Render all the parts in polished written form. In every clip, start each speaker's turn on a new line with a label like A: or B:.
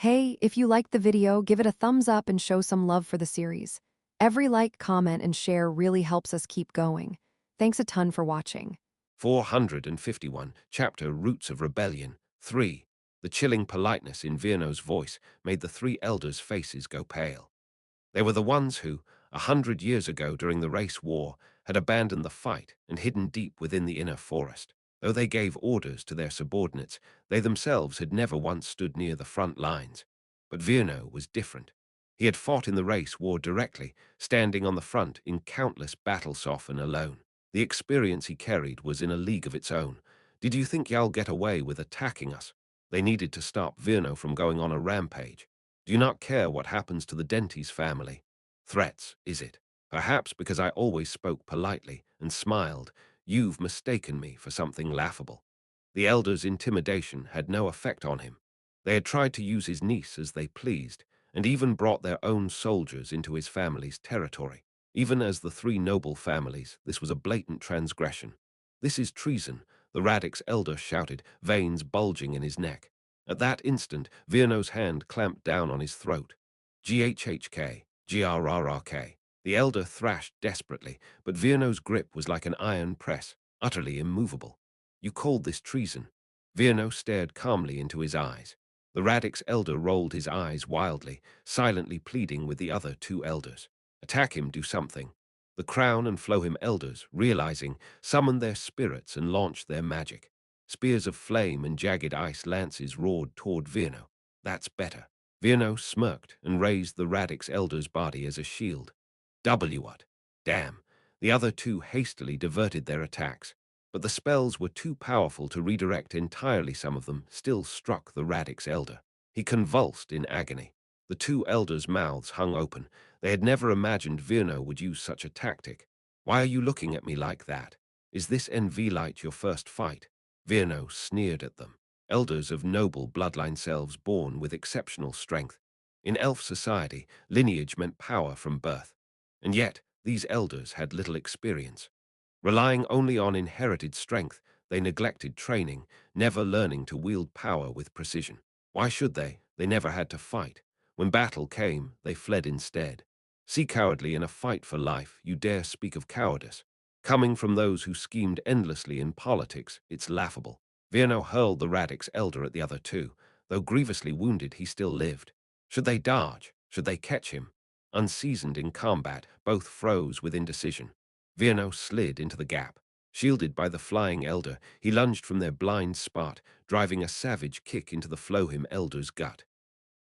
A: Hey, if you liked the video, give it a thumbs up and show some love for the series. Every like, comment, and share really helps us keep going. Thanks a ton for watching.
B: 451, Chapter Roots of Rebellion. 3. The chilling politeness in Virno's voice made the three elders' faces go pale. They were the ones who, 100 years ago during the race war, had abandoned the fight and hidden deep within the inner forest. Though they gave orders to their subordinates, they themselves had never once stood near the front lines. But Virno was different. He had fought in the race war directly, standing on the front in countless battles, often alone. The experience he carried was in a league of its own. Did you think y'all get away with attacking us? They needed to stop Virno from going on a rampage. Do you not care what happens to the Dentis family? Threats, is it? Perhaps because I always spoke politely and smiled, you've mistaken me for something laughable. The elder's intimidation had no effect on him. They had tried to use his niece as they pleased, and even brought their own soldiers into his family's territory. Even as the three noble families, this was a blatant transgression. This is treason, the Radix elder shouted, veins bulging in his neck. At that instant, Virno's hand clamped down on his throat. GHHK, GRRRK. The elder thrashed desperately, but Virno's grip was like an iron press, utterly immovable. You called this treason? Virno stared calmly into his eyes. The Radix elder rolled his eyes wildly, silently pleading with the other two elders. Attack him, do something. The Crown and Flohim elders, realizing, summoned their spirits and launched their magic. Spears of flame and jagged ice lances roared toward Virno. That's better. Virno smirked and raised the Radix elder's body as a shield. What? Damn. The other two hastily diverted their attacks, but the spells were too powerful to redirect entirely. Some of them still struck the Radix elder. He convulsed in agony. The two elders' mouths hung open. They had never imagined Virno would use such a tactic. Why are you looking at me like that? Is this NV Light your first fight? Virno sneered at them. Elders of noble bloodline selves born with exceptional strength. In elf society, lineage meant power from birth. And yet, these elders had little experience. Relying only on inherited strength, they neglected training, never learning to wield power with precision. Why should they? They never had to fight. When battle came, they fled instead. See cowardly in a fight for life, you dare speak of cowardice. Coming from those who schemed endlessly in politics, it's laughable. Virno hurled the Radix elder at the other two. Though grievously wounded, he still lived. Should they dodge? Should they catch him? Unseasoned in combat, both froze with indecision. Virno slid into the gap. Shielded by the flying elder, he lunged from their blind spot, driving a savage kick into the Flohim elder's gut.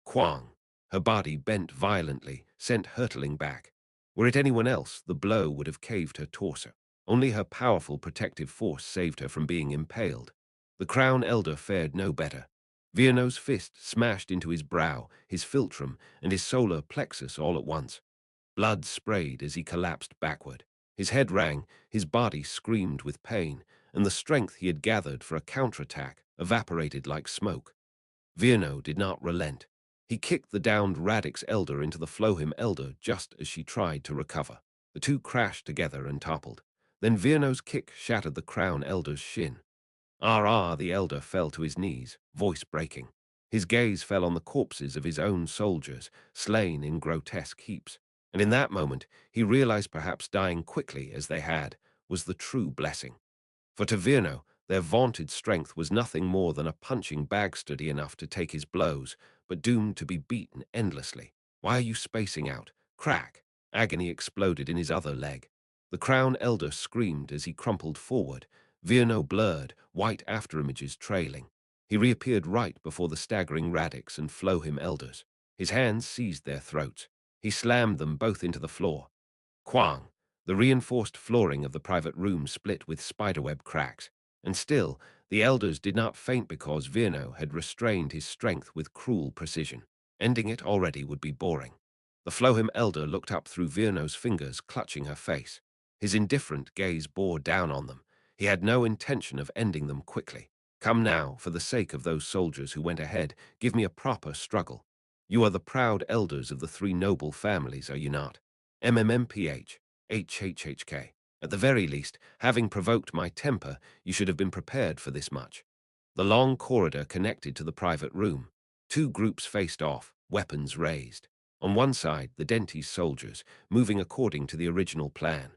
B: Quang! Her body bent violently, sent hurtling back. Were it anyone else, the blow would have caved her torso. Only her powerful protective force saved her from being impaled. The Crown Elder fared no better. Virno's fist smashed into his brow, his philtrum, and his solar plexus all at once. Blood sprayed as he collapsed backward. His head rang, his body screamed with pain, and the strength he had gathered for a counterattack evaporated like smoke. Virno did not relent. He kicked the downed Radix elder into the Flohim elder just as she tried to recover. The two crashed together and toppled. Then Virno's kick shattered the Crown elder's shin. The elder fell to his knees, voice breaking. His gaze fell on the corpses of his own soldiers, slain in grotesque heaps. And in that moment, he realized perhaps dying quickly as they had was the true blessing. For to Virno, their vaunted strength was nothing more than a punching bag sturdy enough to take his blows, but doomed to be beaten endlessly. Why are you spacing out? Crack! Agony exploded in his other leg. The Crown Elder screamed as he crumpled forward, Virno blurred, white afterimages trailing. He reappeared right before the staggering Radix and Flohim elders. His hands seized their throats. He slammed them both into the floor. Quang! The reinforced flooring of the private room split with spiderweb cracks. And still, the elders did not faint because Virno had restrained his strength with cruel precision. Ending it already would be boring. The Flohim elder looked up through Virno's fingers, clutching her face. His indifferent gaze bore down on them. He had no intention of ending them quickly. Come now, for the sake of those soldiers who went ahead, give me a proper struggle. You are the proud elders of the three noble families, are you not? MMMPH, HHHK. At the very least, having provoked my temper, you should have been prepared for this much. The long corridor connected to the private room. Two groups faced off, weapons raised. On one side, the Dentis soldiers, moving according to the original plan.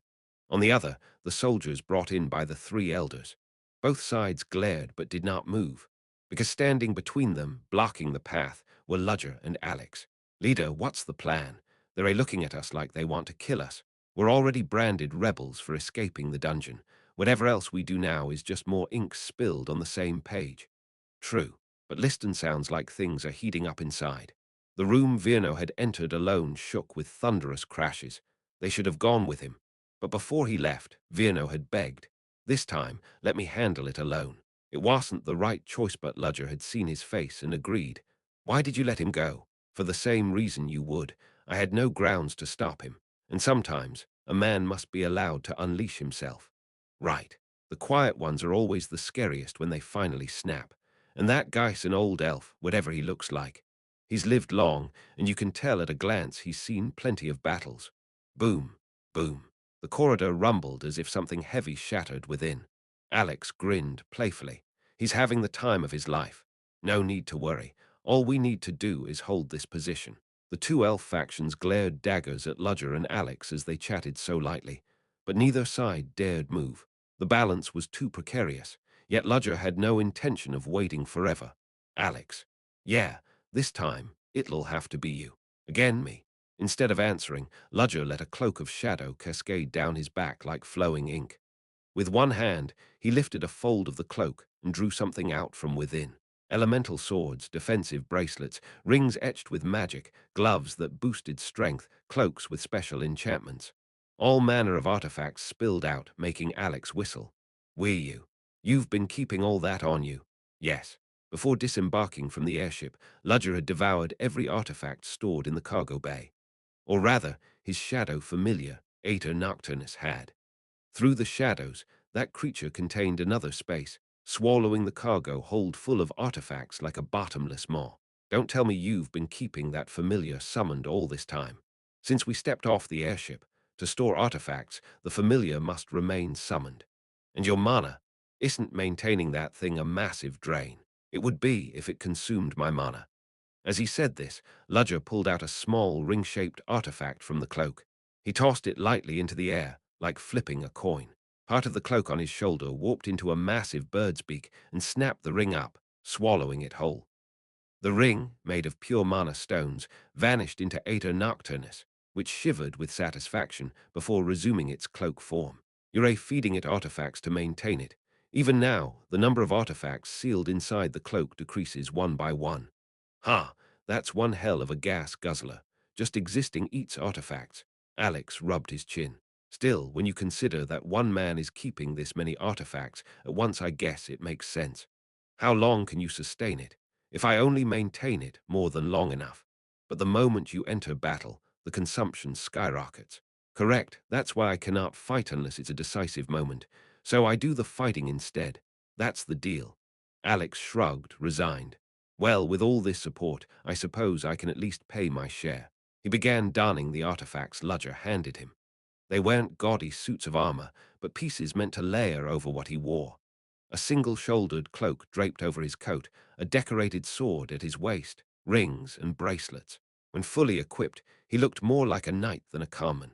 B: On the other, the soldiers brought in by the three elders. Both sides glared but did not move, because standing between them, blocking the path, were Ludger and Alex. "Leader, what's the plan? They're looking at us like they want to kill us. We're already branded rebels for escaping the dungeon. Whatever else we do now is just more ink spilled on the same page." True, but Liston sounds like things are heating up inside. The room Virno had entered alone shook with thunderous crashes. They should have gone with him. But before he left, Virno had begged, "This time, let me handle it alone." It wasn't the right choice, but Ludger had seen his face and agreed. "Why did you let him go?" "For the same reason you would. I had no grounds to stop him. And sometimes, a man must be allowed to unleash himself." Right. The quiet ones are always the scariest when they finally snap. And that guy's an old elf, whatever he looks like. He's lived long, and you can tell at a glance he's seen plenty of battles. Boom, boom. The corridor rumbled as if something heavy shattered within. Alex grinned playfully. He's having the time of his life. No need to worry. All we need to do is hold this position. The two elf factions glared daggers at Ludger and Alex as they chatted so lightly, but neither side dared move. The balance was too precarious, yet Ludger had no intention of waiting forever. "Alex, yeah, this time it'll have to be you. Again me." Instead of answering, Ludger let a cloak of shadow cascade down his back like flowing ink. With one hand, he lifted a fold of the cloak and drew something out from within. Elemental swords, defensive bracelets, rings etched with magic, gloves that boosted strength, cloaks with special enchantments. All manner of artifacts spilled out, making Alex whistle. "Were you? You've been keeping all that on you?" "Yes." Before disembarking from the airship, Ludger had devoured every artifact stored in the cargo bay. Or rather, his shadow familiar, Aeter Nocturnus, had. Through the shadows, that creature contained another space, swallowing the cargo hold full of artifacts like a bottomless maw. "Don't tell me you've been keeping that familiar summoned all this time." "Since we stepped off the airship, to store artifacts, the familiar must remain summoned. And your mana, isn't maintaining that thing a massive drain?" "It would be if it consumed my mana." As he said this, Ludger pulled out a small, ring-shaped artifact from the cloak. He tossed it lightly into the air, like flipping a coin. Part of the cloak on his shoulder warped into a massive bird's beak and snapped the ring up, swallowing it whole. The ring, made of pure mana stones, vanished into Aeter Nocturnus, which shivered with satisfaction before resuming its cloak form. "You're feeding it artifacts to maintain it. Even now, the number of artifacts sealed inside the cloak decreases one by one." "Ha, that's one hell of a gas guzzler. Just existing eats artifacts." Alex rubbed his chin. "Still, when you consider that one man is keeping this many artifacts at once, I guess it makes sense. How long can you sustain it?" "If I only maintain it more than long enough. But the moment you enter battle, the consumption skyrockets." "Correct. That's why I cannot fight unless it's a decisive moment. So I do the fighting instead. That's the deal." Alex shrugged, resigned. "Well, with all this support, I suppose I can at least pay my share." He began donning the artifacts Ludger handed him. They weren't gaudy suits of armor, but pieces meant to layer over what he wore. A single-shouldered cloak draped over his coat, a decorated sword at his waist, rings and bracelets. When fully equipped, he looked more like a knight than a common.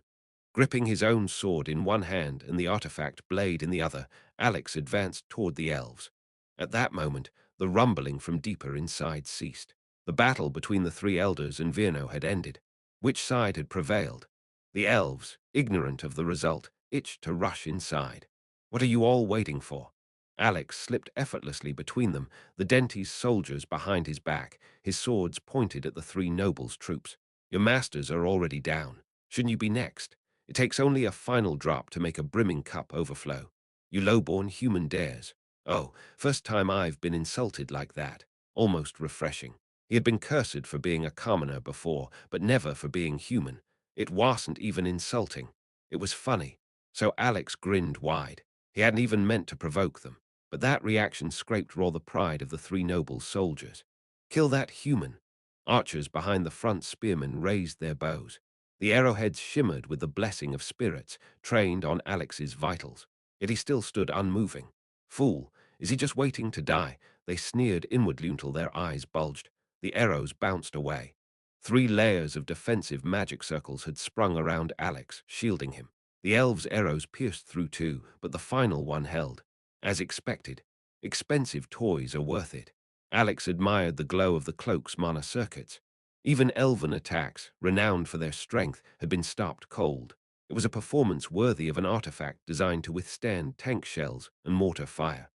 B: Gripping his own sword in one hand and the artifact blade in the other, Alex advanced toward the elves. At that moment, the rumbling from deeper inside ceased. The battle between the three elders and Virno had ended. Which side had prevailed? The elves, ignorant of the result, itched to rush inside. "What are you all waiting for?" Alex slipped effortlessly between them, the Dentis soldiers behind his back, his swords pointed at the three nobles' troops. "Your masters are already down. Shouldn't you be next? It takes only a final drop to make a brimming cup overflow. You low-born human dares." "Oh, first time I've been insulted like that." Almost refreshing. He had been cursed for being a commoner before, but never for being human. It wasn't even insulting. It was funny. So Alex grinned wide. He hadn't even meant to provoke them. But that reaction scraped raw the pride of the three noble soldiers. "Kill that human." Archers behind the front spearmen raised their bows. The arrowheads shimmered with the blessing of spirits, trained on Alex's vitals. Yet he still stood unmoving. "Fool, is he just waiting to die?" They sneered inwardly until their eyes bulged. The arrows bounced away. 3 layers of defensive magic circles had sprung around Alex, shielding him. The elves' arrows pierced through too, but the final one held. As expected, expensive toys are worth it. Alex admired the glow of the cloak's mana circuits. Even elven attacks, renowned for their strength, had been stopped cold. It was a performance worthy of an artifact designed to withstand tank shells and mortar fire.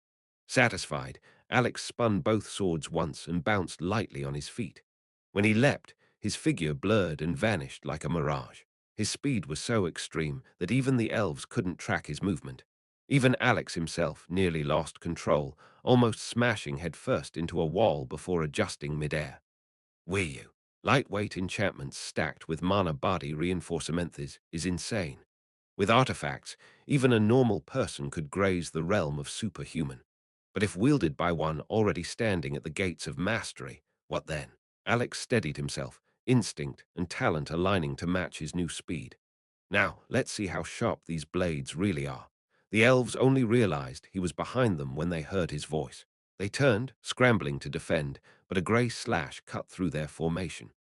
B: Satisfied, Alex spun both swords once and bounced lightly on his feet. When he leapt, his figure blurred and vanished like a mirage. His speed was so extreme that even the elves couldn't track his movement. Even Alex himself nearly lost control, almost smashing headfirst into a wall before adjusting midair. Wii lightweight enchantments stacked with mana body reinforcements is insane. With artifacts, even a normal person could graze the realm of superhuman. But if wielded by one already standing at the gates of mastery, what then? Alex steadied himself, instinct and talent aligning to match his new speed. Now, let's see how sharp these blades really are. The elves only realized he was behind them when they heard his voice. They turned, scrambling to defend, but a grey slash cut through their formation.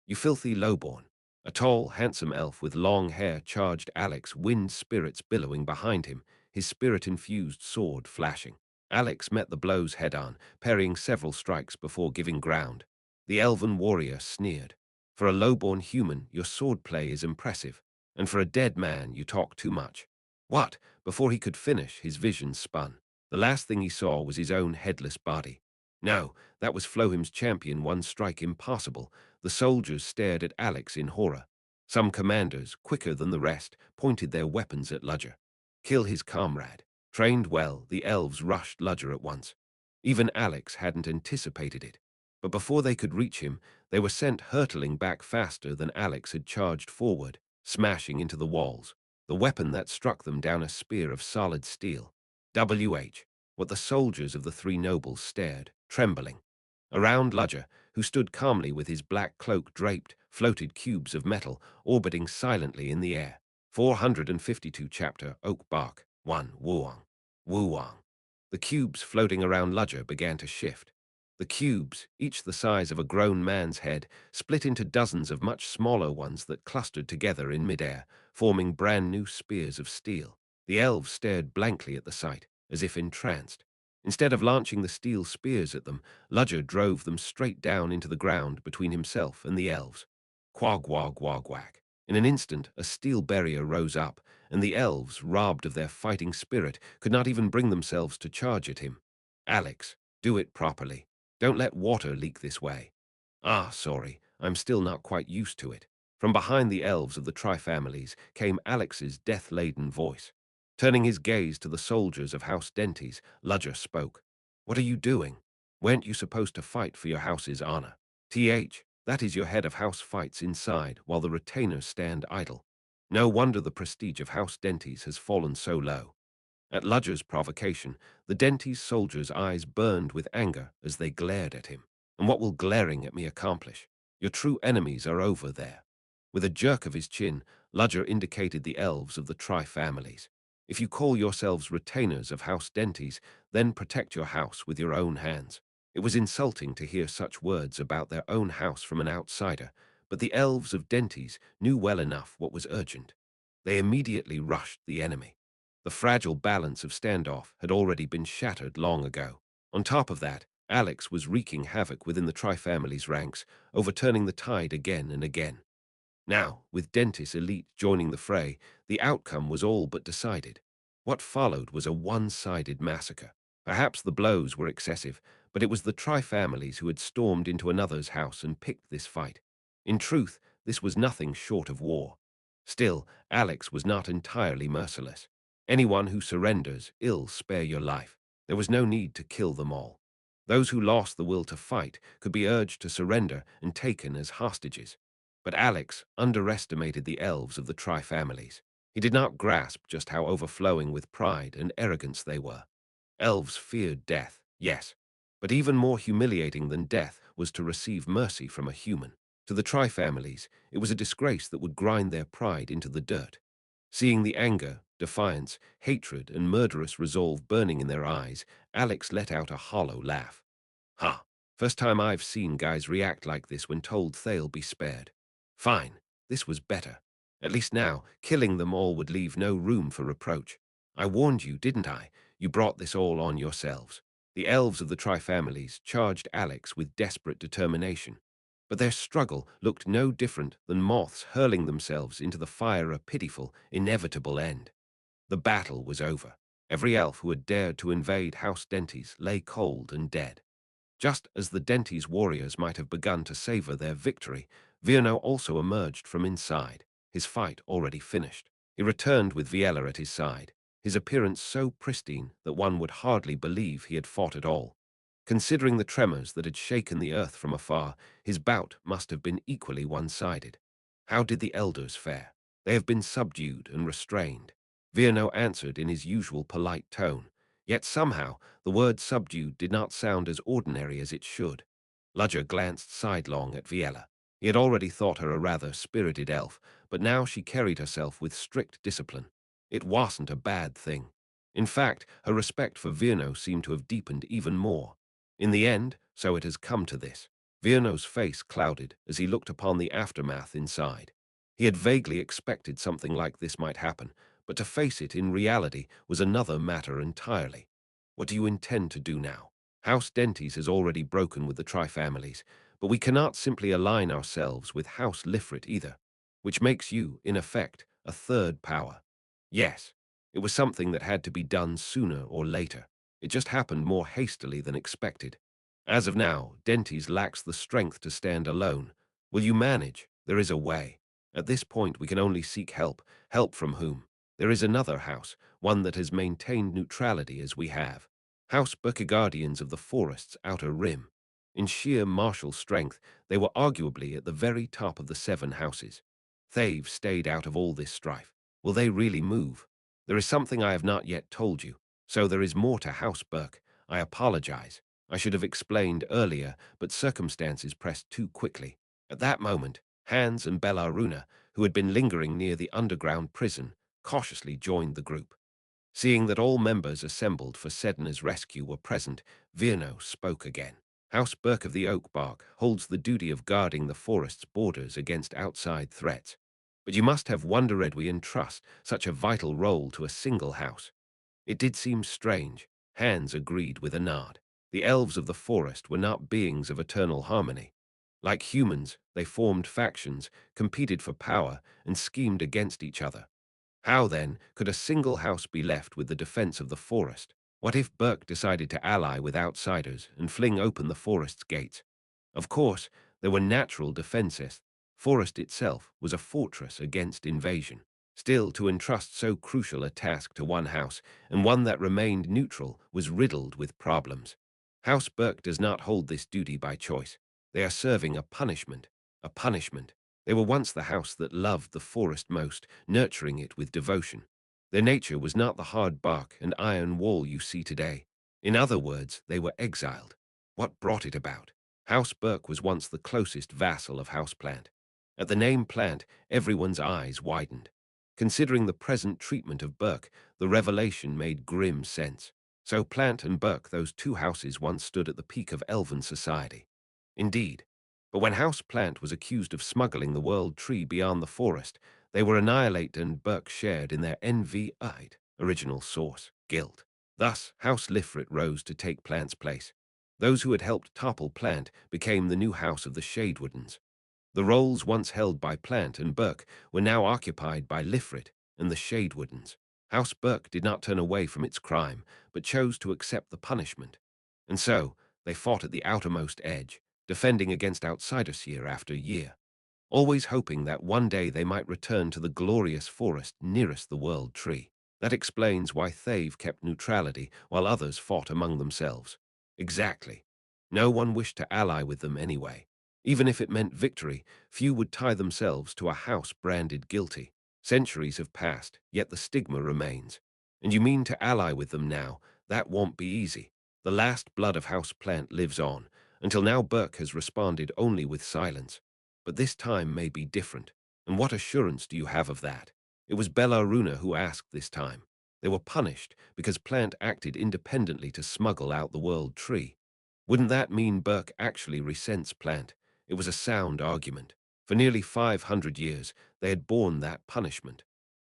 B: You filthy lowborn. A tall, handsome elf with long hair charged Alex, wind spirits billowing behind him, his spirit-infused sword flashing. Alex met the blows head-on, parrying several strikes before giving ground. The elven warrior sneered. For a lowborn human, your swordplay is impressive, and for a dead man, you talk too much. What? Before he could finish, his vision spun. The last thing he saw was his own headless body. No, that was Flohim's champion, one strike impossible. The soldiers stared at Alex in horror. Some commanders, quicker than the rest, pointed their weapons at Ludger. Kill his comrade. Trained well, the elves rushed Ludger at once. Even Alex hadn't anticipated it. But before they could reach him, they were sent hurtling back faster than Alex had charged forward, smashing into the walls. The weapon that struck them down a spear of solid steel. What the soldiers of the three nobles stared, trembling. Around Ludger, who stood calmly with his black cloak draped, floated cubes of metal, orbiting silently in the air. 452 Chapter Oak Bark 1 Wuong. Wuong. The cubes floating around Ludger began to shift. The cubes, each the size of a grown man's head, split into dozens of much smaller ones that clustered together in midair, forming brand new spears of steel. The elves stared blankly at the sight, as if entranced. Instead of launching the steel spears at them, Ludger drove them straight down into the ground between himself and the elves. Quag wag wag whack. In an instant, a steel barrier rose up, and the elves, robbed of their fighting spirit, could not even bring themselves to charge at him. Alex, do it properly. Don't let water leak this way. Ah, sorry, I'm still not quite used to it. From behind the elves of the tri-families came Alex's death-laden voice. Turning his gaze to the soldiers of House Dentes, Ludger spoke. What are you doing? Weren't you supposed to fight for your house's honor? That is your head of house fights inside, while the retainers stand idle. No wonder the prestige of House Dentes has fallen so low. At Ludger's provocation, the Dentes soldiers' eyes burned with anger as they glared at him. And what will glaring at me accomplish? Your true enemies are over there. With a jerk of his chin, Ludger indicated the elves of the tri-families. If you call yourselves retainers of House Dentes, then protect your house with your own hands. It was insulting to hear such words about their own house from an outsider, but the elves of Dentes knew well enough what was urgent. They immediately rushed the enemy. The fragile balance of standoff had already been shattered long ago. On top of that, Alex was wreaking havoc within the tri-family's ranks, overturning the tide again and again. Now, with Dentis elite joining the fray, the outcome was all but decided. What followed was a one-sided massacre. Perhaps the blows were excessive, but it was the tri-families who had stormed into another's house and picked this fight. In truth, this was nothing short of war. Still, Alex was not entirely merciless. Anyone who surrenders, ill spare your life. There was no need to kill them all. Those who lost the will to fight could be urged to surrender and taken as hostages. But Alex underestimated the elves of the tri-families. He did not grasp just how overflowing with pride and arrogance they were. Elves feared death, yes, but even more humiliating than death was to receive mercy from a human. To the tri-families, it was a disgrace that would grind their pride into the dirt. Seeing the anger, defiance, hatred, and murderous resolve burning in their eyes, Alex let out a hollow laugh. Ha! First time I've seen guys react like this when told they'll be spared. Fine, this was better. At least now, killing them all would leave no room for reproach. I warned you, didn't I? You brought this all on yourselves. The elves of the Tri-families charged Alex with desperate determination. But their struggle looked no different than moths hurling themselves into the fire a pitiful, inevitable end. The battle was over. Every elf who had dared to invade House Dentes lay cold and dead. Just as the Dentes warriors might have begun to savor their victory, Virno also emerged from inside, his fight already finished. He returned with Viella at his side, his appearance so pristine that one would hardly believe he had fought at all. Considering the tremors that had shaken the earth from afar, his bout must have been equally one-sided. How did the elders fare? They have been subdued and restrained. Virno answered in his usual polite tone, yet somehow the word subdued did not sound as ordinary as it should. Ludger glanced sidelong at Viella. He had already thought her a rather spirited elf, but now she carried herself with strict discipline. It wasn't a bad thing. In fact, her respect for Virno seemed to have deepened even more. In the end, so it has come to this. Virno's face clouded as he looked upon the aftermath inside. He had vaguely expected something like this might happen, but to face it in reality was another matter entirely. What do you intend to do now? House Dentes has already broken with the Tri-families, but we cannot simply align ourselves with House Lifrit either, which makes you, in effect, a third power. Yes, it was something that had to be done sooner or later. It just happened more hastily than expected. As of now, Dentes lacks the strength to stand alone. Will you manage? There is a way. At this point, we can only seek help. Help from whom? There is another house, one that has maintained neutrality as we have. House Guardians of the Forest's outer rim. In sheer martial strength, they were arguably at the very top of the 7 houses. They've stayed out of all this strife. Will they really move? There is something I have not yet told you, so there is more to House Burke. I apologize. I should have explained earlier, but circumstances pressed too quickly. At that moment, Hans and Bellaruna, who had been lingering near the underground prison, cautiously joined the group. Seeing that all members assembled for Sedna's rescue were present, Virno spoke again. House Burke of the Oak Bark holds the duty of guarding the forest's borders against outside threats. But you must have Wonderedwy entrust such a vital role to a single house. It did seem strange. Hans agreed with a nod. The elves of the forest were not beings of eternal harmony. Like humans, they formed factions, competed for power, and schemed against each other. How, then, could a single house be left with the defense of the forest? What if Burke decided to ally with outsiders and fling open the forest's gates? Of course, there were natural defenses. Forest itself was a fortress against invasion. Still, to entrust so crucial a task to one house, and one that remained neutral, was riddled with problems. House Burke does not hold this duty by choice. They are serving a punishment. A punishment. They were once the house that loved the forest most, nurturing it with devotion. Their nature was not the hard bark and iron wall you see today. In other words, they were exiled. What brought it about? House Burke was once the closest vassal of House Plant. At the name Plant, everyone's eyes widened. Considering the present treatment of Burke, the revelation made grim sense. So Plant and Burke, those 2 houses, once stood at the peak of elven society. Indeed. But when House Plant was accused of smuggling the world tree beyond the forest, they were annihilated and Burke shared in their envy-eyed original source, guilt. Thus, House Lifrit rose to take Plant's place. Those who had helped topple Plant became the new House of the Shadewoodens. The roles once held by Plant and Burke were now occupied by Lifrit and the Shadewoodens. House Burke did not turn away from its crime, but chose to accept the punishment. And so, they fought at the outermost edge, defending against outsiders year after year, always hoping that one day they might return to the glorious forest nearest the world tree. That explains why Thave kept neutrality while others fought among themselves. Exactly. No one wished to ally with them anyway. Even if it meant victory, few would tie themselves to a house branded guilty. Centuries have passed, yet the stigma remains. And you mean to ally with them now? That won't be easy. The last blood of House Plant lives on. Until now, Burke has responded only with silence. But this time may be different. And what assurance do you have of that? It was Bellaruna who asked this time. They were punished because Plant acted independently to smuggle out the world tree. Wouldn't that mean Burke actually resents Plant? It was a sound argument. For nearly 500 years, they had borne that punishment.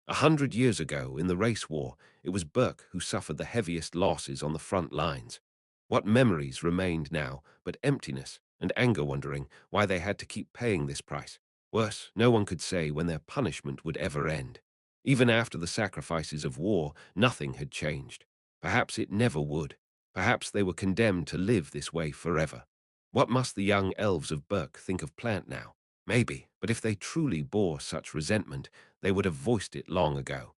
B: 100 years ago, in the race war, it was Burke who suffered the heaviest losses on the front lines. What memories remained now but emptiness and anger, wondering why they had to keep paying this price? Worse, no one could say when their punishment would ever end. Even after the sacrifices of war, nothing had changed. Perhaps it never would. Perhaps they were condemned to live this way forever. What must the young elves of Burke think of Plant now? Maybe, but if they truly bore such resentment, they would have voiced it long ago.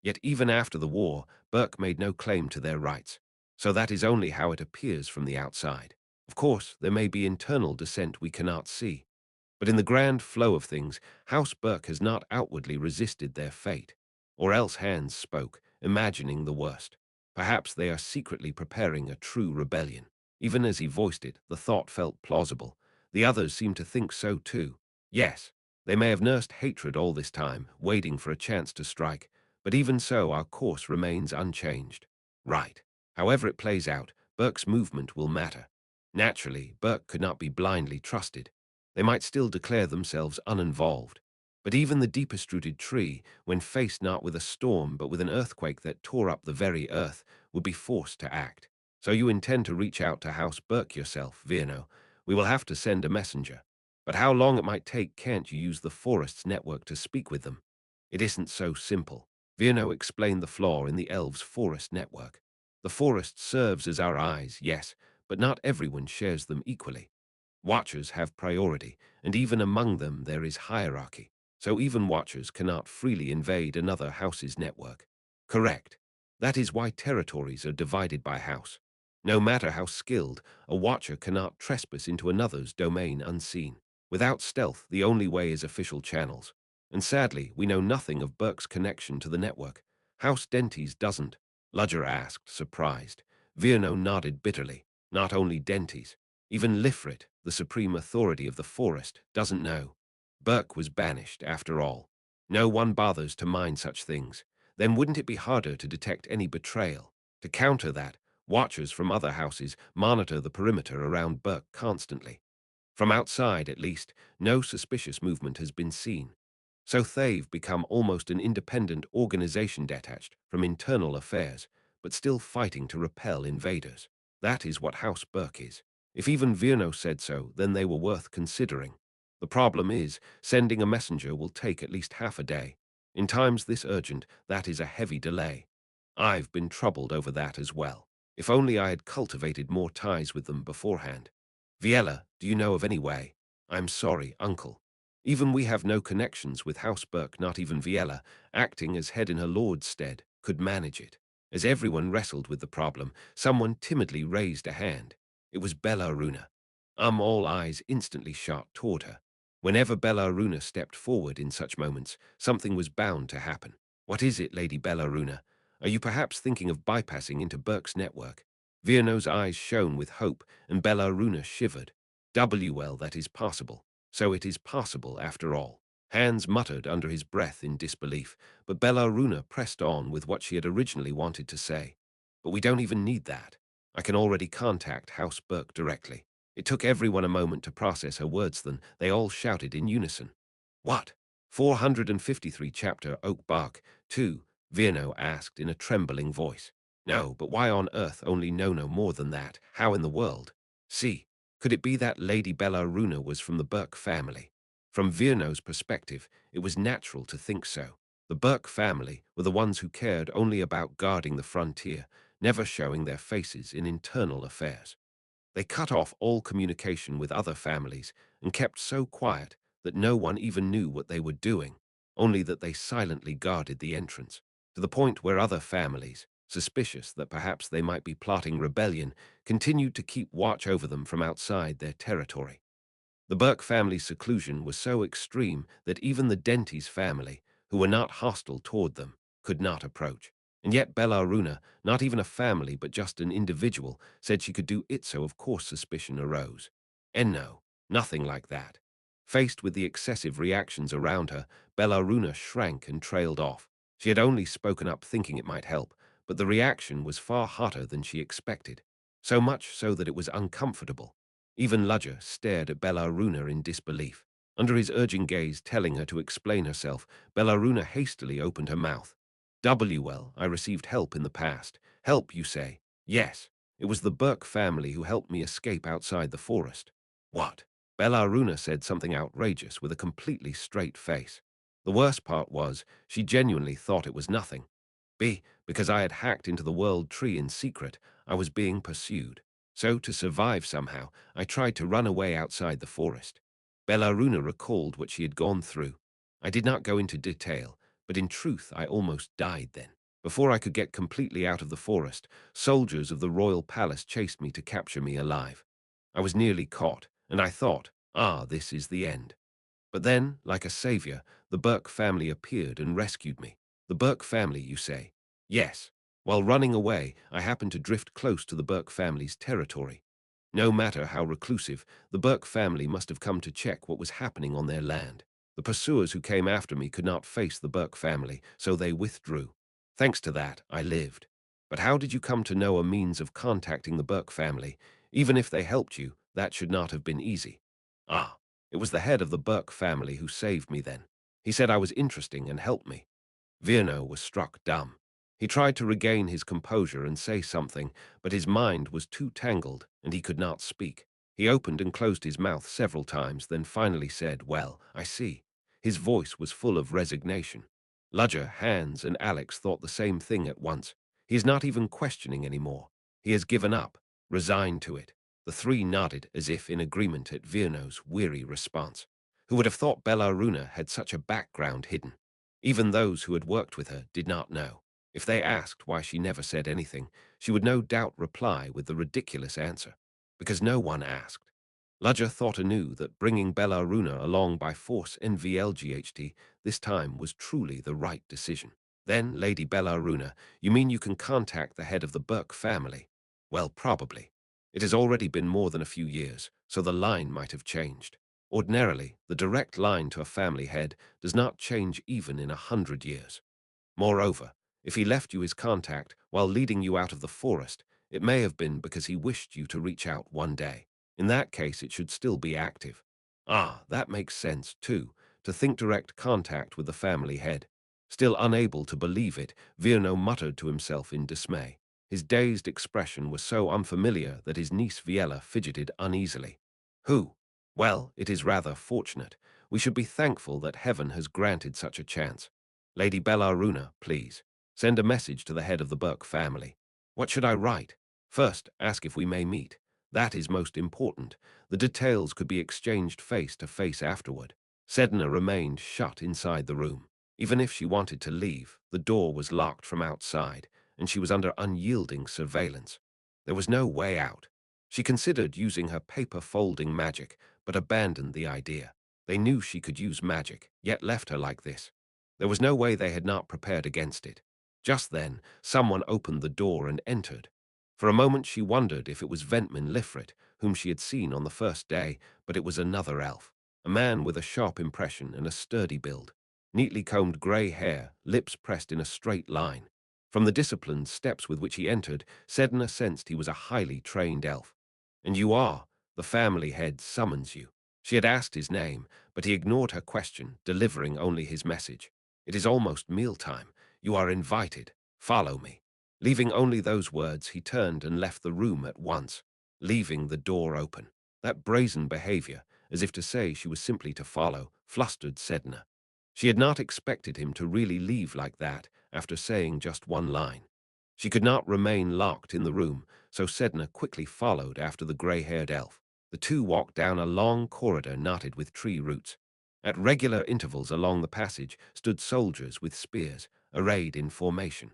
B: Yet even after the war, Burke made no claim to their rights. So that is only how it appears from the outside. Of course, there may be internal dissent we cannot see. But in the grand flow of things, House Burke has not outwardly resisted their fate. Or else Hans spoke, imagining the worst. Perhaps they are secretly preparing a true rebellion. Even as he voiced it, the thought felt plausible. The others seemed to think so too. Yes, they may have nursed hatred all this time, waiting for a chance to strike, but even so our course remains unchanged. Right. However it plays out, Burke's movement will matter. Naturally, Burke could not be blindly trusted. They might still declare themselves uninvolved. But even the deepest-rooted tree, when faced not with a storm but with an earthquake that tore up the very earth, would be forced to act. So you intend to reach out to House Burke yourself, Virno. We will have to send a messenger. But how long it might take, can't you use the forest's network to speak with them? It isn't so simple. Virno explained the flaw in the elves' forest network. The forest serves as our eyes, yes, but not everyone shares them equally. Watchers have priority, and even among them there is hierarchy, so even watchers cannot freely invade another house's network. Correct. That is why territories are divided by house. No matter how skilled, a watcher cannot trespass into another's domain unseen. Without stealth, the only way is official channels. And sadly, we know nothing of Burke's connection to the network. House Dentes doesn't. Ludger asked, surprised. Virno nodded bitterly. Not only Dentes. Even Lifrit, the supreme authority of the forest, doesn't know. Burke was banished, after all. No one bothers to mind such things. Then wouldn't it be harder to detect any betrayal? To counter that, watchers from other houses monitor the perimeter around Burke constantly. From outside, at least, no suspicious movement has been seen. So they've become almost an independent organization detached from internal affairs, but still fighting to repel invaders. That is what House Burke is. If even Virno said so, then they were worth considering. The problem is, sending a messenger will take at least half a day. In times this urgent, that is a heavy delay. I've been troubled over that as well. If only I had cultivated more ties with them beforehand. Viella, do you know of any way? I'm sorry, uncle. Even we have no connections with House Burke, not even Viella, acting as head in her lord's stead, could manage it. As everyone wrestled with the problem, someone timidly raised a hand. It was Bellaruna. All eyes instantly shot toward her. Whenever Bellaruna stepped forward in such moments, something was bound to happen. What is it, Lady Bellaruna? Are you perhaps thinking of bypassing into Burke's network? Virno's eyes shone with hope, and Bellaruna shivered. Well, that is possible. So it is possible, after all. Hans muttered under his breath in disbelief, but Bellaruna pressed on with what she had originally wanted to say. But we don't even need that. I can already contact House Burke directly. It took everyone a moment to process her words, then they all shouted in unison. What? 453 chapter Oak Bark 2, Virno asked in a trembling voice. No, but why on earth only no more than that? How in the world? See, could it be that Lady Bellaruna was from the Burke family? From Virno's perspective, it was natural to think so. The Burke family were the ones who cared only about guarding the frontier, never showing their faces in internal affairs. They cut off all communication with other families and kept so quiet that no one even knew what they were doing, only that they silently guarded the entrance, to the point where other families, suspicious that perhaps they might be plotting rebellion, continued to keep watch over them from outside their territory. The Burke family's seclusion was so extreme that even the Dentes family, who were not hostile toward them, could not approach. And yet Bellaruna, not even a family but just an individual, said she could do it, so of course suspicion arose. And no, nothing like that. Faced with the excessive reactions around her, Bellaruna shrank and trailed off. She had only spoken up thinking it might help, but the reaction was far hotter than she expected. so much so that it was uncomfortable. Even Ludger stared at Bellaruna in disbelief. Under his urging gaze telling her to explain herself, Bellaruna hastily opened her mouth. Well, I received help in the past. Help, you say? Yes. It was the Burke family who helped me escape outside the forest. What? Bellaruna said something outrageous with a completely straight face. The worst part was, she genuinely thought it was nothing. Because I had hacked into the world tree in secret, I was being pursued. So, to survive somehow, I tried to run away outside the forest. Bellaruna recalled what she had gone through. I did not go into detail, but in truth I almost died then. Before I could get completely out of the forest, soldiers of the royal palace chased me to capture me alive. I was nearly caught, and I thought, this is the end. But then, like a savior, the Burke family appeared and rescued me. The Burke family, you say? Yes. While running away, I happened to drift close to the Burke family's territory. No matter how reclusive, the Burke family must have come to check what was happening on their land. The pursuers who came after me could not face the Burke family, so they withdrew. Thanks to that, I lived. But how did you come to know a means of contacting the Burke family? Even if they helped you, that should not have been easy. Ah, it was the head of the Burke family who saved me then. He said I was interesting and helped me. Virno was struck dumb. He tried to regain his composure and say something, but his mind was too tangled and he could not speak. He opened and closed his mouth several times, then finally said, "Well, I see." His voice was full of resignation. Ludger, Hans, and Alex thought the same thing at once. He is not even questioning anymore. He has given up, resigned to it. The three nodded as if in agreement at Virno's weary response. Who would have thought Bellaruna had such a background hidden? Even those who had worked with her did not know. If they asked why she never said anything, she would no doubt reply with the ridiculous answer, because no one asked. Ludger thought anew that bringing Bellaruna along by force NVLGHT this time was truly the right decision. Then, Lady Bellaruna, you mean you can contact the head of the Burke family? Well, probably. It has already been more than a few years, so the line might have changed. Ordinarily, the direct line to a family head does not change even in 100 years. Moreover, if he left you his contact while leading you out of the forest, it may have been because he wished you to reach out one day. In that case, it should still be active. That makes sense, too, to think direct contact with the family head. Still unable to believe it, Virno muttered to himself in dismay. His dazed expression was so unfamiliar that his niece Viella fidgeted uneasily. Who? Well, it is rather fortunate. We should be thankful that heaven has granted such a chance. Lady Bellaruna, please. Send a message to the head of the Burke family. What should I write? First, ask if we may meet. That is most important. The details could be exchanged face to face afterward. Sedna remained shut inside the room. Even if she wanted to leave, the door was locked from outside, and she was under unyielding surveillance. There was no way out. She considered using her paper folding magic, but abandoned the idea. They knew she could use magic, yet left her like this. There was no way they had not prepared against it. Just then, someone opened the door and entered. For a moment she wondered if it was Ventman Lifrit, whom she had seen on the first day, but it was another elf. A man with a sharp impression and a sturdy build. Neatly combed grey hair, lips pressed in a straight line. From the disciplined steps with which he entered, Sedna sensed he was a highly trained elf. "And you are? The family head summons you." She had asked his name, but he ignored her question, delivering only his message. "It is almost mealtime. You are invited. Follow me." Leaving only those words, he turned and left the room at once, leaving the door open. That brazen behavior, as if to say she was simply to follow, flustered Sedna. She had not expected him to really leave like that after saying just one line. She could not remain locked in the room, so Sedna quickly followed after the grey-haired elf. The two walked down a long corridor knotted with tree roots. At regular intervals along the passage stood soldiers with spears, arrayed in formation.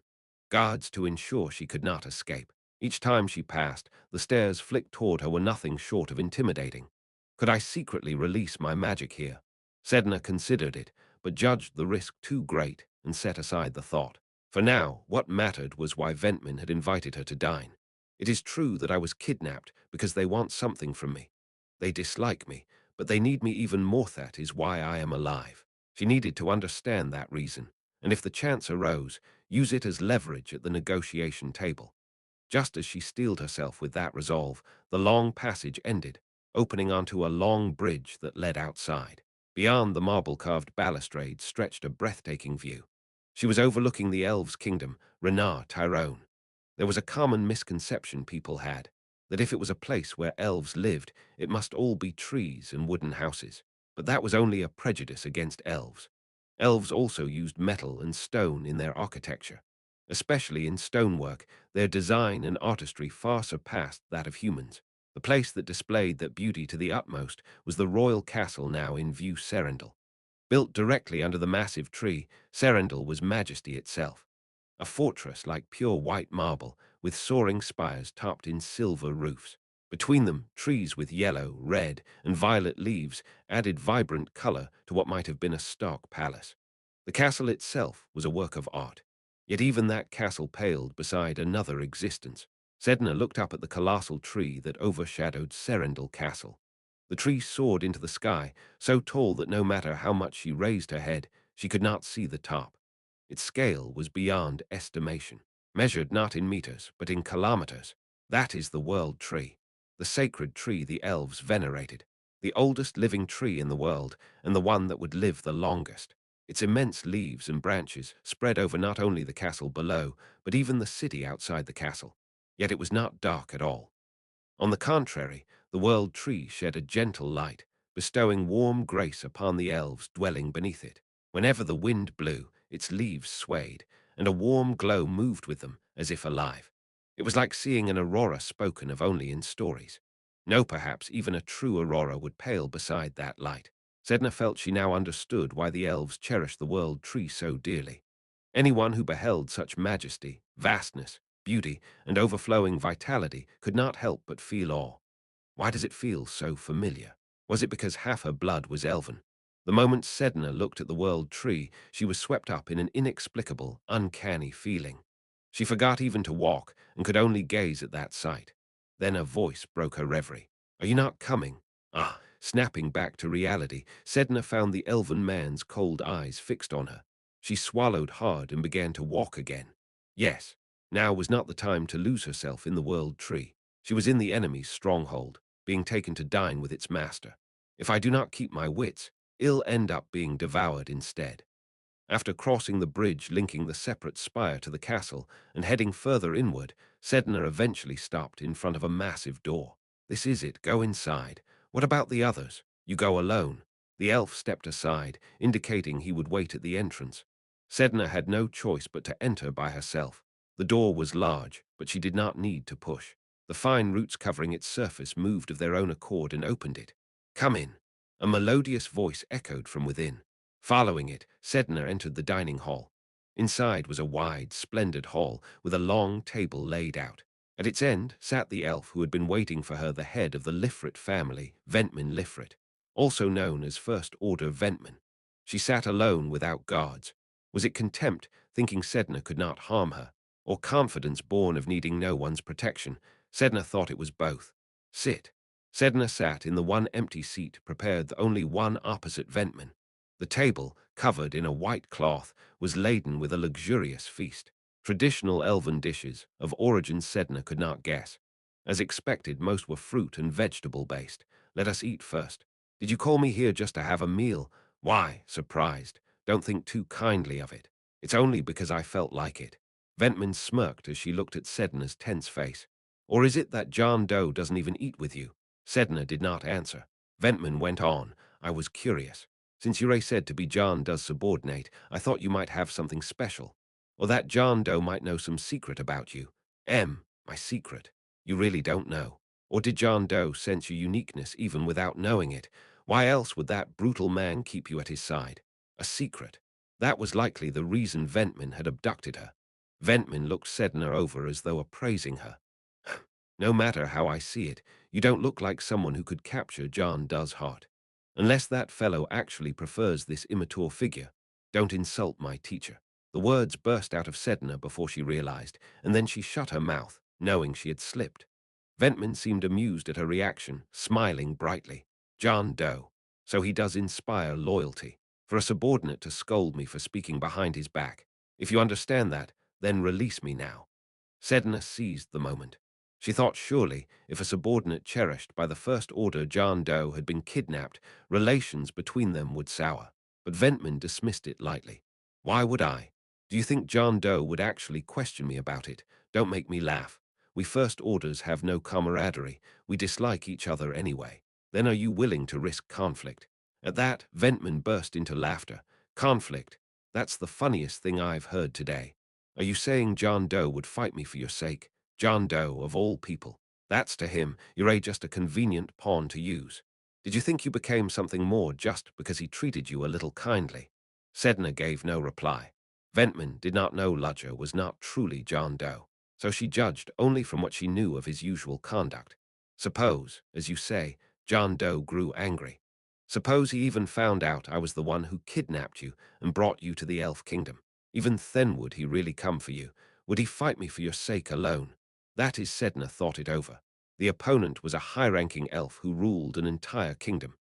B: Guards to ensure she could not escape. Each time she passed, the stares flicked toward her were nothing short of intimidating. Could I secretly release my magic here? Sedna considered it, but judged the risk too great and set aside the thought. For now, what mattered was why Ventman had invited her to dine. It is true that I was kidnapped because they want something from me. They dislike me, but they need me even more. That is why I am alive. She needed to understand that reason, and if the chance arose, use it as leverage at the negotiation table. Just as she steeled herself with that resolve, the long passage ended, opening onto a long bridge that led outside. Beyond the marble-carved balustrade stretched a breathtaking view. She was overlooking the elves' kingdom, Renar Tyrone. There was a common misconception people had, that if it was a place where elves lived, it must all be trees and wooden houses. But that was only a prejudice against elves. Elves also used metal and stone in their architecture. Especially in stonework, their design and artistry far surpassed that of humans. The place that displayed that beauty to the utmost was the royal castle now in view Serendil. Built directly under the massive tree, Serendil was majesty itself. A fortress like pure white marble, with soaring spires topped in silver roofs. Between them, trees with yellow, red, and violet leaves added vibrant color to what might have been a stark palace. The castle itself was a work of art. Yet even that castle paled beside another existence. Sedna looked up at the colossal tree that overshadowed Serendil Castle. The tree soared into the sky, so tall that no matter how much she raised her head, she could not see the top. Its scale was beyond estimation, measured not in meters, but in kilometers. That is the world tree, the sacred tree the elves venerated, the oldest living tree in the world, and the one that would live the longest. Its immense leaves and branches spread over not only the castle below, but even the city outside the castle. Yet it was not dark at all. On the contrary, the world tree shed a gentle light, bestowing warm grace upon the elves dwelling beneath it. Whenever the wind blew, its leaves swayed, and a warm glow moved with them, as if alive. It was like seeing an aurora spoken of only in stories. No, perhaps even a true aurora would pale beside that light. Sedna felt she now understood why the elves cherished the world tree so dearly. Anyone who beheld such majesty, vastness, beauty, and overflowing vitality could not help but feel awe. Why does it feel so familiar? Was it because half her blood was elven? The moment Sedna looked at the world tree, she was swept up in an inexplicable, uncanny feeling. She forgot even to walk and could only gaze at that sight. Then a voice broke her reverie. "Are you not coming?" Ah, snapping back to reality, Sedna found the elven man's cold eyes fixed on her. She swallowed hard and began to walk again. Yes, now was not the time to lose herself in the world tree. She was in the enemy's stronghold, being taken to dine with its master. If I do not keep my wits, it'll end up being devoured instead. After crossing the bridge linking the separate spire to the castle and heading further inward, Sedna eventually stopped in front of a massive door. "This is it. Go inside. What about the others? You go alone." The elf stepped aside, indicating he would wait at the entrance. Sedna had no choice but to enter by herself. The door was large, but she did not need to push. The fine roots covering its surface moved of their own accord and opened it. "Come in." A melodious voice echoed from within. Following it, Sedna entered the dining hall. Inside was a wide, splendid hall with a long table laid out. At its end sat the elf who had been waiting for her, the head of the Lifrit family, Ventman Lifrit, also known as First Order Ventman. She sat alone without guards. Was it contempt, thinking Sedna could not harm her, or confidence born of needing no one's protection? Sedna thought it was both. "Sit." Sedna sat in the one empty seat prepared only one opposite Ventman. The table, covered in a white cloth, was laden with a luxurious feast. Traditional elven dishes, of origins Sedna could not guess. As expected, most were fruit and vegetable-based. "Let us eat first." "Did you call me here just to have a meal?" "Why?" Surprised. "Don't think too kindly of it. It's only because I felt like it." Ventman smirked as she looked at Sedna's tense face. "Or is it that John Doe doesn't even eat with you?" Sedna did not answer. Ventman went on. "I was curious. Since Ure said to be John does subordinate, I thought you might have something special. Or that John Doe might know some secret about you." My secret? You really don't know. Or did John Doe sense your uniqueness even without knowing it? Why else would that brutal man keep you at his side? A secret. That was likely the reason Ventman had abducted her. Ventman looked Sedna over as though appraising her. "No matter how I see it, you don't look like someone who could capture John Doe's heart. Unless that fellow actually prefers this immature figure. Don't insult my teacher." The words burst out of Sedna before she realized, and then she shut her mouth, knowing she had slipped. Ventman seemed amused at her reaction, smiling brightly. "John Doe. So he does inspire loyalty. For a subordinate to scold me for speaking behind his back. If you understand that, then release me now." Sedna seized the moment. She thought surely, if a subordinate cherished by the First Order John Doe had been kidnapped, relations between them would sour. But Ventman dismissed it lightly. Why would I? Do you think John Doe would actually question me about it? Don't make me laugh. We First Orders have no camaraderie. We dislike each other anyway. Then are you willing to risk conflict? At that, Ventman burst into laughter. Conflict? That's the funniest thing I've heard today. Are you saying John Doe would fight me for your sake? John Doe, of all people. That's to him, you're just a convenient pawn to use. Did you think you became something more just because he treated you a little kindly? Sedna gave no reply. Ventman did not know Ludger was not truly John Doe, so she judged only from what she knew of his usual conduct. Suppose, as you say, John Doe grew angry. Suppose he even found out I was the one who kidnapped you and brought you to the Elf Kingdom. Even then would he really come for you? Would he fight me for your sake alone? That is Sedna thought it over. The opponent was a high-ranking elf who ruled an entire kingdom.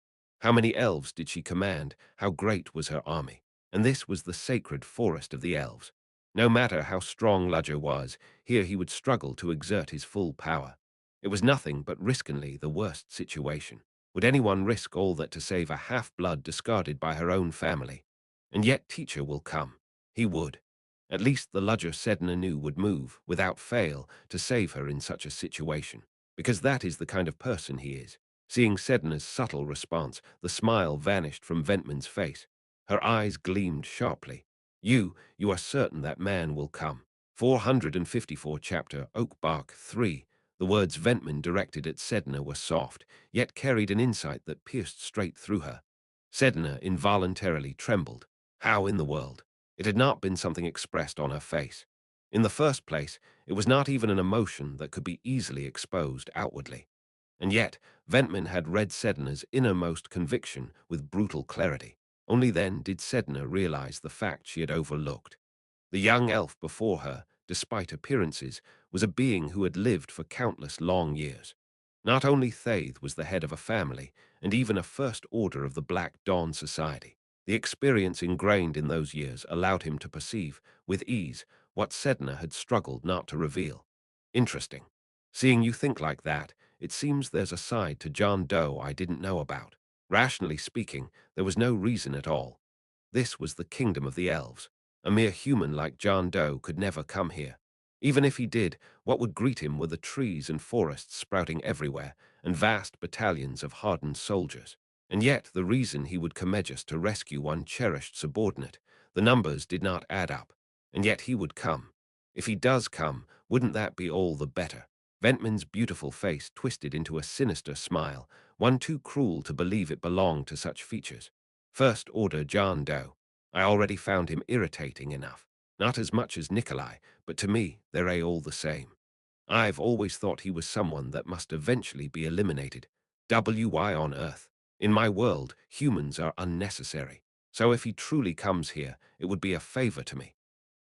B: How many elves did she command? How great was her army? And this was the sacred forest of the elves. No matter how strong Ludger was, here he would struggle to exert his full power. It was nothing but riskinly the worst situation. Would anyone risk all that to save a half-blood discarded by her own family? And yet Teacher will come. He would. At least the Ludger Sedna knew would move, without fail, to save her in such a situation, because that is the kind of person he is. Seeing Sedna's subtle response, the smile vanished from Ventman's face. Her eyes gleamed sharply. You are certain that man will come. 454 Chapter Oakbark 3. The words Ventman directed at Sedna were soft, yet carried an insight that pierced straight through her. Sedna involuntarily trembled. How in the world? It had not been something expressed on her face. In the first place, it was not even an emotion that could be easily exposed outwardly. And yet, Ventman had read Sedna's innermost conviction with brutal clarity. Only then did Sedna realize the fact she had overlooked. The young elf before her, despite appearances, was a being who had lived for countless long years. Not only Thaith was the head of a family, and even a first order of the Black Dawn Society. The experience ingrained in those years allowed him to perceive, with ease, what Sedna had struggled not to reveal. Interesting. Seeing you think like that, it seems there's a side to John Doe I didn't know about. Rationally speaking, there was no reason at all. This was the kingdom of the elves. A mere human like John Doe could never come here. Even if he did, what would greet him were the trees and forests sprouting everywhere, and vast battalions of hardened soldiers. And yet the reason he would Commodus to rescue one cherished subordinate, the numbers did not add up. And yet he would come. If he does come, wouldn't that be all the better? Ventman's beautiful face twisted into a sinister smile, one too cruel to believe it belonged to such features. First Order John Doe. I already found him irritating enough. Not as much as Nikolai, but to me, they're all the same. I've always thought he was someone that must eventually be eliminated. Why on earth? In my world, humans are unnecessary. So if he truly comes here, it would be a favor to me.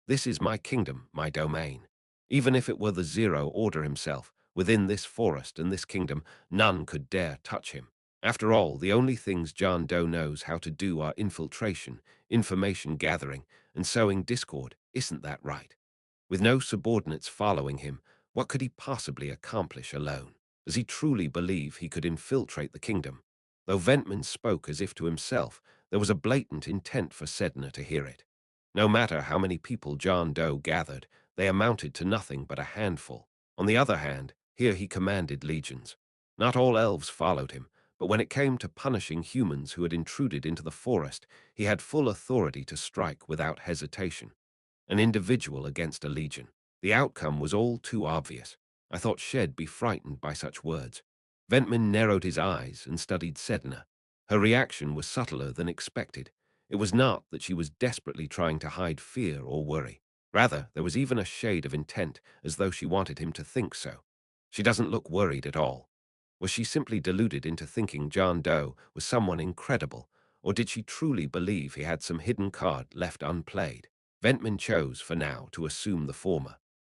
B: This is my kingdom, my domain. Even if it were the Zero Order himself, within this forest and this kingdom, none could dare touch him. After all, the only things John Doe knows how to do are infiltration, information gathering, and sowing discord. Isn't that right? With no subordinates following him, what could he possibly accomplish alone? Does he truly believe he could infiltrate the kingdom? Though Ventman spoke as if to himself, there was a blatant intent for Sedna to hear it. No matter how many people John Doe gathered, they amounted to nothing but a handful. On the other hand, here he commanded legions. Not all elves followed him, but when it came to punishing humans who had intruded into the forest, he had full authority to strike without hesitation. An individual against a legion. The outcome was all too obvious. I thought Shed be frightened by such words. Ventman narrowed his eyes and studied Sedna. Her reaction was subtler than expected. It was not that she was desperately trying to hide fear or worry. Rather, there was even a shade of intent, as though she wanted him to think so. She doesn't look worried at all. Was she simply deluded into thinking John Doe was someone incredible, or did she truly believe he had some hidden card left unplayed? Ventman chose, for now, to assume the former.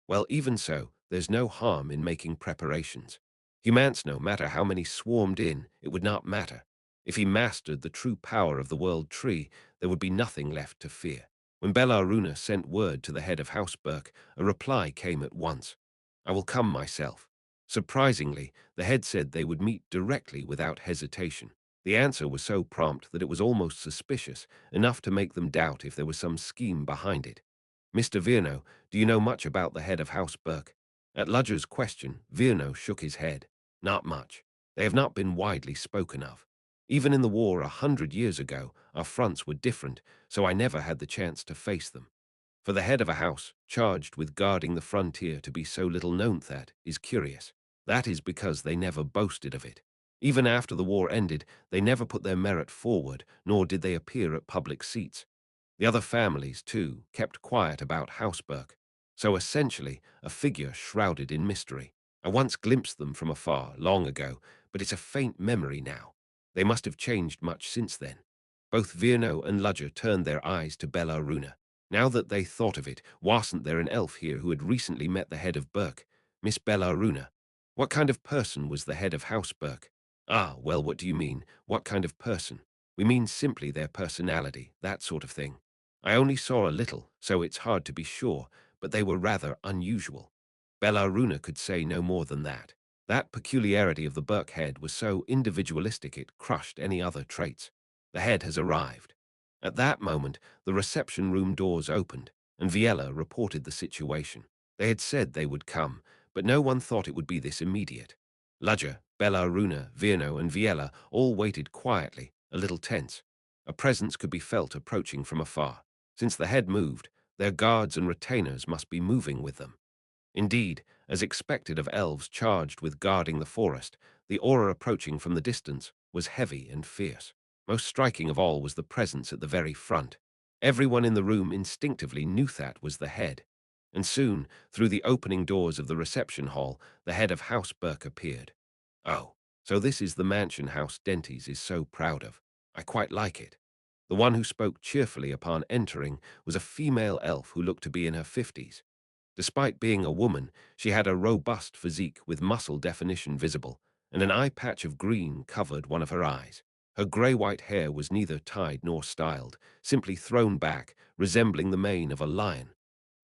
B: Well, even so, there's no harm in making preparations. Humans, no matter how many swarmed in, it would not matter. If he mastered the true power of the World Tree, there would be nothing left to fear. When Bellaruna sent word to the head of House Burke, a reply came at once. I will come myself. Surprisingly, the head said they would meet directly without hesitation. The answer was so prompt that it was almost suspicious, enough to make them doubt if there was some scheme behind it. Mr. Virno, do you know much about the head of House Burke? At Ludger's question, Virno shook his head. Not much. They have not been widely spoken of. Even in the war 100 years ago, our fronts were different, so I never had the chance to face them. For the head of a house, charged with guarding the frontier to be so little known, that is curious. That is because they never boasted of it. Even after the war ended, they never put their merit forward, nor did they appear at public seats. The other families, too, kept quiet about Houseburg. So essentially, a figure shrouded in mystery. I once glimpsed them from afar, long ago, but it's a faint memory now. They must have changed much since then. Both Virno and Ludger turned their eyes to Bellaruna. Now that they thought of it, wasn't there an elf here who had recently met the head of Burke, Miss Bellaruna? What kind of person was the head of House Burke? Ah, well, what do you mean? What kind of person? We mean simply their personality, that sort of thing. I only saw a little, so it's hard to be sure, but they were rather unusual. Bellaruna could say no more than that. That peculiarity of the Burke head was so individualistic it crushed any other traits. The head has arrived. At that moment, the reception room doors opened, and Viella reported the situation. They had said they would come, but no one thought it would be this immediate. Ludger, Bellaruna, Virno, and Viella all waited quietly, a little tense. A presence could be felt approaching from afar. Since the head moved, their guards and retainers must be moving with them. Indeed, as expected of elves charged with guarding the forest, the aura approaching from the distance was heavy and fierce. Most striking of all was the presence at the very front. Everyone in the room instinctively knew that was the head. And soon, through the opening doors of the reception hall, the head of House Burke appeared. Oh, so this is the mansion House Dentes is so proud of. I quite like it. The one who spoke cheerfully upon entering was a female elf who looked to be in her 50s. Despite being a woman, she had a robust physique with muscle definition visible, and an eye patch of green covered one of her eyes. Her grey-white hair was neither tied nor styled, simply thrown back, resembling the mane of a lion.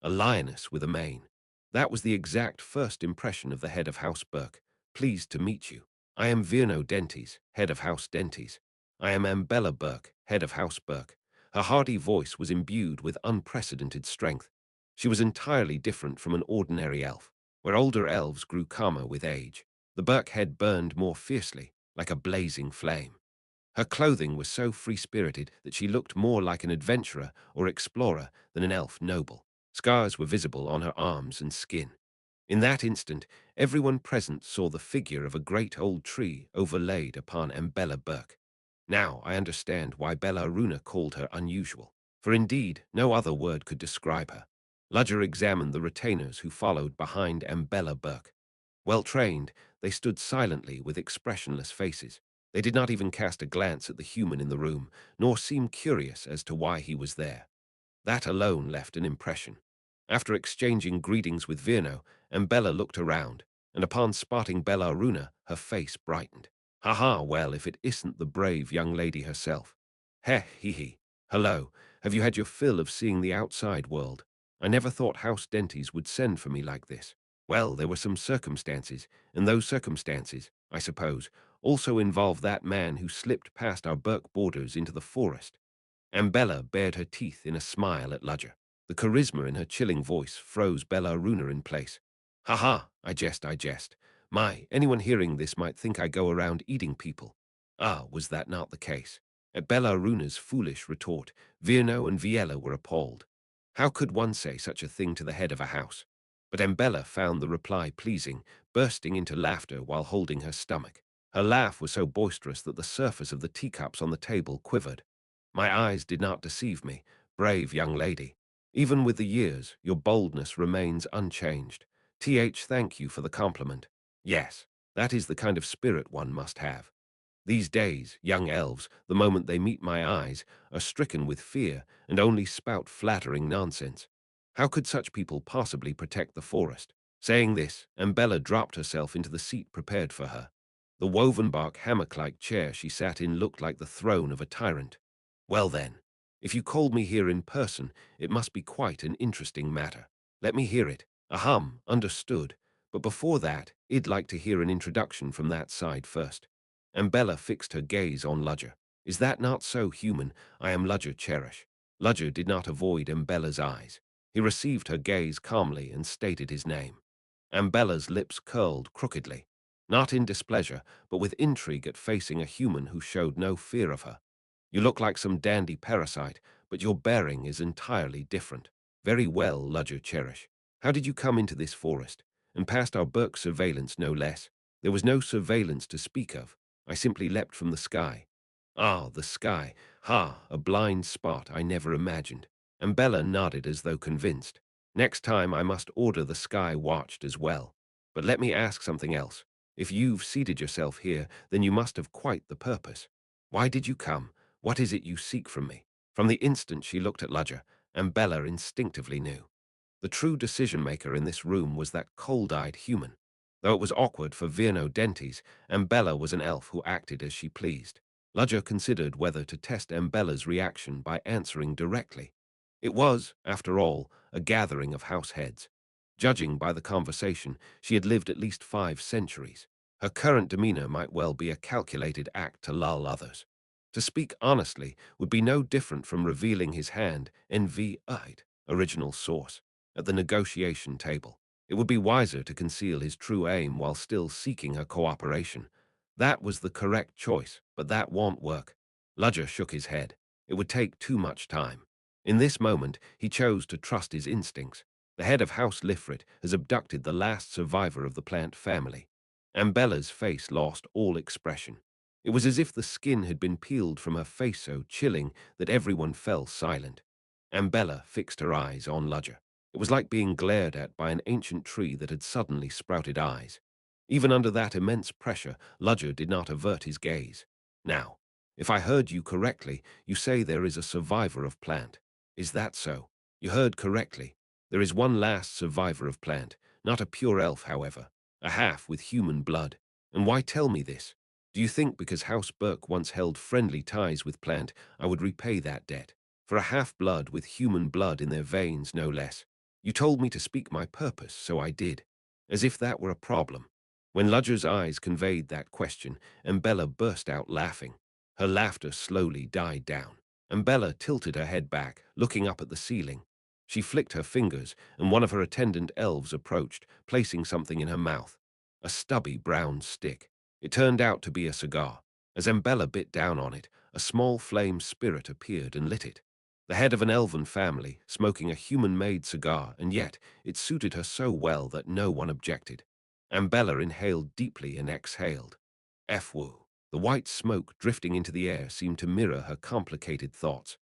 B: A lioness with a mane. That was the exact first impression of the head of House Burke. Pleased to meet you. I am Virno Dentes, head of House Dentes. I am Ambella Burke, head of House Burke. Her hearty voice was imbued with unprecedented strength. She was entirely different from an ordinary elf, where older elves grew calmer with age. The Burke head burned more fiercely, like a blazing flame. Her clothing was so free-spirited that she looked more like an adventurer or explorer than an elf noble. Scars were visible on her arms and skin. In that instant, everyone present saw the figure of a great old tree overlaid upon Ambella Burke. Now I understand why Bellaruna called her unusual, for indeed no other word could describe her. Ludger examined the retainers who followed behind Ambella Burke. Well trained, they stood silently with expressionless faces. They did not even cast a glance at the human in the room, nor seem curious as to why he was there. That alone left an impression. After exchanging greetings with Virno, Ambella looked around, and upon spotting Bellaruna, her face brightened. Ha ha, well, if it isn't the brave young lady herself. Heh, hee hee. Hello, have you had your fill of seeing the outside world? I never thought House Dentes would send for me like this. Well, there were some circumstances, and those circumstances, I suppose, also involve that man who slipped past our Burke borders into the forest. Ambella bared her teeth in a smile at Ludger. The charisma in her chilling voice froze Bellaruna in place. Ha ha, I jest, I jest. My, anyone hearing this might think I go around eating people. Ah, was that not the case? At Bellaruna's foolish retort, Virno and Viella were appalled. How could one say such a thing to the head of a house? But Ambella found the reply pleasing, bursting into laughter while holding her stomach. Her laugh was so boisterous that the surface of the teacups on the table quivered. My eyes did not deceive me, brave young lady. Even with the years, your boldness remains unchanged. Thank you for the compliment. Yes, that is the kind of spirit one must have. These days, young elves, the moment they meet my eyes, are stricken with fear and only spout flattering nonsense. How could such people possibly protect the forest? Saying this, Ambella dropped herself into the seat prepared for her. The woven bark hammock-like chair she sat in looked like the throne of a tyrant. Well then, if you called me here in person, it must be quite an interesting matter. Let me hear it. Ahem, understood. But before that, I'd like to hear an introduction from that side first. And Bella fixed her gaze on Ludger. Is that not so, human? I am Ludger Cherish. Ludger did not avoid Ambella's eyes. He received her gaze calmly and stated his name. Ambella's lips curled crookedly, not in displeasure, but with intrigue at facing a human who showed no fear of her. You look like some dandy parasite, but your bearing is entirely different. Very well, Ludger Cherish. How did you come into this forest? And past our Burke surveillance, no less. There was no surveillance to speak of. I simply leapt from the sky. Ah, the sky. Ha, a blind spot I never imagined. And Bella nodded as though convinced. Next time I must order the sky watched as well. But let me ask something else. If you've seated yourself here, then you must have quite the purpose. Why did you come? What is it you seek from me? From the instant she looked at Ludger, and Bella instinctively knew. The true decision-maker in this room was that cold-eyed human. Though it was awkward for Virno Dentes, Ambella was an elf who acted as she pleased. Ludger considered whether to test Ambella's reaction by answering directly. It was, after all, a gathering of house heads. Judging by the conversation, she had lived at least 5 centuries. Her current demeanor might well be a calculated act to lull others. To speak honestly would be no different from revealing his hand, NV-ite, original source, at the negotiation table. It would be wiser to conceal his true aim while still seeking her cooperation. That was the correct choice, but that won't work. Ludger shook his head. It would take too much time. In this moment, he chose to trust his instincts. The head of House Lifrit has abducted the last survivor of the plant family. Ambella's face lost all expression. It was as if the skin had been peeled from her face, so chilling that everyone fell silent. Ambella fixed her eyes on Ludger. It was like being glared at by an ancient tree that had suddenly sprouted eyes. Even under that immense pressure, Ludger did not avert his gaze. Now, if I heard you correctly, you say there is a survivor of plant. Is that so? You heard correctly. There is one last survivor of plant, not a pure elf, however, a half with human blood. And why tell me this? Do you think because House Burke once held friendly ties with plant, I would repay that debt? For a half-blood with human blood in their veins, no less. You told me to speak my purpose, so I did. As if that were a problem. When Ludger's eyes conveyed that question, Ambella burst out laughing. Her laughter slowly died down. Ambella tilted her head back, looking up at the ceiling. She flicked her fingers, and one of her attendant elves approached, placing something in her mouth. A stubby brown stick. It turned out to be a cigar. As Ambella bit down on it, a small flame spirit appeared and lit it. The head of an elven family, smoking a human-made cigar, and yet it suited her so well that no one objected. Ambella inhaled deeply and exhaled. F-woo. The white smoke drifting into the air seemed to mirror her complicated thoughts.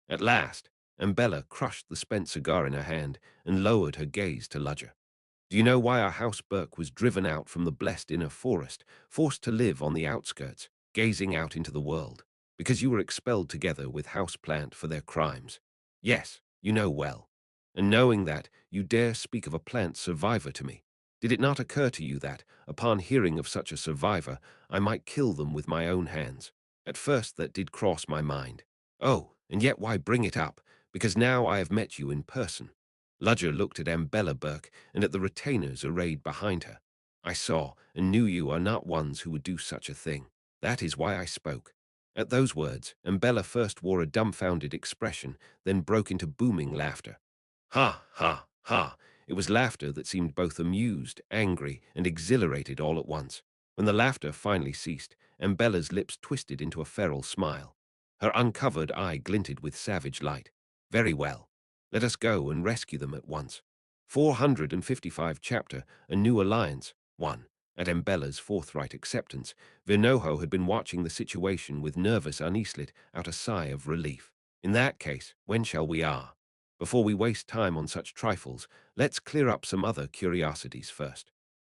B: At last, Ambella crushed the spent cigar in her hand and lowered her gaze to Ludger. Do you know why our House Burke was driven out from the blessed inner forest, forced to live on the outskirts, gazing out into the world? Because you were expelled together with House Plant for their crimes. Yes, you know well. And knowing that, you dare speak of a plant survivor to me. Did it not occur to you that, upon hearing of such a survivor, I might kill them with my own hands? At first that did cross my mind. Oh, and yet why bring it up? Because now I have met you in person. Ludger looked at Ambella Burke and at the retainers arrayed behind her. I saw and knew you are not ones who would do such a thing. That is why I spoke. At those words, Ambella first wore a dumbfounded expression, then broke into booming laughter. Ha, ha, ha! It was laughter that seemed both amused, angry, and exhilarated all at once. When the laughter finally ceased, Ambella's lips twisted into a feral smile. Her uncovered eye glinted with savage light. Very well. Let us go and rescue them at once. 455 chapter, A New Alliance, 1. At Ambella's forthright acceptance, Virnoho had been watching the situation with nervous uneasement out a sigh of relief. In that case, when shall we are? Before we waste time on such trifles, let's clear up some other curiosities first.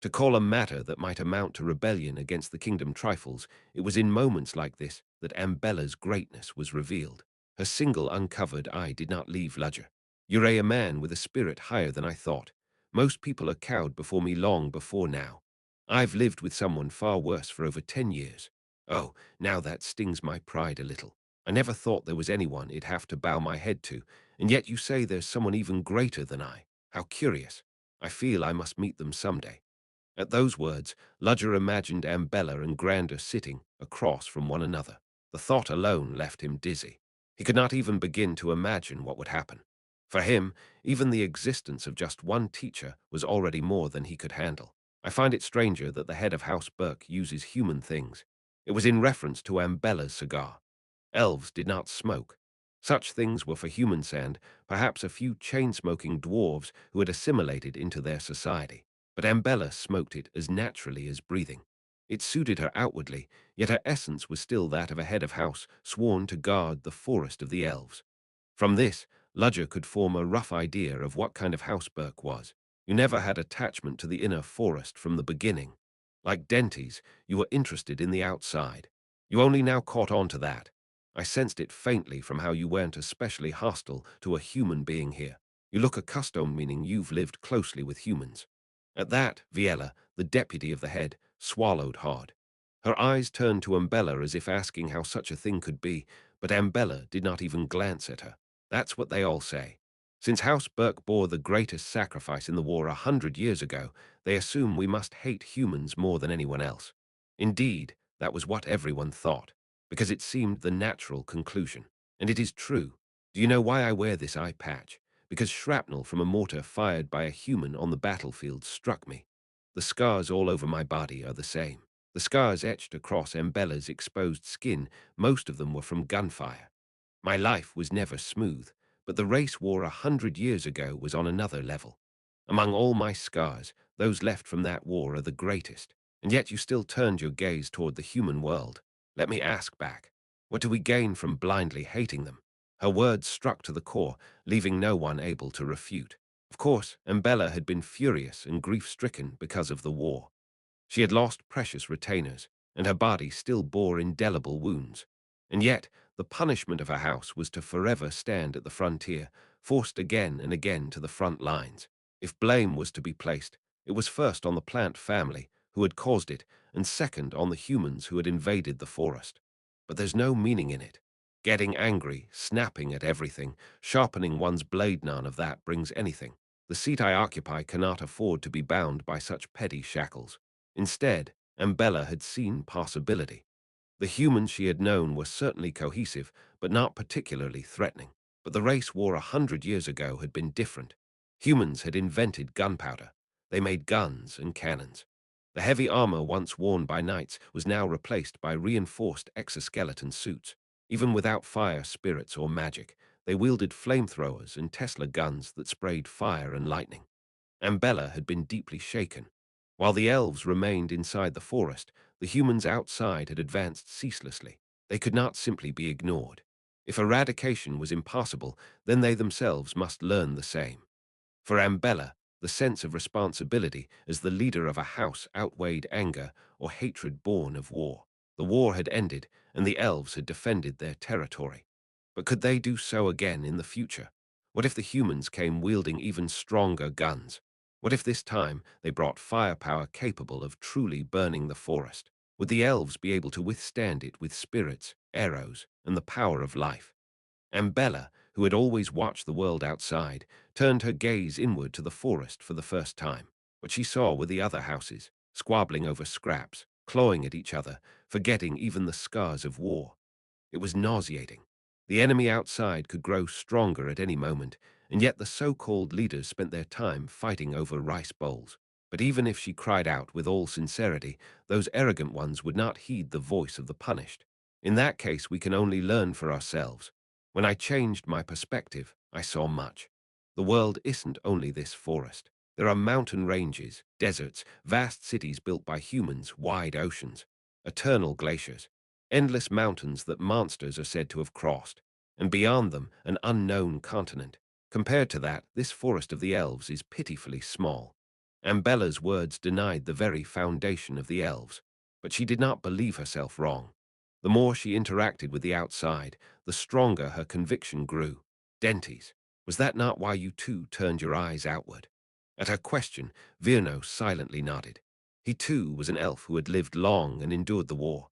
B: To call a matter that might amount to rebellion against the kingdom trifles, it was in moments like this that Ambella's greatness was revealed. Her single uncovered eye did not leave Ludger. You're a man with a spirit higher than I thought. Most people are cowed before me long before now. I've lived with someone far worse for over 10 years. Oh, now that stings my pride a little. I never thought there was anyone I'd have to bow my head to, and yet you say there's someone even greater than I. How curious. I feel I must meet them someday. At those words, Ludger imagined Ambella and Grander sitting across from one another. The thought alone left him dizzy. He could not even begin to imagine what would happen. For him, even the existence of just one teacher was already more than he could handle. I find it stranger that the head of House Burke uses human things. It was in reference to Ambella's cigar. Elves did not smoke. Such things were for humans and, perhaps, a few chain-smoking dwarves who had assimilated into their society. But Ambella smoked it as naturally as breathing. It suited her outwardly, yet her essence was still that of a head of house sworn to guard the forest of the elves. From this, Ludger could form a rough idea of what kind of house Burke was. You never had attachment to the inner forest from the beginning. Like Denties, you were interested in the outside. You only now caught on to that. I sensed it faintly from how you weren't especially hostile to a human being here. You look accustomed, meaning you've lived closely with humans. At that, Viella, the deputy of the head, swallowed hard. Her eyes turned to Ambella as if asking how such a thing could be, but Ambella did not even glance at her. That's what they all say. Since House Burke bore the greatest sacrifice in the war 100 years ago, they assume we must hate humans more than anyone else. Indeed, that was what everyone thought, because it seemed the natural conclusion. And it is true. Do you know why I wear this eye patch? Because shrapnel from a mortar fired by a human on the battlefield struck me. The scars all over my body are the same. The scars etched across Ambella's exposed skin, most of them were from gunfire. My life was never smooth, but the race war 100 years ago was on another level. Among all my scars, those left from that war are the greatest, and yet you still turned your gaze toward the human world. Let me ask back, what do we gain from blindly hating them? Her words struck to the core, leaving no one able to refute. Of course, Ambella had been furious and grief-stricken because of the war. She had lost precious retainers, and her body still bore indelible wounds. And yet, the punishment of her house was to forever stand at the frontier, forced again and again to the front lines. If blame was to be placed, it was first on the plant family, who had caused it, and second on the humans who had invaded the forest. But there's no meaning in it. Getting angry, snapping at everything, sharpening one's blade, none of that brings anything. The seat I occupy cannot afford to be bound by such petty shackles. Instead, Ambella had seen possibility. The humans she had known were certainly cohesive, but not particularly threatening. But the race war 100 years ago had been different. Humans had invented gunpowder. They made guns and cannons. The heavy armor once worn by knights was now replaced by reinforced exoskeleton suits. Even without fire, spirits, or magic, they wielded flamethrowers and Tesla guns that sprayed fire and lightning. Ambella had been deeply shaken. While the elves remained inside the forest, the humans outside had advanced ceaselessly. They could not simply be ignored. If eradication was impossible, then they themselves must learn the same. For Ambella, the sense of responsibility as the leader of a house outweighed anger or hatred born of war. The war had ended, and the elves had defended their territory. But could they do so again in the future? What if the humans came wielding even stronger guns? What if this time they brought firepower capable of truly burning the forest? Would the elves be able to withstand it with spirits, arrows, and the power of life? Ambella, who had always watched the world outside, turned her gaze inward to the forest for the first time. What she saw were the other houses, squabbling over scraps, clawing at each other, forgetting even the scars of war. It was nauseating. The enemy outside could grow stronger at any moment, and yet the so-called leaders spent their time fighting over rice bowls. But even if she cried out with all sincerity, those arrogant ones would not heed the voice of the punished. In that case, we can only learn for ourselves. When I changed my perspective, I saw much. The world isn't only this forest. There are mountain ranges, deserts, vast cities built by humans, wide oceans, eternal glaciers, endless mountains that monsters are said to have crossed, and beyond them an unknown continent. Compared to that, this forest of the elves is pitifully small. Ambella's words denied the very foundation of the elves, but she did not believe herself wrong. The more she interacted with the outside, the stronger her conviction grew. Denties, was that not why you too turned your eyes outward? At her question, Virno silently nodded. He too was an elf who had lived long and endured the war,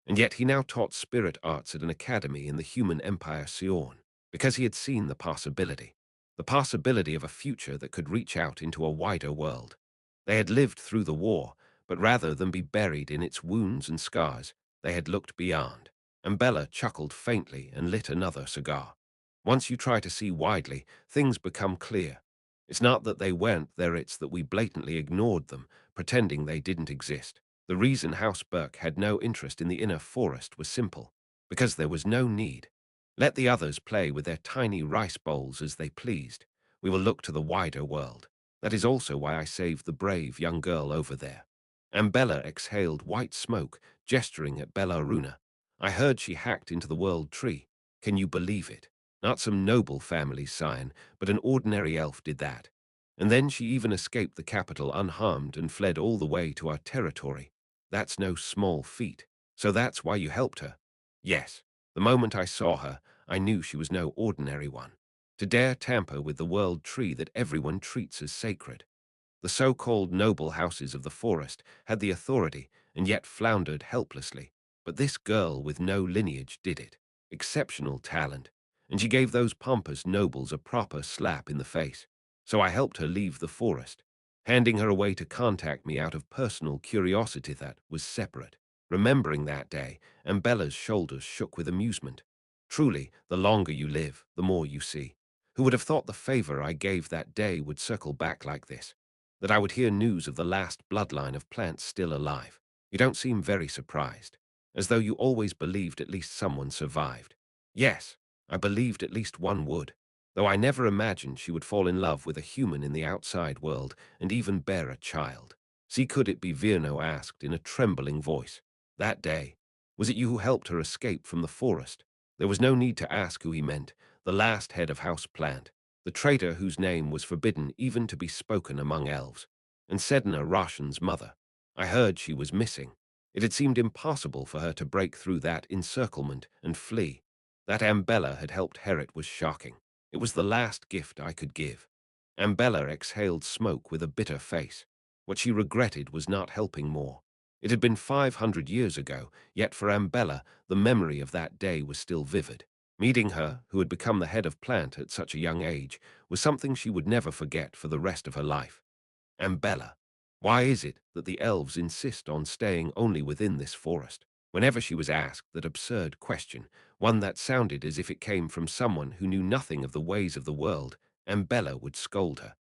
B: and yet he now taught spirit arts at an academy in the human empire Sion, because he had seen the possibility of a future that could reach out into a wider world. They had lived through the war, but rather than be buried in its wounds and scars, they had looked beyond. And Bella chuckled faintly and lit another cigar. Once you try to see widely, things become clear. It's not that they weren't there, it's that we blatantly ignored them, pretending they didn't exist. The reason House Burke had no interest in the inner forest was simple, because there was no need. Let the others play with their tiny rice bowls as they pleased. We will look to the wider world. That is also why I saved the brave young girl over there. And Bella exhaled white smoke, gesturing at Bellaruna. I heard she hacked into the world tree. Can you believe it? Not some noble family's scion, but an ordinary elf did that. And then she even escaped the capital unharmed and fled all the way to our territory. That's no small feat. So that's why you helped her? Yes. The moment I saw her, I knew she was no ordinary one. To dare tamper with the world tree that everyone treats as sacred. The so-called noble houses of the forest had the authority and yet floundered helplessly. But this girl with no lineage did it. Exceptional talent. And she gave those pompous nobles a proper slap in the face. So I helped her leave the forest, handing her away to contact me out of personal curiosity that was separate. Remembering that day, and Bella's shoulders shook with amusement. Truly, the longer you live, the more you see. Who would have thought the favor I gave that day would circle back like this? That I would hear news of the last bloodline of plants still alive? You don't seem very surprised, as though you always believed at least someone survived. Yes, I believed at least one would, though I never imagined she would fall in love with a human in the outside world and even bear a child. See, could it be? Virno asked in a trembling voice. That day, was it you who helped her escape from the forest? There was no need to ask who he meant, the last head of House Plant, the traitor whose name was forbidden even to be spoken among elves, and Sedna Roshan's mother. I heard she was missing. It had seemed impossible for her to break through that encirclement and flee. That Ambella had helped Heret was shocking. It was the last gift I could give. Ambella exhaled smoke with a bitter face. What she regretted was not helping more. It had been 500 years ago, yet for Ambella, the memory of that day was still vivid. Meeting her, who had become the head of Plant at such a young age, was something she would never forget for the rest of her life. Ambella, why is it that the elves insist on staying only within this forest? Whenever she was asked that absurd question, one that sounded as if it came from someone who knew nothing of the ways of the world, Ambella would scold her.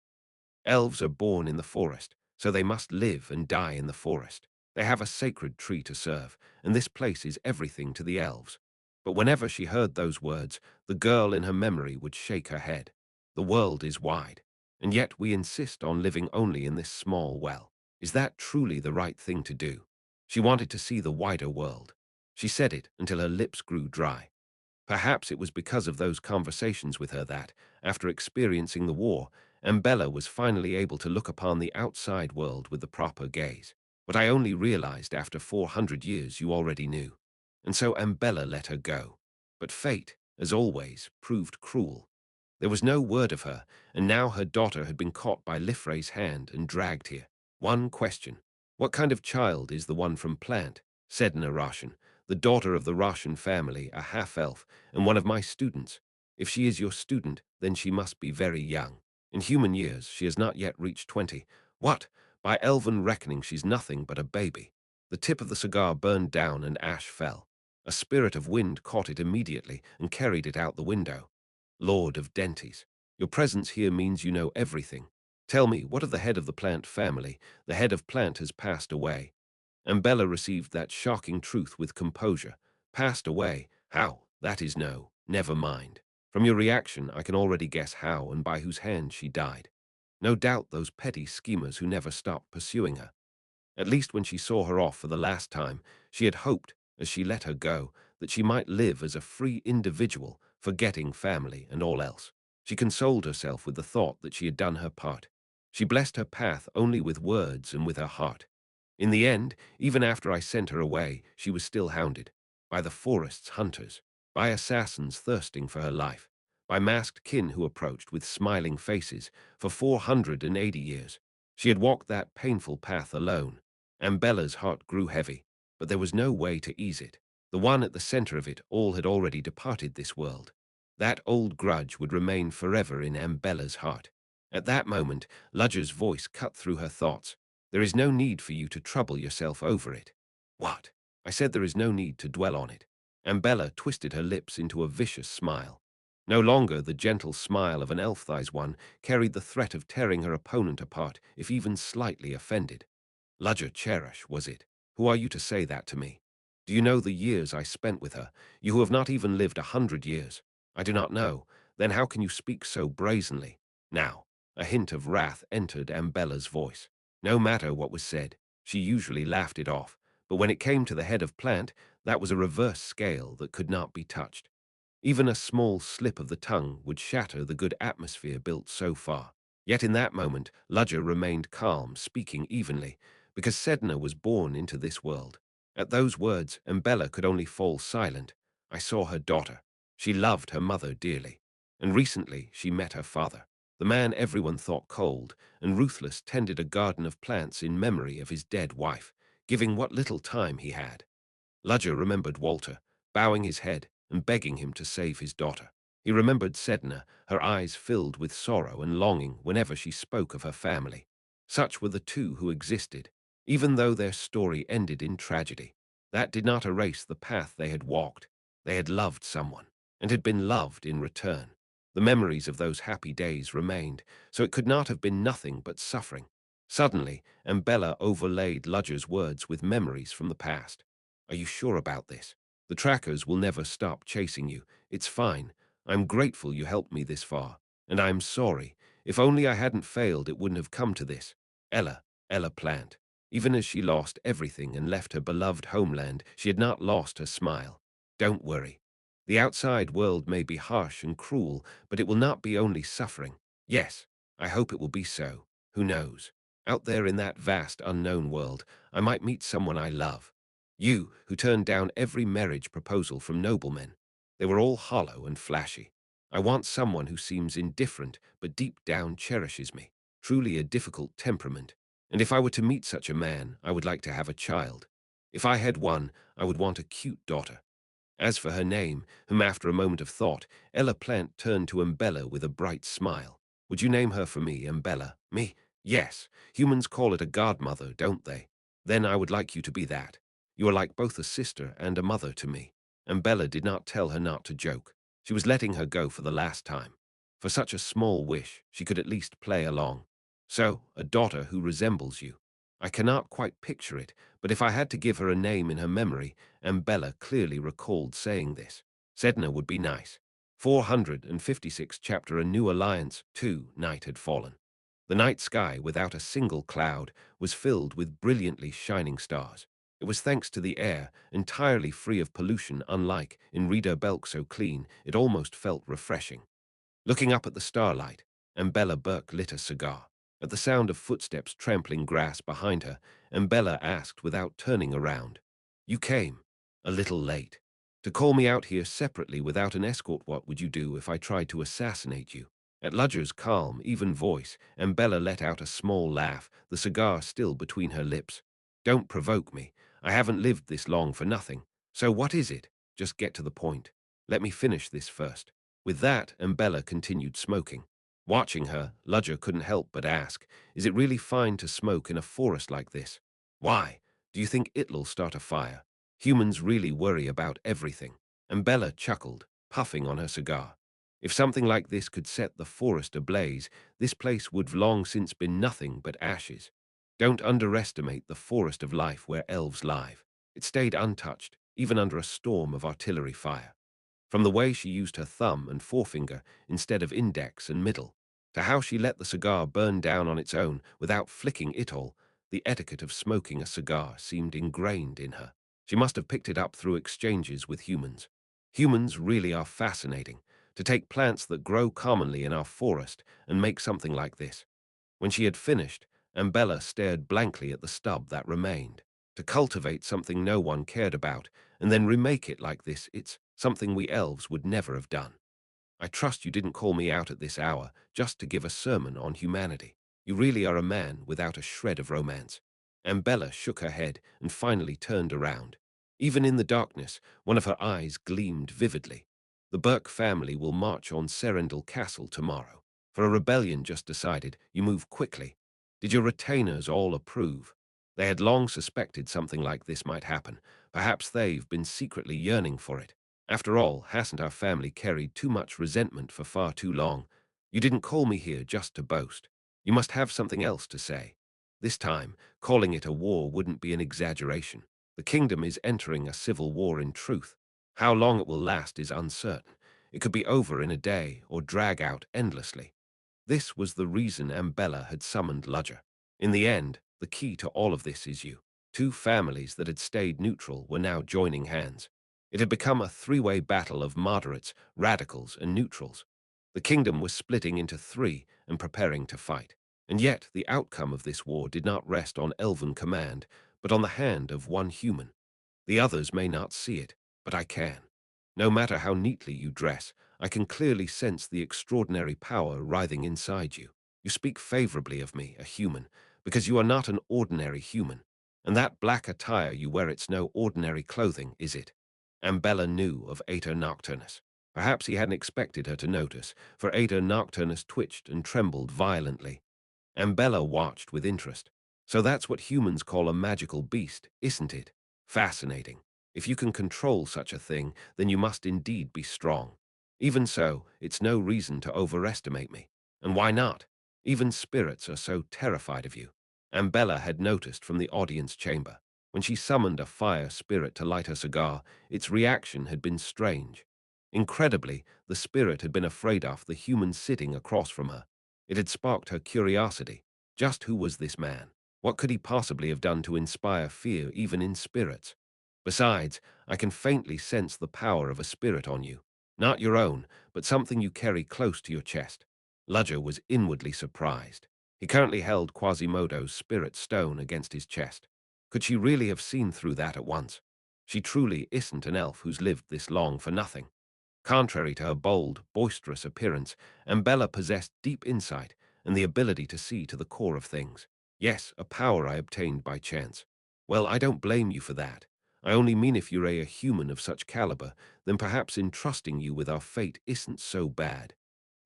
B: Elves are born in the forest, so they must live and die in the forest. They have a sacred tree to serve, and this place is everything to the elves. But whenever she heard those words, the girl in her memory would shake her head. The world is wide, and yet we insist on living only in this small well. Is that truly the right thing to do? She wanted to see the wider world. She said it until her lips grew dry. Perhaps it was because of those conversations with her that, after experiencing the war, Ambella was finally able to look upon the outside world with the proper gaze. What I only realized after 400 years you already knew. And so Ambella let her go. But fate, as always, proved cruel. There was no word of her, and now her daughter had been caught by Lifray's hand and dragged here. One question. What kind of child is the one from Plant? Said Narration, the daughter of the Roshan family, a half-elf, and one of my students. If she is your student, then she must be very young. In human years, she has not yet reached 20. What? By elven reckoning, she's nothing but a baby. The tip of the cigar burned down and ash fell. A spirit of wind caught it immediately and carried it out the window. Lord of Dentes, your presence here means you know everything. Tell me, what of the head of the Plant family? The head of Plant has passed away. And Bella received that shocking truth with composure. Passed away? How? That is no. Never mind. From your reaction, I can already guess how and by whose hand she died. No doubt those petty schemers who never stopped pursuing her. At least when she saw her off for the last time, she had hoped, as she let her go, that she might live as a free individual, forgetting family and all else. She consoled herself with the thought that she had done her part. She blessed her path only with words and with her heart. In the end, even after I sent her away, she was still hounded. By the forest's hunters, by assassins thirsting for her life, by masked kin who approached with smiling faces for 480 years. She had walked that painful path alone. Ambella's heart grew heavy, but there was no way to ease it. The one at the center of it all had already departed this world. That old grudge would remain forever in Ambella's heart. At that moment, Ludger's voice cut through her thoughts. There is no need for you to trouble yourself over it. What? I said there is no need to dwell on it. And Bella twisted her lips into a vicious smile. No longer the gentle smile of an elf-thighs one carried the threat of tearing her opponent apart if even slightly offended. Ludger Cherish, was it? Who are you to say that to me? Do you know the years I spent with her? You who have not even lived 100 years. I do not know. Then how can you speak so brazenly? Now, a hint of wrath entered Ambella's voice. No matter what was said, she usually laughed it off, but when it came to the head of plant, that was a reverse scale that could not be touched. Even a small slip of the tongue would shatter the good atmosphere built so far. Yet in that moment, Ludger remained calm, speaking evenly, because Sedna was born into this world. At those words, Embella could only fall silent. I saw her daughter. She loved her mother dearly. And recently she met her father. The man everyone thought cold and ruthless tended a garden of plants in memory of his dead wife, giving what little time he had. Ludger remembered Walter, bowing his head and begging him to save his daughter. He remembered Sedna, her eyes filled with sorrow and longing whenever she spoke of her family. Such were the two who existed, even though their story ended in tragedy. That did not erase the path they had walked. They had loved someone, and had been loved in return. The memories of those happy days remained, so it could not have been nothing but suffering. Suddenly, Embella overlaid Ludger's words with memories from the past. Are you sure about this? The trackers will never stop chasing you. It's fine. I'm grateful you helped me this far. And I'm sorry. If only I hadn't failed, it wouldn't have come to this. Ella Plant. Even as she lost everything and left her beloved homeland, she had not lost her smile. Don't worry. The outside world may be harsh and cruel, but it will not be only suffering. Yes, I hope it will be so. Who knows? Out there in that vast unknown world, I might meet someone I love. You, who turned down every marriage proposal from noblemen. They were all hollow and flashy. I want someone who seems indifferent, but deep down cherishes me. Truly a difficult temperament. And if I were to meet such a man, I would like to have a child. If I had one, I would want a cute daughter. As for her name, whom after a moment of thought, Ella Plant turned to Embella with a bright smile. Would you name her for me, Embella? Me? Yes. Humans call it a godmother, don't they? Then I would like you to be that. You are like both a sister and a mother to me. And Bella did not tell her not to joke. She was letting her go for the last time. For such a small wish, she could at least play along. So, a daughter who resembles you. I cannot quite picture it, but if I had to give her a name in her memory, and Bella clearly recalled saying this, Sedna would be nice. 456 chapter A New Alliance 2 Night had fallen. The night sky, without a single cloud, was filled with brilliantly shining stars. It was thanks to the air, entirely free of pollution, unlike in Rita Belk so clean, it almost felt refreshing. Looking up at the starlight, Embella Burke lit a cigar. At the sound of footsteps trampling grass behind her, Embella asked without turning around. You came, a little late. To call me out here separately without an escort, what would you do if I tried to assassinate you? At Ludger's calm, even voice, Embella let out a small laugh, the cigar still between her lips. Don't provoke me. I haven't lived this long for nothing. So what is it? Just get to the point. Let me finish this first. With that, Embella continued smoking. Watching her, Ludger couldn't help but ask, is it really fine to smoke in a forest like this? Why? Do you think it'll start a fire? Humans really worry about everything. Embella chuckled, puffing on her cigar. If something like this could set the forest ablaze, this place would have long since been nothing but ashes. Don't underestimate the forest of life where elves live. It stayed untouched, even under a storm of artillery fire. From the way she used her thumb and forefinger instead of index and middle, to how she let the cigar burn down on its own without flicking it all, the etiquette of smoking a cigar seemed ingrained in her. She must have picked it up through exchanges with humans. Humans really are fascinating. To take plants that grow commonly in our forest and make something like this. When she had finished, Embella stared blankly at the stub that remained. To cultivate something no one cared about, and then remake it like this, it's something we elves would never have done. I trust you didn't call me out at this hour just to give a sermon on humanity. You really are a man without a shred of romance. Embella shook her head and finally turned around. Even in the darkness, one of her eyes gleamed vividly. The Burke family will march on Serendil Castle tomorrow. For a rebellion just decided, you move quickly. Did your retainers all approve? They had long suspected something like this might happen. Perhaps they've been secretly yearning for it. After all, hasn't our family carried too much resentment for far too long? You didn't call me here just to boast. You must have something else to say. This time, calling it a war wouldn't be an exaggeration. The kingdom is entering a civil war in truth. How long it will last is uncertain. It could be over in a day or drag out endlessly. This was the reason Ambella had summoned Ludger. In the end, the key to all of this is you. Two families that had stayed neutral were now joining hands. It had become a three-way battle of moderates, radicals, and neutrals. The kingdom was splitting into three and preparing to fight. And yet, the outcome of this war did not rest on elven command, but on the hand of one human. The others may not see it, but I can. No matter how neatly you dress, I can clearly sense the extraordinary power writhing inside you. You speak favorably of me, a human, because you are not an ordinary human. And that black attire you wear, it's no ordinary clothing, is it? Ambella knew of Aeter Nocturnus. Perhaps he hadn't expected her to notice, for Aeter Nocturnus twitched and trembled violently. Ambella watched with interest. So that's what humans call a magical beast, isn't it? Fascinating. If you can control such a thing, then you must indeed be strong. Even so, it's no reason to overestimate me. And why not? Even spirits are so terrified of you. Ambella had noticed from the audience chamber. When she summoned a fire spirit to light her cigar, its reaction had been strange. Incredibly, the spirit had been afraid of the human sitting across from her. It had sparked her curiosity. Just who was this man? What could he possibly have done to inspire fear even in spirits? Besides, I can faintly sense the power of a spirit on you. Not your own, but something you carry close to your chest. Ludger was inwardly surprised. He currently held Quasimodo's spirit stone against his chest. Could she really have seen through that at once? She truly isn't an elf who's lived this long for nothing. Contrary to her bold, boisterous appearance, Ambella possessed deep insight and the ability to see to the core of things. Yes, a power I obtained by chance. Well, I don't blame you for that. I only mean if you're a human of such caliber, then perhaps entrusting you with our fate isn't so bad.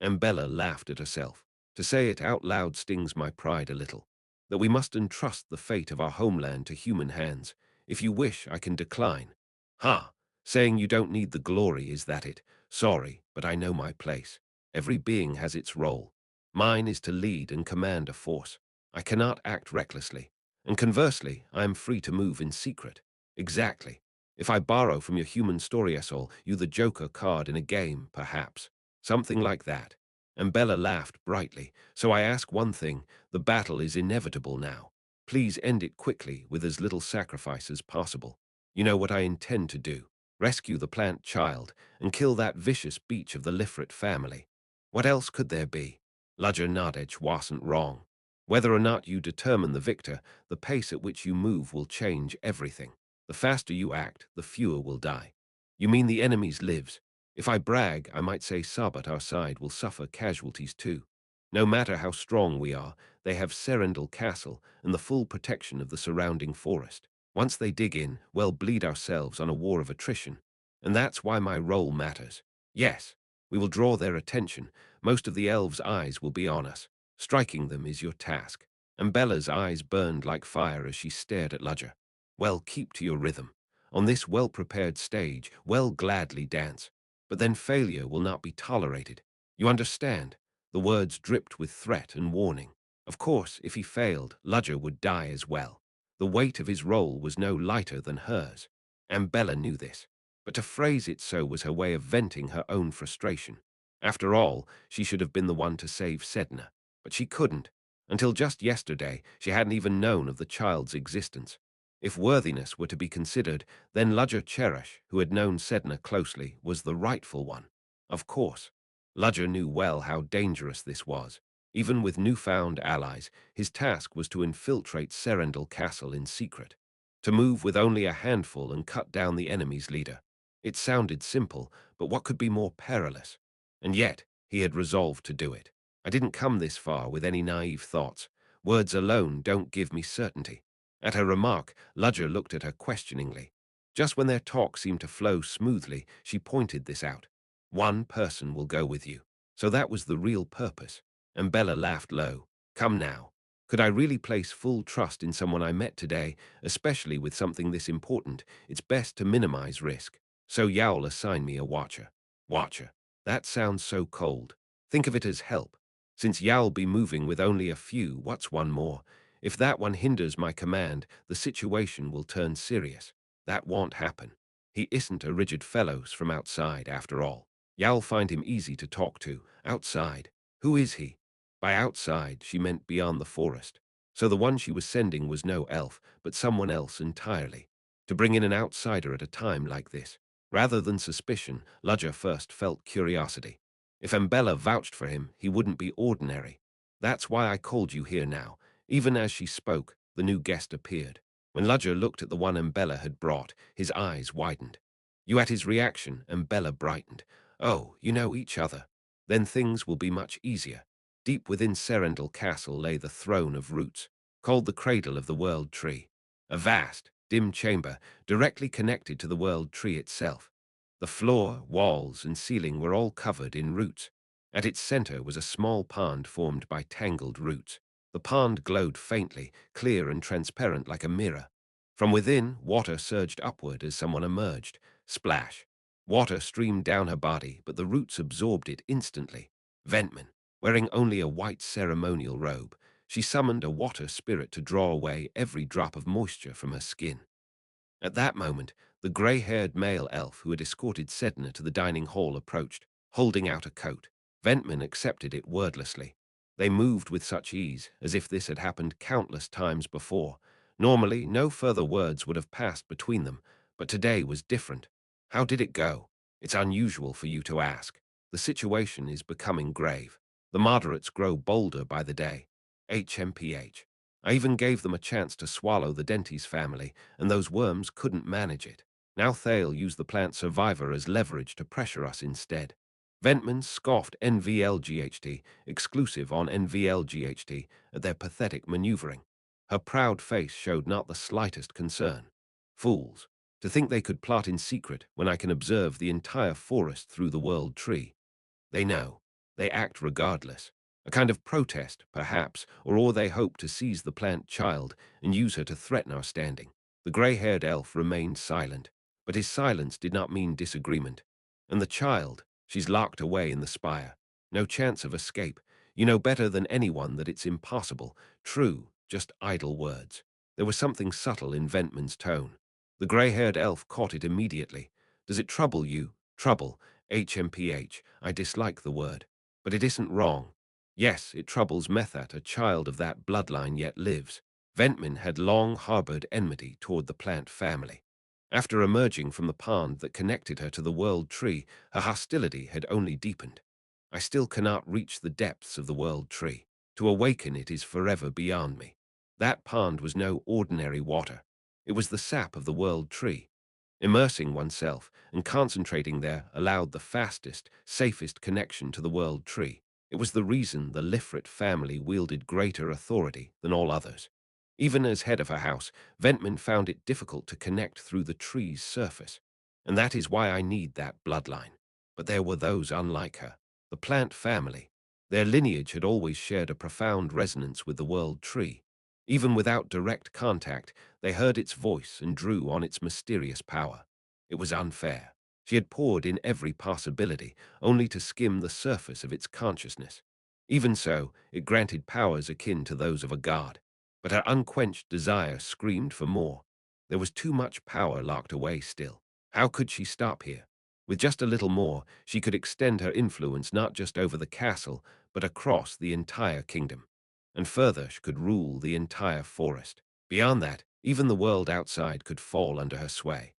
B: Ambella laughed at herself. To say it out loud stings my pride a little. That we must entrust the fate of our homeland to human hands. If you wish, I can decline. Ha! Saying you don't need the glory, is that it? Sorry, but I know my place. Every being has its role. Mine is to lead and command a force. I cannot act recklessly. And conversely, I am free to move in secret. Exactly. If I borrow from your human story, Essol, you the Joker card in a game, perhaps. Something like that. And Bella laughed brightly. So I ask one thing. The battle is inevitable now. Please end it quickly with as little sacrifice as possible. You know what I intend to do. Rescue the plant child and kill that vicious beach of the Lifrit family. What else could there be? Ludger Nardech wasn't wrong. Whether or not you determine the victor, the pace at which you move will change everything. The faster you act, the fewer will die. You mean the enemy's lives? If I brag, I might say Sab at our side will suffer casualties too. No matter how strong we are, they have Serendil Castle and the full protection of the surrounding forest. Once they dig in, we'll bleed ourselves on a war of attrition. And that's why my role matters. Yes, we will draw their attention. Most of the elves' eyes will be on us. Striking them is your task. And Bella's eyes burned like fire as she stared at Ludger. Well, keep to your rhythm. On this well-prepared stage, we'll gladly dance. But then failure will not be tolerated. You understand? The words dripped with threat and warning. Of course, if he failed, Ludger would die as well. The weight of his role was no lighter than hers. And Bella knew this. But to phrase it so was her way of venting her own frustration. After all, she should have been the one to save Sedna. But she couldn't. Until just yesterday, she hadn't even known of the child's existence. If worthiness were to be considered, then Ludger Cherish, who had known Sedna closely, was the rightful one. Of course. Ludger knew well how dangerous this was. Even with newfound allies, his task was to infiltrate Serendil Castle in secret. To move with only a handful and cut down the enemy's leader. It sounded simple, but what could be more perilous? And yet, he had resolved to do it. I didn't come this far with any naive thoughts. Words alone don't give me certainty. At her remark, Ludger looked at her questioningly. Just when their talk seemed to flow smoothly, she pointed this out. One person will go with you. So that was the real purpose. And Bella laughed low. Come now. Could I really place full trust in someone I met today, especially with something this important? It's best to minimize risk. So Yowl assigned me a watcher. Watcher. That sounds so cold. Think of it as help. Since Yowl be moving with only a few, what's one more? If that one hinders my command, the situation will turn serious. That won't happen. He isn't a rigid fellows from outside, after all. Yowl find him easy to talk to. Outside. Who is he? By outside, she meant beyond the forest. So the one she was sending was no elf, but someone else entirely. To bring in an outsider at a time like this. Rather than suspicion, Ludger first felt curiosity. If Mbella vouched for him, he wouldn't be ordinary. That's why I called you here now. Even as she spoke, the new guest appeared. When Ludger looked at the one Mbella had brought, his eyes widened. You at his reaction, Mbella brightened. Oh, you know each other. Then things will be much easier. Deep within Serendil Castle lay the throne of roots, called the cradle of the World Tree. A vast, dim chamber, directly connected to the World Tree itself. The floor, walls, and ceiling were all covered in roots. At its center was a small pond formed by tangled roots. The pond glowed faintly, clear and transparent like a mirror. From within, water surged upward as someone emerged. Splash. Water streamed down her body, but the roots absorbed it instantly. Ventman. Wearing only a white ceremonial robe, she summoned a water spirit to draw away every drop of moisture from her skin. At that moment, the grey-haired male elf who had escorted Sedna to the dining hall approached, holding out a coat. Ventman accepted it wordlessly. They moved with such ease, as if this had happened countless times before. Normally, no further words would have passed between them, but today was different. How did it go? It's unusual for you to ask. The situation is becoming grave. The moderates grow bolder by the day. HMPH. I even gave them a chance to swallow the Dentes family, and those worms couldn't manage it. Now Thale used the plant survivor as leverage to pressure us instead. Ventman scoffed NVLGHT, exclusive on NVLGHT, at their pathetic maneuvering. Her proud face showed not the slightest concern. Fools. To think they could plot in secret when I can observe the entire forest through the World Tree. They know. They act regardless. A kind of protest, perhaps, or they hope to seize the plant child and use her to threaten our standing. The grey-haired elf remained silent, but his silence did not mean disagreement. And the child, she's locked away in the spire. No chance of escape. You know better than anyone that it's impossible. True, just idle words. There was something subtle in Ventman's tone. The grey-haired elf caught it immediately. Does it trouble you? Trouble. HMPH. I dislike the word. But it isn't wrong. Yes, it troubles Methat, a child of that bloodline yet lives. Ventman had long harbored enmity toward the plant family. After emerging from the pond that connected her to the World Tree, her hostility had only deepened. I still cannot reach the depths of the World Tree. To awaken it is forever beyond me. That pond was no ordinary water. It was the sap of the World Tree. Immersing oneself and concentrating there allowed the fastest, safest connection to the World Tree. It was the reason the Lifrit family wielded greater authority than all others. Even as head of her house, Ventman found it difficult to connect through the tree's surface. And that is why I need that bloodline. But there were those unlike her. The plant family. Their lineage had always shared a profound resonance with the World Tree. Even without direct contact, they heard its voice and drew on its mysterious power. It was unfair. She had poured in every possibility, only to skim the surface of its consciousness. Even so, it granted powers akin to those of a god. But her unquenched desire screamed for more. There was too much power locked away still. How could she stop here? With just a little more, she could extend her influence not just over the castle, but across the entire kingdom. And further, she could rule the entire forest. Beyond that, even the world outside could fall under her sway.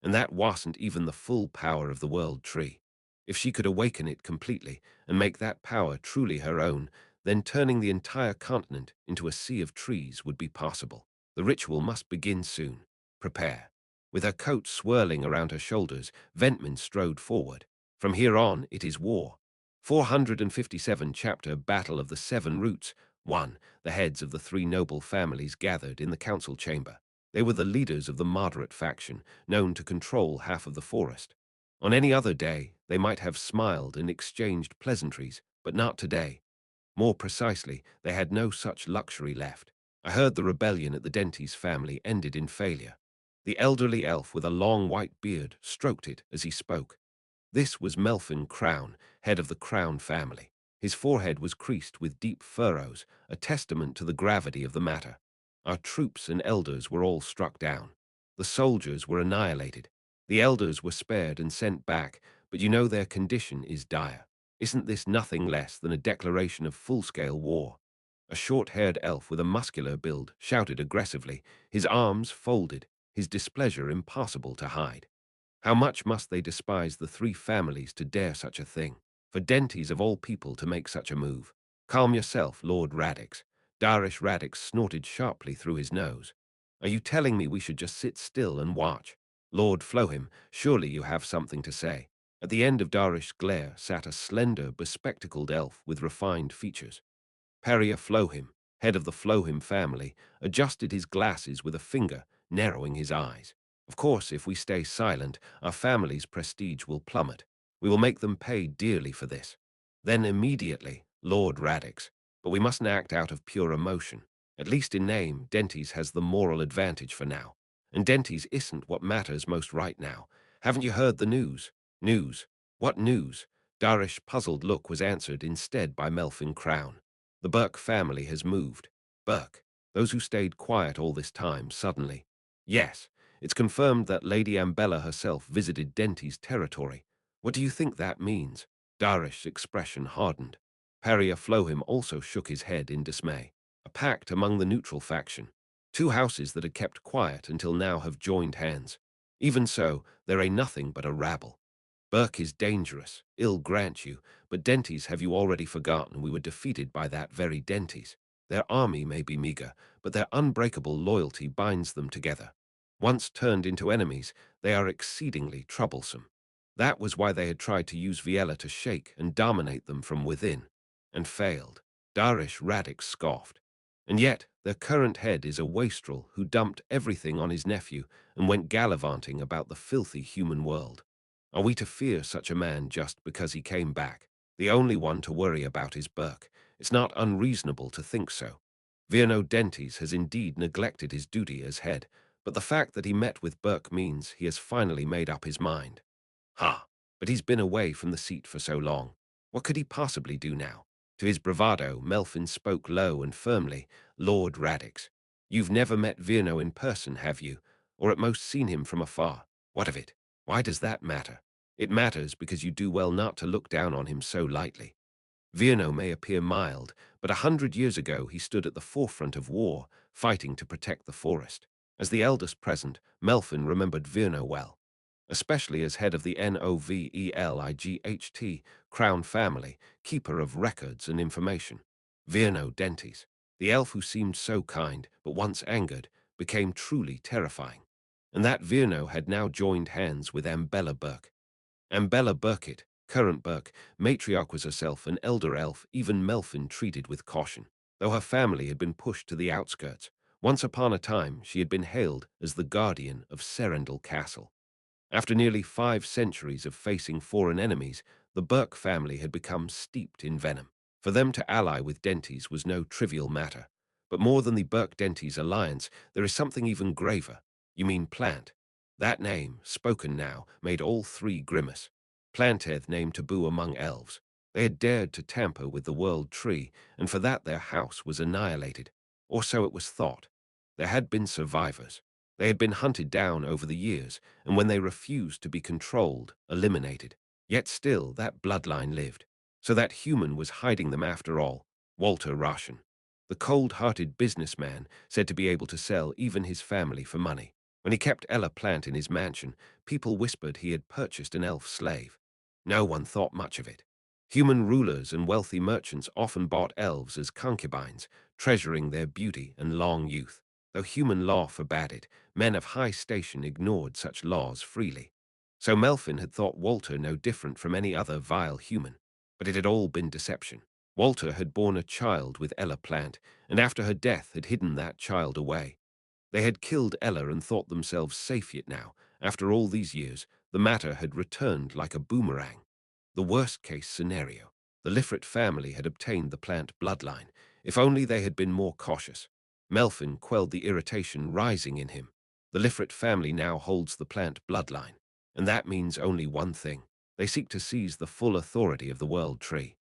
B: And that wasn't even the full power of the World Tree. If she could awaken it completely and make that power truly her own, then turning the entire continent into a sea of trees would be possible. The ritual must begin soon. Prepare. With her coat swirling around her shoulders, Ventman strode forward. From here on, it is war. 457 Chapter Battle of the Seven Roots. 1. The heads of the three noble families gathered in the council chamber. They were the leaders of the moderate faction, known to control half of the forest. On any other day, they might have smiled and exchanged pleasantries, but not today. More precisely, they had no such luxury left. I heard the rebellion at the Dentes family ended in failure. The elderly elf with a long white beard stroked it as he spoke. This was Melfin Crown, head of the Crown family. His forehead was creased with deep furrows, a testament to the gravity of the matter. Our troops and elders were all struck down. The soldiers were annihilated. The elders were spared and sent back, but you know their condition is dire. Isn't this nothing less than a declaration of full-scale war? A short-haired elf with a muscular build shouted aggressively, his arms folded, his displeasure impossible to hide. How much must they despise the three families to dare such a thing? For Dentes of all people to make such a move. Calm yourself, Lord Radix. Darish Radix snorted sharply through his nose. Are you telling me we should just sit still and watch? Lord Flohim, surely you have something to say. At the end of Darish's glare sat a slender, bespectacled elf with refined features. Peria Flohim, head of the Flohim family, adjusted his glasses with a finger, narrowing his eyes. Of course, if we stay silent, our family's prestige will plummet. We will make them pay dearly for this. Then immediately, Lord Radix. But we mustn't act out of pure emotion. At least in name, Dentes has the moral advantage for now. And Dentes isn't what matters most right now. Haven't you heard the news? News? What news? Darish's puzzled look was answered instead by Melfin Crown. The Burke family has moved. Burke. Those who stayed quiet all this time, suddenly. Yes, it's confirmed that Lady Ambella herself visited Dentes' territory. What do you think that means? Darish's expression hardened. Peria Flohim also shook his head in dismay. A pact among the neutral faction. Two houses that had kept quiet until now have joined hands. Even so, there ain't nothing but a rabble. Burke is dangerous, ill grant you, but Dentes have you already forgotten we were defeated by that very Dentes. Their army may be meager, but their unbreakable loyalty binds them together. Once turned into enemies, they are exceedingly troublesome. That was why they had tried to use Viella to shake and dominate them from within, and failed. Darish Radix scoffed. And yet, their current head is a wastrel who dumped everything on his nephew and went gallivanting about the filthy human world. Are we to fear such a man just because he came back? The only one to worry about is Burke. It's not unreasonable to think so. Virno Dentes has indeed neglected his duty as head, but the fact that he met with Burke means he has finally made up his mind. Ha! But he's been away from the seat for so long. What could he possibly do now? To his bravado, Melfin spoke low and firmly. Lord Radix, you've never met Virno in person, have you? Or at most seen him from afar? What of it? Why does that matter? It matters because you do well not to look down on him so lightly. Virno may appear mild, but 100 years ago he stood at the forefront of war, fighting to protect the forest. As the eldest present, Melfin remembered Virno well, especially as head of the Novelight Crown family, keeper of records and information. Virno Dentes, the elf who seemed so kind, but once angered, became truly terrifying. And that Virno had now joined hands with Ambella Burke. Ambella Burkett, current Burke, matriarch was herself an elder elf even Melfin treated with caution. Though her family had been pushed to the outskirts, once upon a time she had been hailed as the guardian of Serendal Castle. After nearly 5 centuries of facing foreign enemies, the Burke family had become steeped in venom. For them to ally with Dentes was no trivial matter. But more than the Burke-Dentes alliance, there is something even graver. You mean Plant. That name, spoken now, made all three grimace. Planteth name taboo among elves. They had dared to tamper with the world tree, and for that their house was annihilated. Or so it was thought. There had been survivors. They had been hunted down over the years, and when they refused to be controlled, eliminated. Yet still, that bloodline lived. So that human was hiding them after all. Walter Russian, the cold-hearted businessman said to be able to sell even his family for money. When he kept Ella Plant in his mansion, people whispered he had purchased an elf slave. No one thought much of it. Human rulers and wealthy merchants often bought elves as concubines, treasuring their beauty and long youth. Though human law forbade it, men of high station ignored such laws freely. So Melfin had thought Walter no different from any other vile human. But it had all been deception. Walter had borne a child with Ella Plant, and after her death had hidden that child away. They had killed Ella and thought themselves safe, yet now, after all these years, the matter had returned like a boomerang. The worst-case scenario. The Lifrit family had obtained the plant bloodline. If only they had been more cautious. Melfin quelled the irritation rising in him. The Lifrit family now holds the plant bloodline, and that means only one thing. They seek to seize the full authority of the World Tree.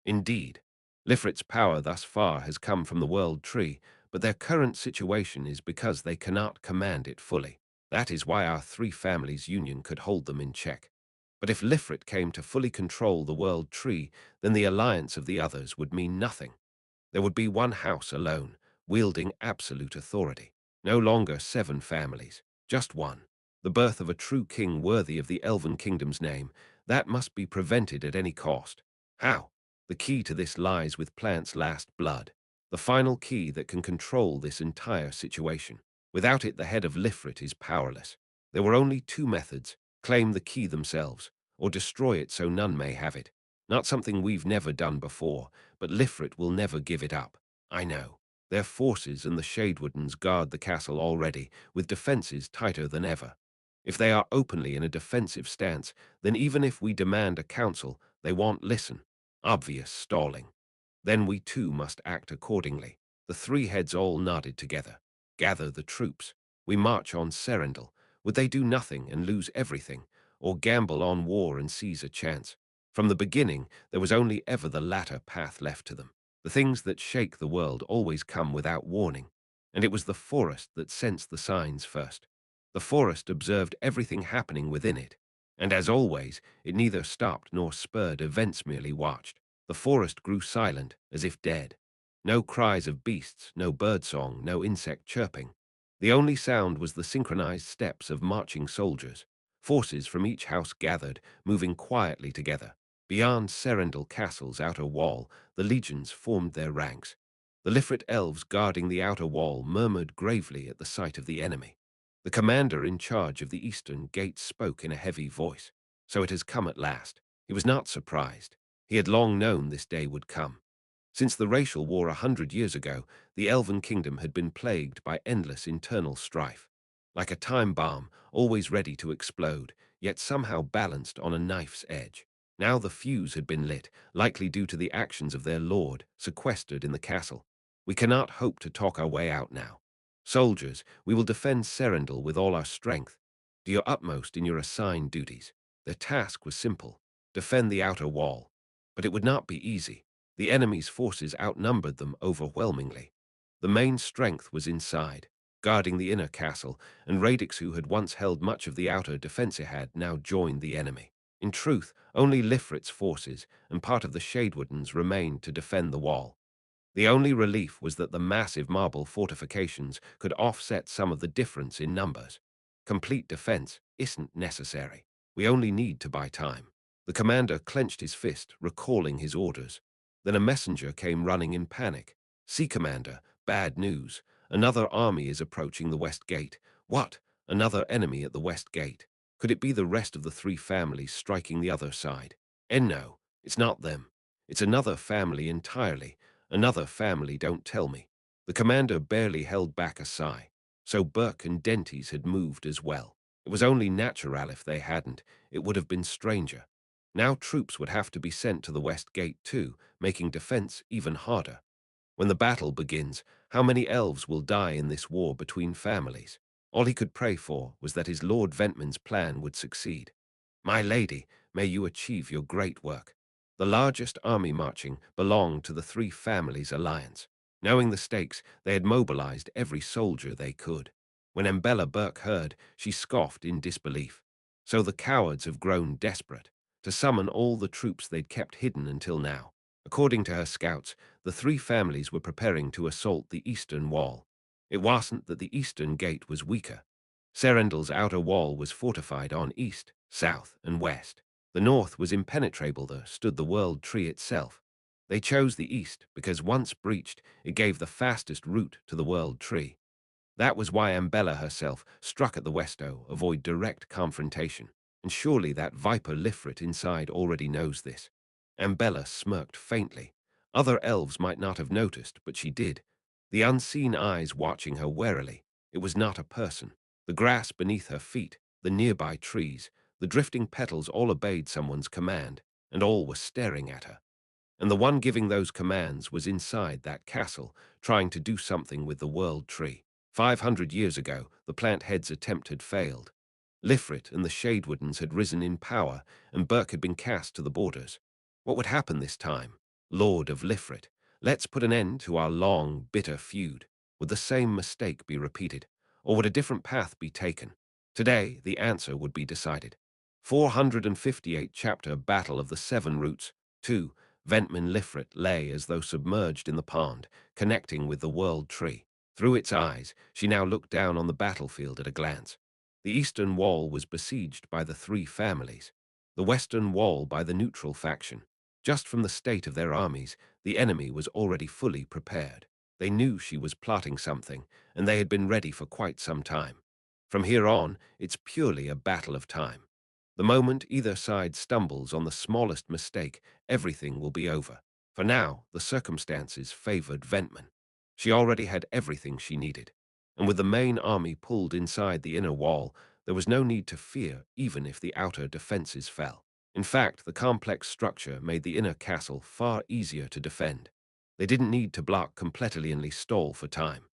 B: Indeed, Lifrit's power thus far has come from the World Tree, but their current situation is because they cannot command it fully. That is why our three families' union could hold them in check. But if Lifrit came to fully control the World Tree, then the alliance of the others would mean nothing. There would be one house alone, wielding absolute authority. No longer 7 families, just one. The birth of a true king worthy of the Elven Kingdom's name, that must be prevented at any cost. How? The key to this lies with Plant's last blood, the final key that can control this entire situation. Without it, the head of Lifrit is powerless. There were only 2 methods: claim the key themselves, or destroy it so none may have it. Not something we've never done before, but Lifrit will never give it up. I know. Their forces and the Shadewoodens guard the castle already, with defenses tighter than ever. If they are openly in a defensive stance, then even if we demand a council, they won't listen. Obvious stalling. Then we too must act accordingly. The 3 heads all nodded together. Gather the troops. We march on Serendil. Would they do nothing and lose everything, or gamble on war and seize a chance? From the beginning, there was only ever the latter path left to them. The things that shake the world always come without warning, and it was the forest that sensed the signs first. The forest observed everything happening within it, and as always, it neither stopped nor spurred events, merely watched. The forest grew silent, as if dead. No cries of beasts, no birdsong, no insect chirping. The only sound was the synchronized steps of marching soldiers. Forces from each house gathered, moving quietly together. Beyond Serendil Castle's outer wall, the legions formed their ranks. The Lifrit elves guarding the outer wall murmured gravely at the sight of the enemy. The commander in charge of the eastern gate spoke in a heavy voice. So it has come at last. He was not surprised. He had long known this day would come. Since the racial war 100 years ago, the Elven Kingdom had been plagued by endless internal strife. Like a time bomb, always ready to explode, yet somehow balanced on a knife's edge. Now the fuse had been lit, likely due to the actions of their lord, sequestered in the castle. We cannot hope to talk our way out now. Soldiers, we will defend Serendil with all our strength. Do your utmost in your assigned duties. Their task was simple: defend the outer wall. But it would not be easy. The enemy's forces outnumbered them overwhelmingly. The main strength was inside, guarding the inner castle, and Radix, who had once held much of the outer defense, had now joined the enemy. In truth, only Lifrit's forces and part of the Shadewoodens remained to defend the wall. The only relief was that the massive marble fortifications could offset some of the difference in numbers. Complete defense isn't necessary. We only need to buy time. The commander clenched his fist, recalling his orders. Then a messenger came running in panic. "See, Commander, bad news. Another army is approaching the west gate." What? Another enemy at the west gate? Could it be the rest of the 3 families striking the other side? And no, it's not them. It's another family entirely. Another family, don't tell me. The commander barely held back a sigh. So Burke and Dentes had moved as well. It was only natural if they hadn't. It would have been stranger. Now troops would have to be sent to the west gate too, making defense even harder. When the battle begins, how many elves will die in this war between families? All he could pray for was that his Lord Ventman's plan would succeed. My lady, may you achieve your great work. The largest army marching belonged to the 3 families' alliance. Knowing the stakes, they had mobilized every soldier they could. When Embella Burke heard, she scoffed in disbelief. So the cowards have grown desperate to summon all the troops they'd kept hidden until now. According to her scouts, the 3 families were preparing to assault the eastern wall. It wasn't that the eastern gate was weaker. Serendil's outer wall was fortified on east, south, and west. The north was impenetrable. There stood the World Tree itself. They chose the east because once breached, it gave the fastest route to the World Tree. That was why Ambella herself struck at the Westo, avoid direct confrontation. And surely that viper Lifrit inside already knows this. Ambella smirked faintly. Other elves might not have noticed, but she did. The unseen eyes watching her warily. It was not a person. The grass beneath her feet, the nearby trees, the drifting petals all obeyed someone's command, and all were staring at her. and the one giving those commands was inside that castle, trying to do something with the world tree. 500 years ago, the plant head's attempt had failed. Lifrit and the Shadewoodens had risen in power, and Burke had been cast to the borders. What would happen this time? Lord of Lifrit, let's put an end to our long, bitter feud. Would the same mistake be repeated, or would a different path be taken? Today, the answer would be decided. 458 chapter Battle of the Seven Roots. 2. Ventman Lifrit lay as though submerged in the pond, connecting with the world tree. Through its eyes, she now looked down on the battlefield at a glance. The eastern wall was besieged by the three families, the western wall by the neutral faction. Just from the state of their armies, the enemy was already fully prepared. They knew she was plotting something, and they had been ready for quite some time. From here on, it's purely a battle of time. The moment either side stumbles on the smallest mistake, everything will be over. For now, the circumstances favored Ventman. She already had everything she needed, and with the main army pulled inside the inner wall, there was no need to fear even if the outer defenses fell. In fact, the complex structure made the inner castle far easier to defend. They didn't need to block completely and stall for time.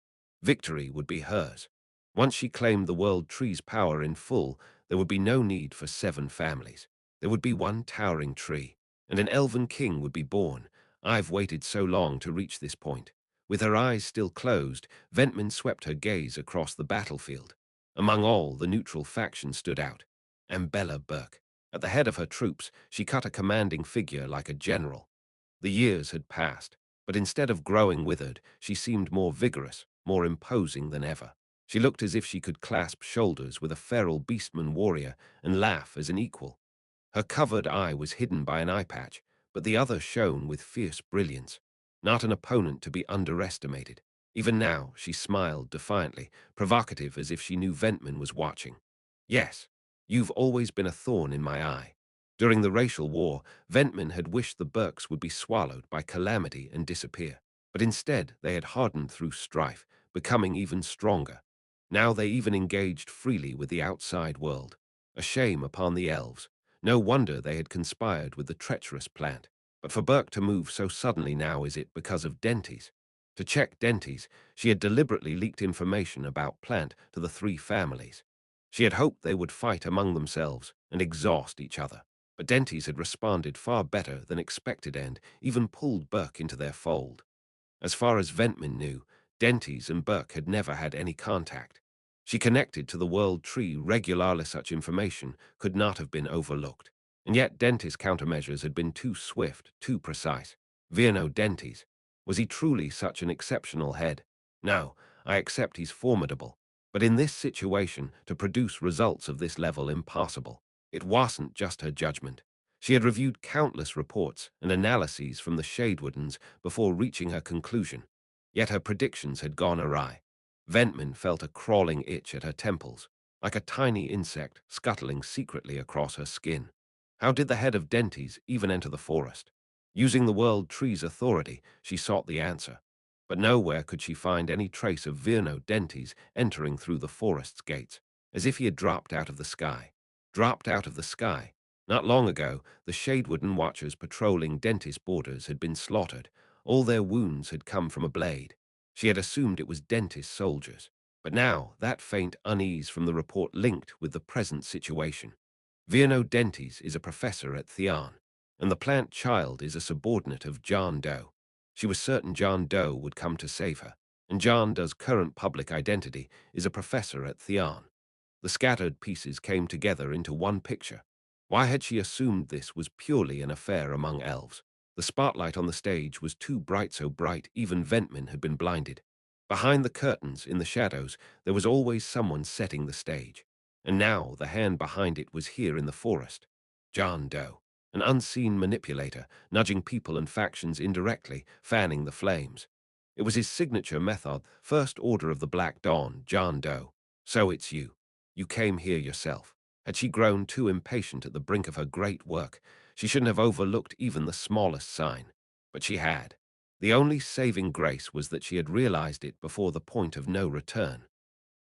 B: Victory would be hers. Once she claimed the world tree's power in full, there would be no need for 7 families. There would be one towering tree, and an elven king would be born. I've waited so long to reach this point. With her eyes still closed, Ventman swept her gaze across the battlefield. Among all, the neutral faction stood out. Ambella Burke. At the head of her troops, she cut a commanding figure like a general. The years had passed, but instead of growing withered, she seemed more vigorous, more imposing than ever. She looked as if she could clasp shoulders with a feral beastman warrior and laugh as an equal. Her covered eye was hidden by an eye patch, but the other shone with fierce brilliance. Not an opponent to be underestimated. Even now, she smiled defiantly, provocative as if she knew Ventman was watching. Yes, you've always been a thorn in my eye. During the racial war, Ventman had wished the Burkes would be swallowed by calamity and disappear. But instead, they had hardened through strife, becoming even stronger. Now they even engaged freely with the outside world. A shame upon the elves. No wonder they had conspired with the treacherous plant. But for Burke to move so suddenly now, is it because of Dentis? To check Dentis, she had deliberately leaked information about Plant to the 3 families. She had hoped they would fight among themselves and exhaust each other. But Dentis had responded far better than expected and even pulled Burke into their fold. As far as Ventman knew, Dentis and Burke had never had any contact. She connected to the world tree regularly. Such information could not have been overlooked. And yet Dentis' countermeasures had been too swift, too precise. Virno Dentis. Was he truly such an exceptional head? No, I accept he's formidable. But in this situation, to produce results of this level impossible. It wasn't just her judgment. She had reviewed countless reports and analyses from the Shadewoodens before reaching her conclusion. Yet her predictions had gone awry. Ventman felt a crawling itch at her temples, like a tiny insect scuttling secretly across her skin. How did the head of Dentis even enter the forest? Using the world tree's authority, she sought the answer. But nowhere could she find any trace of Virno Dentis entering through the forest's gates, as if he had dropped out of the sky. Dropped out of the sky. Not long ago, the Shadewooden watchers patrolling Dentis' borders had been slaughtered. All their wounds had come from a blade. She had assumed it was Dentis soldiers. But now, that faint unease from the report linked with the present situation. Virno Dentis is a professor at Theon, and the plant child is a subordinate of John Doe. She was certain John Doe would come to save her, and John Doe's current public identity is a professor at Theon. The scattered pieces came together into one picture. Why had she assumed this was purely an affair among elves? The spotlight on the stage was too bright, so bright even Ventman had been blinded. Behind the curtains, in the shadows, there was always someone setting the stage. And now the hand behind it was here in the forest. John Doe, an unseen manipulator, nudging people and factions indirectly, fanning the flames. It was his signature method, first order of the Black Dawn, John Doe. So it's you. You came here yourself. Had she grown too impatient at the brink of her great work? She shouldn't have overlooked even the smallest sign. But she had. The only saving grace was that she had realized it before the point of no return.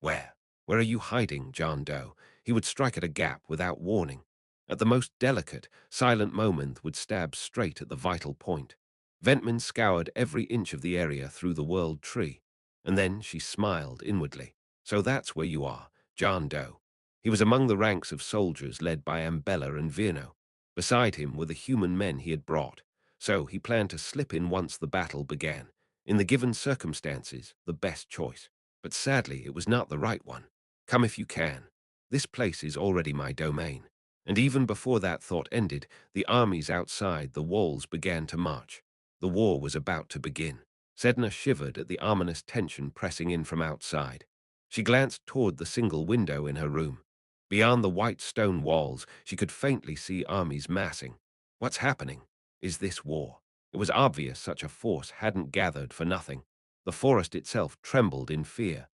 B: Where? Where are you hiding, John Doe? He would strike at a gap without warning. At the most delicate, silent moment would stab straight at the vital point. Ventman scoured every inch of the area through the world tree, and then she smiled inwardly. So that's where you are, John Doe. He was among the ranks of soldiers led by Ambella and Virno. Beside him were the human men he had brought, so he planned to slip in once the battle began. In the given circumstances, the best choice. But sadly, it was not the right one. Come if you can. This place is already my domain. And even before that thought ended, the armies outside the walls began to march. The war was about to begin. Sedna shivered at the ominous tension pressing in from outside. She glanced toward the single window in her room. Beyond the white stone walls, she could faintly see armies massing. What's happening? Is this war? It was obvious such a force hadn't gathered for nothing. The forest itself trembled in fear.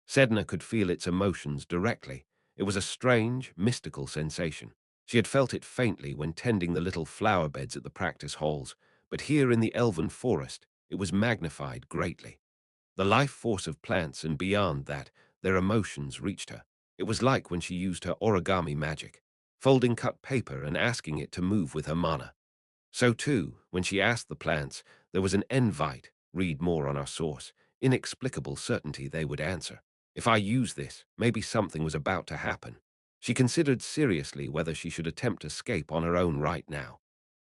B: Sedna could feel its emotions directly. It was a strange, mystical sensation. She had felt it faintly when tending the little flower beds at the practice halls, but here in the elven forest, it was magnified greatly. The life force of plants and beyond that, their emotions reached her. It was like when she used her origami magic, folding cut paper and asking it to move with her mana. So too, when she asked the plants, there was an invite, read more on our source, inexplicable certainty they would answer. If I use this, maybe something was about to happen. She considered seriously whether she should attempt escape on her own right now.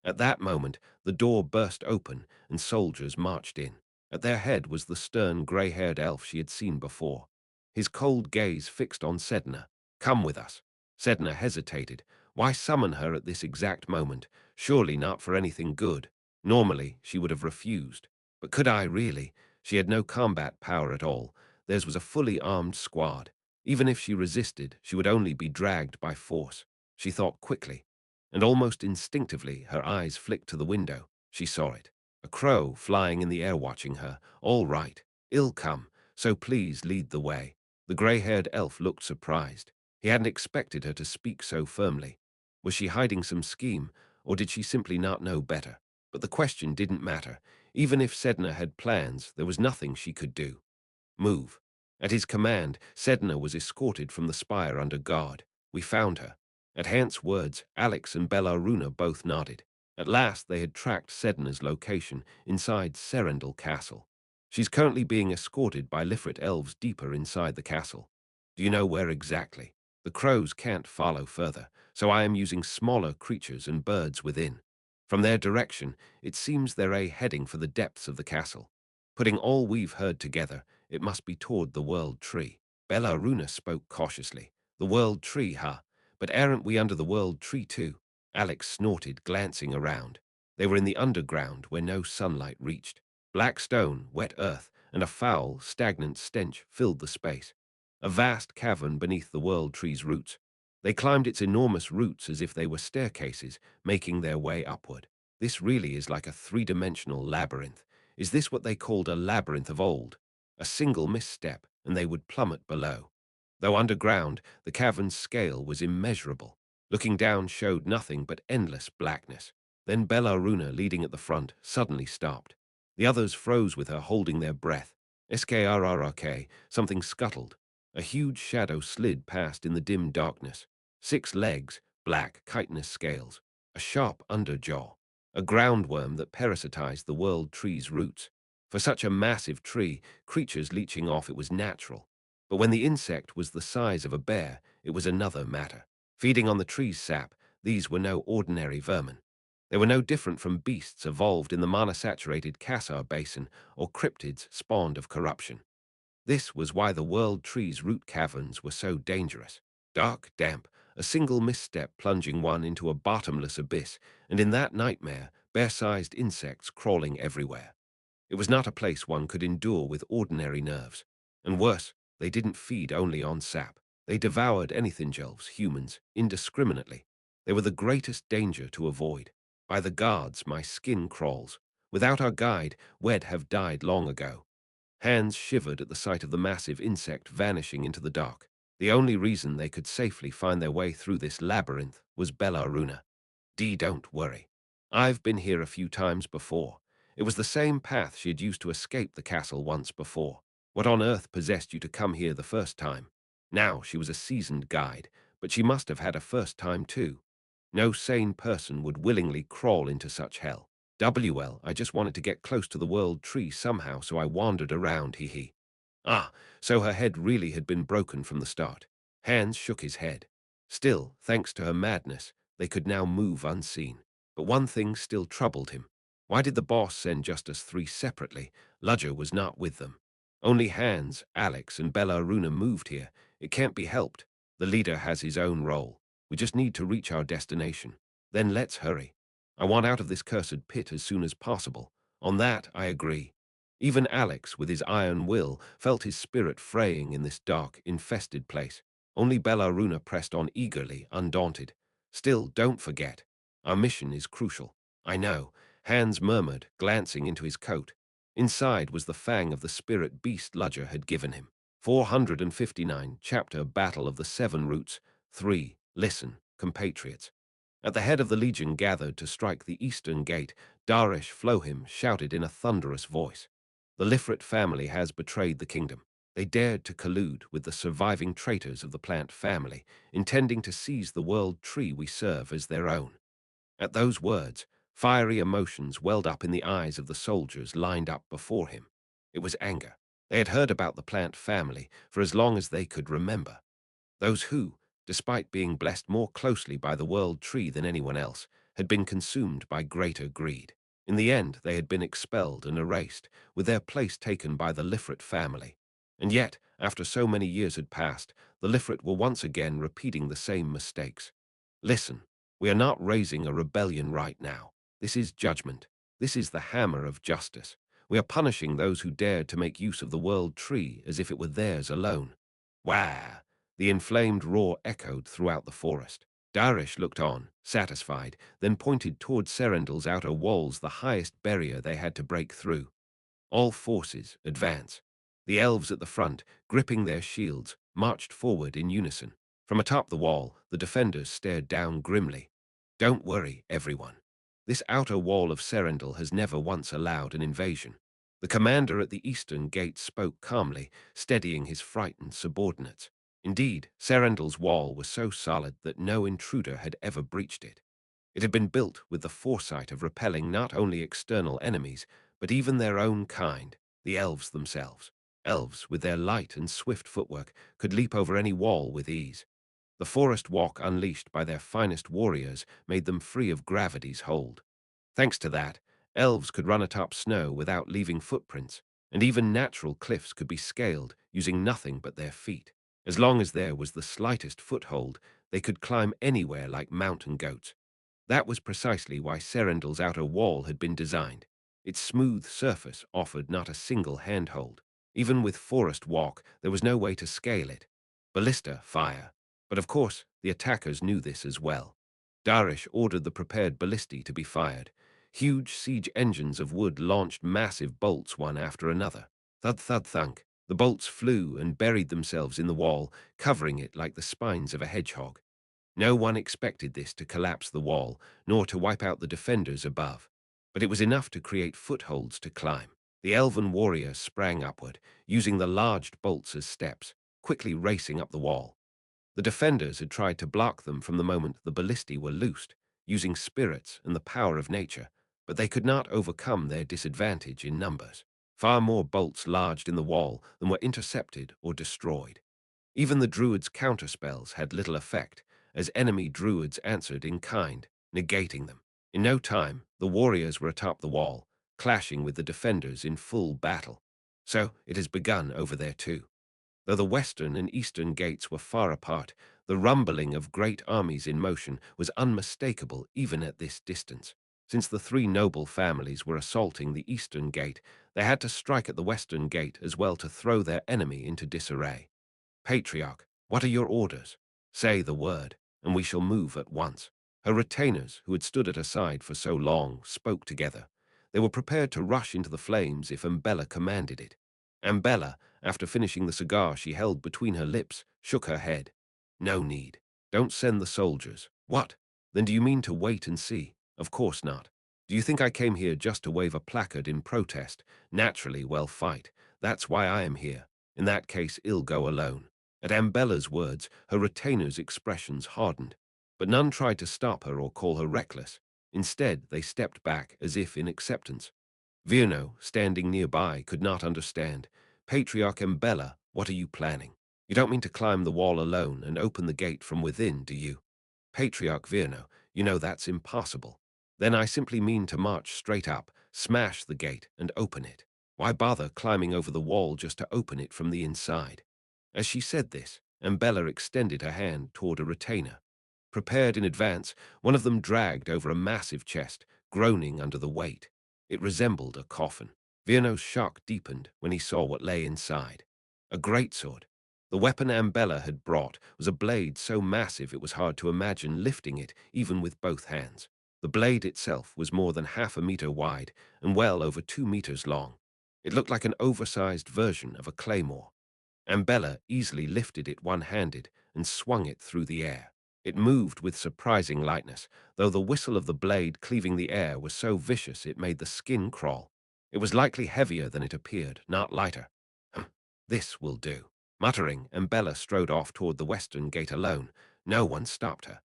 B: At that moment, the door burst open and soldiers marched in. At their head was the stern, grey-haired elf she had seen before. His cold gaze fixed on Sedna. Come with us. Sedna hesitated. Why summon her at this exact moment? Surely not for anything good. Normally, she would have refused. But could I really? She had no combat power at all. Theirs was a fully armed squad. Even if she resisted, she would only be dragged by force. She thought quickly, and almost instinctively her eyes flicked to the window. She saw it. A crow flying in the air watching her. All right, ill come, so please lead the way. The grey-haired elf looked surprised. He hadn't expected her to speak so firmly. Was she hiding some scheme, or did she simply not know better? But the question didn't matter. Even if Sedna had plans, there was nothing she could do. Move. At his command, Sedna was escorted from the spire under guard. We found her. At Hant's words, Alex and Bellaruna both nodded. At last they had tracked Sedna's location inside Serendil Castle. She's currently being escorted by Lifrit elves deeper inside the castle. Do you know where exactly? The crows can't follow further, so I am using smaller creatures and birds within. From their direction, it seems they're heading for the depths of the castle. Putting all we've heard together, it must be toward the World Tree. Bellaruna spoke cautiously. The World Tree, huh? But aren't we under the World Tree too? Alex snorted, glancing around. They were in the underground where no sunlight reached. Black stone, wet earth, and a foul, stagnant stench filled the space. A vast cavern beneath the World Tree's roots. They climbed its enormous roots as if they were staircases, making their way upward. This really is like a three-dimensional labyrinth. Is this what they called a labyrinth of old? A single misstep, and they would plummet below. Though underground, the cavern's scale was immeasurable. Looking down showed nothing but endless blackness. Then Bellaruna, leading at the front, suddenly stopped. The others froze with her, holding their breath. SKRRK, something scuttled. A huge shadow slid past in the dim darkness. 6 legs, black, chitinous scales. A sharp underjaw. A groundworm that parasitized the World Tree's roots. For such a massive tree, creatures leeching off it was natural. But when the insect was the size of a bear, it was another matter. Feeding on the tree's sap, these were no ordinary vermin. They were no different from beasts evolved in the mana-saturated Kassar basin or cryptids spawned of corruption. This was why the World Tree's root caverns were so dangerous. Dark, damp, a single misstep plunging one into a bottomless abyss, and in that nightmare, bear-sized insects crawling everywhere. It was not a place one could endure with ordinary nerves. And worse, they didn't feed only on sap. They devoured anything elves, humans, indiscriminately. They were the greatest danger to avoid. By the gods, my skin crawls. Without our guide, we'd have died long ago. Hands shivered at the sight of the massive insect vanishing into the dark. The only reason they could safely find their way through this labyrinth was Bellaruna. Don't worry. I've been here a few times before. It was the same path she had used to escape the castle once before. What on earth possessed you to come here the first time? Now she was a seasoned guide, but she must have had a first time too. No sane person would willingly crawl into such hell. I just wanted to get close to the world tree somehow, so I wandered around, hee hee. Ah, so her head really had been broken from the start. Hans shook his head. Still, thanks to her madness, they could now move unseen. But one thing still troubled him. Why did the boss send just us three separately? Ludger was not with them. Only Hans, Alex, and Bella Aruna moved here. It can't be helped. The leader has his own role. We just need to reach our destination. Then let's hurry. I want out of this cursed pit as soon as possible. On that, I agree. Even Alex, with his iron will, felt his spirit fraying in this dark, infested place. Only Bellaruna pressed on eagerly, undaunted. Still, don't forget. Our mission is crucial. I know, Hans murmured, glancing into his coat. Inside was the fang of the spirit beast Ludger had given him. 459, Chapter Battle of the Seven Roots. 3. Listen, compatriots. At the head of the legion gathered to strike the eastern gate, Darish Flohim shouted in a thunderous voice. The Lifrit family has betrayed the kingdom. They dared to collude with the surviving traitors of the plant family, intending to seize the world tree we serve as their own. At those words, fiery emotions welled up in the eyes of the soldiers lined up before him. It was anger. They had heard about the plant family for as long as they could remember. Those who, despite being blessed more closely by the world tree than anyone else, had been consumed by greater greed. In the end, they had been expelled and erased, with their place taken by the Lifrit family. And yet, after so many years had passed, the Lifrit were once again repeating the same mistakes. Listen, we are not raising a rebellion right now. This is judgment. This is the hammer of justice. We are punishing those who dared to make use of the world tree as if it were theirs alone. Wah! The inflamed roar echoed throughout the forest. Darish looked on, satisfied, then pointed toward Serendil's outer walls, the highest barrier they had to break through. All forces, advance. The elves at the front, gripping their shields, marched forward in unison. From atop the wall, the defenders stared down grimly. Don't worry, everyone. This outer wall of Serendil has never once allowed an invasion. The commander at the eastern gate spoke calmly, steadying his frightened subordinates. Indeed, Serendil's wall was so solid that no intruder had ever breached it. It had been built with the foresight of repelling not only external enemies, but even their own kind, the elves themselves. Elves, with their light and swift footwork, could leap over any wall with ease. The forest walk unleashed by their finest warriors made them free of gravity's hold. Thanks to that, elves could run atop snow without leaving footprints, and even natural cliffs could be scaled using nothing but their feet. As long as there was the slightest foothold, they could climb anywhere like mountain goats. That was precisely why Serendil's outer wall had been designed. Its smooth surface offered not a single handhold. Even with forest walk, there was no way to scale it. Ballista fire. But of course, the attackers knew this as well. Darish ordered the prepared ballistae to be fired. Huge siege engines of wood launched massive bolts one after another. Thud thud thunk. The bolts flew and buried themselves in the wall, covering it like the spines of a hedgehog. No one expected this to collapse the wall, nor to wipe out the defenders above. But it was enough to create footholds to climb. The elven warrior sprang upward, using the large bolts as steps, quickly racing up the wall. The defenders had tried to block them from the moment the ballistae were loosed, using spirits and the power of nature, but they could not overcome their disadvantage in numbers. Far more bolts lodged in the wall than were intercepted or destroyed. Even the druids' counterspells had little effect, as enemy druids answered in kind, negating them. In no time, the warriors were atop the wall, clashing with the defenders in full battle. So it has begun over there too. Though the western and eastern gates were far apart, the rumbling of great armies in motion was unmistakable even at this distance. Since the three noble families were assaulting the eastern gate, they had to strike at the western gate as well to throw their enemy into disarray. Patriarch, what are your orders? Say the word, and we shall move at once. Her retainers, who had stood at her side for so long, spoke together. They were prepared to rush into the flames if Ambella commanded it. Ambella, after finishing the cigar she held between her lips, shook her head. No need. Don't send the soldiers. What? Then do you mean to wait and see? Of course not. Do you think I came here just to wave a placard in protest? Naturally, well, fight. That's why I am here. In that case, I'll go alone. At Ambella's words, her retainers' expressions hardened, but none tried to stop her or call her reckless. Instead, they stepped back as if in acceptance. Virno, standing nearby, could not understand. Patriarch Mbella, what are you planning? You don't mean to climb the wall alone and open the gate from within, do you? Patriarch Virno, you know that's impossible. Then I simply mean to march straight up, smash the gate, and open it. Why bother climbing over the wall just to open it from the inside? As she said this, Mbella extended her hand toward a retainer. Prepared in advance, one of them dragged over a massive chest, groaning under the weight. It resembled a coffin. Virno's shock deepened when he saw what lay inside. A greatsword. The weapon Ambella had brought was a blade so massive it was hard to imagine lifting it even with both hands. The blade itself was more than half a meter wide and well over 2 meters long. It looked like an oversized version of a claymore. Ambella easily lifted it one-handed and swung it through the air. It moved with surprising lightness, though the whistle of the blade cleaving the air was so vicious it made the skin crawl. It was likely heavier than it appeared, not lighter. This will do. Muttering, Ambella strode off toward the western gate alone. No one stopped her.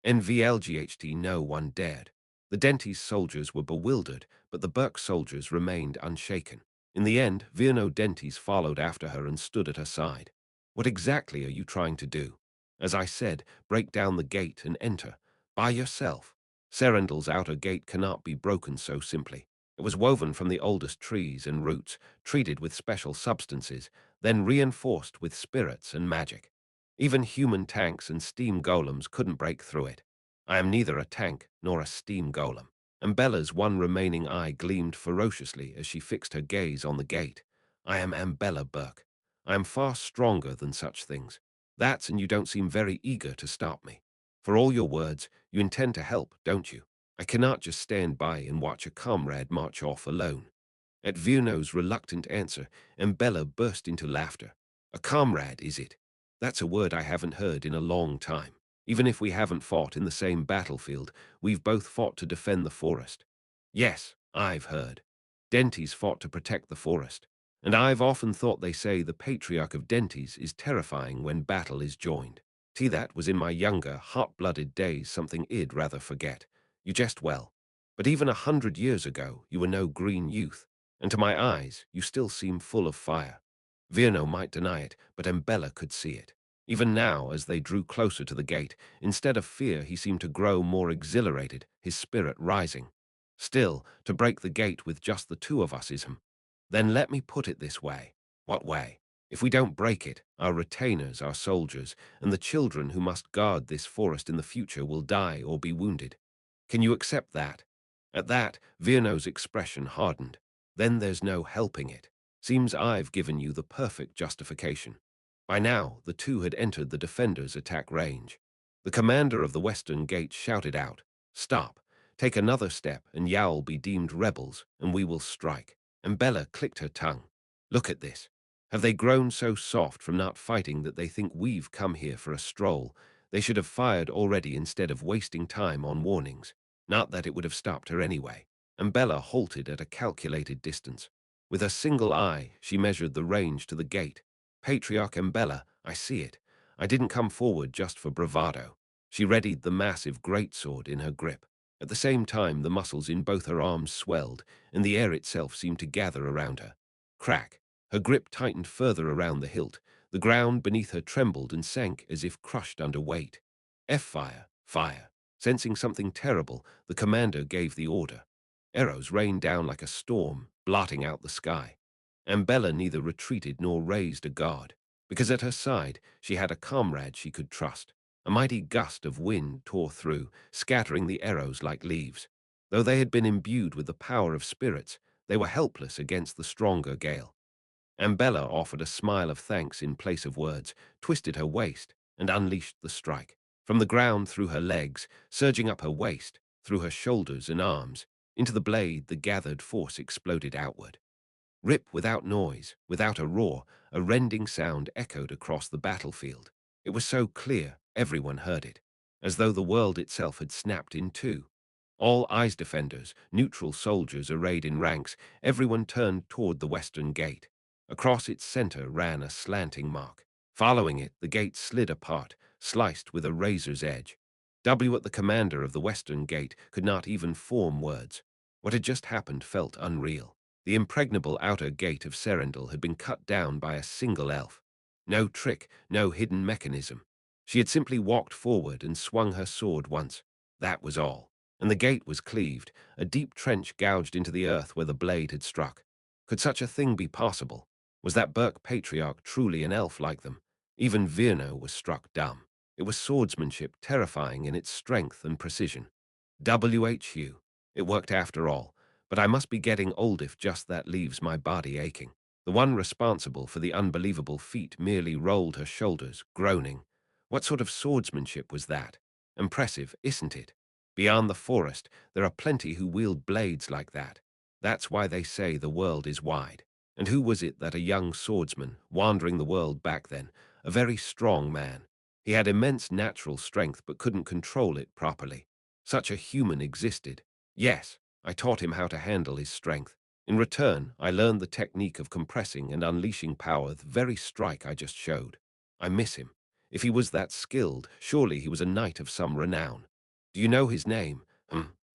B: NVLGHT, no one dared. The Dentis soldiers were bewildered, but the Burke soldiers remained unshaken. In the end, Virno Dentis followed after her and stood at her side. What exactly are you trying to do? As I said, break down the gate and enter. By yourself. Serendal's outer gate cannot be broken so simply. It was woven from the oldest trees and roots, treated with special substances, then reinforced with spirits and magic. Even human tanks and steam golems couldn't break through it. I am neither a tank nor a steam golem. And Bella's one remaining eye gleamed ferociously as she fixed her gaze on the gate. I am Ambella Burke. I am far stronger than such things. That's and you don't seem very eager to stop me. For all your words, you intend to help, don't you? I cannot just stand by and watch a comrade march off alone. At Virno's reluctant answer, Ambella burst into laughter. A comrade, is it? That's a word I haven't heard in a long time. Even if we haven't fought in the same battlefield, we've both fought to defend the forest. Yes, I've heard. Dentis fought to protect the forest. And I've often thought they say the patriarch of Dentis is terrifying when battle is joined. That was in my younger, hot-blooded days something I'd rather forget. You jest well. But even 100 years ago, you were no green youth, and to my eyes, you still seem full of fire. Virno might deny it, but Ambella could see it. Even now, as they drew closer to the gate, instead of fear, he seemed to grow more exhilarated, his spirit rising. Still, to break the gate with just the two of us is him. Then let me put it this way. What way? If we don't break it, our retainers, our soldiers, and the children who must guard this forest in the future will die or be wounded. Can you accept that? At that, Virno's expression hardened. Then there's no helping it. Seems I've given you the perfect justification. By now, the two had entered the defenders' attack range. The commander of the western gate shouted out, "Stop! Take another step and y'all be deemed rebels, and we will strike." And Bella clicked her tongue. Look at this. Have they grown so soft from not fighting that they think we've come here for a stroll? They should have fired already instead of wasting time on warnings. Not that it would have stopped her anyway. And Bella halted at a calculated distance. With her single eye, she measured the range to the gate. Patriarch Ambella, I see it. I didn't come forward just for bravado. She readied the massive greatsword in her grip. At the same time, the muscles in both her arms swelled, and the air itself seemed to gather around her. Crack! Her grip tightened further around the hilt. The ground beneath her trembled and sank as if crushed under weight. Fire! Fire! Sensing something terrible, the commander gave the order. Arrows rained down like a storm, blotting out the sky. Ambella neither retreated nor raised a guard, because at her side she had a comrade she could trust. A mighty gust of wind tore through, scattering the arrows like leaves. Though they had been imbued with the power of spirits, they were helpless against the stronger gale. Ambella offered a smile of thanks in place of words, twisted her waist, and unleashed the strike. From the ground through her legs, surging up her waist, through her shoulders and arms, into the blade the gathered force exploded outward. Rip without noise, without a roar, a rending sound echoed across the battlefield. It was so clear, everyone heard it, as though the world itself had snapped in two. All eyes defenders, neutral soldiers arrayed in ranks, everyone turned toward the western gate. Across its center ran a slanting mark. Following it, the gate slid apart, sliced with a razor's edge. At the commander of the Western Gate could not even form words. What had just happened felt unreal. The impregnable outer gate of Serendil had been cut down by a single elf. No trick, no hidden mechanism. She had simply walked forward and swung her sword once. That was all. And the gate was cleaved, a deep trench gouged into the earth where the blade had struck. Could such a thing be possible? Was that Burke patriarch truly an elf like them? Even Virno was struck dumb. It was swordsmanship, terrifying in its strength and precision. WHU. It worked after all, but I must be getting old if just that leaves my body aching. The one responsible for the unbelievable feat merely rolled her shoulders, groaning. What sort of swordsmanship was that? Impressive, isn't it? Beyond the forest, there are plenty who wield blades like that. That's why they say the world is wide. And who was it that a young swordsman, wandering the world back then, a very strong man? He had immense natural strength but couldn't control it properly. Such a human existed. Yes, I taught him how to handle his strength. In return, I learned the technique of compressing and unleashing power the very strike I just showed. I miss him. If he was that skilled, surely he was a knight of some renown. Do you know his name?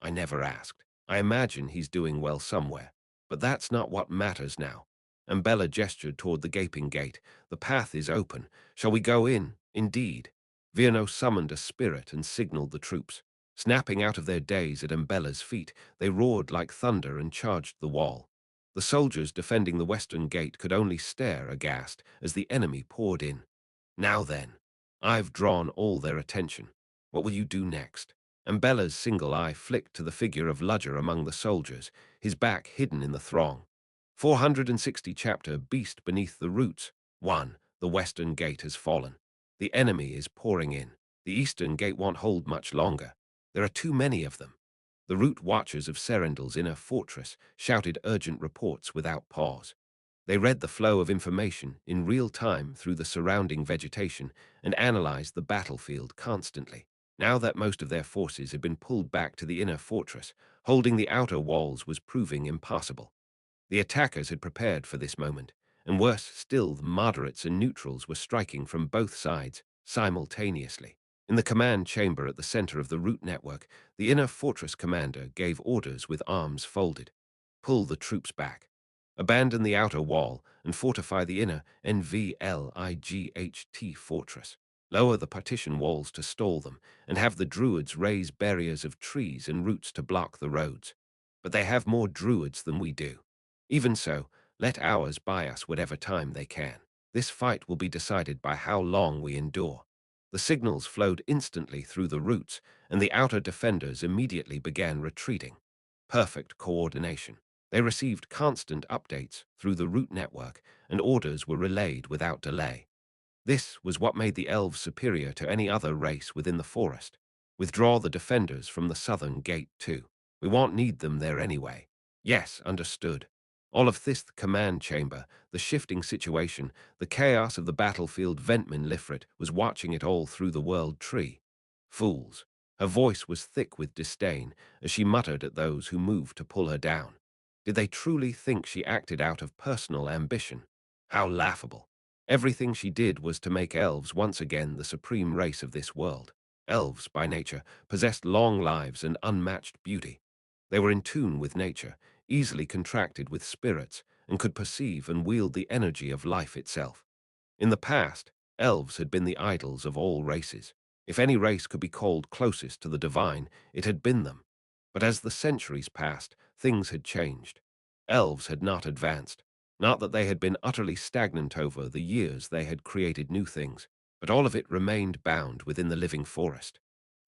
B: I never asked. I imagine he's doing well somewhere. But that's not what matters now. And Bella gestured toward the gaping gate. The path is open. Shall we go in? Indeed. Virno summoned a spirit and signaled the troops. Snapping out of their daze at Umbella's feet, they roared like thunder and charged the wall. The soldiers defending the western gate could only stare aghast as the enemy poured in. Now then, I've drawn all their attention. What will you do next? Umbella's single eye flicked to the figure of Ludger among the soldiers, his back hidden in the throng. 460 chapter Beast Beneath the Roots. 1. The western gate has fallen. The enemy is pouring in. The eastern gate won't hold much longer. There are too many of them. The route watchers of Serendil's inner fortress shouted urgent reports without pause. They read the flow of information in real time through the surrounding vegetation and analyzed the battlefield constantly. Now that most of their forces had been pulled back to the inner fortress, holding the outer walls was proving impossible. The attackers had prepared for this moment, and worse still, the moderates and neutrals were striking from both sides simultaneously. In the command chamber at the center of the route network, the inner fortress commander gave orders with arms folded. Pull the troops back. Abandon the outer wall and fortify the inner NVLIGHT fortress. Lower the partition walls to stall them, and have the druids raise barriers of trees and roots to block the roads. But they have more druids than we do. Even so, let ours buy us whatever time they can. This fight will be decided by how long we endure. The signals flowed instantly through the roots, and the outer defenders immediately began retreating. Perfect coordination. They received constant updates through the route network, and orders were relayed without delay. This was what made the elves superior to any other race within the forest. Withdraw the defenders from the southern gate, too. We won't need them there anyway. Yes, understood. All of this command chamber, the shifting situation, the chaos of the battlefield, Ventman Lifrit was watching it all through the world tree. Fools. Her voice was thick with disdain as she muttered at those who moved to pull her down. Did they truly think she acted out of personal ambition? How laughable. Everything she did was to make elves once again the supreme race of this world. Elves, by nature, possessed long lives and unmatched beauty. They were in tune with nature, easily contracted with spirits, and could perceive and wield the energy of life itself. In the past, elves had been the idols of all races. If any race could be called closest to the divine, it had been them. But as the centuries passed, things had changed. Elves had not advanced. Not that they had been utterly stagnant over the years, they had created new things, but all of it remained bound within the living forest.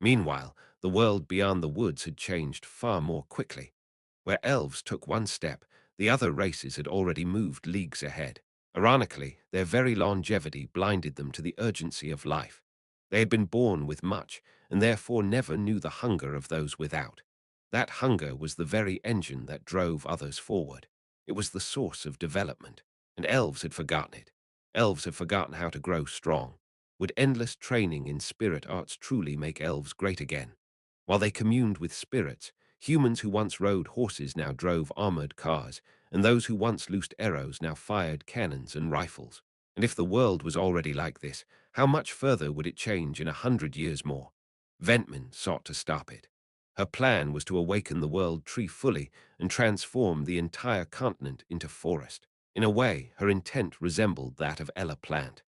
B: Meanwhile, the world beyond the woods had changed far more quickly. Where elves took one step, the other races had already moved leagues ahead. Ironically, their very longevity blinded them to the urgency of life. They had been born with much, and therefore never knew the hunger of those without. That hunger was the very engine that drove others forward. It was the source of development, and elves had forgotten it. Elves had forgotten how to grow strong. Would endless training in spirit arts truly make elves great again? While they communed with spirits, humans who once rode horses now drove armored cars, and those who once loosed arrows now fired cannons and rifles. And if the world was already like this, how much further would it change in 100 years more? Ventman sought to stop it. Her plan was to awaken the world tree fully and transform the entire continent into forest. In a way, her intent resembled that of Ella Plant.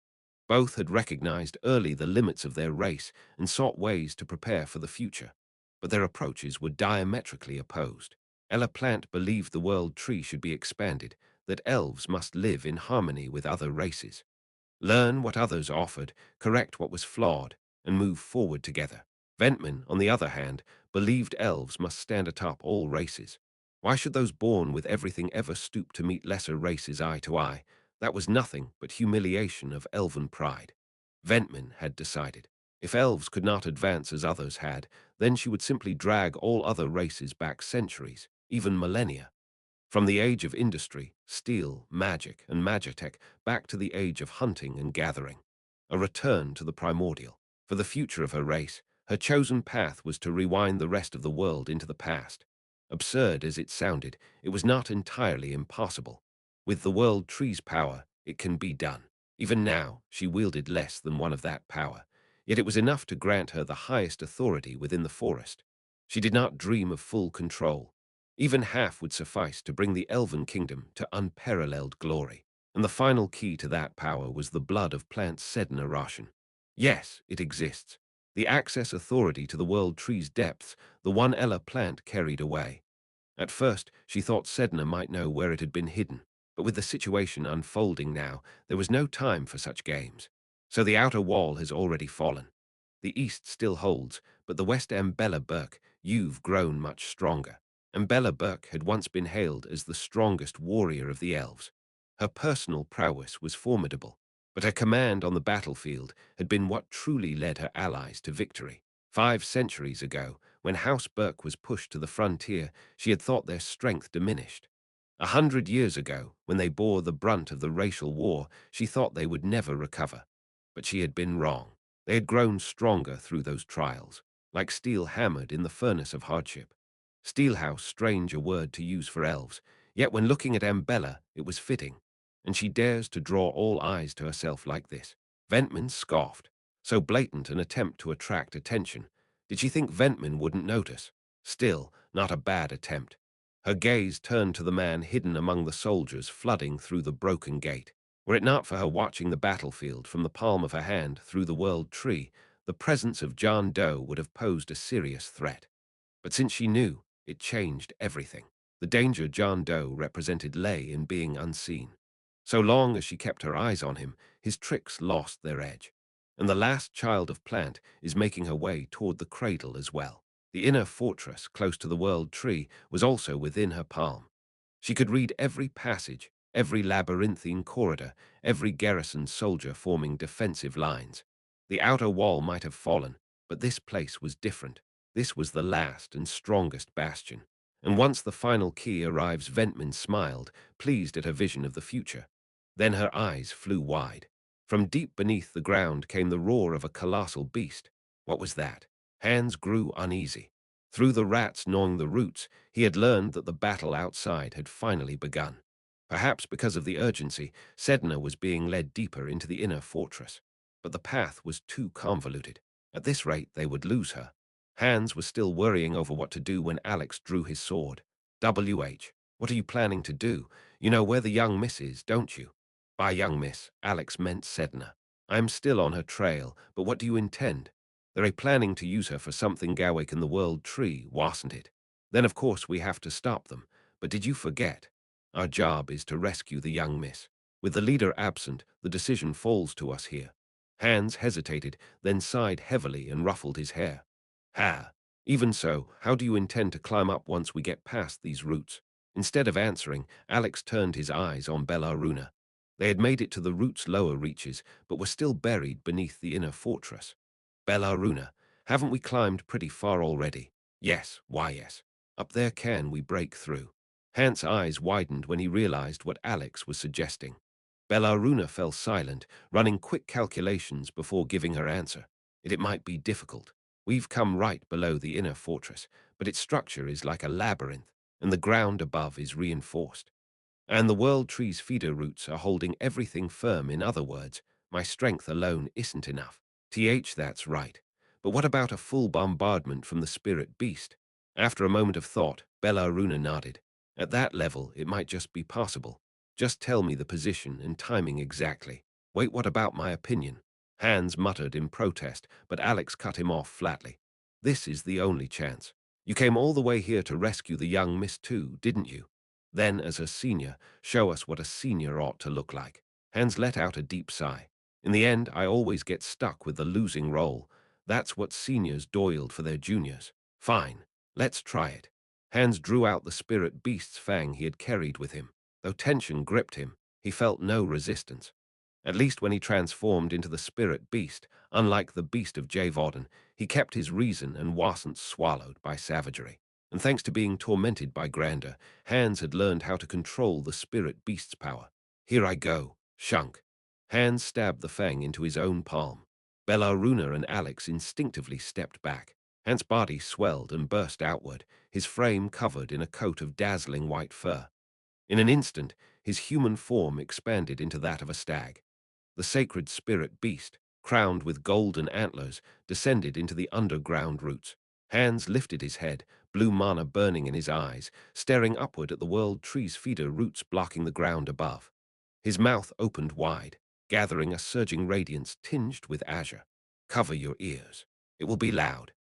B: Both had recognized early the limits of their race and sought ways to prepare for the future. But their approaches were diametrically opposed. Ella Plant believed the world tree should be expanded, that elves must live in harmony with other races. Learn what others offered, correct what was flawed, and move forward together. Ventman, on the other hand, believed elves must stand atop all races. Why should those born with everything ever stoop to meet lesser races eye to eye? That was nothing but humiliation of elven pride. Ventman had decided. If elves could not advance as others had, then she would simply drag all other races back centuries, even millennia. From the age of industry, steel, magic, and magitech, back to the age of hunting and gathering. A return to the primordial. For the future of her race, her chosen path was to rewind the rest of the world into the past. Absurd as it sounded, it was not entirely impossible. With the world tree's power, it can be done. Even now, she wielded less than one of that power, yet it was enough to grant her the highest authority within the forest. She did not dream of full control. Even half would suffice to bring the elven kingdom to unparalleled glory, and the final key to that power was the blood of plant narration. Yes, it exists. The access authority to the world tree's depths, the one Ella Plant carried away. At first, she thought Sedna might know where it had been hidden, but with the situation unfolding now, there was no time for such games. So the outer wall has already fallen. The east still holds, but the west Ambella Burke, you've grown much stronger. Ambella Burke had once been hailed as the strongest warrior of the elves. Her personal prowess was formidable, but her command on the battlefield had been what truly led her allies to victory. 5 centuries ago, when House Burke was pushed to the frontier, she had thought their strength diminished. 100 years ago, when they bore the brunt of the racial war, she thought they would never recover. But she had been wrong. They had grown stronger through those trials, like steel hammered in the furnace of hardship. Steelhouse, strange a word to use for elves, yet when looking at Ambella, it was fitting. And she dares to draw all eyes to herself like this. Ventman scoffed. So blatant an attempt to attract attention. Did she think Ventman wouldn't notice? Still, not a bad attempt. Her gaze turned to the man hidden among the soldiers flooding through the broken gate. Were it not for her watching the battlefield from the palm of her hand through the world tree, the presence of John Doe would have posed a serious threat. But since she knew, it changed everything. The danger John Doe represented lay in being unseen. So long as she kept her eyes on him, his tricks lost their edge. And the last child of Plant is making her way toward the cradle as well. The inner fortress, close to the world tree, was also within her palm. She could read every passage, every labyrinthine corridor, every garrison soldier forming defensive lines. The outer wall might have fallen, but this place was different. This was the last and strongest bastion. And once the final key arrives, Ventman smiled, pleased at her vision of the future. Then her eyes flew wide. From deep beneath the ground came the roar of a colossal beast. What was that? Hands grew uneasy. Through the rats gnawing the roots, he had learned that the battle outside had finally begun. Perhaps because of the urgency, Sedna was being led deeper into the inner fortress. But the path was too convoluted. At this rate, they would lose her. Hans was still worrying over what to do when Alex drew his sword. WH, what are you planning to do? You know where the young miss is, don't you? By young miss, Alex meant Sedna. I am still on her trail, but what do you intend? They're planning to use her for something Gawick and the World Tree, wasn't it? Then of course we have to stop them. But did you forget? Our job is to rescue the young miss. With the leader absent, the decision falls to us here. Hans hesitated, then sighed heavily and ruffled his hair. Ha! Even so, how do you intend to climb up once we get past these roots? Instead of answering, Alex turned his eyes on Bellaruna. They had made it to the root's lower reaches, but were still buried beneath the inner fortress. Bellaruna, haven't we climbed pretty far already? Yes, why yes. Up there can we break through? Hans' eyes widened when he realized what Alex was suggesting. Bellaruna fell silent, running quick calculations before giving her answer. It might be difficult. We've come right below the inner fortress, but its structure is like a labyrinth, and the ground above is reinforced. And the world tree's feeder roots are holding everything firm. In other words, my strength alone isn't enough. That's right. But what about a full bombardment from the spirit beast? After a moment of thought, Bellaruna nodded. At that level, it might just be possible. Just tell me the position and timing exactly. Wait, what about my opinion? Hans muttered in protest, but Alex cut him off flatly. This is the only chance. You came all the way here to rescue the young Miss too, didn't you? Then, as a senior, show us what a senior ought to look like. Hans let out a deep sigh. In the end, I always get stuck with the losing role. That's what seniors doiled for their juniors. Fine, let's try it. Hans drew out the spirit beast's fang he had carried with him. Though tension gripped him, he felt no resistance. At least when he transformed into the spirit beast, unlike the beast of Javoden, he kept his reason and wasn't swallowed by savagery. And thanks to being tormented by grandeur, Hans had learned how to control the spirit beast's power. Here I go, shunk. Hans stabbed the fang into his own palm. Bellaruna and Alex instinctively stepped back. Hans' body swelled and burst outward, his frame covered in a coat of dazzling white fur. In an instant, his human form expanded into that of a stag. The sacred spirit beast, crowned with golden antlers, descended into the underground roots. Hans lifted his head, blue mana burning in his eyes, staring upward at the world tree's feeder roots blocking the ground above. His mouth opened wide, gathering a surging radiance tinged with azure. Cover your ears. It will be loud.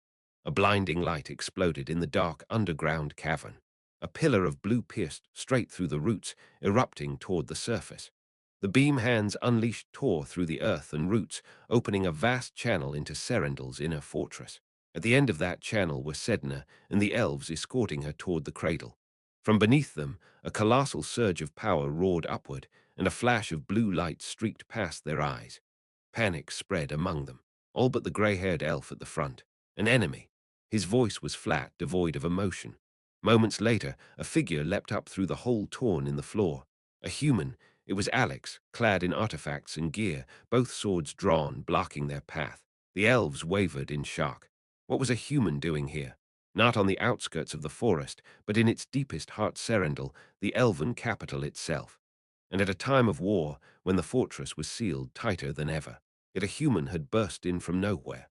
B: A blinding light exploded in the dark underground cavern. A pillar of blue pierced straight through the roots, erupting toward the surface. The beam Hans unleashed tore through the earth and roots, opening a vast channel into Serendil's inner fortress. At the end of that channel were Sedna and the elves escorting her toward the cradle. From beneath them, a colossal surge of power roared upward, and a flash of blue light streaked past their eyes. Panic spread among them, all but the gray-haired elf at the front. An enemy. His voice was flat, devoid of emotion. Moments later, a figure leapt up through the hole torn in the floor. A human. It was Alex, clad in artifacts and gear, both swords drawn, blocking their path. The elves wavered in shock. What was a human doing here? Not on the outskirts of the forest, but in its deepest heart Serendil, the elven capital itself. And at a time of war, when the fortress was sealed tighter than ever, yet a human had burst in from nowhere.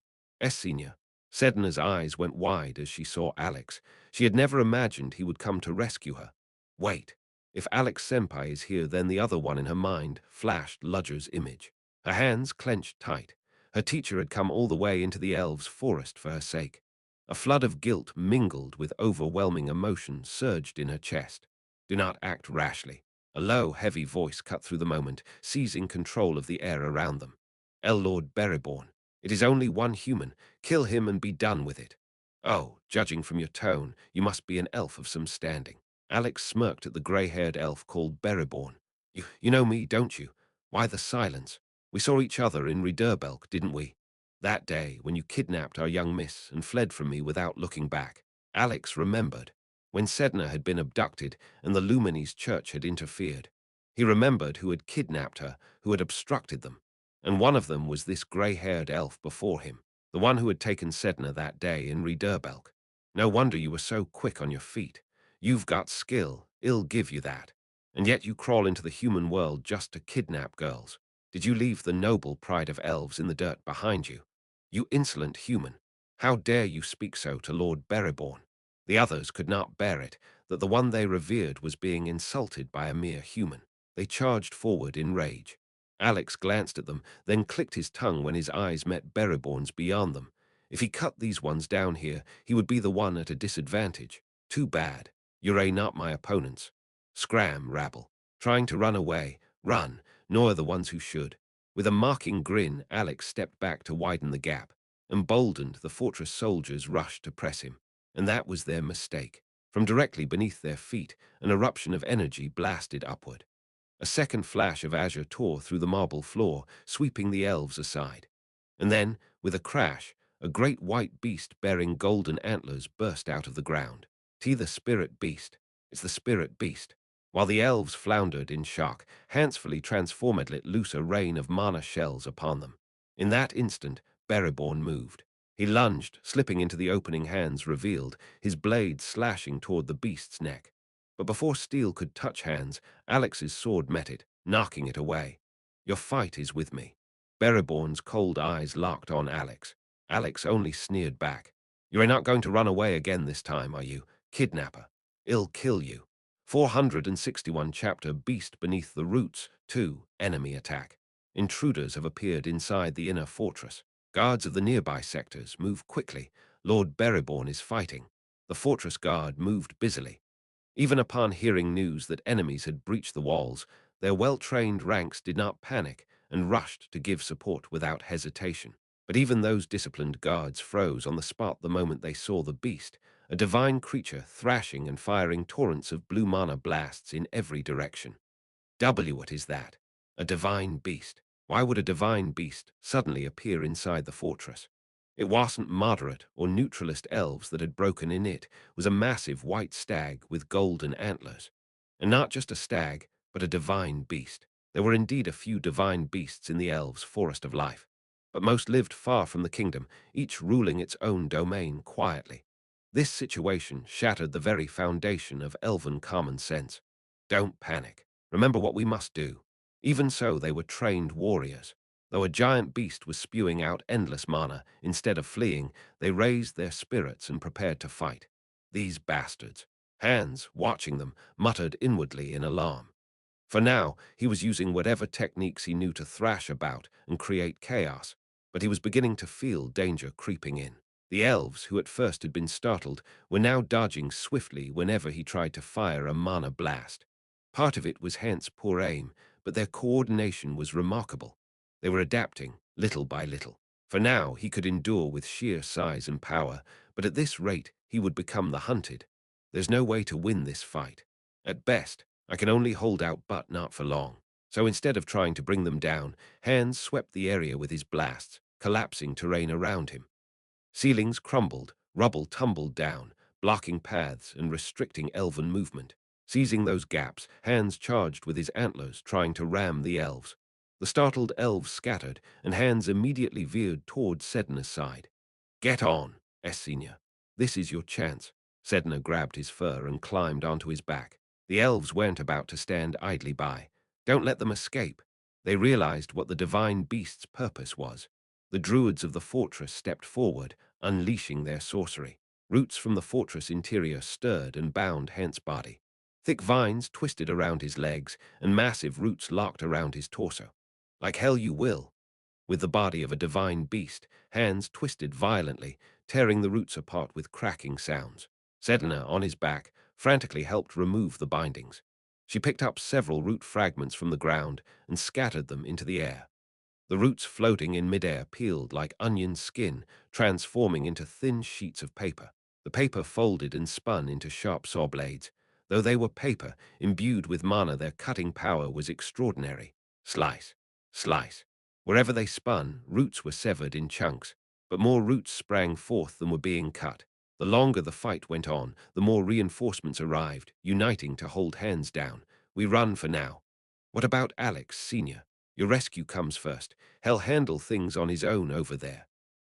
B: Senior. Sedna's eyes went wide as she saw Alex. She had never imagined he would come to rescue her. Wait. If Alex Senpai is here, then the other one in her mind flashed Ludger's image. Her hands clenched tight. Her teacher had come all the way into the elves' forest for her sake. A flood of guilt mingled with overwhelming emotion surged in her chest. Do not act rashly. A low, heavy voice cut through the moment, seizing control of the air around them. Lord Reborn. It is only one human. Kill him and be done with it. Oh, judging from your tone, you must be an elf of some standing. Alex smirked at the grey-haired elf called Bereborn. You know me, don't you? Why the silence? We saw each other in Riederbelk, didn't we? That day, when you kidnapped our young miss and fled from me without looking back. Alex remembered. When Sedna had been abducted and the Lumines church had interfered. He remembered who had kidnapped her, who had obstructed them. And one of them was this grey-haired elf before him, the one who had taken Sedna that day in Riederbelk. No wonder you were so quick on your feet. You've got skill, I'll give you that. And yet you crawl into the human world just to kidnap girls. Did you leave the noble pride of elves in the dirt behind you? You insolent human. How dare you speak so to Lord Bereborn? The others could not bear it, that the one they revered was being insulted by a mere human. They charged forward in rage. Alex glanced at them, then clicked his tongue when his eyes met Bereborn's beyond them. If he cut these ones down here, he would be the one at a disadvantage. Too bad. You're not my opponents. Scram, rabble. Trying to run away. Run, nor the ones who should. With a mocking grin, Alex stepped back to widen the gap. Emboldened, the fortress soldiers rushed to press him. And that was their mistake. From directly beneath their feet, an eruption of energy blasted upward. A second flash of azure tore through the marble floor, sweeping the elves aside. And then, with a crash, a great white beast bearing golden antlers burst out of the ground. The spirit beast. It's the spirit beast. While the elves floundered in shock, handsfully transformed let loose a rain of mana shells upon them. In that instant, Bereborn moved. He lunged, slipping into the opening hands revealed, his blade slashing toward the beast's neck. But before steel could touch hands, Alex's sword met it, knocking it away. Your fight is with me. Bereborn's cold eyes locked on Alex. Alex only sneered back. "You're not going to run away again this time, are you? Kidnapper. I'll kill you." 461 Chapter Beast Beneath the Roots 2 Enemy Attack. Intruders have appeared inside the inner fortress. Guards of the nearby sectors move quickly. Lord Bereborn is fighting. The fortress guard moved busily. Even upon hearing news that enemies had breached the walls, their well-trained ranks did not panic and rushed to give support without hesitation. But even those disciplined guards froze on the spot the moment they saw the beast, a divine creature thrashing and firing torrents of blue mana blasts in every direction. What is that? A divine beast. Why would a divine beast suddenly appear inside the fortress? It wasn't moderate or neutralist elves that had broken in, it was a massive white stag with golden antlers. And not just a stag, but a divine beast. There were indeed a few divine beasts in the elves' forest of life, but most lived far from the kingdom, each ruling its own domain quietly. This situation shattered the very foundation of elven common sense. Don't panic. Remember what we must do. Even so, they were trained warriors. Though a giant beast was spewing out endless mana, instead of fleeing, they raised their spirits and prepared to fight. These bastards. Hans, watching them, muttered inwardly in alarm. For now, he was using whatever techniques he knew to thrash about and create chaos, but he was beginning to feel danger creeping in. The elves, who at first had been startled, were now dodging swiftly whenever he tried to fire a mana blast. Part of it was Hans' poor aim, but their coordination was remarkable. They were adapting, little by little. For now, he could endure with sheer size and power, but at this rate, he would become the hunted. There's no way to win this fight. At best, I can only hold out, but not for long. So instead of trying to bring them down, Hans swept the area with his blasts, collapsing terrain around him. Ceilings crumbled, rubble tumbled down, blocking paths and restricting elven movement. Seizing those gaps, Hans charged with his antlers, trying to ram the elves. The startled elves scattered, and Hans immediately veered toward Sedna's side. "Get on, Senior. This is your chance." Sedna grabbed his fur and climbed onto his back. The elves weren't about to stand idly by. Don't let them escape. They realized what the divine beast's purpose was. The druids of the fortress stepped forward, unleashing their sorcery. Roots from the fortress interior stirred and bound Hans' body. Thick vines twisted around his legs, and massive roots locked around his torso. Like hell you will. With the body of a divine beast, Hans twisted violently, tearing the roots apart with cracking sounds. Sedna, on his back, frantically helped remove the bindings. She picked up several root fragments from the ground and scattered them into the air. The roots floating in midair peeled like onion skin, transforming into thin sheets of paper. The paper folded and spun into sharp saw blades. Though they were paper, imbued with mana, their cutting power was extraordinary. Slice, slice. Wherever they spun, roots were severed in chunks, but more roots sprang forth than were being cut. The longer the fight went on, the more reinforcements arrived, uniting to hold Hans down. "We run for now." "What about Alex, Senior? Your rescue comes first. He'll handle things on his own over there."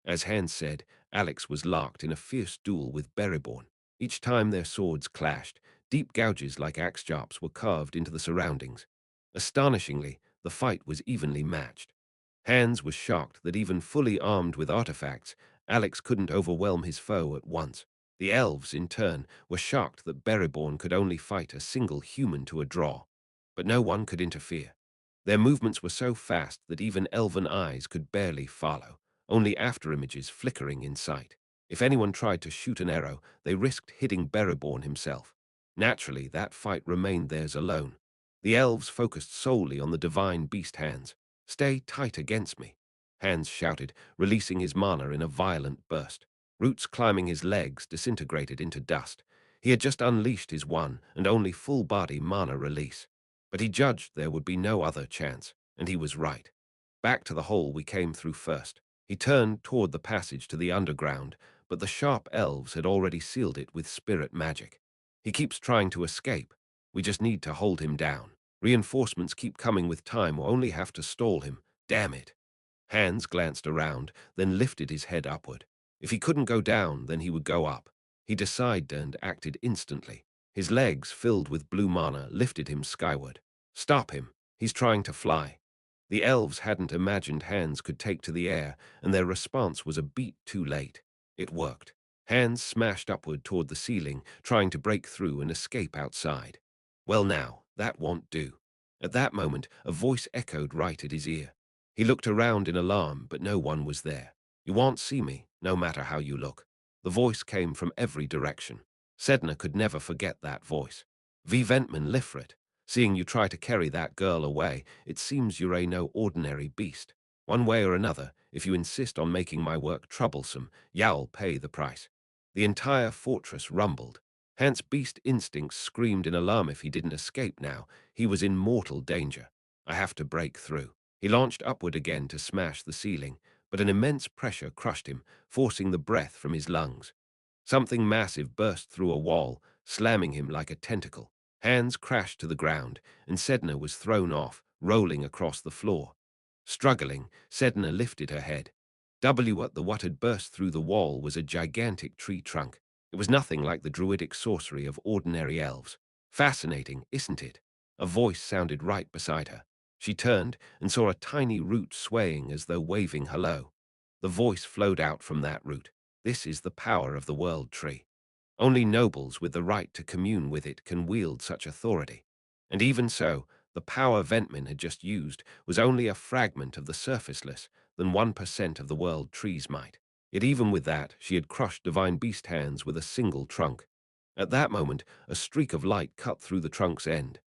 B: As Hans said, Alex was locked in a fierce duel with Bereborn. Each time their swords clashed, deep gouges like axe chops were carved into the surroundings. Astonishingly, the fight was evenly matched. Hans was shocked that even fully armed with artifacts, Alex couldn't overwhelm his foe at once. The elves, in turn, were shocked that Bereborn could only fight a single human to a draw. But no one could interfere. Their movements were so fast that even elven eyes could barely follow, only afterimages flickering in sight. If anyone tried to shoot an arrow, they risked hitting Bereborn himself. Naturally, that fight remained theirs alone. The elves focused solely on the divine beast Hans. "Stay tight against me," Hans shouted, releasing his mana in a violent burst. Roots climbing his legs disintegrated into dust. He had just unleashed his one and only full-body mana release. But he judged there would be no other chance, and he was right. "Back to the hole we came through first." He turned toward the passage to the underground, but the sharp elves had already sealed it with spirit magic. "He keeps trying to escape. We just need to hold him down. Reinforcements keep coming with time. We'll only have to stall him. Damn it." Hans glanced around, then lifted his head upward. If he couldn't go down, then he would go up. He decided and acted instantly. His legs, filled with blue mana, lifted him skyward. "Stop him. He's trying to fly." The elves hadn't imagined hands could take to the air, and their response was a beat too late. It worked. Hands smashed upward toward the ceiling, trying to break through and escape outside. Well now, that won't do. At that moment, a voice echoed right at his ear. He looked around in alarm, but no one was there. You won't see me, no matter how you look. The voice came from every direction. Sedna could never forget that voice. V. Ventman Lifrit, seeing you try to carry that girl away, it seems you're no ordinary beast. One way or another, if you insist on making my work troublesome, you'll pay the price. The entire fortress rumbled. Hans's beast instincts screamed in alarm. If he didn't escape now, he was in mortal danger. I have to break through. He launched upward again to smash the ceiling, but an immense pressure crushed him, forcing the breath from his lungs. Something massive burst through a wall, slamming him like a tentacle. Hands crashed to the ground, and Sedna was thrown off, rolling across the floor. Struggling, Sedna lifted her head. What had burst through the wall was a gigantic tree trunk. It was nothing like the druidic sorcery of ordinary elves. Fascinating, isn't it? A voice sounded right beside her. She turned and saw a tiny root swaying as though waving hello. The voice flowed out from that root. This is the power of the world tree. Only nobles with the right to commune with it can wield such authority. And even so, the power Ventman had just used was only a fragment of the surfaceless than 1% of the world tree's might. Yet even with that, she had crushed divine beast hands with a single trunk. At that moment, a streak of light cut through the trunk's end.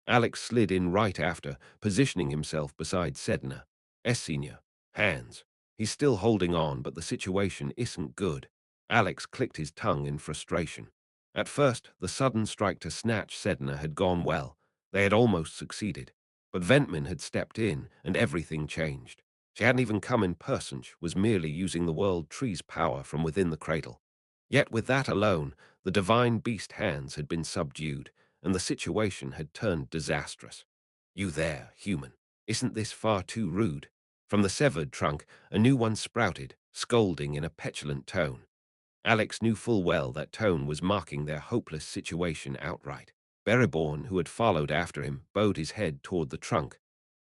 B: Alex slid in right after, positioning himself beside Sedna. Senior. Hands. He's still holding on, but the situation isn't good. Alex clicked his tongue in frustration. At first, the sudden strike to snatch Sedna had gone well. They had almost succeeded. But Ventman had stepped in, and everything changed. She hadn't even come in person, she was merely using the world tree's power from within the cradle. Yet with that alone, the divine beast hands had been subdued, and the situation had turned disastrous. You there, human. Isn't this far too rude? From the severed trunk, a new one sprouted, scolding in a petulant tone. Alex knew full well that tone was marking their hopeless situation outright. Reborn, who had followed after him, bowed his head toward the trunk.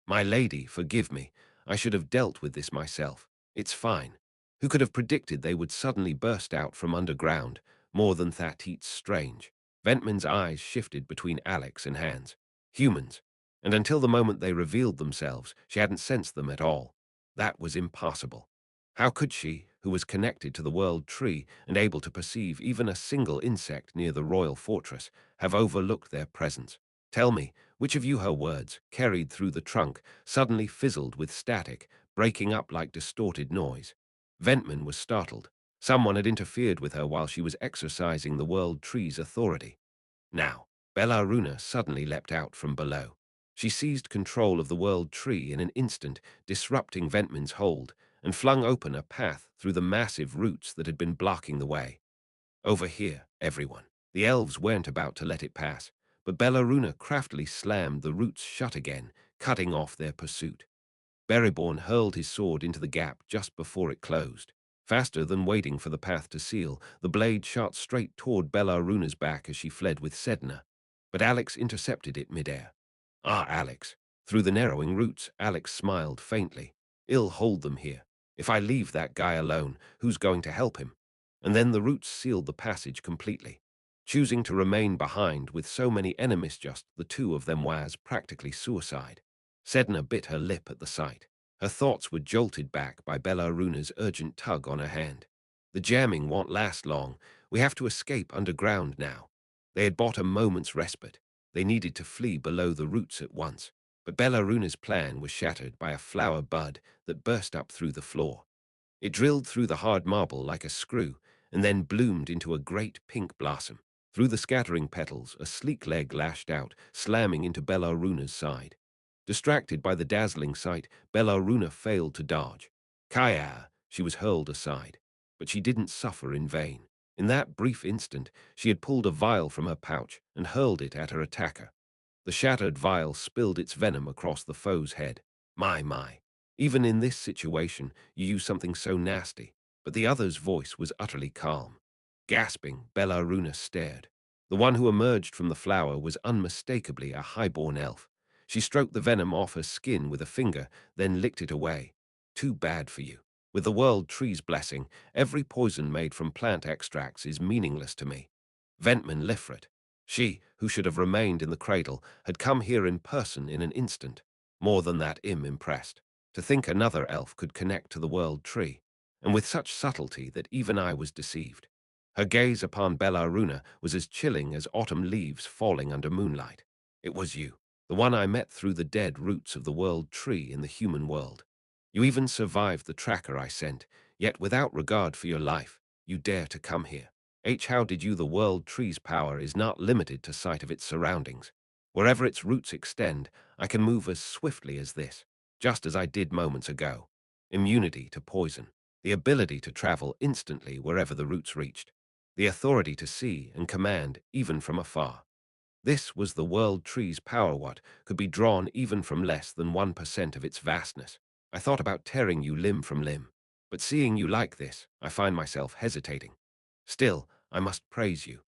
B: My lady, forgive me. I should have dealt with this myself. It's fine. Who could have predicted they would suddenly burst out from underground? More than that, it's strange. Ventman's eyes shifted between Alex and Hans. Humans. And until the moment they revealed themselves, she hadn't sensed them at all. That was impossible. How could she, who was connected to the world tree and able to perceive even a single insect near the royal fortress, have overlooked their presence? Tell me, which of you, her words, carried through the trunk, suddenly fizzled with static, breaking up like distorted noise? Ventman was startled. Someone had interfered with her while she was exercising the world tree's authority. Now, Bellaruna suddenly leapt out from below. She seized control of the world tree in an instant, disrupting Ventman's hold, and flung open a path through the massive roots that had been blocking the way. Over here, everyone. The elves weren't about to let it pass, but Bellaruna craftily slammed the roots shut again, cutting off their pursuit. Reborn hurled his sword into the gap just before it closed. Faster than waiting for the path to seal, the blade shot straight toward Bellaruna's back as she fled with Sedna. But Alex intercepted it midair. Ah, Alex. Through the narrowing roots, Alex smiled faintly. I'll hold them here. If I leave that guy alone, who's going to help him? And then the roots sealed the passage completely. Choosing to remain behind with so many enemies, just the two of them, was practically suicide. Sedna bit her lip at the sight. Her thoughts were jolted back by Bellaruna's urgent tug on her hand. The jamming won't last long. We have to escape underground now. They had bought a moment's respite. They needed to flee below the roots at once. But Bellaruna's plan was shattered by a flower bud that burst up through the floor. It drilled through the hard marble like a screw, and then bloomed into a great pink blossom. Through the scattering petals, a sleek leg lashed out, slamming into Bellaruna's side. Distracted by the dazzling sight, Bellaruna failed to dodge. Kaya! She was hurled aside. But she didn't suffer in vain. In that brief instant, she had pulled a vial from her pouch and hurled it at her attacker. The shattered vial spilled its venom across the foe's head. My. Even in this situation, you use something so nasty. But the other's voice was utterly calm. Gasping, Bellaruna stared. The one who emerged from the flower was unmistakably a highborn elf. She stroked the venom off her skin with a finger, then licked it away. Too bad for you. With the world tree's blessing, every poison made from plant extracts is meaningless to me. Ventman Lifrit. She, who should have remained in the cradle, had come here in person in an instant. More than that, impressed. To think another elf could connect to the world tree, and with such subtlety that even I was deceived. Her gaze upon Bellaruna was as chilling as autumn leaves falling under moonlight. It was you, the one I met through the dead roots of the world tree in the human world. You even survived the tracker I sent, yet without regard for your life, you dare to come here. How did you? The world tree's power is not limited to sight of its surroundings. Wherever its roots extend, I can move as swiftly as this, just as I did moments ago. Immunity to poison, the ability to travel instantly wherever the roots reached, the authority to see and command even from afar. This was the world tree's power, what could be drawn even from less than 1% of its vastness. I thought about tearing you limb from limb, but seeing you like this, I find myself hesitating. Still, I must praise you.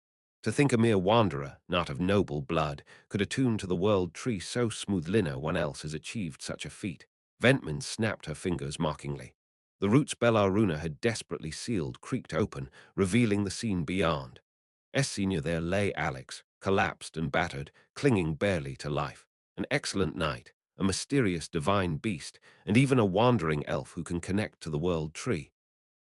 B: To think a mere wanderer, not of noble blood, could attune to the world tree so smoothly, no one else has achieved such a feat. Ventman snapped her fingers mockingly. The roots Bellaruna had desperately sealed creaked open, revealing the scene beyond. Senior there lay Alex, collapsed and battered, clinging barely to life. An excellent knight, a mysterious divine beast, and even a wandering elf who can connect to the world tree.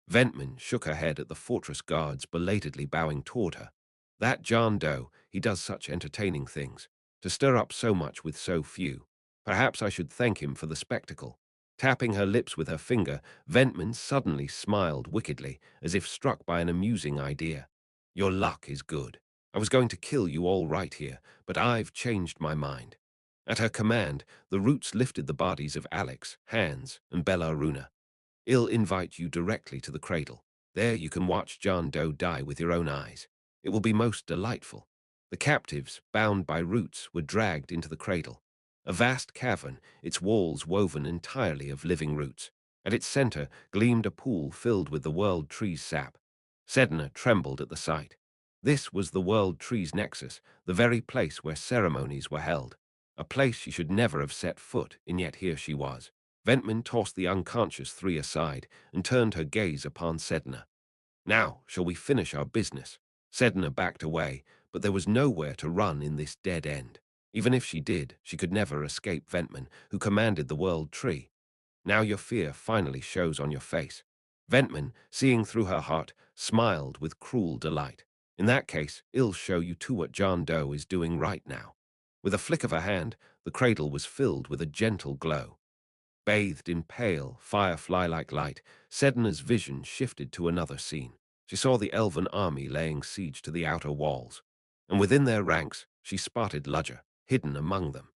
B: Ventman shook her head at the fortress guards belatedly bowing toward her. That John Doe, he does such entertaining things. To stir up so much with so few. Perhaps I should thank him for the spectacle. Tapping her lips with her finger, Ventman suddenly smiled wickedly, as if struck by an amusing idea. Your luck is good. I was going to kill you all right here, but I've changed my mind. At her command, the roots lifted the bodies of Alex, Hans, and Bellaruna. I'll invite you directly to the cradle. There you can watch John Doe die with your own eyes. It will be most delightful. The captives, bound by roots, were dragged into the cradle. A vast cavern, its walls woven entirely of living roots. At its center gleamed a pool filled with the world tree's sap. Sedna trembled at the sight. This was the world tree's nexus, the very place where ceremonies were held. A place she should never have set foot, and yet here she was. Ventman tossed the unconscious three aside and turned her gaze upon Sedna. Now, shall we finish our business? Sedna backed away, but there was nowhere to run in this dead end. Even if she did, she could never escape Ventman, who commanded the world tree. Now your fear finally shows on your face. Ventman, seeing through her heart, smiled with cruel delight. In that case, I'll show you too what John Doe is doing right now. With a flick of her hand, the cradle was filled with a gentle glow. Bathed in pale, firefly-like light, Sedna's vision shifted to another scene. She saw the elven army laying siege to the outer walls, and within their ranks she spotted Ludger, hidden among them.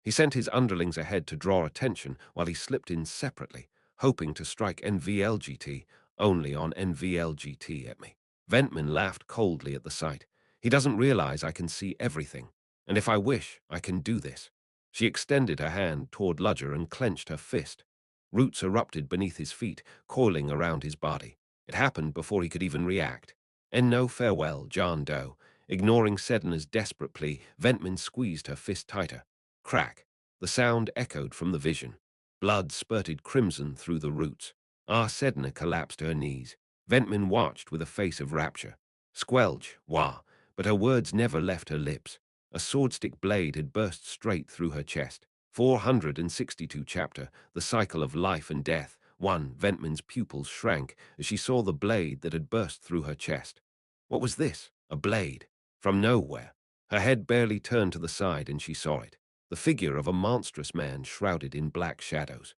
B: He sent his underlings ahead to draw attention while he slipped in separately, hoping to strike NVLGT, only on NVLGT at me. Ventman laughed coldly at the sight. He doesn't realize I can see everything, and if I wish, I can do this. She extended her hand toward Ludger and clenched her fist. Roots erupted beneath his feet, coiling around his body. It happened before he could even react. And no farewell, John Doe. Ignoring Sedna's desperate plea, Ventman squeezed her fist tighter. Crack. The sound echoed from the vision. Blood spurted crimson through the roots. Sedna collapsed to her knees. Ventman watched with a face of rapture. Squelch, wah, but her words never left her lips. A swordstick blade had burst straight through her chest. 462 chapter, The Cycle of Life and Death. 1. Ventman's pupils shrank as she saw the blade that had burst through her chest. What was this? A blade? From nowhere. Her head barely turned to the side and she saw it. The figure of a monstrous man shrouded in black shadows.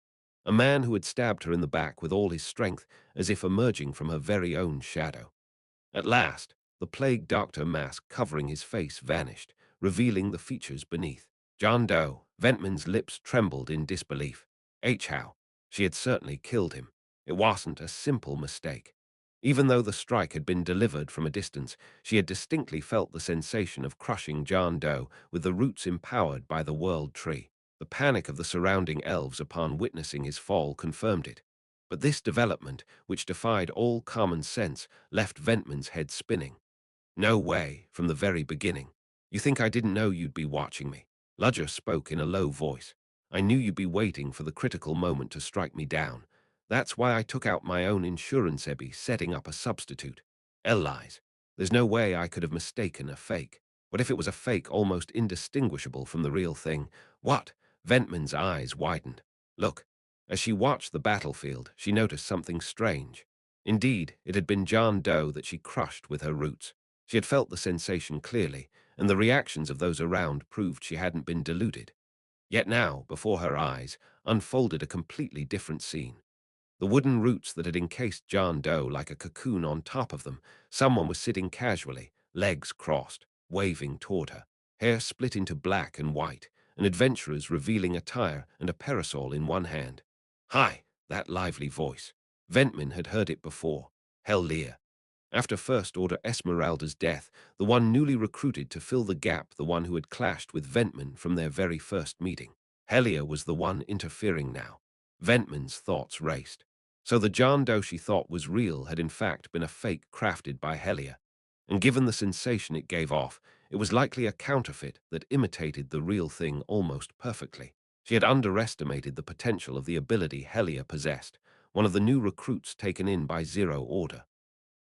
B: A man who had stabbed her in the back with all his strength, as if emerging from her very own shadow. At last, the plague doctor mask covering his face vanished, revealing the features beneath. John Doe. Ventman's lips trembled in disbelief. How? She had certainly killed him. It wasn't a simple mistake. Even though the strike had been delivered from a distance, she had distinctly felt the sensation of crushing John Doe with the roots empowered by the world tree. The panic of the surrounding elves upon witnessing his fall confirmed it. But this development, which defied all common sense, left Ventman's head spinning. No way, from the very beginning. You think I didn't know you'd be watching me? Ludger spoke in a low voice. I knew you'd be waiting for the critical moment to strike me down. That's why I took out my own insurance ebby, setting up a substitute. Elle lies. There's no way I could have mistaken a fake. What if it was a fake almost indistinguishable from the real thing? What? Ventman's eyes widened. Look. As she watched the battlefield, she noticed something strange. Indeed, it had been John Doe that she crushed with her roots. She had felt the sensation clearly, and the reactions of those around proved she hadn't been deluded. Yet now, before her eyes, unfolded a completely different scene. The wooden roots that had encased John Doe like a cocoon on top of them, someone was sitting casually, legs crossed, waving toward her, hair split into black and white, an adventurer's revealing attire and a parasol in one hand. Hi, that lively voice. Ventman had heard it before. Hell Lear. After First Order Esmeralda's death, the one newly recruited to fill the gap, the one who had clashed with Ventman from their very first meeting. Helia was the one interfering now. Ventman's thoughts raced. So the John Doe she thought was real had in fact been a fake crafted by Helia. And given the sensation it gave off, it was likely a counterfeit that imitated the real thing almost perfectly. She had underestimated the potential of the ability Helia possessed, one of the new recruits taken in by Zero Order.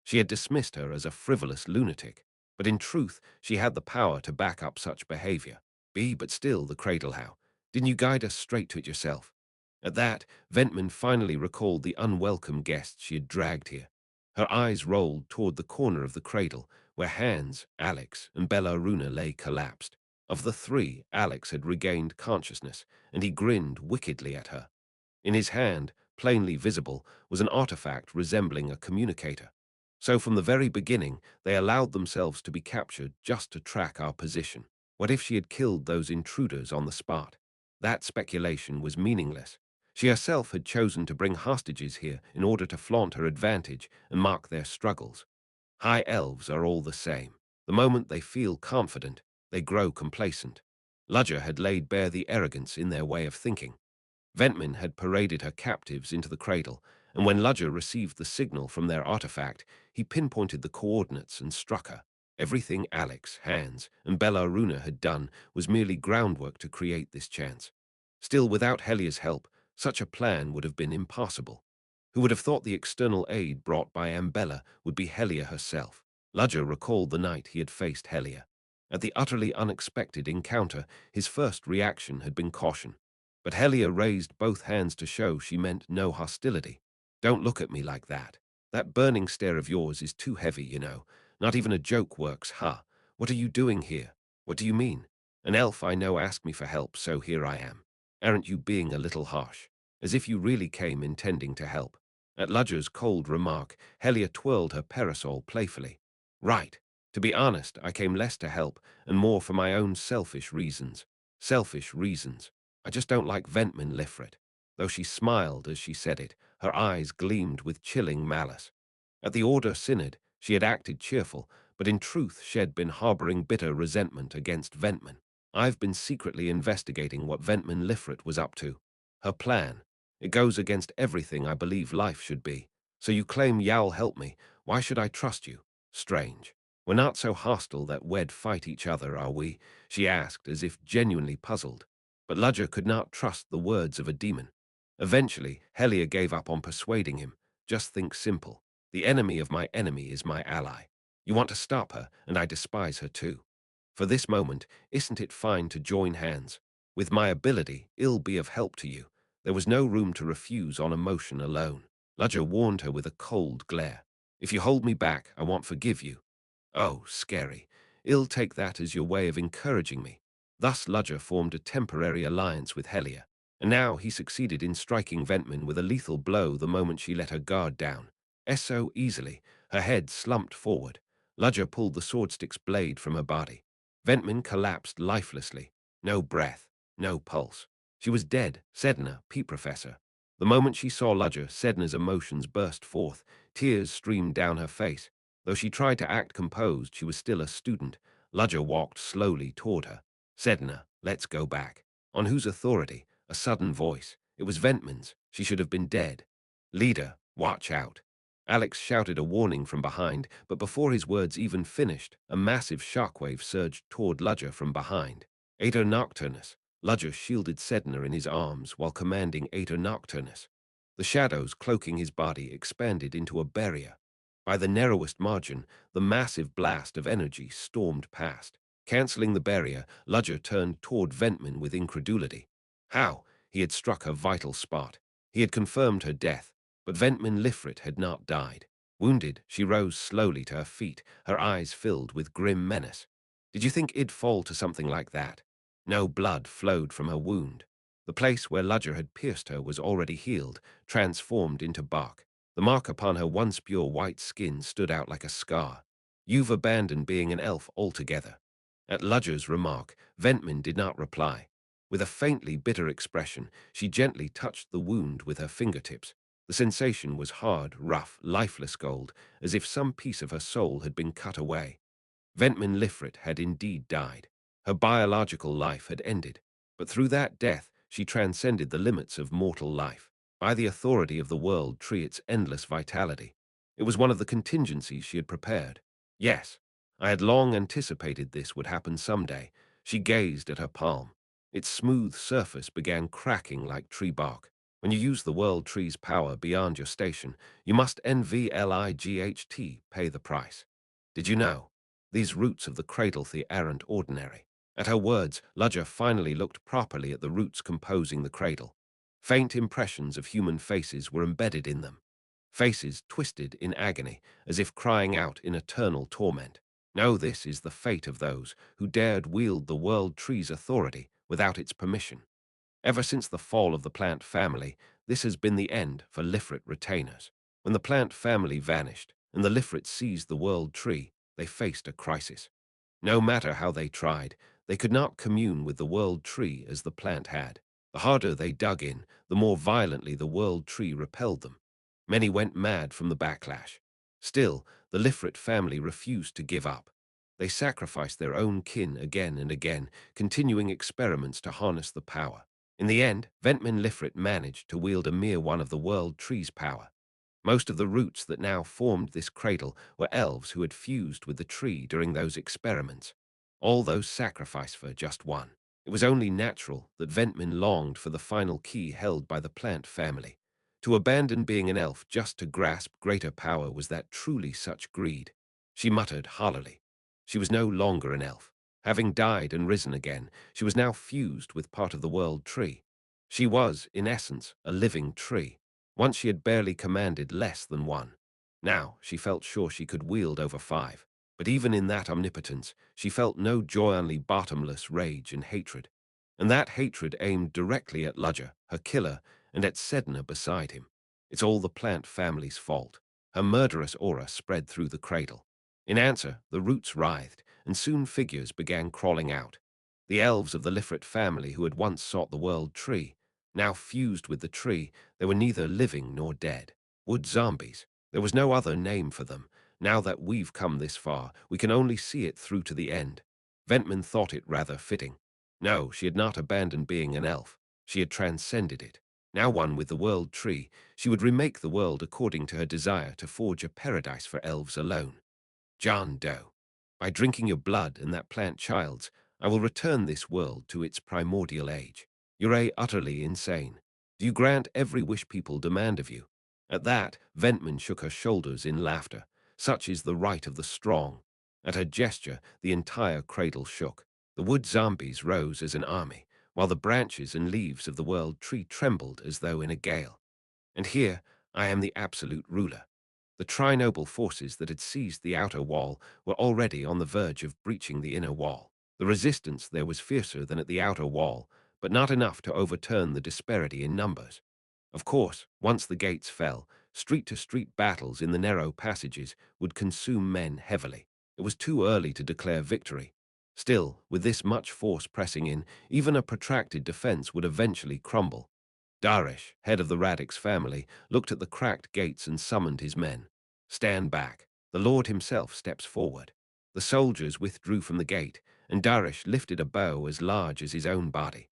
B: She had dismissed her as a frivolous lunatic, but in truth she had the power to back up such behavior. But still, the cradle how? Didn't you guide us straight to it yourself? At that, Ventman finally recalled the unwelcome guests she had dragged here. Her eyes rolled toward the corner of the cradle, where Hans, Alex, and Bellaruna lay collapsed. Of the three, Alex had regained consciousness, and he grinned wickedly at her. In his hand, plainly visible, was an artifact resembling a communicator. So from the very beginning, they allowed themselves to be captured just to track our position. What if she had killed those intruders on the spot? That speculation was meaningless. She herself had chosen to bring hostages here in order to flaunt her advantage and mark their struggles. High elves are all the same. The moment they feel confident, they grow complacent. Ludger had laid bare the arrogance in their way of thinking. Ventman had paraded her captives into the cradle, and when Ludger received the signal from their artifact, he pinpointed the coordinates and struck her. Everything Alex, Hans, and Bellaruna had done was merely groundwork to create this chance. Still, without Helia's help, such a plan would have been impossible. Who would have thought the external aid brought by Ambella would be Helia herself? Ludger recalled the night he had faced Helia. At the utterly unexpected encounter, his first reaction had been caution. But Helia raised both hands to show she meant no hostility. Don't look at me like that. That burning stare of yours is too heavy, you know. Not even a joke works, huh? What are you doing here? What do you mean? An elf I know asked me for help, so here I am. Aren't you being a little harsh? As if you really came intending to help. At Ludger's cold remark, Helia twirled her parasol playfully. Right. To be honest, I came less to help and more for my own selfish reasons. Selfish reasons. I just don't like Ventman Lifrit. Though she smiled as she said it, her eyes gleamed with chilling malice. At the Order Synod, she had acted cheerful, but in truth she had been harboring bitter resentment against Ventman. I've been secretly investigating what Ventman Lifrit was up to. Her plan. It goes against everything I believe life should be. So you claim Yow'll help me. Why should I trust you? Strange. We're not so hostile that we'd fight each other, are we? She asked, as if genuinely puzzled. But Ludger could not trust the words of a demon. Eventually, Helia gave up on persuading him. Just think simple. The enemy of my enemy is my ally. You want to stop her, and I despise her too. For this moment, isn't it fine to join hands? With my ability, it'll be of help to you. There was no room to refuse on emotion alone. Ludger warned her with a cold glare. If you hold me back, I won't forgive you. Oh, scary. I'll take that as your way of encouraging me. Thus Ludger formed a temporary alliance with Helia, and now he succeeded in striking Ventman with a lethal blow the moment she let her guard down. So easily, her head slumped forward. Ludger pulled the swordstick's blade from her body. Ventman collapsed lifelessly. No breath, no pulse. She was dead, Sedna, Pete Professor. The moment she saw Ludger, Sedna's emotions burst forth. Tears streamed down her face. Though she tried to act composed, she was still a student. Ludger walked slowly toward her. Sedna, let's go back. On whose authority? A sudden voice. It was Ventman's. She should have been dead. Leader, watch out. Alex shouted a warning from behind, but before his words even finished, a massive shockwave surged toward Ludger from behind. Aeter Nocturnus. Ludger shielded Sedna in his arms while commanding Aeter Nocturnus. The shadows cloaking his body expanded into a barrier. By the narrowest margin, the massive blast of energy stormed past. Canceling the barrier, Ludger turned toward Ventman with incredulity. How? He had struck her vital spot. He had confirmed her death, but Ventman Lifrit had not died. Wounded, she rose slowly to her feet, her eyes filled with grim menace. Did you think it'd fall to something like that? No blood flowed from her wound. The place where Ludger had pierced her was already healed, transformed into bark. The mark upon her once pure white skin stood out like a scar. You've abandoned being an elf altogether. At Ludger's remark, Ventman did not reply. With a faintly bitter expression, she gently touched the wound with her fingertips. The sensation was hard, rough, lifeless gold, as if some piece of her soul had been cut away. Ventman Lifrit had indeed died. Her biological life had ended, but through that death she transcended the limits of mortal life. By the authority of the world tree its endless vitality. It was one of the contingencies she had prepared. Yes, I had long anticipated this would happen someday. She gazed at her palm. Its smooth surface began cracking like tree bark. When you use the world tree's power beyond your station, you must NVLIGHT pay the price. Did you know? These roots of the cradlethy aren't ordinary. At her words, Ludger finally looked properly at the roots composing the cradle. Faint impressions of human faces were embedded in them. Faces twisted in agony, as if crying out in eternal torment. No, this is the fate of those who dared wield the world tree's authority without its permission. Ever since the fall of the plant family, this has been the end for Lifrit retainers. When the plant family vanished and the Lifrit seized the world tree, they faced a crisis. No matter how they tried, they could not commune with the world tree as the plant had. The harder they dug in, the more violently the world tree repelled them. Many went mad from the backlash. Still, the Lifrit family refused to give up. They sacrificed their own kin again and again, continuing experiments to harness the power. In the end, Ventman Lifrit managed to wield a mere one of the world tree's power. Most of the roots that now formed this cradle were elves who had fused with the tree during those experiments. All those sacrificed for just one. It was only natural that Ventman longed for the final key held by the plant family. To abandon being an elf just to grasp greater power, was that truly such greed? She muttered hollowly. She was no longer an elf. Having died and risen again, she was now fused with part of the world tree. She was, in essence, a living tree. Once she had barely commanded less than one. Now she felt sure she could wield over five. But even in that omnipotence, she felt no joy, only bottomless rage and hatred. And that hatred aimed directly at Ludger, her killer, and at Sedna beside him. It's all the plant family's fault. Her murderous aura spread through the cradle. In answer, the roots writhed, and soon figures began crawling out. The elves of the Lifrit family who had once sought the world tree, now fused with the tree. They were neither living nor dead. Wood zombies. There was no other name for them. Now that we've come this far, we can only see it through to the end. Ventman thought it rather fitting. No, she had not abandoned being an elf. She had transcended it. Now one with the world tree, she would remake the world according to her desire to forge a paradise for elves alone. John Doe. By drinking your blood and that plant child's, I will return this world to its primordial age. You're utterly insane. Do you grant every wish people demand of you? At that, Ventman shook her shoulders in laughter. Such is the right of the strong. At her gesture, the entire cradle shook. The wood zombies rose as an army, while the branches and leaves of the world tree trembled as though in a gale. And here, I am the absolute ruler. The trinoble forces that had seized the outer wall were already on the verge of breaching the inner wall. The resistance there was fiercer than at the outer wall, but not enough to overturn the disparity in numbers. Of course, once the gates fell, street-to-street battles in the narrow passages would consume men heavily. It was too early to declare victory. Still, with this much force pressing in, even a protracted defense would eventually crumble. Darish, head of the Radix family, looked at the cracked gates and summoned his men. Stand back. The Lord himself steps forward. The soldiers withdrew from the gate, and Darish lifted a bow as large as his own body.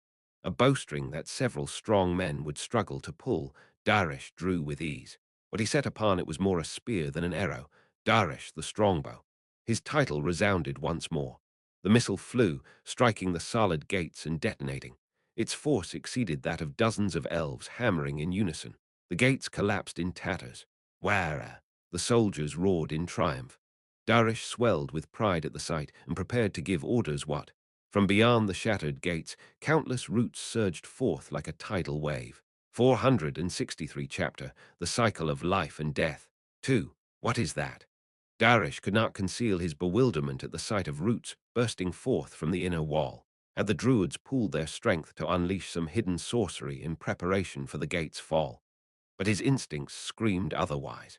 B: A bowstring that several strong men would struggle to pull, Darish drew with ease. What he set upon it was more a spear than an arrow, Darish the strongbow. His title resounded once more. The missile flew, striking the solid gates and detonating. Its force exceeded that of dozens of elves hammering in unison. The gates collapsed in tatters. Wara! The soldiers roared in triumph. Darish swelled with pride at the sight and prepared to give orders what. From beyond the shattered gates, countless roots surged forth like a tidal wave. 463 chapter, the cycle of life and death. 2. What is that? Darish could not conceal his bewilderment at the sight of roots bursting forth from the inner wall. Had the druids pooled their strength to unleash some hidden sorcery in preparation for the gate's fall? But his instincts screamed otherwise.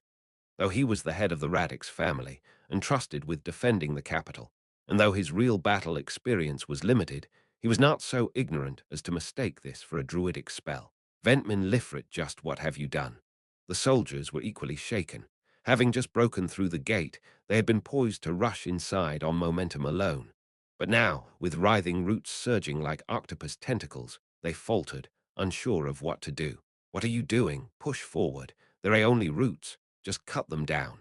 B: Though he was the head of the Radix family, entrusted with defending the capital, and though his real battle experience was limited, he was not so ignorant as to mistake this for a druidic spell. Ventmin Lifrit, just what have you done? The soldiers were equally shaken. Having just broken through the gate, they had been poised to rush inside on momentum alone. But now, with writhing roots surging like octopus tentacles, they faltered, unsure of what to do. What are you doing? Push forward. There are only roots. Just cut them down.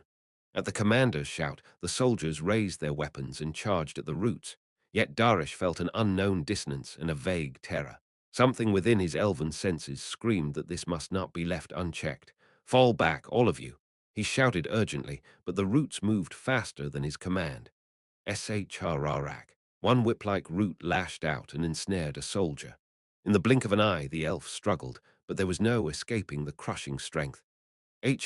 B: At the commander's shout, the soldiers raised their weapons and charged at the roots. Yet Darish felt an unknown dissonance and a vague terror. Something within his elven senses screamed that this must not be left unchecked. Fall back, all of you. He shouted urgently, but the roots moved faster than his command. Shrarak. One whip-like root lashed out and ensnared a soldier. In the blink of an eye, the elf struggled, but there was no escaping the crushing strength.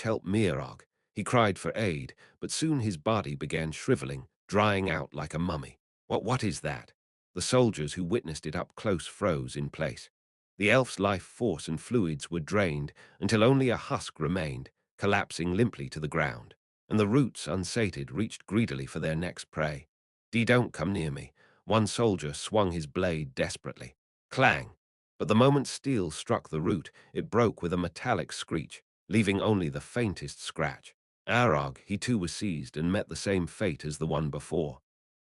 B: Help Mirog. He cried for aid, but soon his body began shriveling, drying out like a mummy. What is that? The soldiers who witnessed it up close froze in place. The elf's life force and fluids were drained until only a husk remained, collapsing limply to the ground, and the roots, unsated, reached greedily for their next prey. Don't come near me. One soldier swung his blade desperately. Clang! But the moment steel struck the root, it broke with a metallic screech, leaving only the faintest scratch. Arog, he too was seized and met the same fate as the one before.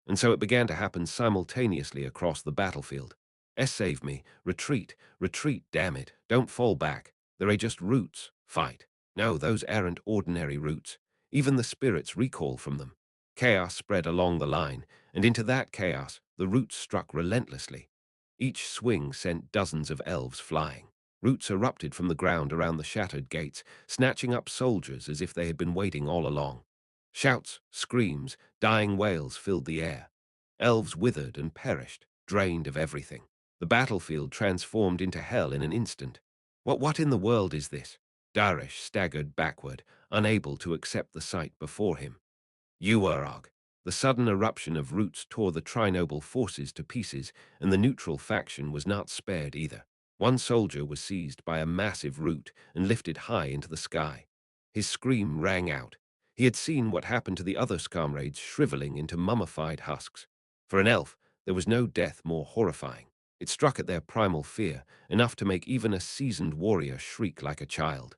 B: And so it began to happen simultaneously across the battlefield. Save me. Retreat. Retreat, damn it. Don't fall back. There are just roots. Fight. No, those aren't ordinary roots. Even the spirits recoil from them. Chaos spread along the line, and into that chaos the roots struck relentlessly. Each swing sent dozens of elves flying. Roots erupted from the ground around the shattered gates, snatching up soldiers as if they had been waiting all along. Shouts, screams, dying wails filled the air. Elves withered and perished, drained of everything. The battlefield transformed into hell in an instant. What in the world is this? Darish staggered backward, unable to accept the sight before him. Uarog. The sudden eruption of roots tore the trinoble forces to pieces, and the neutral faction was not spared either. One soldier was seized by a massive root and lifted high into the sky. His scream rang out. He had seen what happened to the other comrades shriveling into mummified husks. For an elf, there was no death more horrifying. It struck at their primal fear, enough to make even a seasoned warrior shriek like a child.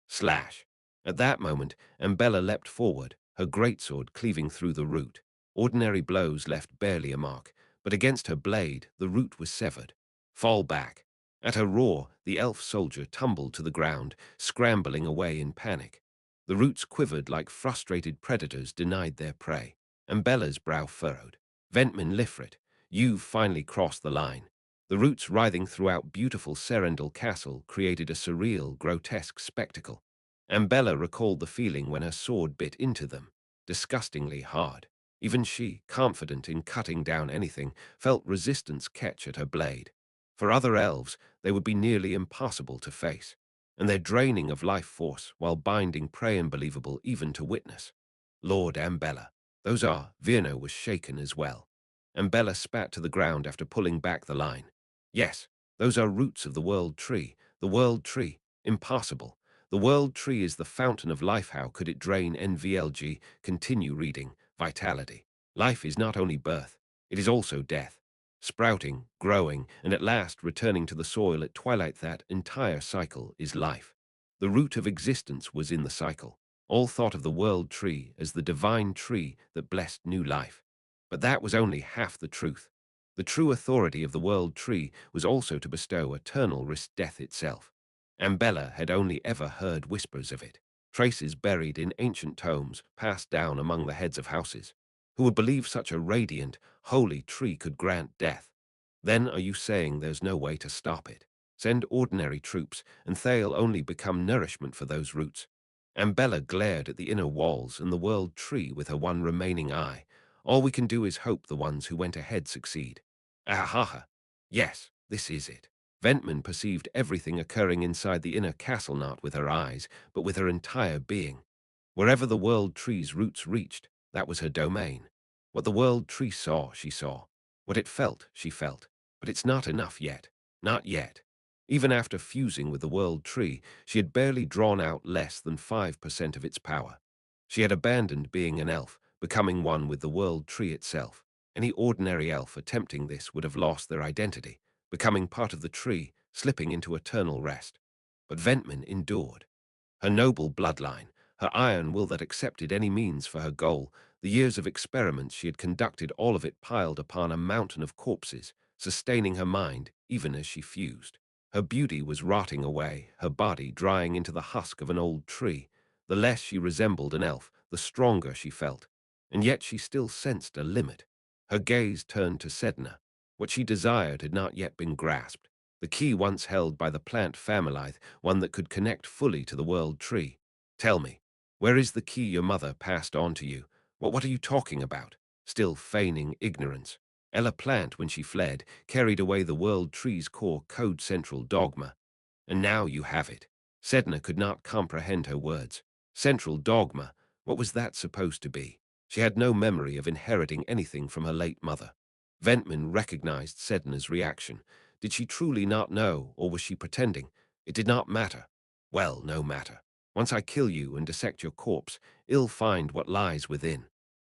B: Slash! At that moment, Ambella leapt forward, her greatsword cleaving through the root. Ordinary blows left barely a mark, but against her blade, the root was severed. Fall back. At her roar, the elf soldier tumbled to the ground, scrambling away in panic. The roots quivered like frustrated predators denied their prey. Ambella's brow furrowed. Ventmin Lifrit, you've finally crossed the line. The roots writhing throughout beautiful Serendil Castle created a surreal, grotesque spectacle. Ambella recalled the feeling when her sword bit into them, disgustingly hard. Even she, confident in cutting down anything, felt resistance catch at her blade. For other elves, they would be nearly impossible to face, and their draining of life force while binding prey unbelievable even to witness. Lord Ambella, those are, Virno was shaken as well. Ambella spat to the ground after pulling back the line. Yes, those are roots of the world tree. The world tree. Impossible. The world tree is the fountain of life. How could it drain NVLG? Continue reading. Vitality. Life is not only birth, it is also death. Sprouting, growing, and at last returning to the soil at twilight. That entire cycle is life. The root of existence was in the cycle. All thought of the world tree as the divine tree that blessed new life. But that was only half the truth. The true authority of the world tree was also to bestow eternal death itself. Ambella had only ever heard whispers of it, traces buried in ancient tomes passed down among the heads of houses. Who would believe such a radiant, holy tree could grant death? Then are you saying there's no way to stop it? Send ordinary troops, and they'll only become nourishment for those roots. Ambella glared at the inner walls and the world tree with her one remaining eye. All we can do is hope the ones who went ahead succeed. Ahaha. Yes, this is it. Ventman perceived everything occurring inside the inner castle not with her eyes, but with her entire being. Wherever the world tree's roots reached, that was her domain. What the world tree saw, she saw. What it felt, she felt. But it's not enough yet. Not yet. Even after fusing with the world tree, she had barely drawn out less than 5% of its power. She had abandoned being an elf, becoming one with the world tree itself. Any ordinary elf attempting this would have lost their identity, becoming part of the tree, slipping into eternal rest. But Ventman endured. Her noble bloodline, her iron will that accepted any means for her goal, the years of experiments she had conducted, all of it piled upon a mountain of corpses, sustaining her mind even as she fused. Her beauty was rotting away, her body drying into the husk of an old tree. The less she resembled an elf, the stronger she felt. And yet she still sensed a limit. Her gaze turned to Sedna. What she desired had not yet been grasped. The key once held by the plant family, one that could connect fully to the world tree. Tell me, where is the key your mother passed on to you? What are you talking about? Still feigning ignorance. Ella Plant, when she fled, carried away the world tree's core code central dogma. And now you have it. Sedna could not comprehend her words. Central dogma, what was that supposed to be? She had no memory of inheriting anything from her late mother. Ventman recognized Sedna's reaction. Did she truly not know, or was she pretending? It did not matter. Well, no matter. Once I kill you and dissect your corpse, I'll find what lies within.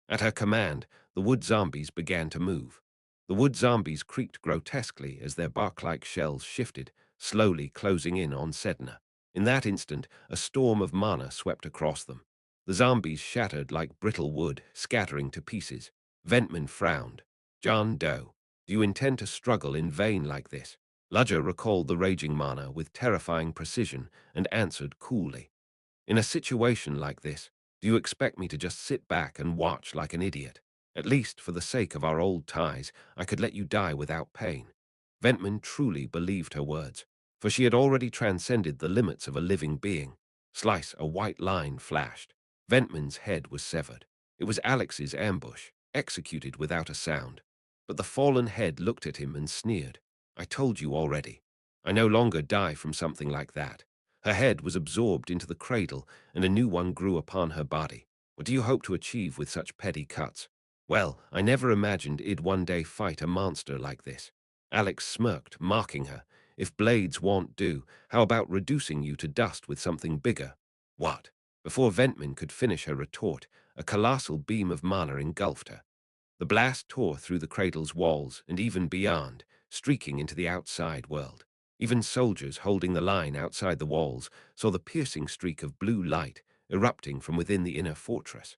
B: At her command, the wood zombies began to move. The wood zombies creaked grotesquely as their bark-like shells shifted, slowly closing in on Sedna. In that instant, a storm of mana swept across them. The zombies shattered like brittle wood, scattering to pieces. Ventman frowned. John Doe, do you intend to struggle in vain like this? Ludger recalled the raging mana with terrifying precision and answered coolly. In a situation like this, do you expect me to just sit back and watch like an idiot? At least, for the sake of our old ties, I could let you die without pain. Ventman truly believed her words, for she had already transcended the limits of a living being. Slice, a white line flashed. Ventman's head was severed. It was Alex's ambush, executed without a sound. But the fallen head looked at him and sneered. I told you already. I no longer die from something like that. Her head was absorbed into the cradle, and a new one grew upon her body. What do you hope to achieve with such petty cuts? Well, I never imagined I'd one day fight a monster like this. Alex smirked, mocking her. If blades won't do, how about reducing you to dust with something bigger? What? Before Ventman could finish her retort, a colossal beam of mana engulfed her. The blast tore through the cradle's walls and even beyond, streaking into the outside world. Even soldiers holding the line outside the walls saw the piercing streak of blue light erupting from within the inner fortress.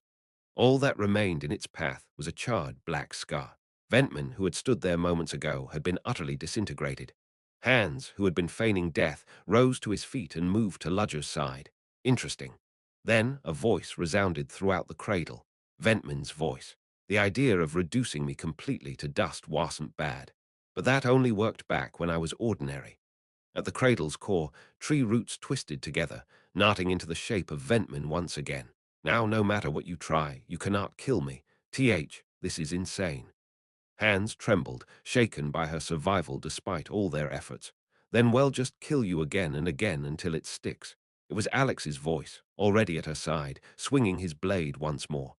B: All that remained in its path was a charred black scar. Ventman, who had stood there moments ago, had been utterly disintegrated. Hans, who had been feigning death, rose to his feet and moved to Ludger's side. Interesting. Then a voice resounded throughout the cradle. Ventman's voice. The idea of reducing me completely to dust wasn't bad. But that only worked back when I was ordinary. At the cradle's core, tree roots twisted together, knotting into the shape of Ventman once again. Now, no matter what you try, you cannot kill me. This is insane. Hands trembled, shaken by her survival despite all their efforts. Then we'll just kill you again and again until it sticks. It was Alex's voice, already at her side, swinging his blade once more.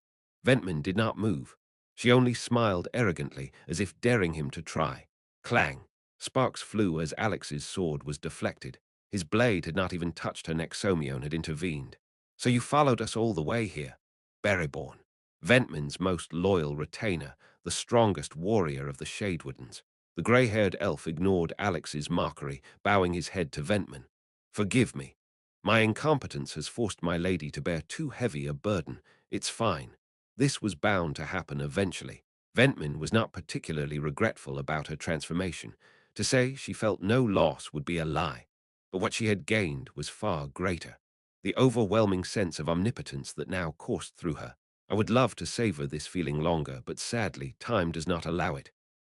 B: Ventman did not move. She only smiled arrogantly, as if daring him to try. Clang! Sparks flew as Alex's sword was deflected. His blade had not even touched her neck. Somion had intervened. So you followed us all the way here? Reborn. Ventman's most loyal retainer, the strongest warrior of the Shadewoodens. The grey-haired elf ignored Alex's mockery, bowing his head to Ventman. Forgive me. My incompetence has forced my lady to bear too heavy a burden. It's fine. This was bound to happen eventually. Ventman was not particularly regretful about her transformation. To say she felt no loss would be a lie. But what she had gained was far greater. The overwhelming sense of omnipotence that now coursed through her. I would love to savor this feeling longer, but sadly, time does not allow it.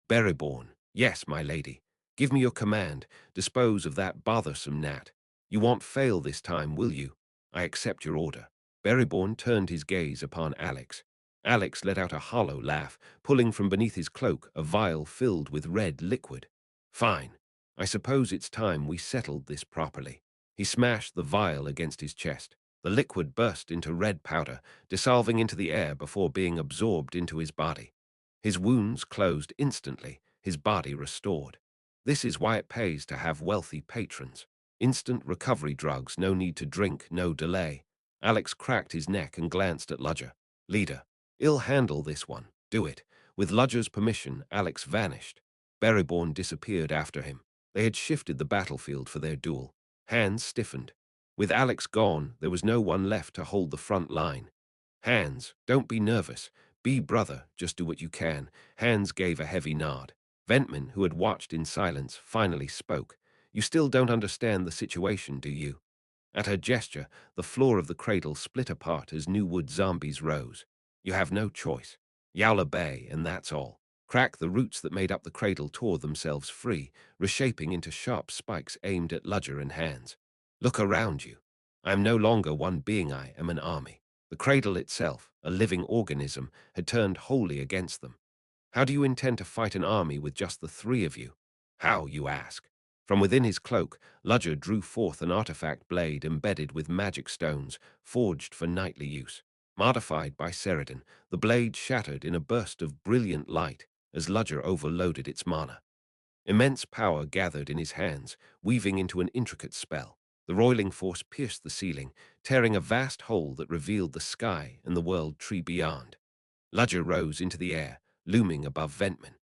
B: Reborn, yes, my lady. Give me your command. Dispose of that bothersome gnat. You won't fail this time, will you? I accept your order. Reborn turned his gaze upon Alex. Alex let out a hollow laugh, pulling from beneath his cloak a vial filled with red liquid. Fine. I suppose it's time we settled this properly. He smashed the vial against his chest. The liquid burst into red powder, dissolving into the air before being absorbed into his body. His wounds closed instantly, his body restored. This is why it pays to have wealthy patrons. Instant recovery drugs, no need to drink, no delay. Alex cracked his neck and glanced at Ludger. Leader, I'll handle this one. Do it. With Ludger's permission, Alex vanished. Reborn disappeared after him. They had shifted the battlefield for their duel. Hands stiffened. With Alex gone, there was no one left to hold the front line. Hands, don't be nervous. Be brother, just do what you can. Hands gave a heavy nod. Ventman, who had watched in silence, finally spoke. You still don't understand the situation, do you? At her gesture, the floor of the cradle split apart as new wood zombies rose. You have no choice. Yowler Bay, and that's all. Crack the roots that made up the cradle tore themselves free, reshaping into sharp spikes aimed at Ludger and Hands. Look around you. I am no longer one being, I am an army. The cradle itself, a living organism, had turned wholly against them. How do you intend to fight an army with just the three of you? How, you ask? From within his cloak, Ludger drew forth an artifact blade embedded with magic stones, forged for knightly use. Modified by Ceridan, the blade shattered in a burst of brilliant light as Ludger overloaded its mana. Immense power gathered in his hands, weaving into an intricate spell. The roiling force pierced the ceiling, tearing a vast hole that revealed the sky and the world tree beyond. Ludger rose into the air, looming above Ventman.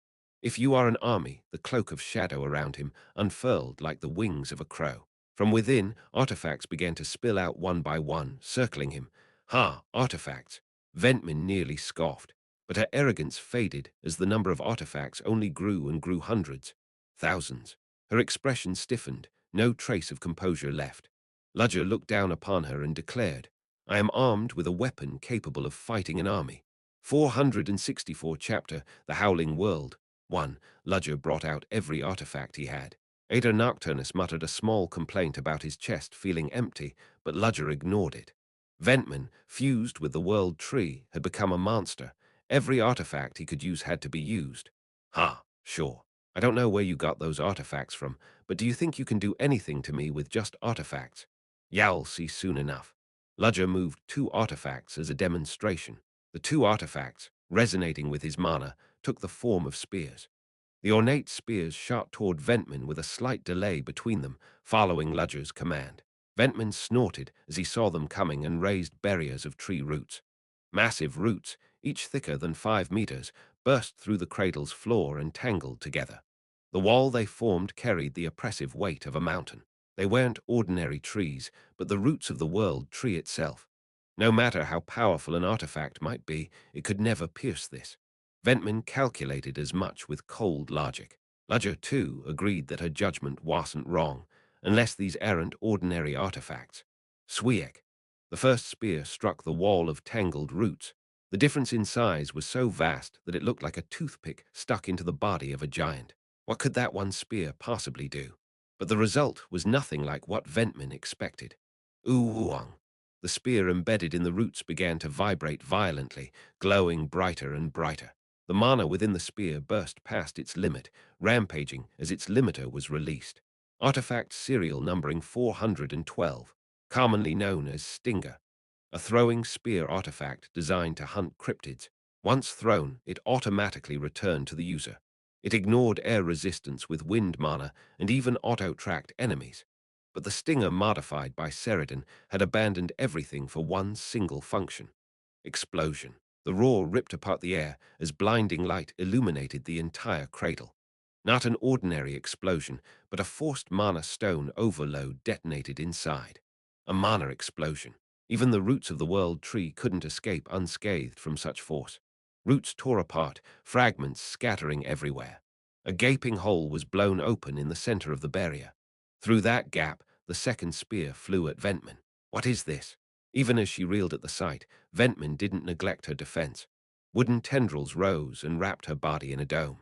B: If you are an army, the cloak of shadow around him unfurled like the wings of a crow. From within, artifacts began to spill out one by one, circling him. Ha, artifacts! Ventman nearly scoffed, but her arrogance faded as the number of artifacts only grew and grew hundreds, thousands. Her expression stiffened, no trace of composure left. Ludger looked down upon her and declared, I am armed with a weapon capable of fighting an army. 464 Chapter, The Howling World. 1. Ludger brought out every artifact he had. Ada Nocturnus muttered a small complaint about his chest feeling empty, but Ludger ignored it. Ventman, fused with the world tree, had become a monster. Every artifact he could use had to be used. Ha, sure. I don't know where you got those artifacts from, but do you think you can do anything to me with just artifacts? You'll see soon enough. Ludger moved 2 artifacts as a demonstration. The 2 artifacts, resonating with his mana, took the form of spears. The ornate spears shot toward Ventman with a slight delay between them, following Ludger's command. Ventman snorted as he saw them coming and raised barriers of tree roots. Massive roots, each thicker than 5 meters, burst through the cradle's floor and tangled together. The wall they formed carried the oppressive weight of a mountain. They weren't ordinary trees, but the roots of the world tree itself. No matter how powerful an artifact might be, it could never pierce this. Ventman calculated as much with cold logic. Ludger, too, agreed that her judgment wasn't wrong, unless these aren't ordinary artifacts. Swiek. The first spear struck the wall of tangled roots. The difference in size was so vast that it looked like a toothpick stuck into the body of a giant. What could that one spear possibly do? But the result was nothing like what Ventman expected. Ooh-wong. The spear embedded in the roots began to vibrate violently, glowing brighter and brighter. The mana within the spear burst past its limit, rampaging as its limiter was released. Artifact serial numbering 412, commonly known as Stinger. A throwing spear artifact designed to hunt cryptids. Once thrown, it automatically returned to the user. It ignored air resistance with wind mana and even auto-tracked enemies. But the Stinger modified by Ceridan had abandoned everything for one single function. Explosion. The roar ripped apart the air as blinding light illuminated the entire cradle. Not an ordinary explosion, but a forced mana stone overload detonated inside. A mana explosion. Even the roots of the world tree couldn't escape unscathed from such force. Roots tore apart, fragments scattering everywhere. A gaping hole was blown open in the center of the barrier. Through that gap, the second spear flew at Ventman. What is this? Even as she reeled at the sight, Ventman didn't neglect her defense. Wooden tendrils rose and wrapped her body in a dome.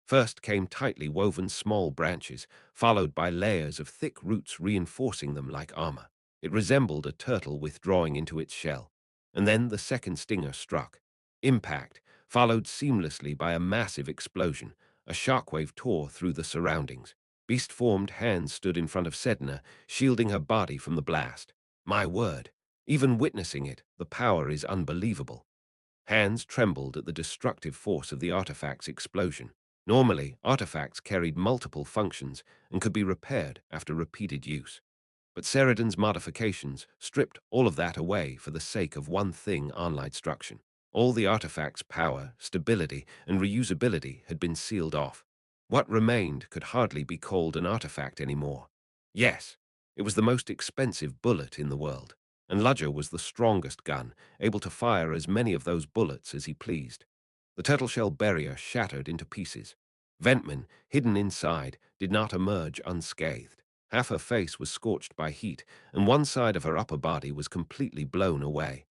B: First came tightly woven small branches, followed by layers of thick roots reinforcing them like armor. It resembled a turtle withdrawing into its shell. And then the second stinger struck. Impact, followed seamlessly by a massive explosion. A shockwave tore through the surroundings. Beast-formed hands stood in front of Sedna, shielding her body from the blast. My word! Even witnessing it, the power is unbelievable. Hands trembled at the destructive force of the artifact's explosion. Normally, artifacts carried multiple functions and could be repaired after repeated use. But Ceridan's modifications stripped all of that away for the sake of one thing: online destruction. All the artifact's power, stability, and reusability had been sealed off. What remained could hardly be called an artifact anymore. Yes, it was the most expensive bullet in the world, and Ludger was the strongest gun, able to fire as many of those bullets as he pleased. The turtle-shell barrier shattered into pieces. Ventman, hidden inside, did not emerge unscathed. Half her face was scorched by heat, and one side of her upper body was completely blown away.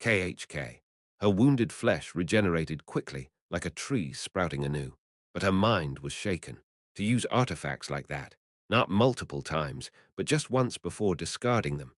B: KHK. Her wounded flesh regenerated quickly, like a tree sprouting anew. But her mind was shaken. To use artifacts like that, not multiple times, but just once before discarding them.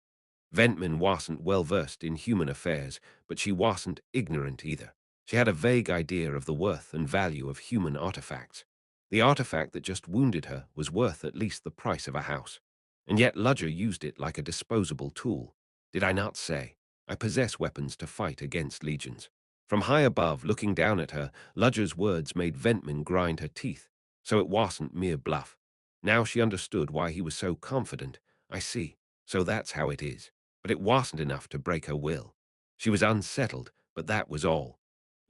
B: Ventman wasn't well versed in human affairs, but she wasn't ignorant either. She had a vague idea of the worth and value of human artifacts. The artifact that just wounded her was worth at least the price of a house. And yet Ludger used it like a disposable tool. Did I not say, I possess weapons to fight against legions? From high above, looking down at her, Ludger's words made Ventman grind her teeth, so it wasn't mere bluff. Now she understood why he was so confident. I see, so that's how it is. But it wasn't enough to break her will. She was unsettled, but that was all.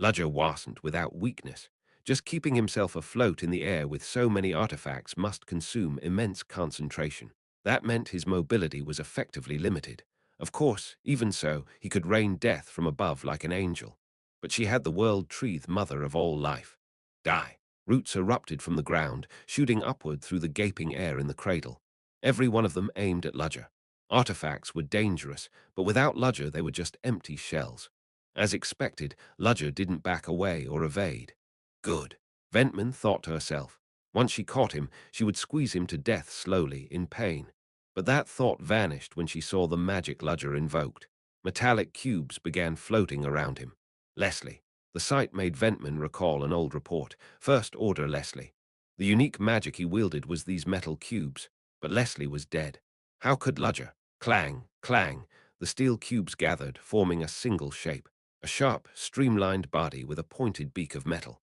B: Ludger wasn't without weakness. Just keeping himself afloat in the air with so many artifacts must consume immense concentration. That meant his mobility was effectively limited. Of course, even so, he could rain death from above like an angel. But she had the world tree, the mother of all life. Die. Roots erupted from the ground, shooting upward through the gaping air in the cradle. Every one of them aimed at Ludger. Artifacts were dangerous, but without Ludger they were just empty shells. As expected, Ludger didn't back away or evade. Good. Ventman thought to herself. Once she caught him, she would squeeze him to death slowly, in pain. But that thought vanished when she saw the magic Ludger invoked. Metallic cubes began floating around him. Leslie. The sight made Ventman recall an old report. First Order Leslie. The unique magic he wielded was these metal cubes, but Leslie was dead. How could Ludger? Clang, clang. The steel cubes gathered, forming a single shape. A sharp, streamlined body with a pointed beak of metal.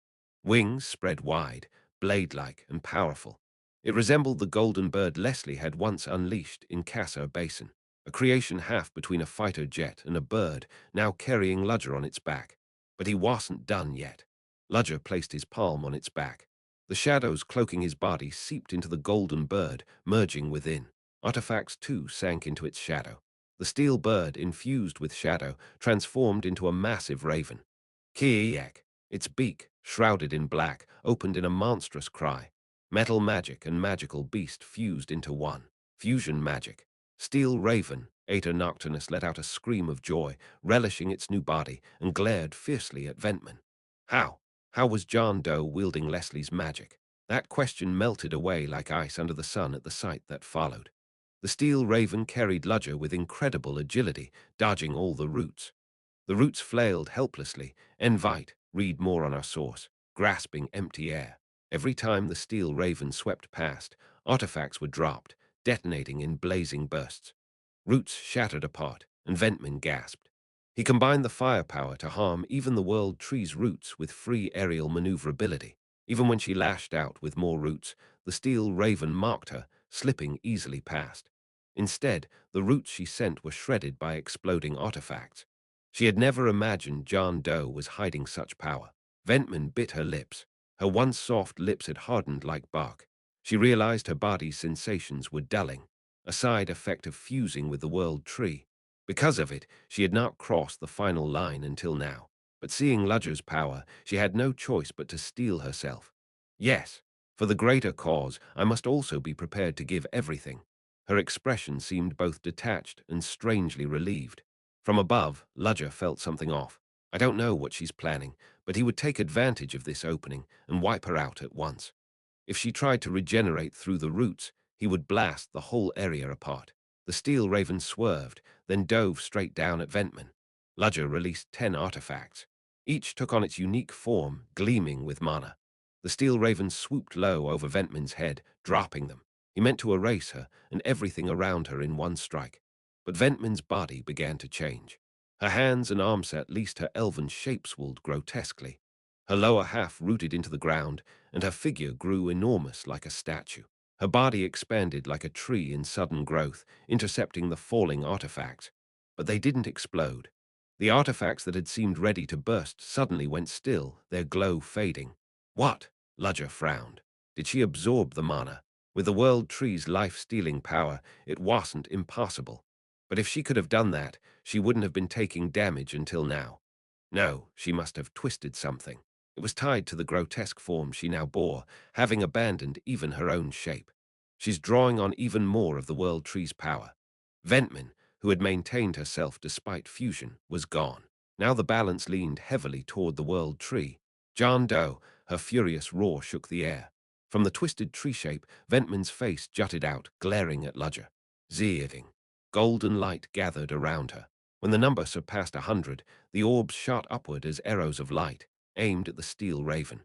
B: Wings spread wide, blade-like and powerful. It resembled the golden bird Leslie had once unleashed in Kasser Basin, a creation half between a fighter jet and a bird, now carrying Ludger on its back. But he wasn't done yet. Ludger placed his palm on its back. The shadows cloaking his body seeped into the golden bird, merging within. Artifacts too sank into its shadow. The steel bird, infused with shadow, transformed into a massive raven. Kiyak, its beak, shrouded in black, opened in a monstrous cry. Metal magic and magical beast fused into one. Fusion magic. Steel raven, Aether Nocturnus let out a scream of joy, relishing its new body, and glared fiercely at Ventman. How? How was John Doe wielding Leslie's magic? That question melted away like ice under the sun at the sight that followed. The steel raven carried Ludger with incredible agility, dodging all the roots. The roots flailed helplessly. Invite, read more on our source, grasping empty air. Every time the steel raven swept past, artifacts were dropped, detonating in blazing bursts. Roots shattered apart, and Ventman gasped. He combined the firepower to harm even the world tree's roots with free aerial maneuverability. Even when she lashed out with more roots, the steel raven mocked her, slipping easily past. Instead, the roots she sent were shredded by exploding artifacts. She had never imagined John Doe was hiding such power. Ventman bit her lips. Her once soft lips had hardened like bark. She realized her body's sensations were dulling, a side effect of fusing with the world tree. Because of it, she had not crossed the final line until now. But seeing Ludger's power, she had no choice but to steel herself. Yes, for the greater cause, I must also be prepared to give everything. Her expression seemed both detached and strangely relieved. From above, Ludger felt something off. I don't know what she's planning, but he would take advantage of this opening and wipe her out at once. If she tried to regenerate through the roots, he would blast the whole area apart. The steel raven swerved, then dove straight down at Ventman. Ludger released 10 artifacts. Each took on its unique form, gleaming with mana. The steel raven swooped low over Ventman's head, dropping them. He meant to erase her and everything around her in one strike. But Ventman's body began to change. Her hands and arms at least her elven shape swelled grotesquely. Her lower half rooted into the ground, and her figure grew enormous like a statue. Her body expanded like a tree in sudden growth, intercepting the falling artifacts. But they didn't explode. The artifacts that had seemed ready to burst suddenly went still, their glow fading. What? Ludger frowned. Did she absorb the mana? With the world tree's life-stealing power, it wasn't impossible. But if she could have done that, she wouldn't have been taking damage until now. No, she must have twisted something. It was tied to the grotesque form she now bore, having abandoned even her own shape. She's drawing on even more of the world tree's power. Ventman, who had maintained herself despite fusion, was gone. Now the balance leaned heavily toward the world tree. John Doe, her furious roar shook the air. From the twisted tree shape, Ventman's face jutted out, glaring at Ludger. Zeering. Golden light gathered around her. When the number surpassed 100, the orbs shot upward as arrows of light, aimed at the steel raven.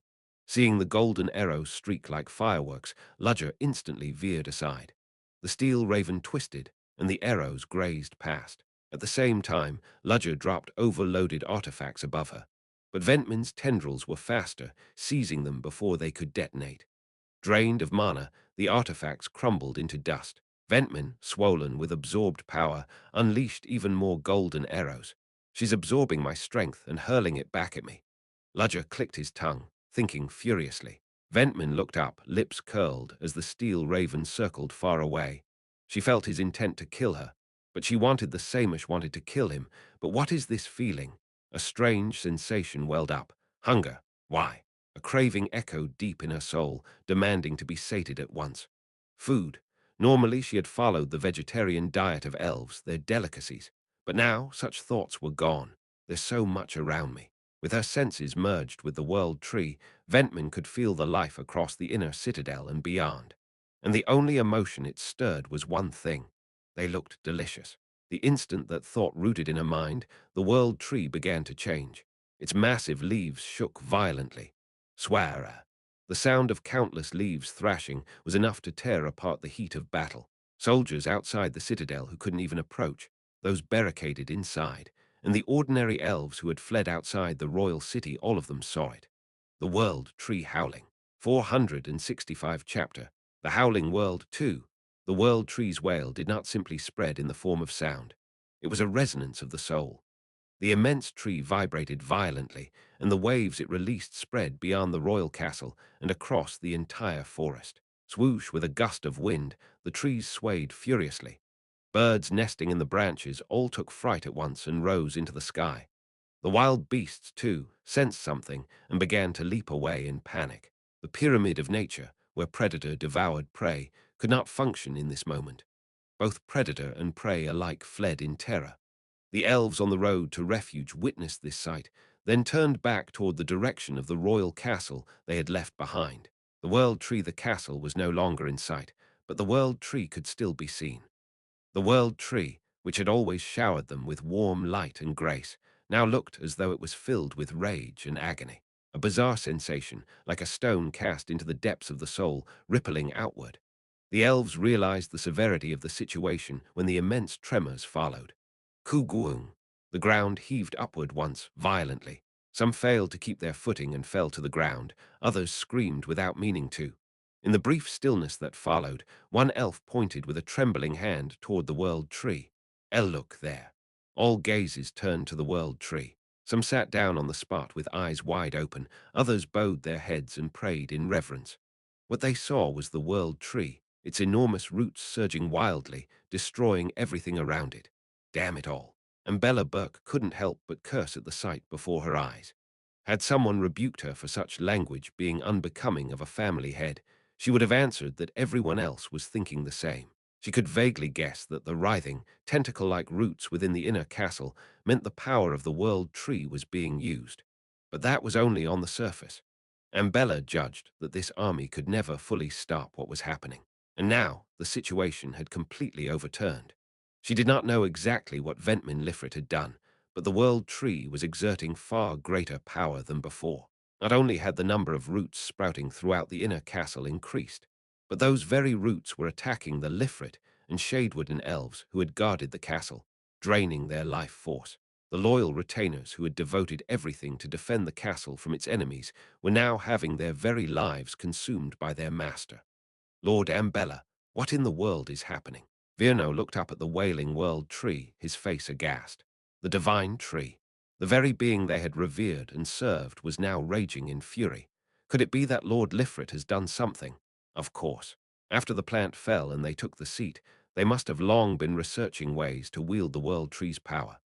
B: Seeing the golden arrows streak like fireworks, Ludger instantly veered aside. The steel raven twisted, and the arrows grazed past. At the same time, Ludger dropped overloaded artifacts above her. But Ventman's tendrils were faster, seizing them before they could detonate. Drained of mana, the artifacts crumbled into dust. Ventman, swollen with absorbed power, unleashed even more golden arrows. She's absorbing my strength and hurling it back at me. Ludger clicked his tongue, thinking furiously. Ventman looked up, lips curled, as the steel raven circled far away. She felt his intent to kill her, but she wanted the same as wanted to kill him. But what is this feeling? A strange sensation welled up. Hunger. Why? A craving echoed deep in her soul, demanding to be sated at once. Food. Normally she had followed the vegetarian diet of elves, their delicacies. But now such thoughts were gone. There's so much around me. With her senses merged with the world tree, Ventman could feel the life across the inner citadel and beyond. And the only emotion it stirred was one thing. They looked delicious. The instant that thought rooted in her mind, the world tree began to change. Its massive leaves shook violently. Swara. The sound of countless leaves thrashing was enough to tear apart the heat of battle. Soldiers outside the citadel who couldn't even approach, those barricaded inside, and the ordinary elves who had fled outside the royal city, all of them saw it. The World Tree Howling. 465 chapter. The Howling World 2. The World Tree's wail did not simply spread in the form of sound. It was a resonance of the soul. The immense tree vibrated violently, and the waves it released spread beyond the royal castle and across the entire forest. Swoosh with a gust of wind, the trees swayed furiously. Birds nesting in the branches all took fright at once and rose into the sky. The wild beasts, too, sensed something and began to leap away in panic. The pyramid of nature, where predator devoured prey, could not function in this moment. Both predator and prey alike fled in terror. The elves on the road to refuge witnessed this sight, then turned back toward the direction of the royal castle they had left behind. The world tree, the castle, was no longer in sight, but the world tree could still be seen. The world tree, which had always showered them with warm light and grace, now looked as though it was filled with rage and agony. A bizarre sensation, like a stone cast into the depths of the soul, rippling outward. The elves realized the severity of the situation when the immense tremors followed. Kuguung. The ground heaved upward once, violently. Some failed to keep their footing and fell to the ground. Others screamed without meaning to. In the brief stillness that followed, one elf pointed with a trembling hand toward the world tree. Look there. All gazes turned to the world tree. Some sat down on the spot with eyes wide open. Others bowed their heads and prayed in reverence. What they saw was the world tree, its enormous roots surging wildly, destroying everything around it. Damn it all. And Bella Burke couldn't help but curse at the sight before her eyes. Had someone rebuked her for such language being unbecoming of a family head, she would have answered that everyone else was thinking the same. She could vaguely guess that the writhing, tentacle-like roots within the inner castle meant the power of the world tree was being used. But that was only on the surface. Ambella judged that this army could never fully stop what was happening. And now the situation had completely overturned. She did not know exactly what Ventman Lifrit had done, but the world tree was exerting far greater power than before. Not only had the number of roots sprouting throughout the inner castle increased, but those very roots were attacking the Lifrit and Shadewood elves who had guarded the castle, draining their life force. The loyal retainers who had devoted everything to defend the castle from its enemies were now having their very lives consumed by their master. Lord Ambella, what in the world is happening? Virno looked up at the wailing world tree, his face aghast. The divine tree, the very being they had revered and served, was now raging in fury. Could it be that Lord Lifrit has done something? Of course. After the plant fell and they took the seat, they must have long been researching ways to wield the world tree's power.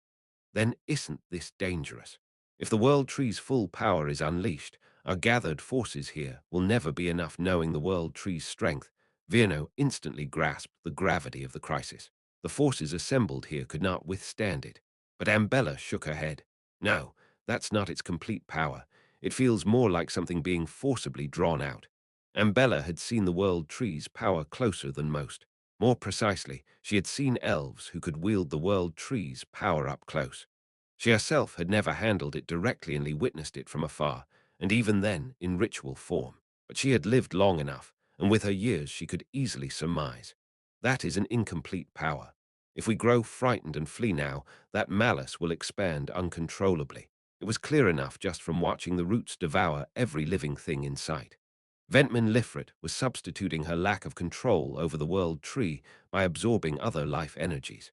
B: Then isn't this dangerous? If the world tree's full power is unleashed, our gathered forces here will never be enough. Knowing the world tree's strength, Virno instantly grasped the gravity of the crisis. The forces assembled here could not withstand it. But Ambella shook her head. No, that's not its complete power. It feels more like something being forcibly drawn out. Ambella had seen the world tree's power closer than most. More precisely, she had seen elves who could wield the world tree's power up close. She herself had never handled it directly, only witnessed it from afar, and even then in ritual form. But she had lived long enough, and with her years she could easily surmise. That is an incomplete power. If we grow frightened and flee now, that malice will expand uncontrollably. It was clear enough just from watching the roots devour every living thing in sight. Ventman Lifrit was substituting her lack of control over the world tree by absorbing other life energies.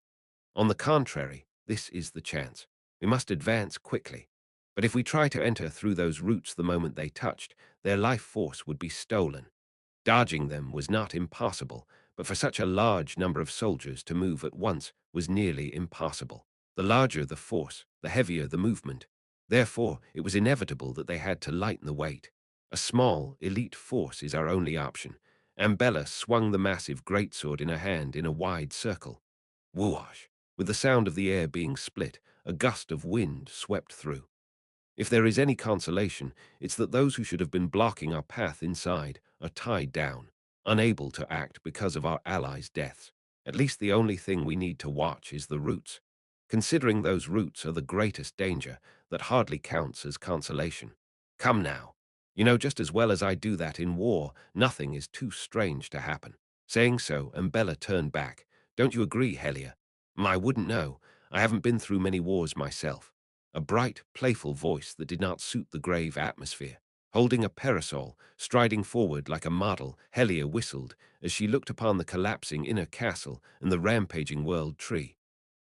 B: On the contrary, this is the chance. We must advance quickly. But if we try to enter through those roots the moment they touched, their life force would be stolen. Dodging them was not impossible, but for such a large number of soldiers to move at once was nearly impossible. The larger the force, the heavier the movement. Therefore, it was inevitable that they had to lighten the weight. A small, elite force is our only option. Ambella swung the massive greatsword in her hand in a wide circle. Whoosh! With the sound of the air being split, a gust of wind swept through. If there is any consolation, it's that those who should have been blocking our path inside are tied down, unable to act because of our allies' deaths. At least the only thing we need to watch is the roots. Considering those roots are the greatest danger, that hardly counts as consolation. Come now. You know just as well as I do that in war, nothing is too strange to happen. Saying so, Ambella turned back. Don't you agree, Helia? I wouldn't know. I haven't been through many wars myself. A bright, playful voice that did not suit the grave atmosphere. Holding a parasol, striding forward like a model, Helia whistled as she looked upon the collapsing inner castle and the rampaging world tree.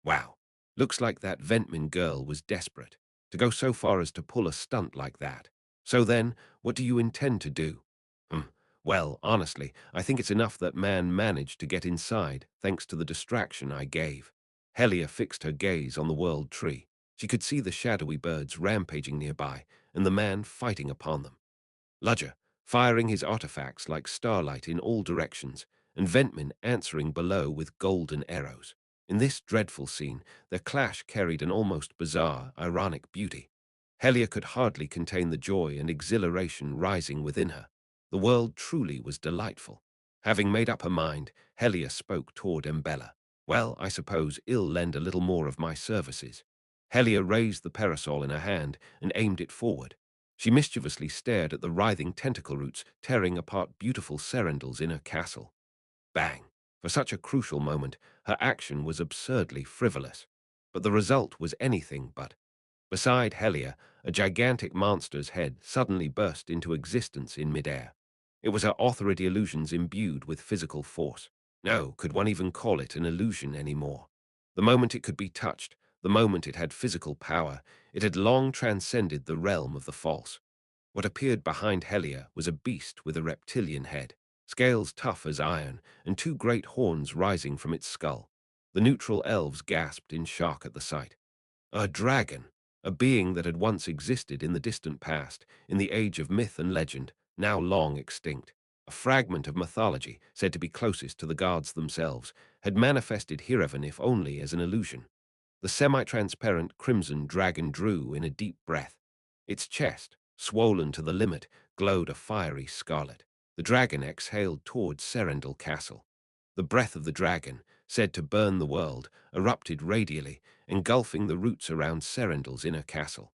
B: Wow, looks like that Ventman girl was desperate, to go so far as to pull a stunt like that. So then, what do you intend to do? Well, honestly, I think it's enough that man managed to get inside, thanks to the distraction I gave. Helia fixed her gaze on the world tree. She could see the shadowy birds rampaging nearby, and the man fighting upon them. Ludger, firing his artifacts like starlight in all directions, and Ventman answering below with golden arrows. In this dreadful scene, their clash carried an almost bizarre, ironic beauty. Helia could hardly contain the joy and exhilaration rising within her. The world truly was delightful. Having made up her mind, Helia spoke toward Ambella. Well, I suppose I'll lend a little more of my services. Helia raised the parasol in her hand and aimed it forward. She mischievously stared at the writhing tentacle roots tearing apart beautiful serendals in her castle. Bang! For such a crucial moment, her action was absurdly frivolous. But the result was anything but. Beside Helia, a gigantic monster's head suddenly burst into existence in midair. It was her authority illusions imbued with physical force. No, could one even call it an illusion anymore? The moment it could be touched, the moment it had physical power, it had long transcended the realm of the false. What appeared behind Helia was a beast with a reptilian head, scales tough as iron, and two great horns rising from its skull. The neutral elves gasped in shock at the sight. A dragon, a being that had once existed in the distant past, in the age of myth and legend, now long extinct. a fragment of mythology said to be closest to the gods themselves, had manifested hereven if only as an illusion. The semi-transparent crimson dragon drew in a deep breath. Its chest, swollen to the limit, glowed a fiery scarlet. The dragon exhaled towards Serendil Castle. The breath of the dragon, said to burn the world, erupted radially, engulfing the roots around Serendil's inner castle.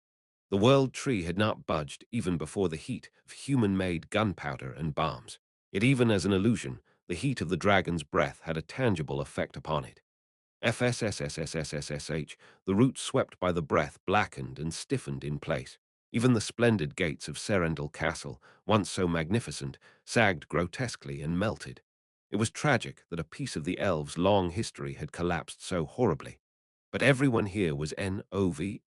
B: The world tree had not budged even before the heat of human-made gunpowder and bombs. Yet even as an illusion, the heat of the dragon's breath had a tangible effect upon it. FSSSSSSSH, the roots swept by the breath blackened and stiffened in place. Even the splendid gates of Serendil Castle, once so magnificent, sagged grotesquely and melted. It was tragic that a piece of the elves' long history had collapsed so horribly. But everyone here was Novelig.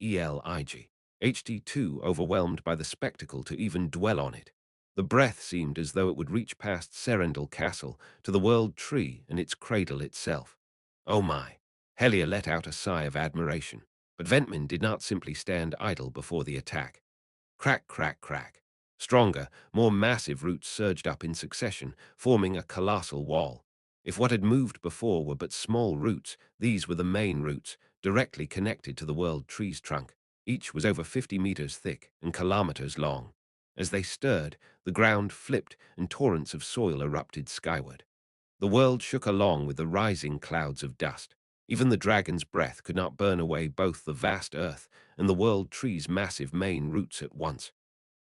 B: HD2 overwhelmed by the spectacle to even dwell on it. The breath seemed as though it would reach past Serendil Castle to the world tree and its cradle itself. Oh my! Helia let out a sigh of admiration, but Ventman did not simply stand idle before the attack. Crack, crack, crack. Stronger, more massive roots surged up in succession, forming a colossal wall. If what had moved before were but small roots, these were the main roots, directly connected to the world tree's trunk. Each was over 50 meters thick and kilometers long. As they stirred, the ground flipped and torrents of soil erupted skyward. The world shook along with the rising clouds of dust. Even the dragon's breath could not burn away both the vast earth and the world tree's massive main roots at once.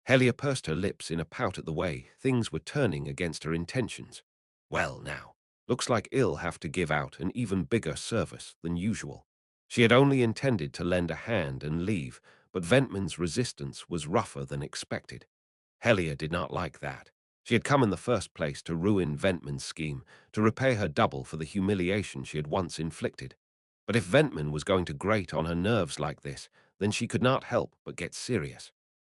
B: Helia pursed her lips in a pout at the way things were turning against her intentions. Well now, looks like I'll have to give out an even bigger service than usual. She had only intended to lend a hand and leave, but Ventman's resistance was rougher than expected. Helia did not like that. She had come in the first place to ruin Ventman's scheme, to repay her double for the humiliation she had once inflicted. But if Ventman was going to grate on her nerves like this, then she could not help but get serious.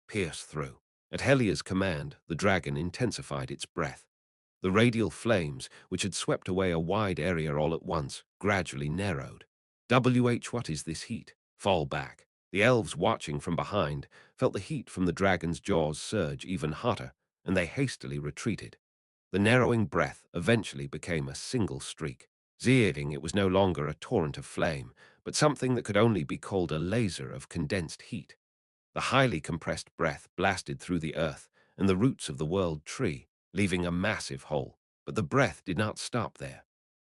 B: Pierce through. At Helia's command, the dragon intensified its breath. The radial flames, which had swept away a wide area all at once, gradually narrowed. What is this heat? Fall back. The elves watching from behind felt the heat from the dragon's jaws surge even hotter, and they hastily retreated. The narrowing breath eventually became a single streak. Zeering, it was no longer a torrent of flame, but something that could only be called a laser of condensed heat. The highly compressed breath blasted through the earth and the roots of the world tree, leaving a massive hole. But the breath did not stop there.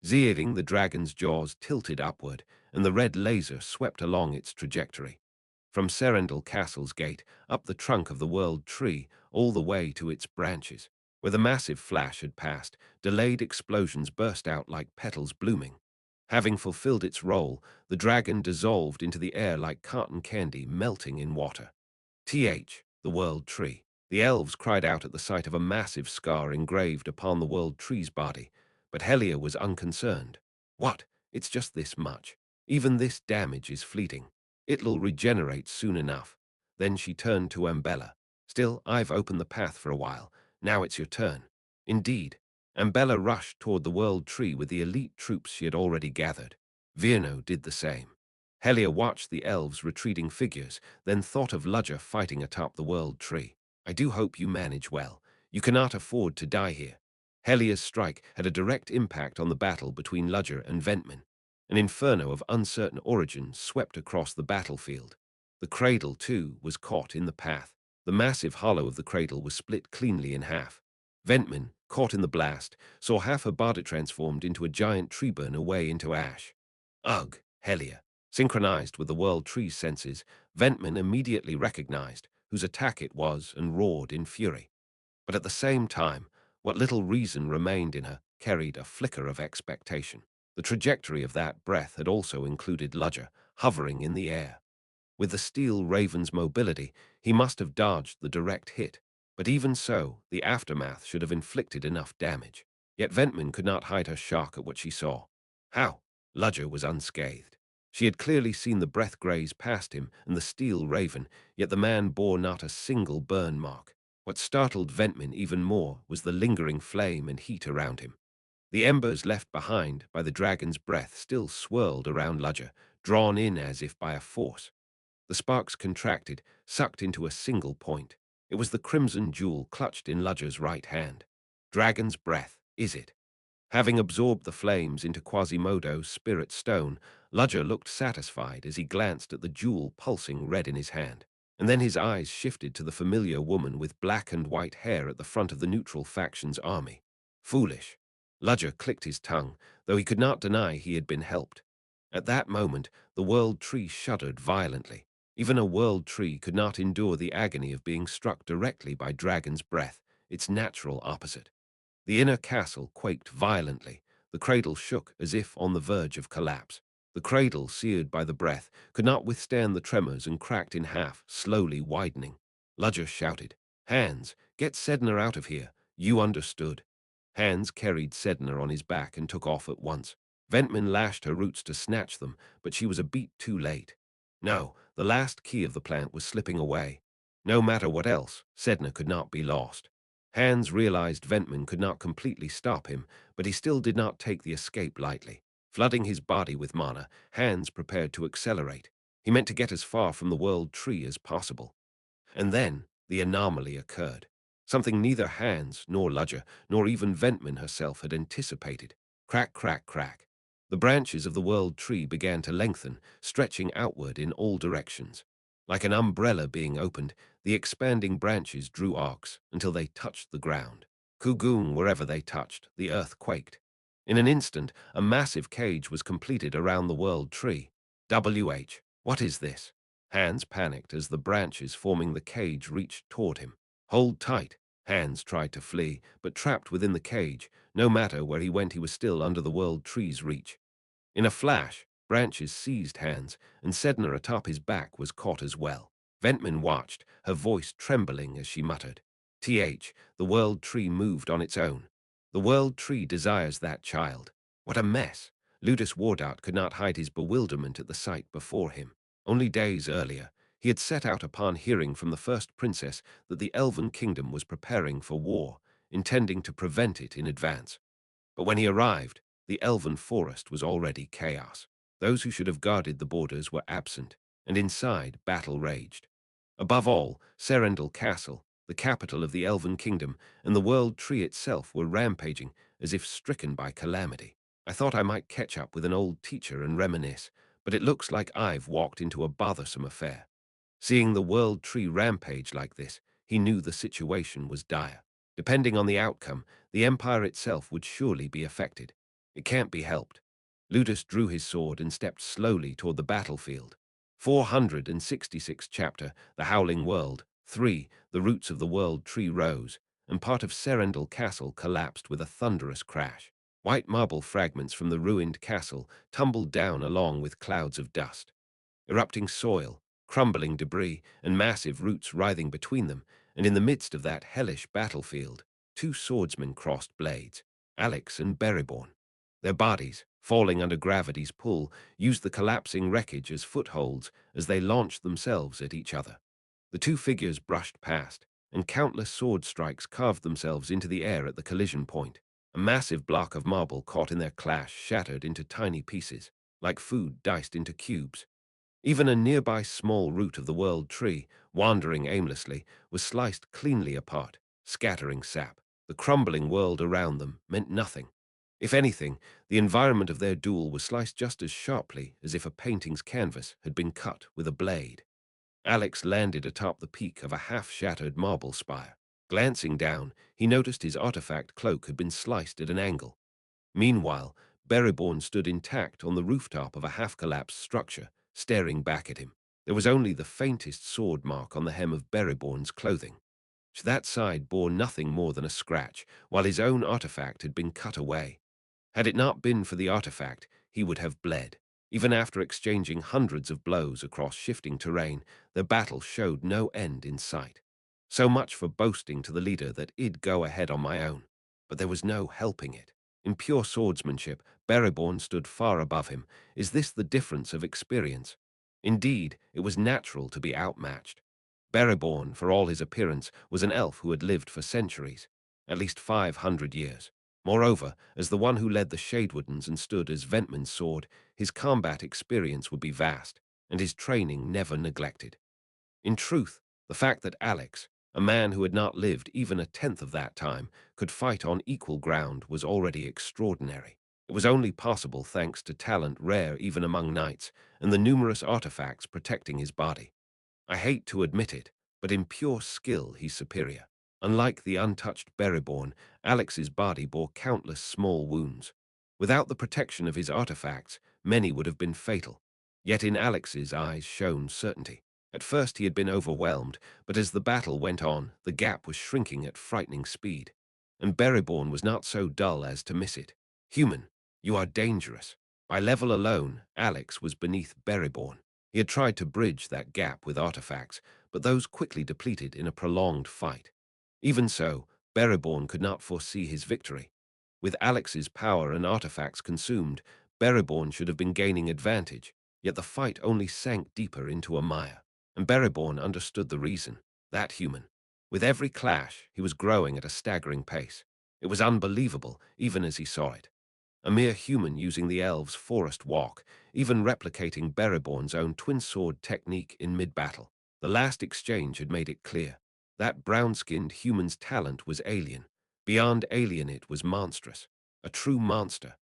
B: Zeering, the dragon's jaws tilted upward, and the red laser swept along its trajectory. From Serendil Castle's gate, up the trunk of the world tree, all the way to its branches. Where the massive flash had passed, delayed explosions burst out like petals blooming. Having fulfilled its role, the dragon dissolved into the air like cotton candy melting in water. The world tree. The elves cried out at the sight of a massive scar engraved upon the world tree's body, but Helia was unconcerned. What? It's just this much. Even this damage is fleeting. It'll regenerate soon enough. Then she turned to Ambella. Still, I've opened the path for a while. Now it's your turn. Indeed. Ambella rushed toward the world tree with the elite troops she had already gathered. Virno did the same. Helia watched the elves' retreating figures, then thought of Ludger fighting atop the world tree. I do hope you manage well. You cannot afford to die here. Helia's strike had a direct impact on the battle between Ludger and Ventman. An inferno of uncertain origin swept across the battlefield. The cradle, too, was caught in the path. The massive hollow of the cradle was split cleanly in half. Ventman, caught in the blast, saw half her body transformed into a giant tree burn away into ash. Ugh, Helia. Synchronized with the world tree's senses, Ventman immediately recognized whose attack it was and roared in fury. But at the same time, what little reason remained in her carried a flicker of expectation. The trajectory of that breath had also included Ludger, hovering in the air. With the steel raven's mobility, he must have dodged the direct hit, but even so, the aftermath should have inflicted enough damage. Yet Ventman could not hide her shock at what she saw. How? Ludger was unscathed. She had clearly seen the breath graze past him and the steel raven, yet the man bore not a single burn mark. What startled Ventman even more was the lingering flame and heat around him. The embers left behind by the dragon's breath still swirled around Ludger, drawn in as if by a force. The sparks contracted, sucked into a single point. It was the crimson jewel clutched in Ludger's right hand. Dragon's breath, is it? Having absorbed the flames into Quasimodo's spirit stone, Ludger looked satisfied as he glanced at the jewel pulsing red in his hand. And then his eyes shifted to the familiar woman with black and white hair at the front of the neutral faction's army. Foolish. Ludger clicked his tongue, though he could not deny he had been helped. At that moment, the world tree shuddered violently. Even a world tree could not endure the agony of being struck directly by Dragon's breath, its natural opposite. The inner castle quaked violently. The cradle shook as if on the verge of collapse. The cradle, seared by the breath, could not withstand the tremors and cracked in half, slowly widening. Ludger shouted, "Hans, get Sedna out of here. You understood." Hans carried Sedna on his back and took off at once. Ventman lashed her roots to snatch them, but she was a beat too late. No, the last key of the plant was slipping away. No matter what else, Sedna could not be lost. Hans realized Ventman could not completely stop him, but he still did not take the escape lightly. Flooding his body with mana, Hans prepared to accelerate. He meant to get as far from the world tree as possible. And then the anomaly occurred. Something neither Hans, nor Ludger, nor even Ventman herself had anticipated. Crack, crack, crack. The branches of the world tree began to lengthen, stretching outward in all directions. Like an umbrella being opened, the expanding branches drew arcs until they touched the ground. Kugun, wherever they touched, the earth quaked. In an instant, a massive cage was completed around the world tree. What is this? Hans panicked as the branches forming the cage reached toward him. Hold tight. Hans tried to flee, but trapped within the cage, no matter where he went he was still under the world tree's reach. In a flash, branches seized Hans, and Sedna atop his back was caught as well. Ventman watched, her voice trembling as she muttered, the world tree moved on its own. The world tree desires that child. What a mess! Ludus Wardart could not hide his bewilderment at the sight before him. Only days earlier, he had set out upon hearing from the first princess that the Elven Kingdom was preparing for war, intending to prevent it in advance. But when he arrived, the elven forest was already chaos. Those who should have guarded the borders were absent, and inside battle raged. Above all, Serendil Castle, the capital of the Elven Kingdom, and the World Tree itself were rampaging as if stricken by calamity. I thought I might catch up with an old teacher and reminisce, but it looks like I've walked into a bothersome affair. Seeing the World Tree rampage like this, he knew the situation was dire. Depending on the outcome, the Empire itself would surely be affected. It can't be helped. Ludus drew his sword and stepped slowly toward the battlefield. 466 chapter, The Howling World. 3. The roots of the World Tree rose, and part of Serendil Castle collapsed with a thunderous crash. White marble fragments from the ruined castle tumbled down along with clouds of dust. Erupting soil, crumbling debris, and massive roots writhing between them, and in the midst of that hellish battlefield, two swordsmen crossed blades, Alex and Beriborn. Their bodies, falling under gravity's pull, used the collapsing wreckage as footholds as they launched themselves at each other. The two figures brushed past, and countless sword strikes carved themselves into the air at the collision point. A massive block of marble caught in their clash shattered into tiny pieces, like food diced into cubes. Even a nearby small root of the world tree, wandering aimlessly, was sliced cleanly apart, scattering sap. The crumbling world around them meant nothing. If anything, the environment of their duel was sliced just as sharply as if a painting's canvas had been cut with a blade. Alex landed atop the peak of a half-shattered marble spire. Glancing down, he noticed his artifact cloak had been sliced at an angle. Meanwhile, Beriborn stood intact on the rooftop of a half-collapsed structure, staring back at him. There was only the faintest sword mark on the hem of Beriborn's clothing. That side bore nothing more than a scratch, while his own artifact had been cut away. Had it not been for the artifact, he would have bled. Even after exchanging hundreds of blows across shifting terrain, the battle showed no end in sight. So much for boasting to the leader that I'd go ahead on my own. But there was no helping it. In pure swordsmanship, Beriborn stood far above him. Is this the difference of experience? Indeed, it was natural to be outmatched. Beriborn, for all his appearance, was an elf who had lived for centuries, at least 500 years. Moreover, as the one who led the Shadewoodens and stood as Ventman's sword, his combat experience would be vast, and his training never neglected. In truth, the fact that Alex, A man who had not lived even a tenth of that time could fight on equal ground was already extraordinary. It was only possible thanks to talent rare even among knights and the numerous artifacts protecting his body. I hate to admit it, but in pure skill he's superior. Unlike the untouched Bereborn, Alex's body bore countless small wounds. Without the protection of his artifacts, many would have been fatal. Yet in Alex's eyes shone certainty. At first he had been overwhelmed, but as the battle went on, the gap was shrinking at frightening speed. And Bereborn was not so dull as to miss it. Human, you are dangerous. By level alone, Alex was beneath Bereborn. He had tried to bridge that gap with artifacts, but those quickly depleted in a prolonged fight. Even so, Bereborn could not foresee his victory. With Alex's power and artifacts consumed, Bereborn should have been gaining advantage, yet the fight only sank deeper into a mire. And Bereborn understood the reason. That human. With every clash, he was growing at a staggering pace. It was unbelievable, even as he saw it. A mere human using the elves' forest walk, even replicating Bereborn's own twin-sword technique in mid-battle. The last exchange had made it clear. That brown-skinned human's talent was alien. Beyond alien, it was monstrous. A true monster.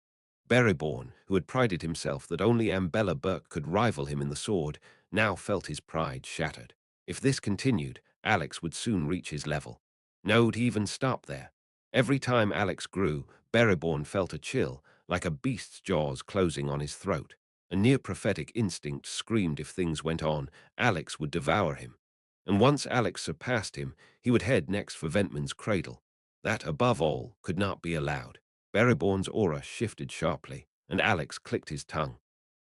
B: Bereborn, who had prided himself that only Ambella Burke could rival him in the sword, now felt his pride shattered. If this continued, Alex would soon reach his level. No'd even stop there. Every time Alex grew, Bereborn felt a chill, like a beast's jaws closing on his throat. A near-prophetic instinct screamed if things went on, Alex would devour him. And once Alex surpassed him, he would head next for Ventman's cradle. That, above all, could not be allowed. Bereborn's aura shifted sharply, and Alex clicked his tongue.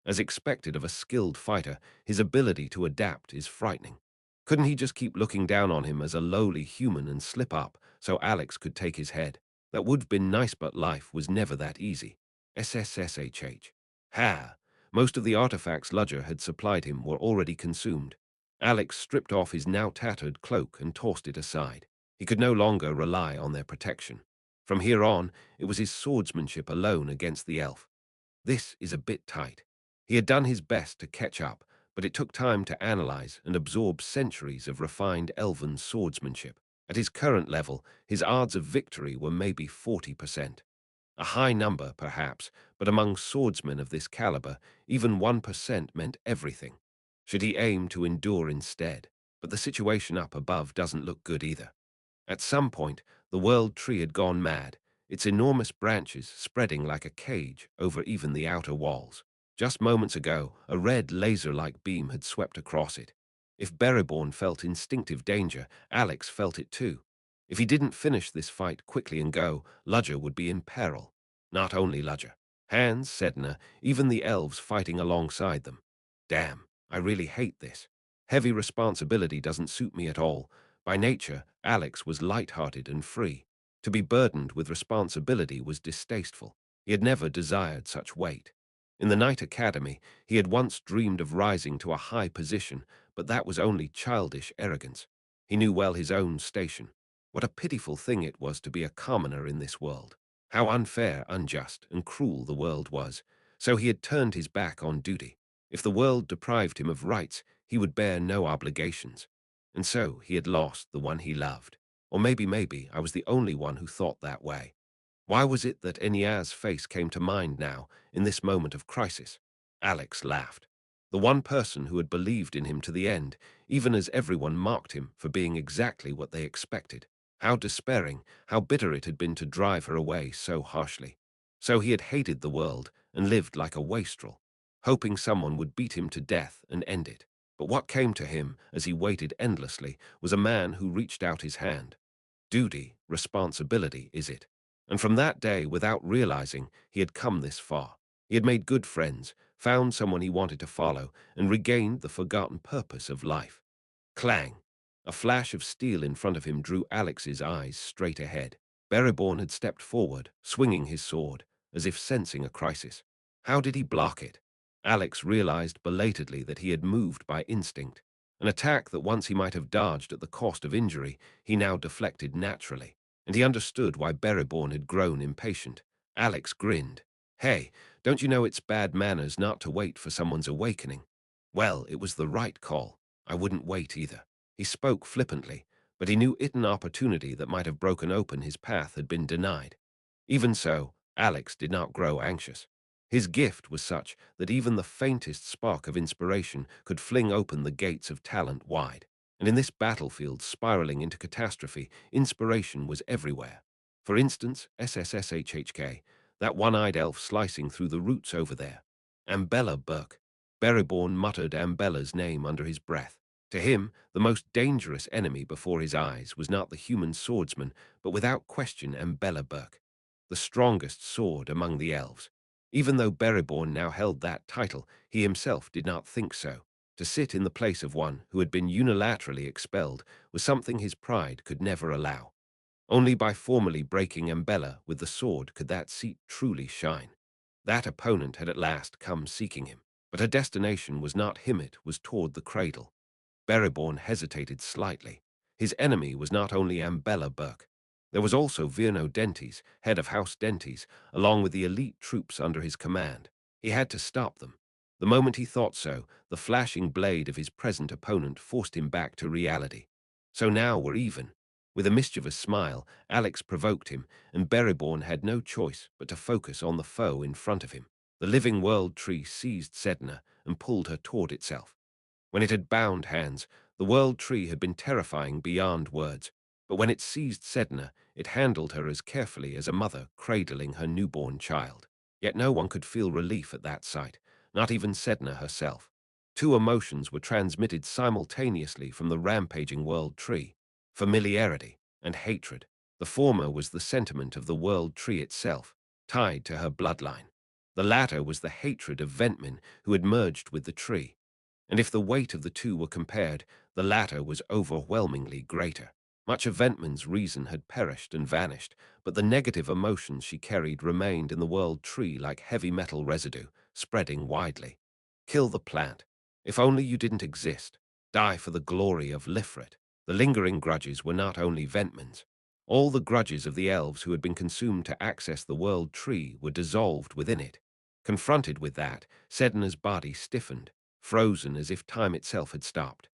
B: As expected of a skilled fighter, his ability to adapt is frightening. Couldn't he just keep looking down on him as a lowly human and slip up so Alex could take his head? That would have been nice, but life was never that easy. SSSHH. Ha! Most of the artifacts Ludger had supplied him were already consumed. Alex stripped off his now tattered cloak and tossed it aside. He could no longer rely on their protection. From here on, it was his swordsmanship alone against the elf. This is a bit tight. He had done his best to catch up, but it took time to analyze and absorb centuries of refined elven swordsmanship. At his current level, his odds of victory were maybe 40%. A high number, perhaps, but among swordsmen of this caliber, even 1% meant everything. Should he aim to endure instead? But the situation up above doesn't look good either. At some point, the world tree had gone mad, its enormous branches spreading like a cage over even the outer walls. Just moments ago, a red laser-like beam had swept across it. If Bereborn felt instinctive danger, Alex felt it too. If he didn't finish this fight quickly and go, Ludger would be in peril. Not only Ludger. Hans, Sedna, even the elves fighting alongside them. Damn, I really hate this. Heavy responsibility doesn't suit me at all. By nature, Alex was light-hearted and free. To be burdened with responsibility was distasteful. He had never desired such weight. In the Knight Academy, he had once dreamed of rising to a high position, but that was only childish arrogance. He knew well his own station. What a pitiful thing it was to be a commoner in this world. How unfair, unjust, and cruel the world was. So he had turned his back on duty. If the world deprived him of rights, he would bear no obligations. And so he had lost the one he loved. Or maybe I was the only one who thought that way. Why was it that Enia's face came to mind now, in this moment of crisis? Alex laughed. The one person who had believed in him to the end, even as everyone mocked him for being exactly what they expected. How despairing, how bitter it had been to drive her away so harshly. So he had hated the world and lived like a wastrel, hoping someone would beat him to death and end it. But what came to him as he waited endlessly was a man who reached out his hand. Duty, responsibility, is it? And from that day, without realizing, he had come this far. He had made good friends, found someone he wanted to follow, and regained the forgotten purpose of life. Clang! A flash of steel in front of him drew Alex's eyes straight ahead. Bereborn had stepped forward, swinging his sword, as if sensing a crisis. How did he block it? Alex realized belatedly that he had moved by instinct. An attack that once he might have dodged at the cost of injury, he now deflected naturally. And he understood why Bereborn had grown impatient. Alex grinned. Hey, don't you know it's bad manners not to wait for someone's awakening? Well, it was the right call. I wouldn't wait either. He spoke flippantly, but he knew an opportunity that might have broken open his path had been denied. Even so, Alex did not grow anxious. His gift was such that even the faintest spark of inspiration could fling open the gates of talent wide. And in this battlefield spiraling into catastrophe, inspiration was everywhere. For instance, SSSHHK, that one-eyed elf slicing through the roots over there. Ambella Burke. Reborn muttered Ambella's name under his breath. To him, the most dangerous enemy before his eyes was not the human swordsman, but without question Ambella Burke, the strongest sword among the elves. Even though Reborn now held that title, he himself did not think so. To sit in the place of one who had been unilaterally expelled was something his pride could never allow. Only by formally breaking Ambella with the sword could that seat truly shine. That opponent had at last come seeking him, but her destination was not him, it was toward the cradle. Reborn hesitated slightly. His enemy was not only Ambella Burke. There was also Virno Dentes, head of House Dentes, along with the elite troops under his command. He had to stop them. The moment he thought so, the flashing blade of his present opponent forced him back to reality. So now we're even. With a mischievous smile, Alex provoked him, and Reborn had no choice but to focus on the foe in front of him. The living world tree seized Sedna and pulled her toward itself. When it had bound hands, the world tree had been terrifying beyond words, but when it seized Sedna, it handled her as carefully as a mother cradling her newborn child. Yet no one could feel relief at that sight, not even Sedna herself. Two emotions were transmitted simultaneously from the rampaging world tree: familiarity and hatred. The former was the sentiment of the world tree itself, tied to her bloodline. The latter was the hatred of Ventman, who had merged with the tree. And if the weight of the two were compared, the latter was overwhelmingly greater. Much of Ventman's reason had perished and vanished, but the negative emotions she carried remained in the world tree like heavy metal residue, spreading widely. Kill the plant. If only you didn't exist. Die for the glory of Lifrit. The lingering grudges were not only Ventman's. All the grudges of the elves who had been consumed to access the world tree were dissolved within it. Confronted with that, Sedna's body stiffened, frozen as if time itself had stopped.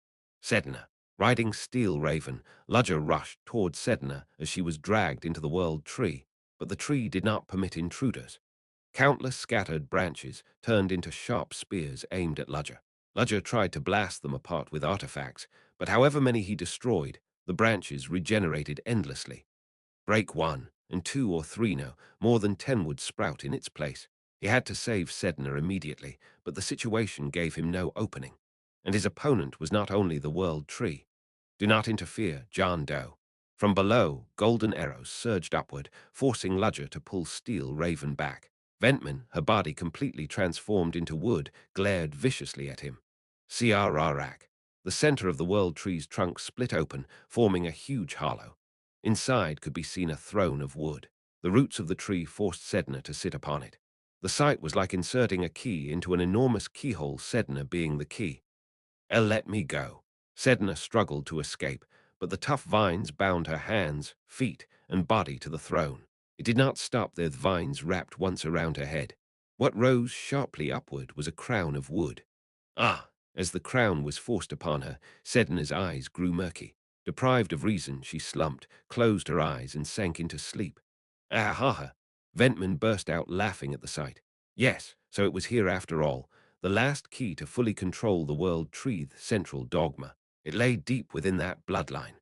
B: Sedna, riding Steel Raven, Ludger rushed toward Sedna as she was dragged into the world tree, but the tree did not permit intruders. Countless scattered branches turned into sharp spears aimed at Ludger. Ludger tried to blast them apart with artifacts, but however many he destroyed, the branches regenerated endlessly. Break one, and two or three no, more than 10 would sprout in its place. He had to save Sedna immediately, but the situation gave him no opening. And his opponent was not only the world tree. Do not interfere, John Doe. From below, golden arrows surged upward, forcing Ludger to pull Steel Raven back. Ventman, her body completely transformed into wood, glared viciously at him. Crrarak. The center of the world tree's trunk split open, forming a huge hollow. Inside could be seen a throne of wood. The roots of the tree forced Sedna to sit upon it. The sight was like inserting a key into an enormous keyhole, Sedna being the key. Let me go. Sedna struggled to escape, but the tough vines bound her hands, feet, and body to the throne. It did not stop there. The vines wrapped once around her head. What rose sharply upward was a crown of wood. Ah! As the crown was forced upon her, Sedna's eyes grew murky. Deprived of reason, she slumped, closed her eyes, and sank into sleep. Ah ha ha! Ventman burst out laughing at the sight. Yes, so it was here after all, the last key to fully control the world tree, the central dogma. It lay deep within that bloodline.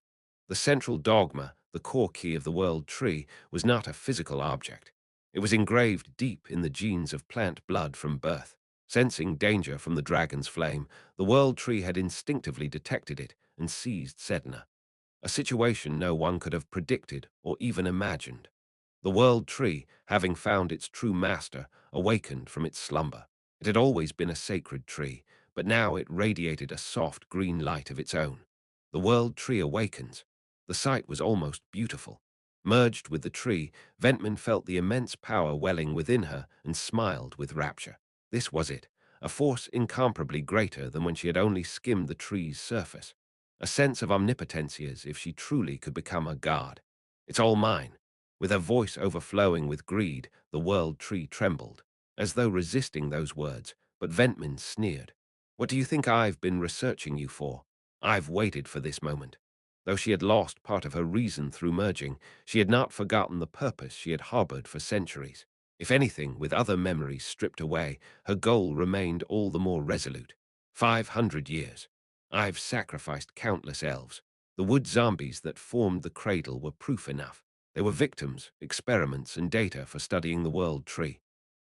B: The central dogma, the core key of the world tree, was not a physical object. It was engraved deep in the genes of plant blood from birth. Sensing danger from the dragon's flame, the world tree had instinctively detected it and seized Sedna. A situation no one could have predicted or even imagined. The world tree, having found its true master, awakened from its slumber. It had always been a sacred tree, but now it radiated a soft green light of its own. The world tree awakens. The sight was almost beautiful. Merged with the tree, Ventman felt the immense power welling within her and smiled with rapture. This was it, a force incomparably greater than when she had only skimmed the tree's surface. A sense of omnipotency as if she truly could become a god. It's all mine. With her voice overflowing with greed, the world tree trembled, as though resisting those words, but Ventman sneered. What do you think I've been researching you for? I've waited for this moment. Though she had lost part of her reason through merging, she had not forgotten the purpose she had harbored for centuries. If anything, with other memories stripped away, her goal remained all the more resolute. 500 years. I've sacrificed countless elves. The wood zombies that formed the cradle were proof enough. They were victims, experiments, and data for studying the world tree.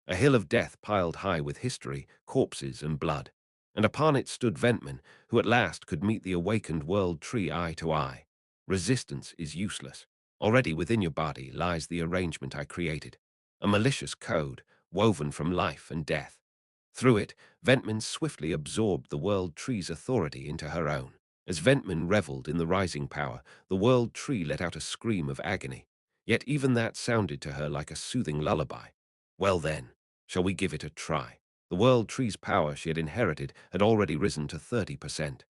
B: A hill of death piled high with history, corpses, and blood. And upon it stood Ventman, who at last could meet the awakened world tree eye to eye. Resistance is useless. Already within your body lies the arrangement I created, a malicious code woven from life and death. Through it, Ventman swiftly absorbed the world tree's authority into her own. As Ventman reveled in the rising power, the world tree let out a scream of agony. Yet even that sounded to her like a soothing lullaby. Well then, shall we give it a try? The world tree's power she had inherited had already risen to 30%.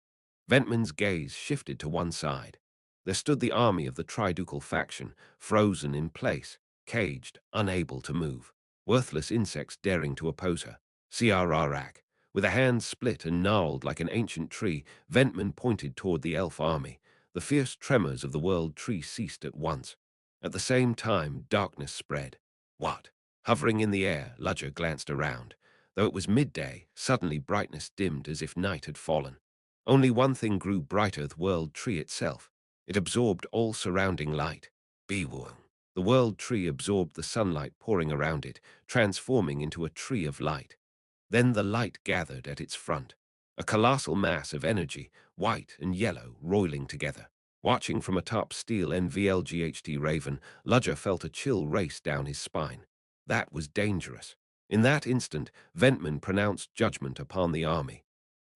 B: Ventman's gaze shifted to one side. There stood the army of the triducal faction, frozen in place, caged, unable to move. Worthless insects daring to oppose her. Crrrak. With a hand split and gnarled like an ancient tree, Ventman pointed toward the elf army. The fierce tremors of the world tree ceased at once. At the same time, darkness spread. What? Hovering in the air, Ludger glanced around. Though it was midday, suddenly brightness dimmed as if night had fallen. Only one thing grew brighter, the world tree itself. It absorbed all surrounding light. Bewung. The world tree absorbed the sunlight pouring around it, transforming into a tree of light. Then the light gathered at its front, a colossal mass of energy, white and yellow, roiling together. Watching from atop steel NVLGHT Raven, Ludger felt a chill race down his spine. That was dangerous. In that instant, Ventman pronounced judgment upon the army.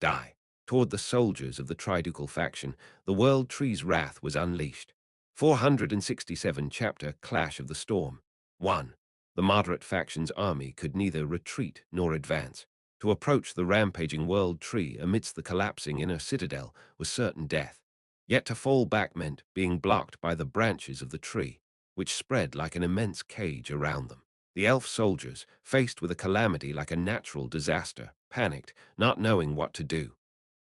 B: Die. Toward the soldiers of the triducal faction, the world tree's wrath was unleashed. 467 Chapter Clash of the Storm. 1. The moderate faction's army could neither retreat nor advance. To approach the rampaging world tree amidst the collapsing inner citadel was certain death. Yet to fall back meant being blocked by the branches of the tree, which spread like an immense cage around them. The elf soldiers, faced with a calamity like a natural disaster, panicked, not knowing what to do.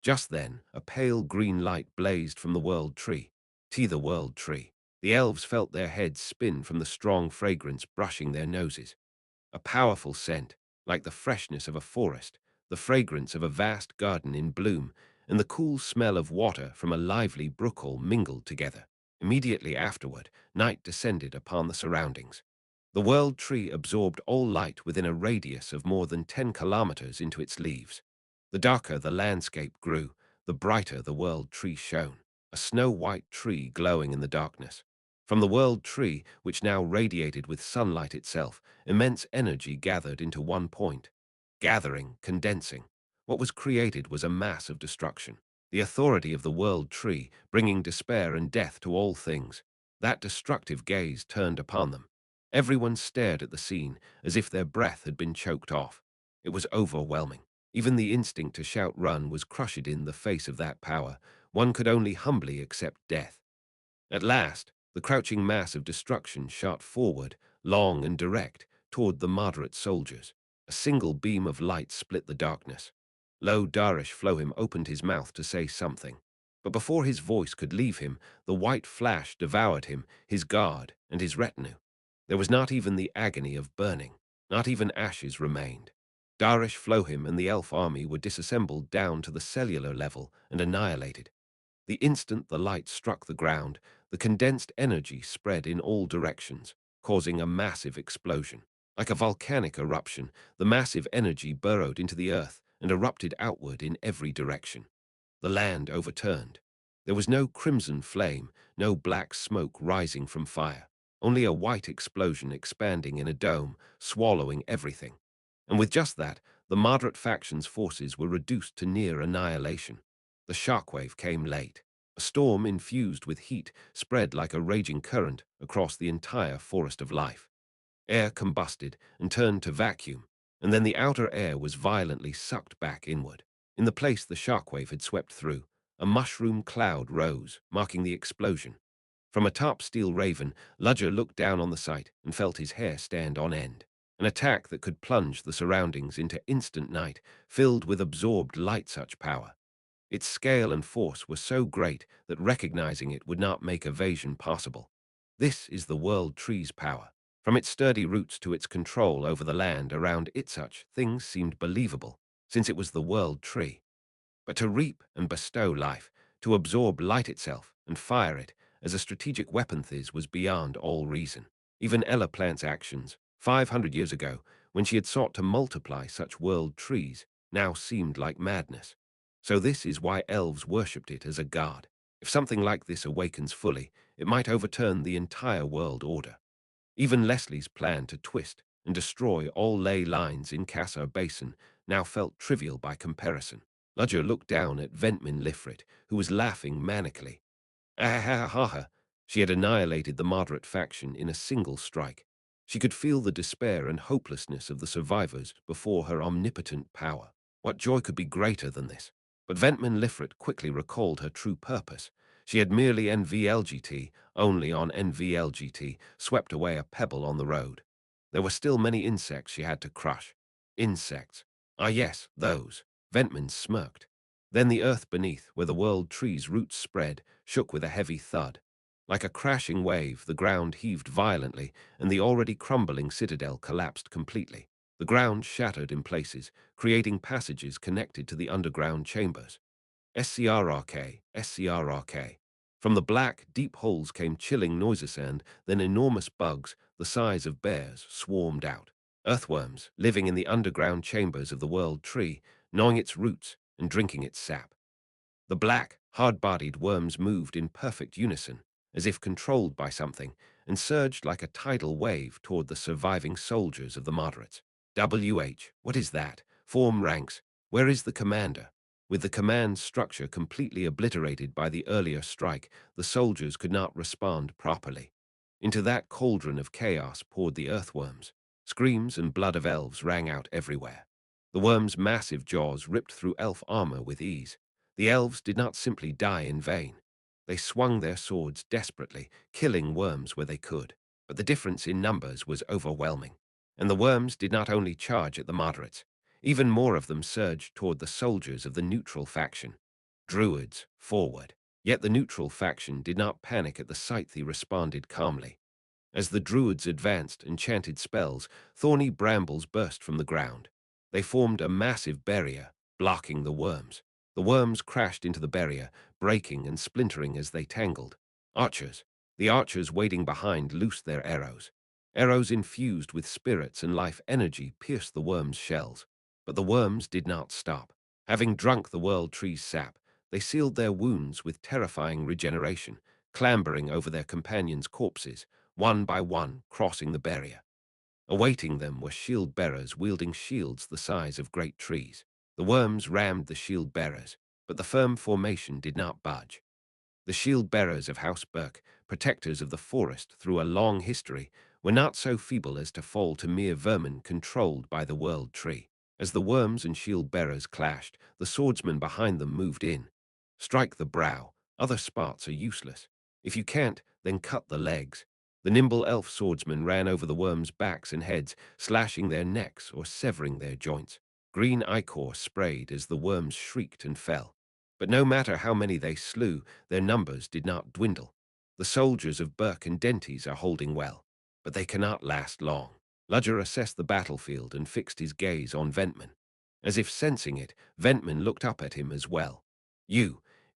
B: Just then, a pale green light blazed from the world tree. The world tree. The elves felt their heads spin from the strong fragrance brushing their noses. A powerful scent, like the freshness of a forest, the fragrance of a vast garden in bloom, and the cool smell of water from a lively brook all mingled together. Immediately afterward, night descended upon the surroundings. The world tree absorbed all light within a radius of more than 10 kilometers into its leaves. The darker the landscape grew, the brighter the world tree shone, a snow-white tree glowing in the darkness. From the world tree, which now radiated with sunlight itself, immense energy gathered into one point. Gathering, condensing. What was created was a mass of destruction. The authority of the world tree, bringing despair and death to all things. That destructive gaze turned upon them. Everyone stared at the scene as if their breath had been choked off. It was overwhelming. Even the instinct to shout run was crushed in the face of that power. One could only humbly accept death. At last, the crouching mass of destruction shot forward, long and direct, toward the moderate soldiers. A single beam of light split the darkness. Lo Darish Flohim opened his mouth to say something. But before his voice could leave him, the white flash devoured him, his guard, and his retinue. There was not even the agony of burning. Not even ashes remained. Darish Flohim and the elf army were disassembled down to the cellular level and annihilated. The instant the light struck the ground, the condensed energy spread in all directions, causing a massive explosion. Like a volcanic eruption, the massive energy burrowed into the earth and erupted outward in every direction. The land overturned. There was no crimson flame, no black smoke rising from fire, only a white explosion expanding in a dome, swallowing everything. And with just that, the moderate faction's forces were reduced to near annihilation. The shockwave came late. A storm infused with heat spread like a raging current across the entire forest of life. Air combusted and turned to vacuum, and then the outer air was violently sucked back inward. In the place the shockwave had swept through, a mushroom cloud rose, marking the explosion. From atop Steel Raven, Ludger looked down on the sight and felt his hair stand on end. An attack that could plunge the surroundings into instant night, filled with absorbed light such power. Its scale and force were so great that recognizing it would not make evasion possible. This is the world tree's power. From its sturdy roots to its control over the land around it, such things seemed believable, since it was the world tree. But to reap and bestow life, to absorb light itself and fire it as a strategic weapon, this was beyond all reason. Even Ella Plant's actions, 500 years ago, when she had sought to multiply such world trees, now seemed like madness. So this is why elves worshipped it as a god. If something like this awakens fully, it might overturn the entire world order. Even Leslie's plan to twist and destroy all ley lines in Cassar Basin now felt trivial by comparison. Ludger looked down at Ventman Lifrit, who was laughing manically. Ah ha ha ha! She had annihilated the moderate faction in a single strike. She could feel the despair and hopelessness of the survivors before her omnipotent power. What joy could be greater than this? But Ventman Lifrit quickly recalled her true purpose. She had merely NVLGT, only on NVLGT, swept away a pebble on the road. There were still many insects she had to crush. Insects. Ah yes, those. Ventman smirked. Then the earth beneath, where the world tree's roots spread, shook with a heavy thud. Like a crashing wave, the ground heaved violently, and the already crumbling citadel collapsed completely. The ground shattered in places, creating passages connected to the underground chambers. SCRRK, SCRRK. From the black, deep holes came chilling noises, and then enormous bugs, the size of bears, swarmed out. Earthworms, living in the underground chambers of the world tree, gnawing its roots and drinking its sap. The black, hard-bodied worms moved in perfect unison, as if controlled by something, and surged like a tidal wave toward the surviving soldiers of the moderates. What is that? Form ranks. Where is the commander? With the command structure completely obliterated by the earlier strike, the soldiers could not respond properly. Into that cauldron of chaos poured the earthworms. Screams and blood of elves rang out everywhere. The worms' massive jaws ripped through elf armor with ease. The elves did not simply die in vain. They swung their swords desperately, killing worms where they could. But the difference in numbers was overwhelming. And the worms did not only charge at the moderates. Even more of them surged toward the soldiers of the neutral faction. Druids, forward. Yet the neutral faction did not panic at the sight. They responded calmly. As the druids advanced and chanted spells, thorny brambles burst from the ground. They formed a massive barrier, blocking the worms. The worms crashed into the barrier, breaking and splintering as they tangled. Archers. The archers waiting behind loosed their arrows. Arrows infused with spirits and life energy pierced the worms' shells. But the worms did not stop. Having drunk the world tree's sap, they sealed their wounds with terrifying regeneration, clambering over their companions' corpses, one by one, crossing the barrier. Awaiting them were shield-bearers wielding shields the size of great trees. The worms rammed the shield-bearers, but the firm formation did not budge. The shield-bearers of House Burke, protectors of the forest through a long history, were not so feeble as to fall to mere vermin controlled by the world tree. As the worms and shield-bearers clashed, the swordsmen behind them moved in. Strike the brow. Other spots are useless. If you can't, then cut the legs. The nimble elf swordsmen ran over the worms' backs and heads, slashing their necks or severing their joints. Green ichor sprayed as the worms shrieked and fell. But no matter how many they slew, their numbers did not dwindle. The soldiers of Burke and Dentes are holding well, but they cannot last long. Ludger assessed the battlefield and fixed his gaze on Ventman. As if sensing it, Ventman looked up at him as well.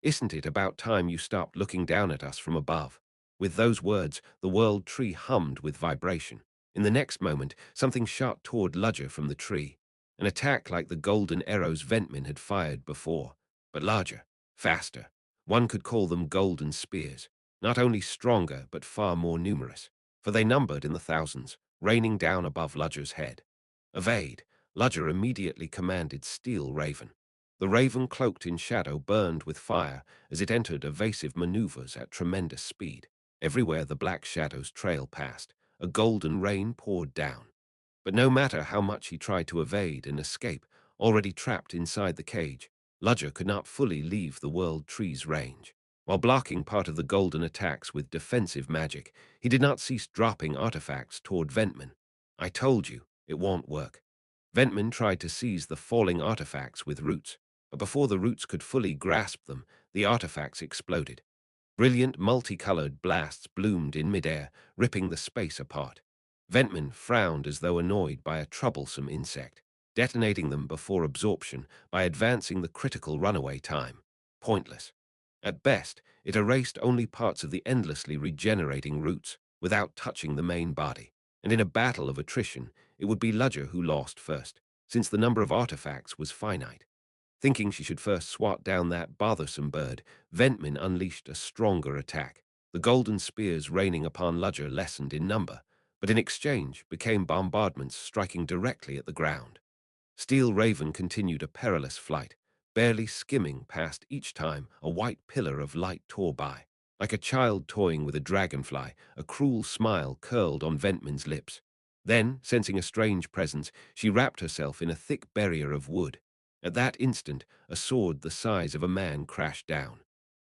B: Isn't it about time you stopped looking down at us from above? With those words, the world tree hummed with vibration. In the next moment, something shot toward Ludger from the tree. An attack like the golden arrows Ventman had fired before, but larger, faster. One could call them golden spears, not only stronger but far more numerous, for they numbered in the thousands, raining down above Ludger's head. Evade! Ludger immediately commanded Steel Raven. The raven, cloaked in shadow, burned with fire as it entered evasive maneuvers at tremendous speed. Everywhere the black shadows trailed past, a golden rain poured down. But no matter how much he tried to evade and escape, already trapped inside the cage, Ludger could not fully leave the world tree's range. While blocking part of the golden attacks with defensive magic, he did not cease dropping artifacts toward Ventman. I told you, it won't work. Ventman tried to seize the falling artifacts with roots. But before the roots could fully grasp them, the artifacts exploded. Brilliant, multicolored blasts bloomed in midair, ripping the space apart. Ventman frowned as though annoyed by a troublesome insect, detonating them before absorption by advancing the critical runaway time. Pointless. At best, it erased only parts of the endlessly regenerating roots without touching the main body, and in a battle of attrition, it would be Ludger who lost first, since the number of artifacts was finite. Thinking she should first swat down that bothersome bird, Ventman unleashed a stronger attack. The golden spears raining upon Ludger lessened in number, but in exchange became bombardments striking directly at the ground. Steel Raven continued a perilous flight, barely skimming past each time a white pillar of light tore by. Like a child toying with a dragonfly, a cruel smile curled on Ventman's lips. Then, sensing a strange presence, she wrapped herself in a thick barrier of wood. At that instant, a sword the size of a man crashed down.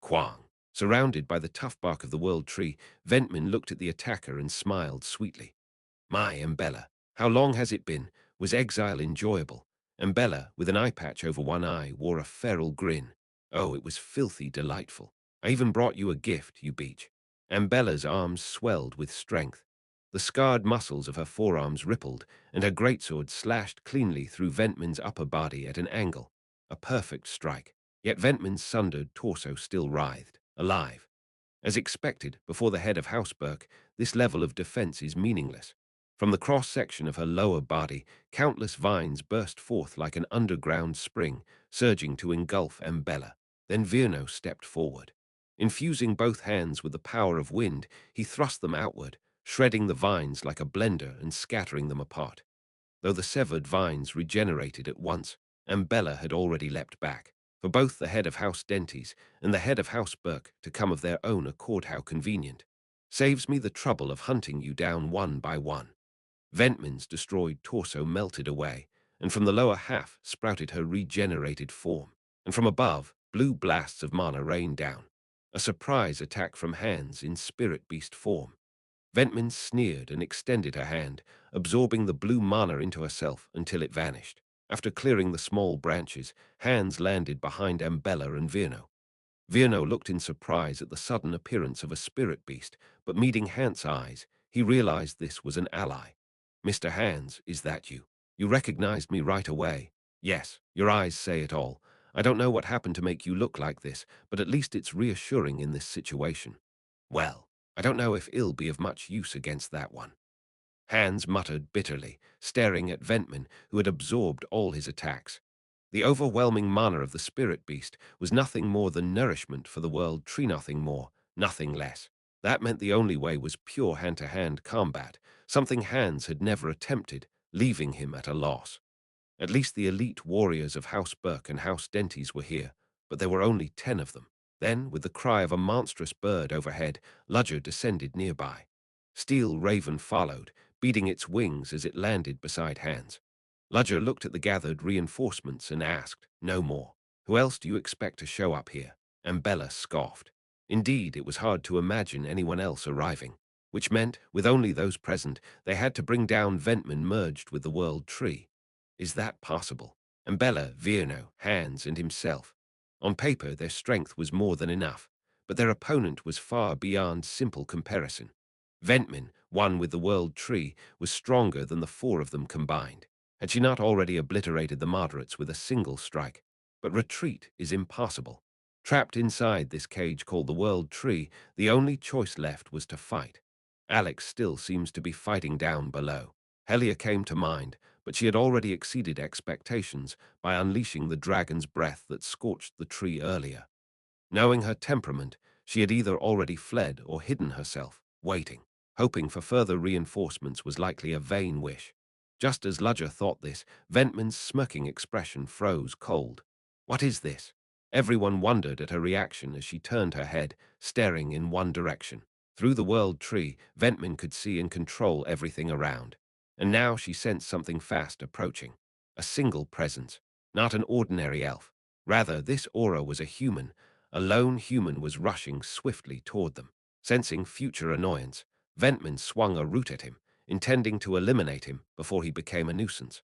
B: Quang! Surrounded by the tough bark of the world tree, Ventman looked at the attacker and smiled sweetly. My Embella, how long has it been? Was exile enjoyable? Embella, with an eye patch over one eye, wore a feral grin. Oh, it was filthy delightful. I even brought you a gift, you beach. Embella's arms swelled with strength. The scarred muscles of her forearms rippled, and her greatsword slashed cleanly through Ventman's upper body at an angle. A perfect strike. Yet Ventman's sundered torso still writhed, alive. As expected, before the head of House Burke, this level of defense is meaningless. From the cross-section of her lower body, countless vines burst forth like an underground spring, surging to engulf Embella. Then Virno stepped forward. Infusing both hands with the power of wind, he thrust them outward, shredding the vines like a blender and scattering them apart. Though the severed vines regenerated at once, Embella had already leapt back, for both the head of House Dentes and the head of House Burke to come of their own accord. How convenient. Saves me the trouble of hunting you down one by one. Ventman's destroyed torso melted away, and from the lower half sprouted her regenerated form, and from above, blue blasts of mana rained down. A surprise attack from hands in spirit beast form. Ventman sneered and extended her hand, absorbing the blue mana into herself until it vanished. After clearing the small branches, hands landed behind Embella and Virno. Virno looked in surprise at the sudden appearance of a spirit beast, but meeting Hans's eyes, he realized this was an ally. Mr. Hans, is that you? You recognized me right away. Yes, your eyes say it all. I don't know what happened to make you look like this, but at least it's reassuring in this situation. Well, I don't know if it'll be of much use against that one. Hans muttered bitterly, staring at Ventman, who had absorbed all his attacks. The overwhelming mana of the spirit beast was nothing more than nourishment for the world tree, nothing more, nothing less. That meant the only way was pure hand-to-hand combat, something Hans had never attempted, leaving him at a loss. At least the elite warriors of House Burke and House Dentes were here, but there were only 10 of them. Then, with the cry of a monstrous bird overhead, Ludger descended nearby. Steel Raven followed, beating its wings as it landed beside Hans. Ludger looked at the gathered reinforcements and asked, "No more. Who else do you expect to show up here?" And Bella scoffed. Indeed, it was hard to imagine anyone else arriving, which meant, with only those present, they had to bring down Ventman merged with the world tree. Is that possible? And Bella, Virno, Hans, and himself. On paper, their strength was more than enough, but their opponent was far beyond simple comparison. Ventman, one with the world tree, was stronger than the four of them combined. Had she not already obliterated the moderates with a single strike? But retreat is impossible. Trapped inside this cage called the world tree, the only choice left was to fight. Alex still seems to be fighting down below. Helia came to mind, but she had already exceeded expectations by unleashing the dragon's breath that scorched the tree earlier. Knowing her temperament, she had either already fled or hidden herself, waiting. Hoping for further reinforcements was likely a vain wish. Just as Ludger thought this, Ventman's smirking expression froze cold. What is this? Everyone wondered at her reaction as she turned her head, staring in one direction. Through the world tree, Ventman could see and control everything around. And now she sensed something fast approaching. A single presence, not an ordinary elf. Rather, this aura was a human. A lone human was rushing swiftly toward them. Sensing future annoyance, Ventman swung a root at him, intending to eliminate him before he became a nuisance.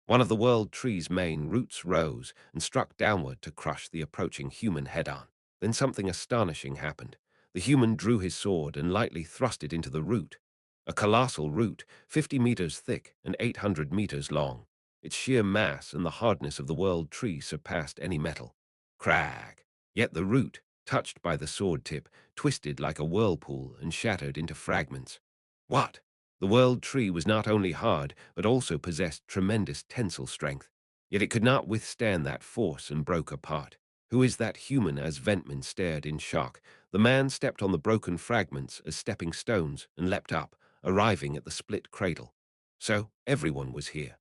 B: One of the world tree's main roots rose and struck downward to crush the approaching human head-on. Then something astonishing happened. The human drew his sword and lightly thrust it into the root. A colossal root, 50 meters thick and 800 meters long. Its sheer mass and the hardness of the world tree surpassed any metal. Crag! Yet the root, touched by the sword tip, twisted like a whirlpool and shattered into fragments. What? The world tree was not only hard, but also possessed tremendous tensile strength. Yet it could not withstand that force and broke apart. Who is that human? As Ventman stared in shock, the man stepped on the broken fragments as stepping stones and leapt up, arriving at the split cradle. So everyone was here.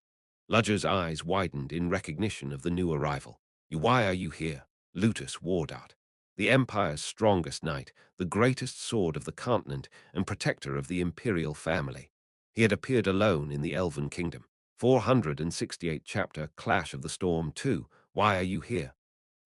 B: Ludger's eyes widened in recognition of the new arrival. Why are you here? Lutus Wardart, the Empire's strongest knight, the greatest sword of the continent and protector of the imperial family. He had appeared alone in the Elven Kingdom. 468 chapter Clash of the Storm 2. Why are you here?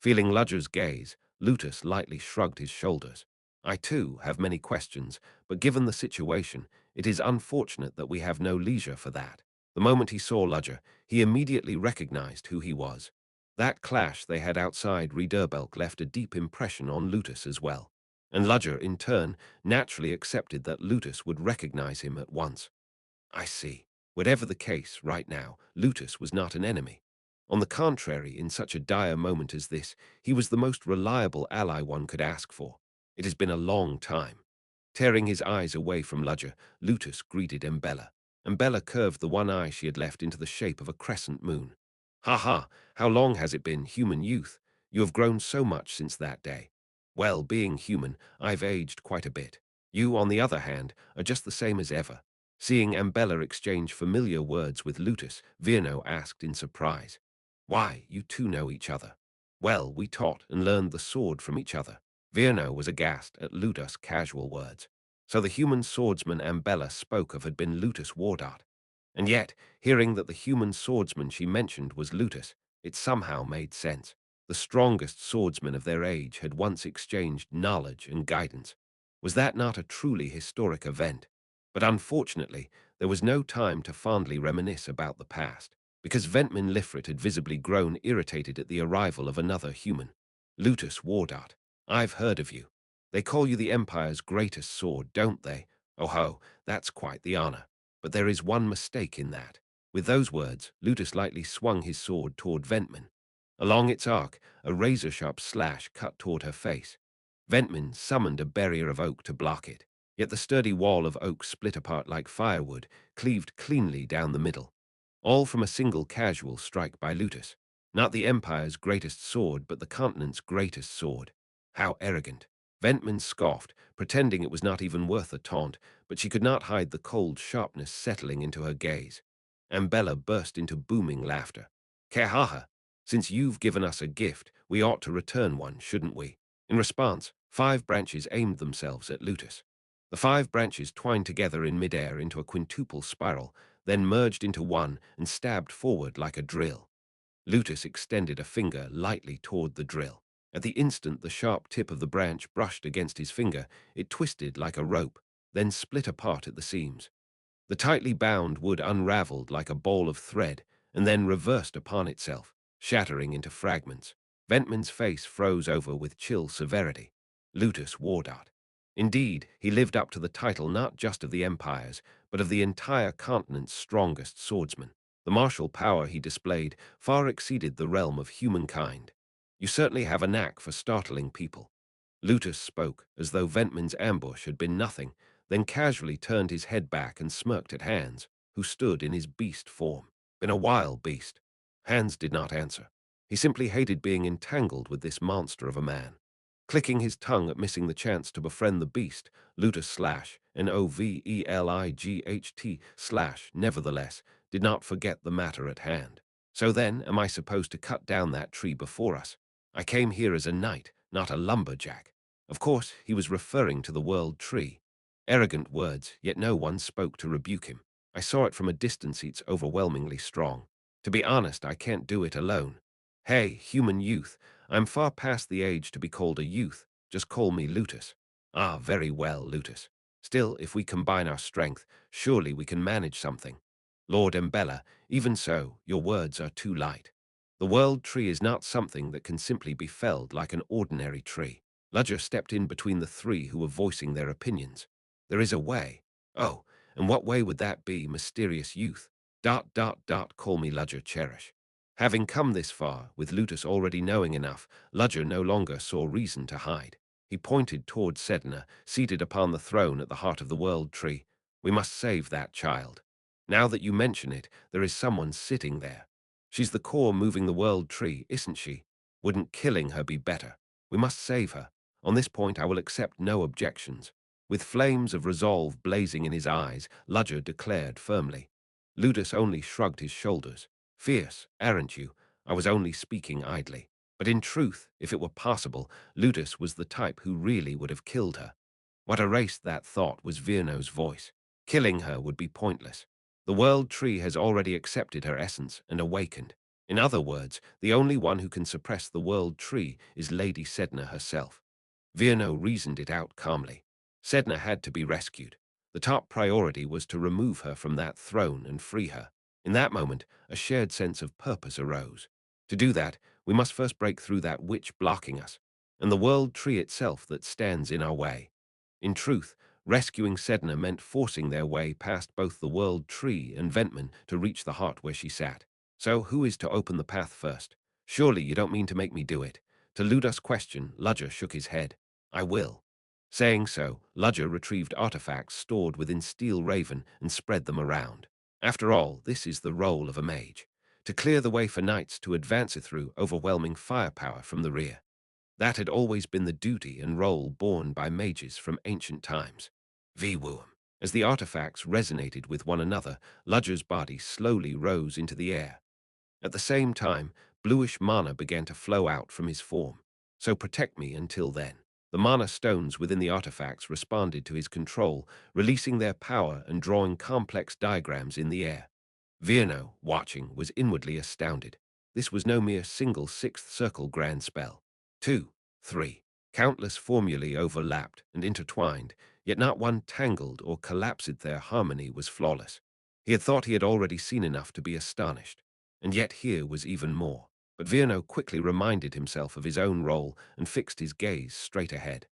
B: Feeling Ludger's gaze, Lutus lightly shrugged his shoulders. I too have many questions, but given the situation, it is unfortunate that we have no leisure for that. The moment he saw Ludger, he immediately recognized who he was. That clash they had outside Rederbelk left a deep impression on Lutus as well. And Ludger, in turn, naturally accepted that Lutus would recognize him at once. I see. Whatever the case, right now, Lutus was not an enemy. On the contrary, in such a dire moment as this, he was the most reliable ally one could ask for. It has been a long time. Tearing his eyes away from Ludger, Lutus greeted Embella. Embella curved the one eye she had left into the shape of a crescent moon. Ha ha, how long has it been, human youth? You have grown so much since that day. Well, being human, I've aged quite a bit. You, on the other hand, are just the same as ever. Seeing Ambella exchange familiar words with Lutus, Virno asked in surprise. Why, you two know each other. Well, we taught and learned the sword from each other. Virno was aghast at Lutus' casual words. So the human swordsman Ambella spoke of had been Lutus Wardart. And yet, hearing that the human swordsman she mentioned was Lutus, it somehow made sense. The strongest swordsmen of their age had once exchanged knowledge and guidance. Was that not a truly historic event? But unfortunately, there was no time to fondly reminisce about the past, because Ventman Lifrit had visibly grown irritated at the arrival of another human. Lutus Wardart, I've heard of you. They call you the Empire's greatest sword, don't they? Oh ho, that's quite the honor. But there is one mistake in that. With those words, Lutus lightly swung his sword toward Ventman. Along its arc, a razor-sharp slash cut toward her face. Ventman summoned a barrier of oak to block it. Yet the sturdy wall of oak split apart like firewood, cleaved cleanly down the middle. All from a single casual strike by Lutus. Not the Empire's greatest sword, but the continent's greatest sword. How arrogant. Ventman scoffed, pretending it was not even worth a taunt, but she could not hide the cold sharpness settling into her gaze. Ambella burst into booming laughter. Kehaha, since you've given us a gift, we ought to return one, shouldn't we? In response, 5 branches aimed themselves at Lutus. The 5 branches twined together in midair into a quintuple spiral, then merged into one and stabbed forward like a drill. Lutus extended a finger lightly toward the drill. At the instant the sharp tip of the branch brushed against his finger, it twisted like a rope, then split apart at the seams. The tightly bound wood unraveled like a ball of thread, and then reversed upon itself, shattering into fragments. Ventman's face froze over with chill severity. Lutus Wardart. Indeed, he lived up to the title not just of the Empire's, but of the entire continent's strongest swordsman. The martial power he displayed far exceeded the realm of humankind. You certainly have a knack for startling people. Lutus spoke, as though Ventman's ambush had been nothing, then casually turned his head back and smirked at Hans, who stood in his beast form. Been a while, beast. Hans did not answer. He simply hated being entangled with this monster of a man. Clicking his tongue at missing the chance to befriend the beast, Lutus slash, Novelight slash, nevertheless, did not forget the matter at hand. So then, am I supposed to cut down that tree before us? I came here as a knight, not a lumberjack. Of course, he was referring to the world tree. Arrogant words, yet no one spoke to rebuke him. I saw it from a distance, it's overwhelmingly strong. To be honest, I can't do it alone. Hey, human youth, I'm far past the age to be called a youth. Just call me Lutus. Ah, very well, Lutus. Still, if we combine our strength, surely we can manage something. Lord Embella, even so, your words are too light. The world tree is not something that can simply be felled like an ordinary tree. Ludger stepped in between the three who were voicing their opinions. There is a way. Oh, and what way would that be, mysterious youth? Call me Ludger Cherish. Having come this far, with Lutus already knowing enough, Ludger no longer saw reason to hide. He pointed toward Sedna, seated upon the throne at the heart of the world tree. We must save that child. Now that you mention it, there is someone sitting there. She's the core moving the world tree, isn't she? Wouldn't killing her be better? We must save her. On this point I will accept no objections. With flames of resolve blazing in his eyes, Ludger declared firmly. Ludus only shrugged his shoulders. Fierce, aren't you? I was only speaking idly. But in truth, if it were possible, Ludus was the type who really would have killed her. What erased that thought was Virno's voice. Killing her would be pointless. The world tree has already accepted her essence and awakened. In other words, the only one who can suppress the world tree is Lady Sedna herself. Virno reasoned it out calmly. Sedna had to be rescued. The top priority was to remove her from that throne and free her. In that moment, a shared sense of purpose arose. To do that, we must first break through that witch blocking us, and the world tree itself that stands in our way. In truth, rescuing Sedna meant forcing their way past both the world tree and Ventman to reach the heart where she sat. So who is to open the path first? Surely you don't mean to make me do it. To Ludus' question, Ludger shook his head. I will. Saying so, Ludger retrieved artifacts stored within Steel Raven and spread them around. After all, this is the role of a mage, to clear the way for knights to advance through overwhelming firepower from the rear. That had always been the duty and role borne by mages from ancient times. Vwum. As the artifacts resonated with one another, Ludger's body slowly rose into the air. At the same time, bluish mana began to flow out from his form. So protect me until then. The mana stones within the artifacts responded to his control, releasing their power and drawing complex diagrams in the air. Virno, watching, was inwardly astounded. This was no mere single sixth circle grand spell. 2, 3. Countless formulae overlapped and intertwined, yet not one tangled or collapsed. Their harmony was flawless. He had thought he had already seen enough to be astonished. And yet here was even more. But Virno quickly reminded himself of his own role and fixed his gaze straight ahead.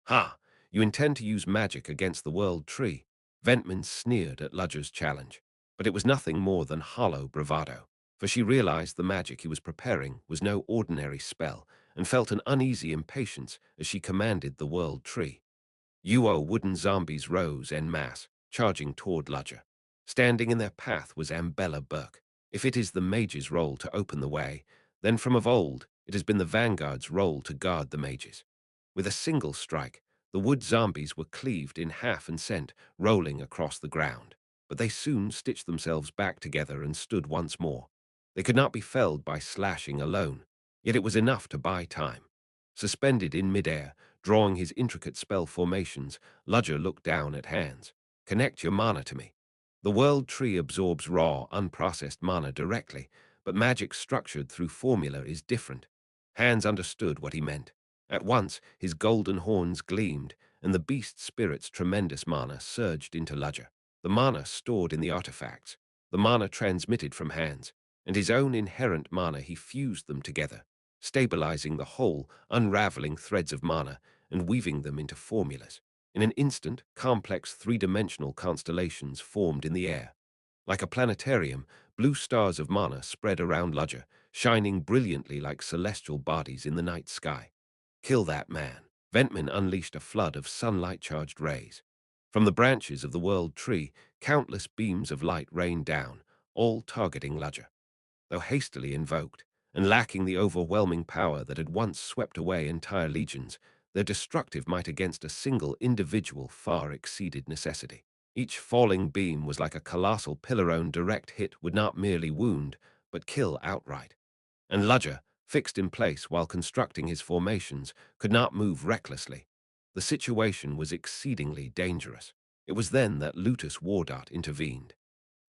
B: Ha! You intend to use magic against the world tree? Ventman sneered at Ludger's challenge. But it was nothing more than hollow bravado, for she realized the magic he was preparing was no ordinary spell, and felt an uneasy impatience as she commanded the world tree. UO wooden zombies rose en masse, charging toward Ludger. Standing in their path was Ambella Burke. If it is the mage's role to open the way, then from of old it has been the vanguard's role to guard the mages. With a single strike, the wood zombies were cleaved in half and sent, rolling across the ground. But they soon stitched themselves back together and stood once more. They could not be felled by slashing alone, yet it was enough to buy time. Suspended in midair, drawing his intricate spell formations, Ludger looked down at Hands. Connect your mana to me. The world tree absorbs raw, unprocessed mana directly, but magic structured through formula is different. Hands understood what he meant. At once, his golden horns gleamed, and the beast spirit's tremendous mana surged into Ludger. The mana stored in the artifacts, the mana transmitted from Hands, and his own inherent mana, he fused them together, stabilizing the whole, unraveling threads of mana and weaving them into formulas. In an instant, complex three-dimensional constellations formed in the air. Like a planetarium, blue stars of mana spread around Ludger, shining brilliantly like celestial bodies in the night sky. Kill that man. Ventman unleashed a flood of sunlight-charged rays. From the branches of the world tree, countless beams of light rained down, all targeting Ludger. Though hastily invoked, and lacking the overwhelming power that had once swept away entire legions, their destructive might against a single individual far exceeded necessity. Each falling beam was like a colossal pillarone. Direct hit would not merely wound, but kill outright. And Ludger, fixed in place while constructing his formations, could not move recklessly. The situation was exceedingly dangerous. It was then that Lutus Wardart intervened.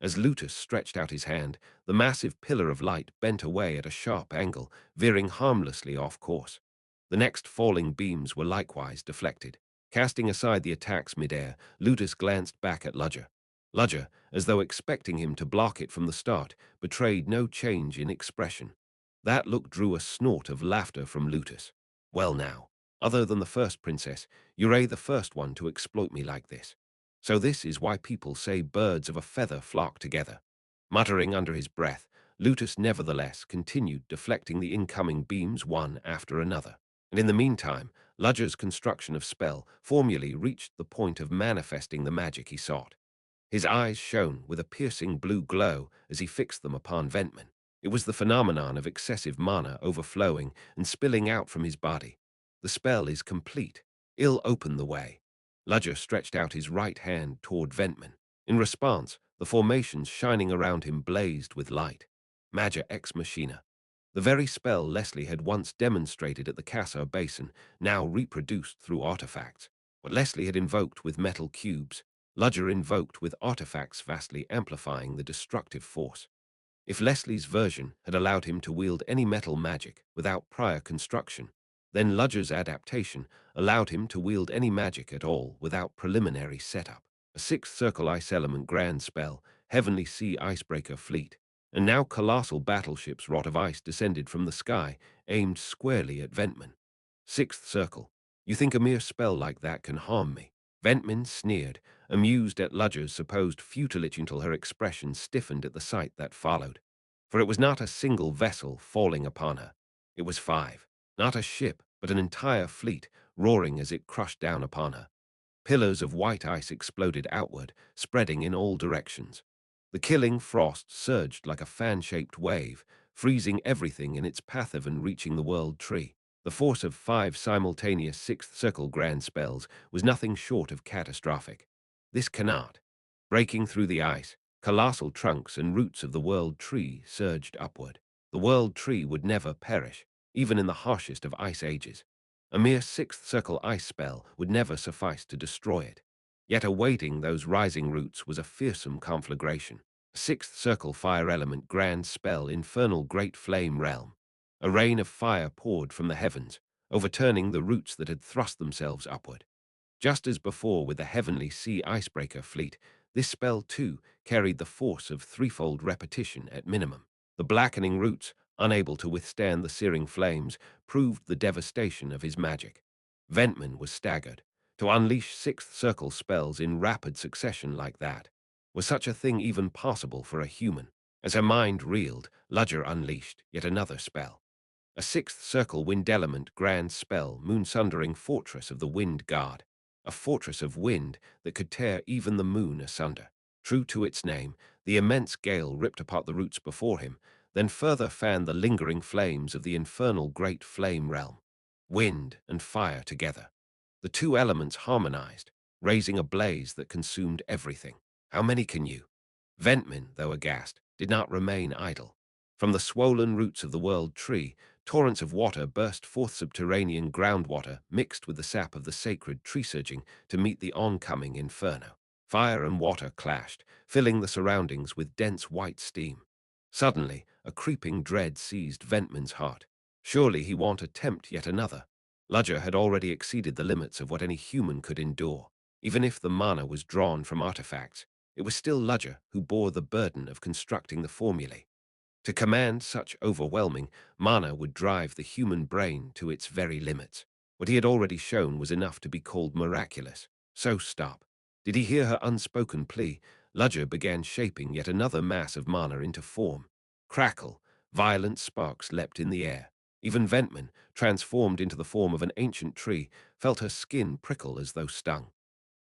B: As Lutus stretched out his hand, the massive pillar of light bent away at a sharp angle, veering harmlessly off course. The next falling beams were likewise deflected. Casting aside the attacks midair, Lutus glanced back at Ludger. Ludger, as though expecting him to block it from the start, betrayed no change in expression. That look drew a snort of laughter from Lutus. Well now, other than the first princess, you're the first one to exploit me like this. So this is why people say birds of a feather flock together. Muttering under his breath, Lutus nevertheless continued deflecting the incoming beams one after another. And in the meantime, Ludger's construction of spell formulae reached the point of manifesting the magic he sought. His eyes shone with a piercing blue glow as he fixed them upon Ventman. It was the phenomenon of excessive mana overflowing and spilling out from his body. The spell is complete. Ill opened the way. Ludger stretched out his right hand toward Ventman. In response, the formations shining around him blazed with light. Magia ex machina. The very spell Leslie had once demonstrated at the Cassar Basin, now reproduced through artifacts. What Leslie had invoked with metal cubes, Ludger invoked with artifacts vastly amplifying the destructive force. If Leslie's version had allowed him to wield any metal magic without prior construction, then Ludger's adaptation allowed him to wield any magic at all without preliminary setup. A sixth circle ice element grand spell, heavenly sea icebreaker fleet, and now colossal battleships wrought of ice descended from the sky, aimed squarely at Ventman. Sixth circle. You think a mere spell like that can harm me? Ventman sneered, amused at Ludger's supposed futility until her expression stiffened at the sight that followed. For it was not a single vessel falling upon her. It was five. Not a ship, but an entire fleet, roaring as it crushed down upon her. Pillars of white ice exploded outward, spreading in all directions. The killing frost surged like a fan-shaped wave, freezing everything in its path and reaching the world tree. The force of 5 simultaneous sixth circle grand spells was nothing short of catastrophic. This cannot. Breaking through the ice, colossal trunks and roots of the world tree surged upward. The world tree would never perish, even in the harshest of ice ages. A mere sixth circle ice spell would never suffice to destroy it. Yet awaiting those rising roots was a fearsome conflagration. A sixth circle fire element grand spell infernal great flame realm. A rain of fire poured from the heavens, overturning the roots that had thrust themselves upward. Just as before with the heavenly sea icebreaker fleet, this spell too carried the force of threefold repetition at minimum. The blackening roots, unable to withstand the searing flames, proved the devastation of his magic. Ventman was staggered. To unleash sixth circle spells in rapid succession like that, was such a thing even possible for a human? As her mind reeled, Ludger unleashed yet another spell. A sixth circle wind element grand spell, moon-sundering fortress of the wind god. A fortress of wind that could tear even the moon asunder. True to its name, the immense gale ripped apart the roots before him, then further fanned the lingering flames of the infernal great flame realm. Wind and fire together. The two elements harmonized, raising a blaze that consumed everything. How many can you? Ventman, though aghast, did not remain idle. From the swollen roots of the world tree, torrents of water burst forth, subterranean groundwater mixed with the sap of the sacred tree surging to meet the oncoming inferno. Fire and water clashed, filling the surroundings with dense white steam. Suddenly, a creeping dread seized Ventman's heart. Surely he won't attempt yet another. Ludger had already exceeded the limits of what any human could endure. Even if the mana was drawn from artifacts, it was still Ludger who bore the burden of constructing the formulae. To command such overwhelming mana would drive the human brain to its very limits. What he had already shown was enough to be called miraculous. So stop. Did he hear her unspoken plea? Ludger began shaping yet another mass of mana into form. Crackle, violent sparks leapt in the air. Even Ventman, transformed into the form of an ancient tree, felt her skin prickle as though stung.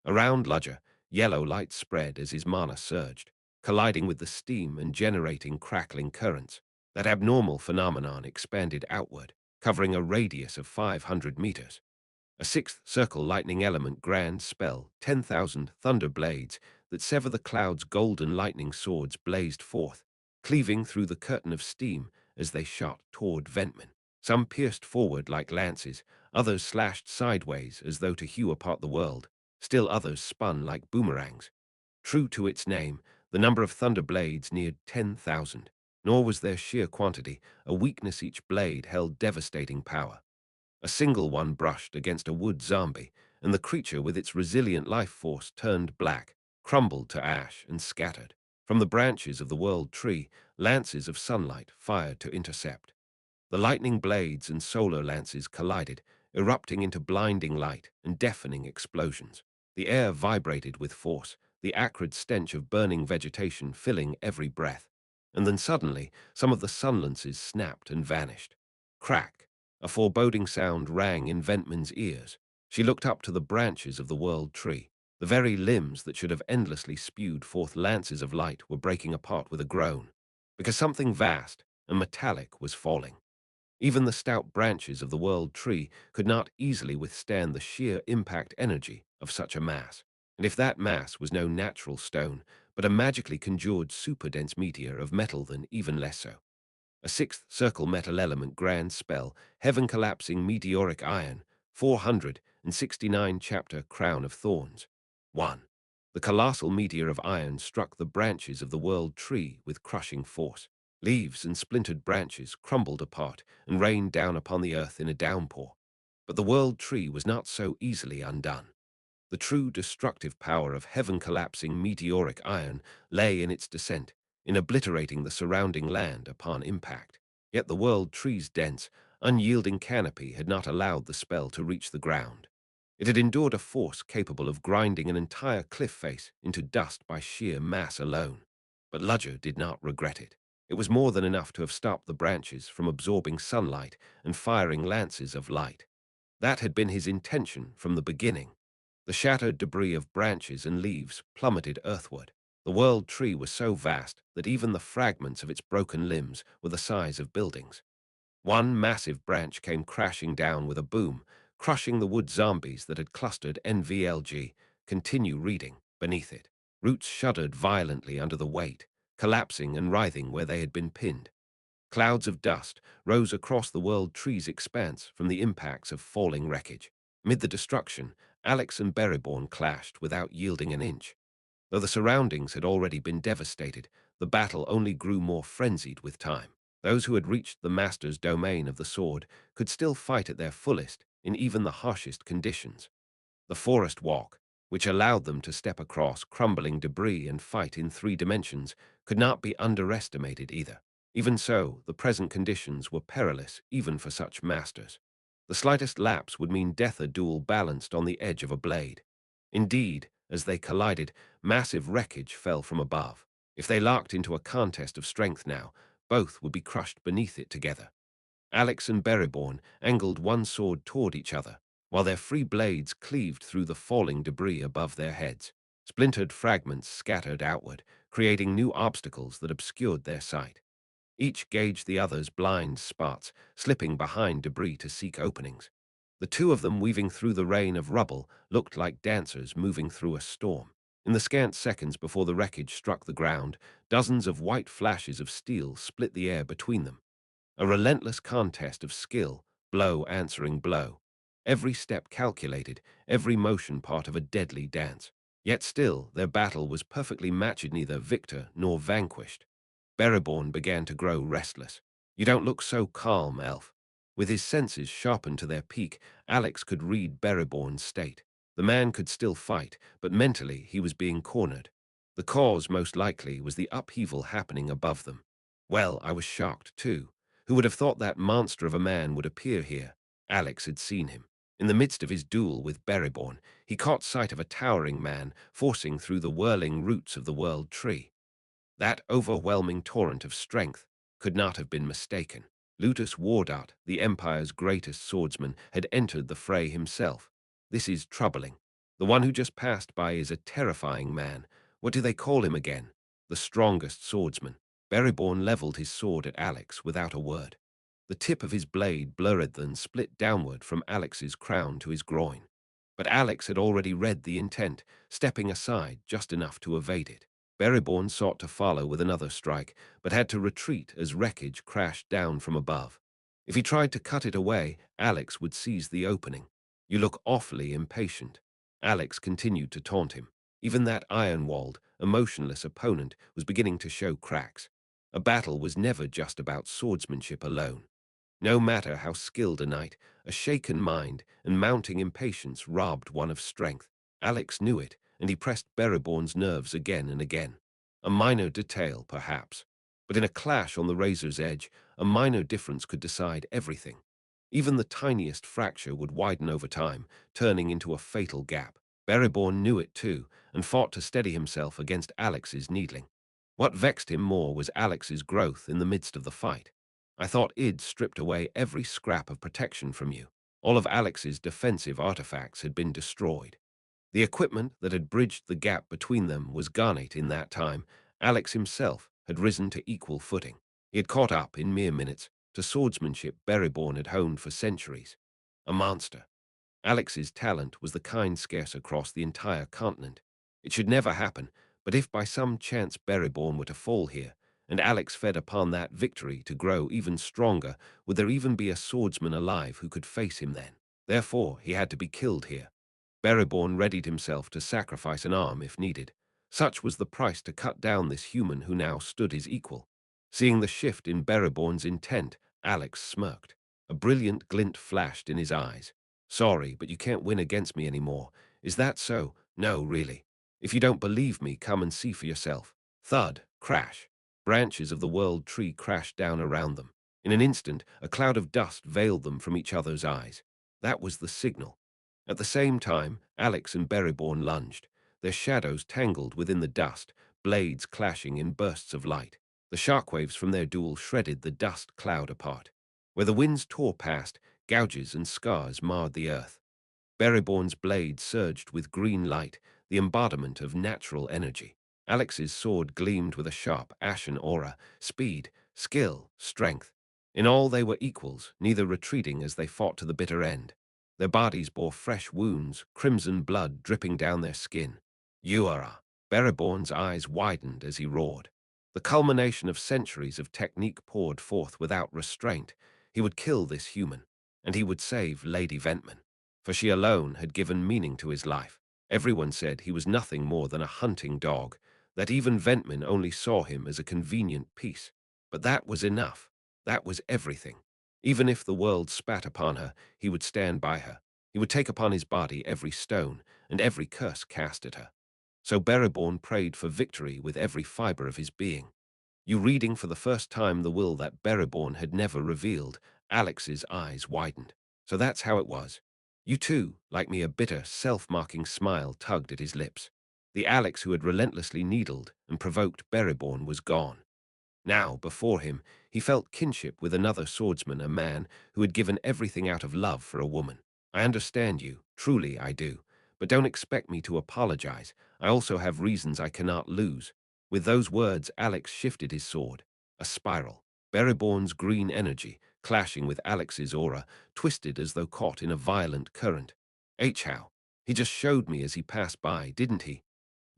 B: Around Ludger, yellow light spread as his mana surged, colliding with the steam and generating crackling currents. That abnormal phenomenon expanded outward, covering a radius of 500 meters. A sixth circle lightning element grand spell, 10,000 thunder blades that sever the clouds' golden lightning swords blazed forth, cleaving through the curtain of steam as they shot toward Ventman. Some pierced forward like lances, others slashed sideways as though to hew apart the world, still others spun like boomerangs. True to its name, the number of thunder blades neared 10,000, nor was their sheer quantity a weakness. Each blade held devastating power. A single one brushed against a wood zombie, and the creature with its resilient life force turned black, crumbled to ash and scattered. From the branches of the world tree, lances of sunlight fired to intercept. The lightning blades and solar lances collided, erupting into blinding light and deafening explosions. The air vibrated with force, the acrid stench of burning vegetation filling every breath. And then suddenly, some of the sun lances snapped and vanished. Crack! A foreboding sound rang in Ventman's ears. She looked up to the branches of the world tree. The very limbs that should have endlessly spewed forth lances of light were breaking apart with a groan, because something vast and metallic was falling. Even the stout branches of the world tree could not easily withstand the sheer impact energy of such a mass. And if that mass was no natural stone, but a magically conjured super-dense meteor of metal, then even less so. A sixth circle metal element grand spell, heaven-collapsing meteoric iron, 469 chapter Crown of Thorns. 1. The colossal meteor of iron struck the branches of the world tree with crushing force. Leaves and splintered branches crumbled apart and rained down upon the earth in a downpour. But the world tree was not so easily undone. The true destructive power of heaven-collapsing meteoric iron lay in its descent, in obliterating the surrounding land upon impact. Yet the world tree's dense, unyielding canopy had not allowed the spell to reach the ground. It had endured a force capable of grinding an entire cliff face into dust by sheer mass alone. But Ludger did not regret it. It was more than enough to have stopped the branches from absorbing sunlight and firing lances of light. That had been his intention from the beginning. The shattered debris of branches and leaves plummeted earthward. The world tree was so vast that even the fragments of its broken limbs were the size of buildings. One massive branch came crashing down with a boom, crushing the wood zombies that had clustered NVLG. Continue reading beneath it. Roots shuddered violently under the weight, collapsing and writhing where they had been pinned. Clouds of dust rose across the world tree's expanse from the impacts of falling wreckage. Mid the destruction, Alex and Berryborn clashed without yielding an inch. Though the surroundings had already been devastated, the battle only grew more frenzied with time. Those who had reached the master's domain of the sword could still fight at their fullest in even the harshest conditions. The forest walk, which allowed them to step across crumbling debris and fight in 3 dimensions, could not be underestimated either. Even so, the present conditions were perilous even for such masters. The slightest lapse would mean death, a duel balanced on the edge of a blade. Indeed, as they collided, massive wreckage fell from above. If they locked into a contest of strength now, both would be crushed beneath it together. Alex and Berryborn angled one sword toward each other, while their free blades cleaved through the falling debris above their heads. Splintered fragments scattered outward, creating new obstacles that obscured their sight. Each gauged the other's blind spots, slipping behind debris to seek openings. The two of them, weaving through the rain of rubble, looked like dancers moving through a storm. In the scant seconds before the wreckage struck the ground, dozens of white flashes of steel split the air between them. A relentless contest of skill, blow answering blow. Every step calculated, every motion part of a deadly dance. Yet still, their battle was perfectly matched, neither victor nor vanquished. Berryborn began to grow restless. "You don't look so calm, Elf." With his senses sharpened to their peak, Alex could read Berryborn's state. The man could still fight, but mentally he was being cornered. The cause, most likely, was the upheaval happening above them. Well, I was shocked, too. Who would have thought that monster of a man would appear here? Alex had seen him. In the midst of his duel with Berryborn, he caught sight of a towering man forcing through the whirling roots of the world tree. That overwhelming torrent of strength could not have been mistaken. Lutus Wardart, the Empire's greatest swordsman, had entered the fray himself. This is troubling. The one who just passed by is a terrifying man. What do they call him again? The strongest swordsman. Berryborn leveled his sword at Alex without a word. The tip of his blade blurred then split downward from Alex's crown to his groin. But Alex had already read the intent, stepping aside just enough to evade it. Berryborn sought to follow with another strike, but had to retreat as wreckage crashed down from above. If he tried to cut it away, Alex would seize the opening. "You look awfully impatient." Alex continued to taunt him. Even that iron-walled, emotionless opponent was beginning to show cracks. A battle was never just about swordsmanship alone. No matter how skilled a knight, a shaken mind and mounting impatience robbed one of strength. Alex knew it, and he pressed Bereborn's nerves again and again. A minor detail, perhaps, but in a clash on the razor's edge, a minor difference could decide everything. Even the tiniest fracture would widen over time, turning into a fatal gap. Bereborn knew it too, and fought to steady himself against Alex's needling. What vexed him more was Alex's growth in the midst of the fight. I thought Id stripped away every scrap of protection from you. All of Alex's defensive artifacts had been destroyed. The equipment that had bridged the gap between them was garnet in that time. Alex himself had risen to equal footing. He had caught up in mere minutes to swordsmanship Bereborn had honed for centuries. A monster. Alex's talent was the kind scarce across the entire continent. It should never happen, but if by some chance Bereborn were to fall here, and Alex fed upon that victory to grow even stronger, would there even be a swordsman alive who could face him then? Therefore, he had to be killed here. Bereborn readied himself to sacrifice an arm if needed. Such was the price to cut down this human who now stood his equal. Seeing the shift in Bereborn's intent, Alex smirked. A brilliant glint flashed in his eyes. Sorry, but you can't win against me anymore. Is that so? No, really. If you don't believe me, come and see for yourself. Thud, crash. Branches of the world tree crashed down around them. In an instant, a cloud of dust veiled them from each other's eyes. That was the signal. At the same time, Alex and Bereborn lunged, their shadows tangled within the dust, blades clashing in bursts of light. The shockwaves from their duel shredded the dust cloud apart. Where the winds tore past, gouges and scars marred the earth. Bereborn's blade surged with green light, the embodiment of natural energy. Alex's sword gleamed with a sharp, ashen aura, speed, skill, strength. In all they were equals, neither retreating as they fought to the bitter end. Their bodies bore fresh wounds, crimson blood dripping down their skin. Uara! Bereborn's eyes widened as he roared. The culmination of centuries of technique poured forth without restraint. He would kill this human, and he would save Lady Ventman, for she alone had given meaning to his life. Everyone said he was nothing more than a hunting dog, that even Ventman only saw him as a convenient piece. But that was enough. That was everything. Even if the world spat upon her, he would stand by her. He would take upon his body every stone and every curse cast at her. So Bereborn prayed for victory with every fiber of his being. You reading for the first time the will that Bereborn had never revealed, Alex's eyes widened. So that's how it was. You too, like me, a bitter, self-marking smile tugged at his lips. The Alex who had relentlessly needled and provoked Bereborn was gone. Now, before him, he felt kinship with another swordsman, a man who had given everything out of love for a woman. I understand you, truly I do, but don't expect me to apologize. I also have reasons I cannot lose. With those words, Alex shifted his sword. A spiral. Bereborn's green energy, clashing with Alex's aura, twisted as though caught in a violent current. How? He just showed me as he passed by, didn't he?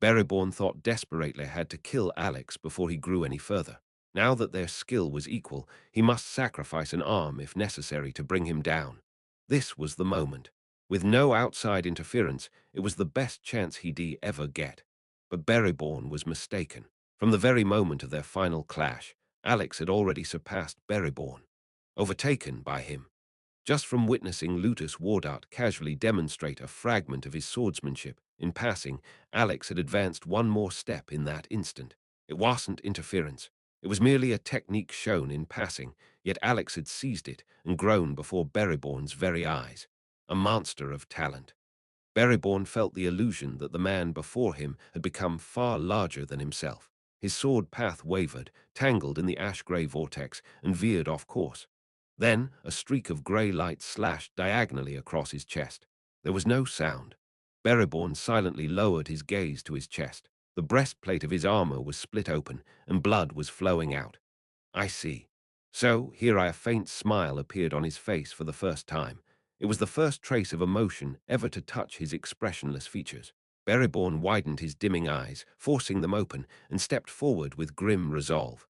B: Bereborn thought desperately had to kill Alex before he grew any further. Now that their skill was equal, he must sacrifice an arm if necessary to bring him down. This was the moment. With no outside interference, it was the best chance he'd ever get. But Bereborn was mistaken. From the very moment of their final clash, Alex had already surpassed Bereborn, overtaken by him. Just from witnessing Lutus Wardart casually demonstrate a fragment of his swordsmanship in passing, Alex had advanced one more step in that instant. It wasn't interference. It was merely a technique shown in passing, yet Alex had seized it and grown before Bereborn's very eyes. A monster of talent. Bereborn felt the illusion that the man before him had become far larger than himself. His sword path wavered, tangled in the ash-gray vortex, and veered off course. Then a streak of grey light slashed diagonally across his chest. There was no sound. Bereborn silently lowered his gaze to his chest. The breastplate of his armor was split open, and blood was flowing out. I see. So, here a faint smile appeared on his face for the first time. It was the first trace of emotion ever to touch his expressionless features. Bereborn widened his dimming eyes, forcing them open, and stepped forward with grim resolve.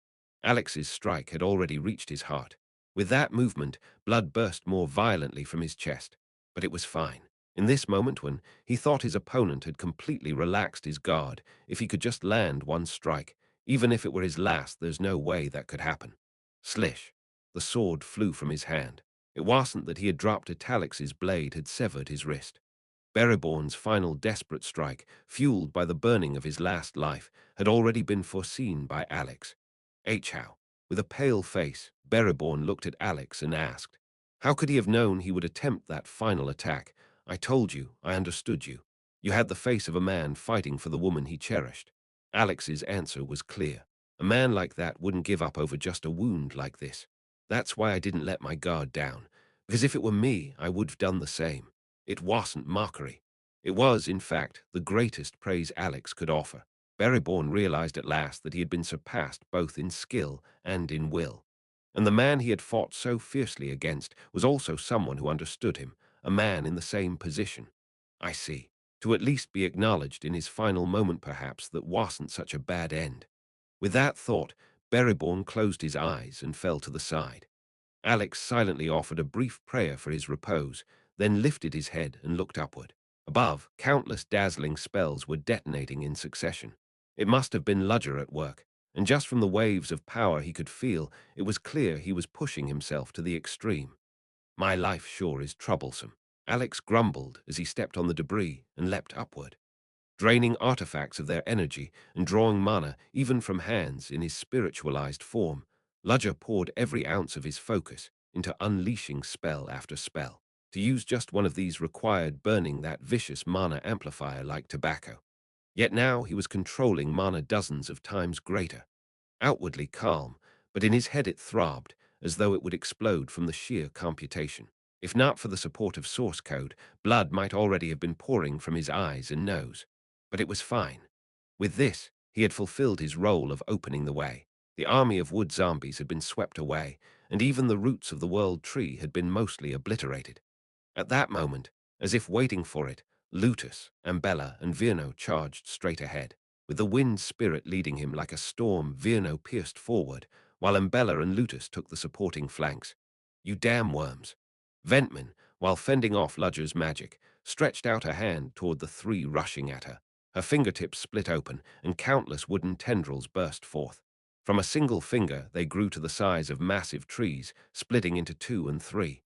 B: Alex's strike had already reached his heart. With that movement, blood burst more violently from his chest. But it was fine. In this moment when he thought his opponent had completely relaxed his guard, if he could just land one strike, even if it were his last, there's no way that could happen. Slish. The sword flew from his hand. It wasn't that he had dropped it, Alex's blade had severed his wrist. Bereborn's final desperate strike, fueled by the burning of his last life, had already been foreseen by Alex. How? With a pale face, Bereborn looked at Alex and asked, "How could he have known he would attempt that final attack? I told you, I understood you. You had the face of a man fighting for the woman he cherished." Alex's answer was clear. A man like that wouldn't give up over just a wound like this. That's why I didn't let my guard down, because if it were me, I would have done the same. It wasn't mockery. It was, in fact, the greatest praise Alex could offer. Bereborn realized at last that he had been surpassed both in skill and in will. And the man he had fought so fiercely against was also someone who understood him, a man in the same position. I see. To at least be acknowledged in his final moment perhaps that wasn't such a bad end. With that thought, Bereborn closed his eyes and fell to the side. Alex silently offered a brief prayer for his repose, then lifted his head and looked upward. Above, countless dazzling spells were detonating in succession. It must have been Ludger at work, and just from the waves of power he could feel, it was clear he was pushing himself to the extreme. My life sure is troublesome, Alex grumbled as he stepped on the debris and leapt upward. Draining artifacts of their energy and drawing mana even from hands in his spiritualized form, Ludger poured every ounce of his focus into unleashing spell after spell. To use just one of these required burning that vicious mana amplifier like tobacco. Yet now he was controlling mana dozens of times greater. Outwardly calm, but in his head it throbbed, as though it would explode from the sheer computation. If not for the support of source code, blood might already have been pouring from his eyes and nose. But it was fine. With this, he had fulfilled his role of opening the way. The army of wood zombies had been swept away, and even the roots of the world tree had been mostly obliterated. At that moment, as if waiting for it, Lutus, Ambella, and Virno charged straight ahead. With the wind spirit leading him like a storm, Virno pierced forward, while Ambella and Lutus took the supporting flanks. You damn worms! Ventman, while fending off Ludger's magic, stretched out a hand toward the three rushing at her. Her fingertips split open, and countless wooden tendrils burst forth. From a single finger, they grew to the size of massive trees, splitting into two and three.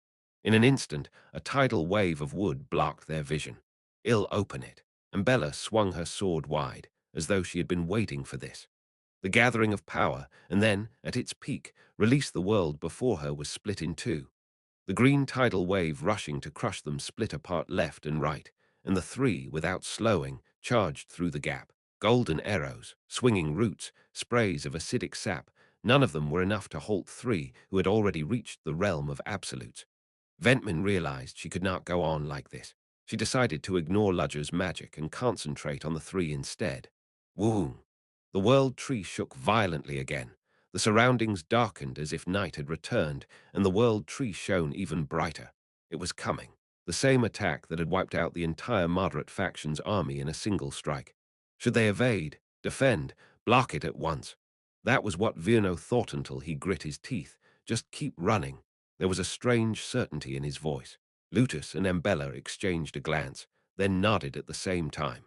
B: In an instant, a tidal wave of wood blocked their vision. "I'll open it." And Bella swung her sword wide, as though she had been waiting for this. The gathering of power, and then, at its peak, released the world before her was split in two. The green tidal wave rushing to crush them split apart left and right, and the three, without slowing, charged through the gap. Golden arrows, swinging roots, sprays of acidic sap, none of them were enough to halt three who had already reached the realm of absolutes. Ventman realized she could not go on like this. She decided to ignore Ludger's magic and concentrate on the three instead. Woo! The world tree shook violently again. The surroundings darkened as if night had returned, and the world tree shone even brighter. It was coming. The same attack that had wiped out the entire moderate faction's army in a single strike. Should they evade, defend, block it at once? That was what Virno thought until he grit his teeth. Just keep running. There was a strange certainty in his voice. Lutus and Ambella exchanged a glance, then nodded at the same time.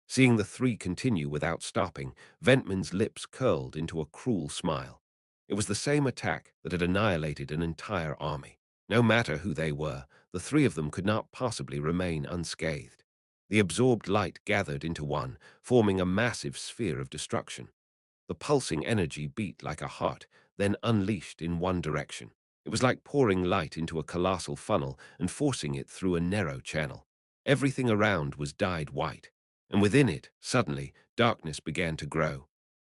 B: Seeing the three continue without stopping, Ventman's lips curled into a cruel smile. It was the same attack that had annihilated an entire army. No matter who they were, the three of them could not possibly remain unscathed. The absorbed light gathered into one, forming a massive sphere of destruction. The pulsing energy beat like a heart, then unleashed in one direction. It was like pouring light into a colossal funnel and forcing it through a narrow channel. Everything around was dyed white, and within it, suddenly, darkness began to grow.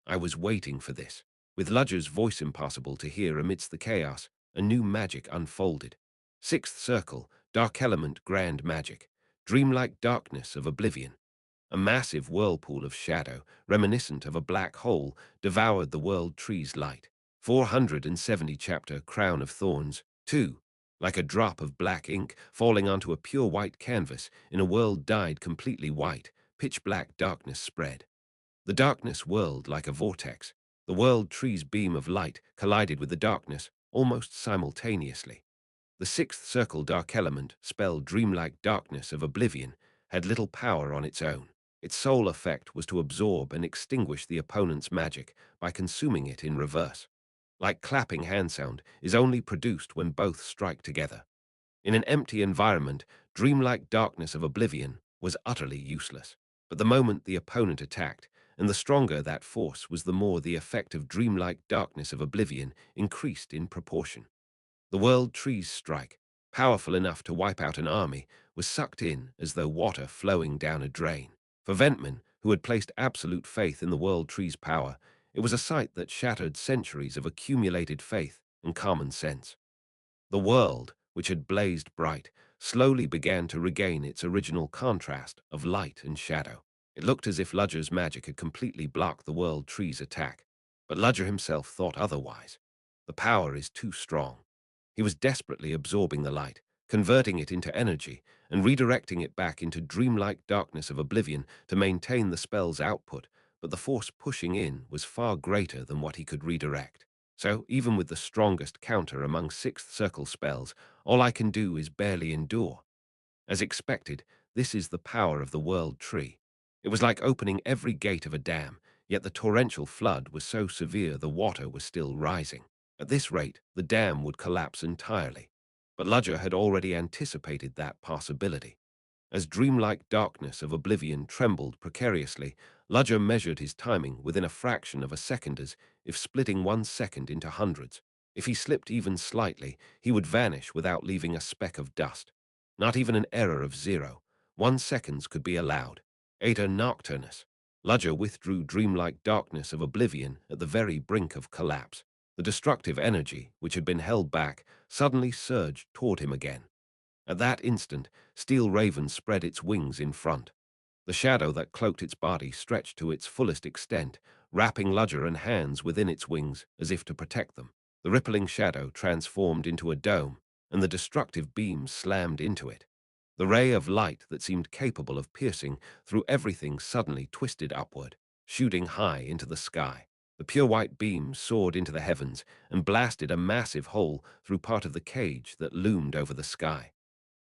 B: I was waiting for this. With Ludger's voice impossible to hear amidst the chaos, a new magic unfolded. Sixth circle, dark element grand magic, dreamlike darkness of oblivion. A massive whirlpool of shadow, reminiscent of a black hole, devoured the world tree's light. 470 chapter Crown of Thorns, 2. Like a drop of black ink falling onto a pure white canvas in a world dyed completely white, pitch-black darkness spread. The darkness whirled like a vortex. The world tree's beam of light collided with the darkness almost simultaneously. The sixth circle dark element, spelled dreamlike darkness of oblivion, had little power on its own. Its sole effect was to absorb and extinguish the opponent's magic by consuming it in reverse. Like clapping hand sound is only produced when both strike together. In an empty environment, dreamlike darkness of oblivion was utterly useless. But the moment the opponent attacked, and the stronger that force was, the more the effect of dreamlike darkness of oblivion increased in proportion. The world tree's strike, powerful enough to wipe out an army, was sucked in as though water flowing down a drain. For Ventman, who had placed absolute faith in the world tree's power, it was a sight that shattered centuries of accumulated faith and common sense. The world, which had blazed bright, slowly began to regain its original contrast of light and shadow. It looked as if Ludger's magic had completely blocked the world tree's attack, but Ludger himself thought otherwise. The power is too strong. He was desperately absorbing the light, converting it into energy, and redirecting it back into dreamlike darkness of oblivion to maintain the spell's output, but the force pushing in was far greater than what he could redirect. So, even with the strongest counter among Sixth Circle spells, all I can do is barely endure. As expected, this is the power of the World Tree. It was like opening every gate of a dam, yet the torrential flood was so severe the water was still rising. At this rate, the dam would collapse entirely. But Ludger had already anticipated that possibility. As dreamlike darkness of oblivion trembled precariously, Ludger measured his timing within a fraction of a second, as if splitting 1 second into hundreds. If he slipped even slightly, he would vanish without leaving a speck of dust. Not even an error of 0.1 seconds could be allowed. Eta Nocturnus. Ludger withdrew dreamlike darkness of oblivion at the very brink of collapse. The destructive energy, which had been held back, suddenly surged toward him again. At that instant, Steel Raven spread its wings in front. The shadow that cloaked its body stretched to its fullest extent, wrapping Ludger and Hands within its wings as if to protect them. The rippling shadow transformed into a dome, and the destructive beams slammed into it. The ray of light that seemed capable of piercing through everything suddenly twisted upward, shooting high into the sky. The pure white beam soared into the heavens and blasted a massive hole through part of the cage that loomed over the sky.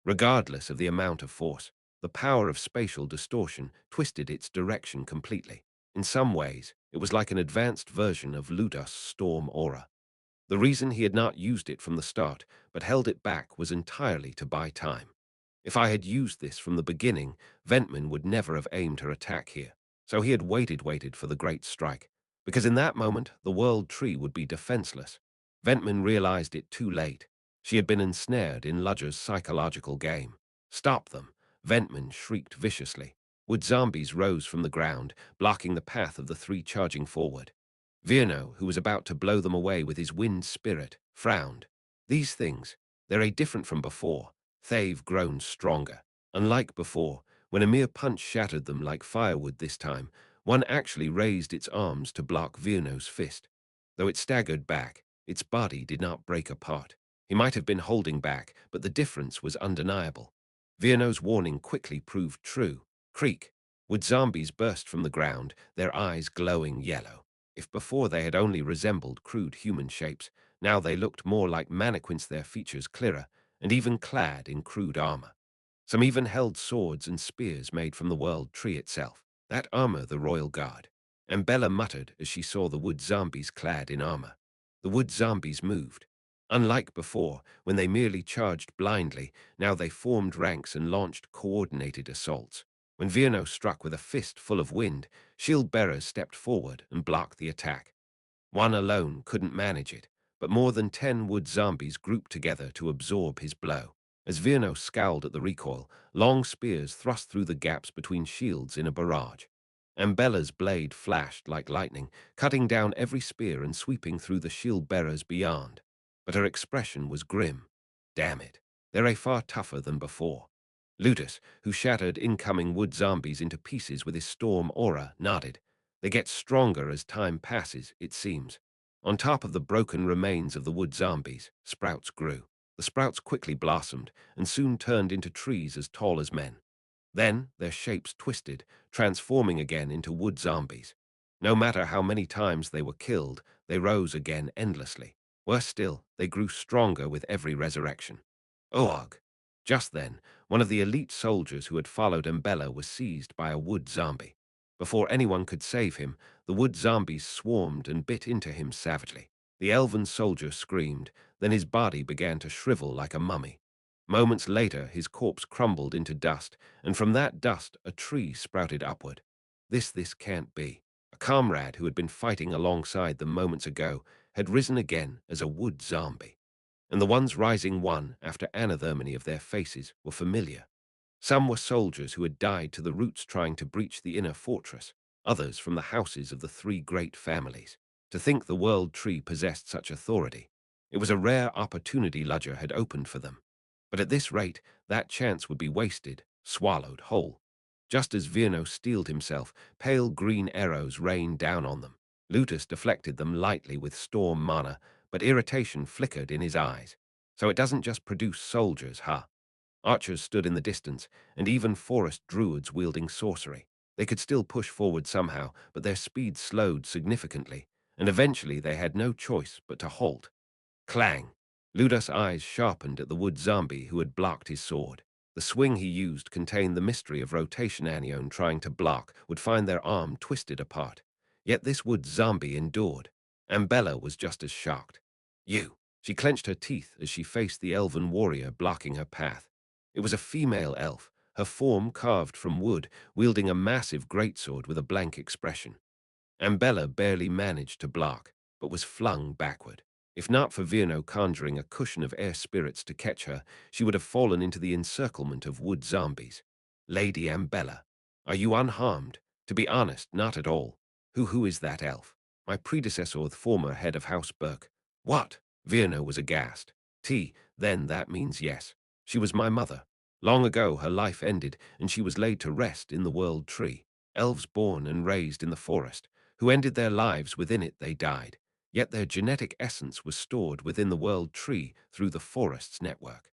B: Regardless of the amount of force, the power of spatial distortion twisted its direction completely. In some ways, it was like an advanced version of Ludus' storm aura. The reason he had not used it from the start, but held it back, was entirely to buy time. If I had used this from the beginning, Ventman would never have aimed her attack here. So he had waited for the great strike, because in that moment the world tree would be defenseless. Ventman realized it too late. She had been ensnared in Ludger's psychological game. Stop them! Ventman shrieked viciously. Wood zombies rose from the ground, blocking the path of the three charging forward. Virno, who was about to blow them away with his wind spirit, frowned. These things, they're different from before. They've grown stronger. Unlike before, when a mere punch shattered them like firewood, this time, one actually raised its arms to block Virno's fist. Though it staggered back, its body did not break apart. He might have been holding back, but the difference was undeniable. Virno's warning quickly proved true. Creak! Wood zombies burst from the ground, their eyes glowing yellow. If before they had only resembled crude human shapes, now they looked more like mannequins, their features clearer, and even clad in crude armor. Some even held swords and spears made from the world tree itself. That armor the royal guard. And Bella muttered as she saw the wood zombies clad in armor. The wood zombies moved. Unlike before, when they merely charged blindly, now they formed ranks and launched coordinated assaults. When Virno struck with a fist full of wind, shield bearers stepped forward and blocked the attack. One alone couldn't manage it, but more than 10 wood zombies grouped together to absorb his blow. As Virno scowled at the recoil, long spears thrust through the gaps between shields in a barrage. Ambella's blade flashed like lightning, cutting down every spear and sweeping through the shield bearers beyond. But her expression was grim. Damn it, they're far tougher than before. Ludus, who shattered incoming wood zombies into pieces with his storm aura, nodded. They get stronger as time passes, it seems. On top of the broken remains of the wood zombies, sprouts grew. The sprouts quickly blossomed and soon turned into trees as tall as men. Then their shapes twisted, transforming again into wood zombies. No matter how many times they were killed, they rose again endlessly. Worse still, they grew stronger with every resurrection. Oog! Just then, one of the elite soldiers who had followed Mbella was seized by a wood zombie. Before anyone could save him, the wood zombies swarmed and bit into him savagely. The elven soldier screamed, then his body began to shrivel like a mummy. Moments later, his corpse crumbled into dust, and from that dust a tree sprouted upward. This can't be. A comrade who had been fighting alongside them moments ago had risen again as a wood zombie. And the ones rising one after another many of their faces were familiar. Some were soldiers who had died to the roots trying to breach the inner fortress, others from the houses of the three great families. To think the world tree possessed such authority. It was a rare opportunity Ludger had opened for them. But at this rate, that chance would be wasted, swallowed whole. Just as Virno steeled himself, pale green arrows rained down on them. Lutus deflected them lightly with storm mana, but irritation flickered in his eyes. So it doesn't just produce soldiers, huh? Archers stood in the distance, and even forest druids wielding sorcery. They could still push forward somehow, but their speed slowed significantly, and eventually they had no choice but to halt. Clang! Ludus' eyes sharpened at the wood zombie who had blocked his sword. The swing he used contained the mystery of rotation. Anion trying to block would find their arm twisted apart. Yet this wood zombie endured. Ambella was just as shocked. You! She clenched her teeth as she faced the elven warrior blocking her path. It was a female elf, her form carved from wood, wielding a massive greatsword with a blank expression. Ambella barely managed to block, but was flung backward. If not for Virno conjuring a cushion of air spirits to catch her, she would have fallen into the encirclement of wood zombies. Lady Ambella, are you unharmed? To be honest, not at all. Who is that elf? My predecessor, the former head of House Burke. What? Virno was aghast. Then that means yes. She was my mother. Long ago her life ended, and she was laid to rest in the world tree. Elves born and raised in the forest, who ended their lives within it, they died. Yet their genetic essence was stored within the world tree through the forest's network.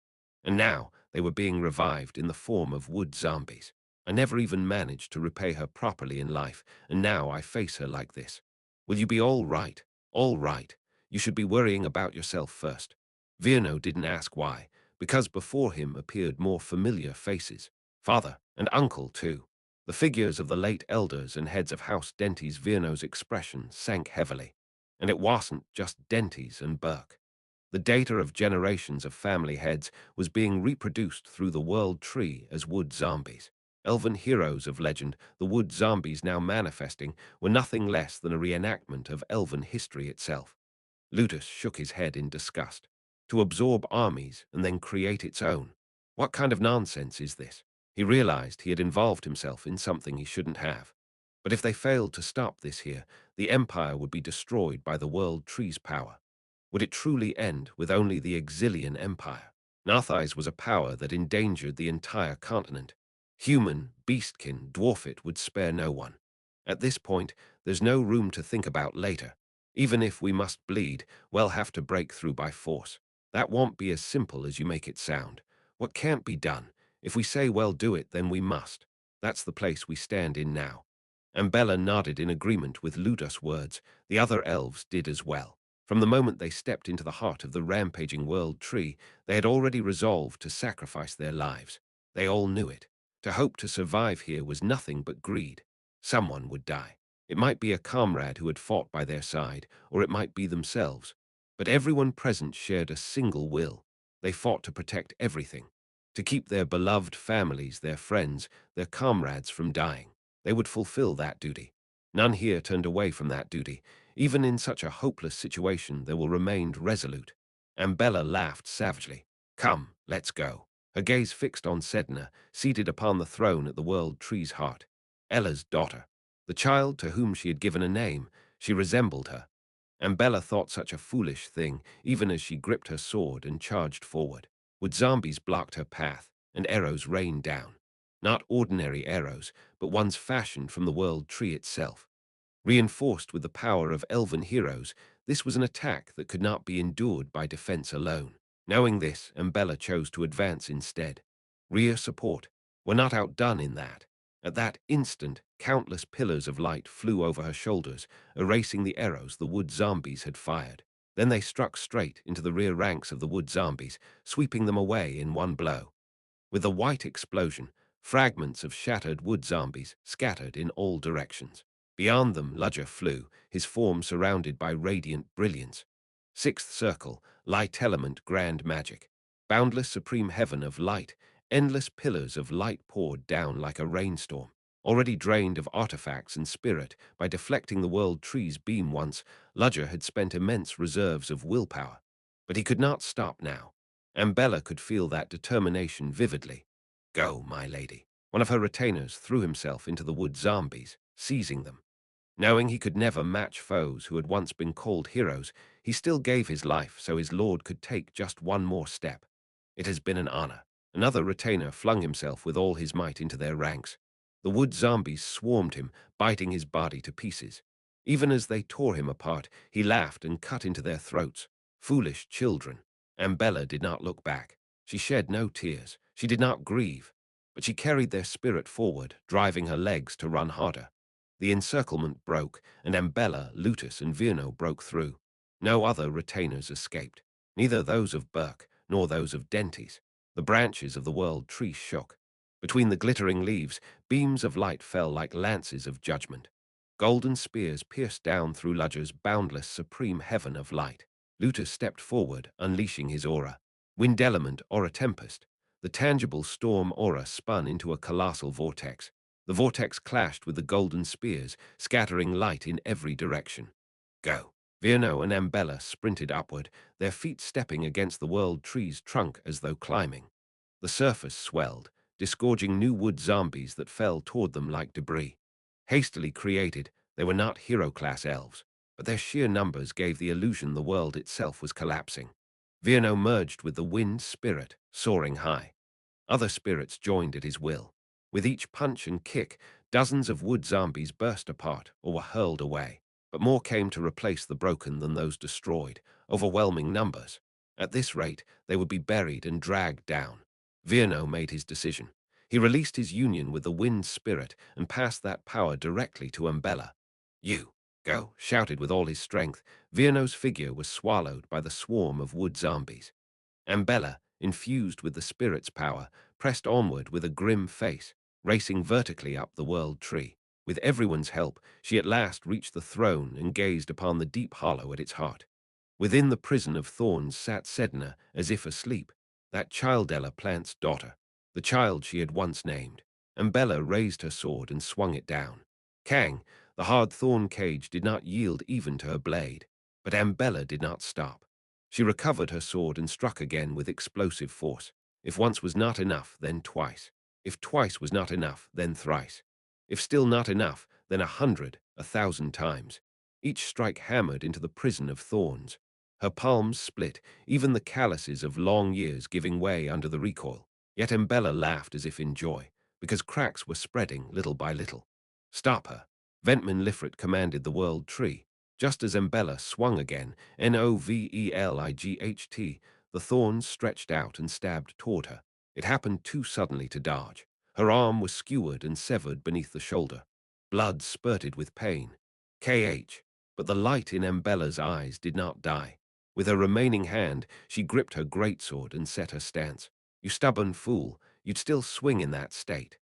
B: And now they were being revived in the form of wood zombies. I never even managed to repay her properly in life, and now I face her like this. Will you be all right? All right. You should be worrying about yourself first. Virno didn't ask why, because before him appeared more familiar faces. Father and uncle, too. The figures of the late elders and heads of House Dentes. Virno's expression sank heavily. And it wasn't just Dentes and Burke. The data of generations of family heads was being reproduced through the world tree as wood zombies. Elven heroes of legend, the wood zombies now manifesting, were nothing less than a reenactment of elven history itself. Lutus shook his head in disgust. To absorb armies and then create its own. What kind of nonsense is this? He realized he had involved himself in something he shouldn't have. But if they failed to stop this here, the Empire would be destroyed by the world tree's power. Would it truly end with only the Exilian Empire? Narthais was a power that endangered the entire continent. Human, beastkin, dwarfit would spare no one. At this point, there's no room to think about later. Even if we must bleed, we'll have to break through by force. That won't be as simple as you make it sound. What can't be done? If we say we'll do it, then we must. That's the place we stand in now. Ambella nodded in agreement with Ludus' words. The other elves did as well. From the moment they stepped into the heart of the rampaging world tree, they had already resolved to sacrifice their lives. They all knew it. To hope to survive here was nothing but greed. Someone would die. It might be a comrade who had fought by their side, or it might be themselves. But everyone present shared a single will. They fought to protect everything, to keep their beloved families, their friends, their comrades from dying. They would fulfill that duty. None here turned away from that duty. Even in such a hopeless situation, they will remain resolute. Ambella laughed savagely. Come, let's go. Her gaze fixed on Sedna, seated upon the throne at the world tree's heart. Ella's daughter. The child to whom she had given a name. She resembled her. Ambella thought such a foolish thing, even as she gripped her sword and charged forward. Wood zombies blocked her path, and arrows rained down. Not ordinary arrows, but ones fashioned from the world tree itself. Reinforced with the power of elven heroes, this was an attack that could not be endured by defense alone. Knowing this, Ambella chose to advance instead. Rear support were not outdone in that. At that instant, countless pillars of light flew over her shoulders, erasing the arrows the wood zombies had fired. Then they struck straight into the rear ranks of the wood zombies, sweeping them away in one blow. With a white explosion, fragments of shattered wood zombies scattered in all directions. Beyond them, Ludger flew, his form surrounded by radiant brilliance. Sixth circle, light element grand magic. Boundless supreme heaven of light, endless pillars of light poured down like a rainstorm. Already drained of artifacts and spirit by deflecting the world tree's beam once, Ludger had spent immense reserves of willpower. But he could not stop now. Ambella could feel that determination vividly. Go, my lady. One of her retainers threw himself into the wood zombies, seizing them. Knowing he could never match foes who had once been called heroes, he still gave his life so his lord could take just one more step. It has been an honor. Another retainer flung himself with all his might into their ranks. The wood zombies swarmed him, biting his body to pieces. Even as they tore him apart, he laughed and cut into their throats. Foolish children. Ambella did not look back. She shed no tears. She did not grieve. But she carried their spirit forward, driving her legs to run harder. The encirclement broke, and Ambella, Lutus, and Virno broke through. No other retainers escaped, neither those of Burke nor those of Dentes. The branches of the world tree shook. Between the glittering leaves, beams of light fell like lances of judgment. Golden spears pierced down through Ludger's boundless supreme heaven of light. Lutus stepped forward, unleashing his aura. Wind element, aura tempest. The tangible storm aura spun into a colossal vortex. The vortex clashed with the golden spears, scattering light in every direction. Go. Virno and Ambella sprinted upward, their feet stepping against the world tree's trunk as though climbing. The surface swelled, disgorging new wood zombies that fell toward them like debris. Hastily created, they were not hero-class elves, but their sheer numbers gave the illusion the world itself was collapsing. Virno merged with the wind spirit, soaring high. Other spirits joined at his will. With each punch and kick, dozens of wood zombies burst apart or were hurled away. But more came to replace the broken than those destroyed, overwhelming numbers. At this rate, they would be buried and dragged down. Virno made his decision. He released his union with the wind spirit and passed that power directly to Ambella. You, go, shouted with all his strength. Virno's figure was swallowed by the swarm of wood zombies. Ambella, infused with the spirit's power, pressed onward with a grim face, racing vertically up the world tree. With everyone's help, she at last reached the throne and gazed upon the deep hollow at its heart. Within the prison of thorns sat Sedna, as if asleep, that Childella Plant's daughter, the child she had once named. Ambella raised her sword and swung it down. Kang, the hard thorn cage, did not yield even to her blade, but Ambella did not stop. She recovered her sword and struck again with explosive force. If once was not enough, then twice. If twice was not enough, then thrice. If still not enough, then 100, 1,000 times. Each strike hammered into the prison of thorns. Her palms split, even the calluses of long years giving way under the recoil. Yet Ambella laughed as if in joy, because cracks were spreading little by little. Stop her. Ventman Lifrit commanded the world tree. Just as Ambella swung again, Novelight, the thorns stretched out and stabbed toward her. It happened too suddenly to dodge. Her arm was skewered and severed beneath the shoulder. Blood spurted with pain. KH. But the light in Ambella's eyes did not die. With her remaining hand, she gripped her greatsword and set her stance. You stubborn fool, you'd still swing in that state.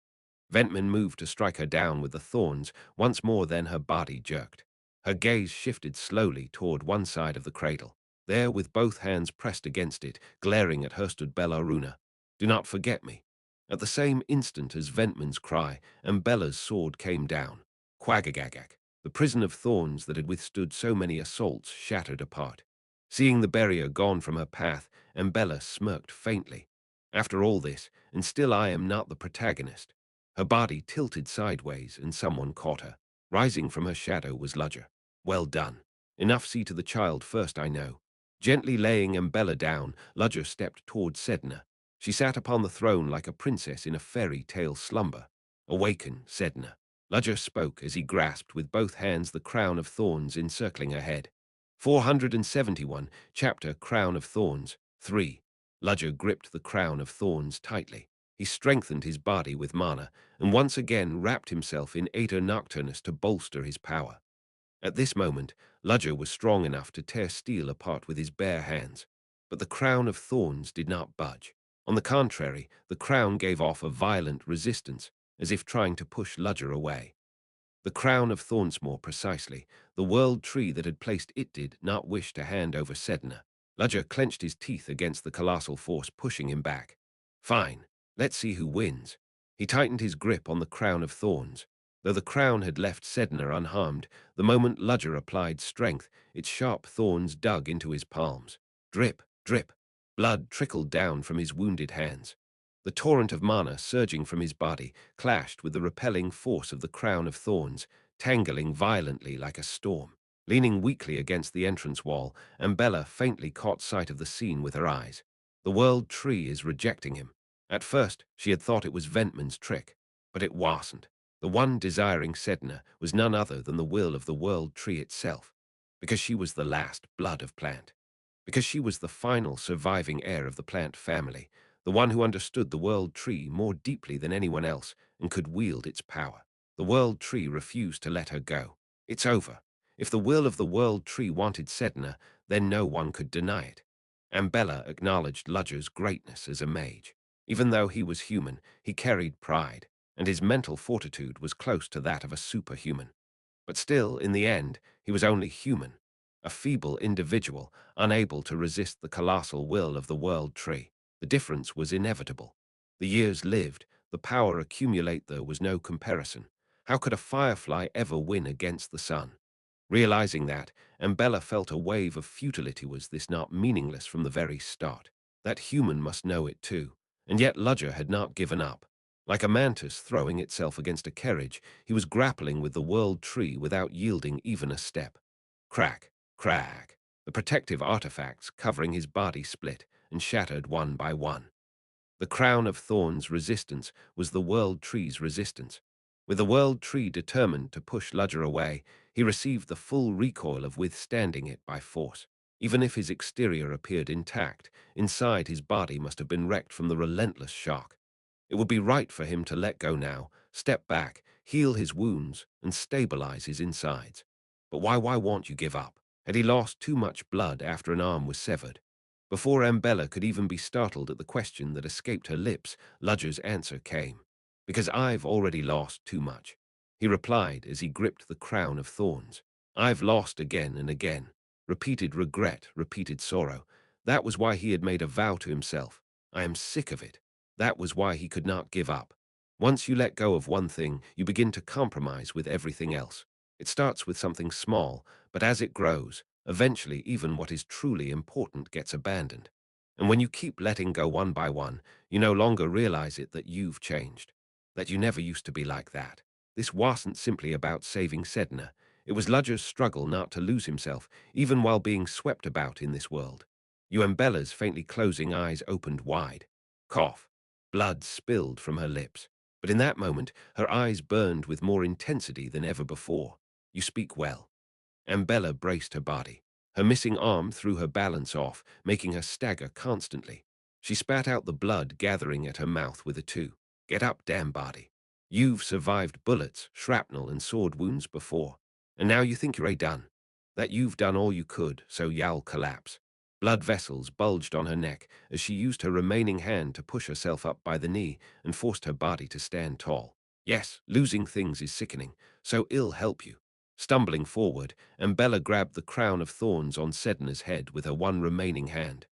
B: Ventman moved to strike her down with the thorns. Once more then her body jerked. Her gaze shifted slowly toward one side of the cradle. There, with both hands pressed against it, glaring at her stood Bellaruna. Do not forget me. At the same instant as Ventman's cry, Ambella's sword came down. Quagagagak, the prison of thorns that had withstood so many assaults, shattered apart. Seeing the barrier gone from her path, Ambella smirked faintly. After all this, and still I am not the protagonist. Her body tilted sideways, and someone caught her. Rising from her shadow was Ludger. Well done. Enough see to the child first, I know. Gently laying Ambella down, Ludger stepped toward Sedna. She sat upon the throne like a princess in a fairy tale slumber. Awaken, Sedna. Ludger spoke as he grasped with both hands the crown of thorns encircling her head. 471, Chapter Crown of Thorns, 3. Ludger gripped the crown of thorns tightly. He strengthened his body with mana, and once again wrapped himself in Aether Nocturnus to bolster his power. At this moment, Ludger was strong enough to tear steel apart with his bare hands, but the crown of thorns did not budge. On the contrary, the crown gave off a violent resistance, as if trying to push Ludger away. The crown of thorns, more precisely, the world tree that had placed it, did not wish to hand over Sedna. Ludger clenched his teeth against the colossal force pushing him back. Fine, let's see who wins. He tightened his grip on the crown of thorns. Though the crown had left Sedna unharmed, the moment Ludger applied strength, its sharp thorns dug into his palms. Drip, drip. Blood trickled down from his wounded hands. The torrent of mana surging from his body clashed with the repelling force of the crown of thorns, tangling violently like a storm. Leaning weakly against the entrance wall, Ambella faintly caught sight of the scene with her eyes. The world tree is rejecting him. At first, she had thought it was Ventman's trick, but it wasn't. The one desiring Sedna was none other than the will of the world tree itself, because she was the last blood of plant, because she was the final surviving heir of the plant family, the one who understood the world tree more deeply than anyone else and could wield its power. The world tree refused to let her go. It's over. If the will of the world tree wanted Sedna, then no one could deny it. Ambella acknowledged Ludger's greatness as a mage. Even though he was human, he carried pride, and his mental fortitude was close to that of a superhuman. But still, in the end, he was only human, a feeble individual, unable to resist the colossal will of the world tree. The difference was inevitable. The years lived, the power accumulate there was no comparison. How could a firefly ever win against the sun? Realizing that, Ambella felt a wave of futility. Was this not meaningless from the very start? That human must know it too. And yet Ludger had not given up. Like a mantis throwing itself against a carriage, he was grappling with the world tree without yielding even a step. Crack, crack. The protective artifacts covering his body split and shattered one by one. The crown of thorns' resistance was the world tree's resistance. With the world tree determined to push Ludger away, he received the full recoil of withstanding it by force. Even if his exterior appeared intact, inside his body must have been wrecked from the relentless shock. It would be right for him to let go now, step back, heal his wounds, and stabilize his insides. But why won't you give up? Had he lost too much blood after an arm was severed? Before Ambella could even be startled at the question that escaped her lips, Ludger's answer came. Because I've already lost too much, he replied as he gripped the crown of thorns. I've lost again and again. Repeated regret, repeated sorrow. That was why he had made a vow to himself. I am sick of it. That was why he could not give up. Once you let go of one thing, you begin to compromise with everything else. It starts with something small, but as it grows, eventually even what is truly important gets abandoned. And when you keep letting go one by one, you no longer realize it that you've changed, that you never used to be like that. This wasn't simply about saving Sedna. It was Ludger's struggle not to lose himself, even while being swept about in this world. Uembella's faintly closing eyes opened wide. Cough. Blood spilled from her lips. But in that moment, her eyes burned with more intensity than ever before. You speak well. Ambella braced her body. Her missing arm threw her balance off, making her stagger constantly. She spat out the blood gathering at her mouth with a two. Get up, damn body. You've survived bullets, shrapnel, and sword wounds before. And now you think you're done. That you've done all you could, so you'll collapse. Blood vessels bulged on her neck as she used her remaining hand to push herself up by the knee and forced her body to stand tall. Yes, losing things is sickening, so ill help you. Stumbling forward, Ambella grabbed the crown of thorns on Sedna's head with her one remaining hand.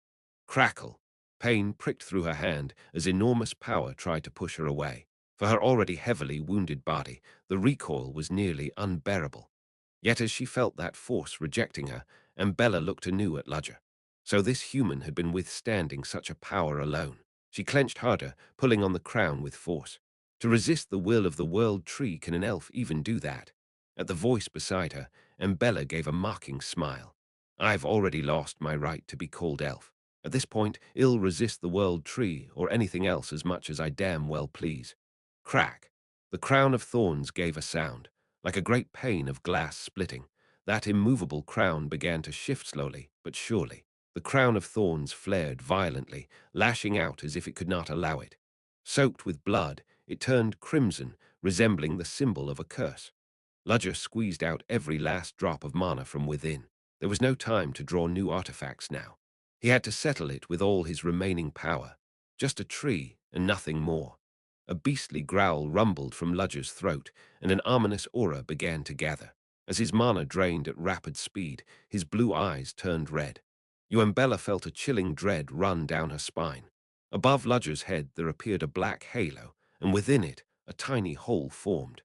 B: Crackle! Pain pricked through her hand as enormous power tried to push her away. For her already heavily wounded body, the recoil was nearly unbearable. Yet as she felt that force rejecting her, Ambella looked anew at Ludger. So this human had been withstanding such a power alone. She clenched harder, pulling on the crown with force. To resist the will of the world tree, can an elf even do that? At the voice beside her, Ambella gave a mocking smile. I've already lost my right to be called elf. At this point, I'll resist the world tree or anything else as much as I damn well please. Crack! The crown of thorns gave a sound, like a great pane of glass splitting. That immovable crown began to shift slowly, but surely. The crown of thorns flared violently, lashing out as if it could not allow it. Soaked with blood, it turned crimson, resembling the symbol of a curse. Ludger squeezed out every last drop of mana from within. There was no time to draw new artifacts now. He had to settle it with all his remaining power. Just a tree and nothing more. A beastly growl rumbled from Ludger's throat, and an ominous aura began to gather. As his mana drained at rapid speed, his blue eyes turned red. Bella felt a chilling dread run down her spine. Above Ludger's head there appeared a black halo, and within it a tiny hole formed.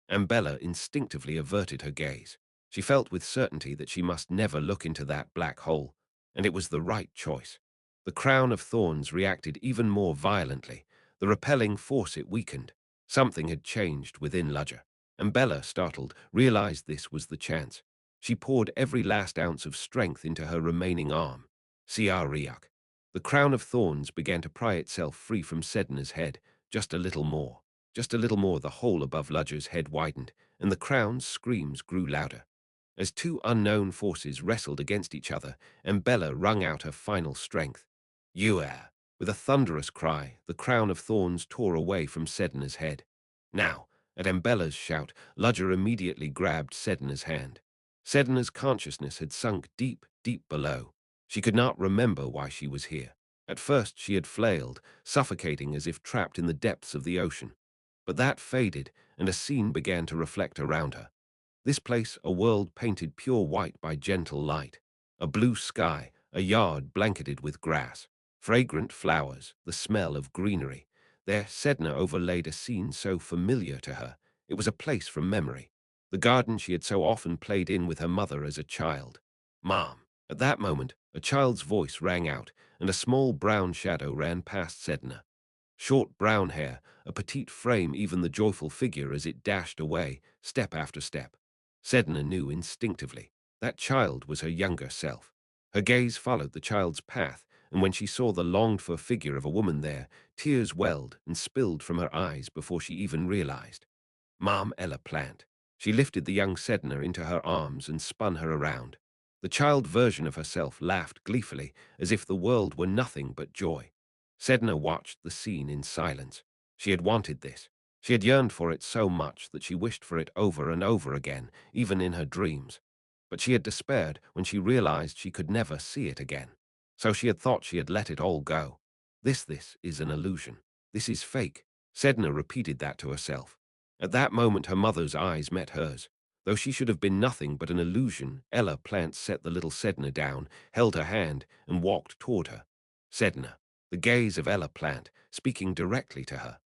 B: Bella instinctively averted her gaze. She felt with certainty that she must never look into that black hole, and it was the right choice. The crown of thorns reacted even more violently. The repelling force it weakened. Something had changed within Ludger. Bella, startled, realized this was the chance. She poured every last ounce of strength into her remaining arm. Siariak. The crown of thorns began to pry itself free from Sedna's head, just a little more. Just a little more the hole above Ludger's head widened, and the crown's screams grew louder. As two unknown forces wrestled against each other, Bella wrung out her final strength. Uer! With a thunderous cry, the crown of thorns tore away from Sedna's head. Now, at Bella's shout, Ludger immediately grabbed Sedna's hand. Sedna's consciousness had sunk deep, deep below. She could not remember why she was here. At first she had flailed, suffocating as if trapped in the depths of the ocean. But that faded, and a scene began to reflect around her. This place a world painted pure white by gentle light. A blue sky, a yard blanketed with grass. Fragrant flowers, the smell of greenery. There Sedna overlaid a scene so familiar to her. It was a place from memory. The garden she had so often played in with her mother as a child. Mom. At that moment, a child's voice rang out, and a small brown shadow ran past Sedna. Short brown hair, a petite frame, even the joyful figure as it dashed away, step after step. Sedna knew instinctively. That child was her younger self. Her gaze followed the child's path, and when she saw the longed-for figure of a woman there, tears welled and spilled from her eyes before she even realized. Mom Ella Plant. She lifted the young Sedna into her arms and spun her around. The child version of herself laughed gleefully, as if the world were nothing but joy. Sedna watched the scene in silence. She had wanted this. She had yearned for it so much that she wished for it over and over again, even in her dreams. But she had despaired when she realized she could never see it again. So she had thought she had let it all go. This is an illusion. This is fake. Sedna repeated that to herself. At that moment her mother's eyes met hers. Though she should have been nothing but an illusion, Ella Plant set the little Sedna down, held her hand, and walked toward her. Sedna. The gaze of Ella Plant, speaking directly to her.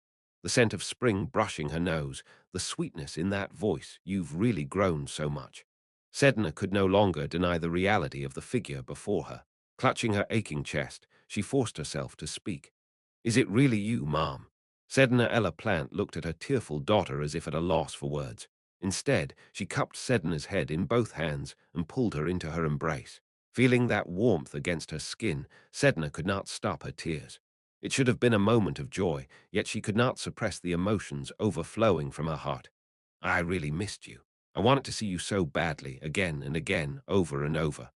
B: The scent of spring brushing her nose, the sweetness in that voice, "You've really grown so much." Sedna could no longer deny the reality of the figure before her. Clutching her aching chest, she forced herself to speak. "Is it really you, Mom?" Sedna Ella Plant looked at her tearful daughter as if at a loss for words. Instead, she cupped Sedna's head in both hands and pulled her into her embrace. Feeling that warmth against her skin, Sedna could not stop her tears. It should have been a moment of joy, yet she could not suppress the emotions overflowing from her heart. "I really missed you. I wanted to see you so badly, again and again, over and over.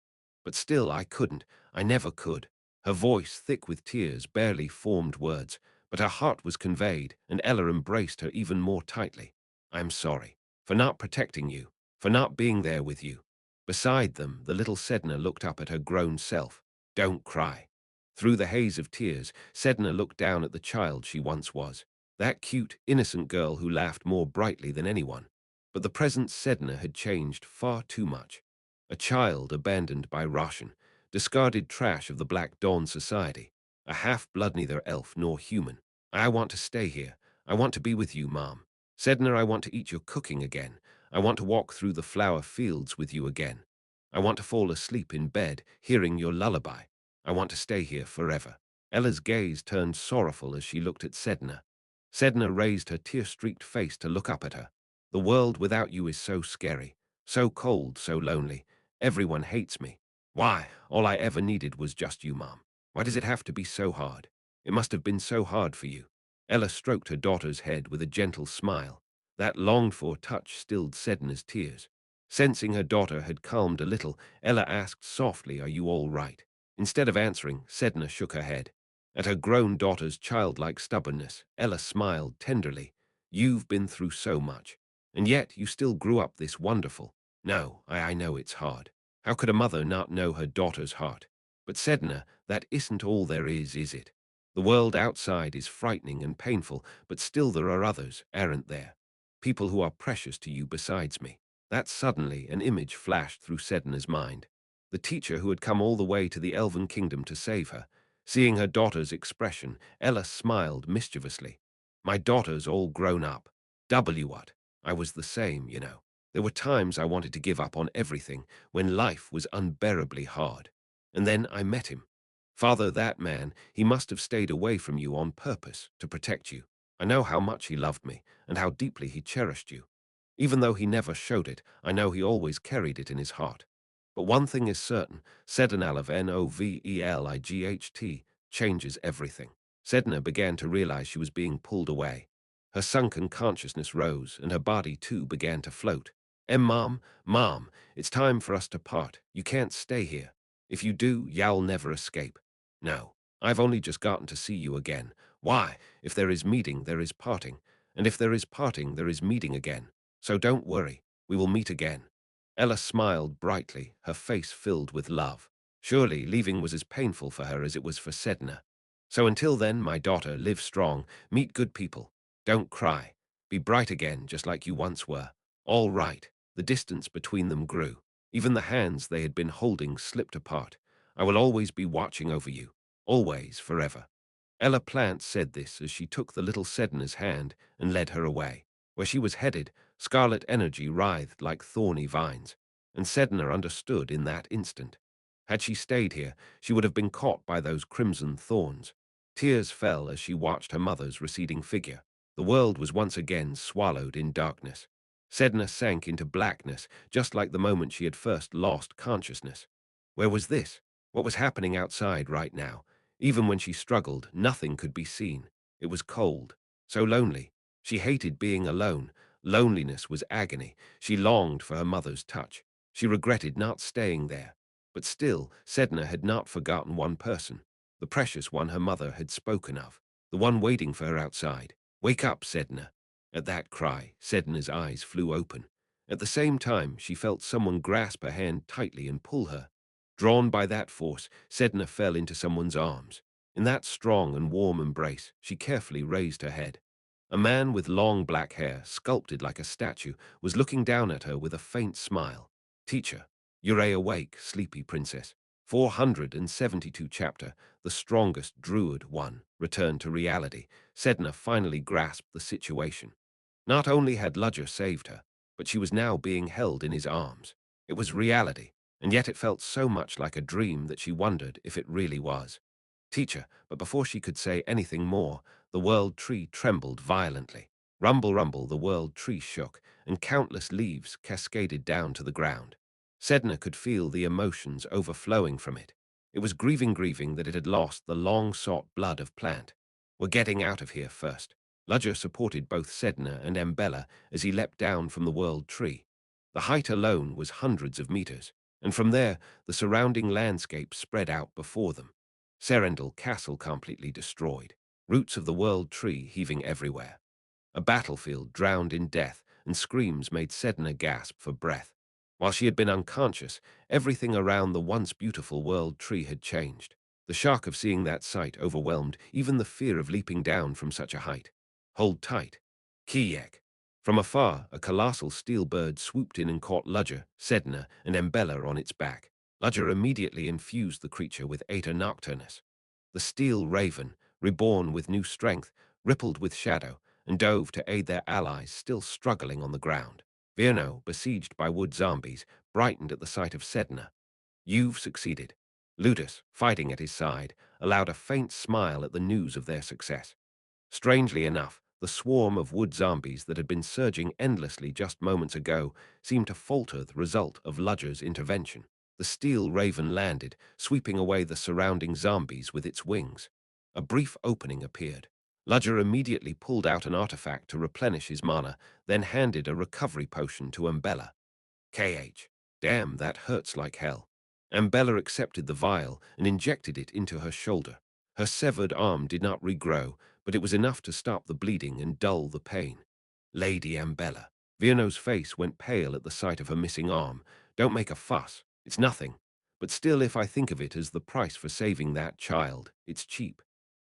B: But still I couldn't. I never could." Her voice, thick with tears, barely formed words, but her heart was conveyed, and Ella embraced her even more tightly. "I am sorry. For not protecting you. For not being there with you." Beside them, the little Sedna looked up at her grown self. "Don't cry." Through the haze of tears, Sedna looked down at the child she once was. That cute, innocent girl who laughed more brightly than anyone. But the present Sedna had changed far too much. A child abandoned by Roshan, discarded trash of the Black Dawn society, a half-blood neither elf nor human. "I want to stay here. I want to be with you, Mom. Sedna, I want to eat your cooking again. I want to walk through the flower fields with you again. I want to fall asleep in bed, hearing your lullaby. I want to stay here forever." Ella's gaze turned sorrowful as she looked at Sedna. Sedna raised her tear-streaked face to look up at her. "The world without you is so scary, so cold, so lonely. Everyone hates me. Why? All I ever needed was just you, Mom. Why does it have to be so hard? It must have been so hard for you." Ella stroked her daughter's head with a gentle smile. That longed-for touch stilled Sedna's tears. Sensing her daughter had calmed a little, Ella asked softly, "Are you all right?" Instead of answering, Sedna shook her head. At her grown daughter's childlike stubbornness, Ella smiled tenderly. "You've been through so much, and yet you still grew up this wonderful. No, I know it's hard. How could a mother not know her daughter's heart? But Sedna, that isn't all there is it? The world outside is frightening and painful, but still there are others, aren't there? People who are precious to you besides me." That suddenly an image flashed through Sedna's mind. the teacher who had come all the way to the Elven Kingdom to save her. Seeing her daughter's expression, Ella smiled mischievously. My daughter's all grown up. What? I was the same, you know. There were times I wanted to give up on everything when life was unbearably hard. And then I met him. Father, that man, he must have stayed away from you on purpose to protect you. I know how much he loved me and how deeply he cherished you. Even though he never showed it, I know he always carried it in his heart. But one thing is certain, Sedinalev Novelight changes everything. Sedna began to realize she was being pulled away. Her sunken consciousness rose, and her body too began to float. Mom, it's time for us to part. You can't stay here. If you do, you'll never escape. No, I've only just gotten to see you again. Why? If there is meeting, there is parting. And if there is parting, there is meeting again. So don't worry, we will meet again. Ella smiled brightly, her face filled with love. Surely leaving was as painful for her as it was for Sedna. So until then, my daughter, live strong, meet good people. Don't cry. Be bright again, just like you once were. All right. The distance between them grew. Even the hands they had been holding slipped apart. I will always be watching over you. Always, forever. Ella Plant said this as she took the little Sedna's hand and led her away. Where she was headed, scarlet energy writhed like thorny vines, and Sedna understood in that instant. Had she stayed here, she would have been caught by those crimson thorns. Tears fell as she watched her mother's receding figure. The world was once again swallowed in darkness. Sedna sank into blackness, just like the moment she had first lost consciousness. Where was this? What was happening outside right now? Even when she struggled, nothing could be seen. It was cold, so lonely. She hated being alone. Loneliness was agony. She longed for her mother's touch. She regretted not staying there. But still, Sedna had not forgotten one person, the precious one her mother had spoken of, the one waiting for her outside. Wake up, Sedna. At that cry, Sedna's eyes flew open. At the same time, she felt someone grasp her hand tightly and pull her. Drawn by that force, Sedna fell into someone's arms. In that strong and warm embrace, she carefully raised her head. A man with long black hair, sculpted like a statue, was looking down at her with a faint smile. Teacher, you're awake, sleepy princess. 472 chapter, the strongest druid one, returned to reality. Sedna finally grasped the situation. Not only had Ludger saved her, but she was now being held in his arms. It was reality, and yet it felt so much like a dream that she wondered if it really was. Teacher, but before she could say anything more, the world tree trembled violently. Rumble, rumble, the world tree shook, and countless leaves cascaded down to the ground. Sedna could feel the emotions overflowing from it. It was grieving that it had lost the long-sought blood of Plant. We're getting out of here first. Ludger supported both Sedna and Embella as he leapt down from the world tree. The height alone was hundreds of meters, and from there the surrounding landscape spread out before them. Serendil Castle completely destroyed, roots of the world tree heaving everywhere. A battlefield drowned in death, and screams made Sedna gasp for breath. While she had been unconscious, everything around the once beautiful world tree had changed. The shock of seeing that sight overwhelmed even the fear of leaping down from such a height. Hold tight. Kiyek. From afar, a colossal steel bird swooped in and caught Ludger, Sedna, and Embella on its back. Ludger immediately infused the creature with Aether Nocturnus. The steel raven, reborn with new strength, rippled with shadow, and dove to aid their allies still struggling on the ground. Virno, besieged by wood zombies, brightened at the sight of Sedna. You've succeeded. Ludus, fighting at his side, allowed a faint smile at the news of their success. Strangely enough, the swarm of wood zombies that had been surging endlessly just moments ago seemed to falter the result of Ludger's intervention. The steel raven landed, sweeping away the surrounding zombies with its wings. A brief opening appeared. Ludger immediately pulled out an artifact to replenish his mana, then handed a recovery potion to Embella. KH. Damn, that hurts like hell. Embella accepted the vial and injected it into her shoulder. Her severed arm did not regrow, but it was enough to stop the bleeding and dull the pain. Lady Embella. Virno's face went pale at the sight of her missing arm. Don't make a fuss. It's nothing. But still, if I think of it as the price for saving that child, it's cheap.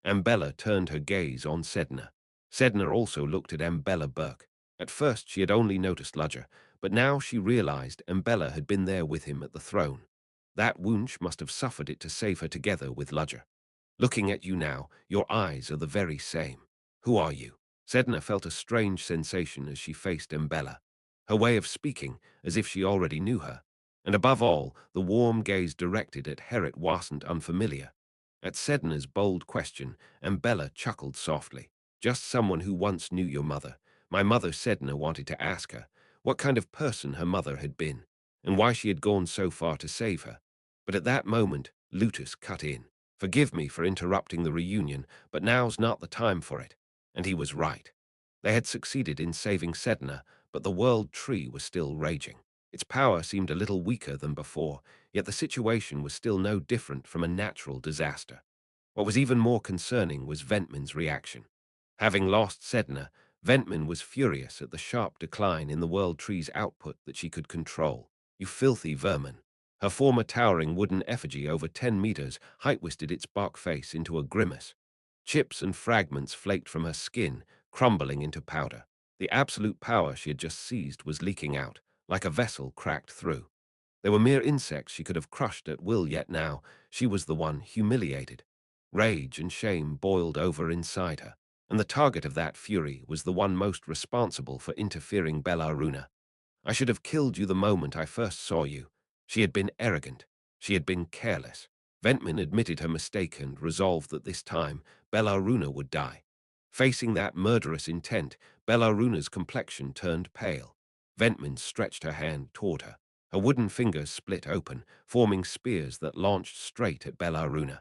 B: Embella turned her gaze on Sedna. Sedna also looked at Embella Burke. At first she had only noticed Ludger, but now she realized Embella had been there with him at the throne. That Wunsch must have suffered it to save her together with Ludger. Looking at you now, your eyes are the very same. Who are you? Sedna felt a strange sensation as she faced Embella, her way of speaking as if she already knew her, and above all, the warm gaze directed at Herit wasn't unfamiliar. At Sedna's bold question, Embella chuckled softly. Just someone who once knew your mother. My mother Sedna wanted to ask her what kind of person her mother had been, and why she had gone so far to save her. But at that moment, Lutus cut in. Forgive me for interrupting the reunion, but now's not the time for it. And he was right. They had succeeded in saving Sedna, but the world tree was still raging. Its power seemed a little weaker than before, yet the situation was still no different from a natural disaster. What was even more concerning was Ventman's reaction. Having lost Sedna, Ventman was furious at the sharp decline in the world tree's output that she could control. You filthy vermin. Her former towering wooden effigy over 10 meters height-twisted its bark face into a grimace. Chips and fragments flaked from her skin, crumbling into powder. The absolute power she had just seized was leaking out, like a vessel cracked through. They were mere insects she could have crushed at will, yet now she was the one humiliated. Rage and shame boiled over inside her, and the target of that fury was the one most responsible for interfering Bellaruna. I should have killed you the moment I first saw you. She had been arrogant. She had been careless. Ventman admitted her mistake and resolved that this time Bellaruna would die. Facing that murderous intent, Bellaruna's complexion turned pale. Ventman stretched her hand toward her. Her wooden fingers split open, forming spears that launched straight at Bellaruna.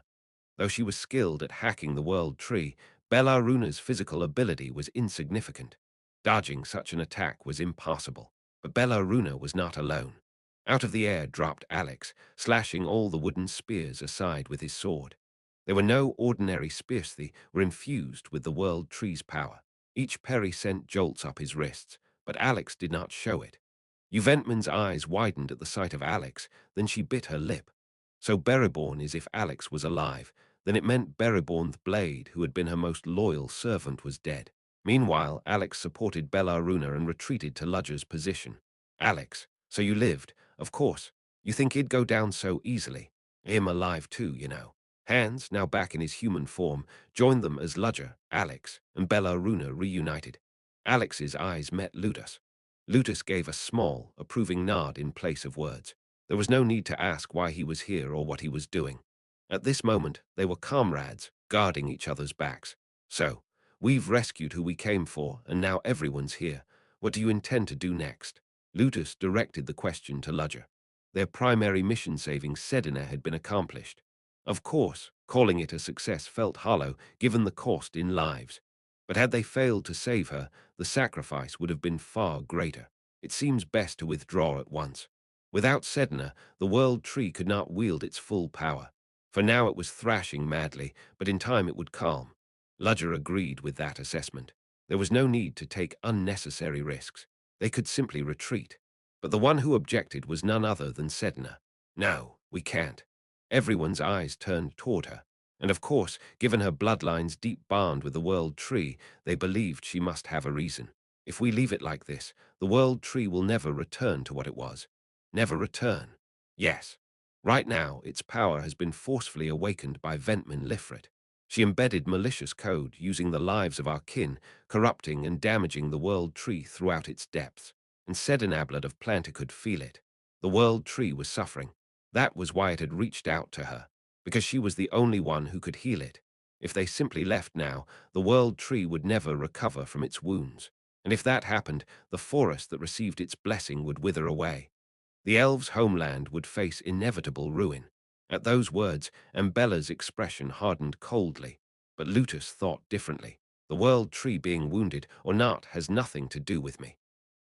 B: Though she was skilled at hacking the world tree, Bellaruna's physical ability was insignificant. Dodging such an attack was impossible. But Bellaruna was not alone. Out of the air dropped Alex, slashing all the wooden spears aside with his sword. They were no ordinary spears, they were infused with the world tree's power. Each parry sent jolts up his wrists, but Alex did not show it. Juventman's eyes widened at the sight of Alex, then she bit her lip. So Bereborn is if Alex was alive, then it meant Bereborn's blade, who had been her most loyal servant, was dead. Meanwhile, Alex supported Bellaruna and retreated to Ludger's position. Alex, so you lived, of course. You think he'd go down so easily? Him alive too, you know. Hans, now back in his human form, joined them as Ludger, Alex, and Bellaruna reunited. Alex's eyes met Lutus. Lutus gave a small, approving nod in place of words. There was no need to ask why he was here or what he was doing. At this moment, they were comrades, guarding each other's backs. So, we've rescued who we came for, and now everyone's here. What do you intend to do next? Lutus directed the question to Ludger. Their primary mission, saving Sedina, had been accomplished. Of course, calling it a success felt hollow, given the cost in lives. But had they failed to save her, the sacrifice would have been far greater. It seems best to withdraw at once. Without Sedna, the world tree could not wield its full power. For now it was thrashing madly, but in time it would calm. Ludger agreed with that assessment. There was no need to take unnecessary risks. They could simply retreat. But the one who objected was none other than Sedna. No, we can't. Everyone's eyes turned toward her. And of course, given her bloodline's deep bond with the world tree, they believed she must have a reason. If we leave it like this, the world tree will never return to what it was. Never return. Yes. Right now, its power has been forcefully awakened by Ventman Lifrit. She embedded malicious code using the lives of our kin, corrupting and damaging the world tree throughout its depths. And Sedinablet of Planta could feel it. The world tree was suffering. That was why it had reached out to her, because she was the only one who could heal it. If they simply left now, the world tree would never recover from its wounds. And if that happened, the forest that received its blessing would wither away. The elves' homeland would face inevitable ruin. At those words, Ambella's expression hardened coldly. But Lutus thought differently. The world tree being wounded or not has nothing to do with me.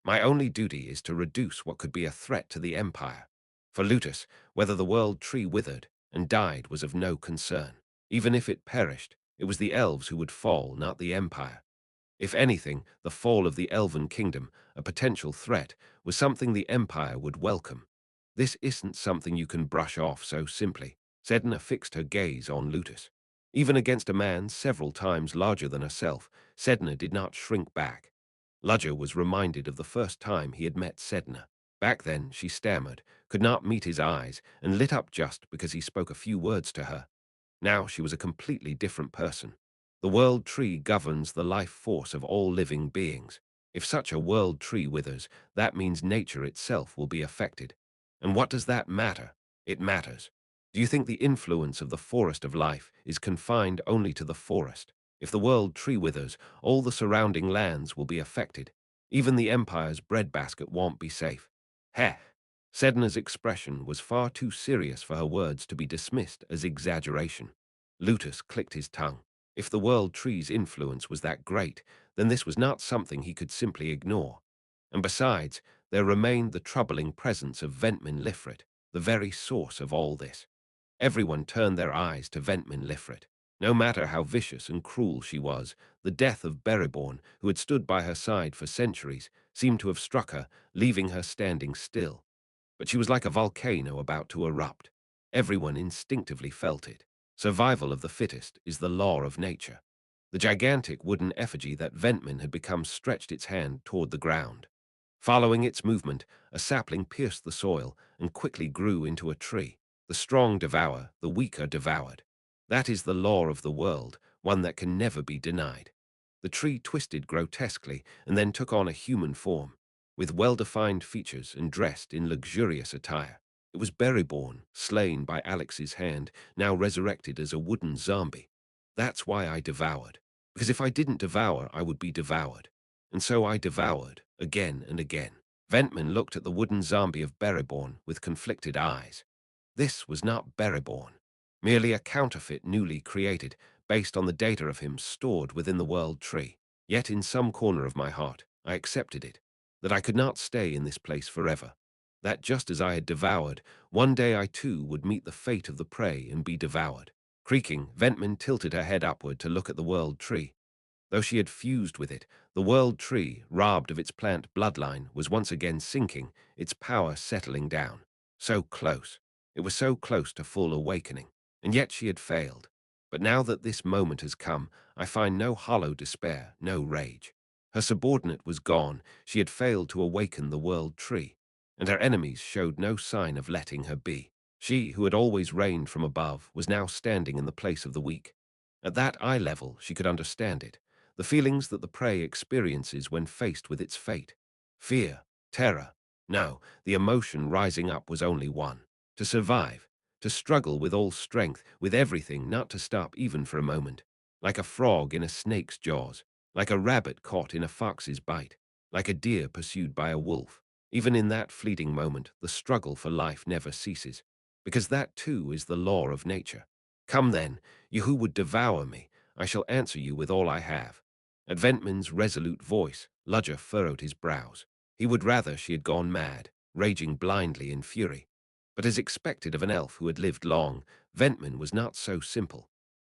B: My only duty is to reduce what could be a threat to the Empire. For Lutus, whether the world tree withered and died was of no concern. Even if it perished, it was the elves who would fall, not the Empire. If anything, the fall of the Elven Kingdom, a potential threat, was something the Empire would welcome. This isn't something you can brush off so simply. Sedna fixed her gaze on Lutus. Even against a man several times larger than herself, Sedna did not shrink back. Ludger was reminded of the first time he had met Sedna. Back then, she stammered, could not meet his eyes, and lit up just because he spoke a few words to her. Now she was a completely different person. The world tree governs the life force of all living beings. If such a world tree withers, that means nature itself will be affected. And what does that matter? It matters. Do you think the influence of the forest of life is confined only to the forest? If the world tree withers, all the surrounding lands will be affected. Even the empire's breadbasket won't be safe. Heh! Sedna's expression was far too serious for her words to be dismissed as exaggeration. Lutus clicked his tongue. If the world tree's influence was that great, then this was not something he could simply ignore. And besides, there remained the troubling presence of Ventmin Lifrit, the very source of all this. Everyone turned their eyes to Ventmin Lifrit. No matter how vicious and cruel she was, the death of Reborn, who had stood by her side for centuries, seemed to have struck her, leaving her standing still. But she was like a volcano about to erupt. Everyone instinctively felt it. Survival of the fittest is the law of nature. The gigantic wooden effigy that Ventman had become stretched its hand toward the ground. Following its movement, a sapling pierced the soil and quickly grew into a tree. The strong devour, the weaker devoured. That is the law of the world, one that can never be denied. The tree twisted grotesquely and then took on a human form, with well-defined features and dressed in luxurious attire. It was Berryborn, slain by Alex's hand, now resurrected as a wooden zombie. That's why I devoured. Because if I didn't devour, I would be devoured. And so I devoured, again and again. Ventman looked at the wooden zombie of Berryborn with conflicted eyes. This was not Berryborn, merely a counterfeit newly created, based on the data of him stored within the world tree. Yet in some corner of my heart, I accepted it, that I could not stay in this place forever, that just as I had devoured, one day I too would meet the fate of the prey and be devoured. Creaking, Ventman tilted her head upward to look at the world tree. Though she had fused with it, the world tree, robbed of its plant bloodline, was once again sinking, its power settling down. So close. It was so close to full awakening. And yet she had failed. But now that this moment has come, I find no hollow despair, no rage. Her subordinate was gone, she had failed to awaken the world tree, and her enemies showed no sign of letting her be. She, who had always reigned from above, was now standing in the place of the weak. At that eye level, she could understand it, the feelings that the prey experiences when faced with its fate. Fear, terror. No, the emotion rising up was only one: to survive, to struggle with all strength, with everything, not to stop even for a moment, like a frog in a snake's jaws, like a rabbit caught in a fox's bite, like a deer pursued by a wolf. Even in that fleeting moment, the struggle for life never ceases, because that too is the law of nature. Come then, you who would devour me, I shall answer you with all I have. At Ventman's resolute voice, Ludger furrowed his brows. He would rather she had gone mad, raging blindly in fury. But as expected of an elf who had lived long, Ventman was not so simple.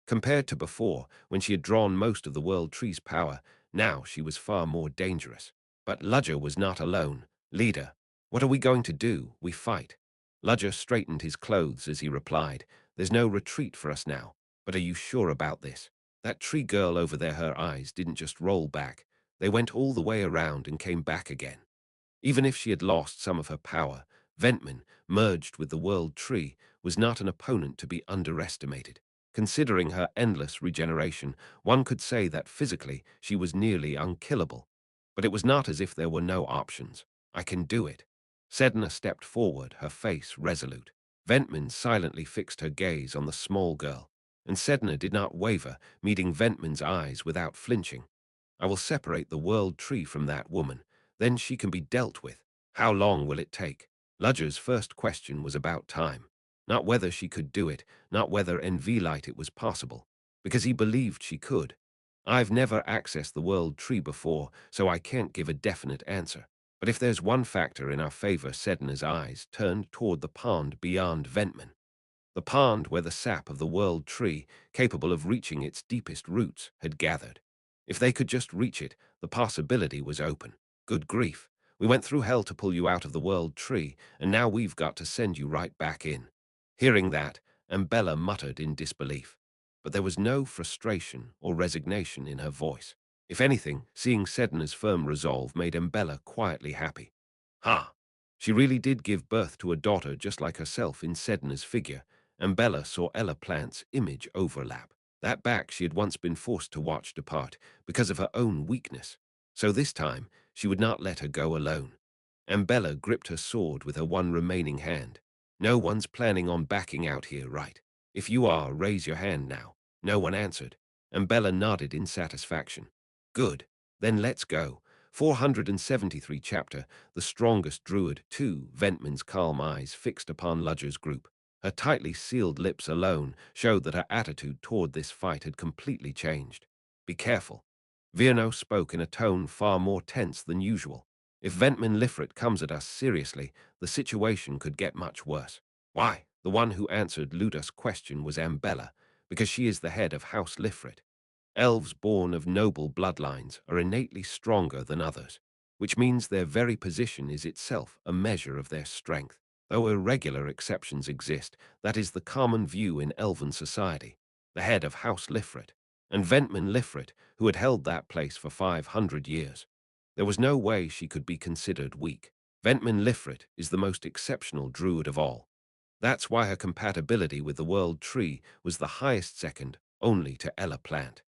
B: Compared to before, when she had drawn most of the world tree's power, now she was far more dangerous. But Ludger was not alone. Leader, what are we going to do? We fight. Ludger straightened his clothes as he replied, there's no retreat for us now. But are you sure about this? That tree girl over there, her eyes didn't just roll back. They went all the way around and came back again. Even if she had lost some of her power, Ventman, merged with the world tree, was not an opponent to be underestimated. Considering her endless regeneration, one could say that physically she was nearly unkillable. But it was not as if there were no options. I can do it. Sedna stepped forward, her face resolute. Ventman silently fixed her gaze on the small girl, and Sedna did not waver, meeting Ventman's eyes without flinching. I will separate the world tree from that woman. Then she can be dealt with. How long will it take? Ludger's first question was about time. Not whether she could do it, not whether in V-Light it was possible, because he believed she could. I've never accessed the world tree before, so I can't give a definite answer. But if there's one factor in our favor, Sedna's eyes turned toward the pond beyond Ventman. The pond where the sap of the world tree, capable of reaching its deepest roots, had gathered. If they could just reach it, the possibility was open. Good grief. We went through hell to pull you out of the world tree, and now we've got to send you right back in. Hearing that, Ambella muttered in disbelief. But there was no frustration or resignation in her voice. If anything, seeing Sedna's firm resolve made Ambella quietly happy. Ha! She really did give birth to a daughter just like herself in Sedna's figure, and Bella saw Ella Plant's image overlap. That back she had once been forced to watch depart because of her own weakness. So this time, she would not let her go alone. And Bella gripped her sword with her one remaining hand. No one's planning on backing out here, right? If you are, raise your hand now. No one answered, and Bella nodded in satisfaction. Good. Then let's go. 473 chapter, The Strongest Druid 2, Ventman's calm eyes fixed upon Ludger's group. Her tightly sealed lips alone showed that her attitude toward this fight had completely changed. Be careful. Virno spoke in a tone far more tense than usual. If Ventman Lifrit comes at us seriously, the situation could get much worse. Why? The one who answered Luda's question was Ambella, because she is the head of House Lifrit. Elves born of noble bloodlines are innately stronger than others, which means their very position is itself a measure of their strength. Though irregular exceptions exist, that is the common view in elven society. The head of House Lifrit, and Ventman Lifrit, who had held that place for 500 years. There was no way she could be considered weak. Ventman Lifrit is the most exceptional druid of all. That's why her compatibility with the world tree was the highest, second only to Ella Plant.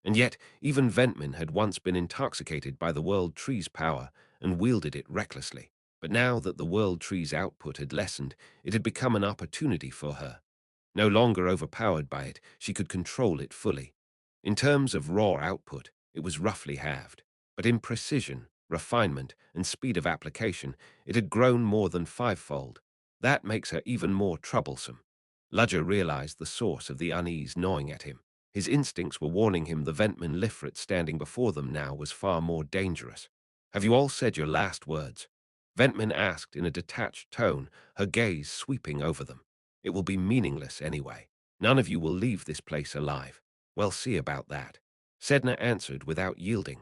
B: And yet, even Ventman had once been intoxicated by the world tree's power and wielded it recklessly. But now that the world tree's output had lessened, it had become an opportunity for her. No longer overpowered by it, she could control it fully. In terms of raw output, it was roughly halved. But in precision, refinement, and speed of application, it had grown more than fivefold. That makes her even more troublesome. Ludger realized the source of the unease gnawing at him. His instincts were warning him the Ventman Lifrit standing before them now was far more dangerous. Have you all said your last words? Ventman asked in a detached tone, her gaze sweeping over them. It will be meaningless anyway. None of you will leave this place alive. Well, see about that. Sedna answered without yielding.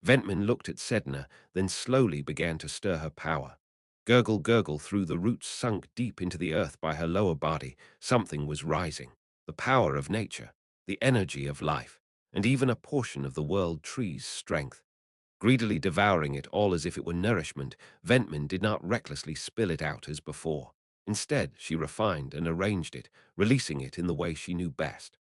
B: Ventman looked at Sedna, then slowly began to stir her power. Gurgle, gurgle through the roots sunk deep into the earth by her lower body, something was rising. The power of nature, the energy of life, and even a portion of the world tree's strength. Greedily devouring it all as if it were nourishment, Ventman did not recklessly spill it out as before. Instead, she refined and arranged it, releasing it in the way she knew best.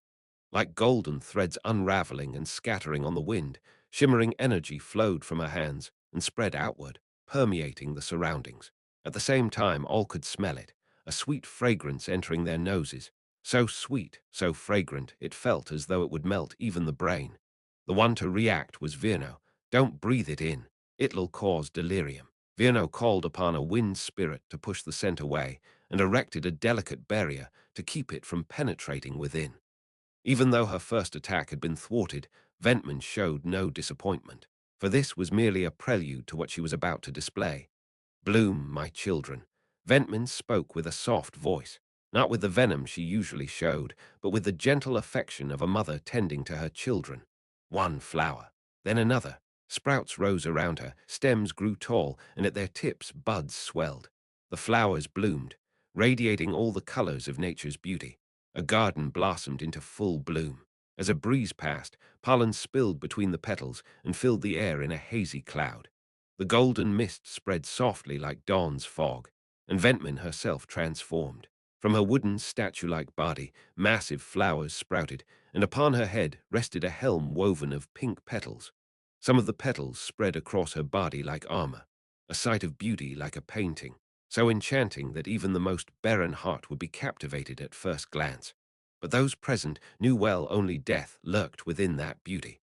B: Like golden threads unraveling and scattering on the wind, shimmering energy flowed from her hands and spread outward, permeating the surroundings. At the same time, all could smell it, a sweet fragrance entering their noses. So sweet, so fragrant, it felt as though it would melt even the brain. The one to react was Virno. Don't breathe it in. It'll cause delirium. Virno called upon a wind spirit to push the scent away and erected a delicate barrier to keep it from penetrating within. Even though her first attack had been thwarted, Ventman showed no disappointment, for this was merely a prelude to what she was about to display. Bloom, my children. Ventman spoke with a soft voice, not with the venom she usually showed, but with the gentle affection of a mother tending to her children. One flower, then another. Sprouts rose around her, stems grew tall, and at their tips buds swelled. The flowers bloomed, radiating all the colors of nature's beauty. A garden blossomed into full bloom. As a breeze passed, pollen spilled between the petals and filled the air in a hazy cloud. The golden mist spread softly like dawn's fog, and Ventman herself transformed. From her wooden statue-like body, massive flowers sprouted, and upon her head rested a helm woven of pink petals. Some of the petals spread across her body like armor, a sight of beauty like a painting, so enchanting that even the most barren heart would be captivated at first glance. But those present knew well only death lurked within that beauty.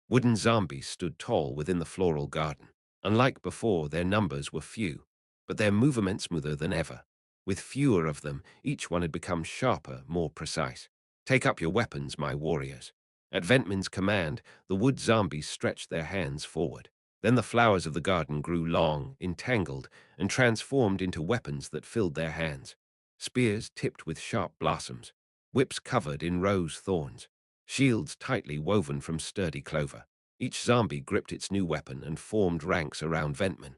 B: Wooden zombies stood tall within the floral garden. Unlike before, their numbers were few, but their movement smoother than ever. With fewer of them, each one had become sharper, more precise. Take up your weapons, my warriors. At Ventman's command, the wood zombies stretched their hands forward. Then the flowers of the garden grew long, entangled, and transformed into weapons that filled their hands. Spears tipped with sharp blossoms, whips covered in rose thorns, shields tightly woven from sturdy clover. Each zombie gripped its new weapon and formed ranks around Ventman.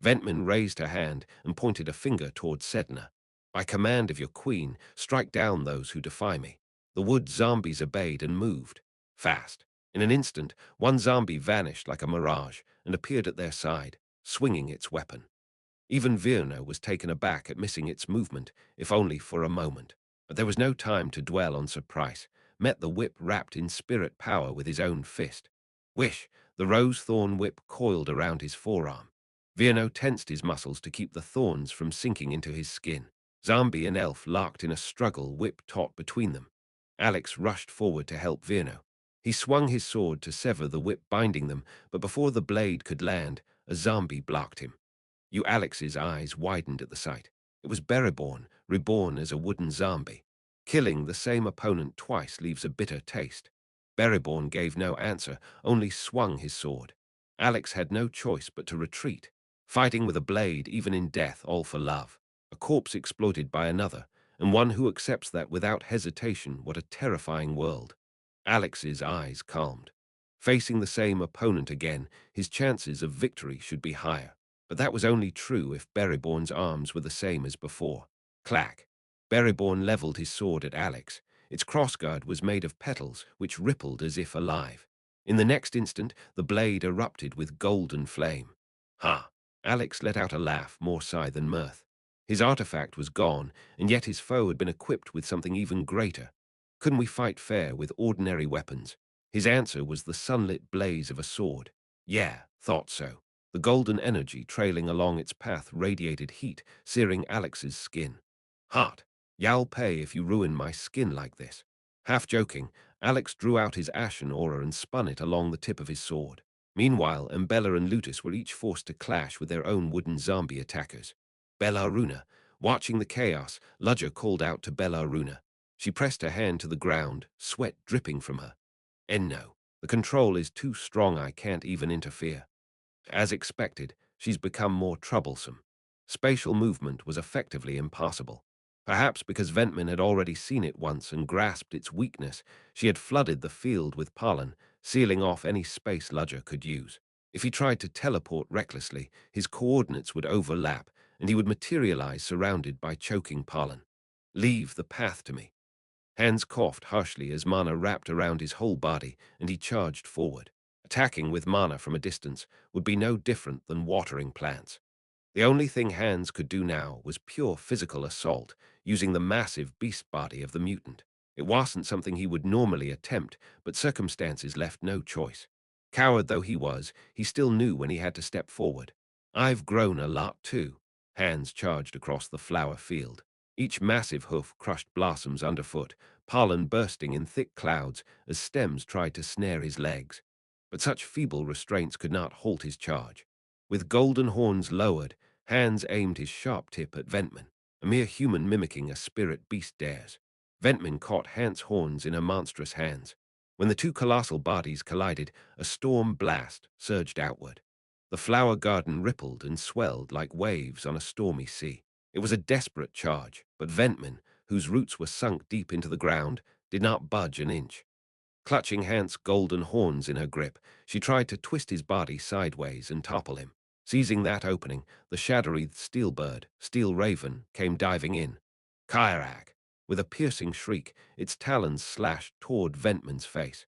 B: Ventman raised her hand and pointed a finger toward Sedna. By command of your queen, strike down those who defy me. The wood zombies obeyed and moved. Fast. In an instant, one zombie vanished like a mirage and appeared at their side, swinging its weapon. Even Virno was taken aback at missing its movement, if only for a moment. But there was no time to dwell on surprise. Met the whip wrapped in spirit power with his own fist. Wish, the rose thorn whip coiled around his forearm. Virno tensed his muscles to keep the thorns from sinking into his skin. Zombie and elf locked in a struggle, whip taut between them. Alex rushed forward to help Virno. He swung his sword to sever the whip binding them, but before the blade could land, a zombie blocked him. Alex's eyes widened at the sight. It was reborn as a wooden zombie. Killing the same opponent twice leaves a bitter taste. Reborn gave no answer, only swung his sword. Alex had no choice but to retreat. Fighting with a blade, even in death, all for love. A corpse exploited by another, and one who accepts that without hesitation. What a terrifying world. Alex's eyes calmed. Facing the same opponent again, his chances of victory should be higher. But that was only true if Bereborn's arms were the same as before. Clack! Bereborn leveled his sword at Alex. Its crossguard was made of petals, which rippled as if alive. In the next instant, the blade erupted with golden flame. Ha! Alex let out a laugh, more sigh than mirth. His artifact was gone, and yet his foe had been equipped with something even greater. Couldn't we fight fair with ordinary weapons? His answer was the sunlit blaze of a sword. Yeah, thought so. The golden energy trailing along its path radiated heat, searing Alex's skin. Hot. Y'all pay if you ruin my skin like this. Half joking, Alex drew out his ashen aura and spun it along the tip of his sword. Meanwhile, Bella and Lutus were each forced to clash with their own wooden zombie attackers. Bellaruna. Watching the chaos, Ludger called out to Bellaruna. She pressed her hand to the ground, sweat dripping from her. No. The control is too strong, I can't even interfere. As expected, she's become more troublesome. Spatial movement was effectively impossible. Perhaps because Ventman had already seen it once and grasped its weakness, she had flooded the field with pollen, sealing off any space Ludger could use. If he tried to teleport recklessly, his coordinates would overlap, and he would materialize surrounded by choking pollen. Leave the path to me. Hans coughed harshly as mana wrapped around his whole body, and he charged forward. Attacking with mana from a distance would be no different than watering plants. The only thing Hans could do now was pure physical assault, using the massive beast body of the mutant. It wasn't something he would normally attempt, but circumstances left no choice. Coward though he was, he still knew when he had to step forward. I've grown a lot too. Hans charged across the flower field. Each massive hoof crushed blossoms underfoot, pollen bursting in thick clouds as stems tried to snare his legs. But such feeble restraints could not halt his charge. With golden horns lowered, Hans aimed his sharp tip at Ventman, a mere human mimicking a spirit beast dares. Ventman caught Hans' horns in her monstrous hands. When the two colossal bodies collided, a storm blast surged outward. The flower garden rippled and swelled like waves on a stormy sea. It was a desperate charge, but Ventman, whose roots were sunk deep into the ground, did not budge an inch. Clutching Hans' golden horns in her grip, she tried to twist his body sideways and topple him. Seizing that opening, the shadowy steel bird, steel raven, came diving in. Kairak! With a piercing shriek, its talons slashed toward Ventman's face.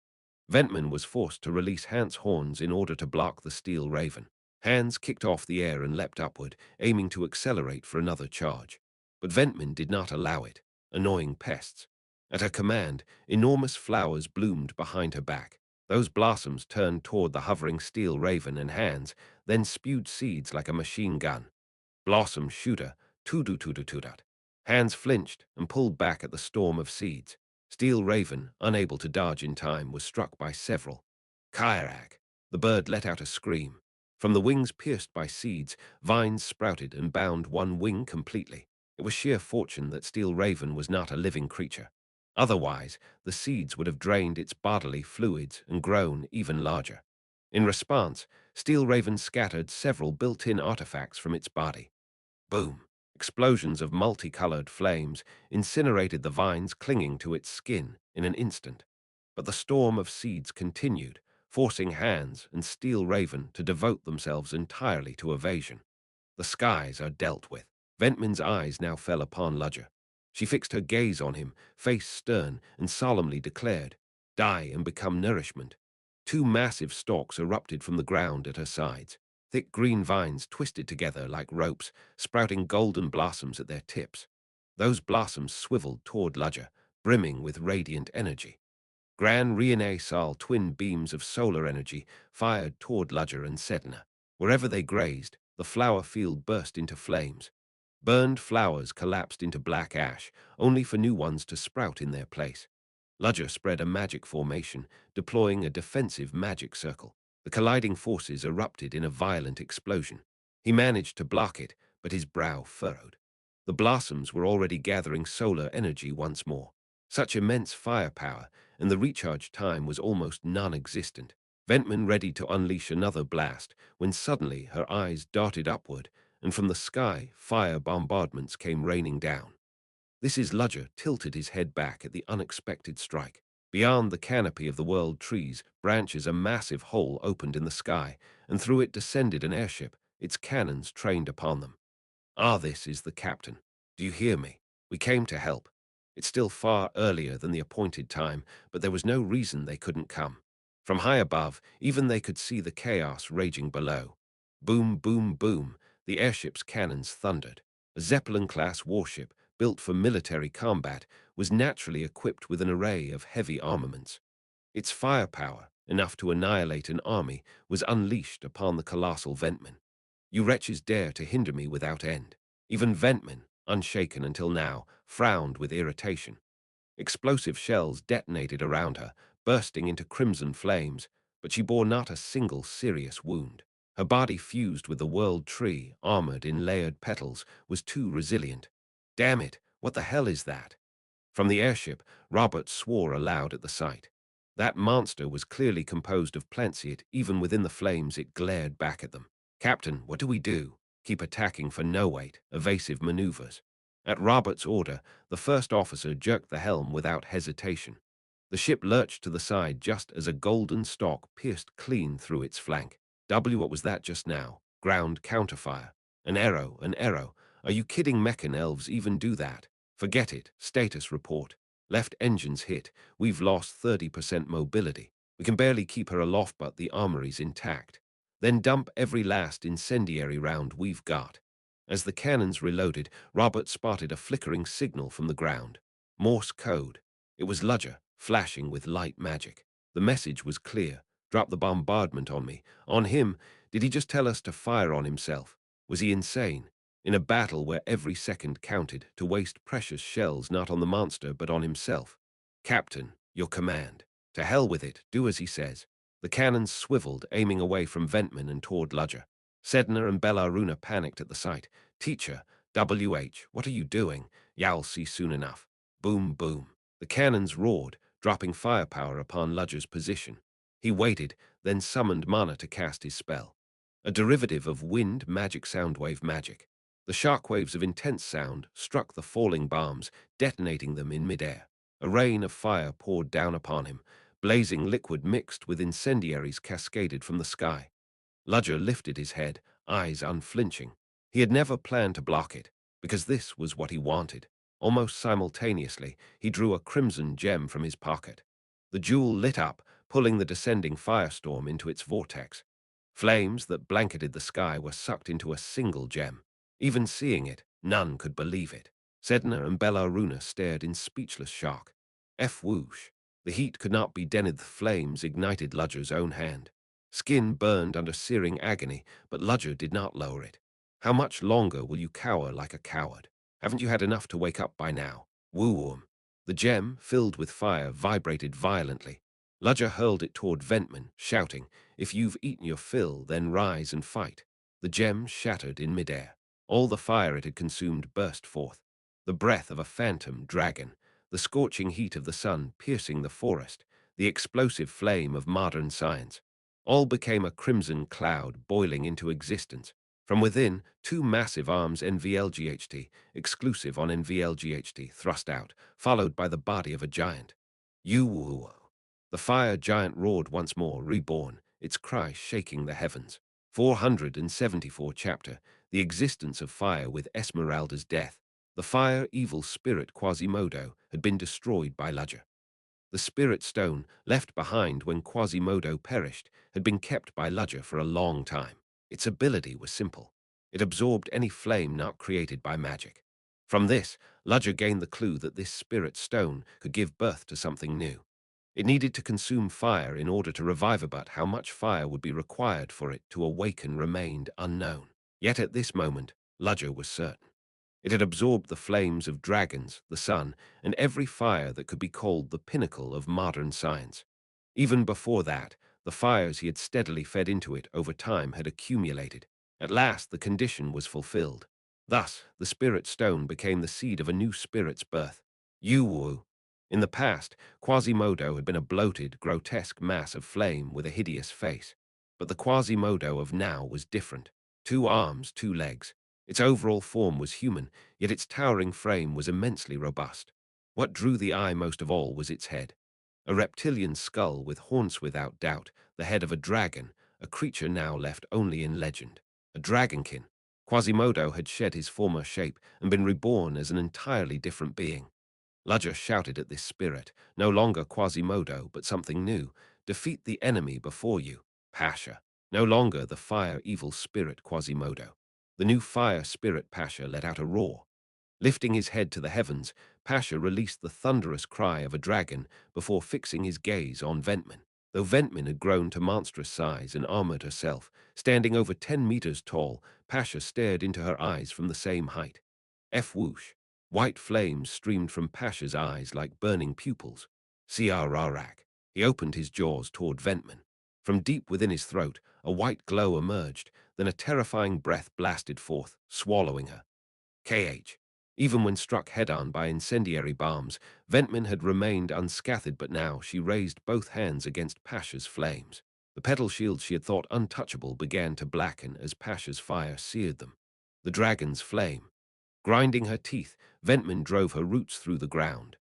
B: Ventman was forced to release Hans' horns in order to block the steel raven. Hans kicked off the air and leapt upward, aiming to accelerate for another charge. But Ventman did not allow it. Annoying pests. At her command, enormous flowers bloomed behind her back. Those blossoms turned toward the hovering steel raven and Hans, then spewed seeds like a machine gun. Blossom shooter, tudu-tudu-tudat. Hans flinched and pulled back at the storm of seeds. Steel raven, unable to dodge in time, was struck by several. Kairak! The bird let out a scream. From the wings pierced by seeds, vines sprouted and bound one wing completely. It was sheer fortune that Steel Raven was not a living creature. Otherwise, the seeds would have drained its bodily fluids and grown even larger. In response, Steel Raven scattered several built-in artifacts from its body. Boom! Explosions of multicolored flames incinerated the vines clinging to its skin in an instant. But the storm of seeds continued, forcing Hans and Steel Raven to devote themselves entirely to evasion. The skies are dealt with. Ventman's eyes now fell upon Ludger. She fixed her gaze on him, face stern, and solemnly declared, "Die and become nourishment." Two massive stalks erupted from the ground at her sides. Thick green vines twisted together like ropes, sprouting golden blossoms at their tips. Those blossoms swiveled toward Ludger, brimming with radiant energy. Gran Renaissal twin beams of solar energy fired toward Ludger and Sedna. Wherever they grazed, the flower field burst into flames. Burned flowers collapsed into black ash, only for new ones to sprout in their place. Ludger spread a magic formation, deploying a defensive magic circle. The colliding forces erupted in a violent explosion. He managed to block it, but his brow furrowed. The blossoms were already gathering solar energy once more. Such immense firepower, and the recharge time was almost non-existent. Ventman ready to unleash another blast, when suddenly her eyes darted upward, and from the sky, fire bombardments came raining down. This is Ludger tilted his head back at the unexpected strike. Beyond the canopy of the world trees, branches a massive hole opened in the sky, and through it descended an airship, its cannons trained upon them. Ah, this is the captain. Do you hear me? We came to help. It's still far earlier than the appointed time, but there was no reason they couldn't come. From high above, even they could see the chaos raging below. Boom, boom, boom, the airship's cannons thundered. A Zeppelin-class warship, built for military combat, was naturally equipped with an array of heavy armaments. Its firepower, enough to annihilate an army, was unleashed upon the colossal Ventman. You wretches dare to hinder me without end. Even Ventman, unshaken until now, frowned with irritation. Explosive shells detonated around her, bursting into crimson flames, but she bore not a single serious wound. Her body fused with the world tree, armored in layered petals, was too resilient. Damn it, what the hell is that? From the airship, Robert swore aloud at the sight. That monster was clearly composed of plantseed. Even within the flames it glared back at them. Captain, what do we do? Keep attacking for no weight, evasive maneuvers. At Robert's order, the first officer jerked the helm without hesitation. The ship lurched to the side just as a golden stalk pierced clean through its flank. What was that just now? Ground counterfire. An arrow, an arrow. Are you kidding? Mechan elves even do that? Forget it. Status report. Left engines hit. We've lost 30% mobility. We can barely keep her aloft, but the armory's intact. Then dump every last incendiary round we've got. As the cannons reloaded, Robert spotted a flickering signal from the ground. Morse code. It was Ludger, flashing with light magic. The message was clear. Drop the bombardment on me. On him. Did he just tell us to fire on himself? Was he insane? In a battle where every second counted, to waste precious shells not on the monster but on himself. Captain, your command. To hell with it, do as he says. The cannons swiveled, aiming away from Ventman and toward Ludger. Sedna and Bellaruna panicked at the sight. Teacher, what are you doing? You'll see soon enough. Boom, boom. The cannons roared, dropping firepower upon Ludger's position. He waited, then summoned mana to cast his spell. A derivative of wind magic soundwave magic. The shockwaves of intense sound struck the falling bombs, detonating them in midair. A rain of fire poured down upon him. Blazing liquid mixed with incendiaries cascaded from the sky. Ludger lifted his head, eyes unflinching. He had never planned to block it, because this was what he wanted. Almost simultaneously, he drew a crimson gem from his pocket. The jewel lit up, pulling the descending firestorm into its vortex. Flames that blanketed the sky were sucked into a single gem. Even seeing it, none could believe it. Sedna and Bellaruna stared in speechless shock. Whoosh. The heat could not be dented. The flames ignited Ludger's own hand. Skin burned under searing agony, but Ludger did not lower it. How much longer will you cower like a coward? Haven't you had enough to wake up by now? Woo-wum. The gem, filled with fire, vibrated violently. Ludger hurled it toward Ventman, shouting, "If you've eaten your fill, then rise and fight." The gem shattered in midair. All the fire it had consumed burst forth. The breath of a phantom dragon, the scorching heat of the sun piercing the forest, the explosive flame of modern science. All became a crimson cloud boiling into existence. From within, two massive arms NVLGHT, exclusive on NVLGHT, thrust out, followed by the body of a giant. You. The fire giant roared once more, reborn, its cry shaking the heavens. 474 chapter, the existence of fire with Esmeralda's death. The fire evil spirit Quasimodo had been destroyed by Ludger. The spirit stone, left behind when Quasimodo perished, had been kept by Ludger for a long time. Its ability was simple. It absorbed any flame not created by magic. From this, Ludger gained the clue that this spirit stone could give birth to something new. It needed to consume fire in order to revive it, but how much fire would be required for it to awaken remained unknown. Yet at this moment, Ludger was certain. It had absorbed the flames of dragons, the sun, and every fire that could be called the pinnacle of modern science. Even before that, the fires he had steadily fed into it over time had accumulated. At last, the condition was fulfilled. Thus, the spirit stone became the seed of a new spirit's birth. Yu. In the past, Quasimodo had been a bloated, grotesque mass of flame with a hideous face. But the Quasimodo of now was different. 2 arms, 2 legs. Its overall form was human, yet its towering frame was immensely robust. What drew the eye most of all was its head. A reptilian skull with horns, without doubt, the head of a dragon, a creature now left only in legend. A dragonkin. Quasimodo had shed his former shape and been reborn as an entirely different being. Ludger shouted at this spirit, no longer Quasimodo, but something new. Defeat the enemy before you, Pasha. No longer the fire evil spirit Quasimodo. The new fire spirit Pasha let out a roar. Lifting his head to the heavens, Pasha released the thunderous cry of a dragon before fixing his gaze on Ventman. Though Ventman had grown to monstrous size and armored herself, standing over 10 meters tall, Pasha stared into her eyes from the same height. Whoosh. White flames streamed from Pasha's eyes like burning pupils. Rarak. He opened his jaws toward Ventman. From deep within his throat, a white glow emerged, then a terrifying breath blasted forth, swallowing her. KH. Even when struck head-on by incendiary bombs, Ventman had remained unscathed, but now she raised both hands against Pasha's flames. The petal shields she had thought untouchable began to blacken as Pasha's fire seared them. The dragon's flame. Grinding her teeth, Ventman drove her roots through the ground.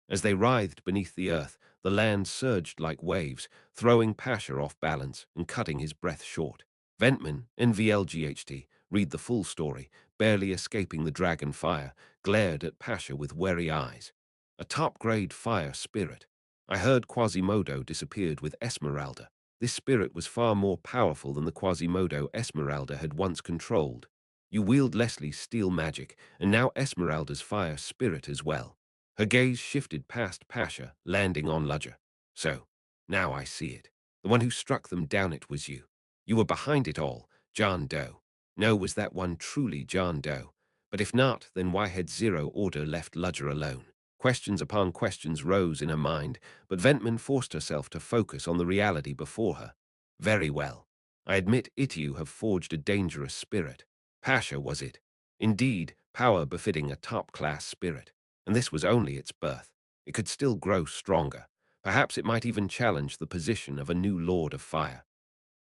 B: As they writhed beneath the earth, the land surged like waves, throwing Pasha off balance and cutting his breath short. Ventman, NVLGHT, read the full story, barely escaping the dragon fire, glared at Pasha with wary eyes. A top-grade fire spirit. I heard Quasimodo disappeared with Esmeralda. This spirit was far more powerful than the Quasimodo Esmeralda had once controlled. You wield Leslie's steel magic, and now Esmeralda's fire spirit as well. Her gaze shifted past Pasha, landing on Ludger. So, now I see it. The one who struck them down, it was you. You were behind it all, John Doe. No, was that one truly John Doe? But if not, then why had Zero Order left Ludger alone? Questions upon questions rose in her mind, but Ventman forced herself to focus on the reality before her. Very well. I admit you have forged a dangerous spirit. Pasha was it. Indeed, power befitting a top-class spirit. And this was only its birth. It could still grow stronger. Perhaps it might even challenge the position of a new Lord of Fire.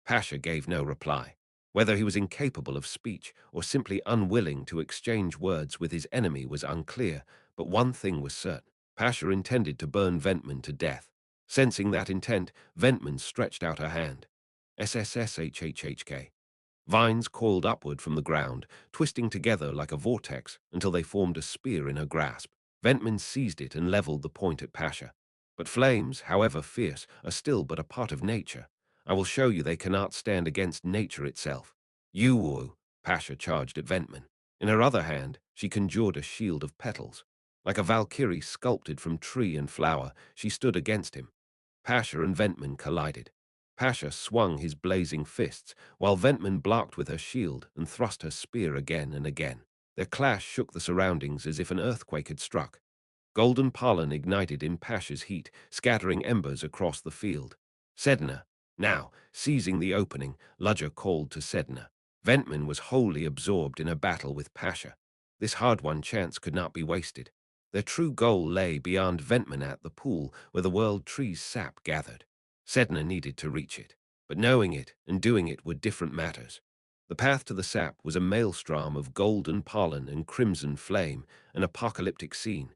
B: Pasha gave no reply. Whether he was incapable of speech or simply unwilling to exchange words with his enemy was unclear, but one thing was certain. Pasha intended to burn Ventman to death. Sensing that intent, Ventman stretched out her hand. SSSHHHK. Vines coiled upward from the ground, twisting together like a vortex until they formed a spear in her grasp. Ventman seized it and leveled the point at Pasha. But flames, however fierce, are still but a part of nature. I will show you they cannot stand against nature itself. You, Pasha charged at Ventman. In her other hand, she conjured a shield of petals. Like a Valkyrie sculpted from tree and flower, she stood against him. Pasha and Ventman collided. Pasha swung his blazing fists, while Ventman blocked with her shield and thrust her spear again and again. Their clash shook the surroundings as if an earthquake had struck. Golden pollen ignited in Pasha's heat, scattering embers across the field. Sedna. Now, seizing the opening, Ludger called to Sedna. Ventman was wholly absorbed in a battle with Pasha. This hard-won chance could not be wasted. Their true goal lay beyond Ventman at the pool where the world tree's sap gathered. Sedna needed to reach it, but knowing it and doing it were different matters. The path to the sap was a maelstrom of golden pollen and crimson flame, an apocalyptic scene.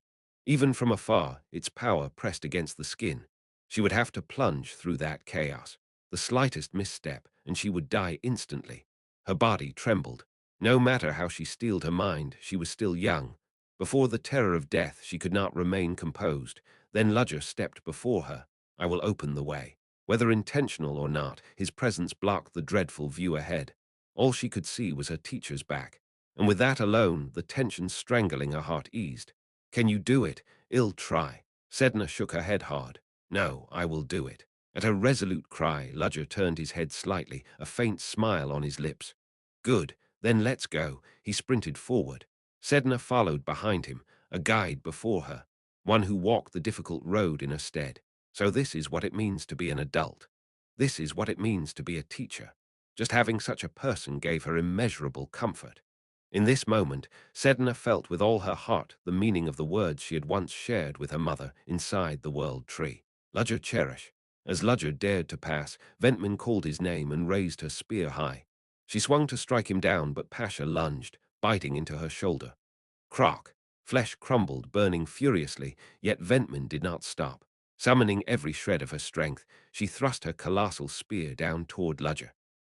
B: Even from afar, its power pressed against the skin. She would have to plunge through that chaos. The slightest misstep, and she would die instantly. Her body trembled. No matter how she steeled her mind, she was still young. Before the terror of death, she could not remain composed. Then Ludger stepped before her. I will open the way. Whether intentional or not, his presence blocked the dreadful view ahead. All she could see was her teacher's back, and with that alone, the tension strangling her heart eased. "Can you do it? I'll try." Sedna shook her head hard. "No, I will do it." At her resolute cry, Ludger turned his head slightly, a faint smile on his lips. "Good, then let's go." He sprinted forward. Sedna followed behind him, a guide before her, one who walked the difficult road in her stead. So this is what it means to be an adult. This is what it means to be a teacher. Just having such a person gave her immeasurable comfort. In this moment, Sedna felt with all her heart the meaning of the words she had once shared with her mother inside the world tree. Ludger cherish. As Ludger dared to pass, Ventman called his name and raised her spear high. She swung to strike him down, but Pasha lunged, biting into her shoulder. Crock. Flesh crumbled, burning furiously, yet Ventman did not stop. Summoning every shred of her strength, she thrust her colossal spear down toward Ludger.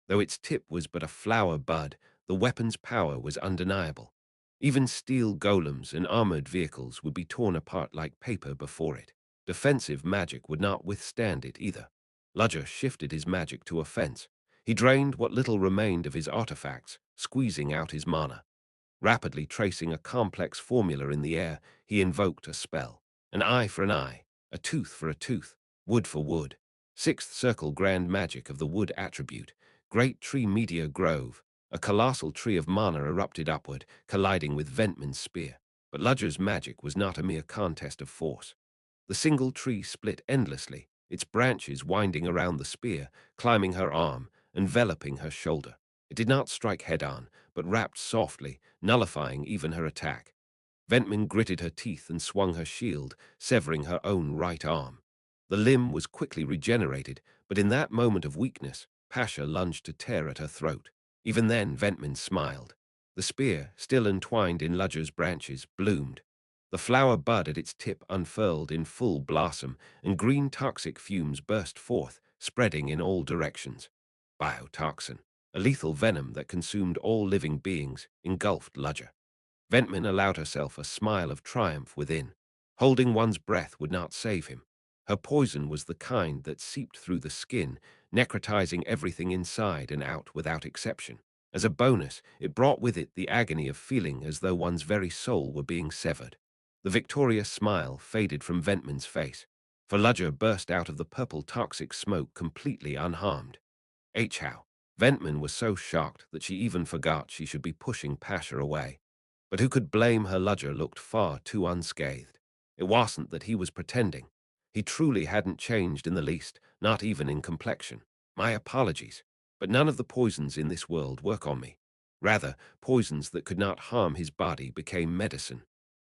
B: Though its tip was but a flower bud, the weapon's power was undeniable. Even steel golems and armored vehicles would be torn apart like paper before it. Defensive magic would not withstand it either. Ludger shifted his magic to offense. He drained what little remained of his artifacts, squeezing out his mana. Rapidly tracing a complex formula in the air, he invoked a spell. An eye for an eye, a tooth for a tooth, wood for wood. Sixth circle grand magic of the wood attribute. Great tree meteor grove. A colossal tree of mana erupted upward, colliding with Ventman's spear. But Ludger's magic was not a mere contest of force. The single tree split endlessly, its branches winding around the spear, climbing her arm, enveloping her shoulder. It did not strike head-on, but rapped softly, nullifying even her attack. Ventman gritted her teeth and swung her shield, severing her own right arm. The limb was quickly regenerated, but in that moment of weakness, Pasha lunged to tear at her throat. Even then, Ventman smiled. The spear, still entwined in Ludger's branches, bloomed. The flower bud at its tip unfurled in full blossom, and green toxic fumes burst forth, spreading in all directions. Biotoxin, a lethal venom that consumed all living beings, engulfed Ludger. Ventman allowed herself a smile of triumph within. Holding one's breath would not save him. Her poison was the kind that seeped through the skin, necrotizing everything inside and out without exception. As a bonus, it brought with it the agony of feeling as though one's very soul were being severed. The victorious smile faded from Ventman's face, for Ludger burst out of the purple toxic smoke completely unharmed. How. Ventman was so shocked that she even forgot she should be pushing Pasha away. But who could blame her? Ludger looked far too unscathed. It wasn't that he was pretending. He truly hadn't changed in the least, not even in complexion. My apologies, but none of the poisons in this world work on me. Rather, poisons that could not harm his body became medicine.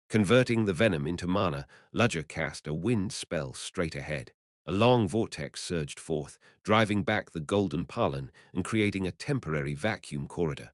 B: Converting the venom into mana, Ludger cast a wind spell straight ahead. A long vortex surged forth, driving back the golden pollen and creating a temporary vacuum corridor.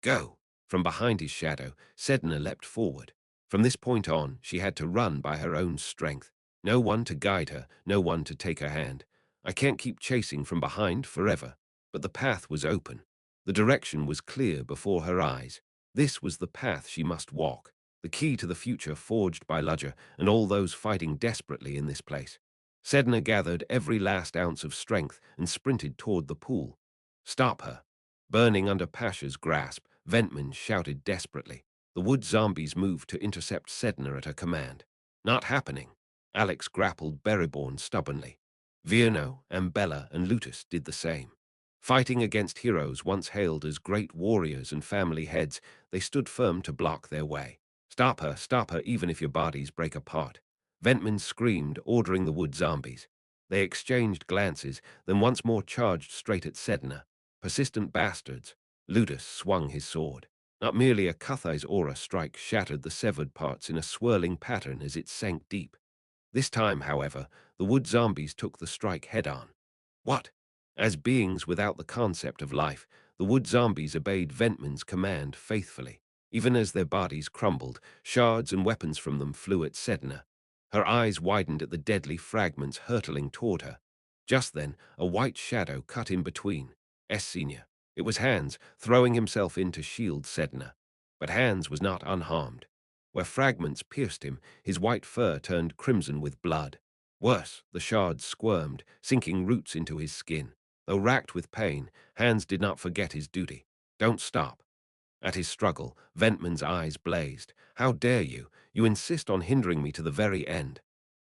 B: Go! From behind his shadow, Sedna leapt forward. From this point on, she had to run by her own strength. No one to guide her, no one to take her hand. I can't keep chasing from behind forever. But the path was open. The direction was clear before her eyes. This was the path she must walk, the key to the future forged by Ludger and all those fighting desperately in this place. Sedna gathered every last ounce of strength and sprinted toward the pool. Stop her! Burning under Pasha's grasp, Ventman shouted desperately. The wood zombies moved to intercept Sedna at her command. Not happening. Alex grappled Reborn stubbornly. Virno, Ambella, and Lutus did the same. Fighting against heroes once hailed as great warriors and family heads, they stood firm to block their way. Stop her, even if your bodies break apart. Ventman screamed, ordering the wood zombies. They exchanged glances, then once more charged straight at Sedna. Persistent bastards. Ludus swung his sword. Not merely a Cuthai's aura strike shattered the severed parts in a swirling pattern as it sank deep. This time, however, the wood zombies took the strike head-on. What? As beings without the concept of life, the wood zombies obeyed Ventman's command faithfully. Even as their bodies crumbled, shards and weapons from them flew at Sedna. Her eyes widened at the deadly fragments hurtling toward her. Just then, a white shadow cut in between. Senior. It was Hans, throwing himself in to shield Sedna. But Hans was not unharmed. Where fragments pierced him, his white fur turned crimson with blood. Worse, the shards squirmed, sinking roots into his skin. Though racked with pain, Hans did not forget his duty. Don't stop. At his struggle, Ventman's eyes blazed. How dare you? You insist on hindering me to the very end.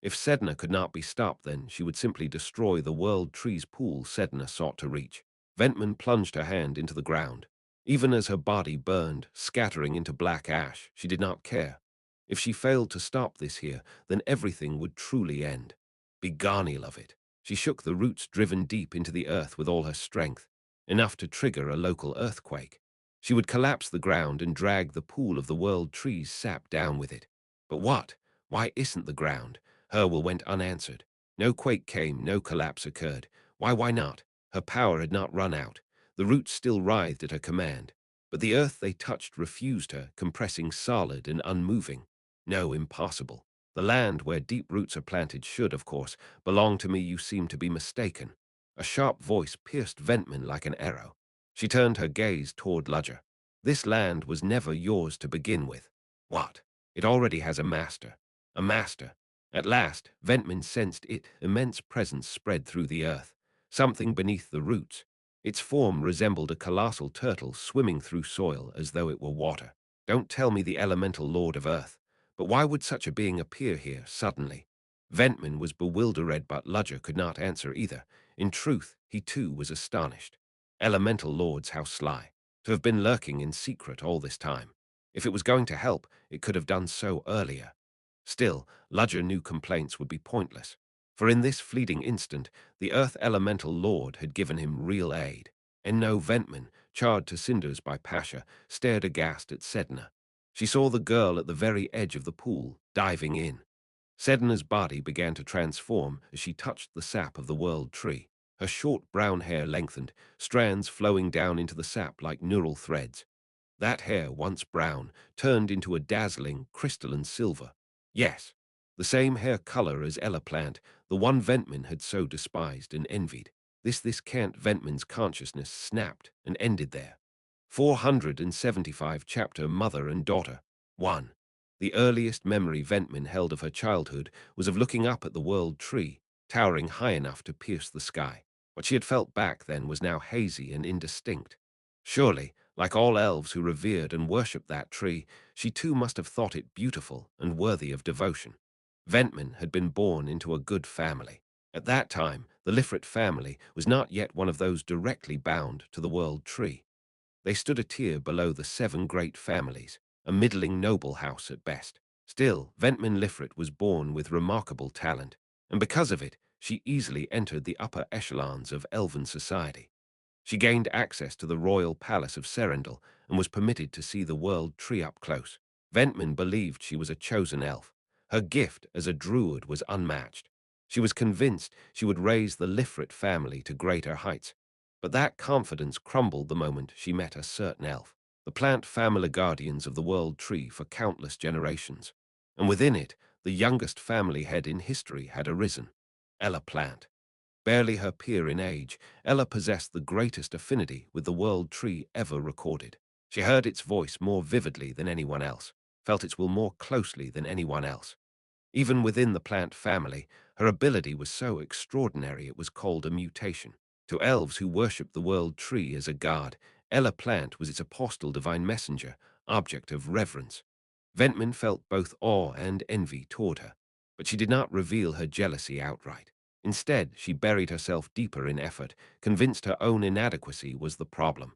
B: If Sedna could not be stopped, then she would simply destroy the world tree's pool Sedna sought to reach. Ventman plunged her hand into the ground. Even as her body burned, scattering into black ash, she did not care. If she failed to stop this here, then everything would truly end. Beguile of it. She shook the roots driven deep into the earth with all her strength, enough to trigger a local earthquake. She would collapse the ground and drag the pool of the world tree's sap down with it. But what? Why isn't the ground? Her will went unanswered. No quake came, no collapse occurred. Why not? Her power had not run out. The roots still writhed at her command. But the earth they touched refused her, compressing solid and unmoving. No, impossible. The land where deep roots are planted should, of course, belong to me. You seem to be mistaken. A sharp voice pierced Ventman like an arrow. She turned her gaze toward Ludger. This land was never yours to begin with. What? It already has a master. A master. At last, Ventman sensed its immense presence spread through the earth. Something beneath the roots. Its form resembled a colossal turtle swimming through soil as though it were water. Don't tell me the elemental lord of earth. But why would such a being appear here suddenly? Ventman was bewildered, but Ludger could not answer either. In truth, he too was astonished. Elemental lords, how sly. To have been lurking in secret all this time. If it was going to help, it could have done so earlier. Still, Ludger knew complaints would be pointless, for in this fleeting instant, the Earth Elemental Lord had given him real aid. And no Ventman, charred to cinders by Pasha, stared aghast at Sedna. She saw the girl at the very edge of the pool, diving in. Sedna's body began to transform as she touched the sap of the world tree. Her short brown hair lengthened, strands flowing down into the sap like neural threads. That hair, once brown, turned into a dazzling, crystalline silver. Yes, the same hair color as Ella Plant, the one Ventman had so despised and envied. This can't. Ventman's consciousness snapped and ended there. 475 Chapter Mother and Daughter 1. The earliest memory Ventman held of her childhood was of looking up at the world tree, towering high enough to pierce the sky. What she had felt back then was now hazy and indistinct. Surely, like all elves who revered and worshipped that tree, she too must have thought it beautiful and worthy of devotion. Ventman had been born into a good family. At that time, the Lifrit family was not yet one of those directly bound to the world tree. They stood a tier below the seven great families, a middling noble house at best. Still, Ventman Lifrit was born with remarkable talent, and because of it, she easily entered the upper echelons of elven society. She gained access to the royal palace of Serendil and was permitted to see the world tree up close. Ventman believed she was a chosen elf. Her gift as a druid was unmatched. She was convinced she would raise the Lifrit family to greater heights. But that confidence crumbled the moment she met a certain elf, the plant family guardians of the world tree for countless generations. And within it, the youngest family head in history had arisen, Ella Plant. Barely her peer in age, Ella possessed the greatest affinity with the world tree ever recorded. She heard its voice more vividly than anyone else, felt its will more closely than anyone else. Even within the plant family, her ability was so extraordinary it was called a mutation. To elves who worshipped the world tree as a god, Ella Plant was its apostle divine messenger, object of reverence. Ventman felt both awe and envy toward her, but she did not reveal her jealousy outright. Instead, she buried herself deeper in effort, convinced her own inadequacy was the problem.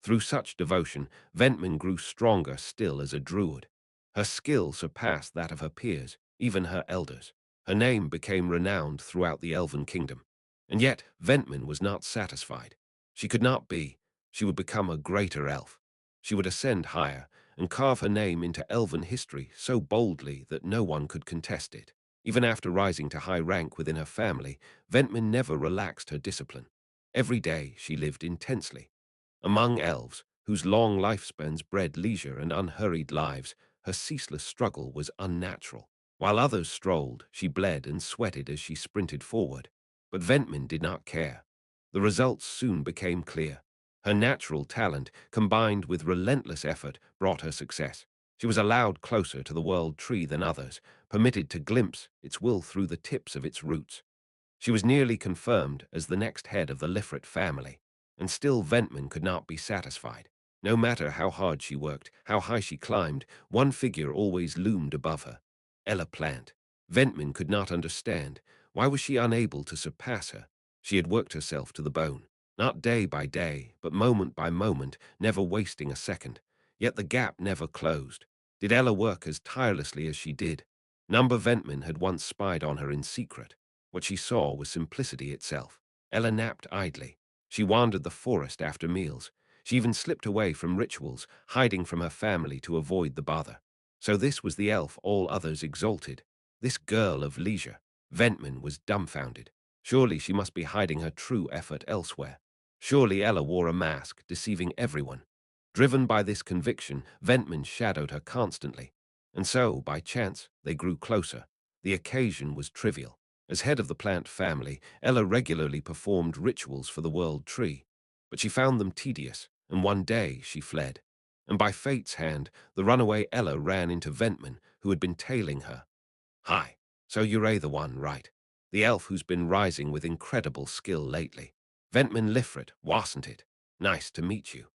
B: Through such devotion, Ventman grew stronger still as a druid. Her skill surpassed that of her peers, even her elders. Her name became renowned throughout the elven kingdom. And yet, Ventman was not satisfied. She could not be. She would become a greater elf. She would ascend higher and carve her name into elven history so boldly that no one could contest it. Even after rising to high rank within her family, Ventman never relaxed her discipline. Every day she lived intensely. Among elves, whose long lifespans bred leisure and unhurried lives, her ceaseless struggle was unnatural. While others strolled, she bled and sweated as she sprinted forward. But Ventman did not care. The results soon became clear. Her natural talent, combined with relentless effort, brought her success. She was allowed closer to the world tree than others, permitted to glimpse its will through the tips of its roots. She was nearly confirmed as the next head of the Lifrit family, and still Ventman could not be satisfied. No matter how hard she worked, how high she climbed, one figure always loomed above her. Ella Plant. Ventman could not understand. Why was she unable to surpass her? She had worked herself to the bone, not day by day, but moment by moment, never wasting a second. Yet the gap never closed. Did Ella work as tirelessly as she did? Number Ventman had once spied on her in secret. What she saw was simplicity itself. Ella napped idly. She wandered the forest after meals. She even slipped away from rituals, hiding from her family to avoid the bother. So this was the elf all others exalted. This girl of leisure. Ventman was dumbfounded. Surely she must be hiding her true effort elsewhere. Surely Ella wore a mask, deceiving everyone. Driven by this conviction, Ventman shadowed her constantly. And so, by chance, they grew closer. The occasion was trivial. As head of the plant family, Ella regularly performed rituals for the world tree. But she found them tedious, and one day she fled. And by fate's hand, the runaway Ella ran into Ventman, who had been tailing her. Hi, so you're the one, right? The elf who's been rising with incredible skill lately. Ventman Lifrit, wasn't it? Nice to meet you.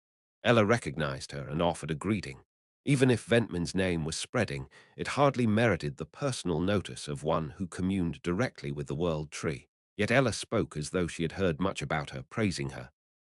B: Ella recognized her and offered a greeting. Even if Ventman's name was spreading, it hardly merited the personal notice of one who communed directly with the world tree. Yet Ella spoke as though she had heard much about her, praising her.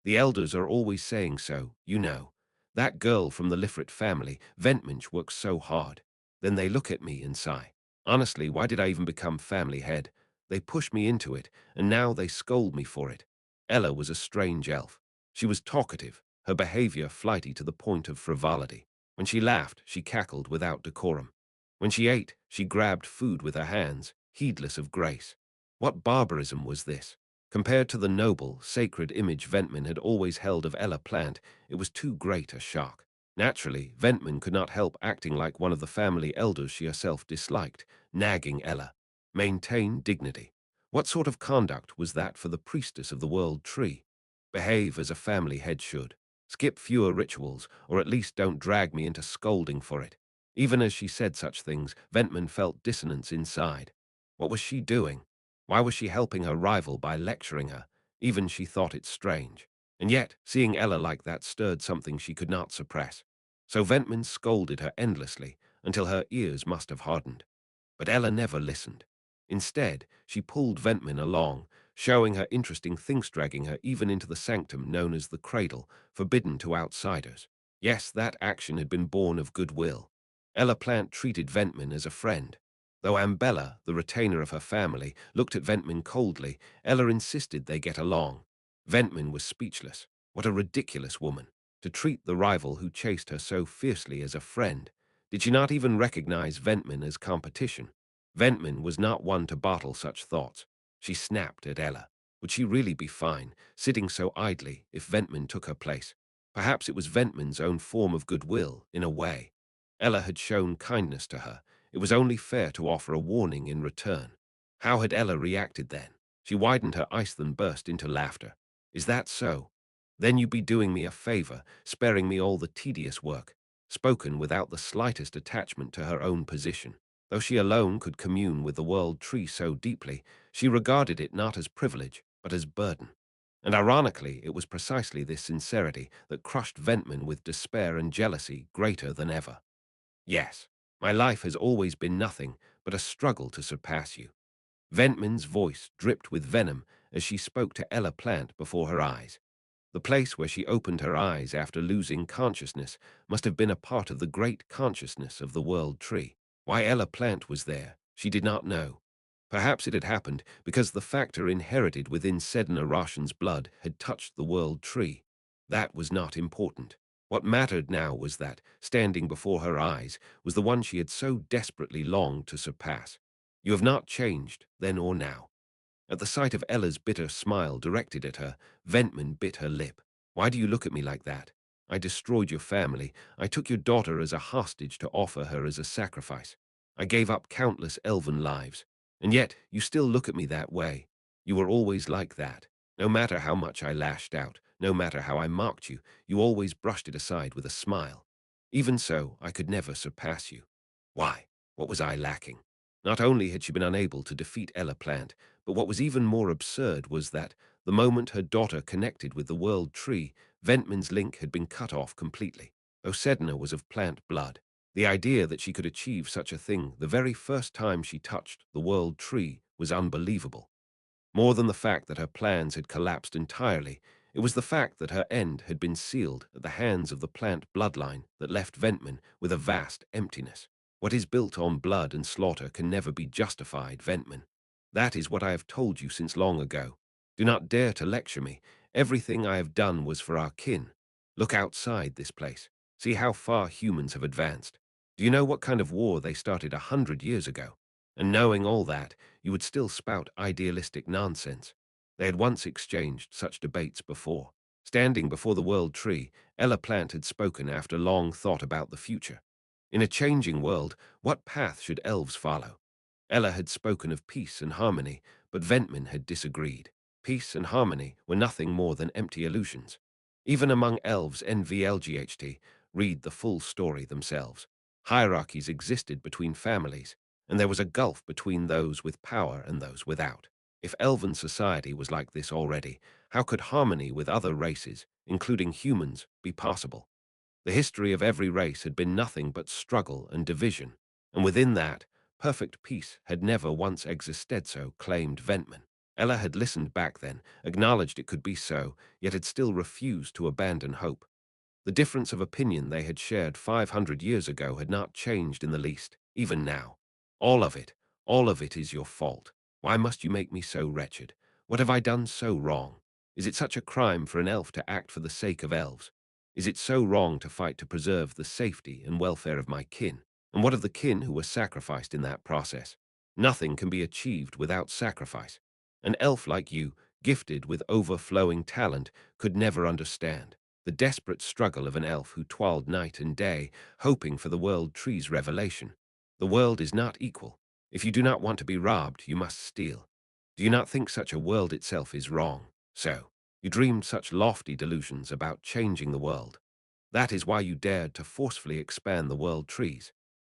B: The elders are always saying so, you know. That girl from the Lifrit family, Ventminch, works so hard. Then they look at me and sigh. Honestly, why did I even become family head? They pushed me into it, and now they scold me for it. Ella was a strange elf. She was talkative, her behavior flighty to the point of frivolity. When she laughed, she cackled without decorum. When she ate, she grabbed food with her hands, heedless of grace. What barbarism was this? Compared to the noble, sacred image Ventman had always held of Ella Plant, it was too great a shock. Naturally, Ventman could not help acting like one of the family elders she herself disliked, nagging Ella. Maintain dignity. What sort of conduct was that for the priestess of the world tree? Behave as a family head should. Skip fewer rituals, or at least don't drag me into scolding for it. Even as she said such things, Ventman felt dissonance inside. What was she doing? Why was she helping her rival by lecturing her? Even she thought it strange. And yet, seeing Ella like that stirred something she could not suppress. So Ventman scolded her endlessly, until her ears must have hardened. But Ella never listened. Instead, she pulled Ventman along, showing her interesting things, dragging her even into the sanctum known as the cradle, forbidden to outsiders. Yes, that action had been born of goodwill. Ella Plant treated Ventman as a friend. Though Ambella, the retainer of her family, looked at Ventman coldly, Ella insisted they get along. Ventman was speechless. What a ridiculous woman, to treat the rival who chased her so fiercely as a friend. Did she not even recognize Ventman as competition? Ventman was not one to bottle such thoughts. She snapped at Ella. Would she really be fine, sitting so idly, if Ventman took her place? Perhaps it was Ventman's own form of goodwill, in a way. Ella had shown kindness to her. It was only fair to offer a warning in return. How had Ella reacted then? She widened her eyes, then burst into laughter. Is that so? Then you'd be doing me a favor, sparing me all the tedious work. Spoken without the slightest attachment to her own position. Though she alone could commune with the world tree so deeply, she regarded it not as privilege, but as burden. And ironically, it was precisely this sincerity that crushed Ventman with despair and jealousy greater than ever. Yes, my life has always been nothing but a struggle to surpass you. Ventman's voice dripped with venom as she spoke to Ella Plant before her eyes. The place where she opened her eyes after losing consciousness must have been a part of the great consciousness of the world tree. Why Ella Plant was there, she did not know. Perhaps it had happened because the factor inherited within Sedna Roshan's blood had touched the world tree. That was not important. What mattered now was that, standing before her eyes, was the one she had so desperately longed to surpass. You have not changed, then or now. At the sight of Ella's bitter smile directed at her, Ventman bit her lip. Why do you look at me like that? I destroyed your family. I took your daughter as a hostage to offer her as a sacrifice. I gave up countless elven lives. And yet, you still look at me that way. You were always like that. No matter how much I lashed out, no matter how I mocked you, you always brushed it aside with a smile. Even so, I could never surpass you. Why? What was I lacking? Not only had she been unable to defeat Ella Plant, but what was even more absurd was that, The moment her daughter connected with the world tree, Ventman's link had been cut off completely. Osedna was of plant blood. The idea that she could achieve such a thing the very first time she touched the world tree was unbelievable. More than the fact that her plans had collapsed entirely, it was the fact that her end had been sealed at the hands of the plant bloodline that left Ventman with a vast emptiness. What is built on blood and slaughter can never be justified, Ventman. That is what I have told you since long ago. Do not dare to lecture me. Everything I have done was for our kin. Look outside this place. See how far humans have advanced. Do you know what kind of war they started 100 years ago? And knowing all that, you would still spout idealistic nonsense. They had once exchanged such debates before. Standing before the world tree, Ella Plant had spoken after long thought about the future. In a changing world, what path should elves follow? Ella had spoken of peace and harmony, but Ventman had disagreed. Peace and harmony were nothing more than empty illusions. Even among elves NVLGHT, read the full story themselves. Hierarchies existed between families, and there was a gulf between those with power and those without. If elven society was like this already, how could harmony with other races, including humans, be possible? The history of every race had been nothing but struggle and division, and within that, perfect peace had never once existed, so claimed Ventman. Ella had listened back then, acknowledged it could be so, yet had still refused to abandon hope. The difference of opinion they had shared 500 years ago had not changed in the least, even now. All of it, all of it is your fault. Why must you make me so wretched? What have I done so wrong? Is it such a crime for an elf to act for the sake of elves? Is it so wrong to fight to preserve the safety and welfare of my kin? And what of the kin who were sacrificed in that process? Nothing can be achieved without sacrifice. An elf like you, gifted with overflowing talent, could never understand the desperate struggle of an elf who toiled night and day, hoping for the world tree's revelation. The world is not equal. If you do not want to be robbed, you must steal. Do you not think such a world itself is wrong? So, you dreamed such lofty delusions about changing the world. That is why you dared to forcefully expand the world trees.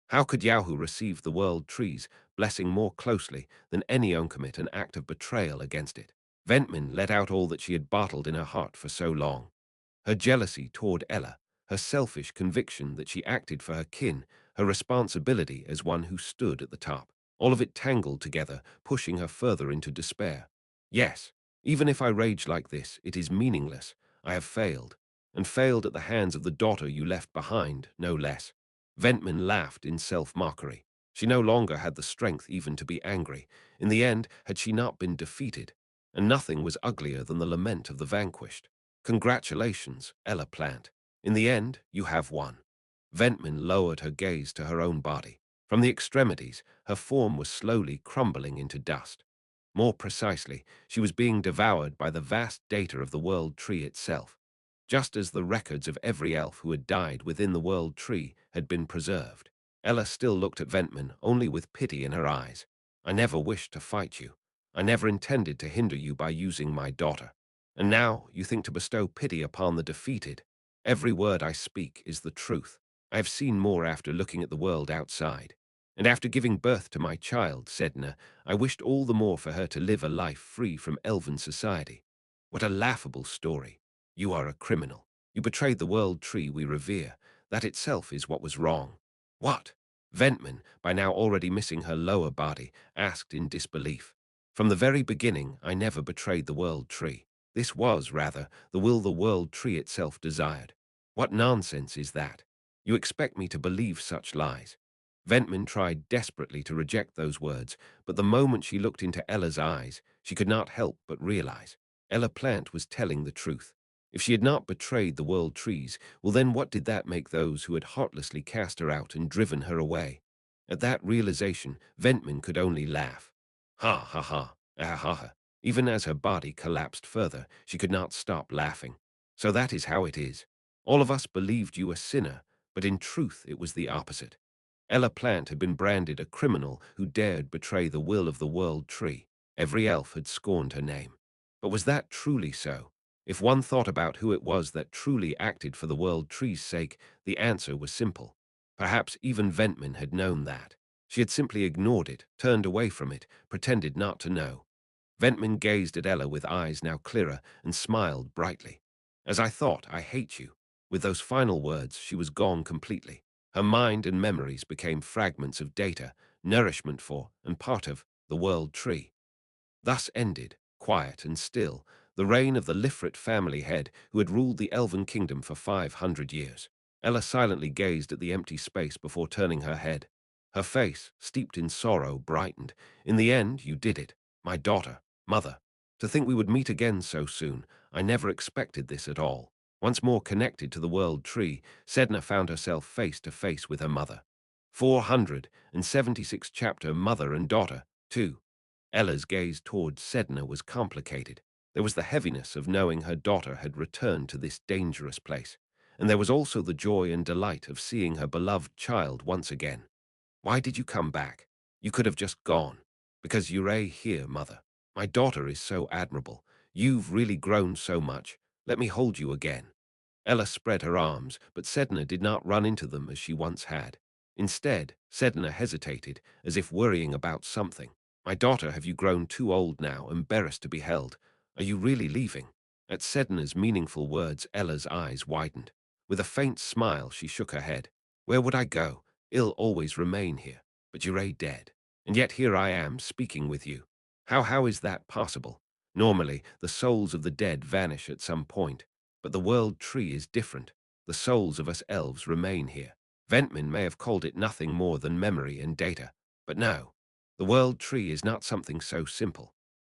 B: How could Yahoo receive the world tree's blessing more closely than any own commit an act of betrayal against it? Ventman let out all that she had bottled in her heart for so long. Her jealousy toward Ella, her selfish conviction that she acted for her kin, her responsibility as one who stood at the top. All of it tangled together, pushing her further into despair. Yes, even if I rage like this, it is meaningless. I have failed, and failed at the hands of the daughter you left behind, no less. Ventman laughed in self-mockery. She no longer had the strength even to be angry. In the end, had she not been defeated? And nothing was uglier than the lament of the vanquished. Congratulations, Ella Plant. In the end, you have won. Ventman lowered her gaze to her own body. From the extremities, her form was slowly crumbling into dust. More precisely, she was being devoured by the vast data of the world tree itself, just as the records of every elf who had died within the world tree had been preserved. Ella still looked at Ventman, only with pity in her eyes. I never wished to fight you. I never intended to hinder you by using my daughter. And now you think to bestow pity upon the defeated. Every word I speak is the truth. I have seen more after looking at the world outside. And after giving birth to my child, Sedna, I wished all the more for her to live a life free from elven society. What a laughable story. You are a criminal. You betrayed the world tree we revere. That itself is what was wrong. What? Ventman, by now already missing her lower body, asked in disbelief. From the very beginning, I never betrayed the world tree. This was, rather, the will the world tree itself desired. What nonsense is that? You expect me to believe such lies. Ventman tried desperately to reject those words, but the moment she looked into Ella's eyes, she could not help but realize. Ella Plant was telling the truth. If she had not betrayed the world trees, well then what did that make those who had heartlessly cast her out and driven her away? At that realization, Ventman could only laugh. Ha ha ha, ah ha ha. Even as her body collapsed further, she could not stop laughing. So that is how it is. All of us believed you a sinner, but in truth it was the opposite. Ella Plant had been branded a criminal who dared betray the will of the world tree. Every elf had scorned her name. But was that truly so? If one thought about who it was that truly acted for the world tree's sake, the answer was simple. Perhaps even Ventman had known that. She had simply ignored it, turned away from it, pretended not to know. Ventman gazed at Ella with eyes now clearer and smiled brightly. As I thought, I hate you. With those final words, she was gone completely. Her mind and memories became fragments of data, nourishment for, and part of, the world tree. Thus ended, quiet and still, the reign of the Lifrit family head who had ruled the Elven kingdom for 500 years. Ella silently gazed at the empty space before turning her head. Her face, steeped in sorrow, brightened. In the end, you did it. My daughter, mother. To think we would meet again so soon, I never expected this at all. Once more connected to the world tree, Sedna found herself face to face with her mother. 476 chapter Mother and Daughter, 2. Ella's gaze towards Sedna was complicated. There was the heaviness of knowing her daughter had returned to this dangerous place, and there was also the joy and delight of seeing her beloved child once again. Why did you come back? You could have just gone. Because you're here, mother. My daughter is so admirable. You've really grown so much. Let me hold you again. Ella spread her arms, but Sedna did not run into them as she once had. Instead, Sedna hesitated, as if worrying about something. My daughter, have you grown too old now, embarrassed to be held? Are you really leaving? At Sedna's meaningful words, Ella's eyes widened. With a faint smile, she shook her head. Where would I go? I'll always remain here. But you're dead. And yet here I am, speaking with you. How is that possible? Normally, the souls of the dead vanish at some point. But the world tree is different. The souls of us elves remain here. Ventman may have called it nothing more than memory and data. But no, the world tree is not something so simple.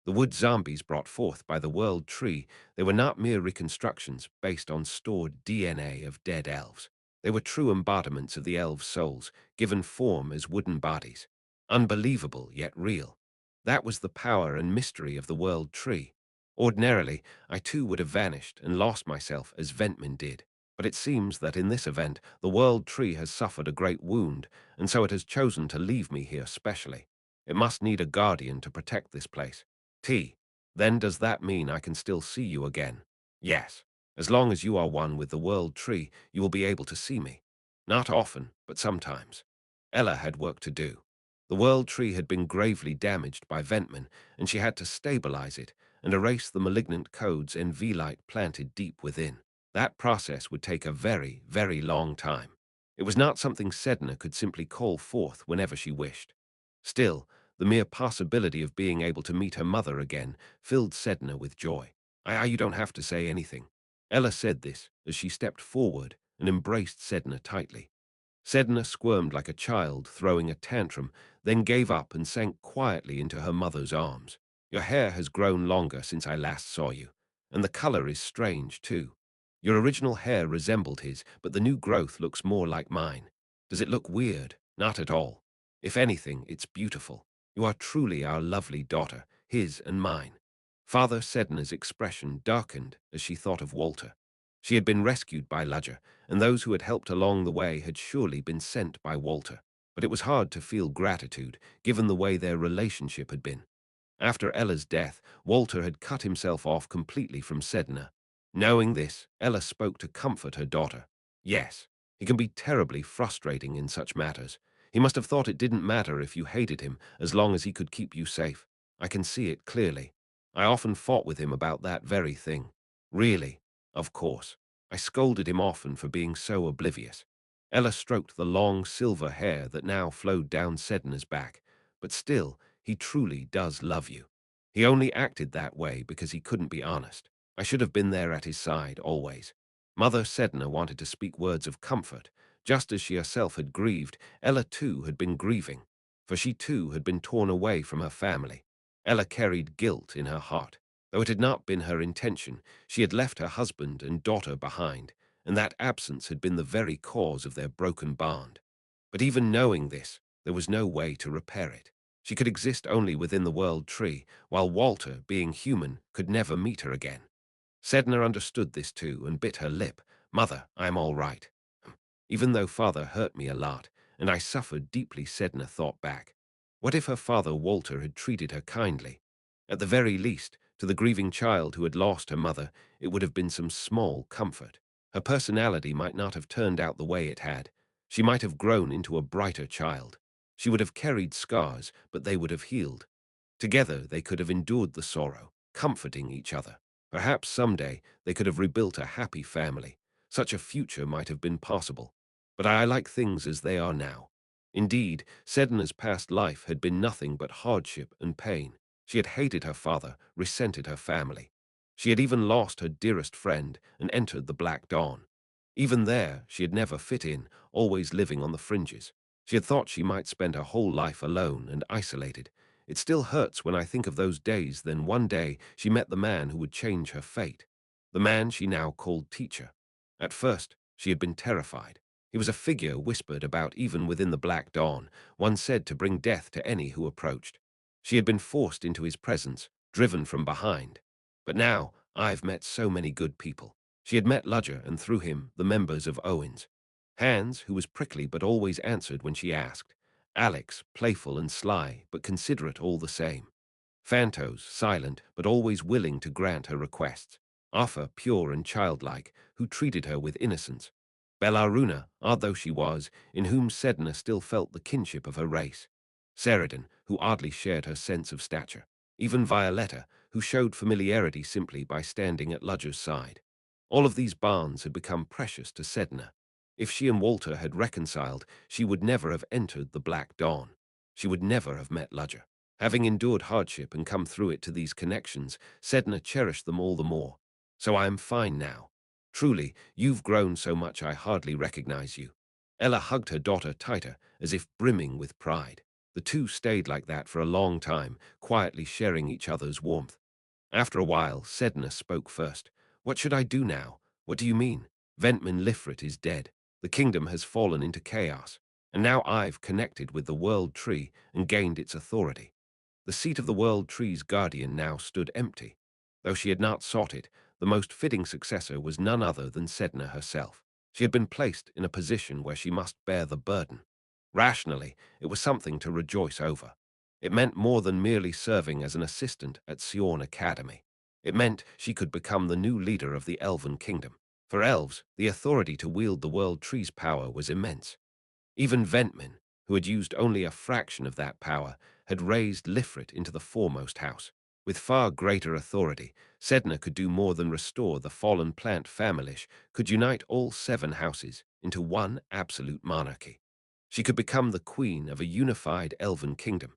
B: The wood zombies brought forth by the world tree, they were not mere reconstructions based on stored DNA of dead elves. They were true embodiments of the elves' souls, given form as wooden bodies. Unbelievable, yet real. That was the power and mystery of the world tree. Ordinarily, I too would have vanished and lost myself as Ventman did. But it seems that in this event, the world tree has suffered a great wound, and so it has chosen to leave me here specially. It must need a guardian to protect this place. Then does that mean I can still see you again? Yes. As long as you are one with the world tree, you will be able to see me. Not often, but sometimes. Ella had work to do. The world tree had been gravely damaged by Ventman, and she had to stabilize it and erase the malignant codes and V-light planted deep within. That process would take a very, very long time. It was not something Sedna could simply call forth whenever she wished. Still, the mere possibility of being able to meet her mother again filled Sedna with joy. You don't have to say anything. Ella said this as she stepped forward and embraced Sedna tightly. Sedna squirmed like a child throwing a tantrum, then gave up and sank quietly into her mother's arms. Your hair has grown longer since I last saw you, and the color is strange, too. Your original hair resembled his, but the new growth looks more like mine. Does it look weird? Not at all. If anything, it's beautiful. You are truly our lovely daughter, his and mine. Father Sedna's expression darkened as she thought of Walter. She had been rescued by Ludger, and those who had helped along the way had surely been sent by Walter. But it was hard to feel gratitude, given the way their relationship had been. After Ella's death, Walter had cut himself off completely from Sedna. Knowing this, Ella spoke to comfort her daughter. Yes, he can be terribly frustrating in such matters. He must have thought it didn't matter if you hated him, as long as he could keep you safe. I can see it clearly. I often fought with him about that very thing. Really, of course. I scolded him often for being so oblivious. Ella stroked the long silver hair that now flowed down Sedna's back. But still, he truly does love you. He only acted that way because he couldn't be honest. I should have been there at his side, always. Mother Sedna wanted to speak words of comfort. Just as she herself had grieved, Ella too had been grieving, for she too had been torn away from her family. Ella carried guilt in her heart. Though it had not been her intention, she had left her husband and daughter behind, and that absence had been the very cause of their broken bond. But even knowing this, there was no way to repair it. She could exist only within the world tree, while Walter, being human, could never meet her again. Sedna understood this too and bit her lip. Mother, I'm all right. Even though father hurt me a lot, and I suffered deeply, Sedna thought back. What if her father Walter had treated her kindly? At the very least, to the grieving child who had lost her mother, it would have been some small comfort. Her personality might not have turned out the way it had. She might have grown into a brighter child. She would have carried scars, but they would have healed. Together they could have endured the sorrow, comforting each other. Perhaps someday they could have rebuilt a happy family. Such a future might have been possible. But I like things as they are now. Indeed, Sedna's past life had been nothing but hardship and pain. She had hated her father, resented her family. She had even lost her dearest friend and entered the Black Dawn. Even there, she had never fit in, always living on the fringes. She had thought she might spend her whole life alone and isolated. It still hurts when I think of those days. Then one day she met the man who would change her fate, the man she now called teacher. At first, she had been terrified. He was a figure whispered about even within the Black Dawn, one said to bring death to any who approached. She had been forced into his presence, driven from behind. But now, I've met so many good people. She had met Ludger and through him, the members of Owens. Hans, who was prickly but always answered when she asked. Alex, playful and sly, but considerate all the same. Phantos, silent, but always willing to grant her requests. Arthur, pure and childlike, who treated her with innocence. Bellaruna, odd though she was, in whom Sedna still felt the kinship of her race. Sheridan, who oddly shared her sense of stature. Even Violetta, who showed familiarity simply by standing at Ludger's side. All of these bonds had become precious to Sedna. If she and Walter had reconciled, she would never have entered the Black Dawn. She would never have met Ludger. Having endured hardship and come through it to these connections, Sedna cherished them all the more. So I am fine now. Truly, you've grown so much I hardly recognize you. Ella hugged her daughter tighter, as if brimming with pride. The two stayed like that for a long time, quietly sharing each other's warmth. After a while, Sedna spoke first. What should I do now? What do you mean? Ventman Lifrit is dead. The kingdom has fallen into chaos. And now I've connected with the World Tree and gained its authority. The seat of the World Tree's guardian now stood empty. Though she had not sought it, the most fitting successor was none other than Sedna herself. She had been placed in a position where she must bear the burden. Rationally, it was something to rejoice over. It meant more than merely serving as an assistant at Sion Academy. It meant she could become the new leader of the Elven Kingdom. For elves, the authority to wield the World Tree's power was immense. Even Ventman, who had used only a fraction of that power, had raised Lifrit into the foremost house. With far greater authority, Sedna could do more than restore the fallen plant familish, could unite all 7 houses into one absolute monarchy. She could become the queen of a unified elven kingdom.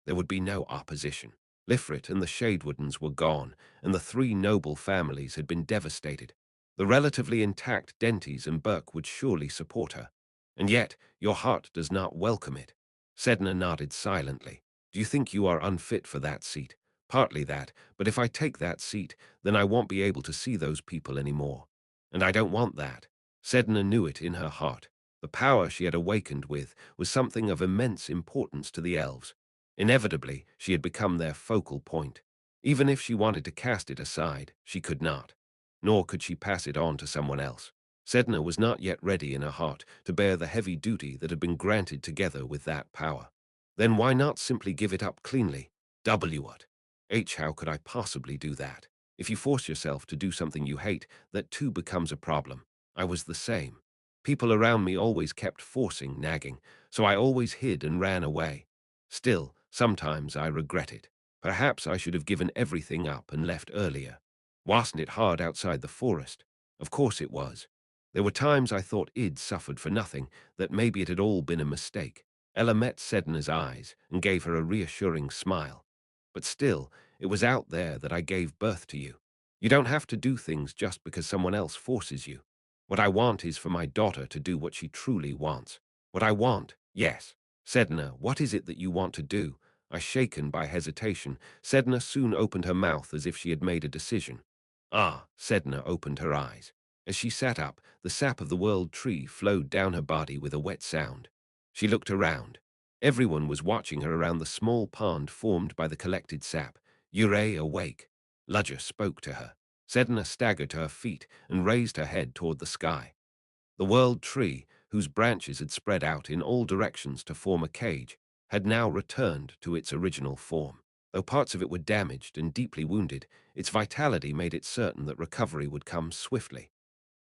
B: There would be no opposition. Lifrit and the Shadewoodens were gone, and the 3 noble families had been devastated. The relatively intact Dentes and Burke would surely support her. And yet, your heart does not welcome it. Sedna nodded silently. Do you think you are unfit for that seat? Partly that, but if I take that seat, then I won't be able to see those people anymore. And I don't want that. Sedna knew it in her heart. The power she had awakened with was something of immense importance to the elves. Inevitably, she had become their focal point. Even if she wanted to cast it aside, she could not. Nor could she pass it on to someone else. Sedna was not yet ready in her heart to bear the heavy duty that had been granted together with that power. Then why not simply give it up cleanly? W what? How could I possibly do that? If you force yourself to do something you hate, that too becomes a problem. I was the same. People around me always kept forcing, nagging, so I always hid and ran away. Still, sometimes I regret it. Perhaps I should have given everything up and left earlier. Wasn't it hard outside the forest? Of course it was. There were times I thought Id suffered for nothing, that maybe it had all been a mistake. Ella met Sedna's eyes and gave her a reassuring smile. But still, it was out there that I gave birth to you. You don't have to do things just because someone else forces you. What I want is for my daughter to do what she truly wants. What I want, yes. Sedna, what is it that you want to do? Shaken by hesitation, Sedna soon opened her mouth as if she had made a decision. Ah, Sedna opened her eyes. As she sat up, the sap of the World Tree flowed down her body with a wet sound. She looked around. Everyone was watching her around the small pond formed by the collected sap. Ure awake. Ludger spoke to her. Sedna staggered to her feet and raised her head toward the sky. The World Tree, whose branches had spread out in all directions to form a cage, had now returned to its original form. Though parts of it were damaged and deeply wounded, its vitality made it certain that recovery would come swiftly.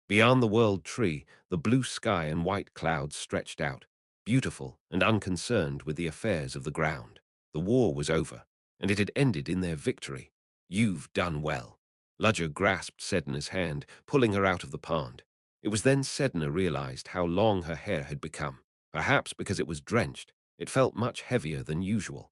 B: Beyond the World Tree, the blue sky and white clouds stretched out, beautiful and unconcerned with the affairs of the ground. The war was over. and it had ended in their victory. You've done well. Ludger grasped Sedna's hand, pulling her out of the pond. It was then Sedna realized how long her hair had become. Perhaps because it was drenched, it felt much heavier than usual.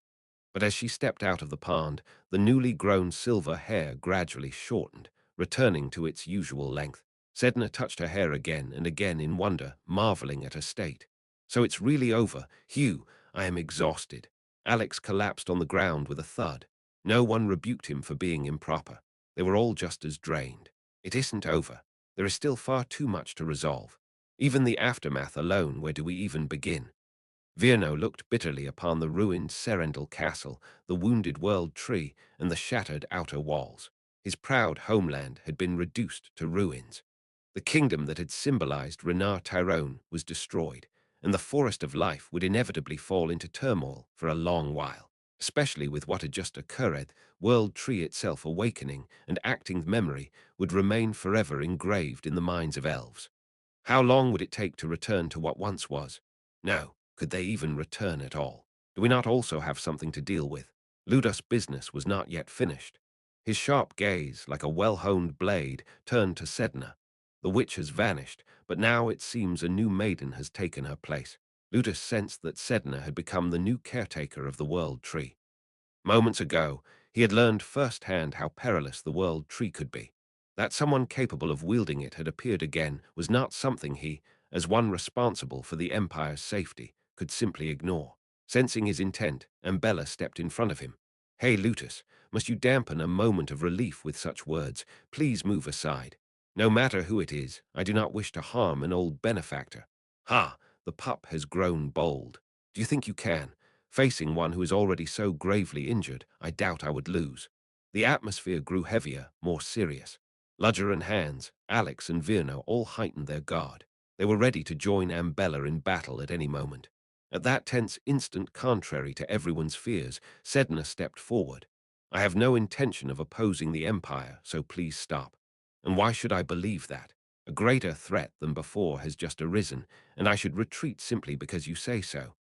B: But as she stepped out of the pond, the newly grown silver hair gradually shortened, returning to its usual length. Sedna touched her hair again and again in wonder, marveling at her state. So it's really over. Hugh, I am exhausted. Alex collapsed on the ground with a thud. No one rebuked him for being improper. They were all just as drained. It isn't over. There is still far too much to resolve. Even the aftermath alone, where do we even begin? Virno looked bitterly upon the ruined Serendil castle, the wounded world tree, and the shattered outer walls. His proud homeland had been reduced to ruins. The kingdom that had symbolized Renar Tyrone was destroyed, and the forest of life would inevitably fall into turmoil for a long while, especially with what had just occurred. World Tree itself awakening and acting memory would remain forever engraved in the minds of elves. How long would it take to return to what once was? No, could they even return at all? Do we not also have something to deal with? Ludus' business was not yet finished. His sharp gaze, like a well-honed blade, turned to Sedna. The witch has vanished, but now it seems a new maiden has taken her place. Ludus sensed that Sedna had become the new caretaker of the world tree. Moments ago, he had learned firsthand how perilous the world tree could be. That someone capable of wielding it had appeared again was not something he, as one responsible for the Empire's safety, could simply ignore. Sensing his intent, Ambella stepped in front of him. Hey, Lutus, must you dampen a moment of relief with such words? Please move aside. No matter who it is, I do not wish to harm an old benefactor. Ha, the pup has grown bold. Do you think you can? Facing one who is already so gravely injured, I doubt I would lose. The atmosphere grew heavier, more serious. Ludger and Hans, Alex and Virno all heightened their guard. They were ready to join Ambella in battle at any moment. At that tense instant, contrary to everyone's fears, Sedna stepped forward. I have no intention of opposing the Empire, so please stop. And why should I believe that? A greater threat than before has just arisen, and I should retreat simply because you say so.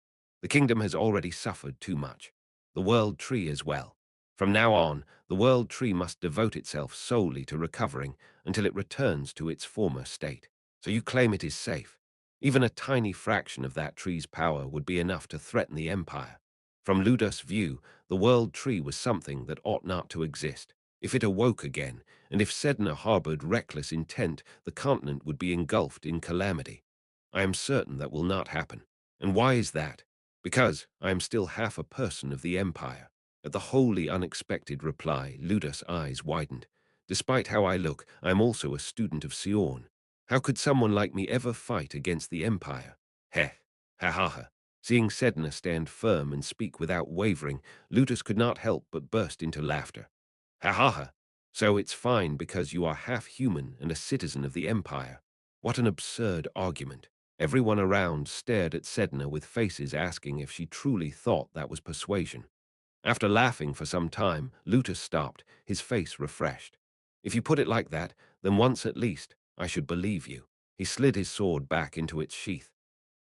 B: The kingdom has already suffered too much. The world tree as well. From now on, the world tree must devote itself solely to recovering until it returns to its former state. So you claim it is safe. Even a tiny fraction of that tree's power would be enough to threaten the Empire. From Ludus' view, the world tree was something that ought not to exist. If it awoke again, and if Sedna harbored reckless intent, the continent would be engulfed in calamity. I am certain that will not happen. And why is that? Because I am still half a person of the Empire. At the wholly unexpected reply, Ludus' eyes widened. Despite how I look, I am also a student of Sion. How could someone like me ever fight against the Empire? Heh, ha ha ha. Seeing Sedna stand firm and speak without wavering, Ludus could not help but burst into laughter. Ha ha ha. So it's fine because you are half human and a citizen of the Empire. What an absurd argument. Everyone around stared at Sedna with faces asking if she truly thought that was persuasion. After laughing for some time, Lutus stopped, his face refreshed. If you put it like that, then once at least, I should believe you. He slid his sword back into its sheath.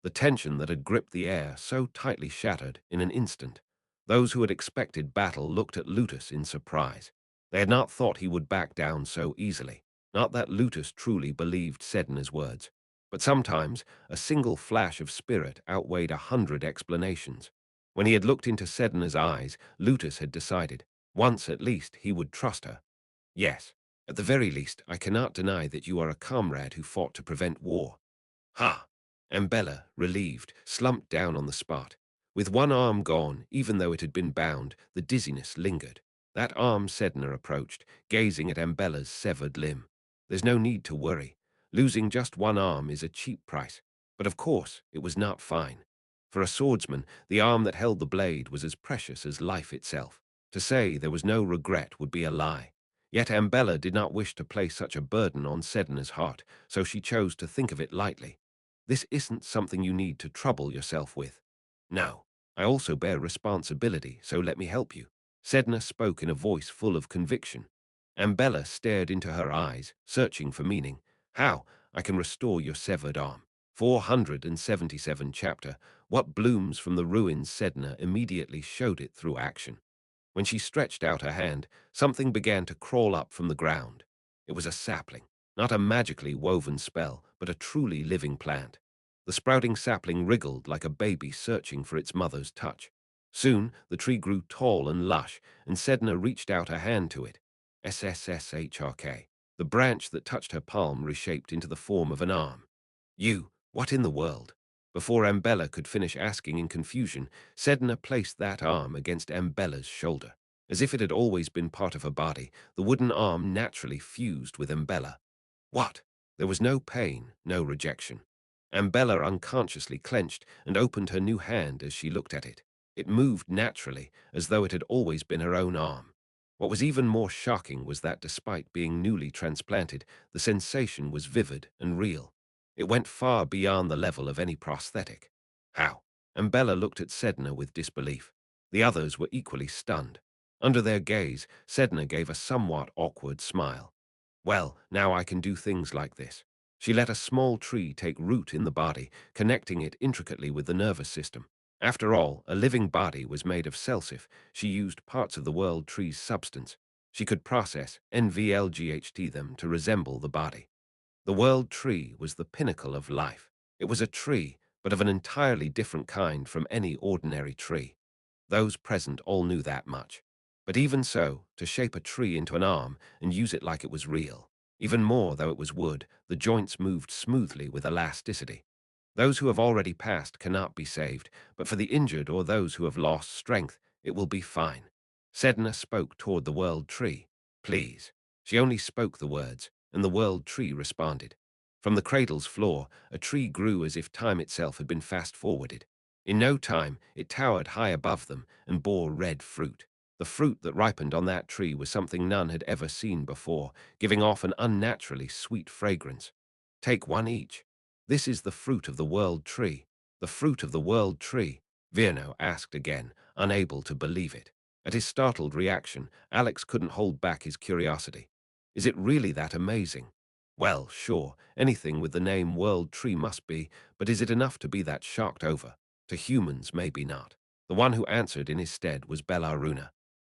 B: The tension that had gripped the air so tightly shattered in an instant. Those who had expected battle looked at Lutus in surprise. They had not thought he would back down so easily. Not that Lutus truly believed Sedna's words. But sometimes a single flash of spirit outweighed 100 explanations. When he had looked into Sedna's eyes, Lutus had decided, once at least, he would trust her. Yes, at the very least, I cannot deny that you are a comrade who fought to prevent war. Ha! Ambella, relieved, slumped down on the spot. With one arm gone, even though it had been bound, the dizziness lingered. That arm Sedna approached, gazing at Ambella's severed limb. There's no need to worry. Losing just one arm is a cheap price. But of course, it was not fine. For a swordsman, the arm that held the blade was as precious as life itself. To say there was no regret would be a lie. Yet Ambella did not wish to place such a burden on Sedna's heart, so she chose to think of it lightly. This isn't something you need to trouble yourself with. No, I also bear responsibility, so let me help you. Sedna spoke in a voice full of conviction. Ambella stared into her eyes, searching for meaning. How? I can restore your severed arm. 477 chapter. What blooms from the ruins Sedna immediately showed it through action. When she stretched out her hand, something began to crawl up from the ground. It was a sapling, not a magically woven spell, but a truly living plant. The sprouting sapling wriggled like a baby searching for its mother's touch. Soon, the tree grew tall and lush, and Sedna reached out her hand to it. SSSHRK. The branch that touched her palm reshaped into the form of an arm. What in the world? Before Ambella could finish asking in confusion, Sedna placed that arm against Ambella's shoulder. As if it had always been part of her body, the wooden arm naturally fused with Ambella. What? There was no pain, no rejection. Ambella unconsciously clenched and opened her new hand as she looked at it. It moved naturally, as though it had always been her own arm. What was even more shocking was that despite being newly transplanted, the sensation was vivid and real. It went far beyond the level of any prosthetic. How? Ambella looked at Sedna with disbelief. The others were equally stunned. Under their gaze, Sedna gave a somewhat awkward smile. Well, now I can do things like this. She let a small tree take root in the body, connecting it intricately with the nervous system. After all, a living body was made of Celsif. She used parts of the world tree's substance. She could process NVLGHT them to resemble the body. The world tree was the pinnacle of life. It was a tree, but of an entirely different kind from any ordinary tree. Those present all knew that much. But even so, to shape a tree into an arm and use it like it was real, even more though it was wood, the joints moved smoothly with elasticity. Those who have already passed cannot be saved, but for the injured or those who have lost strength, it will be fine. Sedna spoke toward the world tree. Please. She only spoke the words, and the world tree responded. From the cradle's floor, a tree grew as if time itself had been fast-forwarded. In no time, it towered high above them and bore red fruit. The fruit that ripened on that tree was something none had ever seen before, giving off an unnaturally sweet fragrance. Take one each. This is the fruit of the world tree. The fruit of the world tree, Virno asked again, unable to believe it. At his startled reaction, Alex couldn't hold back his curiosity. Is it really that amazing? Well, sure, anything with the name world tree must be, but is it enough to be that shocked over? To humans, maybe not. The one who answered in his stead was Bellaruna.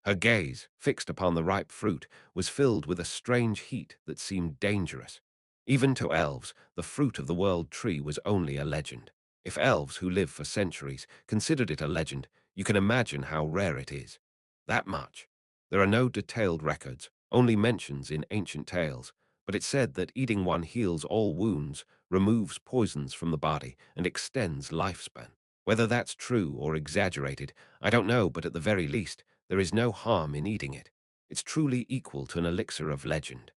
B: Her gaze, fixed upon the ripe fruit, was filled with a strange heat that seemed dangerous. Even to elves, the fruit of the world tree was only a legend. If elves who live for centuries considered it a legend, you can imagine how rare it is. That much. There are no detailed records, only mentions in ancient tales, but it said that eating one heals all wounds, removes poisons from the body, and extends lifespan. Whether that's true or exaggerated, I don't know, but at the very least, there is no harm in eating it. It's truly equal to an elixir of legend.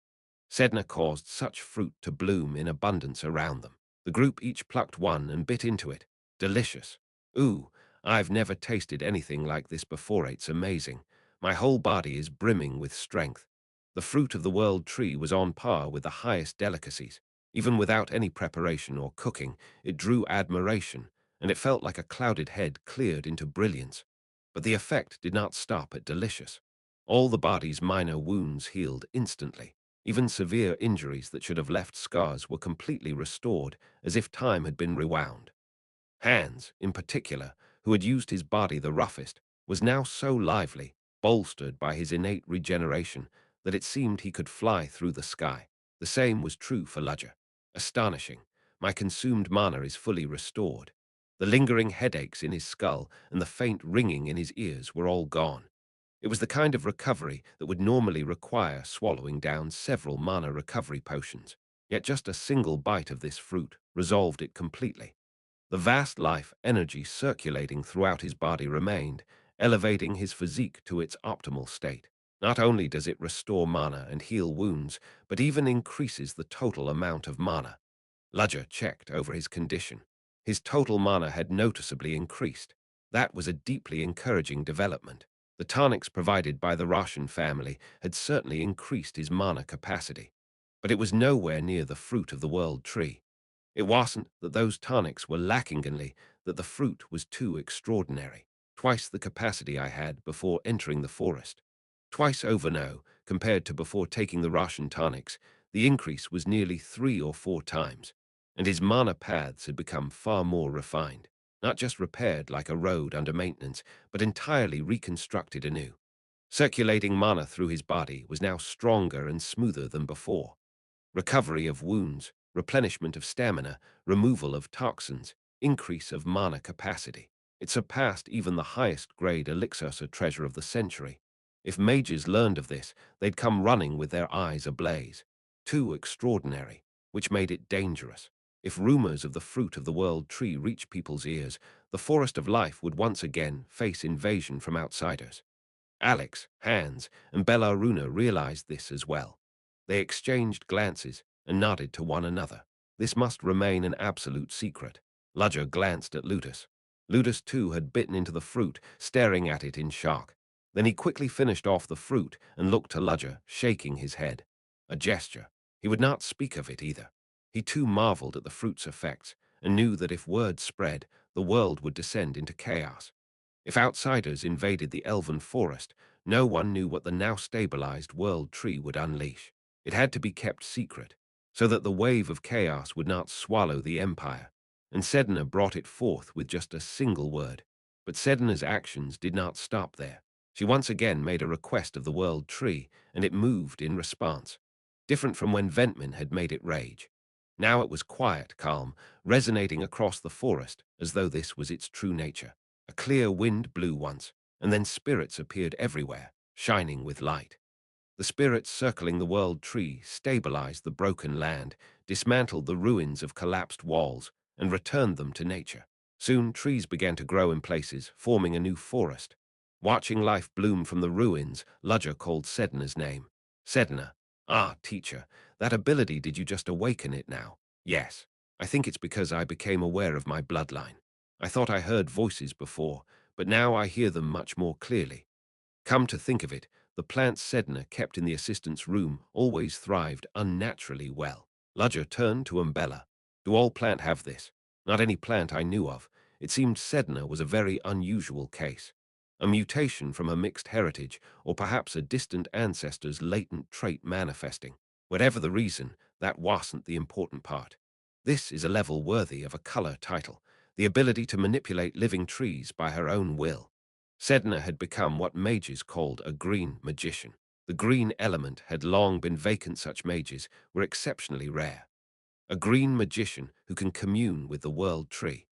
B: Sedna caused such fruit to bloom in abundance around them. The group each plucked one and bit into it. Delicious. Ooh, I've never tasted anything like this before. It's amazing. My whole body is brimming with strength. The fruit of the world tree was on par with the highest delicacies. Even without any preparation or cooking, it drew admiration, and it felt like a clouded head cleared into brilliance. But the effect did not stop at delicious. All the body's minor wounds healed instantly. Even severe injuries that should have left scars were completely restored, as if time had been rewound. Hans, in particular, who had used his body the roughest, was now so lively, bolstered by his innate regeneration, that it seemed he could fly through the sky. The same was true for Ludger. Astonishing. My consumed mana is fully restored. The lingering headaches in his skull and the faint ringing in his ears were all gone. It was the kind of recovery that would normally require swallowing down several mana recovery potions. Yet just a single bite of this fruit resolved it completely. The vast life energy circulating throughout his body remained, elevating his physique to its optimal state. Not only does it restore mana and heal wounds, but even increases the total amount of mana. Ludger checked over his condition. His total mana had noticeably increased. That was a deeply encouraging development. The tonics provided by the Roshan family had certainly increased his mana capacity. But it was nowhere near the fruit of the world tree. It wasn't that those tonics were lacking in me, that the fruit was too extraordinary. Twice the capacity I had before entering the forest. Twice over no, compared to before taking the Roshan tonics, the increase was nearly 3 or 4 times, and his mana paths had become far more refined, not just repaired like a road under maintenance, but entirely reconstructed anew. Circulating mana through his body was now stronger and smoother than before. Recovery of wounds, replenishment of stamina, removal of toxins, increase of mana capacity. It surpassed even the highest grade elixir treasure of the century. If mages learned of this, they'd come running with their eyes ablaze. Too extraordinary, which made it dangerous. If rumors of the fruit of the world tree reached people's ears, the forest of life would once again face invasion from outsiders. Alex, Hans, and Bellaruna realized this as well. They exchanged glances and nodded to one another. This must remain an absolute secret. Ludger glanced at Lutus. Lutus too had bitten into the fruit, staring at it in shock. Then he quickly finished off the fruit and looked to Ludger, shaking his head. A gesture. He would not speak of it either. He too marveled at the fruit's effects and knew that if word spread, the world would descend into chaos. If outsiders invaded the elven forest, no one knew what the now stabilized world tree would unleash. It had to be kept secret, so that the wave of chaos would not swallow the empire. And Sedna brought it forth with just a single word. But Sedna's actions did not stop there. She once again made a request of the world tree, and it moved in response. Different from when Ventman had made it rage. Now it was quiet, calm, resonating across the forest as though this was its true nature. A clear wind blew once, and then spirits appeared everywhere, shining with light. The spirits circling the world tree stabilized the broken land, dismantled the ruins of collapsed walls, and returned them to nature. Soon trees began to grow in places, forming a new forest. Watching life bloom from the ruins, Ludger called Sedna's name. Sedna. Ah, teacher, that ability, did you just awaken it now? Yes. I think it's because I became aware of my bloodline. I thought I heard voices before, but now I hear them much more clearly. Come to think of it, the plant Sedna kept in the assistant's room always thrived unnaturally well. Ludger turned to Umbella. Do all plant have this? Not any plant I knew of. It seemed Sedna was a very unusual case. A mutation from a mixed heritage, or perhaps a distant ancestor's latent trait manifesting. Whatever the reason, that wasn't the important part. This is a level worthy of a color title, the ability to manipulate living trees by her own will. Sedna had become what mages called a green magician. The green element had long been vacant. Such mages were exceptionally rare. A green magician who can commune with the world tree.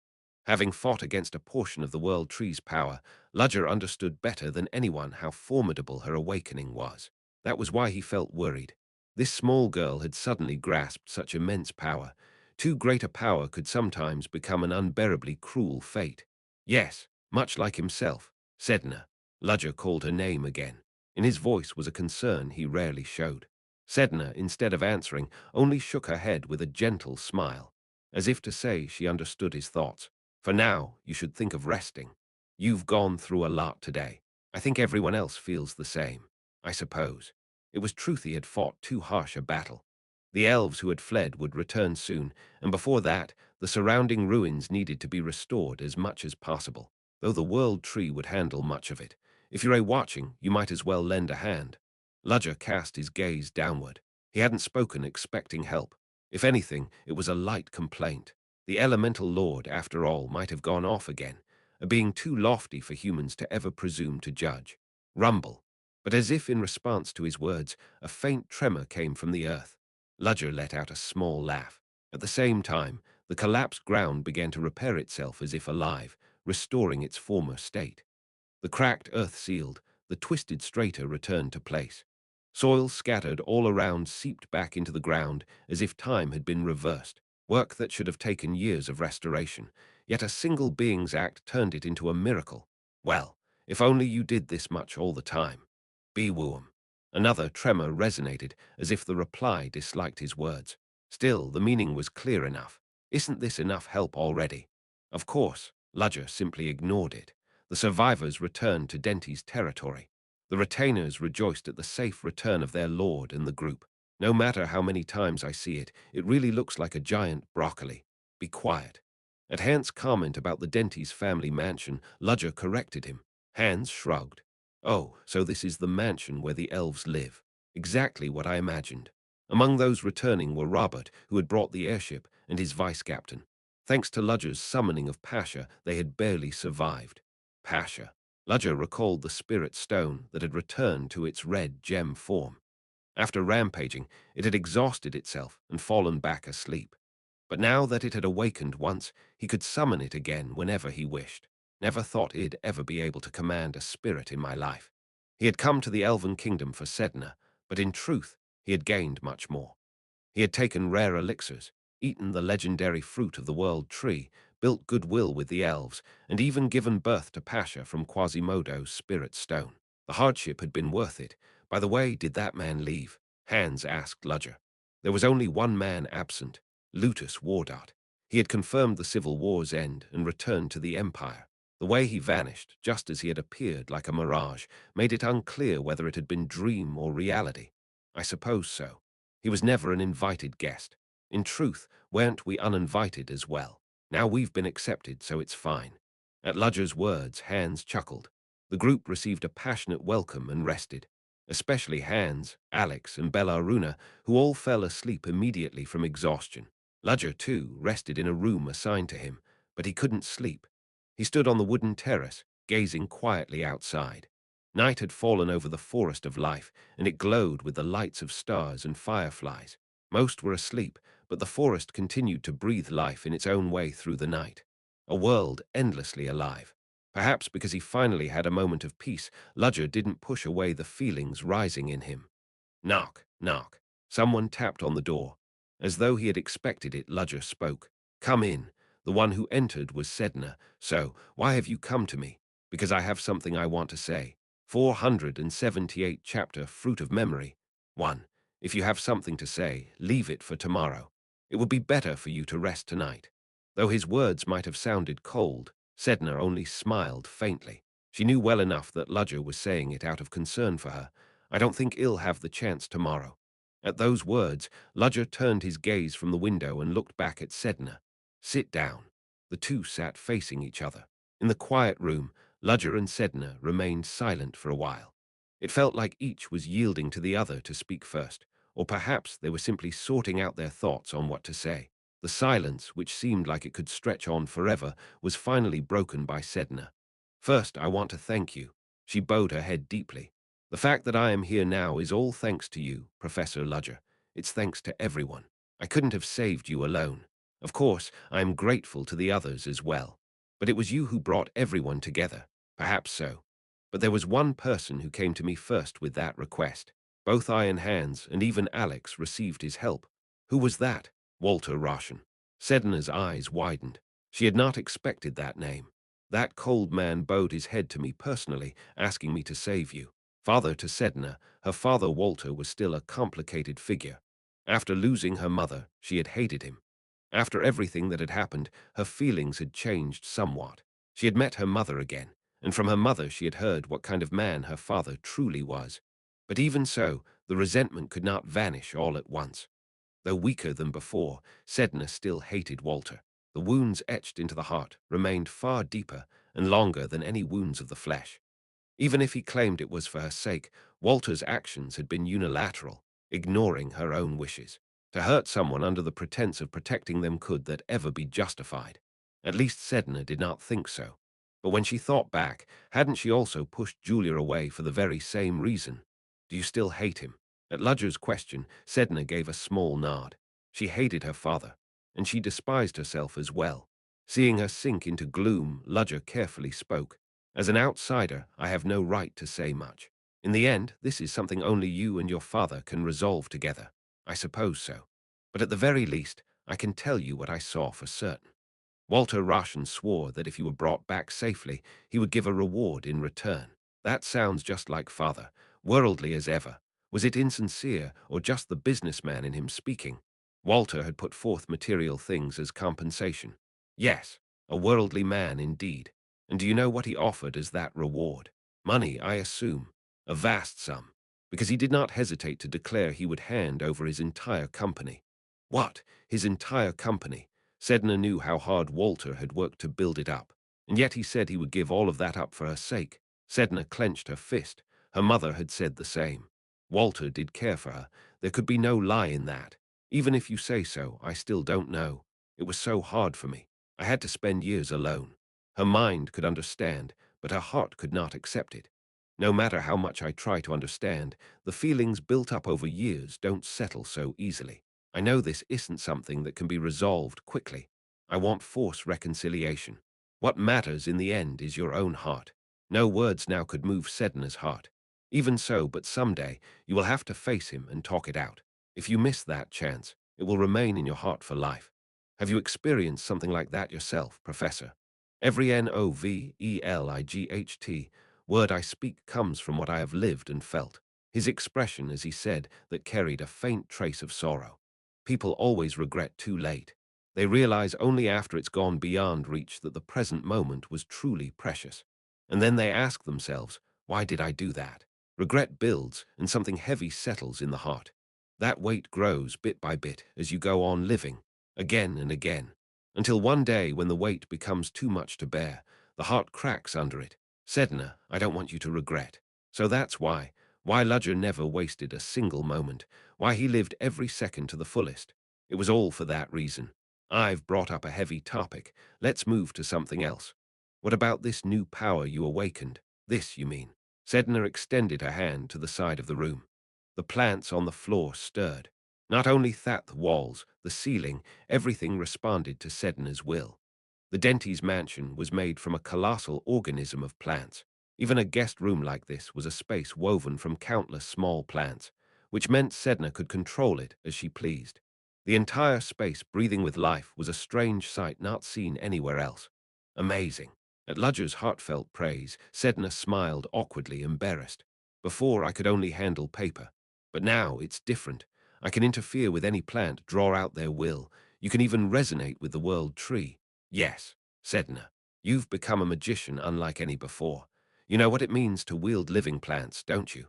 B: Having fought against a portion of the world tree's power, Ludger understood better than anyone how formidable her awakening was. That was why he felt worried. This small girl had suddenly grasped such immense power. Too great a power could sometimes become an unbearably cruel fate. Yes, much like himself, Sedna. Ludger called her name again. In his voice was a concern he rarely showed. Sedna, instead of answering, only shook her head with a gentle smile, as if to say she understood his thoughts. For now, you should think of resting. You've gone through a lot today. I think everyone else feels the same, I suppose. It was truth he had fought too harsh a battle. The elves who had fled would return soon, and before that, the surrounding ruins needed to be restored as much as possible, though the world tree would handle much of it. If you're watching, you might as well lend a hand. Ludger cast his gaze downward. He hadn't spoken expecting help. If anything, it was a light complaint. The elemental lord, after all, might have gone off again, a being too lofty for humans to ever presume to judge. Rumble. But as if in response to his words, a faint tremor came from the earth. Ludger let out a small laugh. At the same time, the collapsed ground began to repair itself as if alive, restoring its former state. The cracked earth sealed, the twisted strata returned to place. Soil scattered all around seeped back into the ground as if time had been reversed, work that should have taken years of restoration, yet a single being's act turned it into a miracle. Well, if only you did this much all the time. Be woo'em. Another tremor resonated, as if the reply disliked his words. Still, the meaning was clear enough. Isn't this enough help already? Of course, Ludger simply ignored it. The survivors returned to Denti's territory. The retainers rejoiced at the safe return of their lord and the group. No matter how many times I see it, it really looks like a giant broccoli. Be quiet. At Hans' comment about the Denti's family mansion, Ludger corrected him. Hans shrugged. Oh, so this is the mansion where the elves live. Exactly what I imagined. Among those returning were Robert, who had brought the airship, and his vice-captain. Thanks to Ludger's summoning of Pasha, they had barely survived. Pasha. Ludger recalled the spirit stone that had returned to its red gem form. After rampaging, it had exhausted itself and fallen back asleep. But now that it had awakened once, he could summon it again whenever he wished. Never thought he'd ever be able to command a spirit in my life. He had come to the Elven Kingdom for Sedna, but in truth, he had gained much more. He had taken rare elixirs, eaten the legendary fruit of the world tree, built goodwill with the elves, and even given birth to Pasha from Quasimodo's spirit stone. The hardship had been worth it. By the way, did that man leave? Hans asked Ludger. There was only one man absent, Lutus Wardart. He had confirmed the civil war's end and returned to the Empire. The way he vanished, just as he had appeared like a mirage, made it unclear whether it had been dream or reality. I suppose so. He was never an invited guest. In truth, weren't we uninvited as well? Now we've been accepted, so it's fine. At Ludger's words, Hans chuckled. The group received a passionate welcome and rested, especially Hans, Alex, and Bellaruna, who all fell asleep immediately from exhaustion. Ludger, too, rested in a room assigned to him, but he couldn't sleep. He stood on the wooden terrace, gazing quietly outside. Night had fallen over the forest of life, and it glowed with the lights of stars and fireflies. Most were asleep, but the forest continued to breathe life in its own way through the night. A world endlessly alive. Perhaps because he finally had a moment of peace, Ludger didn't push away the feelings rising in him. Knock, knock. Someone tapped on the door. As though he had expected it, Ludger spoke. Come in. The one who entered was Sedna. So, why have you come to me? Because I have something I want to say. 478 chapter Fruit of Memory. 1. If you have something to say, leave it for tomorrow. It would be better for you to rest tonight. Though his words might have sounded cold, Sedna only smiled faintly. She knew well enough that Ludger was saying it out of concern for her. I don't think I'll have the chance tomorrow. At those words, Ludger turned his gaze from the window and looked back at Sedna. Sit down. The two sat facing each other. In the quiet room, Ludger and Sedna remained silent for a while. It felt like each was yielding to the other to speak first, or perhaps they were simply sorting out their thoughts on what to say. The silence, which seemed like it could stretch on forever, was finally broken by Sedna. First, I want to thank you. She bowed her head deeply. The fact that I am here now is all thanks to you, Professor Ludger. It's thanks to everyone. I couldn't have saved you alone. Of course, I am grateful to the others as well. But it was you who brought everyone together. Perhaps so. But there was one person who came to me first with that request. Both I and Hans, and even Alex, received his help. Who was that? Walter Roshan. Sedna's eyes widened. She had not expected that name. That cold man bowed his head to me personally, asking me to save you. Father to Sedna, her father Walter was still a complicated figure. After losing her mother, she had hated him. After everything that had happened, her feelings had changed somewhat. She had met her mother again, and from her mother she had heard what kind of man her father truly was. But even so, the resentment could not vanish all at once. Though weaker than before, Sedna still hated Walter. The wounds etched into the heart remained far deeper and longer than any wounds of the flesh. Even if he claimed it was for her sake, Walter's actions had been unilateral, ignoring her own wishes. To hurt someone under the pretense of protecting them could that ever be justified? At least Sedna did not think so. But when she thought back, hadn't she also pushed Julia away for the very same reason? Do you still hate him? At Ludger's question, Sedna gave a small nod. She hated her father, and she despised herself as well. Seeing her sink into gloom, Ludger carefully spoke. As an outsider, I have no right to say much. In the end, this is something only you and your father can resolve together. I suppose so. But at the very least, I can tell you what I saw for certain. Walter Roshan swore that if you were brought back safely, he would give a reward in return. That sounds just like father, worldly as ever. Was it insincere or just the businessman in him speaking? Walter had put forth material things as compensation. Yes, a worldly man indeed. And do you know what he offered as that reward? Money, I assume. A vast sum. Because he did not hesitate to declare he would hand over his entire company. What? His entire company? Sedna knew how hard Walter had worked to build it up, and yet he said he would give all of that up for her sake. Sedna clenched her fist. Her mother had said the same. Walter did care for her. There could be no lie in that. Even if you say so, I still don't know. It was so hard for me. I had to spend years alone. Her mind could understand, but her heart could not accept it. No matter how much I try to understand, the feelings built up over years don't settle so easily. I know this isn't something that can be resolved quickly. I want forced reconciliation. What matters in the end is your own heart. No words now could move Sedna's heart. Even so, but someday, you will have to face him and talk it out. If you miss that chance, it will remain in your heart for life. Have you experienced something like that yourself, Professor? Every Novelight word I speak comes from what I have lived and felt. His expression, as he said, that carried a faint trace of sorrow. People always regret too late. They realize only after it's gone beyond reach that the present moment was truly precious. And then they ask themselves, why did I do that? Regret builds, and something heavy settles in the heart. That weight grows bit by bit as you go on living, again and again, until one day when the weight becomes too much to bear, the heart cracks under it. Sedna, I don't want you to regret. So that's why Ludger never wasted a single moment, why he lived every second to the fullest. It was all for that reason. I've brought up a heavy topic. Let's move to something else. What about this new power you awakened? This, you mean? Sedna extended her hand to the side of the room. The plants on the floor stirred. Not only that, the walls, the ceiling, everything responded to Sedna's will. The Denty's mansion was made from a colossal organism of plants. Even a guest room like this was a space woven from countless small plants, which meant Sedna could control it as she pleased. The entire space breathing with life was a strange sight not seen anywhere else. Amazing. At Ludger's heartfelt praise, Sedna smiled awkwardly embarrassed. Before I could only handle paper, but now it's different. I can interfere with any plant, draw out their will. You can even resonate with the world tree. Yes, Sedna, you've become a magician unlike any before. You know what it means to wield living plants, don't you?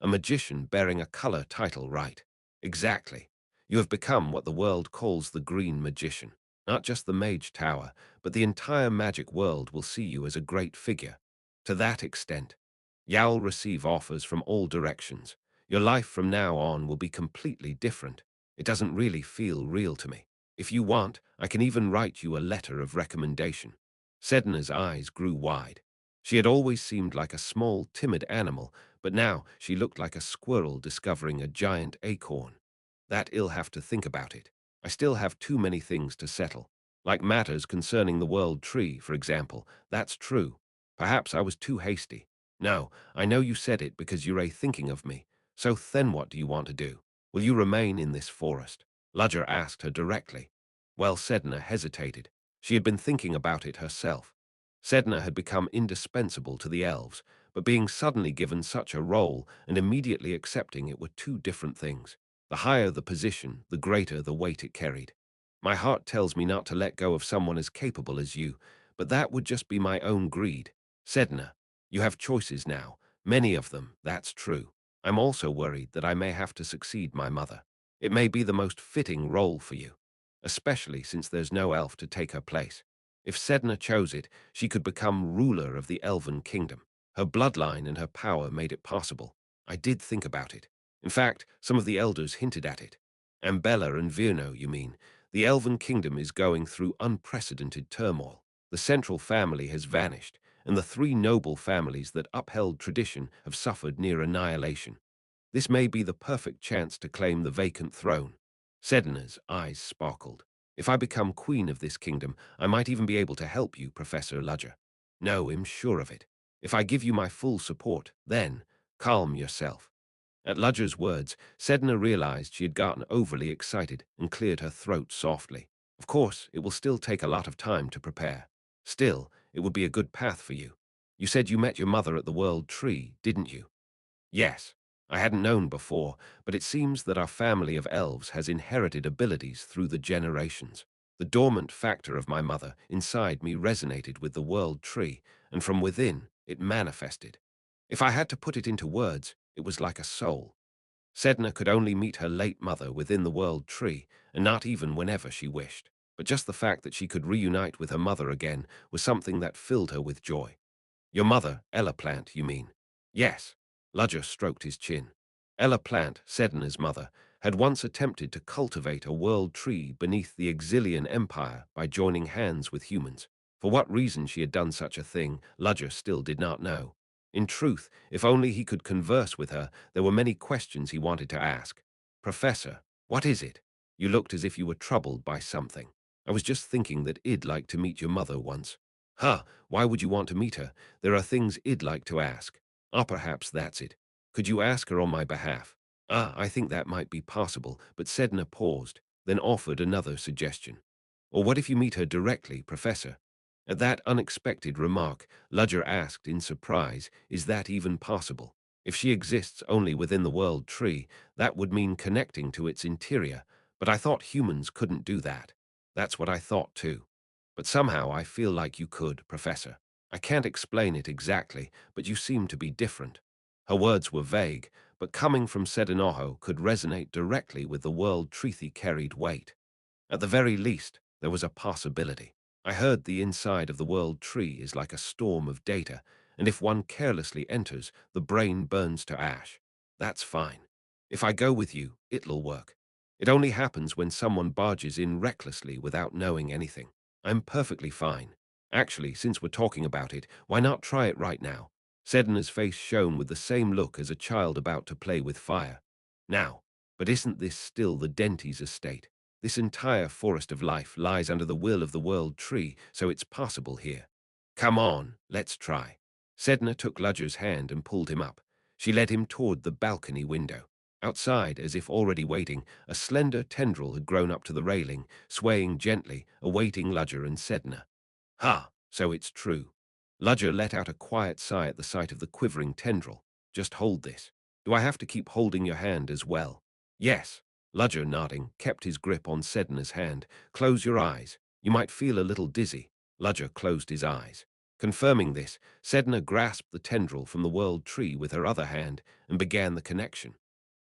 B: A magician bearing a color title, right? Exactly. You have become what the world calls the Green Magician. Not just the Mage Tower, but the entire magic world will see you as a great figure. To that extent, you'll receive offers from all directions. Your life from now on will be completely different. It doesn't really feel real to me. If you want, I can even write you a letter of recommendation. Sedna's eyes grew wide. She had always seemed like a small, timid animal, but now she looked like a squirrel discovering a giant acorn. That I'll have to think about it. I still have too many things to settle. Like matters concerning the world tree, for example. That's true. Perhaps I was too hasty. No, I know you said it because you're thinking of me. So then what do you want to do? Will you remain in this forest? Ludger asked her directly. Well, Sedna hesitated. She had been thinking about it herself. Sedna had become indispensable to the elves, but being suddenly given such a role and immediately accepting it were two different things. The higher the position, the greater the weight it carried. My heart tells me not to let go of someone as capable as you, but that would just be my own greed. Sedna, you have choices now, many of them, that's true. I'm also worried that I may have to succeed my mother. It may be the most fitting role for you, especially since there's no elf to take her place. If Sedna chose it, she could become ruler of the Elven Kingdom. Her bloodline and her power made it possible. I did think about it. In fact, some of the elders hinted at it. Ambella and Virno, you mean. The Elven Kingdom is going through unprecedented turmoil. The central family has vanished, and the three noble families that upheld tradition have suffered near annihilation. This may be the perfect chance to claim the vacant throne. Sedna's eyes sparkled. If I become queen of this kingdom, I might even be able to help you, Professor Ludger. No, I'm sure of it. If I give you my full support, then calm yourself. At Ludger's words, Sedna realized she had gotten overly excited and cleared her throat softly. Of course, it will still take a lot of time to prepare. Still, it would be a good path for you. You said you met your mother at the World Tree, didn't you? Yes. I hadn't known before, but it seems that our family of elves has inherited abilities through the generations. The dormant factor of my mother inside me resonated with the World Tree, and from within, it manifested. If I had to put it into words, it was like a soul. Sedna could only meet her late mother within the World Tree, and not even whenever she wished. But just the fact that she could reunite with her mother again was something that filled her with joy. Your mother, Ella Plant, you mean? Yes. Ludger stroked his chin. Ella Plant, Sedna's mother, had once attempted to cultivate a world tree beneath the Exilian Empire by joining hands with humans. For what reason she had done such a thing, Ludger still did not know. In truth, if only he could converse with her, there were many questions he wanted to ask. "Professor, what is it? You looked as if you were troubled by something. I was just thinking that I'd like to meet your mother once." "Huh, why would you want to meet her? There are things I'd like to ask." "Ah, perhaps that's it. Could you ask her on my behalf?" "Ah, I think that might be possible," but Sedna paused, then offered another suggestion. "Or what if you meet her directly, Professor?" At that unexpected remark, Ludger asked in surprise, "Is that even possible? If she exists only within the world tree, that would mean connecting to its interior, but I thought humans couldn't do that." "That's what I thought too. But somehow I feel like you could, Professor. I can't explain it exactly, but you seem to be different." Her words were vague, but coming from Sedanoho could resonate directly with the world Treaty carried weight. At the very least, there was a possibility. "I heard the inside of the world tree is like a storm of data, and if one carelessly enters, the brain burns to ash." "That's fine. If I go with you, it'll work. It only happens when someone barges in recklessly without knowing anything. I'm perfectly fine. Actually, since we're talking about it, why not try it right now?" Sedna's face shone with the same look as a child about to play with fire. "Now, but isn't this still the Denty's estate? This entire forest of life lies under the will of the world tree, so it's possible here. Come on, let's try." Sedna took Ludger's hand and pulled him up. She led him toward the balcony window. Outside, as if already waiting, a slender tendril had grown up to the railing, swaying gently, awaiting Ludger and Sedna. "Ha, so it's true." Ludger let out a quiet sigh at the sight of the quivering tendril. "Just hold this. Do I have to keep holding your hand as well?" "Yes." Ludger, nodding, kept his grip on Sedna's hand. "Close your eyes. You might feel a little dizzy." Ludger closed his eyes. Confirming this, Sedna grasped the tendril from the world tree with her other hand and began the connection.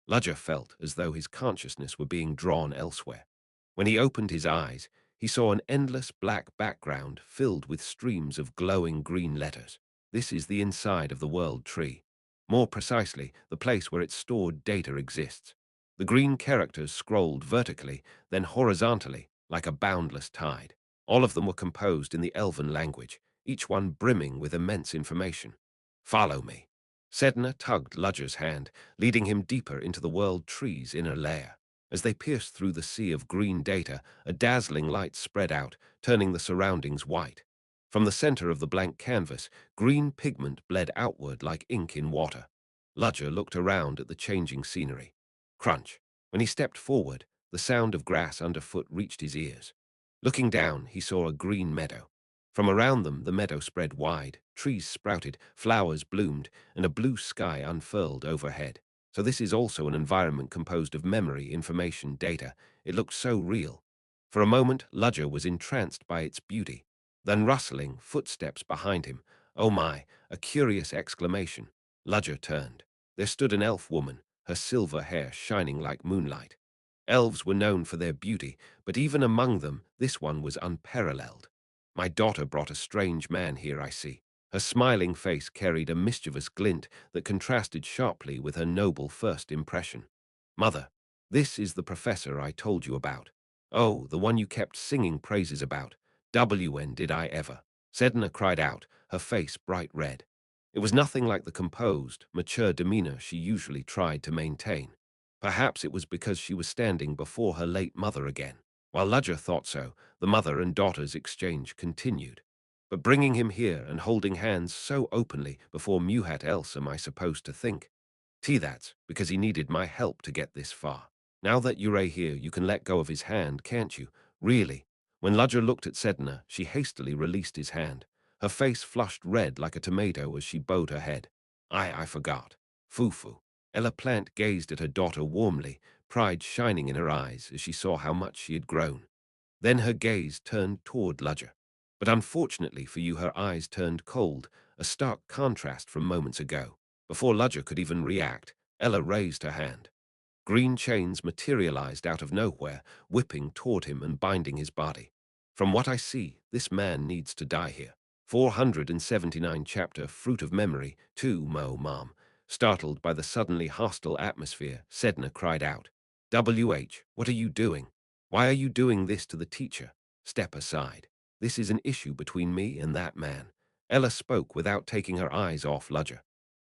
B: Ludger felt as though his consciousness were being drawn elsewhere. When he opened his eyes, he saw an endless black background filled with streams of glowing green letters. This is the inside of the world tree. More precisely, the place where its stored data exists. The green characters scrolled vertically, then horizontally, like a boundless tide. All of them were composed in the Elven language, each one brimming with immense information. "Follow me." Sedna tugged Ludger's hand, leading him deeper into the world tree's inner layer. As they pierced through the sea of green data, a dazzling light spread out, turning the surroundings white. From the center of the blank canvas, green pigment bled outward like ink in water. Ludger looked around at the changing scenery. Crunch. When he stepped forward, the sound of grass underfoot reached his ears. Looking down, he saw a green meadow. From around them, the meadow spread wide, trees sprouted, flowers bloomed, and a blue sky unfurled overhead. So this is also an environment composed of memory, information, data. It looked so real. For a moment, Ludger was entranced by its beauty. Then rustling, footsteps behind him. "Oh my," a curious exclamation. Ludger turned. There stood an elf woman, her silver hair shining like moonlight. Elves were known for their beauty, but even among them, this one was unparalleled. "My daughter brought a strange man here, I see." Her smiling face carried a mischievous glint that contrasted sharply with her noble first impression. "Mother, this is the professor I told you about." "Oh, the one you kept singing praises about. WN did I ever." Sedna cried out, her face bright red. It was nothing like the composed, mature demeanor she usually tried to maintain. Perhaps it was because she was standing before her late mother again. While Ludger thought so, the mother and daughter's exchange continued. "But bringing him here and holding hands so openly before Muhat else am I supposed to think? That's because he needed my help to get this far. Now that you're here, you can let go of his hand, can't you? Really?" When Ludger looked at Sedna, she hastily released his hand. Her face flushed red like a tomato as she bowed her head. I forgot. Fufu." Ella Plant gazed at her daughter warmly, pride shining in her eyes as she saw how much she had grown. Then her gaze turned toward Ludger. But unfortunately for you, her eyes turned cold, a stark contrast from moments ago. Before Ludger could even react, Ella raised her hand. Green chains materialized out of nowhere, whipping toward him and binding his body. "From what I see, this man needs to die here." 479 chapter Fruit of Memory, 2 Mo Mom. Startled by the suddenly hostile atmosphere, Sedna cried out, "WH, what are you doing? Why are you doing this to the teacher? Step aside." This is an issue between me and that man. Ella spoke without taking her eyes off Ludger.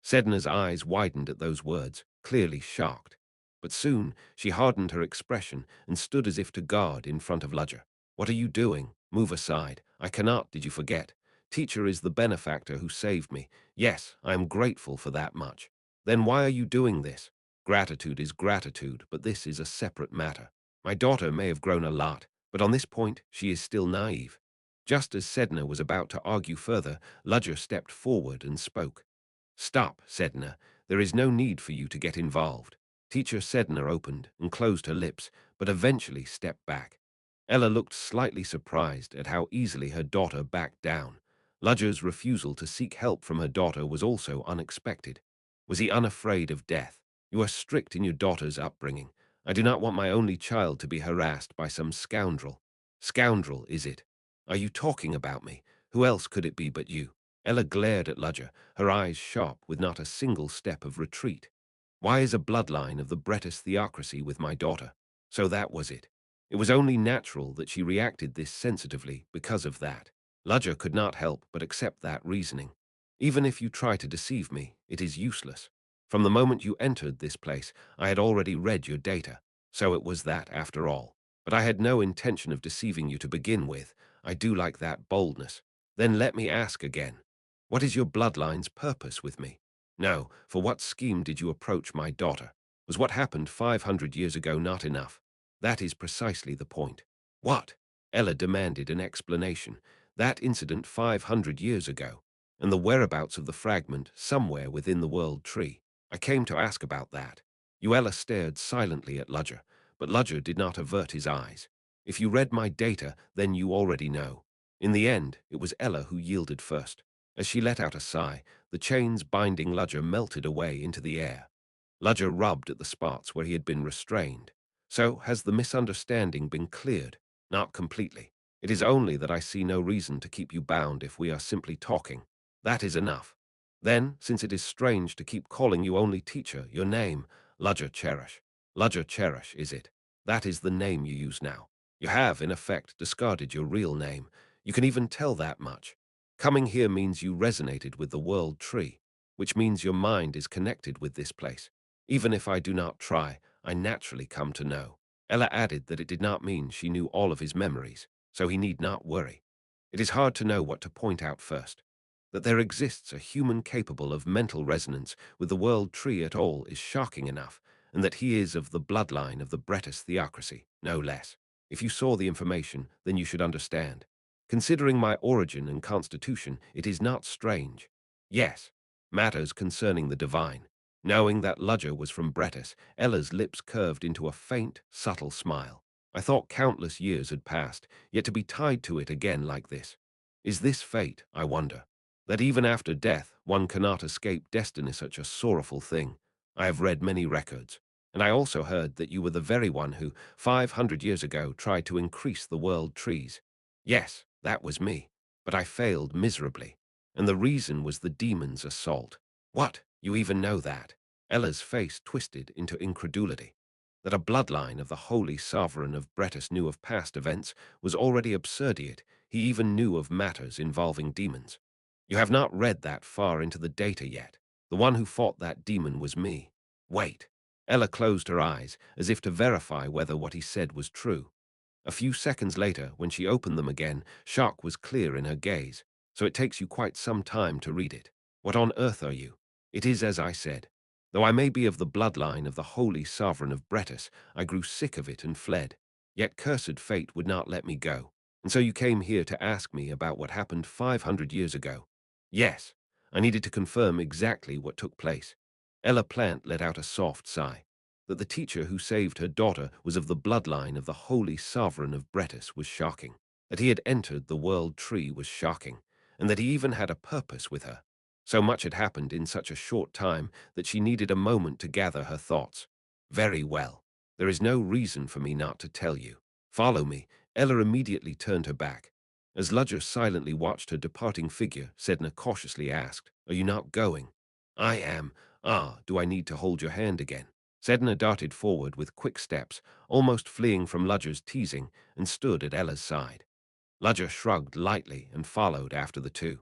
B: Sedna's eyes widened at those words, clearly shocked. But soon she hardened her expression and stood as if to guard in front of Ludger. "What are you doing? Move aside. I cannot, did you forget? Teacher is the benefactor who saved me. Yes, I am grateful for that much. Then why are you doing this? Gratitude is gratitude, but this is a separate matter. My daughter may have grown a lot, but on this point she is still naive." Just as Sedna was about to argue further, Ludger stepped forward and spoke. "Stop," Sedna. "There is no need for you to get involved." Teacher Sedna opened and closed her lips, but eventually stepped back. Ella looked slightly surprised at how easily her daughter backed down. Ludger's refusal to seek help from her daughter was also unexpected. Was he unafraid of death? "You are strict in your daughter's upbringing. I do not want my only child to be harassed by some scoundrel." "Scoundrel, is it? Are you talking about me? Who else could it be but you?" Ella glared at Ludger, her eyes sharp with not a single step of retreat. "Why is a bloodline of the British theocracy with my daughter?" So that was it. It was only natural that she reacted this sensitively because of that. Ludger could not help but accept that reasoning. "Even if you try to deceive me, it is useless. From the moment you entered this place, I had already read your data. So it was that, after all. But I had no intention of deceiving you to begin with. I do like that boldness. Then let me ask again. What is your bloodline's purpose with me? No, for what scheme did you approach my daughter? Was what happened 500 years ago not enough? That is precisely the point." "What?" Ella demanded an explanation. "That incident 500 years ago, and the whereabouts of the fragment somewhere within the world tree. I came to ask about that." Ella stared silently at Ludger, but Ludger did not avert his eyes. "If you read my data, then you already know." In the end, it was Ella who yielded first. As she let out a sigh, the chains binding Ludger melted away into the air. Ludger rubbed at the spots where he had been restrained. "So has the misunderstanding been cleared?" "Not completely. It is only that I see no reason to keep you bound if we are simply talking. That is enough. Then, since it is strange to keep calling you only teacher, your name, Ludger Cherish. Ludger Cherish, is it? That is the name you use now. You have, in effect, discarded your real name. You can even tell that much. Coming here means you resonated with the world tree, which means your mind is connected with this place. Even if I do not try, I naturally come to know." Ella added that it did not mean she knew all of his memories, so he need not worry. It is hard to know what to point out first. That there exists a human capable of mental resonance with the world tree at all is shocking enough, and that he is of the bloodline of the British theocracy, no less. If you saw the information, then you should understand. Considering my origin and constitution, it is not strange. Yes, matters concerning the divine. Knowing that Ludger was from Bretis, Ella's lips curved into a faint, subtle smile. "I thought countless years had passed, yet to be tied to it again like this. Is this fate, I wonder? That even after death, one cannot escape destiny, such a sorrowful thing. I have read many records, and I also heard that you were the very one who, 500 years ago, tried to increase the world trees. Yes, that was me, but I failed miserably, and the reason was the demon's assault." "What? You even know that?" Ella's face twisted into incredulity. That a bloodline of the holy sovereign of Bretis knew of past events was already absurdiate. He even knew of matters involving demons. "You have not read that far into the data yet. The one who fought that demon was me." "Wait." Ella closed her eyes, as if to verify whether what he said was true. A few seconds later, when she opened them again, shock was clear in her gaze. "So it takes you quite some time to read it. What on earth are you?" "It is as I said. Though I may be of the bloodline of the holy sovereign of Bretis, I grew sick of it and fled. Yet cursed fate would not let me go. And so you came here to ask me about what happened 500 years ago." "Yes, I needed to confirm exactly what took place." Ella Plant let out a soft sigh. That the teacher who saved her daughter was of the bloodline of the holy sovereign of Bretis was shocking. That he had entered the world tree was shocking, and that he even had a purpose with her. So much had happened in such a short time that she needed a moment to gather her thoughts. "Very well. There is no reason for me not to tell you. Follow me." Ella immediately turned her back. As Ludger silently watched her departing figure, Sedna cautiously asked, "Are you not going?" "I am. Ah, do I need to hold your hand again?" Sedna darted forward with quick steps, almost fleeing from Ludger's teasing, and stood at Ella's side. Ludger shrugged lightly and followed after the two.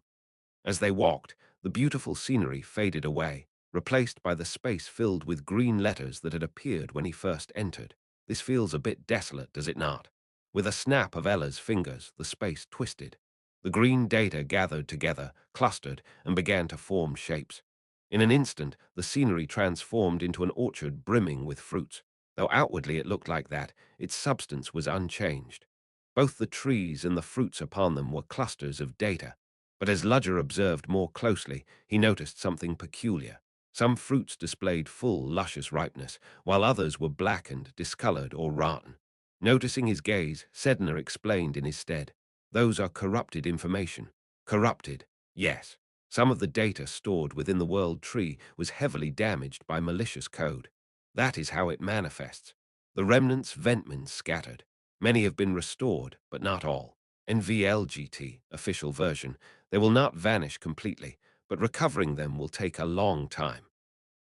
B: As they walked, the beautiful scenery faded away, replaced by the space filled with green letters that had appeared when he first entered. This feels a bit desolate, does it not? With a snap of Ella's fingers, the space twisted. The green data gathered together, clustered, and began to form shapes. In an instant, the scenery transformed into an orchard brimming with fruits. Though outwardly it looked like that, its substance was unchanged. Both the trees and the fruits upon them were clusters of data. But as Ludger observed more closely, he noticed something peculiar. Some fruits displayed full, luscious ripeness, while others were blackened, discolored, or rotten. Noticing his gaze, Sedna explained in his stead, "Those are corrupted information." Corrupted, yes. Some of the data stored within the world tree was heavily damaged by malicious code. That is how it manifests. The remnants Ventman scattered. Many have been restored, but not all. NVLGT, official version, they will not vanish completely, but recovering them will take a long time.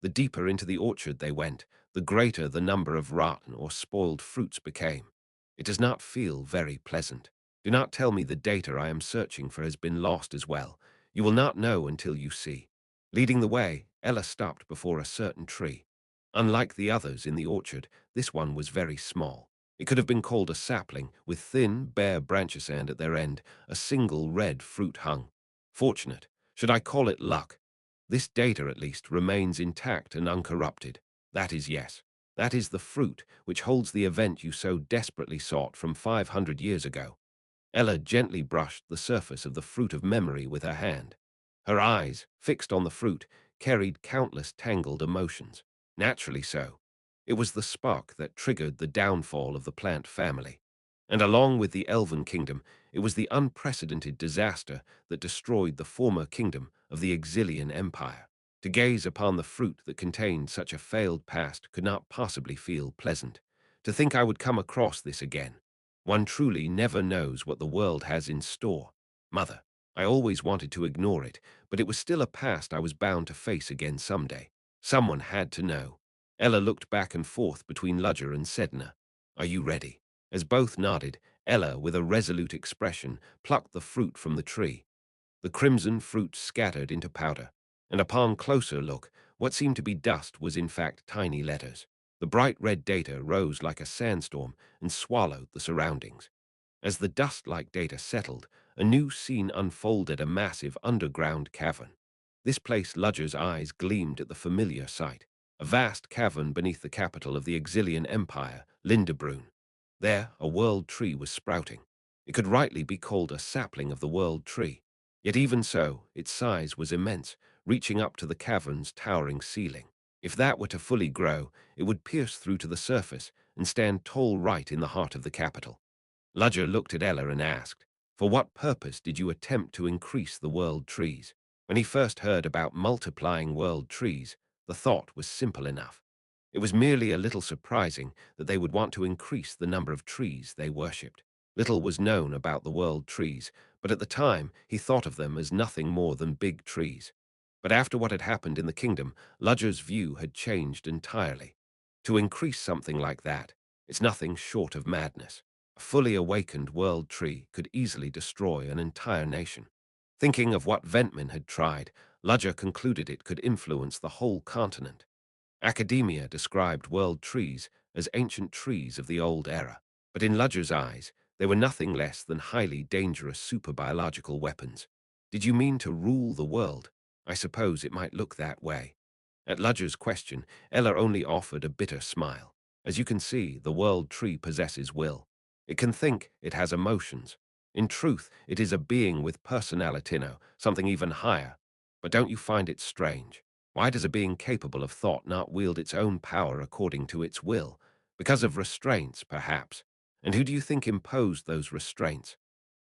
B: The deeper into the orchard they went, the greater the number of rotten or spoiled fruits became. It does not feel very pleasant. Do not tell me the data I am searching for has been lost as well. You will not know until you see. Leading the way, Ella stopped before a certain tree. Unlike the others in the orchard, this one was very small. It could have been called a sapling, with thin, bare branches and at their end, a single red fruit hung. Fortunate. Should I call it luck? This data, at least, remains intact and uncorrupted. That is yes. That is the fruit which holds the event you so desperately sought from 500 years ago. Ella gently brushed the surface of the fruit of memory with her hand. Her eyes, fixed on the fruit, carried countless tangled emotions. Naturally so. It was the spark that triggered the downfall of the plant family. And along with the Elven kingdom, it was the unprecedented disaster that destroyed the former kingdom of the Exilian Empire. To gaze upon the fruit that contained such a failed past could not possibly feel pleasant. To think I would come across this again. One truly never knows what the world has in store. Mother, I always wanted to ignore it, but it was still a past I was bound to face again someday. Someone had to know. Ella looked back and forth between Ludger and Sedna. Are you ready? As both nodded, Ella, with a resolute expression, plucked the fruit from the tree. The crimson fruit scattered into powder, and upon closer look, what seemed to be dust was in fact tiny letters. The bright red data rose like a sandstorm and swallowed the surroundings. As the dust-like data settled, a new scene unfolded, a massive underground cavern. This place Ludger's eyes gleamed at the familiar sight, a vast cavern beneath the capital of the Exilian Empire, Lindebrun. There, a world tree was sprouting. It could rightly be called a sapling of the world tree. Yet even so, its size was immense, reaching up to the cavern's towering ceiling. If that were to fully grow, it would pierce through to the surface and stand tall right in the heart of the capital. Ludger looked at Ella and asked, "For what purpose did you attempt to increase the world trees?" When he first heard about multiplying world trees, the thought was simple enough. It was merely a little surprising that they would want to increase the number of trees they worshipped. Little was known about the world trees, but at the time he thought of them as nothing more than big trees. But after what had happened in the kingdom, Ludger's view had changed entirely. To increase something like that, it's nothing short of madness. A fully awakened world tree could easily destroy an entire nation. Thinking of what Ventman had tried, Ludger concluded it could influence the whole continent. Academia described world trees as ancient trees of the old era, but in Ludger's eyes, they were nothing less than highly dangerous superbiological weapons. Did you mean to rule the world? I suppose it might look that way. At Ludger's question, Ella only offered a bitter smile. As you can see, the world tree possesses will. It can think, it has emotions. In truth, it is a being with personalitino, something even higher. But don't you find it strange? Why does a being capable of thought not wield its own power according to its will? Because of restraints, perhaps. And who do you think imposed those restraints?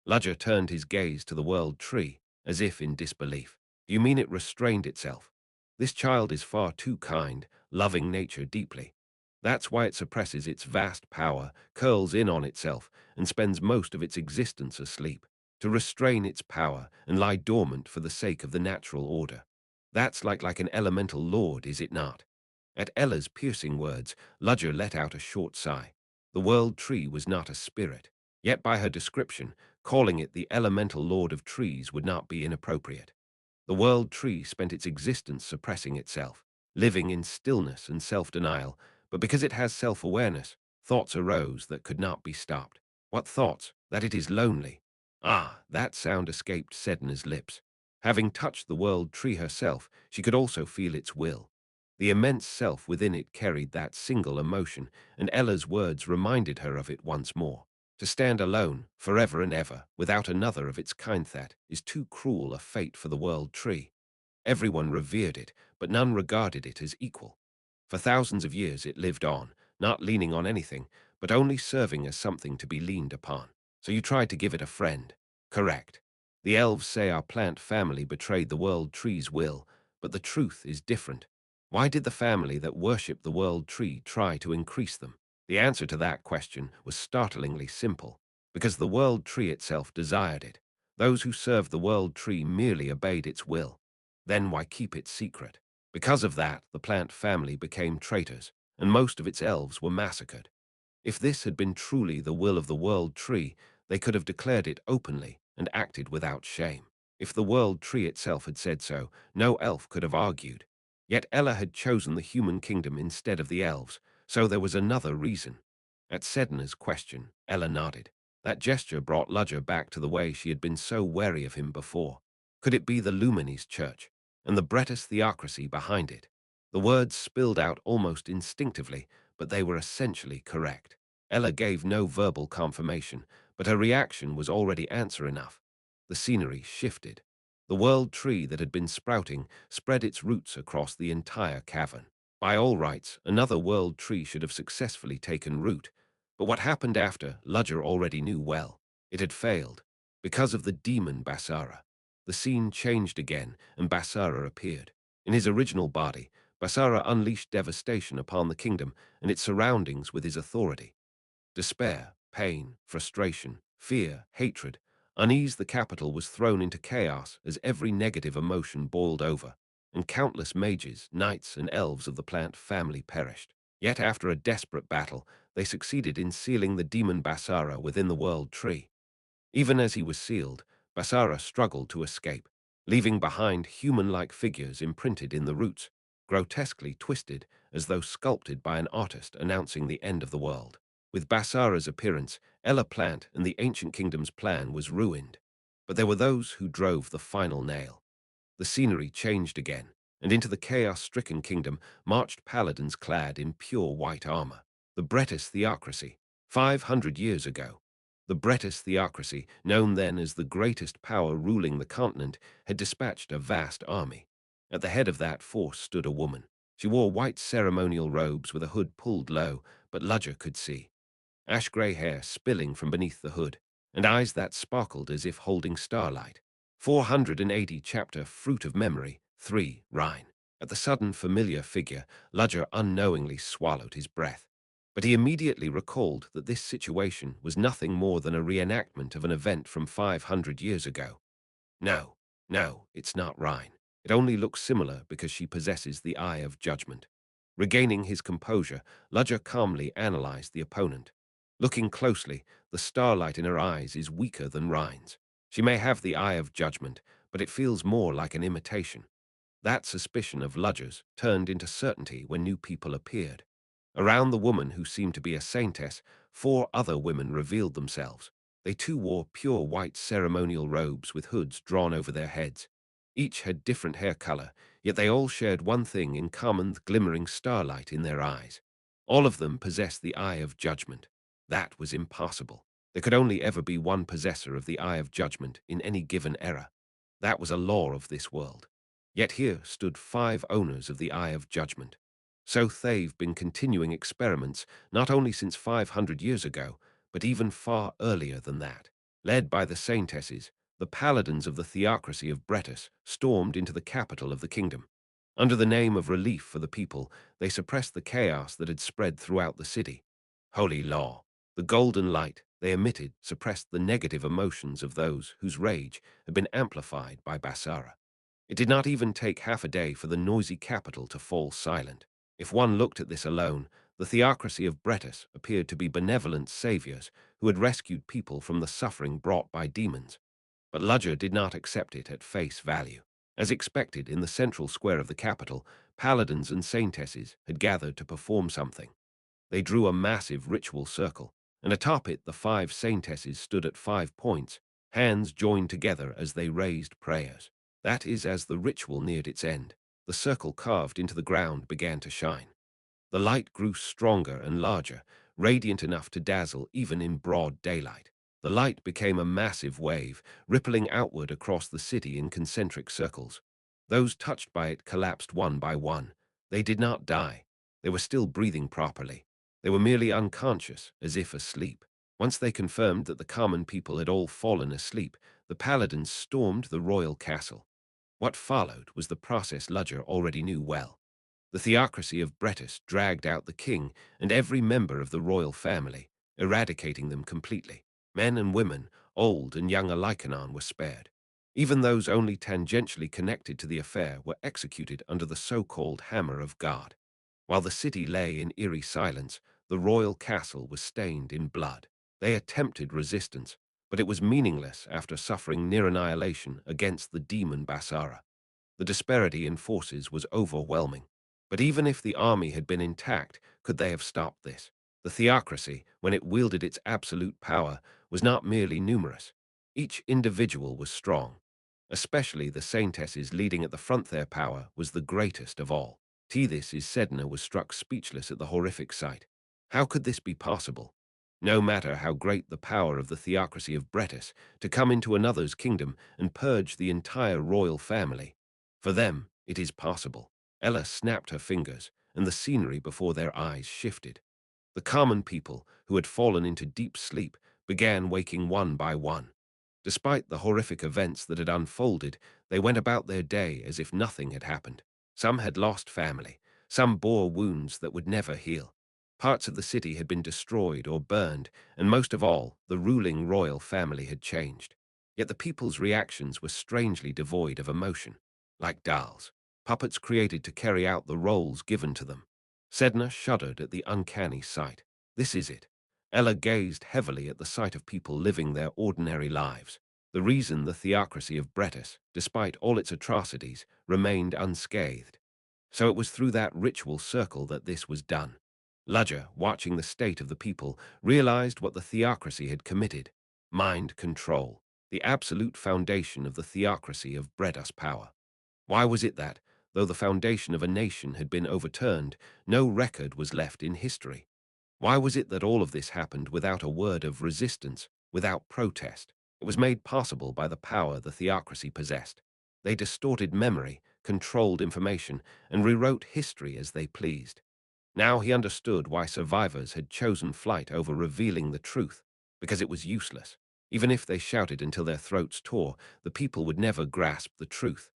B: Ludger turned his gaze to the world tree, as if in disbelief. Do you mean it restrained itself? This child is far too kind, loving nature deeply. That's why it suppresses its vast power, curls in on itself, and spends most of its existence asleep, to restrain its power and lie dormant for the sake of the natural order. That's like an elemental lord, is it not? At Ella's piercing words, Ludger let out a short sigh. The world tree was not a spirit. Yet by her description, Calling it the elemental lord of trees would not be inappropriate. The world tree spent its existence suppressing itself, living in stillness and self-denial, but because it has self-awareness, thoughts arose that could not be stopped. What thoughts? That it is lonely. Ah, that sound escaped Sedna's lips. Having touched the world tree herself, she could also feel its will. The immense self within it carried that single emotion, and Ella's words reminded her of it once more. To stand alone, forever and ever, without another of its kind, that is too cruel a fate for the world tree. Everyone revered it, but none regarded it as equal. For thousands of years it lived on, not leaning on anything, but only serving as something to be leaned upon. So you tried to give it a friend. Correct. The elves say our plant family betrayed the world tree's will, but the truth is different. Why did the family that worshipped the world tree try to increase them? The answer to that question was startlingly simple, because the world tree itself desired it. Those who served the world tree merely obeyed its will. Then why keep it secret? Because of that, the plant family became traitors, and most of its elves were massacred. If this had been truly the will of the world tree, they could have declared it openly and acted without shame. If the world tree itself had said so, no elf could have argued. Yet Ella had chosen the human kingdom instead of the elves, so there was another reason. At Sedna's question, Ella nodded. That gesture brought Ludger back to the way she had been so wary of him before. Could it be the Lumines Church, and the Bretis theocracy behind it? The words spilled out almost instinctively, but they were essentially correct. Ella gave no verbal confirmation, but her reaction was already answer enough. The scenery shifted. The world tree that had been sprouting spread its roots across the entire cavern. By all rights, another world tree should have successfully taken root. But what happened after, Ludger already knew well. It had failed. Because of the demon Basara. The scene changed again, and Basara appeared. In his original body, Basara unleashed devastation upon the kingdom and its surroundings with his authority. Despair, pain, frustration, fear, hatred, unease, the capital was thrown into chaos as every negative emotion boiled over, and countless mages, knights, and elves of the plant family perished. Yet after a desperate battle, they succeeded in sealing the demon Basara within the world tree. Even as he was sealed, Basara struggled to escape, leaving behind human-like figures imprinted in the roots, grotesquely twisted as though sculpted by an artist announcing the end of the world. With Basara's appearance, Ella Plant and the ancient kingdom's plan was ruined. But there were those who drove the final nail. The scenery changed again, and into the chaos-stricken kingdom marched paladins clad in pure white armor. The Bretis theocracy, 500 years ago. The Bretis theocracy, known then as the greatest power ruling the continent, had dispatched a vast army. At the head of that force stood a woman. She wore white ceremonial robes with a hood pulled low, but Ludger could see. Ash-gray hair spilling from beneath the hood, and eyes that sparkled as if holding starlight. 480 chapter Fruit of Memory, 3, Rhine. At the sudden familiar figure, Ludger unknowingly swallowed his breath. But he immediately recalled that this situation was nothing more than a reenactment of an event from 500 years ago. No, no, it's not Rhine. It only looks similar because she possesses the eye of judgment. Regaining his composure, Ludger calmly analyzed the opponent. Looking closely, the starlight in her eyes is weaker than Rhine's. She may have the eye of judgment, but it feels more like an imitation. That suspicion of Ludger's turned into certainty when new people appeared. Around the woman who seemed to be a saintess, 4 other women revealed themselves. They too wore pure white ceremonial robes with hoods drawn over their heads. Each had different hair color, yet they all shared one thing in common: the glimmering starlight in their eyes. All of them possessed the eye of judgment. That was impossible. There could only ever be one possessor of the eye of judgment in any given era. That was a law of this world. Yet here stood 5 owners of the eye of judgment. So they've been continuing experiments not only since 500 years ago, but even far earlier than that. Led by the saintesses, the paladins of the theocracy of Bretis stormed into the capital of the kingdom. Under the name of relief for the people, they suppressed the chaos that had spread throughout the city. Holy law! The golden light they emitted suppressed the negative emotions of those whose rage had been amplified by Basara. It did not even take half a day for the noisy capital to fall silent. If one looked at this alone, The theocracy of Bretis appeared to be benevolent saviors who had rescued people from the suffering brought by demons. But Ludger did not accept it at face value. As expected, in the central square of the capital, paladins and saintesses had gathered to perform something. They drew a massive ritual circle, and atop it the 5 saintesses stood at 5 points, hands joined together as they raised prayers. That is, as the ritual neared its end, the circle carved into the ground began to shine. The light grew stronger and larger, radiant enough to dazzle even in broad daylight. The light became a massive wave, rippling outward across the city in concentric circles. Those touched by it collapsed one by one. They did not die. They were still breathing properly. They were merely unconscious, as if asleep. Once they confirmed that the common people had all fallen asleep, the paladins stormed the royal castle. What followed was the process Ludger already knew well. The theocracy of Bretis dragged out the king and every member of the royal family, eradicating them completely. Men and women, old and young alike, were spared. Even those only tangentially connected to the affair were executed under the so-called Hammer of God. While the city lay in eerie silence, the royal castle was stained in blood. They attempted resistance, but it was meaningless after suffering near annihilation against the demon Basara. The disparity in forces was overwhelming. But even if the army had been intact, could they have stopped this? The theocracy, when it wielded its absolute power, was not merely numerous. Each individual was strong. Especially the saintesses leading at the front, their power was the greatest of all. Tethys' Sedna was struck speechless at the horrific sight. How could this be possible? No matter how great the power of the theocracy of Bretis, to come into another's kingdom and purge the entire royal family. For them, it is possible. Ella snapped her fingers, and the scenery before their eyes shifted. The common people, who had fallen into deep sleep, began waking one by one. Despite the horrific events that had unfolded, they went about their day as if nothing had happened. Some had lost family. Some bore wounds that would never heal. Parts of the city had been destroyed or burned, and most of all, the ruling royal family had changed. Yet the people's reactions were strangely devoid of emotion, like dolls, puppets created to carry out the roles given to them. Sedna shuddered at the uncanny sight. This is it. Ella gazed heavily at the sight of people living their ordinary lives. The reason the theocracy of Bretis, despite all its atrocities, remained unscathed. So it was through that ritual circle that this was done. Ludger, watching the state of the people, realized what the theocracy had committed: mind control, the absolute foundation of the theocracy of Bredas power. Why was it that, though the foundation of a nation had been overturned, no record was left in history? Why was it that all of this happened without a word of resistance, without protest? It was made possible by the power the theocracy possessed. They distorted memory, controlled information, and rewrote history as they pleased. Now he understood why survivors had chosen flight over revealing the truth, because it was useless. Even if they shouted until their throats tore, the people would never grasp the truth.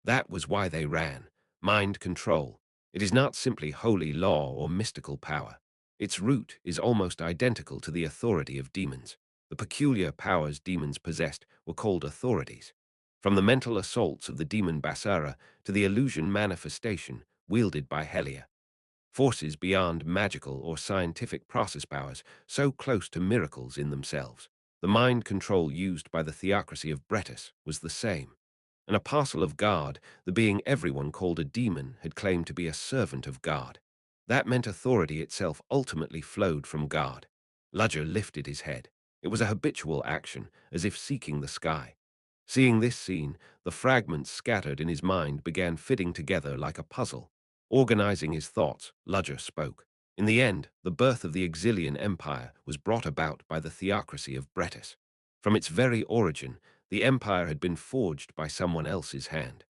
B: That was why they ran. Mind control. It is not simply holy law or mystical power. Its root is almost identical to the authority of demons. The peculiar powers demons possessed were called authorities. From the mental assaults of the demon Basara to the illusion manifestation wielded by Helia. Forces beyond magical or scientific process powers, so close to miracles in themselves. The mind control used by the theocracy of Bretis was the same. An apostle of God, the being everyone called a demon, had claimed to be a servant of God. That meant authority itself ultimately flowed from God. Ludger lifted his head. It was a habitual action, as if seeking the sky. Seeing this scene, the fragments scattered in his mind began fitting together like a puzzle. Organizing his thoughts, Ludger spoke. In the end, the birth of the Exilian Empire was brought about by the theocracy of Bretis. From its very origin, the empire had been forged by someone else's hand.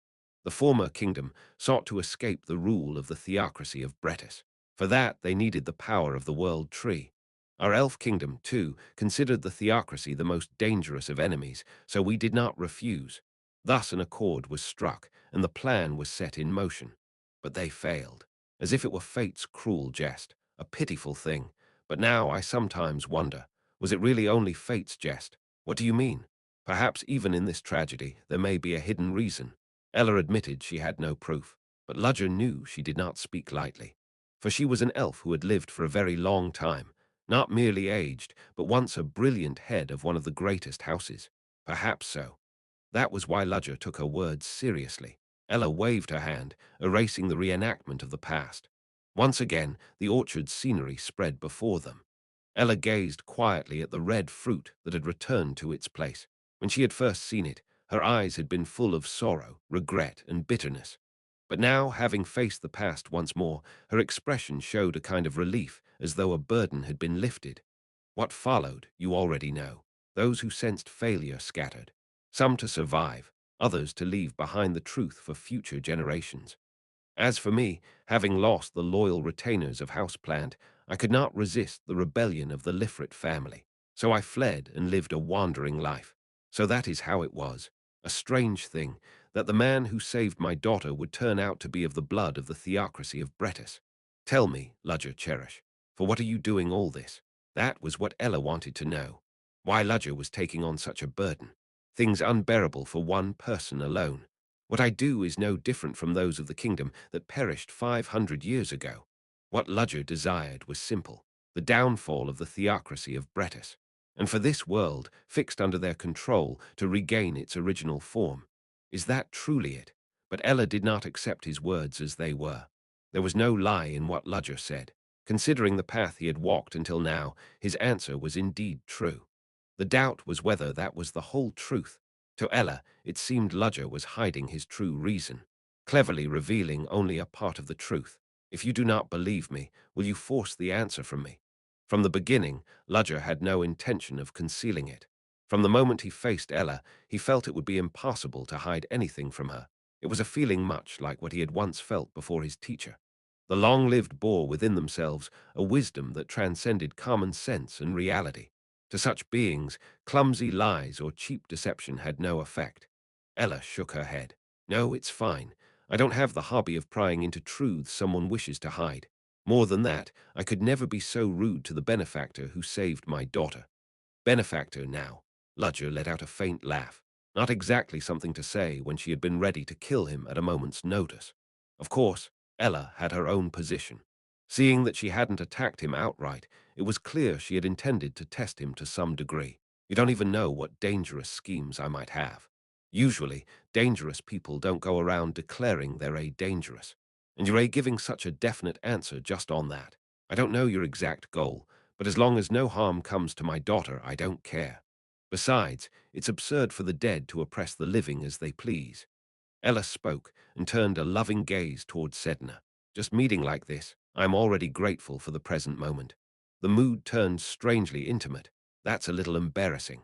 B: The former kingdom sought to escape the rule of the theocracy of Bretis. For that, they needed the power of the world tree. Our elf kingdom, too, considered the theocracy the most dangerous of enemies, so we did not refuse. Thus an accord was struck, and the plan was set in motion. But they failed, as if it were fate's cruel jest, a pitiful thing. But now I sometimes wonder, was it really only fate's jest? What do you mean? Perhaps even in this tragedy there may be a hidden reason. Ella admitted she had no proof, but Ludger knew she did not speak lightly. for she was an elf who had lived for a very long time, not merely aged, but once a brilliant head of one of the greatest houses. Perhaps so. That was why Ludger took her words seriously. Ella waved her hand, erasing the reenactment of the past. Once again, the orchard scenery spread before them. Ella gazed quietly at the red fruit that had returned to its place. When she had first seen it, her eyes had been full of sorrow, regret, and bitterness. But now, having faced the past once more, her expression showed a kind of relief, as though a burden had been lifted. What followed, you already know. Those who sensed failure scattered, some to survive, others to leave behind the truth for future generations. As for me, having lost the loyal retainers of Houseplant, I could not resist the rebellion of the Lifrit family, so I fled and lived a wandering life. So that is how it was. A strange thing, that the man who saved my daughter would turn out to be of the blood of the theocracy of Bretis. Tell me, Ludger Cherish, for what are you doing all this? That was what Ella wanted to know. Why Ludger was taking on such a burden. Things unbearable for one person alone. What I do is no different from those of the kingdom that perished 500 years ago. What Ludger desired was simple, the downfall of the theocracy of Bretis, and for this world, fixed under their control, to regain its original form. Is that truly it? But Ella did not accept his words as they were. There was no lie in what Ludger said. Considering the path he had walked until now, his answer was indeed true. The doubt was whether that was the whole truth. To Ella, it seemed Ludger was hiding his true reason, cleverly revealing only a part of the truth. If you do not believe me, will you force the answer from me? From the beginning, Ludger had no intention of concealing it. From the moment he faced Ella, he felt it would be impossible to hide anything from her. It was a feeling much like what he had once felt before his teacher. The long-lived bore within themselves a wisdom that transcended common sense and reality. To such beings, clumsy lies or cheap deception had no effect. Ella shook her head. No, it's fine. I don't have the hobby of prying into truths someone wishes to hide. More than that, I could never be so rude to the benefactor who saved my daughter. Benefactor now. Ludger let out a faint laugh. Not exactly something to say when she had been ready to kill him at a moment's notice. Of course, Ella had her own position. Seeing that she hadn't attacked him outright, it was clear she had intended to test him to some degree. You don't even know what dangerous schemes I might have. Usually, dangerous people don't go around declaring they're dangerous. And you're giving such a definite answer just on that. I don't know your exact goal, but as long as no harm comes to my daughter, I don't care. Besides, it's absurd for the dead to oppress the living as they please. Ella spoke and turned a loving gaze toward Sedna. Just meeting like this, I'm already grateful for the present moment. The mood turned strangely intimate. That's a little embarrassing.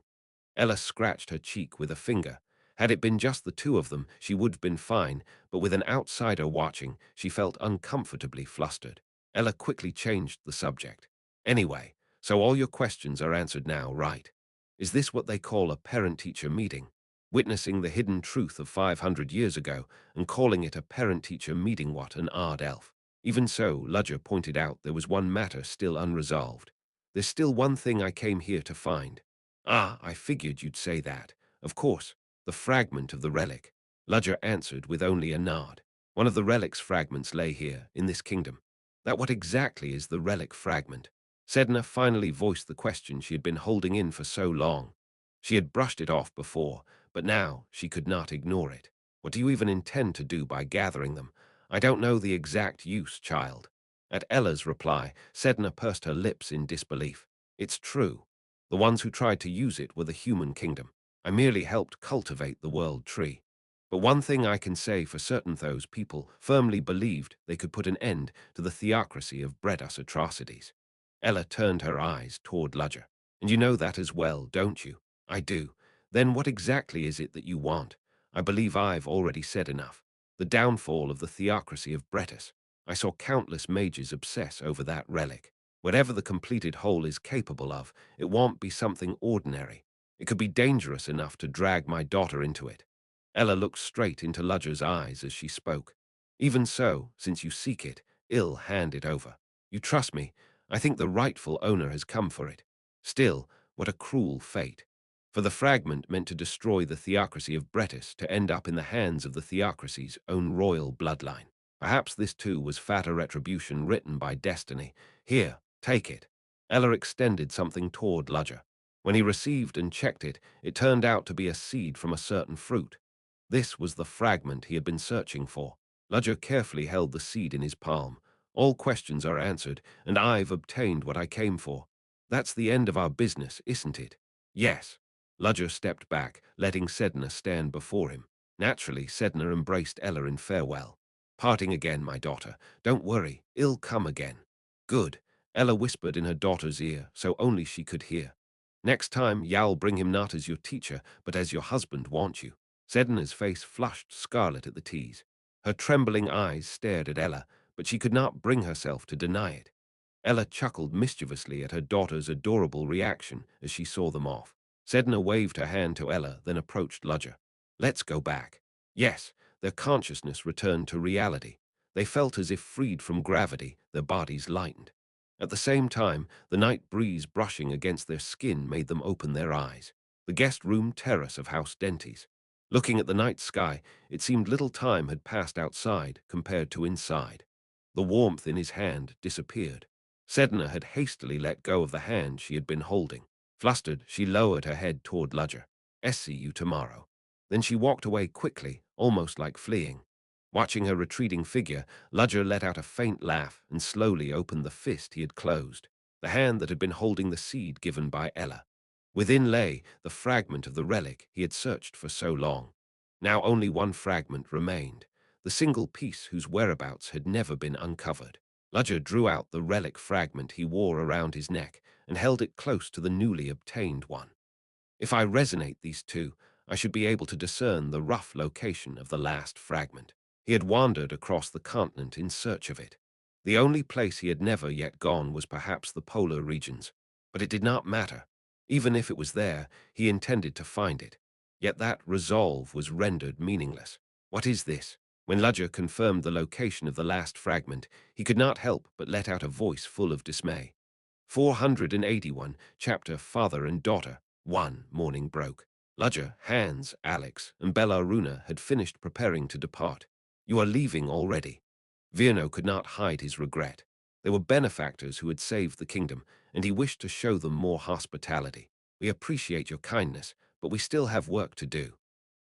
B: Ella scratched her cheek with a finger. Had it been just the two of them, she would have been fine, but with an outsider watching, she felt uncomfortably flustered. Ella quickly changed the subject. Anyway, so all your questions are answered now, right? Is this what they call a parent-teacher meeting? Witnessing the hidden truth of 500 years ago and calling it a parent-teacher meeting? What an odd elf. Even so, Ludger pointed out there was one matter still unresolved. There's still one thing I came here to find. Ah, I figured you'd say that. Of course, the fragment of the relic. Ludger answered with only a nod. One of the relic's fragments lay here, in this kingdom. That what exactly is the relic fragment? Sedna finally voiced the question she had been holding in for so long. She had brushed it off before, but now she could not ignore it. What do you even intend to do by gathering them? I don't know the exact use, child. At Ella's reply, Sedna pursed her lips in disbelief. It's true. The ones who tried to use it were the human kingdom. I merely helped cultivate the world tree. But one thing I can say for certain, those people firmly believed they could put an end to the theocracy of Bredas atrocities. Ella turned her eyes toward Ludger. And you know that as well, don't you? I do. Then what exactly is it that you want? I believe I've already said enough. The downfall of the theocracy of Bretas. I saw countless mages obsess over that relic. Whatever the completed whole is capable of, it won't be something ordinary. It could be dangerous enough to drag my daughter into it. Ella looked straight into Ludger's eyes as she spoke. Even so, since you seek it, hand it over. You trust me. I think the rightful owner has come for it. Still, what a cruel fate. For the fragment meant to destroy the theocracy of Bretis to end up in the hands of the theocracy's own royal bloodline. Perhaps this too was fatter retribution written by destiny. Here, take it. Ella extended something toward Ludger. When he received and checked it, it turned out to be a seed from a certain fruit. This was the fragment he had been searching for. Ludger carefully held the seed in his palm. All questions are answered, and I've obtained what I came for. That's the end of our business, isn't it? Yes. Ludger stepped back, letting Sedna stand before him. Naturally, Sedna embraced Ella in farewell. Parting again, my daughter. Don't worry, it'll come again. Good. Ella whispered in her daughter's ear, so only she could hear. Next time, Ya'll bring him not as your teacher, but as your husband wants you. Sedna's face flushed scarlet at the tease. Her trembling eyes stared at Ella, but she could not bring herself to deny it. Ella chuckled mischievously at her daughter's adorable reaction as she saw them off. Sedna waved her hand to Ella, then approached Ludger. Let's go back. Yes, their consciousness returned to reality. They felt as if freed from gravity, their bodies lightened. At the same time, the night breeze brushing against their skin made them open their eyes. The guest room terrace of House Denty's. Looking at the night sky, it seemed little time had passed outside compared to inside. The warmth in his hand disappeared. Sedna had hastily let go of the hand she had been holding. Flustered, she lowered her head toward Ludger. See you tomorrow. Then she walked away quickly, almost like fleeing. Watching her retreating figure, Ludger let out a faint laugh and slowly opened the fist he had closed, the hand that had been holding the seed given by Ella. Within lay the fragment of the relic he had searched for so long. Now only one fragment remained, the single piece whose whereabouts had never been uncovered. Ludger drew out the relic fragment he wore around his neck and held it close to the newly obtained one. If I resonate these two, I should be able to discern the rough location of the last fragment. He had wandered across the continent in search of it. The only place he had never yet gone was perhaps the polar regions, but it did not matter. Even if it was there, he intended to find it. Yet that resolve was rendered meaningless. What is this? When Ludger confirmed the location of the last fragment, he could not help but let out a voice full of dismay. 481, chapter Father and Daughter. 1. Morning broke. Ludger, Hans, Alex, and Bellaruna had finished preparing to depart. You are leaving already. Virno could not hide his regret. They were benefactors who had saved the kingdom, and he wished to show them more hospitality. We appreciate your kindness, but we still have work to do.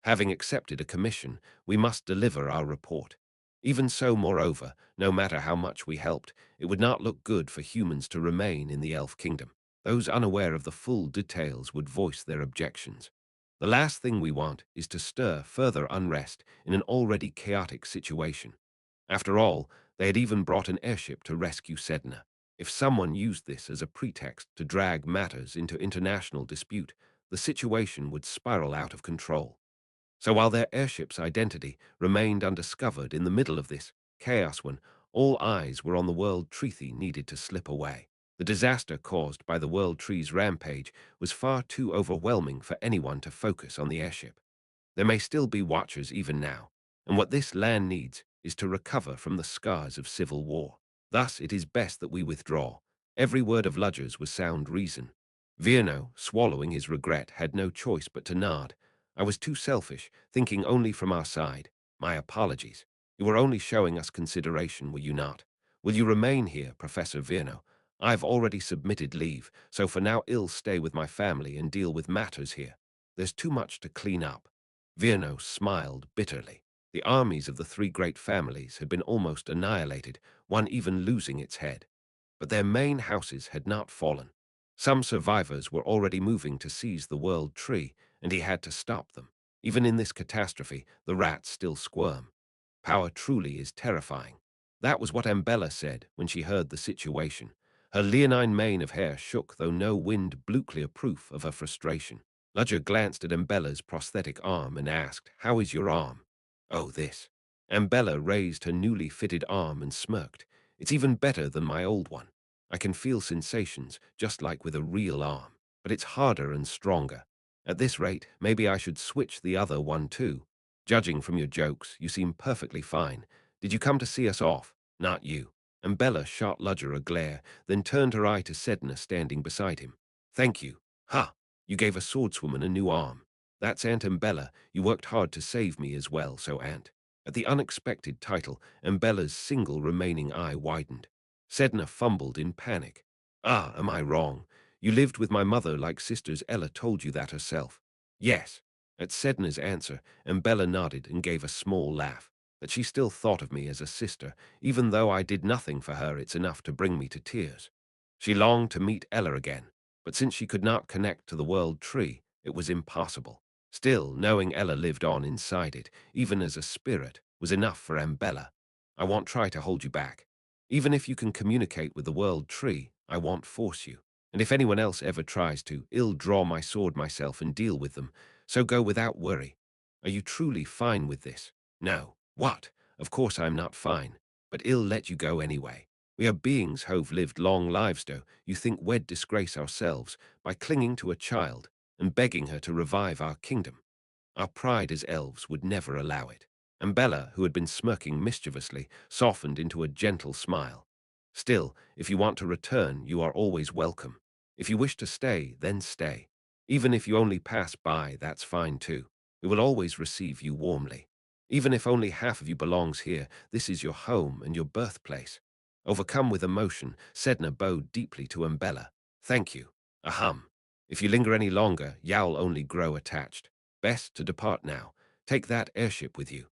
B: Having accepted a commission, we must deliver our report. Even so, moreover, no matter how much we helped, it would not look good for humans to remain in the elf kingdom. Those unaware of the full details would voice their objections. The last thing we want is to stir further unrest in an already chaotic situation. After all, they had even brought an airship to rescue Sedna. If someone used this as a pretext to drag matters into international dispute, the situation would spiral out of control. So while their airship's identity remained undiscovered in the middle of this chaos when all eyes were on the World Treaty needed to slip away. The disaster caused by the World Tree's rampage was far too overwhelming for anyone to focus on the airship. There may still be watchers even now, and what this land needs is to recover from the scars of civil war. Thus it is best that we withdraw. Every word of Ludger's was sound reason. Virno, swallowing his regret, had no choice but to nod. I was too selfish, thinking only from our side. My apologies. You were only showing us consideration, were you not? Will you remain here, Professor Virno? I've already submitted leave, so for now I'll stay with my family and deal with matters here. There's too much to clean up. Virno smiled bitterly. The armies of the three great families had been almost annihilated, one even losing its head. But their main houses had not fallen. Some survivors were already moving to seize the World Tree, and he had to stop them. Even in this catastrophe, the rats still squirm. Power truly is terrifying. That was what Ambella said when she heard the situation. Her leonine mane of hair shook, though no wind blew clear proof of her frustration. Ludger glanced at Ambella's prosthetic arm and asked, "How is your arm?" "Oh, this." Ambella raised her newly fitted arm and smirked. "It's even better than my old one. I can feel sensations, just like with a real arm, but it's harder and stronger. At this rate, maybe I should switch the other one too. Judging from your jokes, you seem perfectly fine. Did you come to see us off? Not you." And Bella shot Ludger a glare, then turned her eye to Sedna standing beside him. "Thank you. Ha! You gave a swordswoman a new arm. That's Aunt Ambella. You worked hard to save me as well, so Aunt." At the unexpected title, Embella's single remaining eye widened. Sedna fumbled in panic. Ah, am I wrong? You lived with my mother like sisters. Ella told you that herself. Yes. At Sedna's answer, Embella nodded and gave a small laugh. That she still thought of me as a sister, even though I did nothing for her, it's enough to bring me to tears. She longed to meet Ella again, but since she could not connect to the world tree, it was impossible. Still, knowing Ella lived on inside it, even as a spirit, was enough for Embella. I won't try to hold you back. Even if you can communicate with the world tree, I won't force you. And if anyone else ever tries to, I'll draw my sword myself and deal with them. So go without worry. Are you truly fine with this? No. What? Of course I'm not fine. But I'll let you go anyway. We are beings who've lived long lives, though. You think we'd disgrace ourselves by clinging to a child and begging her to revive our kingdom. Our pride as elves would never allow it. And Bella, who had been smirking mischievously, softened into a gentle smile. Still, if you want to return, you are always welcome. If you wish to stay, then stay. Even if you only pass by, that's fine too. We will always receive you warmly. Even if only half of you belongs here, this is your home and your birthplace. Overcome with emotion, Sedna bowed deeply to Embella. Thank you. Ahem. If you linger any longer, you'll only grow attached. Best to depart now. Take that airship with you.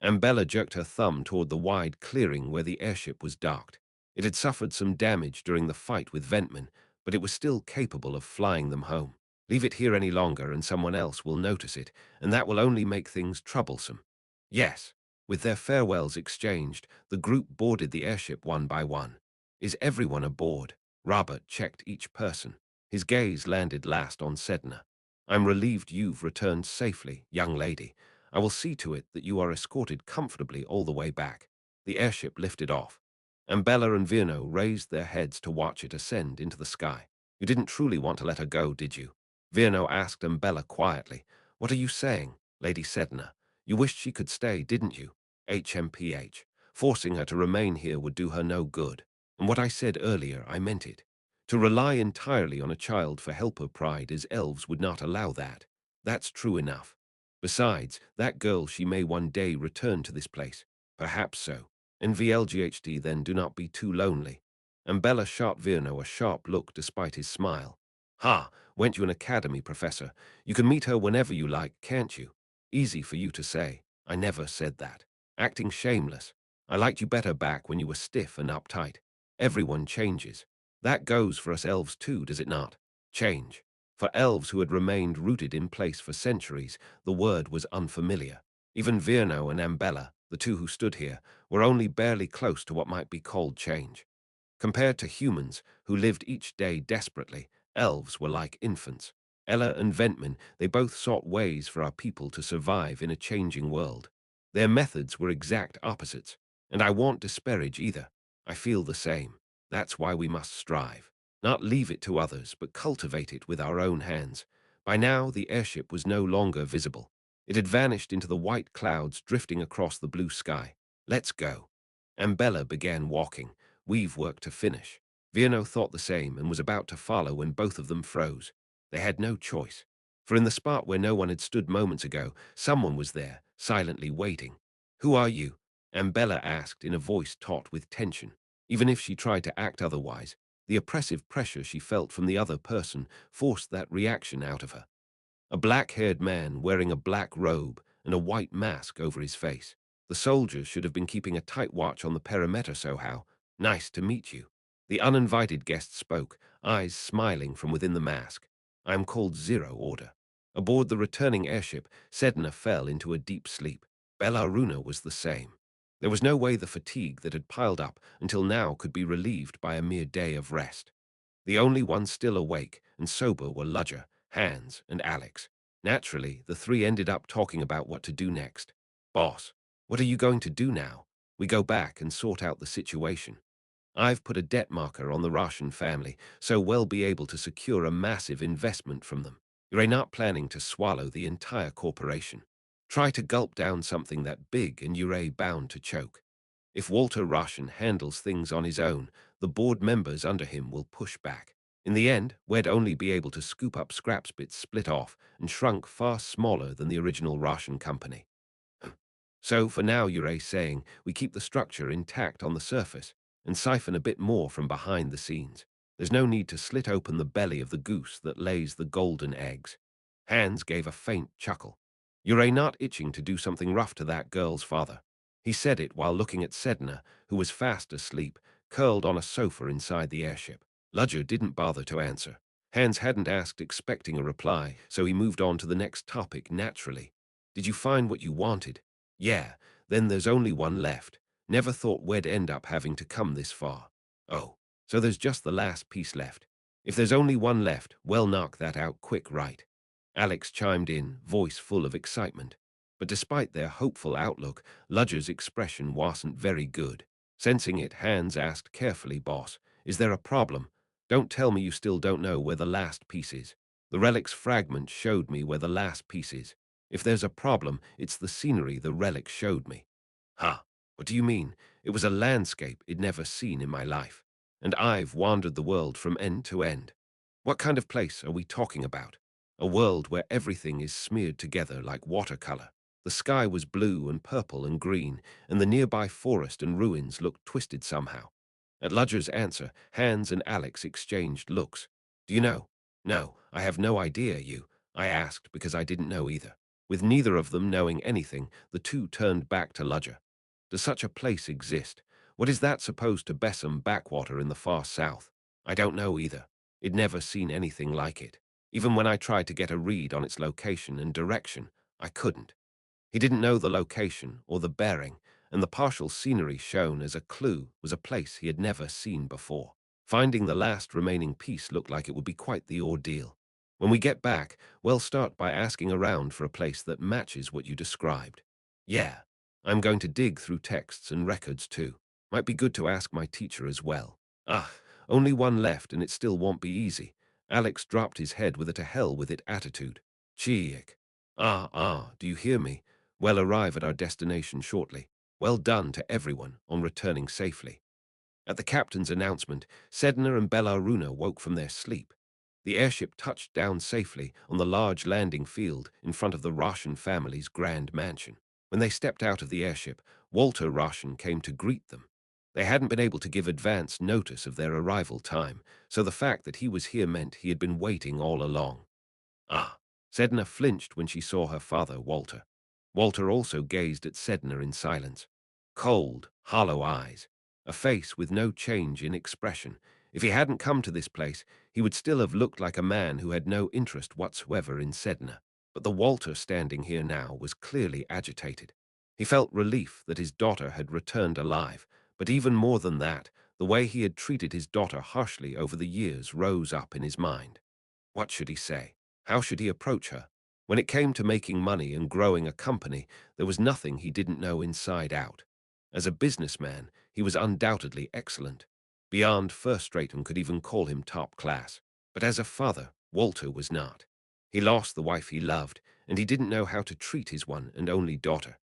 B: Ambella jerked her thumb toward the wide clearing where the airship was docked. It had suffered some damage during the fight with Ventman, but it was still capable of flying them home. Leave it here any longer and someone else will notice it, and that will only make things troublesome. Yes. With their farewells exchanged, the group boarded the airship one by one. Is everyone aboard? Robert checked each person. His gaze landed last on Sedna. I'm relieved you've returned safely, young lady. I will see to it that you are escorted comfortably all the way back. The airship lifted off. Ambella and Virno raised their heads to watch it ascend into the sky. You didn't truly want to let her go, did you? Virno asked Ambella quietly. What are you saying, Lady Sedna? You wished she could stay, didn't you? HMPH. Forcing her to remain here would do her no good. And what I said earlier, I meant it. To rely entirely on a child for helper pride as elves would not allow that. That's true enough. Besides, that girl, she may one day return to this place. Perhaps so. And VLGHD, then do not be too lonely. And Bella shot Virno a sharp look despite his smile. Ha, went you an academy, Professor? You can meet her whenever you like, can't you? Easy for you to say. I never said that. Acting shameless. I liked you better back when you were stiff and uptight. Everyone changes. That goes for us elves too, does it not? Change. For elves who had remained rooted in place for centuries, the word was unfamiliar. Even Virno and Ambella, the two who stood here, were only barely close to what might be called change. Compared to humans, who lived each day desperately, elves were like infants. Ella and Ventman, they both sought ways for our people to survive in a changing world. Their methods were exact opposites, and I won't disparage either. I feel the same. That's why we must strive. Not leave it to others, but cultivate it with our own hands. By now, the airship was no longer visible. It had vanished into the white clouds drifting across the blue sky. Let's go. Ambella began walking. We've work to finish. Virno thought the same and was about to follow when both of them froze. They had no choice. For in the spot where no one had stood moments ago, someone was there, silently waiting. Who are you? Ambella asked in a voice taut with tension. Even if she tried to act otherwise, the oppressive pressure she felt from the other person forced that reaction out of her. A black-haired man wearing a black robe and a white mask over his face. The soldiers should have been keeping a tight watch on the perimeter somehow. Nice to meet you. The uninvited guest spoke, eyes smiling from within the mask. I am called Zero Order. Aboard the returning airship, Sedna fell into a deep sleep. Bellaruna was the same. There was no way the fatigue that had piled up until now could be relieved by a mere day of rest. The only ones still awake and sober were Ludger, Hans, and Alex. Naturally, the three ended up talking about what to do next. Boss, what are you going to do now? We go back and sort out the situation. I've put a debt marker on the Russian family, so we'll be able to secure a massive investment from them. You're not planning to swallow the entire corporation. Try to gulp down something that big and you're bound to choke. If Walter Russian handles things on his own, the board members under him will push back. In the end, we'd only be able to scoop up scraps bits split off and shrunk far smaller than the original Russian company. So for now, you're saying we keep the structure intact on the surface and siphon a bit more from behind the scenes. There's no need to slit open the belly of the goose that lays the golden eggs. Hans gave a faint chuckle. You're not itching to do something rough to that girl's father. He said it while looking at Sedna, who was fast asleep, curled on a sofa inside the airship. Ludger didn't bother to answer. Hans hadn't asked expecting a reply, so he moved on to the next topic naturally. Did you find what you wanted? Yeah, then there's only one left. Never thought we'd end up having to come this far. Oh, so there's just the last piece left. If there's only one left, well, knock that out quick, right? Alex chimed in, voice full of excitement. But despite their hopeful outlook, Ludger's expression wasn't very good. Sensing it, Hans asked carefully, Boss, is there a problem? Don't tell me you still don't know where the last piece is. The relic's fragment showed me where the last piece is. If there's a problem, it's the scenery the relic showed me. Huh? What do you mean? It was a landscape I'd never seen in my life. And I've wandered the world from end to end. What kind of place are we talking about? A world where everything is smeared together like watercolor. The sky was blue and purple and green, and the nearby forest and ruins looked twisted somehow. At Ludger's answer, Hans and Alex exchanged looks. Do you know? No, I have no idea, I asked because I didn't know either. With neither of them knowing anything, the two turned back to Ludger. Does such a place exist? What is that supposed to besom backwater in the far south? I don't know either. I'd never seen anything like it. Even when I tried to get a read on its location and direction, I couldn't. He didn't know the location or the bearing, and the partial scenery shown as a clue was a place he had never seen before. Finding the last remaining piece looked like it would be quite the ordeal. When we get back, we'll start by asking around for a place that matches what you described. Yeah, I'm going to dig through texts and records too. Might be good to ask my teacher as well. Ah, only one left and it still won't be easy. Alex dropped his head with a to hell with it attitude. Cheek. Do you hear me? We'll arrive at our destination shortly. Well done to everyone on returning safely. At the captain's announcement, Sedna and Bellaruna woke from their sleep. The airship touched down safely on the large landing field in front of the Roshan family's grand mansion. When they stepped out of the airship, Walter Roshan came to greet them. They hadn't been able to give advance notice of their arrival time, so the fact that he was here meant he had been waiting all along. Ah, Sedna flinched when she saw her father, Walter. Walter also gazed at Sedna in silence. Cold, hollow eyes, a face with no change in expression. If he hadn't come to this place, he would still have looked like a man who had no interest whatsoever in Sedna. But the Walter standing here now was clearly agitated. He felt relief that his daughter had returned alive, but even more than that, the way he had treated his daughter harshly over the years rose up in his mind. What should he say? How should he approach her? When it came to making money and growing a company, there was nothing he didn't know inside out. As a businessman, he was undoubtedly excellent. Beyond first-rate and could even call him top class. But as a father, Walter was not. He lost the wife he loved, and he didn't know how to treat his one and only daughter.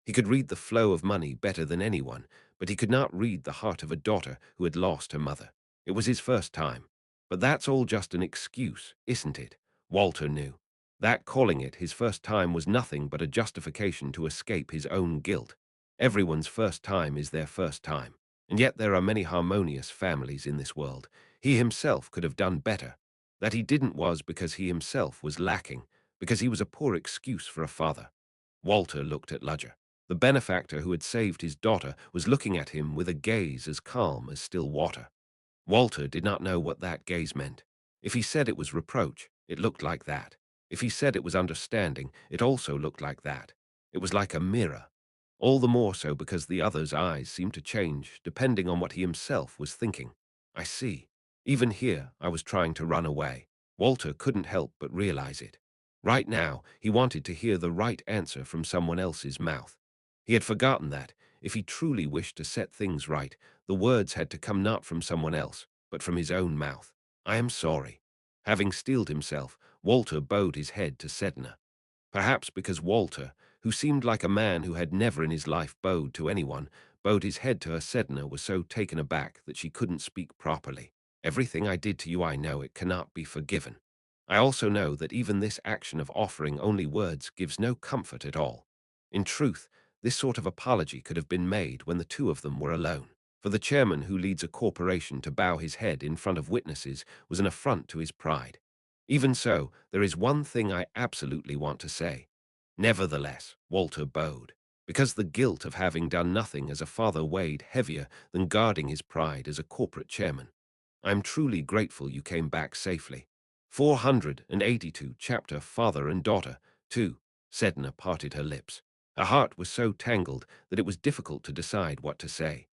B: He could read the flow of money better than anyone, but he could not read the heart of a daughter who had lost her mother. It was his first time. But that's all just an excuse, isn't it? Walter knew. That calling it his first time was nothing but a justification to escape his own guilt. Everyone's first time is their first time. And yet there are many harmonious families in this world. He himself could have done better. That he didn't was because he himself was lacking, because he was a poor excuse for a father. Walter looked at Ludger. The benefactor who had saved his daughter was looking at him with a gaze as calm as still water. Walter did not know what that gaze meant. If he said it was reproach, it looked like that. If he said it was understanding, it also looked like that. It was like a mirror. All the more so because the other's eyes seemed to change depending on what he himself was thinking. I see. Even here, I was trying to run away. Walter couldn't help but realize it. Right now, he wanted to hear the right answer from someone else's mouth. He had forgotten that, if he truly wished to set things right, the words had to come not from someone else, but from his own mouth. I am sorry. Having steeled himself, Walter bowed his head to Sedna. Perhaps because Walter, who seemed like a man who had never in his life bowed to anyone, bowed his head to her, Sedna was so taken aback that she couldn't speak properly. Everything I did to you, I know it cannot be forgiven. I also know that even this action of offering only words gives no comfort at all. In truth, This sort of apology could have been made when the two of them were alone. For the chairman who leads a corporation to bow his head in front of witnesses was an affront to his pride. Even so, there is one thing I absolutely want to say. Nevertheless, Walter bowed, because the guilt of having done nothing as a father weighed heavier than guarding his pride as a corporate chairman. I am truly grateful you came back safely. 482 Chapter Father and Daughter 2. Sedna parted her lips. Her heart was so tangled that it was difficult to decide what to say.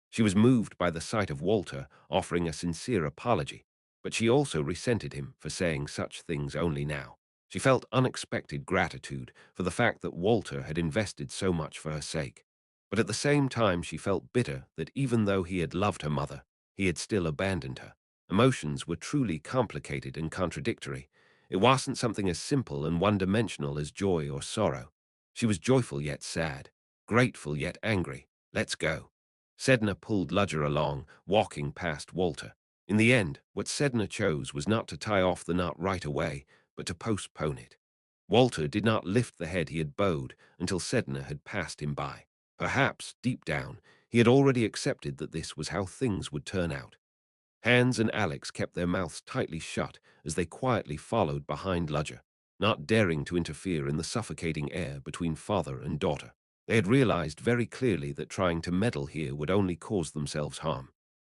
B: She was moved by the sight of Walter offering a sincere apology, but she also resented him for saying such things only now. She felt unexpected gratitude for the fact that Walter had invested so much for her sake. But at the same time she felt bitter that even though he had loved her mother, he had still abandoned her. Emotions were truly complicated and contradictory. It wasn't something as simple and one-dimensional as joy or sorrow. She was joyful yet sad, grateful yet angry. Let's go. Sedna pulled Ludger along, walking past Walter. In the end, what Sedna chose was not to tie off the knot right away, but to postpone it. Walter did not lift the head he had bowed until Sedna had passed him by. Perhaps, deep down, he had already accepted that this was how things would turn out. Hans and Alex kept their mouths tightly shut as they quietly followed behind Ludger, not daring to interfere in the suffocating air between father and daughter. They had realized very clearly that trying to meddle here would only cause themselves harm.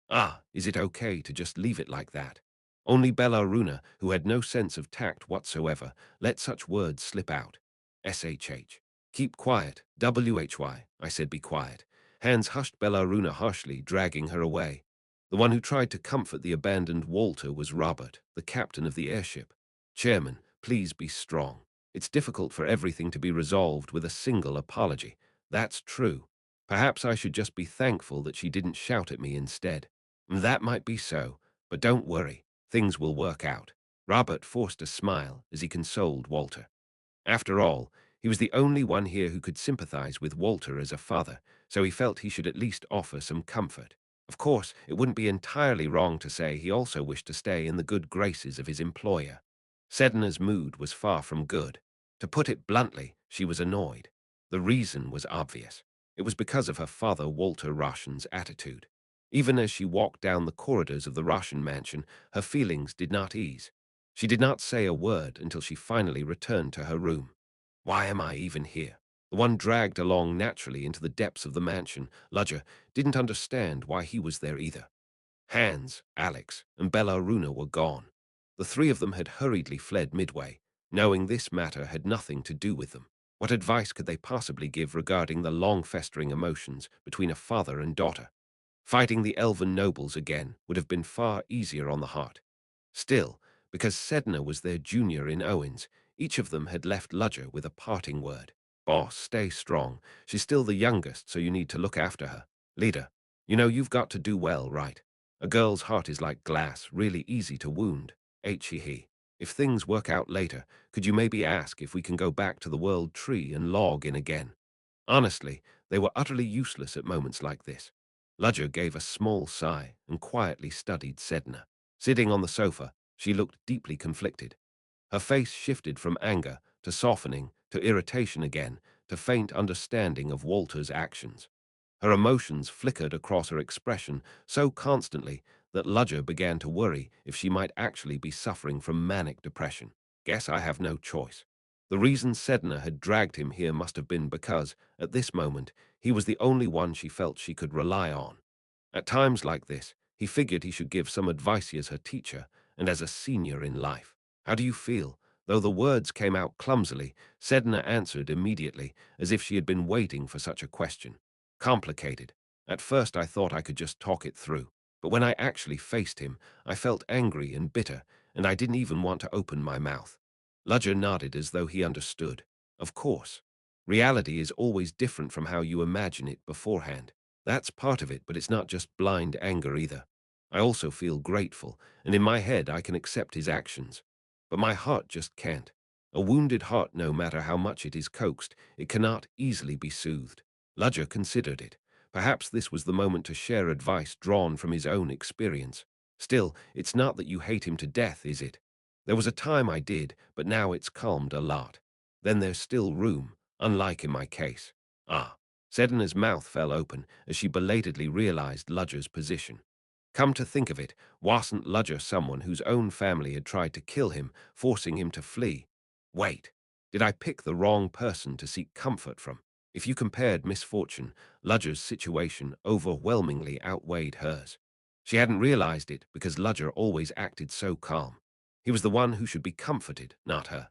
B: Ah, is it okay to just leave it like that? Only Bellaruna, who had no sense of tact whatsoever, let such words slip out. SHH. Keep quiet, WHY. I said be quiet. Hans hushed Bellaruna harshly, dragging her away. The one who tried to comfort the abandoned Walter was Robert, the captain of the airship. Chairman, please be strong. It's difficult for everything to be resolved with a single apology. That's true. Perhaps I should just be thankful that she didn't shout at me instead. That might be so, but don't worry. Things will work out. Robert forced a smile as he consoled Walter. After all, he was the only one here who could sympathize with Walter as a father, so he felt he should at least offer some comfort. Of course, it wouldn't be entirely wrong to say he also wished to stay in the good graces of his employer. Sedna's mood was far from good. To put it bluntly, she was annoyed. The reason was obvious. It was because of her father Walter Roshan's attitude. Even as she walked down the corridors of the Roshan mansion, her feelings did not ease. She did not say a word until she finally returned to her room. Why am I even here? The one dragged along naturally into the depths of the mansion, Ludger, didn't understand why he was there either. Hans, Alex, and Bellaruna were gone. The three of them had hurriedly fled midway, knowing this matter had nothing to do with them. What advice could they possibly give regarding the long-festering emotions between a father and daughter? Fighting the elven nobles again would have been far easier on the heart. Still, because Sedna was their junior in Owens, each of them had left Ludger with a parting word. Boss, stay strong. She's still the youngest, so you need to look after her. Leader, you know you've got to do well, right? A girl's heart is like glass, really easy to wound. He. If things work out later, could you maybe ask if we can go back to the world tree and log in again? Honestly, they were utterly useless at moments like this. Ludger gave a small sigh and quietly studied Sedna. Sitting on the sofa, she looked deeply conflicted. Her face shifted from anger to softening to irritation again to faint understanding of Walter's actions. Her emotions flickered across her expression so constantly that Ludger began to worry if she might actually be suffering from manic depression. Guess I have no choice. The reason Sedna had dragged him here must have been because, at this moment, he was the only one she felt she could rely on. At times like this, he figured he should give some advice as her teacher and as a senior in life. How do you feel? Though the words came out clumsily, Sedna answered immediately, as if she had been waiting for such a question. Complicated. At first I thought I could just talk it through, but when I actually faced him, I felt angry and bitter, and I didn't even want to open my mouth. Ludger nodded as though he understood. Of course. Reality is always different from how you imagine it beforehand. That's part of it, but it's not just blind anger either. I also feel grateful, and in my head I can accept his actions. But my heart just can't. A wounded heart, no matter how much it is coaxed, it cannot easily be soothed. Ludger considered it. Perhaps this was the moment to share advice drawn from his own experience. Still, it's not that you hate him to death, is it? There was a time I did, but now it's calmed a lot. Then there's still room, unlike in my case. Ah, Sedna's mouth fell open as she belatedly realized Ludger's position. Come to think of it, wasn't Ludger someone whose own family had tried to kill him, forcing him to flee? Wait, did I pick the wrong person to seek comfort from? If you compared misfortune, Ludger's situation overwhelmingly outweighed hers. She hadn't realized it because Ludger always acted so calm. He was the one who should be comforted, not her.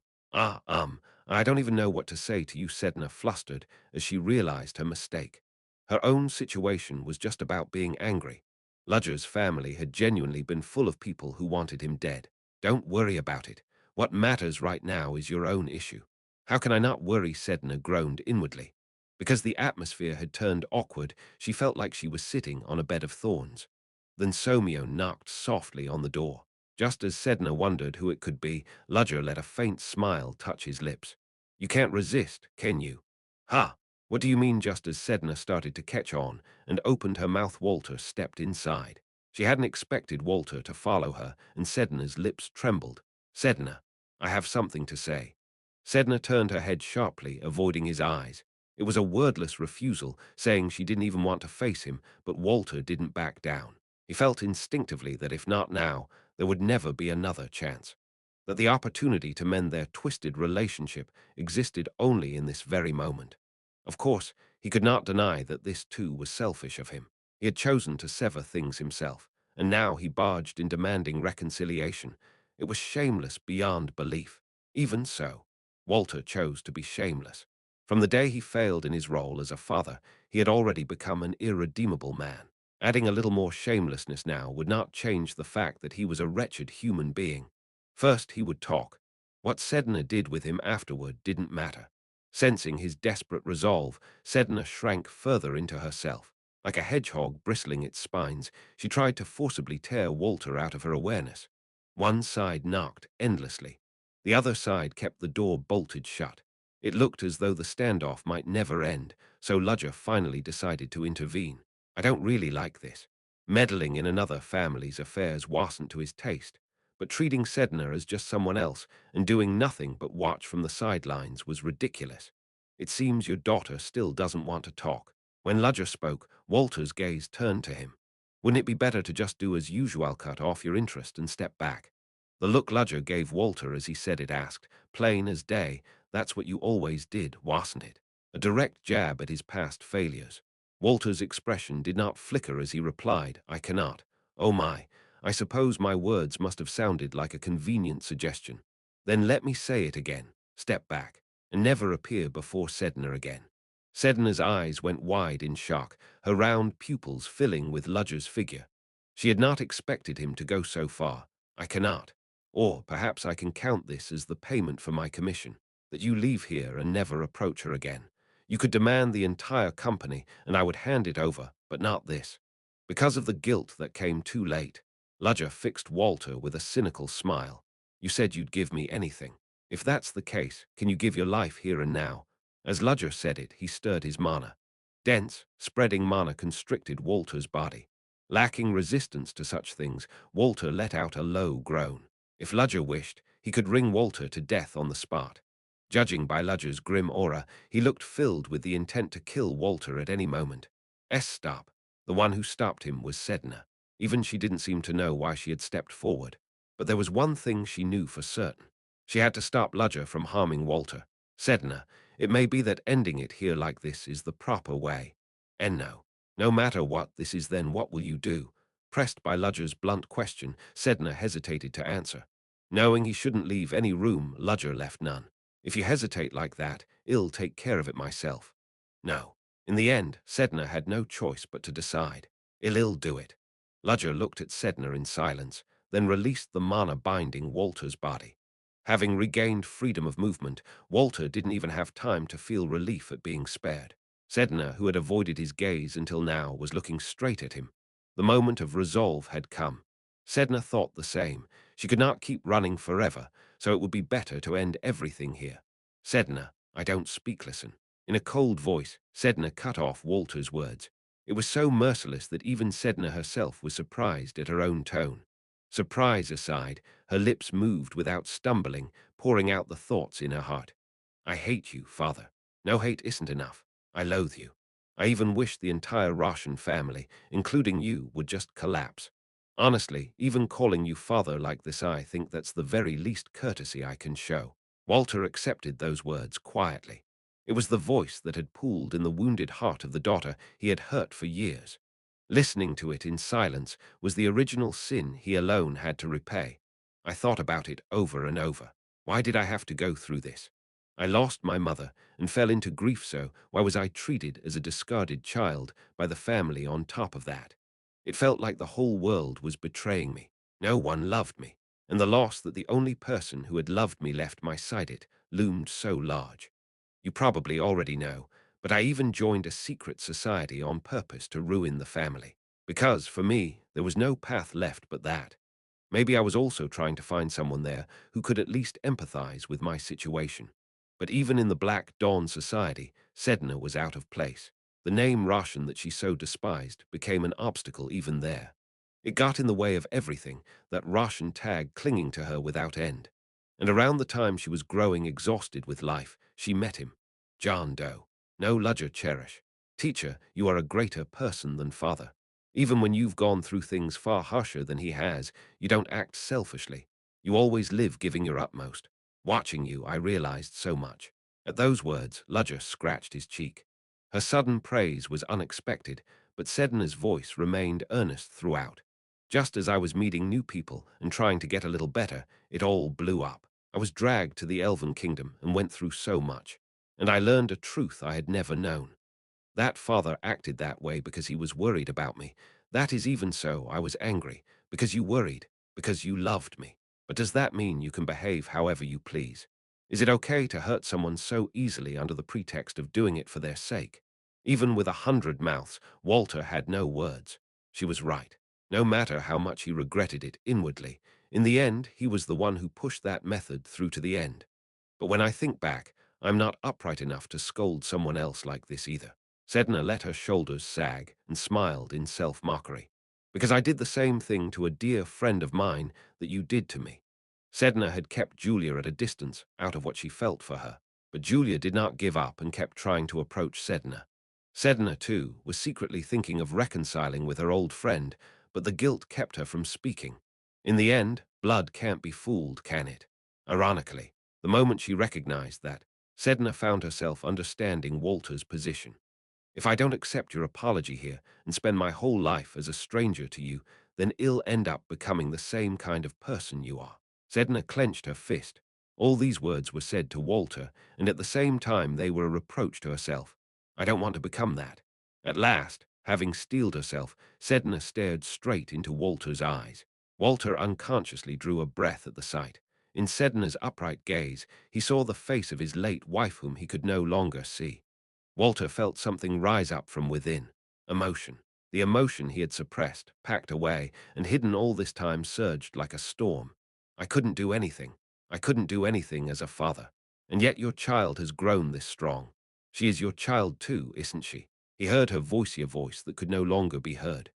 B: I don't even know what to say to you, Sedna, flustered as she realized her mistake. Her own situation was just about being angry. Ludger's family had genuinely been full of people who wanted him dead. Don't worry about it. What matters right now is your own issue. How can I not worry? Sedna groaned inwardly. Because the atmosphere had turned awkward, she felt like she was sitting on a bed of thorns. Then Somio knocked softly on the door. Just as Sedna wondered who it could be, Ludger let a faint smile touch his lips. You can't resist, can you? Ha! What do you mean? Just as Sedna started to catch on and opened her mouth, Walter stepped inside. She hadn't expected Walter to follow her, and Sedna's lips trembled. Sedna, I have something to say. Sedna turned her head sharply, avoiding his eyes. It was a wordless refusal, saying she didn't even want to face him, but Walter didn't back down. He felt instinctively that if not now, there would never be another chance. That the opportunity to mend their twisted relationship existed only in this very moment. Of course, he could not deny that this too was selfish of him. He had chosen to sever things himself, and now he barged in demanding reconciliation. It was shameless beyond belief. Even so, Walter chose to be shameless. From the day he failed in his role as a father, he had already become an irredeemable man. Adding a little more shamelessness now would not change the fact that he was a wretched human being. First, he would talk. What Sedna did with him afterward didn't matter. Sensing his desperate resolve, Sedna shrank further into herself. Like a hedgehog bristling its spines, she tried to forcibly tear Walter out of her awareness. One side knocked endlessly. The other side kept the door bolted shut. It looked as though the standoff might never end, so Ludger finally decided to intervene. I don't really like this. Meddling in another family's affairs wasn't to his taste, but treating Sedna as just someone else and doing nothing but watch from the sidelines was ridiculous. It seems your daughter still doesn't want to talk. When Ludger spoke, Walter's gaze turned to him. Wouldn't it be better to just do as usual, cut off your interest and step back? The look Ludger gave Walter as he said it asked, plain as day, that's what you always did, wasn't it? A direct jab at his past failures. Walter's expression did not flicker as he replied, I cannot. Oh my, I suppose my words must have sounded like a convenient suggestion. Then let me say it again. Step back, and never appear before Sedna again. Sedna's eyes went wide in shock, her round pupils filling with Ludger's figure. She had not expected him to go so far. I cannot. Or perhaps I can count this as the payment for my commission, that you leave here and never approach her again. You could demand the entire company, and I would hand it over, but not this. Because of the guilt that came too late. Ludger fixed Walter with a cynical smile. You said you'd give me anything. If that's the case, can you give your life here and now? As Ludger said it, he stirred his mana. Dense, spreading mana constricted Walter's body. Lacking resistance to such things, Walter let out a low groan. If Ludger wished, he could wring Walter to death on the spot. Judging by Ludger's grim aura, he looked filled with the intent to kill Walter at any moment. Stop. The one who stopped him was Sedna. Even she didn't seem to know why she had stepped forward. But there was one thing she knew for certain. She had to stop Ludger from harming Walter. Sedna, it may be that ending it here like this is the proper way. And no matter what this is, then what will you do? Pressed by Ludger's blunt question, Sedna hesitated to answer. Knowing he shouldn't leave any room, Ludger left none. If you hesitate like that, I'll take care of it myself. No. In the end, Sedna had no choice but to decide. I'll do it. Ludger looked at Sedna in silence, then released the mana binding Walter's body. Having regained freedom of movement, Walter didn't even have time to feel relief at being spared. Sedna, who had avoided his gaze until now, was looking straight at him. The moment of resolve had come. Sedna thought the same. She could not keep running forever, so it would be better to end everything here. Sedna, I don't speak, listen. In a cold voice, Sedna cut off Walter's words. It was so merciless that even Sedna herself was surprised at her own tone. Surprise aside, her lips moved without stumbling, pouring out the thoughts in her heart. I hate you, father. No hate isn't enough. I loathe you. I even wish the entire Russian family, including you, would just collapse. Honestly, even calling you father like this, I think that's the very least courtesy I can show." Walter accepted those words quietly. It was the voice that had pooled in the wounded heart of the daughter he had hurt for years. Listening to it in silence was the original sin he alone had to repay. I thought about it over and over. Why did I have to go through this? I lost my mother and fell into grief, so why was I treated as a discarded child by the family on top of that? It felt like the whole world was betraying me. No one loved me, and the loss that the only person who had loved me left my side it loomed so large. You probably already know, but I even joined a secret society on purpose to ruin the family. Because, for me, there was no path left but that. Maybe I was also trying to find someone there who could at least empathize with my situation. But even in the Black Dawn Society, Sedna was out of place. The name Russian that she so despised became an obstacle even there. It got in the way of everything, that Russian tag clinging to her without end. And around the time she was growing exhausted with life, she met him. John Doe. No Ludger cherish. Teacher, you are a greater person than father. Even when you've gone through things far harsher than he has, you don't act selfishly. You always live giving your utmost. Watching you, I realized so much. At those words, Ludger scratched his cheek. Her sudden praise was unexpected, but Sedna's voice remained earnest throughout. Just as I was meeting new people and trying to get a little better, it all blew up. I was dragged to the Elven Kingdom and went through so much. And I learned a truth I had never known. That father acted that way because he was worried about me. That is even so, I was angry, because you worried, because you loved me. But does that mean you can behave however you please? Is it okay to hurt someone so easily under the pretext of doing it for their sake? Even with 100 mouths, Walter had no words. She was right. No matter how much he regretted it inwardly, in the end, he was the one who pushed that method through to the end. But when I think back, I'm not upright enough to scold someone else like this either. Sedna let her shoulders sag and smiled in self-mockery. Because I did the same thing to a dear friend of mine that you did to me. Sedna had kept Julia at a distance out of what she felt for her, but Julia did not give up and kept trying to approach Sedna. Sedna, too, was secretly thinking of reconciling with her old friend, but the guilt kept her from speaking. In the end, blood can't be fooled, can it? Ironically, the moment she recognized that, Sedna found herself understanding Walter's position. If I don't accept your apology here and spend my whole life as a stranger to you, then I'll end up becoming the same kind of person you are. Sedna clenched her fist. All these words were said to Walter, and at the same time they were a reproach to herself. I don't want to become that. At last, having steeled herself, Sedna stared straight into Walter's eyes. Walter unconsciously drew a breath at the sight. In Sedna's upright gaze, he saw the face of his late wife whom he could no longer see. Walter felt something rise up from within. Emotion. The emotion he had suppressed, packed away, and hidden all this time surged like a storm. I couldn't do anything. I couldn't do anything as a father. And yet your child has grown this strong. She is your child too, isn't she? He heard her voice, a voice that could no longer be heard.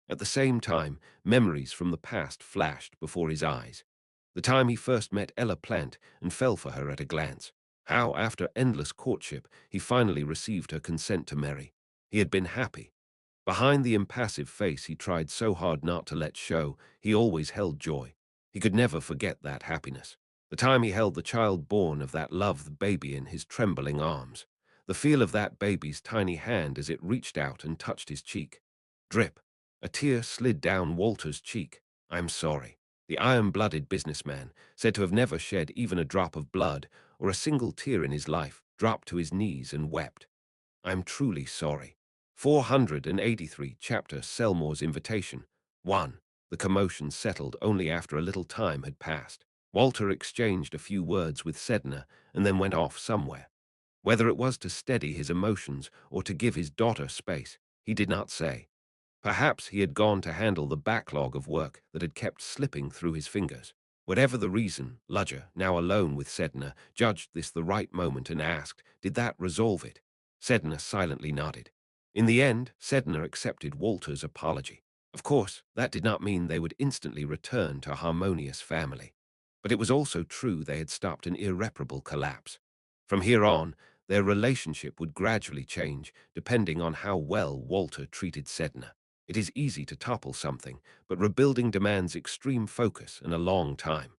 B: At the same time, memories from the past flashed before his eyes. The time he first met Ella Plant and fell for her at a glance. How, after endless courtship, he finally received her consent to marry. He had been happy. Behind the impassive face he tried so hard not to let show, he always held joy. He could never forget that happiness. The time he held the child born of that loved baby in his trembling arms. The feel of that baby's tiny hand as it reached out and touched his cheek. Drip. A tear slid down Walter's cheek. I'm sorry. The iron-blooded businessman, said to have never shed even a drop of blood or a single tear in his life, dropped to his knees and wept. I'm truly sorry. 483 Chapter Selmore's Invitation 1. The commotion settled only after a little time had passed. Walter exchanged a few words with Sedna and then went off somewhere. Whether it was to steady his emotions or to give his daughter space, he did not say. Perhaps he had gone to handle the backlog of work that had kept slipping through his fingers. Whatever the reason, Ludger, now alone with Sedna, judged this the right moment and asked, did that resolve it? Sedna silently nodded. In the end, Sedna accepted Walter's apology. Of course, that did not mean they would instantly return to a harmonious family. But it was also true they had stopped an irreparable collapse. From here on, Their relationship would gradually change, depending on how well Walter treated Sedna. It is easy to topple something, but rebuilding demands extreme focus and a long time.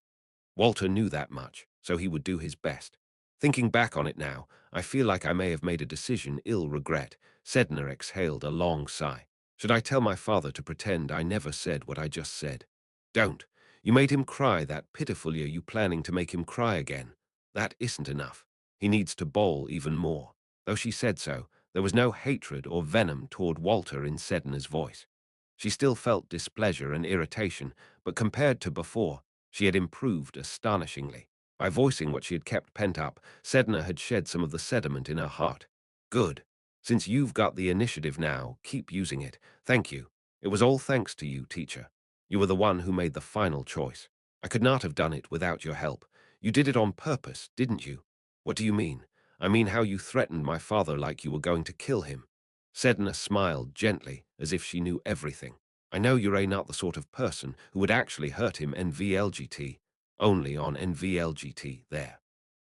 B: Walter knew that much, so he would do his best. Thinking back on it now, I feel like I may have made a decision ill regret. Sedna exhaled a long sigh. Should I tell my father to pretend I never said what I just said? Don't. You made him cry that pitifully. Are you planning to make him cry again? That isn't enough. He needs to bawl even more. Though she said so, there was no hatred or venom toward Walter in Sedna's voice. She still felt displeasure and irritation, but compared to before, she had improved astonishingly. By voicing what she had kept pent up, Sedna had shed some of the sediment in her heart. Good. Since you've got the initiative now, keep using it. Thank you. It was all thanks to you, teacher. You were the one who made the final choice. I could not have done it without your help. You did it on purpose, didn't you? What do you mean? I mean how you threatened my father like you were going to kill him. Sedna smiled gently, as if she knew everything. I know you're not the sort of person who would actually hurt him NVLGT, only on NVLGT there.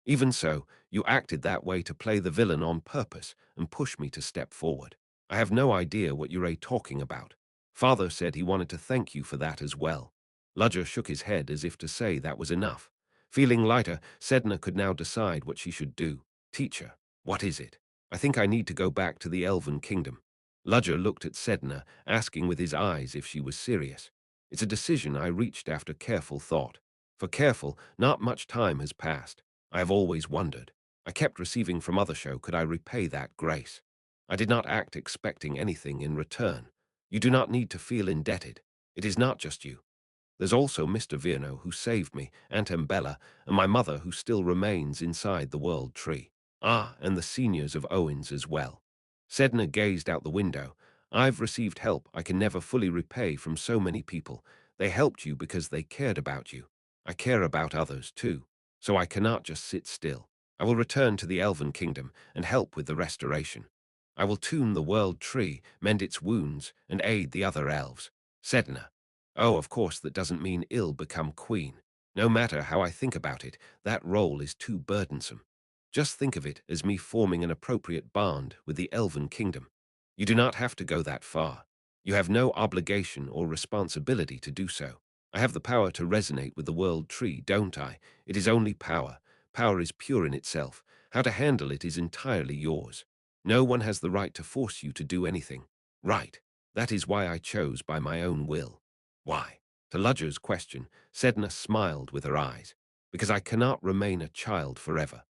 B: Even so, you acted that way to play the villain on purpose and push me to step forward. I have no idea what you're talking about. Father said he wanted to thank you for that as well. Ludger shook his head as if to say that was enough. Feeling lighter, Sedna could now decide what she should do. Teacher, what is it? I think I need to go back to the Elven Kingdom. Ludger looked at Sedna, asking with his eyes if she was serious. It's a decision I reached after careful thought. For careful, not much time has passed. I have always wondered. I kept receiving from other show, could I repay that grace? I did not act expecting anything in return. You do not need to feel indebted. It is not just you. There's also Mr. Virno, who saved me, Aunt Embella, and my mother, who still remains inside the world tree. Ah, and the seniors of Owens as well. Sedna gazed out the window. I've received help I can never fully repay from so many people. They helped you because they cared about you. I care about others too, so I cannot just sit still. I will return to the Elven Kingdom and help with the restoration. I will tune the world tree, mend its wounds, and aid the other elves. Sedna. Oh, of course, that doesn't mean ill become queen. No matter how I think about it, that role is too burdensome. Just think of it as me forming an appropriate bond with the Elven Kingdom. You do not have to go that far. You have no obligation or responsibility to do so. I have the power to resonate with the world tree, don't I? It is only power. Power is pure in itself. How to handle it is entirely yours. No one has the right to force you to do anything. Right. That is why I chose by my own will. Why? To Ludger's question, Sedna smiled with her eyes. Because I cannot remain a child forever.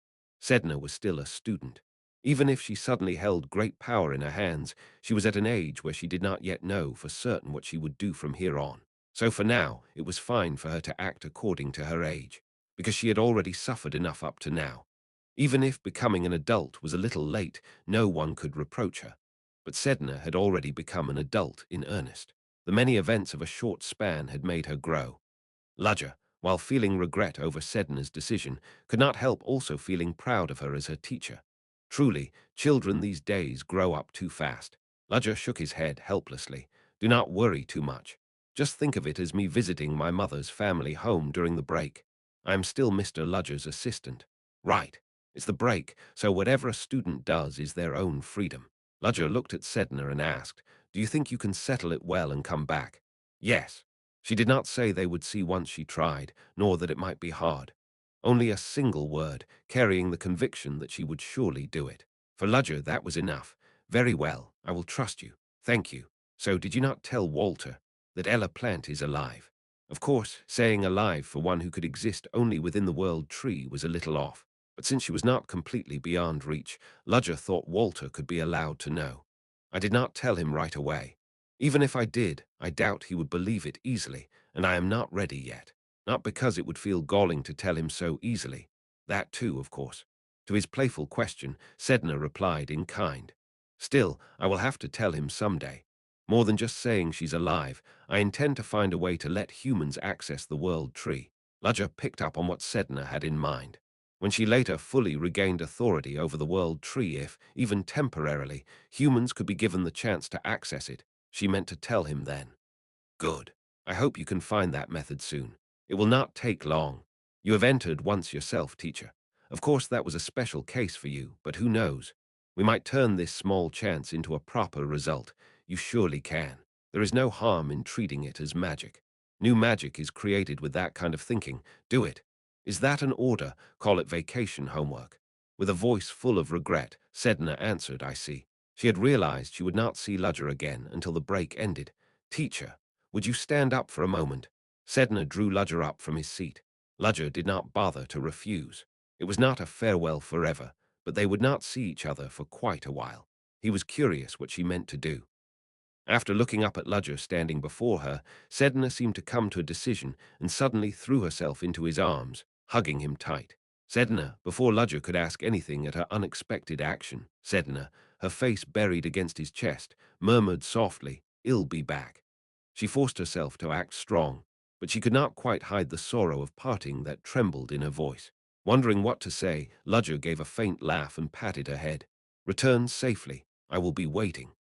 B: Sedna was still a student. Even if she suddenly held great power in her hands, she was at an age where she did not yet know for certain what she would do from here on. So for now, it was fine for her to act according to her age, because she had already suffered enough up to now. Even if becoming an adult was a little late, no one could reproach her. But Sedna had already become an adult in earnest. The many events of a short span had made her grow. Ludger, while feeling regret over Sedna's decision, could not help also feeling proud of her as her teacher. Truly, children these days grow up too fast. Ludger shook his head helplessly. Do not worry too much. Just think of it as me visiting my mother's family home during the break. I am still Mr. Ludger's assistant. Right. It's the break, so whatever a student does is their own freedom. Ludger looked at Sedna and asked, do you think you can settle it well and come back? Yes. She did not say they would see once she tried, nor that it might be hard. Only a single word, carrying the conviction that she would surely do it. For Ludger, that was enough. Very well, I will trust you. Thank you. So did you not tell Walter that Ella Plant is alive? Of course, saying alive for one who could exist only within the world tree was a little off. But since she was not completely beyond reach, Ludger thought Walter could be allowed to know. I did not tell him right away. Even if I did, I doubt he would believe it easily, and I am not ready yet. Not because it would feel galling to tell him so easily. That too, of course. To his playful question, Sedna replied in kind. Still, I will have to tell him someday. More than just saying she's alive, I intend to find a way to let humans access the world tree. Ludger picked up on what Sedna had in mind. When she later fully regained authority over the world tree, if, even temporarily, humans could be given the chance to access it, she meant to tell him then. Good. I hope you can find that method soon. It will not take long. You have entered once yourself, teacher. Of course, that was a special case for you, but who knows? We might turn this small chance into a proper result. You surely can. There is no harm in treating it as magic. New magic is created with that kind of thinking. Do it. Is that an order? Call it vacation homework. With a voice full of regret, Sedna answered, I see. She had realized she would not see Ludger again until the break ended. Teacher, would you stand up for a moment? Sedna drew Ludger up from his seat. Ludger did not bother to refuse. It was not a farewell forever, but they would not see each other for quite a while. He was curious what she meant to do. After looking up at Ludger standing before her, Sedna seemed to come to a decision and suddenly threw herself into his arms, hugging him tight. Sedna, before Ludger could ask anything at her unexpected action, Sedna, her face buried against his chest, murmured softly, "I'll be back." She forced herself to act strong, but she could not quite hide the sorrow of parting that trembled in her voice. Wondering what to say, Ludger gave a faint laugh and patted her head. "Return safely. I will be waiting."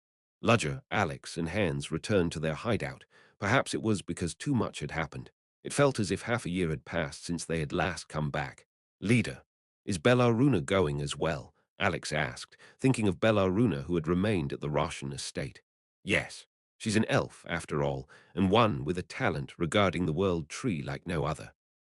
B: Ludger, Alex, and Hans returned to their hideout. Perhaps it was because too much had happened. It felt as if half a year had passed since they had last come back. "Leader, is Bellaruna going as well?" Alex asked, thinking of Bellaruna who had remained at the Roshan estate. "Yes, she's an elf, after all, and one with a talent regarding the world tree like no other.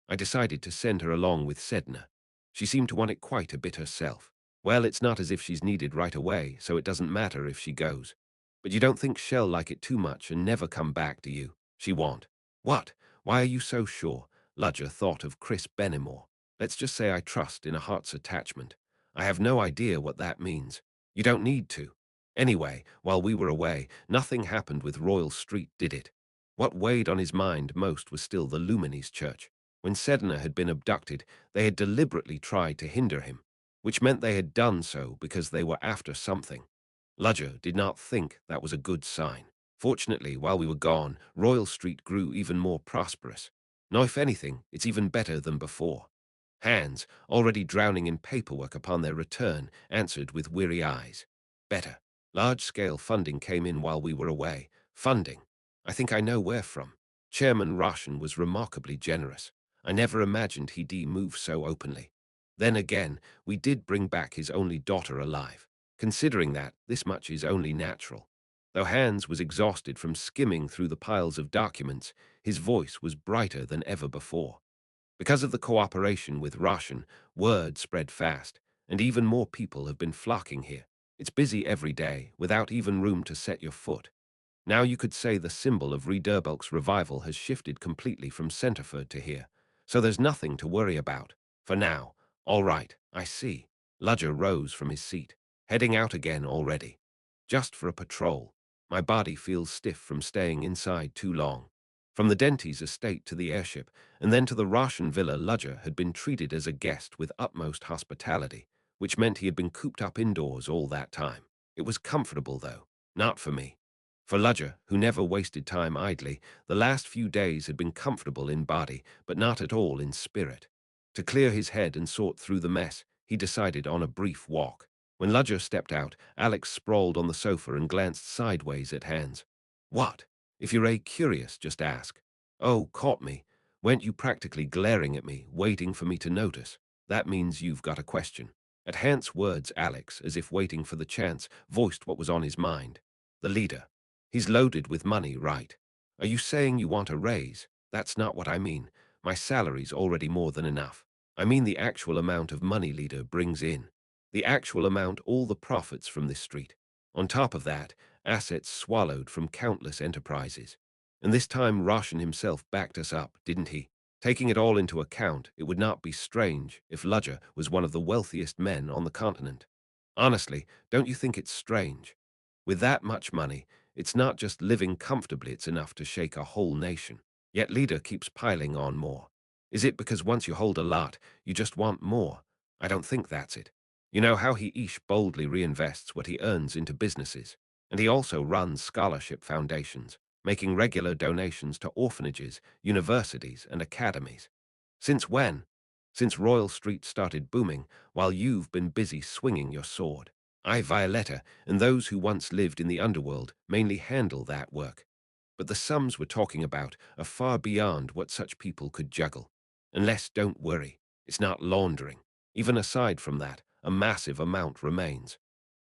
B: I decided to send her along with Sedna. She seemed to want it quite a bit herself. Well, it's not as if she's needed right away, so it doesn't matter if she goes. But you don't think she'll like it too much and never come back, do you? She won't." "What? Why are you so sure?" Ludger thought of Chris Benimore. "Let's just say I trust in a heart's attachment. I have no idea what that means. You don't need to. Anyway, while we were away, nothing happened with Royal Street, did it?" What weighed on his mind most was still the Luminis Church. When Sedna had been abducted, they had deliberately tried to hinder him, which meant they had done so because they were after something. Ludger did not think that was a good sign. Fortunately, while we were gone, Royal Street grew even more prosperous. Now, if anything, it's even better than before. Hans, already drowning in paperwork upon their return, answered with weary eyes. "Better. Large-scale funding came in while we were away. Funding. I think I know where from. Chairman Roshan was remarkably generous. I never imagined he'd move so openly. Then again, we did bring back his only daughter alive. Considering that, this much is only natural." Though Hans was exhausted from skimming through the piles of documents, his voice was brighter than ever before. Because of the cooperation with Roshan, word spread fast, and even more people have been flocking here. It's busy every day, without even room to set your foot. Now you could say the symbol of Rederbelk's revival has shifted completely from Centerford to here, so there's nothing to worry about. For now. All right, I see. Ludger rose from his seat. "Heading out again already." "Just for a patrol. My body feels stiff from staying inside too long." From the Dentes estate to the airship, and then to the Roshan villa, Ludger had been treated as a guest with utmost hospitality, which meant he had been cooped up indoors all that time. It was comfortable, though. Not for me. For Ludger, who never wasted time idly, the last few days had been comfortable in body, but not at all in spirit. To clear his head and sort through the mess, he decided on a brief walk. When Ludger stepped out, Alex sprawled on the sofa and glanced sideways at Hans. "What? If you're curious, just ask." "Oh, caught me. Weren't you practically glaring at me, waiting for me to notice? That means you've got a question." At Hans' words, Alex, as if waiting for the chance, voiced what was on his mind. "The leader. He's loaded with money, right? Are you saying you want a raise?" "That's not what I mean. My salary's already more than enough. I mean the actual amount of money leader brings in. The actual amount all the profits from this street. On top of that, assets swallowed from countless enterprises. And this time Roshan himself backed us up, didn't he? Taking it all into account, it would not be strange if Ludger was one of the wealthiest men on the continent. Honestly, don't you think it's strange? With that much money, it's not just living comfortably, it's enough to shake a whole nation. Yet leader keeps piling on more. Is it because once you hold a lot, you just want more? I don't think that's it. You know how he boldly reinvests what he earns into businesses. And he also runs scholarship foundations, making regular donations to orphanages, universities, and academies. Since when? Since Royal Street started booming, while you've been busy swinging your sword. I, Violetta, and those who once lived in the underworld mainly handle that work. But the sums we're talking about are far beyond what such people could juggle. Unless, don't worry, it's not laundering. Even aside from that, a massive amount remains.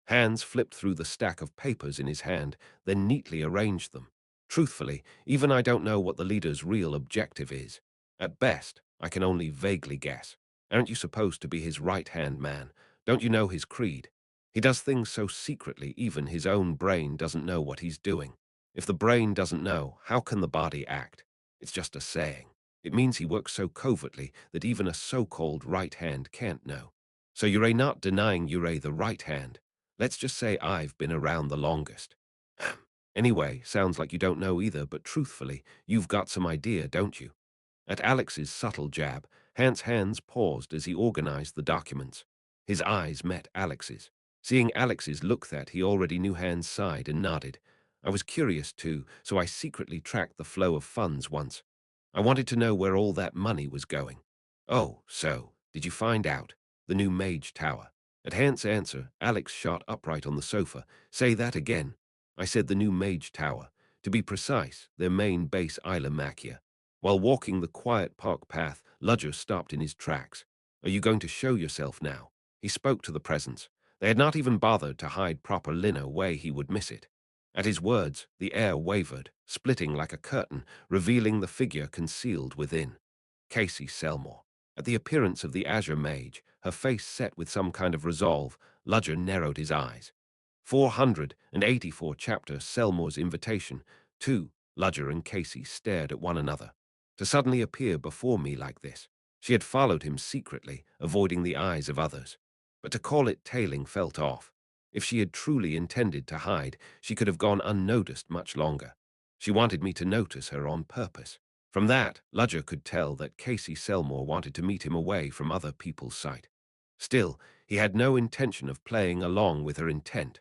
B: Hands flipped through the stack of papers in his hand, then neatly arranged them. Truthfully, even I don't know what the leader's real objective is. At best, I can only vaguely guess. Aren't you supposed to be his right-hand man? Don't you know his creed? He does things so secretly even his own brain doesn't know what he's doing. If the brain doesn't know, how can the body act? It's just a saying. It means he works so covertly that even a so-called right hand can't know. So you're not denying you're the right hand. Let's just say I've been around the longest. Anyway, sounds like you don't know either, but truthfully, you've got some idea, don't you? At Alex's subtle jab, Hans's hands paused as he organized the documents. His eyes met Alex's. Seeing Alex's look that he already knew Hans sighed and nodded. I was curious too, so I secretly tracked the flow of funds once. I wanted to know where all that money was going. Oh, so, did you find out? The new Mage Tower. At Hans's answer, Alex shot upright on the sofa. Say that again. I said the new Mage Tower. To be precise, their main base Isla Makia. While walking the quiet park path, Ludger stopped in his tracks. Are you going to show yourself now? He spoke to the presence. They had not even bothered to hide proper lino way he would miss it. At his words, the air wavered, splitting like a curtain, revealing the figure concealed within. Casey Selmore. At the appearance of the Azure Mage, her face set with some kind of resolve, Ludger narrowed his eyes. 484 chapter Selmore's invitation. 2. Ludger and Casey stared at one another. To suddenly appear before me like this. She had followed him secretly, avoiding the eyes of others. But to call it tailing felt off. If she had truly intended to hide, she could have gone unnoticed much longer. She wanted me to notice her on purpose. From that, Ludger could tell that Casey Selmore wanted to meet him away from other people's sight. Still, he had no intention of playing along with her intent.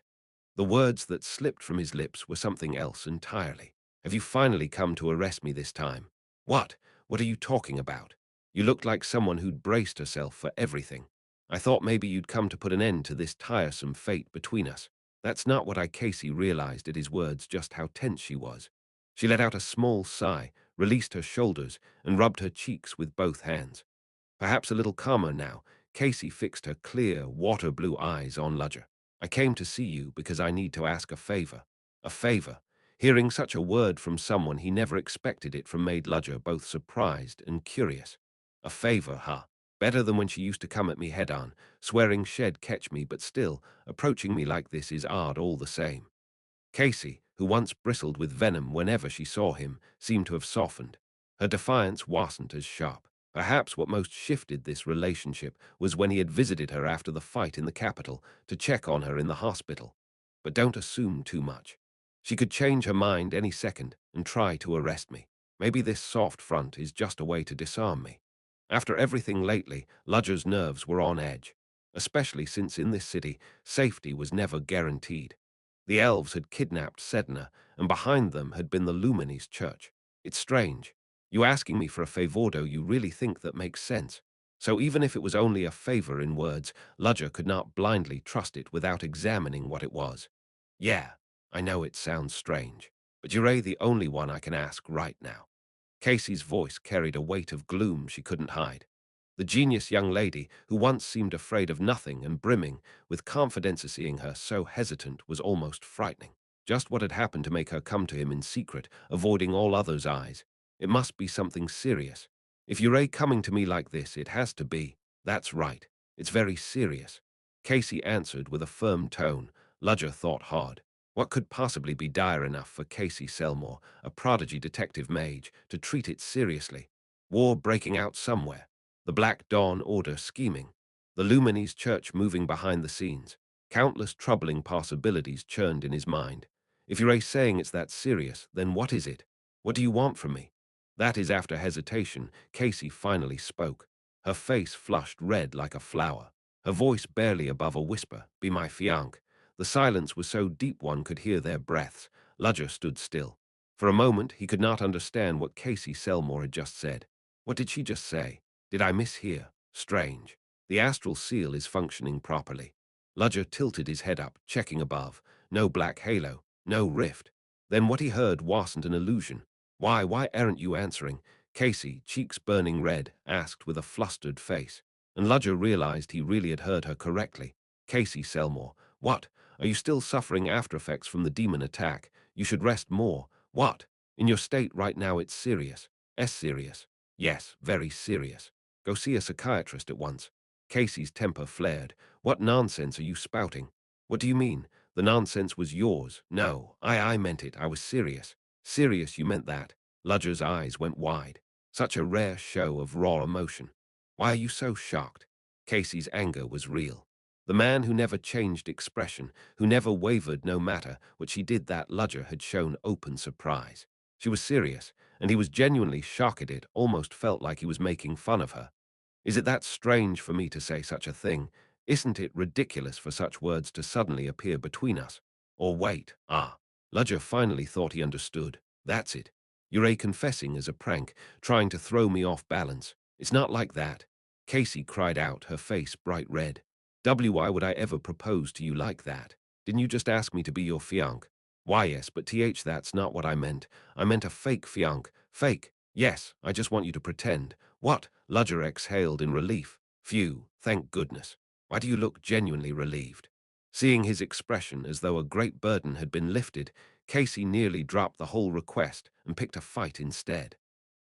B: The words that slipped from his lips were something else entirely. Have you finally come to arrest me this time? What? What are you talking about? You looked like someone who'd braced herself for everything. I thought maybe you'd come to put an end to this tiresome fate between us. That's not what Casey realized at his words just how tense she was. She let out a small sigh, released her shoulders, and rubbed her cheeks with both hands. Perhaps a little calmer now, Casey fixed her clear, water-blue eyes on Ludger. I came to see you because I need to ask a favor. A favor. Hearing such a word from someone he never expected it from made Ludger both surprised and curious. A favor, huh? Better than when she used to come at me head-on, swearing she'd catch me, but still, approaching me like this is odd all the same. Casey, who once bristled with venom whenever she saw him, seemed to have softened. Her defiance wasn't as sharp. Perhaps what most shifted this relationship was when he had visited her after the fight in the capital to check on her in the hospital. But don't assume too much. She could change her mind any second and try to arrest me. Maybe this soft front is just a way to disarm me. After everything lately, Ludger's nerves were on edge, especially since in this city, safety was never guaranteed. The elves had kidnapped Sedna, and behind them had been the Lumines church. It's strange. You asking me for a favordo you really think that makes sense. So even if it was only a favor in words, Ludger could not blindly trust it without examining what it was. Yeah, I know it sounds strange, but you're the only one I can ask right now. Casey's voice carried a weight of gloom she couldn't hide. The genius young lady, who once seemed afraid of nothing and brimming with confidence, seeing her so hesitant was almost frightening. Just what had happened to make her come to him in secret, avoiding all others' eyes? It must be something serious. If you're coming to me like this, it has to be. That's right. It's very serious. Casey answered with a firm tone. Ludger thought hard. What could possibly be dire enough for Casey Selmore, a prodigy detective mage, to treat it seriously? War breaking out somewhere. The Black Dawn Order scheming. The Lumines Church moving behind the scenes. Countless troubling possibilities churned in his mind. If you're saying it's that serious, then what is it? What do you want from me? That is after hesitation, Casey finally spoke. Her face flushed red like a flower. Her voice barely above a whisper, "Be my fiancé." The silence was so deep one could hear their breaths. Ludger stood still. For a moment, he could not understand what Casey Selmore had just said. What did she just say? Did I mishear? Strange. The astral seal is functioning properly. Ludger tilted his head up, checking above. No black halo, no rift. Then what he heard wasn't an illusion. Why aren't you answering? Casey, cheeks burning red, asked with a flustered face. and Ludger realized he really had heard her correctly. Casey Selmore, what? Are you still suffering after effects from the demon attack? You should rest more. What? In your state right now it's serious. Serious. Yes, very serious. Go see a psychiatrist at once. Casey's temper flared. What nonsense are you spouting? What do you mean? The nonsense was yours. No, I meant it. I was serious. Serious, you meant that. Ludger's eyes went wide. Such a rare show of raw emotion. Why are you so shocked? Casey's anger was real. The man who never changed expression, who never wavered no matter what she did, that Ludger had shown open surprise. She was serious, and he was genuinely shocked at it, almost felt like he was making fun of her. Is it that strange for me to say such a thing? Isn't it ridiculous for such words to suddenly appear between us? Or wait, Ludger finally thought he understood. That's it. You're confessing as a prank, trying to throw me off balance. It's not like that. Casey cried out, her face bright red. Why would I ever propose to you like that? Didn't you just ask me to be your fiancé? Why, yes, but that's not what I meant. I meant a fake fiancé. Fake? Yes, I just want you to pretend. What? Ludger exhaled in relief. Phew, thank goodness. Why do you look genuinely relieved? Seeing his expression as though a great burden had been lifted, Casey nearly dropped the whole request and picked a fight instead.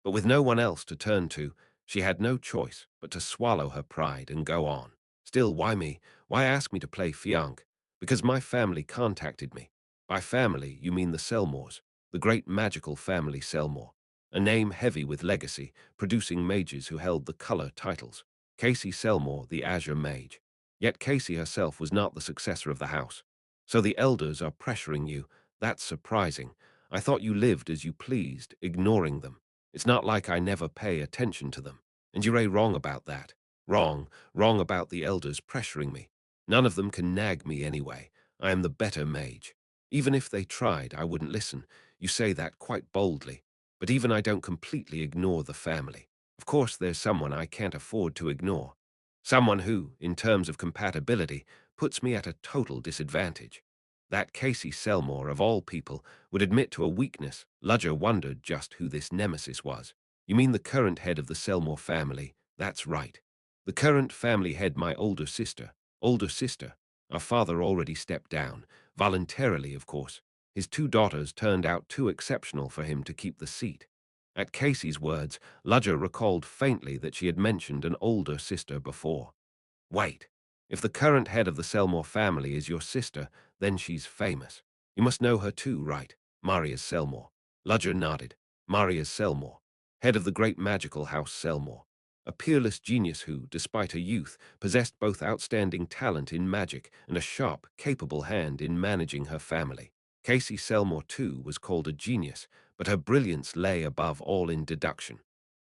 B: But with no one else to turn to, she had no choice but to swallow her pride and go on. Still, why me? Why ask me to play fiancé? Because my family contacted me. By family, you mean the Selmores, the great magical family Selmore, a name heavy with legacy, producing mages who held the color titles. Casey Selmore, the Azure Mage. Yet Casey herself was not the successor of the house. So the elders are pressuring you. That's surprising. I thought you lived as you pleased, ignoring them. It's not like I never pay attention to them. And you're wrong about that. Wrong about the elders pressuring me. None of them can nag me anyway. I am the better mage. Even if they tried, I wouldn't listen. You say that quite boldly. But even I don't completely ignore the family. Of course, there's someone I can't afford to ignore. Someone who, in terms of compatibility, puts me at a total disadvantage. That Casey Selmore, of all people, would admit to a weakness. Ludger wondered just who this nemesis was. You mean the current head of the Selmore family? That's right. The current family head, my older sister. Older sister. Our father already stepped down. Voluntarily, of course. His two daughters turned out too exceptional for him to keep the seat. At Casey's words, Ludger recalled faintly that she had mentioned an older sister before. Wait. If the current head of the Selmore family is your sister, then she's famous. You must know her too, right? Marius Selmore. Ludger nodded. Marius Selmore, head of the great magical house Selmore. A peerless genius who, despite her youth, possessed both outstanding talent in magic and a sharp, capable hand in managing her family. Casey Selmore, too, was called a genius, but her brilliance lay above all in deduction.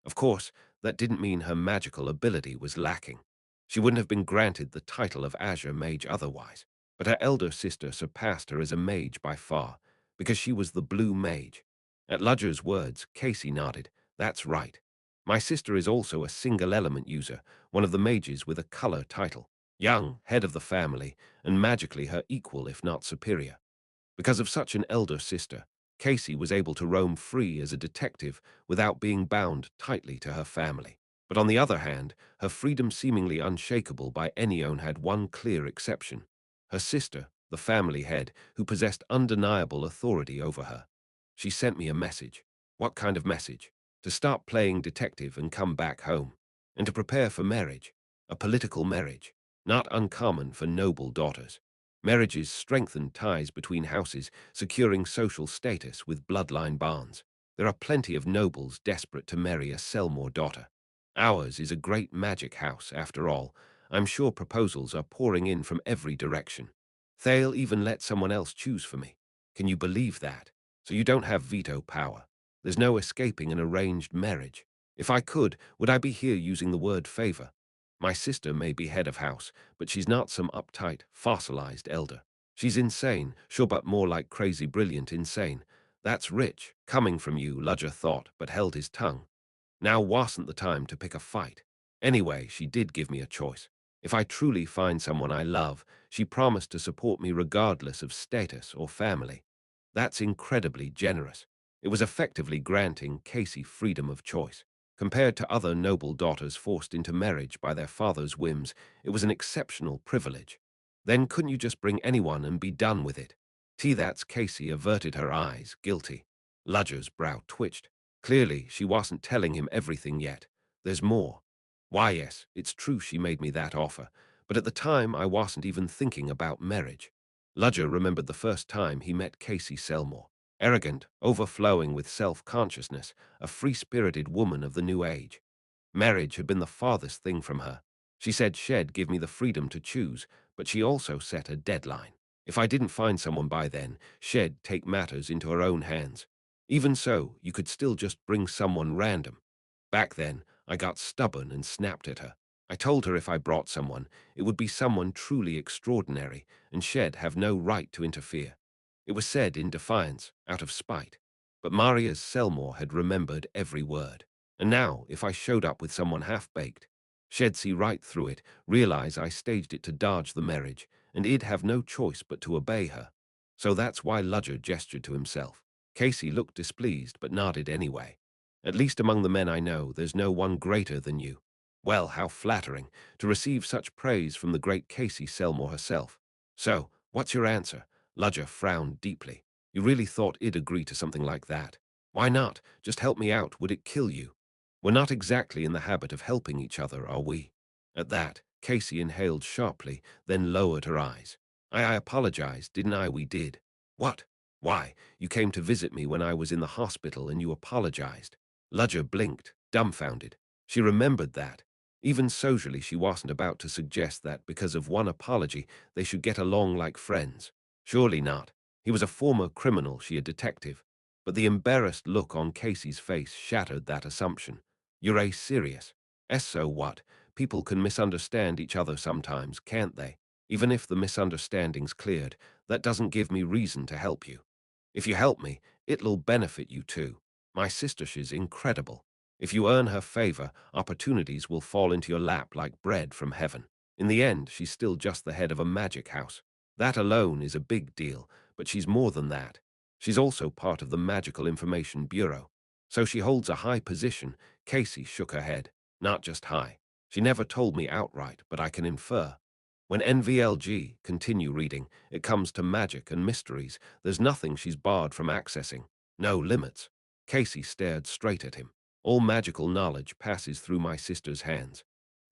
B: Of course, that didn't mean her magical ability was lacking. She wouldn't have been granted the title of Azure Mage otherwise, but her elder sister surpassed her as a mage by far, because she was the Blue Mage. At Ludger's words, Casey nodded. That's right. My sister is also a single-element user, one of the mages with a color title. Young, head of the family, and magically her equal if not superior. Because of such an elder sister, Casey was able to roam free as a detective without being bound tightly to her family. But on the other hand, her freedom seemingly unshakable by any own had one clear exception. Her sister, the family head, who possessed undeniable authority over her. She sent me a message. What kind of message? To stop playing detective and come back home. And to prepare for marriage. A political marriage. Not uncommon for noble daughters. Marriages strengthen ties between houses, securing social status with bloodline bonds. There are plenty of nobles desperate to marry a Selmore daughter. Ours is a great magic house, after all. I'm sure proposals are pouring in from every direction. They'll even let someone else choose for me. Can you believe that? So you don't have veto power. There's no escaping an arranged marriage. If I could, would I be here using the word favor? My sister may be head of house, but she's not some uptight, fossilized elder. She's insane, sure, but more like crazy brilliant insane. That's rich, coming from you, Ludger thought, but held his tongue. Now wasn't the time to pick a fight. Anyway, she did give me a choice. If I truly find someone I love, she promised to support me regardless of status or family. That's incredibly generous. It was effectively granting Casey freedom of choice. Compared to other noble daughters forced into marriage by their father's whims, it was an exceptional privilege. Then couldn't you just bring anyone and be done with it? That's Casey averted her eyes, guilty. Ludger's brow twitched. Clearly, she wasn't telling him everything yet. There's more. Why, yes, it's true she made me that offer, but at the time I wasn't even thinking about marriage. Ludger remembered the first time he met Casey Selmore. Arrogant, overflowing with self-consciousness, a free-spirited woman of the new age. Marriage had been the farthest thing from her. She said she'd give me the freedom to choose, but she also set a deadline. If I didn't find someone by then, she'd take matters into her own hands. Even so, you could still just bring someone random. Back then, I got stubborn and snapped at her. I told her if I brought someone, it would be someone truly extraordinary, and she'd have no right to interfere. It was said in defiance, out of spite. But Maria's Selmore had remembered every word. And now, if I showed up with someone half-baked, she'd see right through it, realize I staged it to dodge the marriage, and he'd have no choice but to obey her. So that's why Ludger gestured to himself. Casey looked displeased, but nodded anyway. At least among the men I know, there's no one greater than you. Well, how flattering, to receive such praise from the great Casey Selmore herself. So, what's your answer? Ludger frowned deeply. You really thought I'd agree to something like that? Why not? Just help me out. Would it kill you? We're not exactly in the habit of helping each other, are we? At that, Casey inhaled sharply, then lowered her eyes. I apologized, didn't I? We did. What? Why? You came to visit me when I was in the hospital and you apologized. Ludger blinked, dumbfounded. She remembered that. Even socially, she wasn't about to suggest that because of one apology, they should get along like friends. Surely not. He was a former criminal, she a detective. But the embarrassed look on Casey's face shattered that assumption. You're serious? So what? People can misunderstand each other sometimes, can't they? Even if the misunderstanding's cleared, that doesn't give me reason to help you. If you help me, it'll benefit you too. My sister, she's incredible. If you earn her favor, opportunities will fall into your lap like bread from heaven. In the end, she's still just the head of a magic house. That alone is a big deal, but she's more than that. She's also part of the Magical Information Bureau. So she holds a high position. Casey shook her head. Not just high. She never told me outright, but I can infer. When NVLG, continue reading, it comes to magic and mysteries, there's nothing she's barred from accessing. No limits. Casey stared straight at him. All magical knowledge passes through my sister's hands.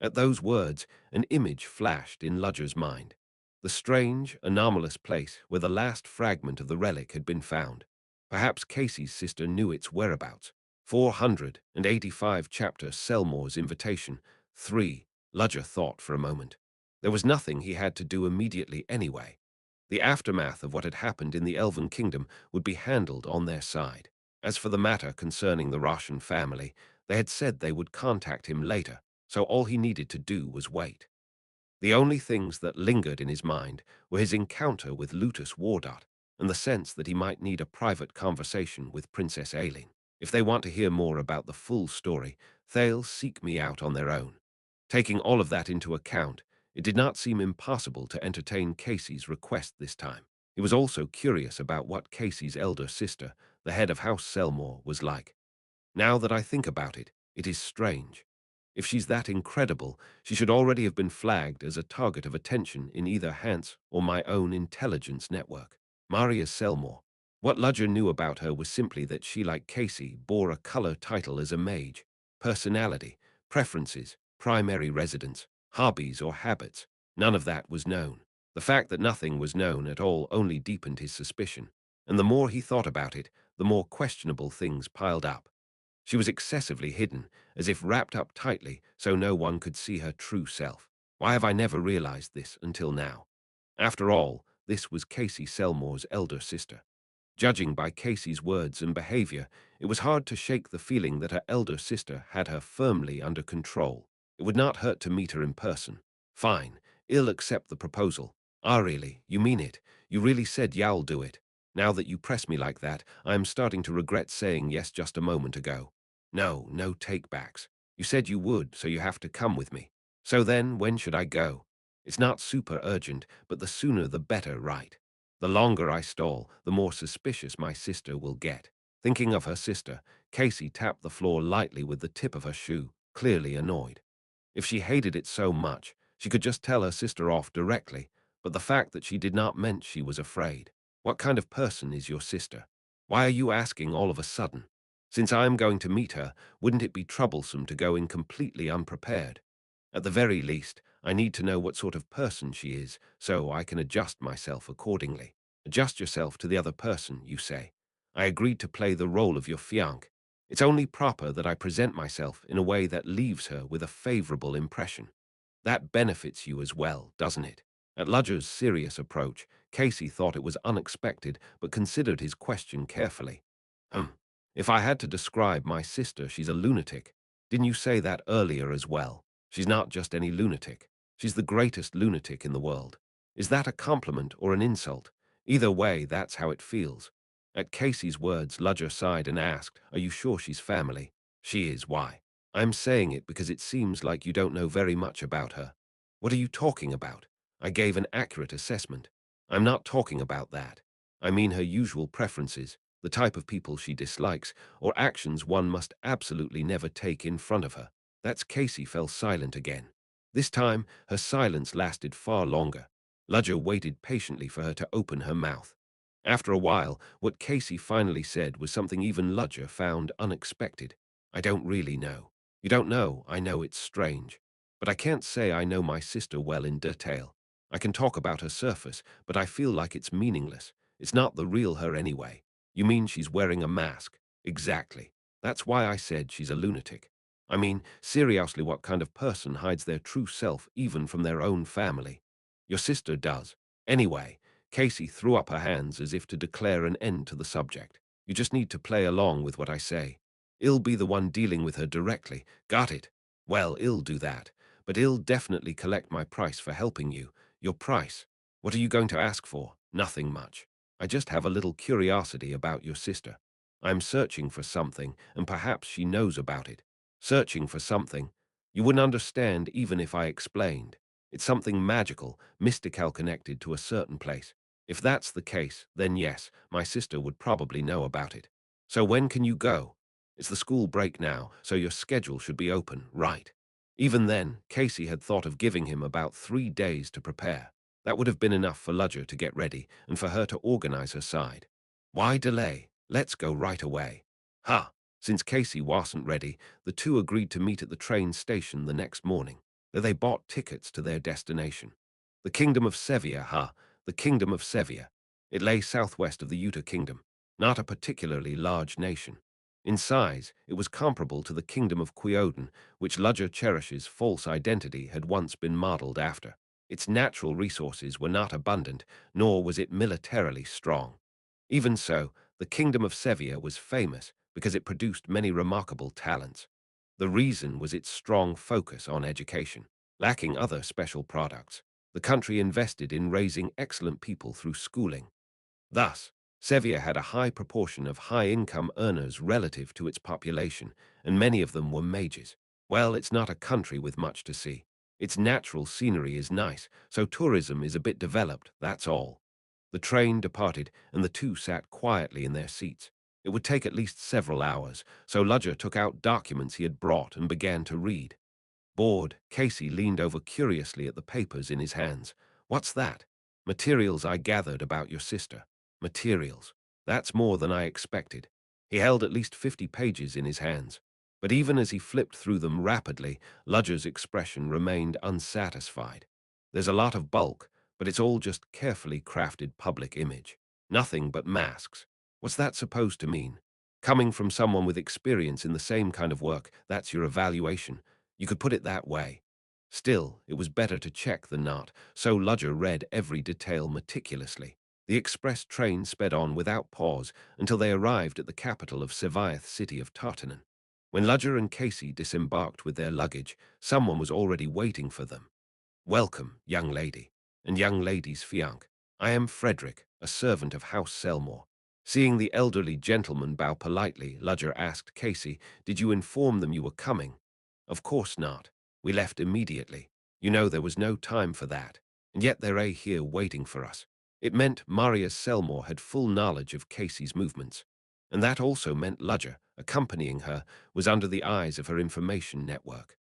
B: At those words, an image flashed in Ludger's mind. The strange, anomalous place where the last fragment of the relic had been found. Perhaps Casey's sister knew its whereabouts. 485 chapter Selmore's invitation. 3. Ludger thought for a moment. There was nothing he had to do immediately anyway. The aftermath of what had happened in the Elven Kingdom would be handled on their side. As for the matter concerning the Russian family, they had said they would contact him later, so all he needed to do was wait. The only things that lingered in his mind were his encounter with Lutus Wardot and the sense that he might need a private conversation with Princess Aileen. If they want to hear more about the full story, they'll seek me out on their own. Taking all of that into account, it did not seem impossible to entertain Casey's request this time. He was also curious about what Casey's elder sister, the head of House Selmore, was like. Now that I think about it, it is strange. If she's that incredible, she should already have been flagged as a target of attention in either Hans or my own intelligence network. Maria Selmore. What Ludger knew about her was simply that she, like Casey, bore a color title as a mage. Personality, preferences, primary residence, hobbies or habits. None of that was known. The fact that nothing was known at all only deepened his suspicion. And the more he thought about it, the more questionable things piled up. She was excessively hidden, as if wrapped up tightly so no one could see her true self. Why have I never realized this until now? After all, this was Casey Selmore's elder sister. Judging by Casey's words and behavior, it was hard to shake the feeling that her elder sister had her firmly under control. It would not hurt to meet her in person. Fine, I'll accept the proposal. Ah, really? You mean it? You really said you'll do it? Now that you press me like that, I am starting to regret saying yes just a moment ago. No take-backs. You said you would, so you have to come with me. So then, when should I go? It's not super urgent, but the sooner the better, right? The longer I stall, the more suspicious my sister will get. Thinking of her sister, Casey tapped the floor lightly with the tip of her shoe, clearly annoyed. If she hated it so much, she could just tell her sister off directly, but the fact that she did not meant she was afraid. What kind of person is your sister? Why are you asking all of a sudden? Since I am going to meet her, wouldn't it be troublesome to go in completely unprepared? At the very least, I need to know what sort of person she is, so I can adjust myself accordingly. Adjust yourself to the other person, you say. I agreed to play the role of your fiancé. It's only proper that I present myself in a way that leaves her with a favorable impression. That benefits you as well, doesn't it? At Ludger's serious approach, Casey thought it was unexpected, but considered his question carefully. Hmm. If I had to describe my sister, she's a lunatic. Didn't you say that earlier as well? She's not just any lunatic. She's the greatest lunatic in the world. Is that a compliment or an insult? Either way, that's how it feels. At Casey's words, Ludger sighed and asked, "Are you sure she's family?" "She is. Why?" "I'm saying it because it seems like you don't know very much about her." "What are you talking about?" "I gave an accurate assessment." "I'm not talking about that. I mean her usual preferences, the type of people she dislikes, or actions one must absolutely never take in front of her." That's Casey fell silent again. This time, her silence lasted far longer. Ludger waited patiently for her to open her mouth. After a while, what Casey finally said was something even Ludger found unexpected. "I don't really know." "You don't know? I know it's strange. But I can't say I know my sister well in detail. I can talk about her surface, but I feel like it's meaningless. It's not the real her anyway." "You mean she's wearing a mask?" "Exactly. That's why I said she's a lunatic. I mean, seriously, what kind of person hides their true self even from their own family?" "Your sister does. Anyway," Casey threw up her hands as if to declare an end to the subject. "You just need to play along with what I say. I'll be the one dealing with her directly. Got it? Well, I'll do that. But I'll definitely collect my price for helping you. Your price. What are you going to ask for?" "Nothing much. I just have a little curiosity about your sister. I'm searching for something, and perhaps she knows about it." "Searching for something? You wouldn't understand even if I explained. It's something magical, mystical connected to a certain place. If that's the case, then yes, my sister would probably know about it. So when can you go?" "It's the school break now, so your schedule should be open, right?" Even then, Casey had thought of giving him about 3 days to prepare. That would have been enough for Ludger to get ready and for her to organize her side. Why delay? Let's go right away. Ha! Since Casey wasn't ready, the two agreed to meet at the train station the next morning. There they bought tickets to their destination. The Kingdom of Sevia, the Kingdom of Sevia. It lay southwest of the Utah Kingdom, not a particularly large nation. In size, it was comparable to the Kingdom of Queoden, which Ludger Cherish's false identity had once been modeled after. Its natural resources were not abundant, nor was it militarily strong. Even so, the Kingdom of Sevia was famous because it produced many remarkable talents. The reason was its strong focus on education. Lacking other special products, the country invested in raising excellent people through schooling. Thus, Sevia had a high proportion of high-income earners relative to its population, and many of them were mages. Well, it's not a country with much to see. Its natural scenery is nice, so tourism is a bit developed, that's all. The train departed, and the two sat quietly in their seats. It would take at least several hours, so Ludger took out documents he had brought and began to read. Bored, Casey leaned over curiously at the papers in his hands. "What's that?" "Materials I gathered about your sister." "Materials. That's more than I expected." He held at least 50 pages in his hands. But even as he flipped through them rapidly, Ludger's expression remained unsatisfied. "There's a lot of bulk, but it's all just carefully crafted public image. Nothing but masks. What's that supposed to mean? Coming from someone with experience in the same kind of work, that's your evaluation. You could put it that way. Still, it was better to check than not, so Ludger read every detail meticulously. The express train sped on without pause until they arrived at the capital of Seviath city of Tartanen. When Ludger and Casey disembarked with their luggage, someone was already waiting for them. "Welcome, young lady, and young lady's fiancé. I am Frederick, a servant of House Selmore." Seeing the elderly gentleman bow politely, Ludger asked Casey, "Did you inform them you were coming?" "Of course not. We left immediately. You know there was no time for that. And yet they're here waiting for us." It meant Marius Selmore had full knowledge of Casey's movements. And that also meant Ludger, accompanying her, was under the eyes of her information network.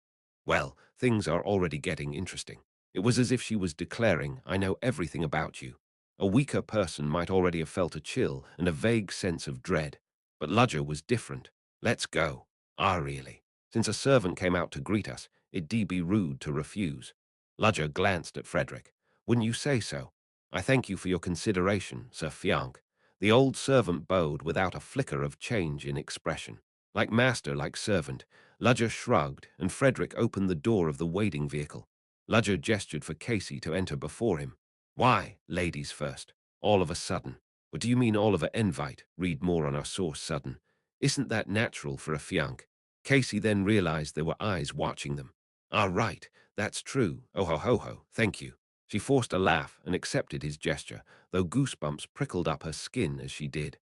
B: Well, things are already getting interesting. It was as if she was declaring, I know everything about you. A weaker person might already have felt a chill and a vague sense of dread. But Ludger was different. Let's go. Ah, really? Since a servant came out to greet us, it'd be rude to refuse. Ludger glanced at Frederick. Wouldn't you say so? I thank you for your consideration, Sir Fianc. The old servant bowed without a flicker of change in expression. Like master, like servant, Ludger shrugged, and Frederick opened the door of the waiting vehicle. Ludger gestured for Casey to enter before him. Why, ladies first? All of a sudden. What do you mean all of a invite? Read more on our source sudden. Isn't that natural for a fianc? Casey then realized there were eyes watching them. Ah, right, that's true. Oh ho ho ho, thank you. She forced a laugh and accepted his gesture, though goosebumps prickled up her skin as she did.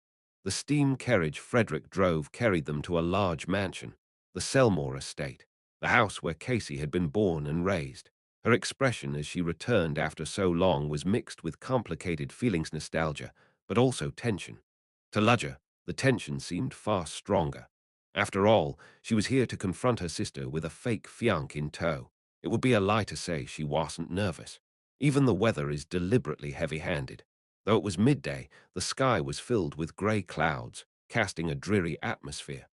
B: The steam carriage Frederick drove carried them to a large mansion, the Selmore estate, the house where Casey had been born and raised. Her expression as she returned after so long was mixed with complicated feelings, nostalgia, but also tension. To Ludger, the tension seemed far stronger. After all, she was here to confront her sister with a fake fianc in tow. It would be a lie to say she wasn't nervous. Even the weather is deliberately heavy-handed. Though it was midday, the sky was filled with grey clouds, casting a dreary atmosphere.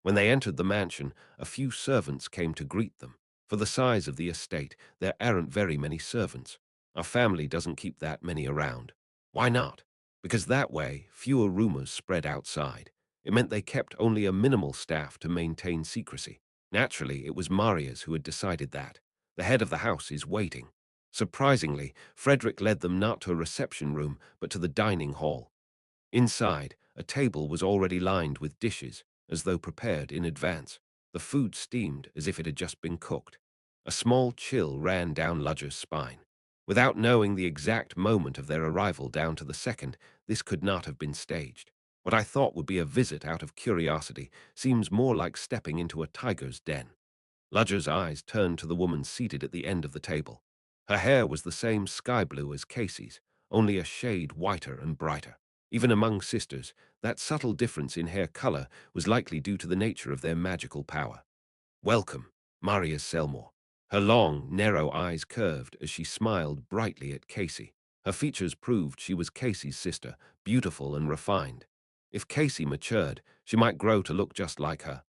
B: When they entered the mansion, a few servants came to greet them. For the size of the estate, there aren't very many servants. Our family doesn't keep that many around. Why not? Because that way, fewer rumors spread outside. It meant they kept only a minimal staff to maintain secrecy. Naturally, it was Maria's who had decided that. The head of the house is waiting. Surprisingly, Frederick led them not to a reception room, but to the dining hall. Inside, a table was already lined with dishes, as though prepared in advance. The food steamed as if it had just been cooked. A small chill ran down Ludger's spine. Without knowing the exact moment of their arrival down to the second, this could not have been staged. What I thought would be a visit out of curiosity seems more like stepping into a tiger's den. Ludger's eyes turned to the woman seated at the end of the table. Her hair was the same sky blue as Casey's, only a shade whiter and brighter. Even among sisters, that subtle difference in hair color was likely due to the nature of their magical power. Welcome, Maria Selmore. Her long, narrow eyes curved as she smiled brightly at Casey. Her features proved she was Casey's sister, beautiful and refined. If Casey matured, she might grow to look just like her.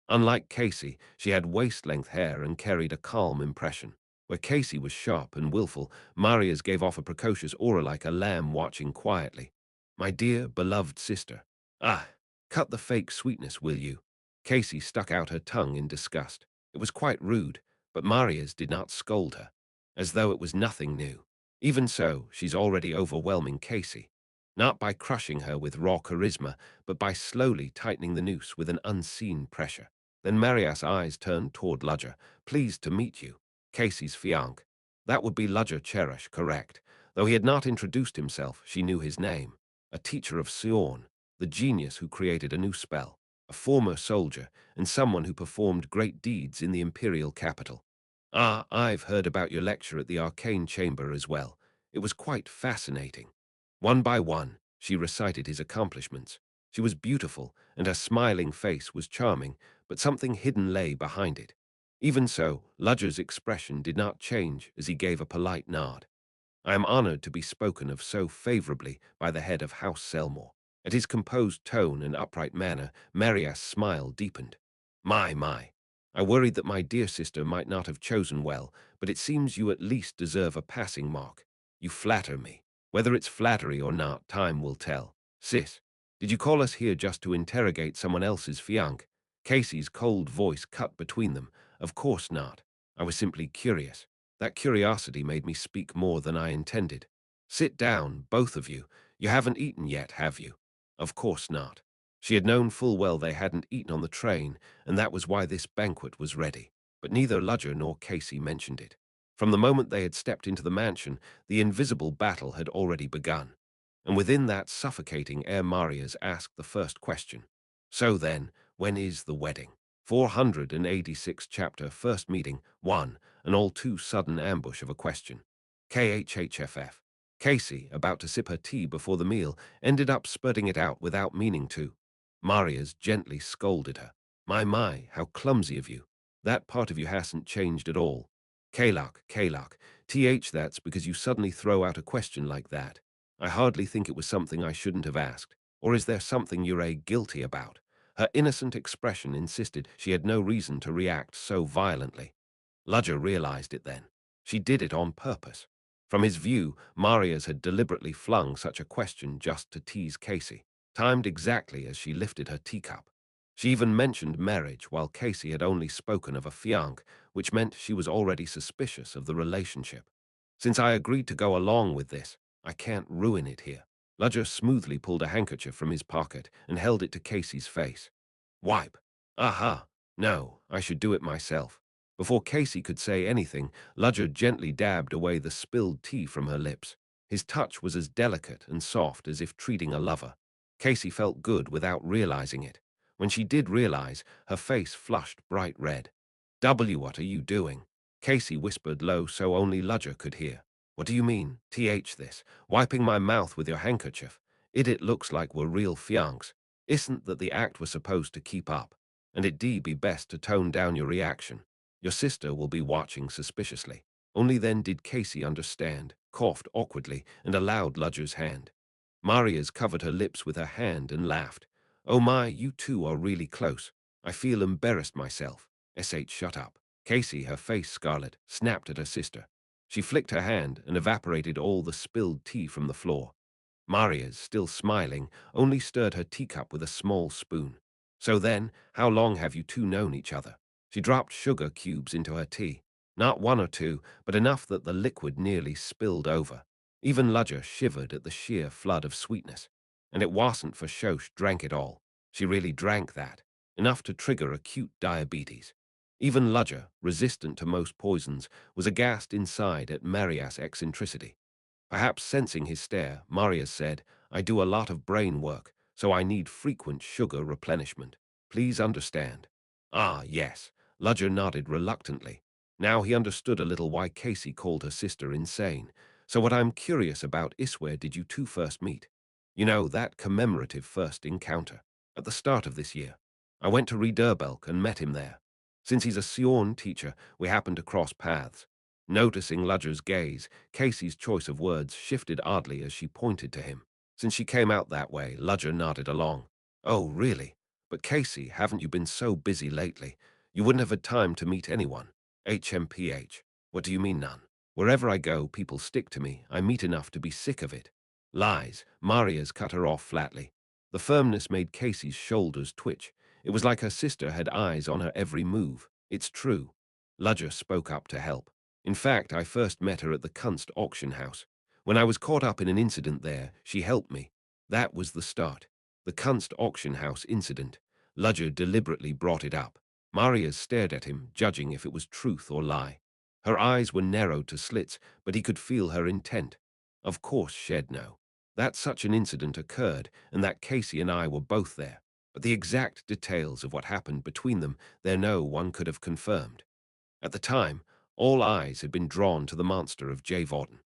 B: Unlike Casey, she had waist-length hair and carried a calm impression. Where Casey was sharp and willful, Maria's gave off a precocious aura like a lamb watching quietly. My dear, beloved sister. Ah, cut the fake sweetness, will you? Casey stuck out her tongue in disgust. It was quite rude, but Maria's did not scold her, as though it was nothing new. Even so, she's already overwhelming Casey. Not by crushing her with raw charisma, but by slowly tightening the noose with an unseen pressure. Then Maria's eyes turned toward Ludger. Pleased to meet you. Casey's fianc. That would be Ludger Cherish, correct. Though he had not introduced himself, she knew his name. A teacher of Theon, the genius who created a new spell. A former soldier, and someone who performed great deeds in the imperial capital. Ah, I've heard about your lecture at the Arcane Chamber as well. It was quite fascinating. One by one, she recited his accomplishments. She was beautiful, and her smiling face was charming, but something hidden lay behind it. Even so, Ludger's expression did not change as he gave a polite nod. I am honored to be spoken of so favorably by the head of House Selmore. At his composed tone and upright manner, Maria's smile deepened. My. I worried that my dear sister might not have chosen well, but it seems you at least deserve a passing mark. You flatter me. Whether it's flattery or not, time will tell. Sis, did you call us here just to interrogate someone else's fianc? Casey's cold voice cut between them. Of course not. I was simply curious. That curiosity made me speak more than I intended. Sit down, both of you. You haven't eaten yet, have you? Of course not. She had known full well they hadn't eaten on the train, and that was why this banquet was ready. But neither Ludger nor Casey mentioned it. From the moment they had stepped into the mansion, the invisible battle had already begun. And within that suffocating air, Marias asked the first question. So then, when is the wedding? 486 chapter, first meeting, 1, an all too sudden ambush of a question. KHHFF. Casey, about to sip her tea before the meal, ended up spurting it out without meaning to. Marias gently scolded her. My, how clumsy of you. That part of you hasn't changed at all. Kalak, that's because you suddenly throw out a question like that. I hardly think it was something I shouldn't have asked. Or is there something you're guilty about? Her innocent expression insisted she had no reason to react so violently. Ludger realized it then. She did it on purpose. From his view, Marias had deliberately flung such a question just to tease Casey, timed exactly as she lifted her teacup. She even mentioned marriage while Casey had only spoken of a fiancé, which meant she was already suspicious of the relationship. Since I agreed to go along with this, I can't ruin it here. Ludger smoothly pulled a handkerchief from his pocket and held it to Casey's face. Wipe. Aha. No, I should do it myself. Before Casey could say anything, Ludger gently dabbed away the spilled tea from her lips. His touch was as delicate and soft as if treating a lover. Casey felt good without realizing it. When she did realize, her face flushed bright red. What are you doing? Casey whispered low so only Ludger could hear. What do you mean, this? Wiping my mouth with your handkerchief? It looks like we're real fiancés. Isn't that the act we're supposed to keep up? And it'd be best to tone down your reaction. Your sister will be watching suspiciously. Only then did Casey understand, coughed awkwardly, and allowed Ludger's hand. Marias covered her lips with her hand and laughed. Oh my, you two are really close. I feel embarrassed myself. Shut up. Casey, her face scarlet, snapped at her sister. She flicked her hand and evaporated all the spilled tea from the floor. Marias, still smiling, only stirred her teacup with a small spoon. So then, how long have you two known each other? She dropped sugar cubes into her tea. Not one or two, but enough that the liquid nearly spilled over. Even Ludger shivered at the sheer flood of sweetness. And it wasn't for Shosh drank it all. She really drank that. Enough to trigger acute diabetes. Even Ludger, resistant to most poisons, was aghast inside at Marias' eccentricity. Perhaps sensing his stare, Marius said, I do a lot of brain work, so I need frequent sugar replenishment. Please understand. Ah, yes. Ludger nodded reluctantly. Now he understood a little why Casey called her sister insane. So what I'm curious about is where did you two first meet? You know, that commemorative first encounter. At the start of this year. I went to Rederbelk and met him there. Since he's a Sion teacher, we happened to cross paths. Noticing Ludger's gaze, Casey's choice of words shifted oddly as she pointed to him. Since she came out that way, Ludger nodded along. Oh, really? But Casey, haven't you been so busy lately? You wouldn't have had time to meet anyone. HMPH. What do you mean none? Wherever I go, people stick to me. I meet enough to be sick of it. Lies. Maria's cut her off flatly. The firmness made Casey's shoulders twitch. It was like her sister had eyes on her every move. It's true. Ludger spoke up to help. In fact, I first met her at the Kunst auction house. When I was caught up in an incident there, she helped me. That was the start. The Kunst auction house incident. Ludger deliberately brought it up. Marius stared at him, judging if it was truth or lie. Her eyes were narrowed to slits, but he could feel her intent. Of course she'd know. That such an incident occurred, and that Casey and I were both there. But the exact details of what happened between them, there no one could have confirmed. At the time, all eyes had been drawn to the monster of Jay Vaughton.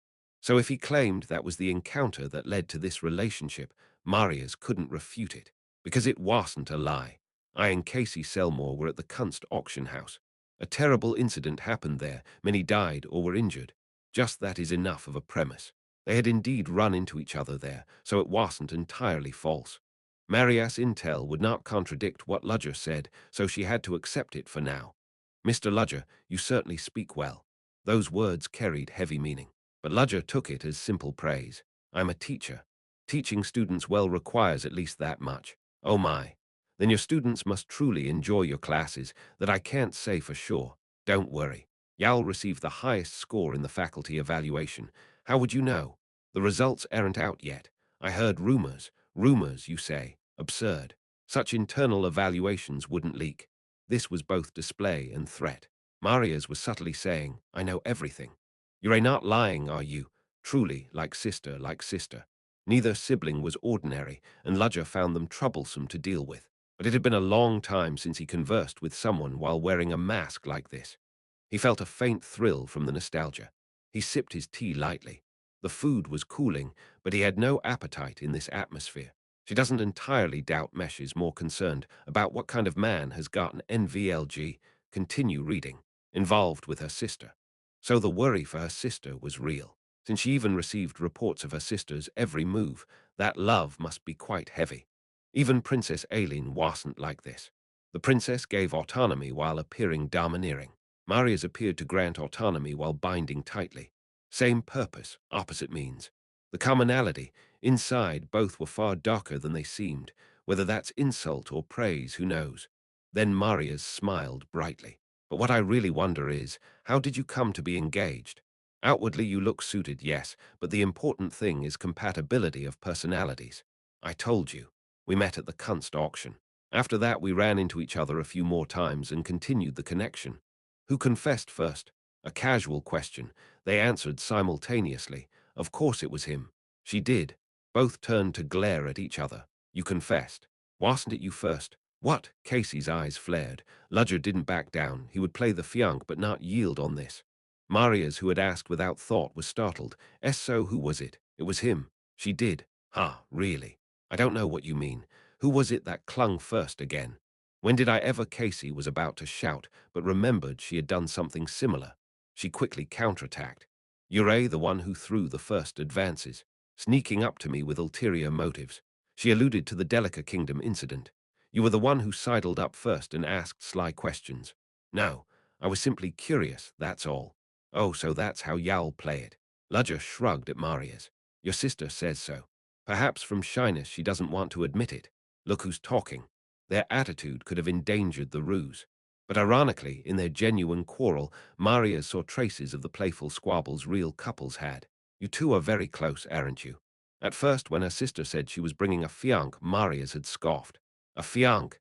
B: So if he claimed that was the encounter that led to this relationship, Marius couldn't refute it, because it wasn't a lie. I and Casey Selmore were at the Kunst auction house. A terrible incident happened there, many died or were injured. Just that is enough of a premise. They had indeed run into each other there, so it wasn't entirely false. Marias' intel would not contradict what Ludger said, so she had to accept it for now. Mr. Ludger, you certainly speak well. Those words carried heavy meaning. But Ludger took it as simple praise. I'm a teacher. Teaching students well requires at least that much. Oh my. Then your students must truly enjoy your classes, that I can't say for sure. Don't worry. You'll receive the highest score in the faculty evaluation. How would you know? The results aren't out yet. I heard rumors. Rumors, you say. Absurd. Such internal evaluations wouldn't leak. This was both display and threat. Maria's was subtly saying, I know everything. You're not lying, are you? Truly, like sister, like sister. Neither sibling was ordinary, and Ludger found them troublesome to deal with. But it had been a long time since he conversed with someone while wearing a mask like this. He felt a faint thrill from the nostalgia. He sipped his tea lightly. The food was cooling, but he had no appetite in this atmosphere. She doesn't entirely doubt Mesh is more concerned about what kind of man has gotten NVLG, continue reading, involved with her sister. So the worry for her sister was real. Since she even received reports of her sister's every move, that love must be quite heavy. Even Princess Aileen wasn't like this. The princess gave autonomy while appearing domineering. Maria's appeared to grant autonomy while binding tightly. Same purpose, opposite means. The commonality, inside both were far darker than they seemed. Whether that's insult or praise, who knows? Then Maria's smiled brightly. But what I really wonder is, how did you come to be engaged? Outwardly you look suited, yes, but the important thing is compatibility of personalities. I told you. We met at the Kunst auction. After that we ran into each other a few more times and continued the connection. Who confessed first? A casual question. They answered simultaneously. Of course it was him. She did. Both turned to glare at each other. You confessed. Wasn't it you first? What? Casey's eyes flared. Ludger didn't back down. He would play the fianc but not yield on this. Maria's, who had asked without thought, was startled. So who was it? It was him. She did. Ha, really? I don't know what you mean. Who was it that clung first again? When did I ever? Casey was about to shout, but remembered she had done something similar. She quickly counterattacked. You're the one who threw the first advances, sneaking up to me with ulterior motives. She alluded to the Delica Kingdom incident. You were the one who sidled up first and asked sly questions. No, I was simply curious, that's all. Oh, so that's how y'all play it. Ludger shrugged at Marius. Your sister says so. Perhaps from shyness she doesn't want to admit it. Look who's talking. Their attitude could have endangered the ruse. But ironically, in their genuine quarrel, Marius saw traces of the playful squabbles real couples had. You two are very close, aren't you? At first, when her sister said she was bringing a fianc, Marius had scoffed. A fianc?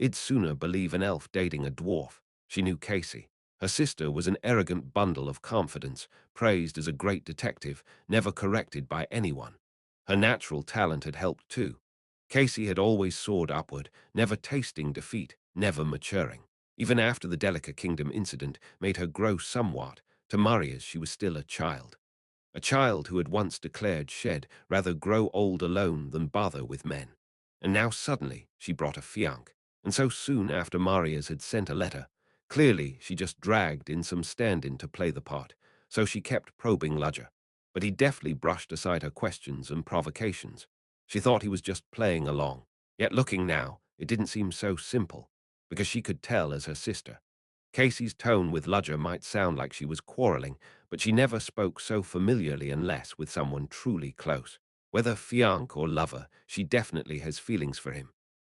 B: I'd sooner believe an elf dating a dwarf. She knew Casey. Her sister was an arrogant bundle of confidence, praised as a great detective, never corrected by anyone. Her natural talent had helped too. Casey had always soared upward, never tasting defeat, never maturing. Even after the Delica Kingdom incident made her grow somewhat, to Marius she was still a child. A child who had once declared she'd rather grow old alone than bother with men. And now suddenly she brought a fianc, and so soon after Marius had sent a letter. Clearly she just dragged in some stand-in to play the part, so she kept probing Ludger. But he deftly brushed aside her questions and provocations. She thought he was just playing along. Yet looking now, it didn't seem so simple, because she could tell as her sister. Casey's tone with Ludger might sound like she was quarreling, but she never spoke so familiarly unless with someone truly close. Whether fianc or lover, she definitely has feelings for him.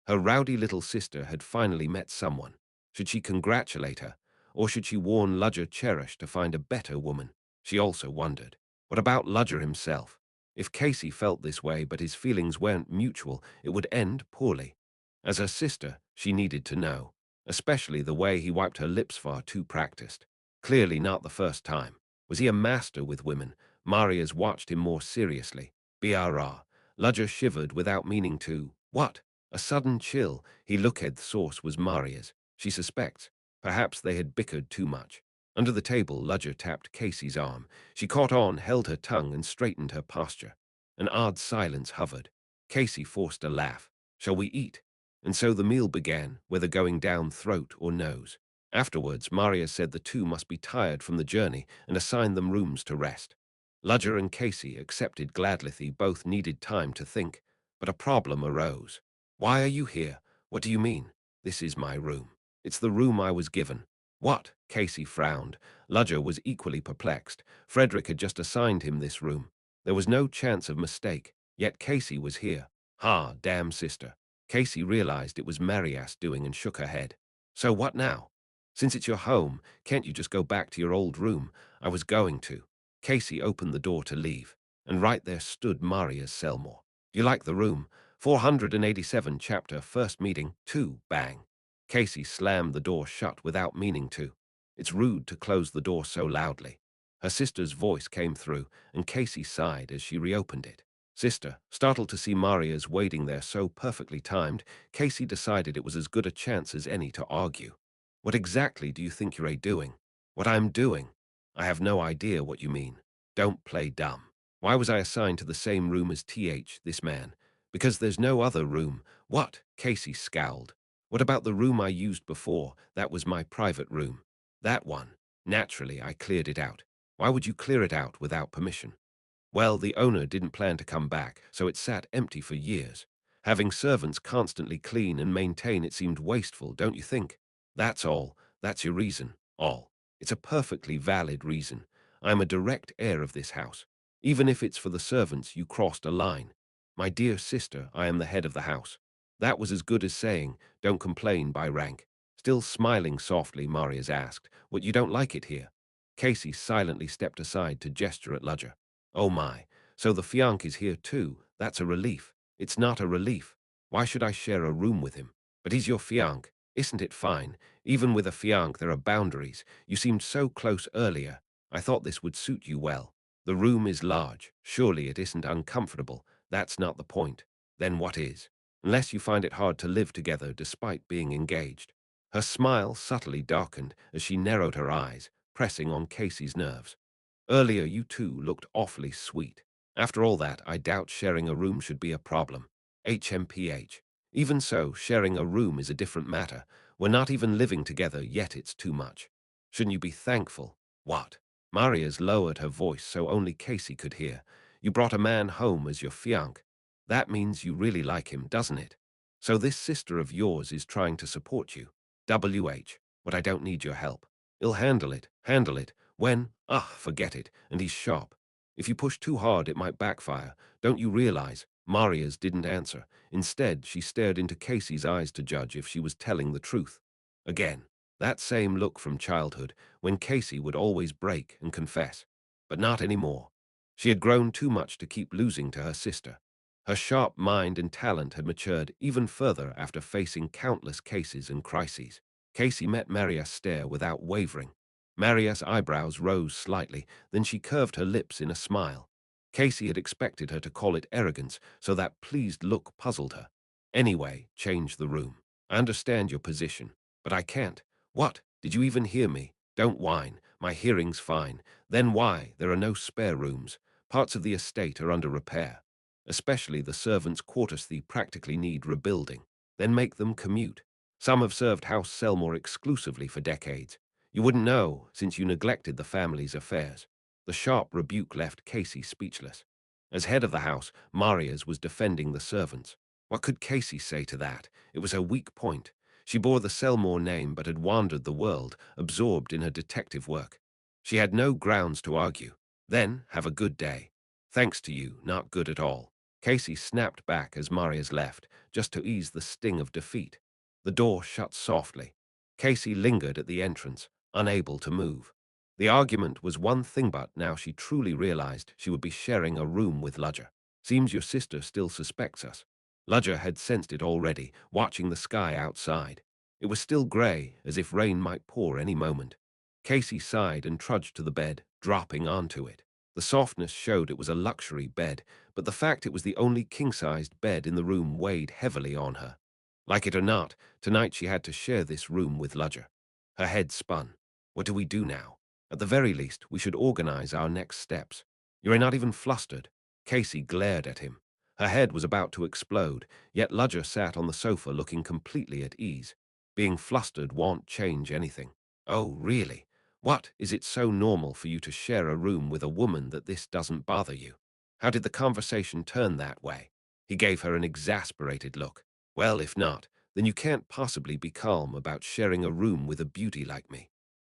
B: Her rowdy little sister had finally met someone. Should she congratulate her, or should she warn Ludger Cherish to find a better woman? She also wondered. What about Ludger himself? If Casey felt this way but his feelings weren't mutual, it would end poorly. As her sister, she needed to know, especially the way he wiped her lips far too practiced. Clearly not the first time. Was he a master with women? Marius watched him more seriously. BRR. Ludger shivered without meaning to. What? A sudden chill. He looked the source was Maria's. She suspects. Perhaps they had bickered too much. Under the table, Ludger tapped Casey's arm. She caught on, held her tongue, and straightened her posture. An odd silence hovered. Casey forced a laugh. Shall we eat? And so the meal began, whether going down throat or nose. Afterwards, Marius said the two must be tired from the journey and assigned them rooms to rest. Ludger and Casey accepted gladly. Both needed time to think. But a problem arose. Why are you here? What do you mean? This is my room. It's the room I was given. What? Casey frowned. Ludger was equally perplexed. Frederick had just assigned him this room. There was no chance of mistake, yet Casey was here. Ha, damn sister. Casey realized it was Marias doing and shook her head. So what now? Since it's your home, can't you just go back to your old room? I was going to. Casey opened the door to leave, and right there stood Marius Selmore. You like the room? 487 chapter, first meeting, 2, bang. Casey slammed the door shut without meaning to. It's rude to close the door so loudly. Her sister's voice came through, and Casey sighed as she reopened it. Sister, startled to see Marius waiting there so perfectly timed, Casey decided it was as good a chance as any to argue. What exactly do you think you're doing? What I'm doing? I have no idea what you mean. Don't play dumb. Why was I assigned to the same room as this man? Because there's no other room. What? Casey scowled. What about the room I used before? That was my private room. That one. Naturally, I cleared it out. Why would you clear it out without permission? Well, the owner didn't plan to come back, so it sat empty for years. Having servants constantly clean and maintain it seemed wasteful, don't you think? That's all. That's your reason. All. It's a perfectly valid reason. I'm a direct heir of this house. Even if it's for the servants, you crossed a line. My dear sister, I am the head of the house. That was as good as saying, don't complain by rank. Still smiling softly, Marius asked, what, you don't like it here? Casey silently stepped aside to gesture at Ludger. Oh my, so the fianc is here too. That's a relief. It's not a relief. Why should I share a room with him? But he's your fianc. Isn't it fine? Even with a fianc, there are boundaries. You seemed so close earlier. I thought this would suit you well. The room is large. Surely it isn't uncomfortable. That's not the point. Then what is? Unless you find it hard to live together despite being engaged. Her smile subtly darkened as she narrowed her eyes, pressing on Casey's nerves. Earlier, you two looked awfully sweet. After all that, I doubt sharing a room should be a problem. HMPH. Even so, sharing a room is a different matter. We're not even living together, yet it's too much. Shouldn't you be thankful? What? Maria's lowered her voice so only Casey could hear. You brought a man home as your fianc. That means you really like him, doesn't it? So this sister of yours is trying to support you. WH. But I don't need your help. He'll handle it. Handle it. When? Ah, forget it. And he's sharp. If you push too hard, it might backfire. Don't you realize? Maria's didn't answer. Instead, she stared into Casey's eyes to judge if she was telling the truth. Again, that same look from childhood, when Casey would always break and confess. But not anymore. She had grown too much to keep losing to her sister. Her sharp mind and talent had matured even further after facing countless cases and crises. Casey met Maria's stare without wavering. Maria's eyebrows rose slightly, then she curved her lips in a smile. Casey had expected her to call it arrogance, so that pleased look puzzled her. Anyway, change the room. I understand your position, but I can't. What? Did you even hear me? Don't whine. My hearing's fine. Then why? There are no spare rooms. Parts of the estate are under repair. Especially the servants' quarters they practically need rebuilding. Then make them commute. Some have served House Selmore exclusively for decades. You wouldn't know, since you neglected the family's affairs. The sharp rebuke left Casey speechless. As head of the house, Marius was defending the servants. What could Casey say to that? It was her weak point. She bore the Selmore name but had wandered the world, absorbed in her detective work. She had no grounds to argue. Then, have a good day. Thanks to you, not good at all. Casey snapped back as Marius left, just to ease the sting of defeat. The door shut softly. Casey lingered at the entrance, unable to move. The argument was one thing, but now she truly realized she would be sharing a room with Ludger. Seems your sister still suspects us. Ludger had sensed it already, watching the sky outside. It was still grey, as if rain might pour any moment. Casey sighed and trudged to the bed, dropping onto it. The softness showed it was a luxury bed, but the fact it was the only king-sized bed in the room weighed heavily on her. Like it or not, tonight she had to share this room with Ludger. Her head spun. What do we do now? At the very least, we should organize our next steps. You're not even flustered. Casey glared at him. Her head was about to explode, yet Ludger sat on the sofa looking completely at ease. Being flustered won't change anything. Oh, really? What, is it so normal for you to share a room with a woman that this doesn't bother you? How did the conversation turn that way? He gave her an exasperated look. Well, if not, then you can't possibly be calm about sharing a room with a beauty like me.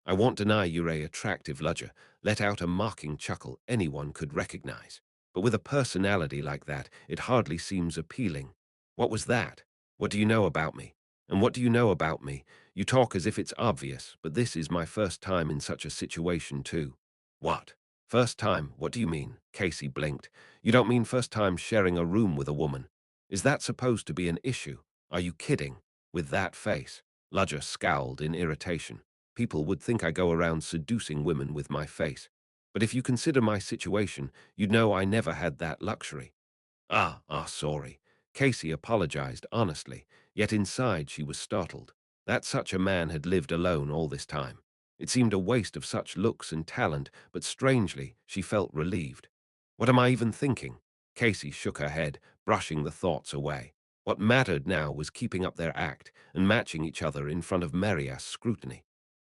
B: I won't deny you're a attractive Ludger, let out a mocking chuckle anyone could recognize. But with a personality like that, it hardly seems appealing. What was that? What do you know about me? And what do you know about me? You talk as if it's obvious, but this is my first time in such a situation too. What? First time? What do you mean? Casey blinked. You don't mean first time sharing a room with a woman. Is that supposed to be an issue? Are you kidding? With that face? Ludger scowled in irritation. People would think I go around seducing women with my face. But if you consider my situation, you'd know I never had that luxury. Sorry. Casey apologized honestly, yet inside she was startled. That such a man had lived alone all this time. It seemed a waste of such looks and talent, but strangely, she felt relieved. What am I even thinking? Casey shook her head, brushing the thoughts away. What mattered now was keeping up their act and matching each other in front of Maria's scrutiny.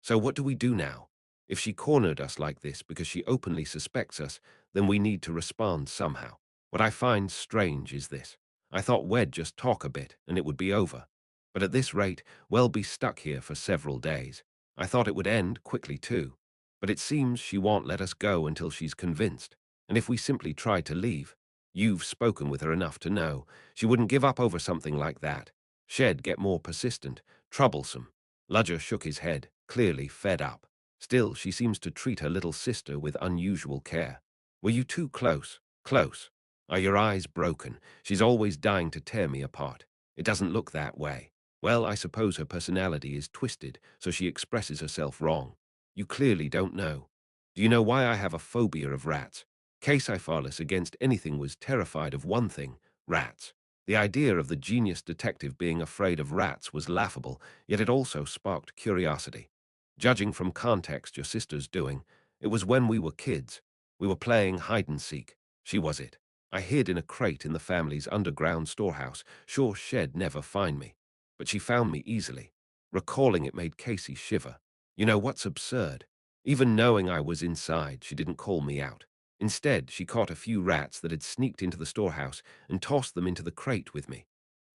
B: So what do we do now? If she cornered us like this because she openly suspects us, then we need to respond somehow. What I find strange is this. I thought we'd just talk a bit and it would be over. But at this rate, we'll be stuck here for several days. I thought it would end quickly too. But it seems she won't let us go until she's convinced. And if we simply try to leave, you've spoken with her enough to know she wouldn't give up over something like that. She'd get more persistent, troublesome. Ludger shook his head, clearly fed up. Still, she seems to treat her little sister with unusual care. Were you too close? Close. Are your eyes broken? She's always dying to tear me apart. It doesn't look that way. Well, I suppose her personality is twisted, so she expresses herself wrong. You clearly don't know. Do you know why I have a phobia of rats? Caeciphalis against anything was terrified of one thing, rats. The idea of the genius detective being afraid of rats was laughable, yet it also sparked curiosity. Judging from context your sister's doing, it was when we were kids. We were playing hide-and-seek. She was it. I hid in a crate in the family's underground storehouse, sure she'd never find me. But she found me easily. Recalling it made Casey shiver. You know what's absurd? Even knowing I was inside, she didn't call me out. Instead, she caught a few rats that had sneaked into the storehouse and tossed them into the crate with me.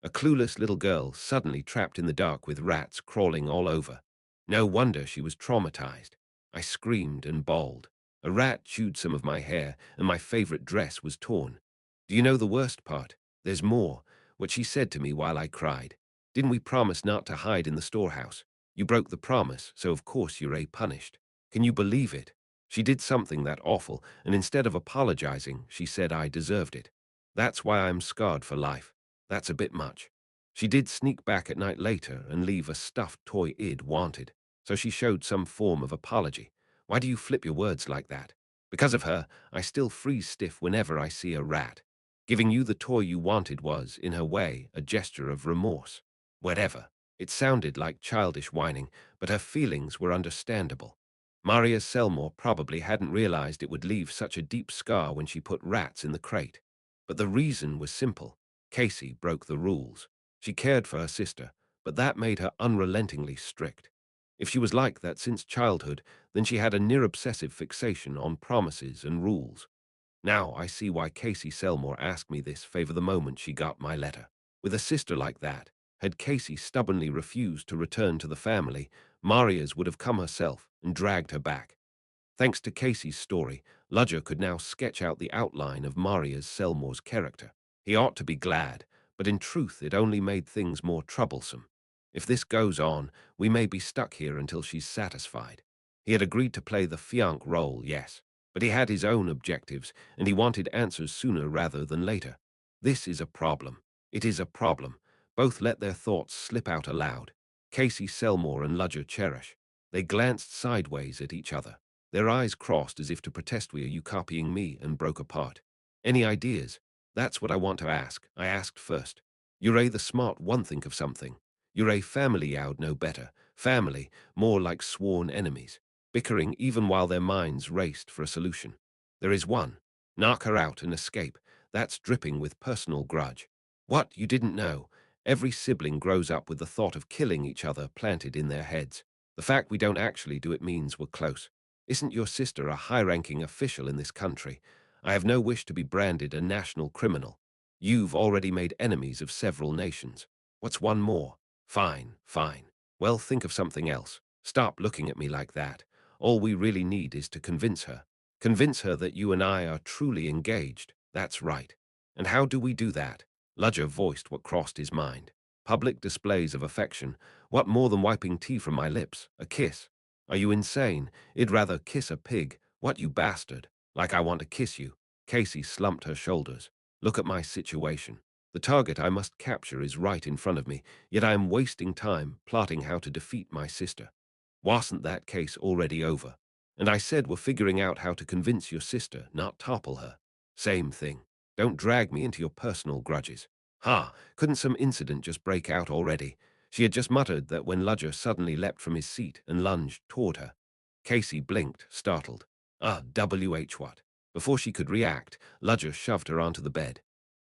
B: A clueless little girl suddenly trapped in the dark with rats crawling all over. No wonder she was traumatized. I screamed and bawled. A rat chewed some of my hair, and my favorite dress was torn. Do you know the worst part? There's more. What she said to me while I cried. Didn't we promise not to hide in the storehouse? You broke the promise, so of course you're punished. Can you believe it? She did something that awful, and instead of apologizing, she said I deserved it. That's why I'm scarred for life. That's a bit much. She did sneak back at night later and leave a stuffed toy id wanted, so she showed some form of apology. Why do you flip your words like that? Because of her, I still freeze stiff whenever I see a rat. Giving you the toy you wanted was, in her way, a gesture of remorse. Whatever. It sounded like childish whining, but her feelings were understandable. Maria Selmore probably hadn't realized it would leave such a deep scar when she put rats in the crate. But the reason was simple. Casey broke the rules. She cared for her sister, but that made her unrelentingly strict. If she was like that since childhood, then she had a near-obsessive fixation on promises and rules. Now I see why Casey Selmore asked me this favor the moment she got my letter. With a sister like that, had Casey stubbornly refused to return to the family, Maria's would have come herself and dragged her back. Thanks to Casey's story, Ludger could now sketch out the outline of Maria's Selmore's character. He ought to be glad, but in truth it only made things more troublesome. If this goes on, we may be stuck here until she's satisfied. He had agreed to play the fiancé role, yes, but he had his own objectives, and he wanted answers sooner rather than later. This is a problem. It is a problem. Both let their thoughts slip out aloud. Casey Selmore and Ludger Cherish. They glanced sideways at each other. Their eyes crossed as if to protest, "Were you copying me?" and broke apart. Any ideas? That's what I want to ask. I asked first. You're the smart one, think of something. You're family you'd know better. Family, more like sworn enemies, bickering even while their minds raced for a solution. There is one. Knock her out and escape. That's dripping with personal grudge. What, you didn't know? Every sibling grows up with the thought of killing each other planted in their heads. The fact we don't actually do it means we're close. Isn't your sister a high-ranking official in this country? I have no wish to be branded a national criminal. You've already made enemies of several nations. What's one more? Fine, fine. Well, think of something else. Stop looking at me like that. All we really need is to convince her. Convince her that you and I are truly engaged. That's right. And how do we do that? Ludger voiced what crossed his mind. Public displays of affection. What more than wiping tea from my lips? A kiss. Are you insane? I'd rather kiss a pig. What, you bastard? Like I want to kiss you. Casey slumped her shoulders. Look at my situation. The target I must capture is right in front of me, yet I am wasting time plotting how to defeat my sister. Wasn't that case already over? And I said we're figuring out how to convince your sister, not topple her. Same thing. Don't drag me into your personal grudges. Ha, couldn't some incident just break out already? She had just muttered that when Ludger suddenly leapt from his seat and lunged toward her. Casey blinked, startled. WH what? Before she could react, Ludger shoved her onto the bed.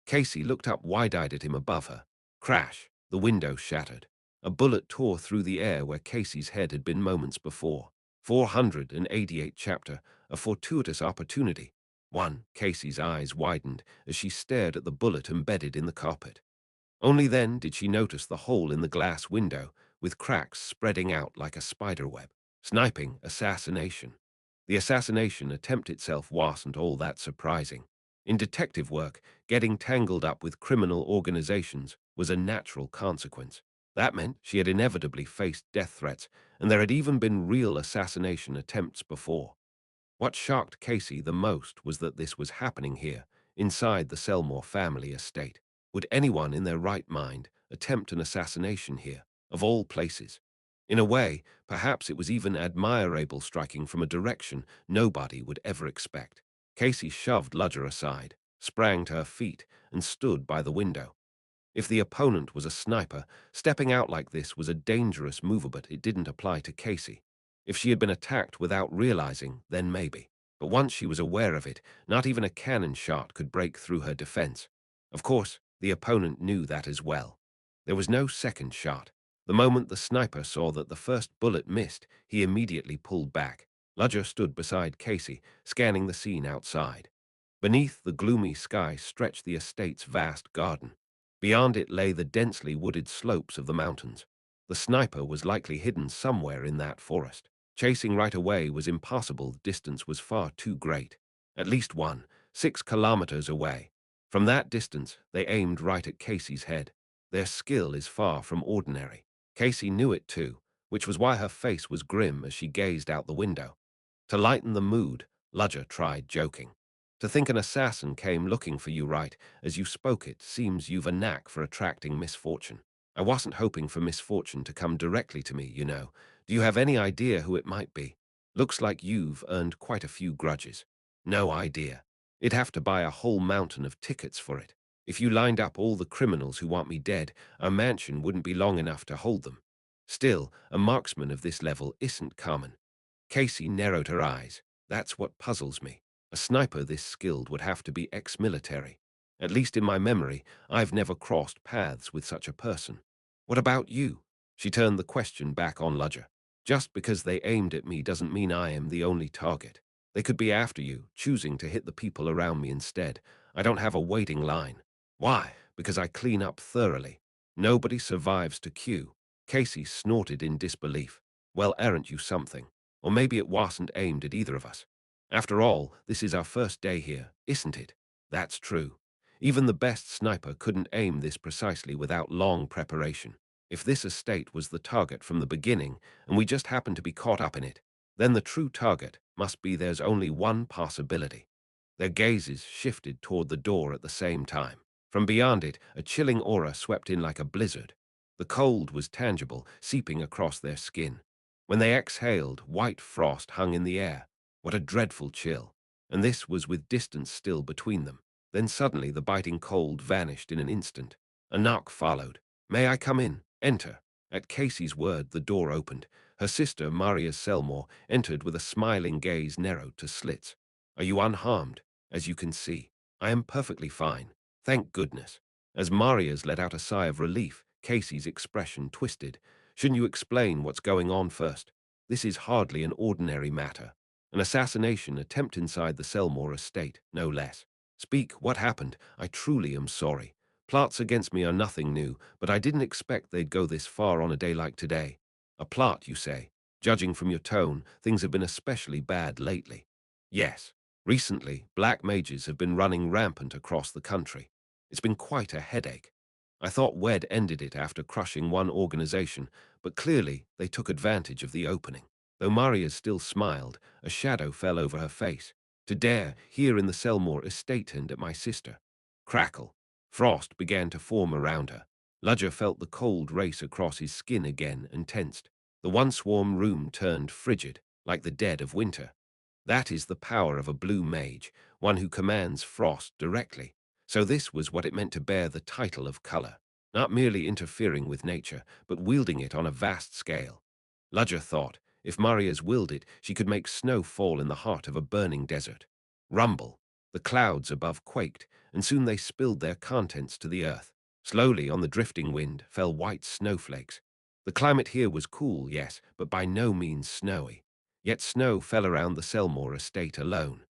B: Casey looked up wide-eyed at him above her. Crash! The window shattered. A bullet tore through the air where Casey's head had been moments before. 488 chapter, a fortuitous opportunity. 1. Casey's eyes widened as she stared at the bullet embedded in the carpet. Only then did she notice the hole in the glass window, with cracks spreading out like a spiderweb. Sniping, assassination. The assassination attempt itself wasn't all that surprising. In detective work, getting tangled up with criminal organizations was a natural consequence. That meant she had inevitably faced death threats, and there had even been real assassination attempts before. What shocked Casey the most was that this was happening here, inside the Selmore family estate. Would anyone in their right mind attempt an assassination here, of all places? In a way, perhaps it was even admirable, striking from a direction nobody would ever expect. Casey shoved Ludger aside, sprang to her feet, and stood by the window. If the opponent was a sniper, stepping out like this was a dangerous move, but it didn't apply to Casey. If she had been attacked without realizing, then maybe. But once she was aware of it, not even a cannon shot could break through her defense. Of course, the opponent knew that as well. There was no second shot. The moment the sniper saw that the first bullet missed, he immediately pulled back. Ludger stood beside Casey, scanning the scene outside. Beneath the gloomy sky stretched the estate's vast garden. Beyond it lay the densely wooded slopes of the mountains. The sniper was likely hidden somewhere in that forest. Chasing right away was impossible, the distance was far too great. At least 6 kilometers away. From that distance, they aimed right at Casey's head. Their skill is far from ordinary. Casey knew it too, which was why her face was grim as she gazed out the window. To lighten the mood, Ludger tried joking. To think an assassin came looking for you right as you spoke it seems you've a knack for attracting misfortune. I wasn't hoping for misfortune to come directly to me, you know. Do you have any idea who it might be? Looks like you've earned quite a few grudges. No idea. It'd have to buy a whole mountain of tickets for it. If you lined up all the criminals who want me dead, our mansion wouldn't be long enough to hold them. Still, a marksman of this level isn't common. Casey narrowed her eyes. That's what puzzles me. A sniper this skilled would have to be ex-military. At least in my memory, I've never crossed paths with such a person. What about you? She turned the question back on Ludger. Just because they aimed at me doesn't mean I am the only target. They could be after you, choosing to hit the people around me instead. I don't have a waiting line. Why? Because I clean up thoroughly. Nobody survives to queue. Casey snorted in disbelief. Well, aren't you something? Or maybe it wasn't aimed at either of us. After all, this is our first day here, isn't it? That's true. Even the best sniper couldn't aim this precisely without long preparation. If this estate was the target from the beginning, and we just happened to be caught up in it, then the true target must be there's only one possibility. Their gazes shifted toward the door at the same time. From beyond it, a chilling aura swept in like a blizzard. The cold was tangible, seeping across their skin. When they exhaled, white frost hung in the air. What a dreadful chill. And this was with distance still between them. Then suddenly the biting cold vanished in an instant. A knock followed. May I come in? Enter. At Casey's word, the door opened. Her sister, Maria Selmore, entered with a smiling gaze narrowed to slits. Are you unharmed? As you can see, I am perfectly fine. Thank goodness. As Maria's let out a sigh of relief, Casey's expression twisted. Shouldn't you explain what's going on first? This is hardly an ordinary matter. An assassination attempt inside the Selmore estate, no less. Speak, what happened? I truly am sorry. Plots against me are nothing new, but I didn't expect they'd go this far on a day like today. A plot, you say? Judging from your tone, things have been especially bad lately. Yes. Recently, black mages have been running rampant across the country. It's been quite a headache. I thought Wed ended it after crushing one organization, but clearly they took advantage of the opening. Though Maria still smiled, a shadow fell over her face. To dare, here in the Selmore estate and at my sister. Crackle. Frost began to form around her. Ludger felt the cold race across his skin again and tensed. The once warm room turned frigid, like the dead of winter. That is the power of a blue mage, one who commands frost directly. So this was what it meant to bear the title of color, not merely interfering with nature, but wielding it on a vast scale. Ludger thought, if Maria's willed it, she could make snow fall in the heart of a burning desert. Rumble. The clouds above quaked, and soon they spilled their contents to the earth. Slowly, on the drifting wind, fell white snowflakes. The climate here was cool, yes, but by no means snowy. Yet snow fell around the Selmore estate alone.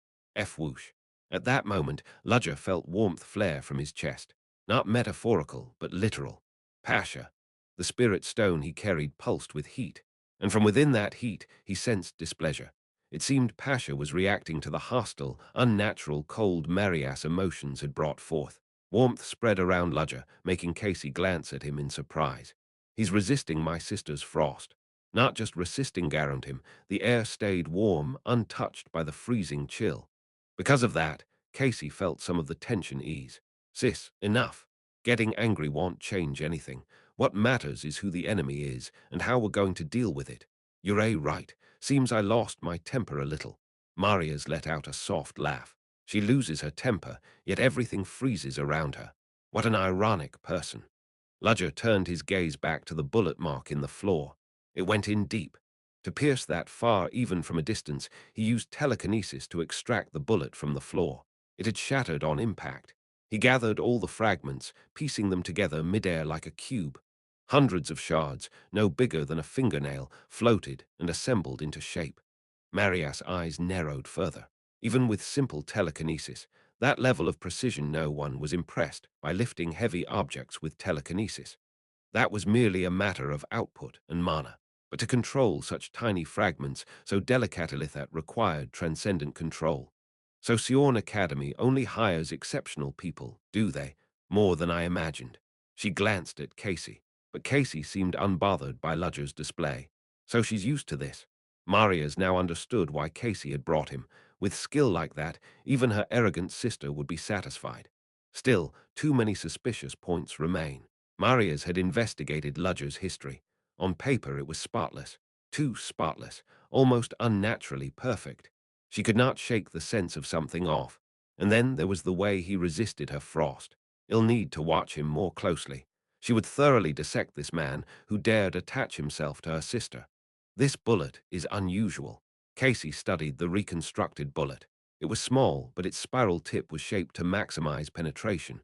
B: Whoosh. At that moment, Ludger felt warmth flare from his chest. Not metaphorical, but literal. Pasha. The spirit stone he carried pulsed with heat, and from within that heat he sensed displeasure. It seemed Pasha was reacting to the hostile, unnatural, cold Marias emotions had brought forth. Warmth spread around Ludger, making Casey glance at him in surprise. He's resisting my sister's frost. Not just resisting garoed him, the air stayed warm, untouched by the freezing chill. Because of that, Casey felt some of the tension ease. Sis, enough. Getting angry won't change anything. What matters is who the enemy is and how we're going to deal with it. You're right. Seems I lost my temper a little. Maria's let out a soft laugh. She loses her temper, yet everything freezes around her. What an ironic person. Ludger turned his gaze back to the bullet mark in the floor. It went in deep. To pierce that far, even from a distance, he used telekinesis to extract the bullet from the floor. It had shattered on impact. He gathered all the fragments, piecing them together midair like a cube. Hundreds of shards, no bigger than a fingernail, floated and assembled into shape. Marias' eyes narrowed further. Even with simple telekinesis, that level of precision, no one was impressed by lifting heavy objects with telekinesis. That was merely a matter of output and mana. But to control such tiny fragments so delicately that required transcendent control. So Sion Academy only hires exceptional people, do they? More than I imagined. She glanced at Casey, but Casey seemed unbothered by Ludger's display. So she's used to this. Maria's now understood why Casey had brought him. With skill like that, even her arrogant sister would be satisfied. Still, too many suspicious points remain. Marias had investigated Ludger's history. On paper it was spotless, too spotless, almost unnaturally perfect. She could not shake the sense of something off. And then there was the way he resisted her frost. I'll need to watch him more closely. She would thoroughly dissect this man who dared attach himself to her sister. This bullet is unusual. Casey studied the reconstructed bullet. It was small, but its spiral tip was shaped to maximize penetration.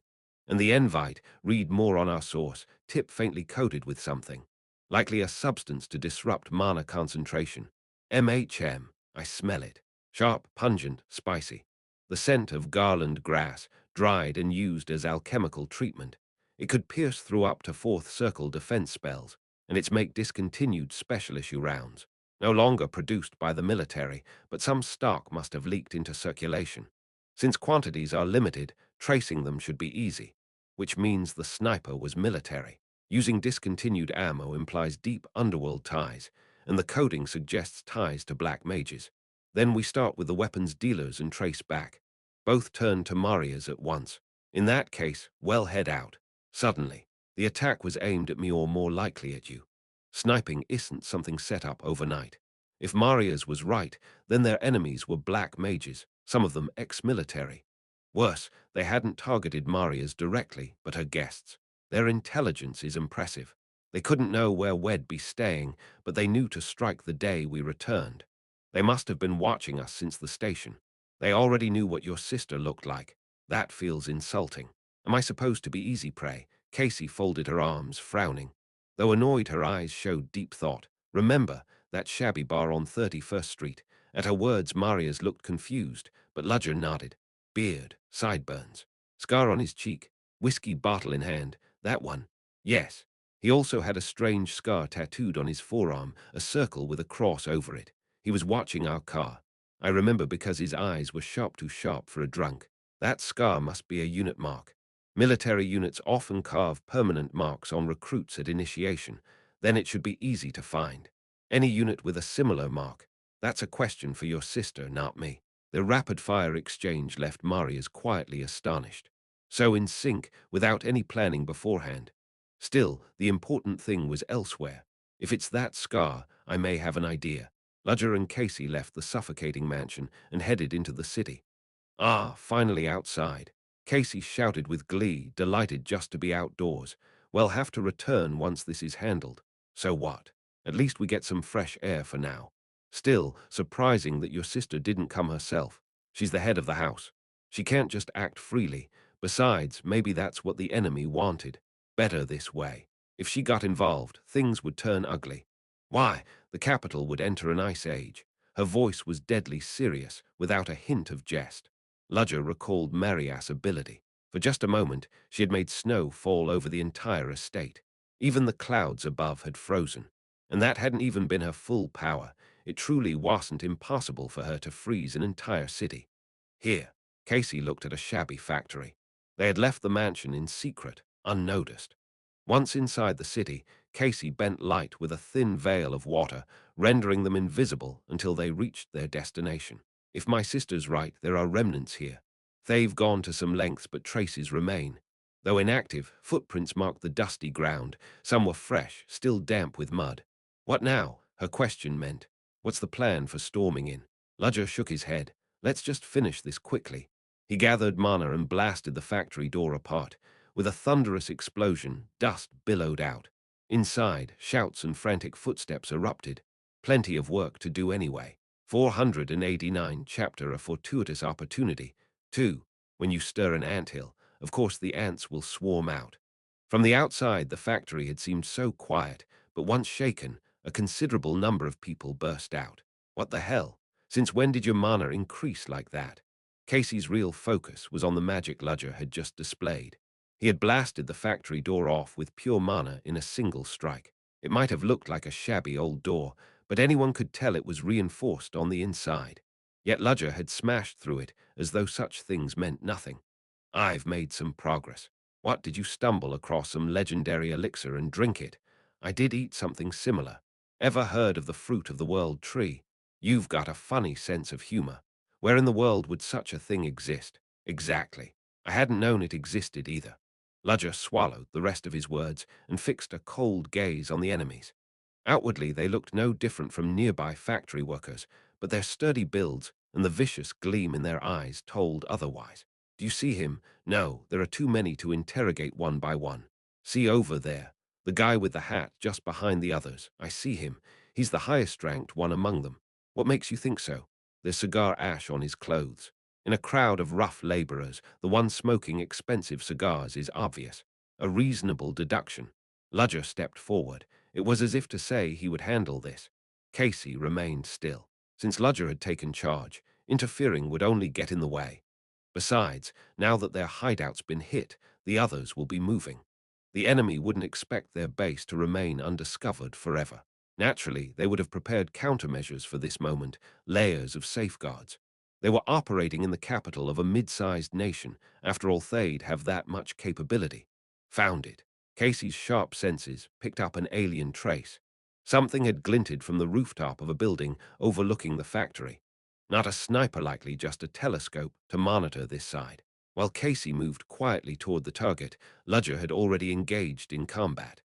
B: And the envite, read more on our source, tip faintly coated with something. Likely a substance to disrupt mana concentration. I smell it. Sharp, pungent, spicy. The scent of garland grass, dried and used as alchemical treatment. It could pierce through up to fourth circle defense spells, and its make discontinued special issue rounds. No longer produced by the military, but some stock must have leaked into circulation. Since quantities are limited, tracing them should be easy, which means the sniper was military. Using discontinued ammo implies deep underworld ties, and the coding suggests ties to black mages. Then we start with the weapons dealers and trace back. Both turn to Maria's at once. In that case, well, head out. Suddenly, the attack was aimed at me or more likely at you. Sniping isn't something set up overnight. If Maria's was right, then their enemies were black mages, some of them ex-military. Worse, they hadn't targeted Maria's directly, but her guests. Their intelligence is impressive. They couldn't know where we'd be staying, but they knew to strike the day we returned. They must have been watching us since the station. They already knew what your sister looked like. That feels insulting. Am I supposed to be easy prey? Casey folded her arms, frowning. Though annoyed, her eyes showed deep thought. Remember that shabby bar on 31st Street? At her words, Maria's looked confused, but Ludger nodded. Beard, sideburns, scar on his cheek, whiskey bottle in hand. That one. Yes. He also had a strange scar tattooed on his forearm, a circle with a cross over it. He was watching our car. I remember because his eyes were sharp too sharp for a drunk. That scar must be a unit mark. Military units often carve permanent marks on recruits at initiation. Then it should be easy to find. Any unit with a similar mark. That's a question for your sister, not me. The rapid-fire exchange left Marius quietly astonished. So in sync, without any planning beforehand. Still, the important thing was elsewhere. If it's that scar, I may have an idea. Ludger and Casey left the suffocating mansion and headed into the city. Ah, finally outside. Casey shouted with glee, delighted just to be outdoors. We'll have to return once this is handled. So what? At least we get some fresh air for now. Still, surprising that your sister didn't come herself. She's the head of the house. She can't just act freely. Besides, maybe that's what the enemy wanted. Better this way. If she got involved, things would turn ugly. Why, the capital would enter an ice age. Her voice was deadly serious, without a hint of jest. Ludger recalled Maria's ability. For just a moment, she had made snow fall over the entire estate. Even the clouds above had frozen. And that hadn't even been her full power. It truly wasn't impossible for her to freeze an entire city. Here, Casey looked at a shabby factory. They had left the mansion in secret, unnoticed. Once inside the city, Casey bent light with a thin veil of water, rendering them invisible until they reached their destination. If my sister's right, there are remnants here. They've gone to some lengths, but traces remain. Though inactive, footprints marked the dusty ground. Some were fresh, still damp with mud. What now? Her question meant. What's the plan for storming in? Ludger shook his head. Let's just finish this quickly. He gathered mana and blasted the factory door apart. With a thunderous explosion, dust billowed out. Inside, shouts and frantic footsteps erupted. Plenty of work to do anyway. 489 Chapter: A Fortuitous Opportunity. 2. When you stir an anthill, of course the ants will swarm out. From the outside, the factory had seemed so quiet, but once shaken, a considerable number of people burst out. What the hell? Since when did your mana increase like that? Casey's real focus was on the magic Ludger had just displayed. He had blasted the factory door off with pure mana in a single strike. It might have looked like a shabby old door, but anyone could tell it was reinforced on the inside. Yet Ludger had smashed through it as though such things meant nothing. I've made some progress. What, did you stumble across some legendary elixir and drink it? I did eat something similar. Ever heard of the fruit of the world tree? You've got a funny sense of humor. Where in the world would such a thing exist? Exactly. I hadn't known it existed either. Ludger swallowed the rest of his words and fixed a cold gaze on the enemies. Outwardly, they looked no different from nearby factory workers, but their sturdy builds and the vicious gleam in their eyes told otherwise. Do you see him? No, there are too many to interrogate one by one. See over there, the guy with the hat just behind the others. I see him. He's the highest ranked one among them. What makes you think so? There's cigar ash on his clothes. In a crowd of rough laborers, the one smoking expensive cigars is obvious. A reasonable deduction. Ludger stepped forward. It was as if to say he would handle this. Casey remained still. Since Ludger had taken charge, interfering would only get in the way. Besides, now that their hideout's been hit, the others will be moving. The enemy wouldn't expect their base to remain undiscovered forever. Naturally, they would have prepared countermeasures for this moment, layers of safeguards. They were operating in the capital of a mid-sized nation. After all, they'd have that much capability. Found it. Casey's sharp senses picked up an alien trace. Something had glinted from the rooftop of a building overlooking the factory. Not a sniper likely, just a telescope to monitor this side. While Casey moved quietly toward the target, Ludger had already engaged in combat.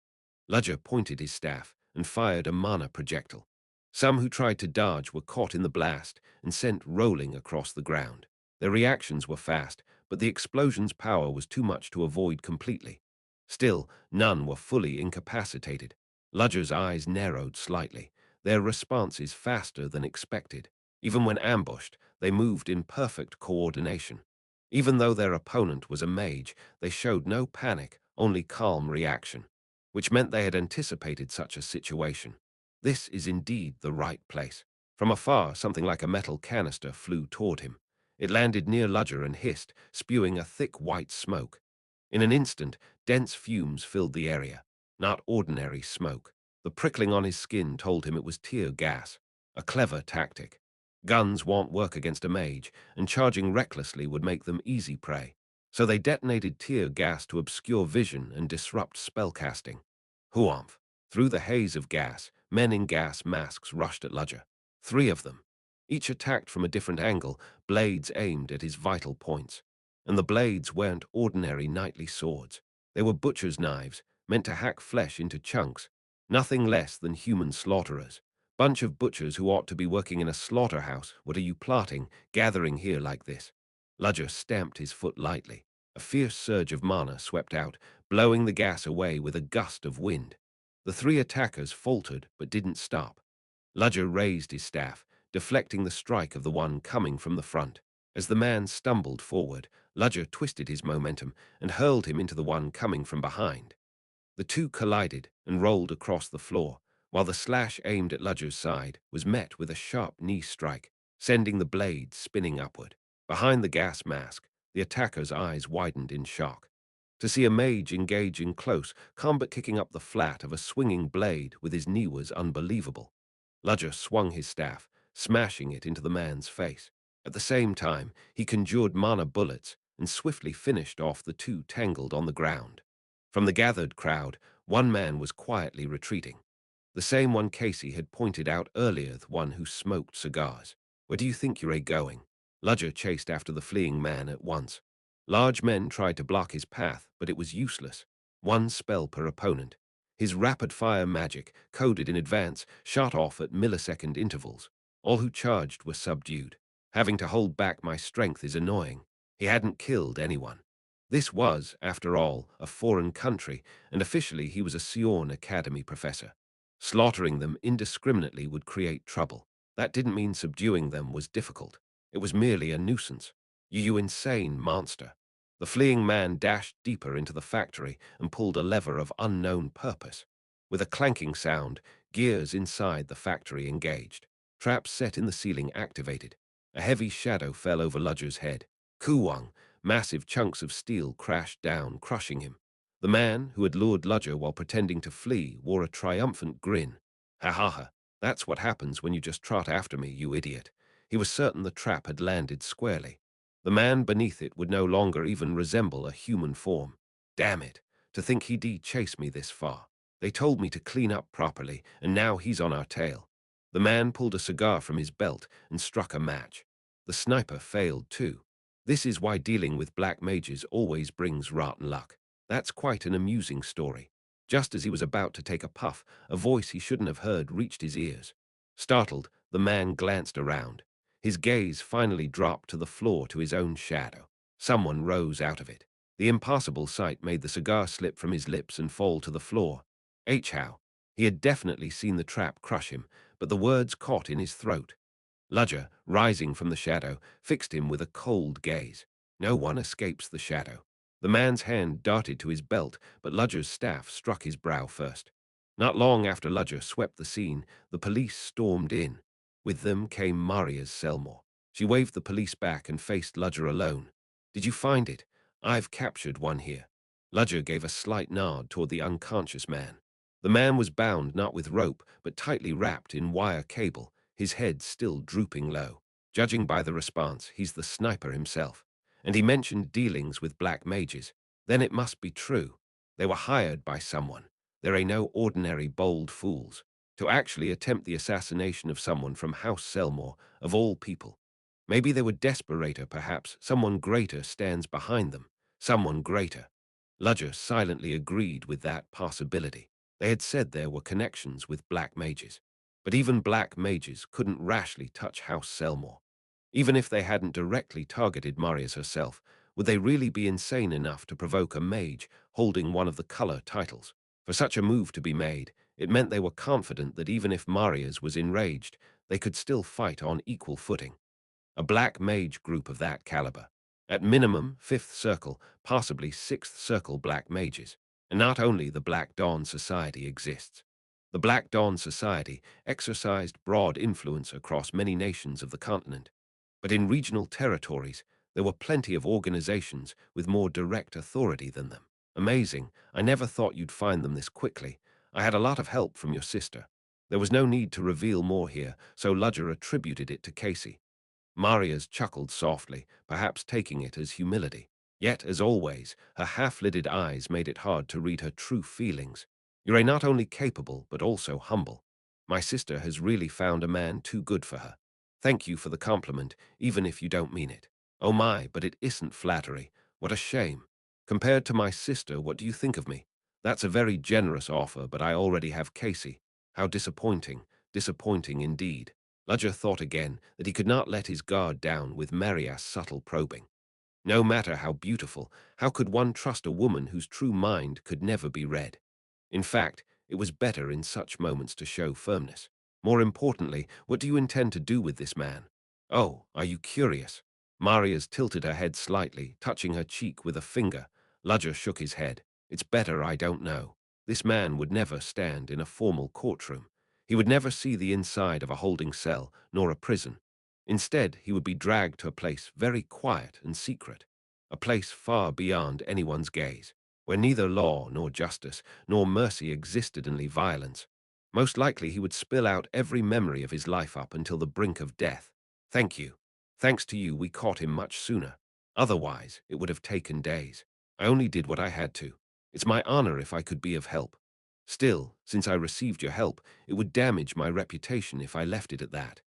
B: Ludger pointed his staff and fired a mana projectile. Some who tried to dodge were caught in the blast and sent rolling across the ground. Their reactions were fast, but the explosion's power was too much to avoid completely. Still, none were fully incapacitated. Ludger's eyes narrowed slightly, their responses faster than expected. Even when ambushed, they moved in perfect coordination. Even though their opponent was a mage, they showed no panic, only calm reaction, which meant they had anticipated such a situation. This is indeed the right place. From afar, something like a metal canister flew toward him. It landed near Ludger and hissed, spewing a thick white smoke. In an instant, dense fumes filled the area. Not ordinary smoke. The prickling on his skin told him it was tear gas. A clever tactic. Guns won't work against a mage, and charging recklessly would make them easy prey. So they detonated tear gas to obscure vision and disrupt spellcasting. Huomph. Through the haze of gas, men in gas masks rushed at Ludger. 3 of them. Each attacked from a different angle, blades aimed at his vital points. And the blades weren't ordinary knightly swords. They were butcher's knives, meant to hack flesh into chunks. Nothing less than human slaughterers. Bunch of butchers who ought to be working in a slaughterhouse. What are you plotting, gathering here like this? Ludger stamped his foot lightly. A fierce surge of mana swept out, blowing the gas away with a gust of wind. The 3 attackers faltered but didn't stop. Ludger raised his staff, deflecting the strike of the one coming from the front. As the man stumbled forward, Ludger twisted his momentum and hurled him into the one coming from behind. The two collided and rolled across the floor, while the slash aimed at Ludger's side was met with a sharp knee strike, sending the blade spinning upward. Behind the gas mask, the attacker's eyes widened in shock. To see a mage engage in close combat kicking up the flat of a swinging blade with his knee was unbelievable. Ludger swung his staff, smashing it into the man's face. At the same time, he conjured mana bullets and swiftly finished off the two tangled on the ground. From the gathered crowd, one man was quietly retreating. The same one Casey had pointed out earlier, the one who smoked cigars. "Where do you think you're going?" Ludger chased after the fleeing man at once. Large men tried to block his path, but it was useless. One spell per opponent. His rapid-fire magic, coded in advance, shot off at millisecond intervals. All who charged were subdued. Having to hold back my strength is annoying. He hadn't killed anyone. This was, after all, a foreign country, and officially he was a Theon Academy professor. Slaughtering them indiscriminately would create trouble. That didn't mean subduing them was difficult. It was merely a nuisance. You insane monster. The fleeing man dashed deeper into the factory and pulled a lever of unknown purpose. With a clanking sound, gears inside the factory engaged. Traps set in the ceiling activated. A heavy shadow fell over Ludger's head. Kuwang, massive chunks of steel crashed down, crushing him. The man, who had lured Ludger while pretending to flee, wore a triumphant grin. "Ha ha ha, that's what happens when you just trot after me, you idiot." He was certain the trap had landed squarely. The man beneath it would no longer even resemble a human form. Damn it, to think he'd chase me this far. They told me to clean up properly, and now he's on our tail. The man pulled a cigar from his belt and struck a match. The sniper failed too. This is why dealing with black mages always brings rotten luck. That's quite an amusing story. Just as he was about to take a puff, a voice he shouldn't have heard reached his ears. Startled, the man glanced around. His gaze finally dropped to the floor to his own shadow. Someone rose out of it. The impossible sight made the cigar slip from his lips and fall to the floor. How? He had definitely seen the trap crush him, but the words caught in his throat. Ludger, rising from the shadow, fixed him with a cold gaze. No one escapes the shadow. The man's hand darted to his belt, but Ludger's staff struck his brow first. Not long after Ludger swept the scene, the police stormed in. With them came Maria's Selmore. She waved the police back and faced Ludger alone. "Did you find it? I've captured one here." Ludger gave a slight nod toward the unconscious man. The man was bound not with rope, but tightly wrapped in wire cable, his head still drooping low. Judging by the response, he's the sniper himself. And he mentioned dealings with black mages. Then it must be true. They were hired by someone. There ain't no ordinary bold fools. To actually attempt the assassination of someone from House Selmore, of all people. Maybe they were desperator, perhaps. Someone greater stands behind them. Someone greater. Ludger silently agreed with that possibility. They had said there were connections with black mages. But even black mages couldn't rashly touch House Selmore. Even if they hadn't directly targeted Marius herself, would they really be insane enough to provoke a mage holding one of the color titles? For such a move to be made, it meant they were confident that even if Marius was enraged, they could still fight on equal footing. A black mage group of that caliber. At minimum, 5th circle, possibly 6th circle black mages. And not only the Black Dawn Society exists. The Black Dawn Society exercised broad influence across many nations of the continent. But in regional territories, there were plenty of organizations with more direct authority than them. Amazing. I never thought you'd find them this quickly. I had a lot of help from your sister. There was no need to reveal more here, so Ludger attributed it to Casey. Maria's chuckled softly, perhaps taking it as humility. Yet, as always, her half-lidded eyes made it hard to read her true feelings. You're not only capable, but also humble. My sister has really found a man too good for her. Thank you for the compliment, even if you don't mean it. Oh my, but it isn't flattery. What a shame. Compared to my sister, what do you think of me? That's a very generous offer, but I already have Casey. How disappointing, disappointing indeed. Ludger thought again that he could not let his guard down with Maria's subtle probing. No matter how beautiful, how could one trust a woman whose true mind could never be read? In fact, it was better in such moments to show firmness. More importantly, what do you intend to do with this man? Oh, are you curious? Marias tilted her head slightly, touching her cheek with a finger. Ludger shook his head. It's better I don't know. This man would never stand in a formal courtroom. He would never see the inside of a holding cell, nor a prison. Instead, he would be dragged to a place very quiet and secret, a place far beyond anyone's gaze, where neither law nor justice nor mercy existed, only violence. Most likely he would spill out every memory of his life up until the brink of death. Thank you. Thanks to you, we caught him much sooner. Otherwise, it would have taken days. I only did what I had to. It's my honor if I could be of help. Still, since I received your help, it would damage my reputation if I left it at that.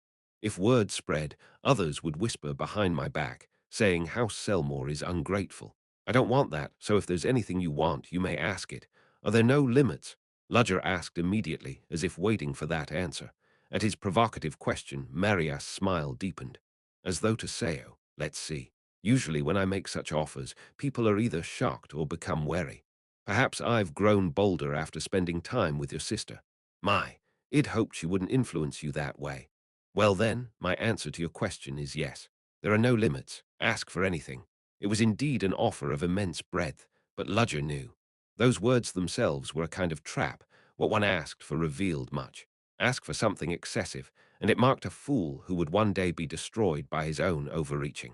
B: If word spread, others would whisper behind my back, saying House Selmore is ungrateful. I don't want that, so if there's anything you want, you may ask it. Are there no limits? Ludger asked immediately, as if waiting for that answer. At his provocative question, Marias' smile deepened, as though to say, oh, let's see. Usually when I make such offers, people are either shocked or become wary. Perhaps I've grown bolder after spending time with your sister. I'd hoped she wouldn't influence you that way. Well then, my answer to your question is yes. There are no limits. Ask for anything. It was indeed an offer of immense breadth, but Ludger knew. Those words themselves were a kind of trap. What one asked for revealed much. Ask for something excessive, and it marked a fool who would one day be destroyed by his own overreaching.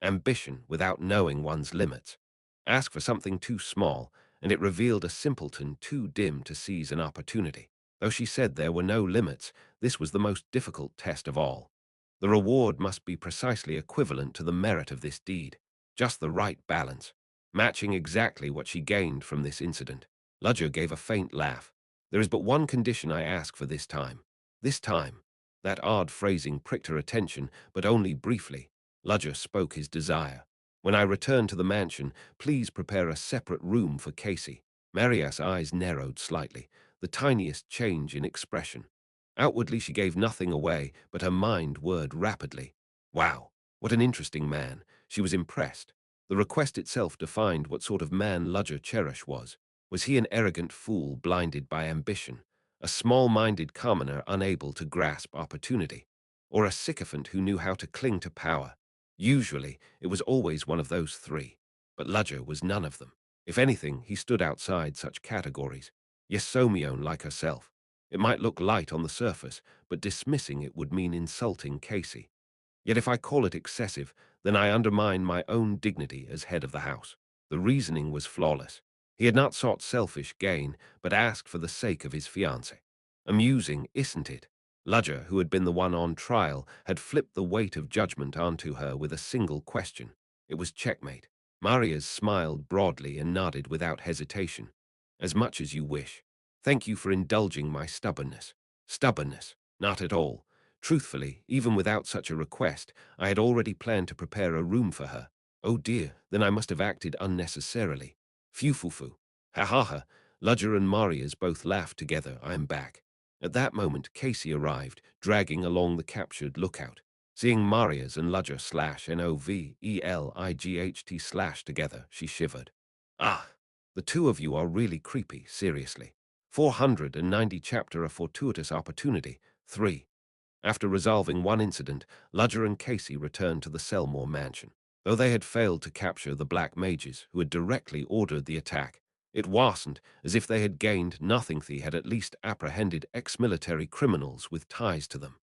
B: Ambition without knowing one's limits. Ask for something too small, and it revealed a simpleton too dim to seize an opportunity. Though she said there were no limits, this was the most difficult test of all. The reward must be precisely equivalent to the merit of this deed, just the right balance, matching exactly what she gained from this incident. Ludger gave a faint laugh. There is but one condition I ask for this time. This time. That odd phrasing pricked her attention, but only briefly. Ludger spoke his desire. When I return to the mansion, please prepare a separate room for Casey. Marias' eyes narrowed slightly, the tiniest change in expression. Outwardly she gave nothing away, but her mind whirred rapidly. Wow, what an interesting man. She was impressed. The request itself defined what sort of man Ludger Cherish was. Was he an arrogant fool blinded by ambition, a small-minded commoner unable to grasp opportunity, or a sycophant who knew how to cling to power? Usually, it was always one of those three, but Ludger was none of them. If anything, he stood outside such categories. Yesomyon like herself. It might look light on the surface, but dismissing it would mean insulting Casey. Yet if I call it excessive, then I undermine my own dignity as head of the house. The reasoning was flawless. He had not sought selfish gain, but asked for the sake of his fiancée. Amusing, isn't it? Ludger, who had been the one on trial, had flipped the weight of judgment onto her with a single question. It was checkmate. Marias smiled broadly and nodded without hesitation. As much as you wish. Thank you for indulging my stubbornness. Stubbornness? Not at all. Truthfully, even without such a request, I had already planned to prepare a room for her. Oh dear, then I must have acted unnecessarily. Phew. Ha ha ha. Ludger and Marias both laughed together. I am back. At that moment, Casey arrived, dragging along the captured lookout. Seeing Marias and Ludger /Novelight/ together, she shivered. Ah, the two of you are really creepy, seriously. 490 chapter A Fortuitous Opportunity, 3. After resolving one incident, Ludger and Casey returned to the Selmore mansion. Though they had failed to capture the Black Mages who had directly ordered the attack, it wasn't as if they had gained nothing. They had at least apprehended ex-military criminals with ties to them.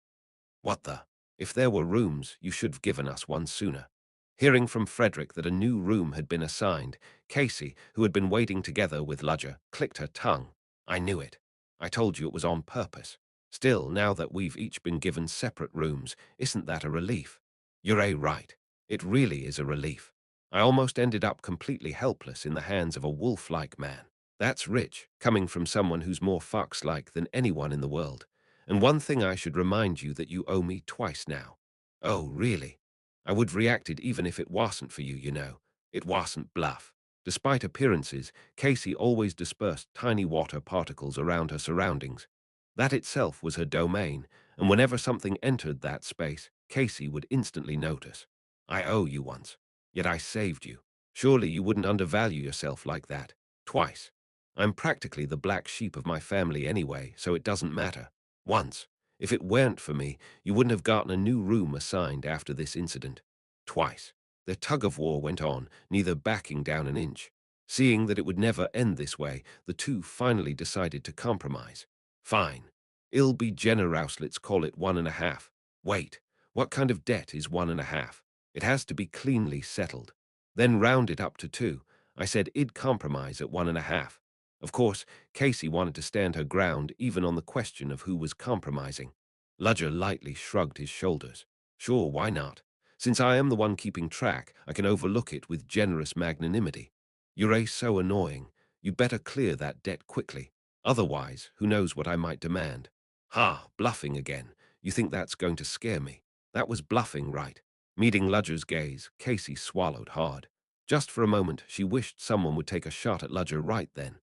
B: What the? If there were rooms, you should have given us one sooner. Hearing from Frederick that a new room had been assigned, Casey, who had been waiting together with Ludger, clicked her tongue. I knew it. I told you it was on purpose. Still, now that we've each been given separate rooms, isn't that a relief? You're right. It really is a relief. I almost ended up completely helpless in the hands of a wolf-like man. That's rich, coming from someone who's more fox-like than anyone in the world. And one thing I should remind you that you owe me twice now. Oh, really? I would have reacted even if it wasn't for you, you know. It wasn't bluff. Despite appearances, Casey always dispersed tiny water particles around her surroundings. That itself was her domain, and whenever something entered that space, Casey would instantly notice. I owe you once, yet I saved you. Surely you wouldn't undervalue yourself like that. Twice. I'm practically the black sheep of my family anyway, so it doesn't matter. Once. If it weren't for me, you wouldn't have gotten a new room assigned after this incident. Twice. Their tug-of-war went on, neither backing down an inch. Seeing that it would never end this way, the two finally decided to compromise. Fine. It'll be generous, let's call it 1.5. Wait, what kind of debt is 1.5? It has to be cleanly settled. Then round it up to 2. I said I'd compromise at 1.5. Of course, Casey wanted to stand her ground even on the question of who was compromising. Ludger lightly shrugged his shoulders. Sure, why not? Since I am the one keeping track, I can overlook it with generous magnanimity. You're so annoying. You'd better clear that debt quickly. Otherwise, who knows what I might demand. Ha, bluffing again. You think that's going to scare me? That was bluffing, right? Meeting Ludger's gaze, Casey swallowed hard. Just for a moment, she wished someone would take a shot at Ludger right then.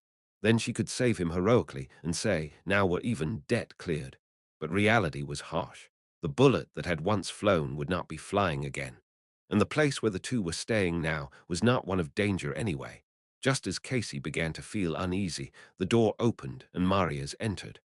B: Then she could save him heroically and say, now we're even debt cleared. But reality was harsh. The bullet that had once flown would not be flying again. And the place where the two were staying now was not one of danger anyway. Just as Casey began to feel uneasy, the door opened and Marius entered.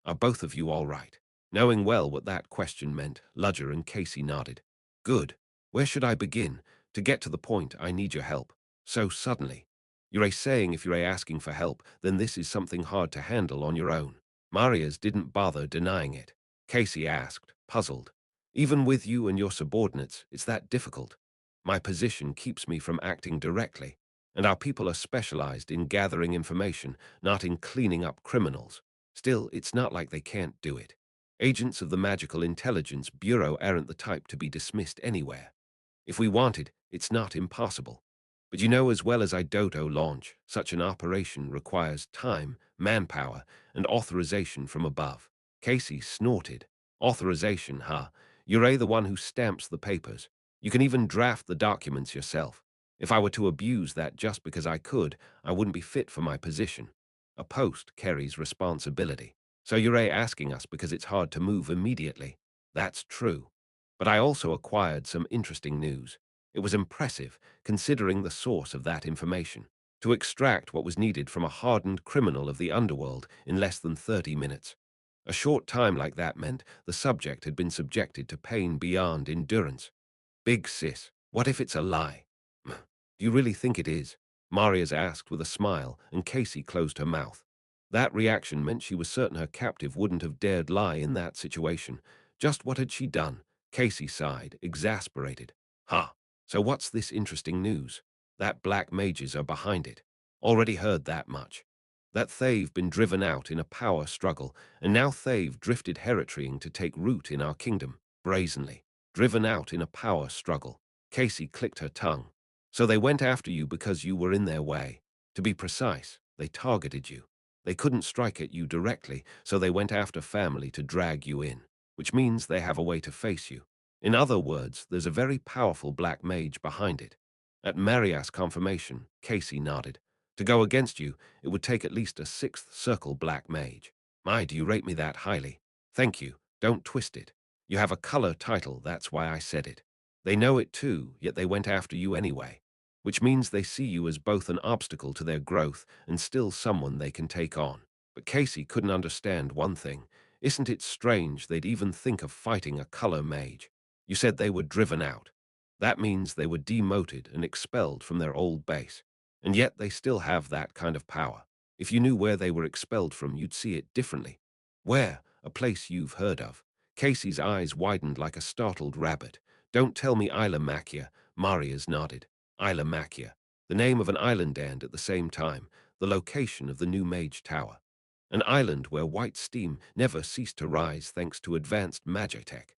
B: Are both of you all right? Knowing well what that question meant, Ludger and Casey nodded. Good. Where should I begin? To get to the point, I need your help. So suddenly. You're saying if you're asking for help, then this is something hard to handle on your own. Marius didn't bother denying it. Casey asked, puzzled. Even with you and your subordinates, it's that difficult. My position keeps me from acting directly, and our people are specialized in gathering information, not in cleaning up criminals. Still, it's not like they can't do it. Agents of the Magical Intelligence Bureau aren't the type to be dismissed anywhere. If we wanted, it's not impossible. But you know as well as I Dodo launch, such an operation requires time, manpower, and authorization from above. Casey snorted. Authorization, huh? You're the one who stamps the papers. You can even draft the documents yourself. If I were to abuse that just because I could, I wouldn't be fit for my position. A post carries responsibility. So you're asking us because it's hard to move immediately. That's true. But I also acquired some interesting news. It was impressive, considering the source of that information. To extract what was needed from a hardened criminal of the underworld in less than 30 minutes. A short time like that meant the subject had been subjected to pain beyond endurance. Big sis, what if it's a lie? Do you really think it is? Marius asked with a smile, and Casey closed her mouth. That reaction meant she was certain her captive wouldn't have dared lie in that situation. Just what had she done? Casey sighed, exasperated. Ha! So what's this interesting news? That black mages are behind it. Already heard that much. That they've been driven out in a power struggle, and now they've drifted hereditarying to take root in our kingdom, brazenly. Driven out in a power struggle. Casey clicked her tongue. So they went after you because you were in their way. To be precise, they targeted you. They couldn't strike at you directly, so they went after family to drag you in, which means they have a way to face you. In other words, there's a very powerful black mage behind it. At Marias' confirmation, Casey nodded. To go against you, it would take at least a sixth circle black mage. My, do you rate me that highly? Thank you. Don't twist it. You have a color title, that's why I said it. They know it too, yet they went after you anyway. Which means they see you as both an obstacle to their growth and still someone they can take on. But Casey couldn't understand one thing. Isn't it strange they'd even think of fighting a color mage? You said they were driven out. That means they were demoted and expelled from their old base. And yet they still have that kind of power. If you knew where they were expelled from, you'd see it differently. Where? A place you've heard of. Casey's eyes widened like a startled rabbit. Don't tell me Isla Macia, Marius nodded. Isla Macia, the name of an island and, at the same time, the location of the new Mage Tower. An island where white steam never ceased to rise thanks to advanced magitech.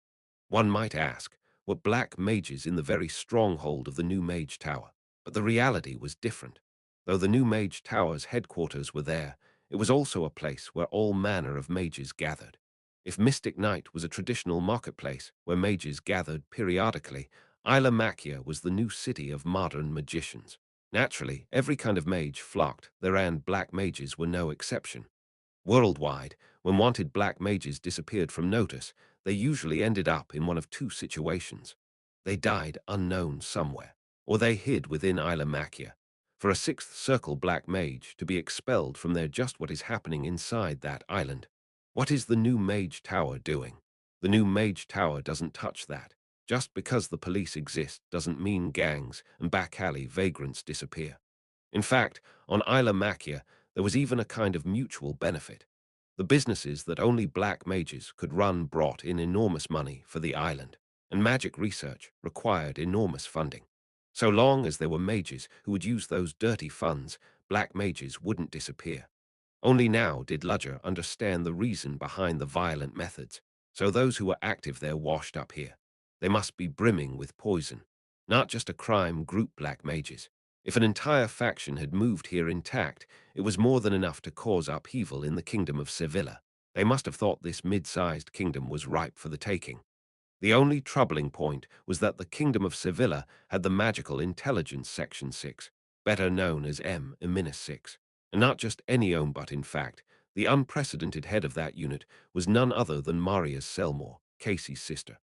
B: One might ask, were black mages in the very stronghold of the new Mage Tower? But the reality was different. Though the new Mage Tower's headquarters were there, it was also a place where all manner of mages gathered. If Mystic Night was a traditional marketplace where mages gathered periodically, Isla Macia was the new city of modern magicians. Naturally, every kind of mage flocked there, and black mages were no exception. Worldwide, when wanted black mages disappeared from notice, they usually ended up in one of two situations. They died unknown somewhere, or they hid within Isla Macia. For a sixth circle black mage to be expelled from there, just what is happening inside that island. What is the new Mage Tower doing? The new Mage Tower doesn't touch that. Just because the police exist doesn't mean gangs and back alley vagrants disappear. In fact, on Isla Makia, there was even a kind of mutual benefit. The businesses that only black mages could run brought in enormous money for the island, and magic research required enormous funding. So long as there were mages who would use those dirty funds, black mages wouldn't disappear. Only now did Ludger understand the reason behind the violent methods. So those who were active there washed up here. They must be brimming with poison. Not just a crime group black mages. If an entire faction had moved here intact, it was more than enough to cause upheaval in the kingdom of Sevilla. They must have thought this mid-sized kingdom was ripe for the taking. The only troubling point was that the Kingdom of Sevilla had the Magical Intelligence Section 6, better known as M-6. And not just any own, but in fact, the unprecedented head of that unit was none other than Maria's Selmore, Casey's sister.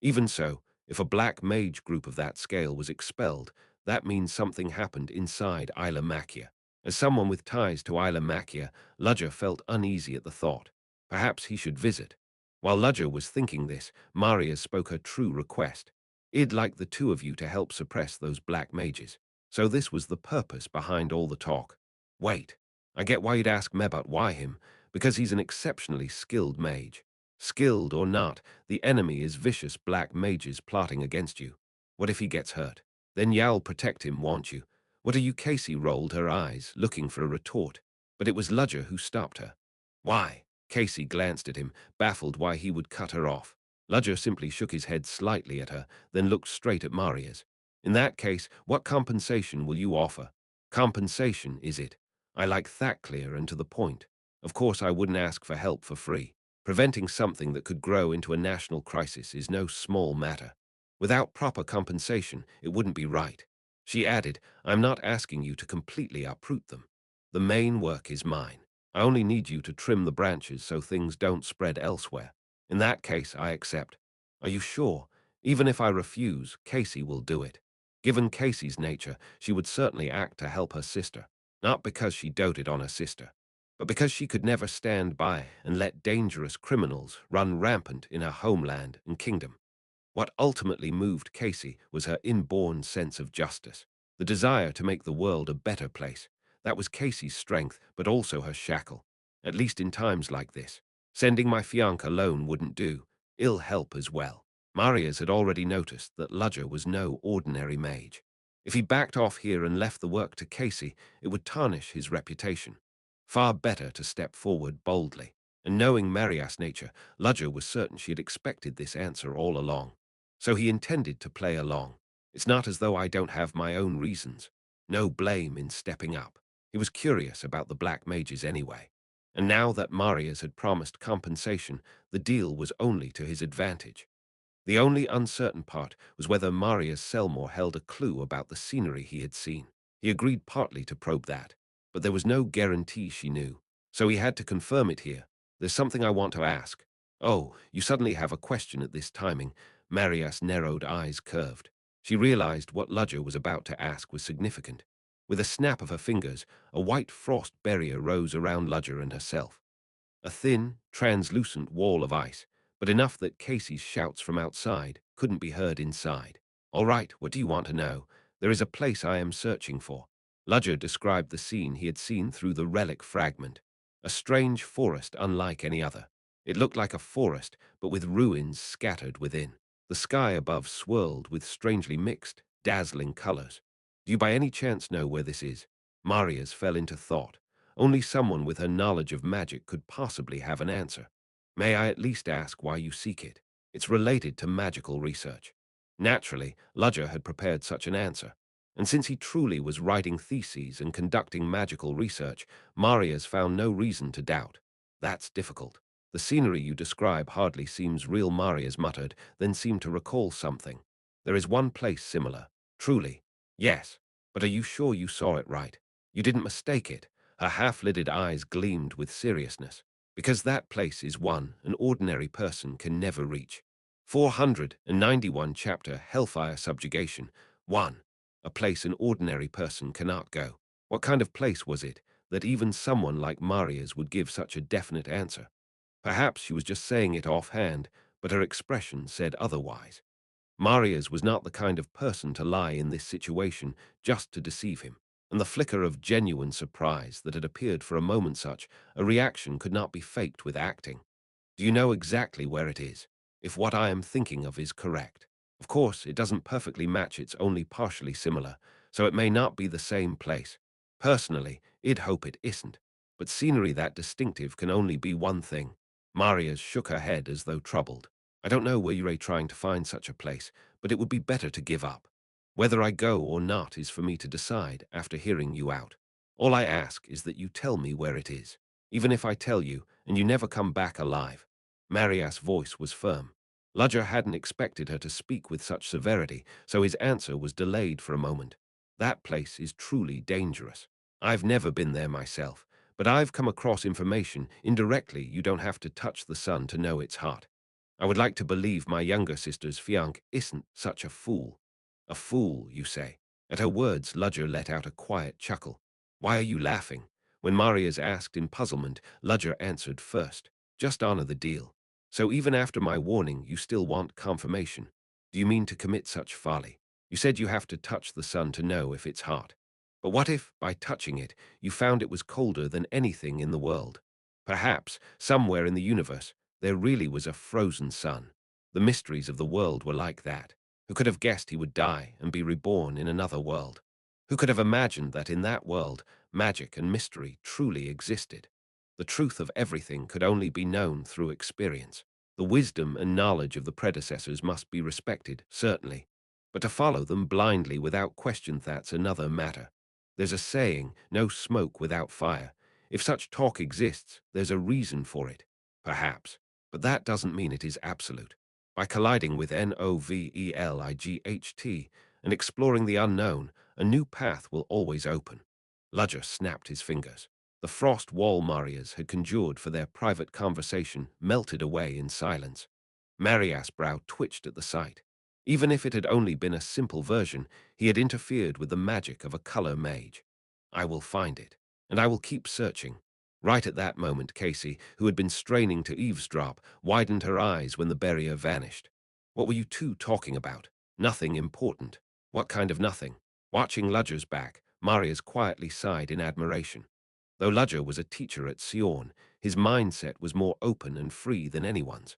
B: Even so, if a black mage group of that scale was expelled, that means something happened inside Isla Makia. As someone with ties to Isla Makia, Ludger felt uneasy at the thought. Perhaps he should visit. While Ludger was thinking this, Maria spoke her true request. I'd like the two of you to help suppress those black mages. So this was the purpose behind all the talk. Wait, I get why you'd ask Mebut why him, because he's an exceptionally skilled mage. Skilled or not, the enemy is vicious black mages plotting against you. What if he gets hurt? Then you'll protect him, won't you? What are you? Casey rolled her eyes, looking for a retort. But it was Ludger who stopped her. Why? Casey glanced at him, baffled why he would cut her off. Ludger simply shook his head slightly at her, then looked straight at Maria's. In that case, what compensation will you offer? Compensation, is it? I like that clear and to the point. Of course I wouldn't ask for help for free. Preventing something that could grow into a national crisis is no small matter. Without proper compensation, it wouldn't be right. She added, I'm not asking you to completely uproot them. The main work is mine. I only need you to trim the branches so things don't spread elsewhere. In that case, I accept. Are you sure? Even if I refuse, Casey will do it. Given Casey's nature, she would certainly act to help her sister, not because she doted on her sister, but because she could never stand by and let dangerous criminals run rampant in her homeland and kingdom. What ultimately moved Casey was her inborn sense of justice, the desire to make the world a better place. That was Casey's strength, but also her shackle. At least in times like this. Sending my fiancé alone wouldn't do. Ill help as well. Marius had already noticed that Ludger was no ordinary mage. If he backed off here and left the work to Casey, it would tarnish his reputation. Far better to step forward boldly. And knowing Marias' nature, Ludger was certain she had expected this answer all along. So he intended to play along. It's not as though I don't have my own reasons. No blame in stepping up. He was curious about the black mages anyway. And now that Marius had promised compensation, the deal was only to his advantage. The only uncertain part was whether Marius Selmore held a clue about the scenery he had seen. He agreed partly to probe that, but there was no guarantee she knew. So he had to confirm it here. There's something I want to ask. Oh, you suddenly have a question at this timing. Marias' narrowed eyes curved. She realized what Ludger was about to ask was significant. With a snap of her fingers, a white frost barrier rose around Ludger and herself. A thin, translucent wall of ice, but enough that Casey's shouts from outside couldn't be heard inside. All right, what do you want to know? There is a place I am searching for. Ludger described the scene he had seen through the relic fragment. A strange forest unlike any other. It looked like a forest, but with ruins scattered within. The sky above swirled with strangely mixed, dazzling colors. Do you by any chance know where this is? Marius fell into thought. Only someone with her knowledge of magic could possibly have an answer. May I at least ask why you seek it? It's related to magical research. Naturally, Ludger had prepared such an answer. And since he truly was writing theses and conducting magical research, Marius found no reason to doubt. That's difficult. The scenery you describe hardly seems real, Marius muttered, then seemed to recall something. There is one place similar. Truly. Yes. But are you sure you saw it right? You didn't mistake it? Her half-lidded eyes gleamed with seriousness. Because that place is one an ordinary person can never reach. 491 Chapter Hellfire Subjugation 1. A place an ordinary person cannot go. What kind of place was it that even someone like Marius would give such a definite answer? Perhaps she was just saying it offhand, but her expression said otherwise. Marius was not the kind of person to lie in this situation just to deceive him, and the flicker of genuine surprise that had appeared for a moment such a reaction could not be faked with acting. Do you know exactly where it is, if what I am thinking of is correct? Of course, it doesn't perfectly match, it's only partially similar, so it may not be the same place. Personally, I'd hope it isn't, but scenery that distinctive can only be one thing. Marius shook her head as though troubled. I don't know where you're trying to find such a place, but it would be better to give up. Whether I go or not is for me to decide after hearing you out. All I ask is that you tell me where it is, even if I tell you and you never come back alive. Marias's voice was firm. Ludger hadn't expected her to speak with such severity, so his answer was delayed for a moment. That place is truly dangerous. I've never been there myself, but I've come across information indirectly. You don't have to touch the sun to know it's hot. I would like to believe my younger sister's fiancé isn't such a fool. A fool, you say? At her words, Ludger let out a quiet chuckle. Why are you laughing? When Marius asked in puzzlement, Ludger answered first. Just honor the deal. So even after my warning, you still want confirmation. Do you mean to commit such folly? You said you have to touch the sun to know if it's hot. But what if, by touching it, you found it was colder than anything in the world? Perhaps, somewhere in the universe, there really was a frozen sun. The mysteries of the world were like that. Who could have guessed he would die and be reborn in another world? Who could have imagined that in that world, magic and mystery truly existed? The truth of everything could only be known through experience. The wisdom and knowledge of the predecessors must be respected, certainly. But to follow them blindly without question, that's another matter. There's a saying, no smoke without fire. If such talk exists, there's a reason for it. Perhaps. But that doesn't mean it is absolute. By colliding with Novelight and exploring the unknown, a new path will always open. Ludger snapped his fingers. The frost wall Marius had conjured for their private conversation melted away in silence. Marius' brow twitched at the sight. Even if it had only been a simple version, he had interfered with the magic of a color mage. I will find it, and I will keep searching. Right at that moment, Casey, who had been straining to eavesdrop, widened her eyes when the barrier vanished. What were you two talking about? Nothing important. What kind of nothing? Watching Ludger's back, Marius quietly sighed in admiration. Though Ludger was a teacher at Theon, his mindset was more open and free than anyone's.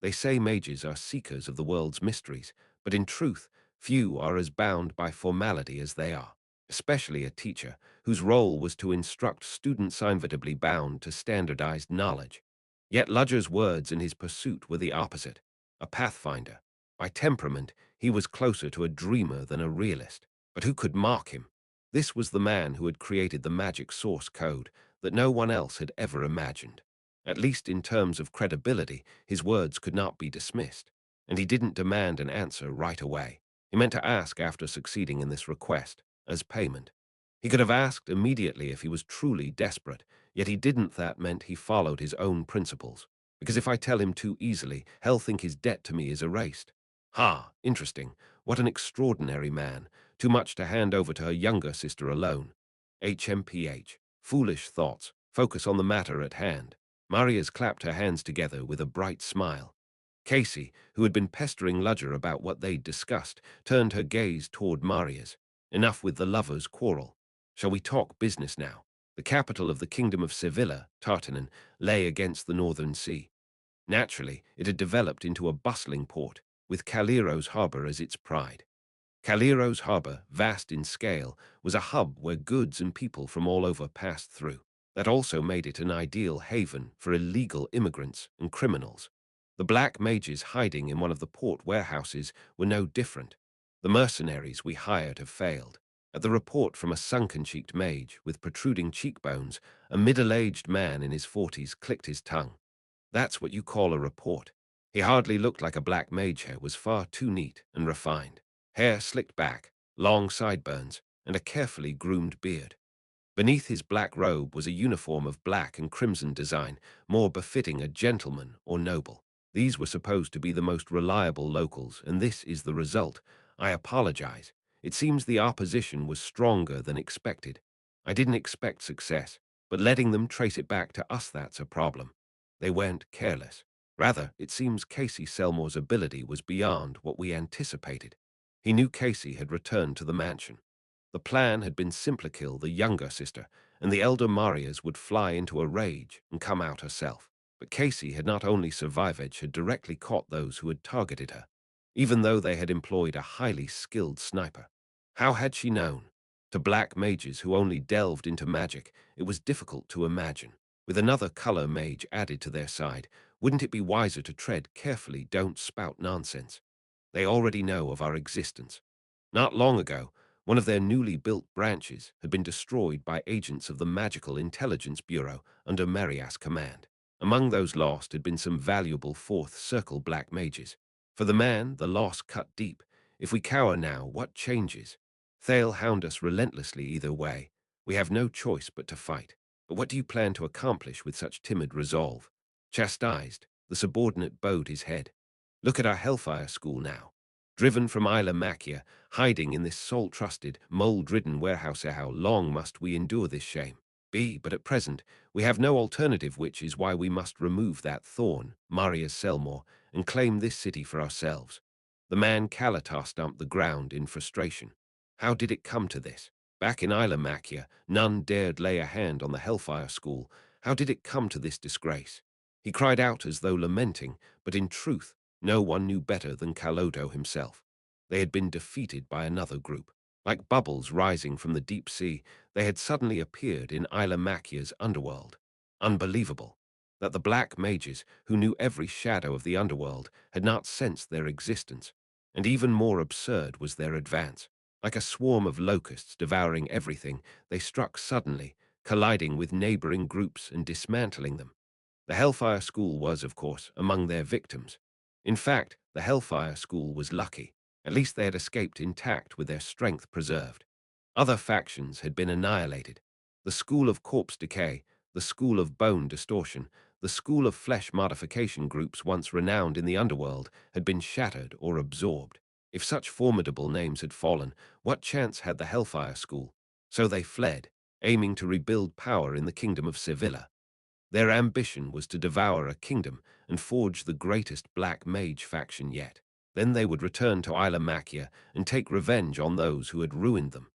B: They say mages are seekers of the world's mysteries, but in truth, few are as bound by formality as they are, especially a teacher whose role was to instruct students inevitably bound to standardized knowledge. Yet Ludger's words in his pursuit were the opposite, a pathfinder. By temperament, he was closer to a dreamer than a realist. But who could mock him? This was the man who had created the magic source code that no one else had ever imagined. At least in terms of credibility, his words could not be dismissed, and he didn't demand an answer right away. He meant to ask after succeeding in this request, as payment. He could have asked immediately if he was truly desperate, yet he didn't. That meant he followed his own principles. Because if I tell him too easily, he'll think his debt to me is erased. Ha, interesting. What an extraordinary man. Too much to hand over to her younger sister alone. HMPH. Foolish thoughts. Focus on the matter at hand. Marius clapped her hands together with a bright smile. Casey, who had been pestering Ludger about what they'd discussed, turned her gaze toward Marius. Enough with the lovers' quarrel. Shall we talk business now? The capital of the kingdom of Sevilla, Tartanin, lay against the northern sea. Naturally, it had developed into a bustling port, with Caliro's harbor as its pride. Caliro's harbor, vast in scale, was a hub where goods and people from all over passed through. That also made it an ideal haven for illegal immigrants and criminals. The black mages hiding in one of the port warehouses were no different. The mercenaries we hired have failed. At the report from a sunken-cheeked mage with protruding cheekbones, a middle-aged man in his 40s clicked his tongue. That's what you call a report. He hardly looked like a black mage. Hair was far too neat and refined. Hair slicked back, long sideburns, and a carefully groomed beard. Beneath his black robe was a uniform of black and crimson design, more befitting a gentleman or noble. These were supposed to be the most reliable locals, and this is the result. I apologize. It seems the opposition was stronger than expected. I didn't expect success, but letting them trace it back to us, that's a problem. They weren't careless. Rather, it seems Casey Selmore's ability was beyond what we anticipated. He knew Casey had returned to the mansion. The plan had been simply kill the younger sister, and the elder Marias would fly into a rage and come out herself. But Casey had not only survived, she had directly caught those who had targeted her, even though they had employed a highly skilled sniper. How had she known? To black mages who only delved into magic, it was difficult to imagine. With another color mage added to their side, wouldn't it be wiser to tread carefully? Don't spout nonsense. They already know of our existence. Not long ago, one of their newly built branches had been destroyed by agents of the Magical Intelligence Bureau under Marias' command. Among those lost had been some valuable fourth circle black mages. For the man, the loss cut deep. If we cower now, what changes? They'll hound us relentlessly either way. We have no choice but to fight. But what do you plan to accomplish with such timid resolve? Chastised, the subordinate bowed his head. Look at our Hellfire School now. Driven from Isla Machia, hiding in this soul-trusted, mold-ridden warehouse. How long must we endure this shame? But at present, we have no alternative, which is why we must remove that thorn, Marius Selmore, and claim this city for ourselves. The man Kalatar stamped the ground in frustration. How did it come to this? Back in Isla Machia, none dared lay a hand on the Hellfire School. How did it come to this disgrace? He cried out as though lamenting, but in truth, no one knew better than Kalodo himself. They had been defeated by another group. Like bubbles rising from the deep sea, they had suddenly appeared in Isla Machia's underworld. Unbelievable that the black mages, who knew every shadow of the underworld, had not sensed their existence. And even more absurd was their advance. Like a swarm of locusts devouring everything, they struck suddenly, colliding with neighboring groups and dismantling them. The Hellfire School was, of course, among their victims. In fact, the Hellfire School was lucky. At least they had escaped intact with their strength preserved. Other factions had been annihilated. The School of Corpse Decay, the School of Bone Distortion, the School of Flesh Modification, groups once renowned in the underworld, had been shattered or absorbed. If such formidable names had fallen, what chance had the Hellfire School? So they fled, aiming to rebuild power in the kingdom of Sevilla. Their ambition was to devour a kingdom and forge the greatest black mage faction yet. Then they would return to Isla Machia and take revenge on those who had ruined them.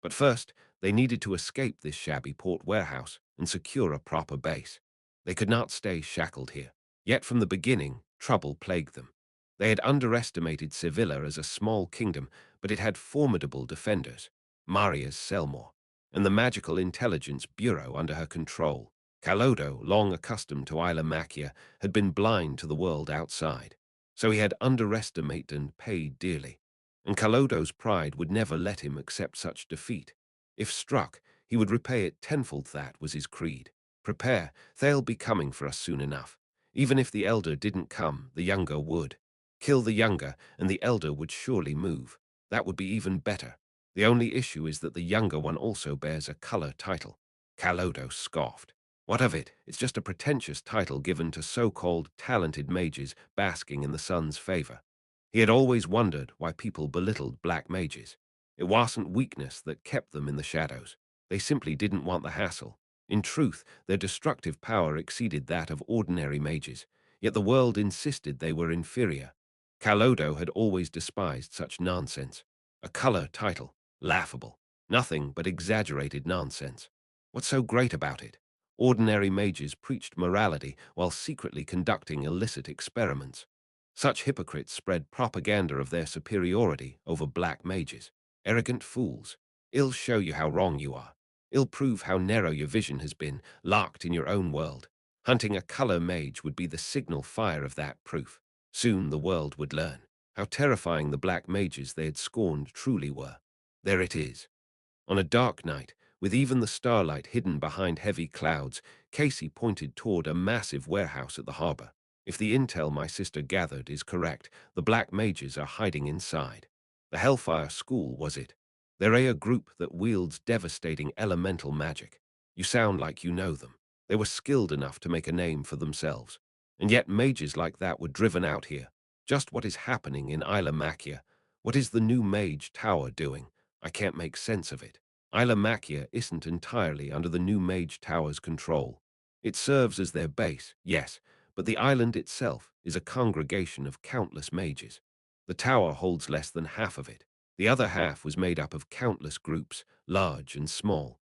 B: But first, they needed to escape this shabby port warehouse and secure a proper base. They could not stay shackled here. Yet from the beginning, trouble plagued them. They had underestimated Sevilla as a small kingdom, but it had formidable defenders, Marius Selmore, and the Magical Intelligence Bureau under her control. Kalodo, long accustomed to Isla Machia, had been blind to the world outside, so he had underestimated and paid dearly. And Kalodo's pride would never let him accept such defeat. If struck, he would repay it tenfold. That was his creed. Prepare, they'll be coming for us soon enough. Even if the elder didn't come, the younger would. Kill the younger, and the elder would surely move. That would be even better. The only issue is that the younger one also bears a color title. Kalodo scoffed. What of it? It's just a pretentious title given to so-called talented mages basking in the sun's favor. He had always wondered why people belittled black mages. It wasn't weakness that kept them in the shadows. They simply didn't want the hassle. In truth, their destructive power exceeded that of ordinary mages, yet the world insisted they were inferior. Kalodo had always despised such nonsense. A color title. Laughable. Nothing but exaggerated nonsense. What's so great about it? Ordinary mages preached morality while secretly conducting illicit experiments. Such hypocrites spread propaganda of their superiority over black mages. Arrogant fools. It'll show you how wrong you are. It'll prove how narrow your vision has been, locked in your own world. Hunting a color mage would be the signal fire of that proof. Soon the world would learn how terrifying the black mages they had scorned truly were. There it is. On a dark night, with even the starlight hidden behind heavy clouds, Casey pointed toward a massive warehouse at the harbor. If the intel my sister gathered is correct, the black mages are hiding inside. The Hellfire School, was it? They're a group that wields devastating elemental magic. You sound like you know them. They were skilled enough to make a name for themselves. And yet mages like that were driven out here. Just what is happening in Isla Machia? What is the new mage tower doing? I can't make sense of it. Isla Machia isn't entirely under the new Mage Tower's control. It serves as their base, yes, but the island itself is a congregation of countless mages. The tower holds less than half of it. The other half was made up of countless groups, large and small.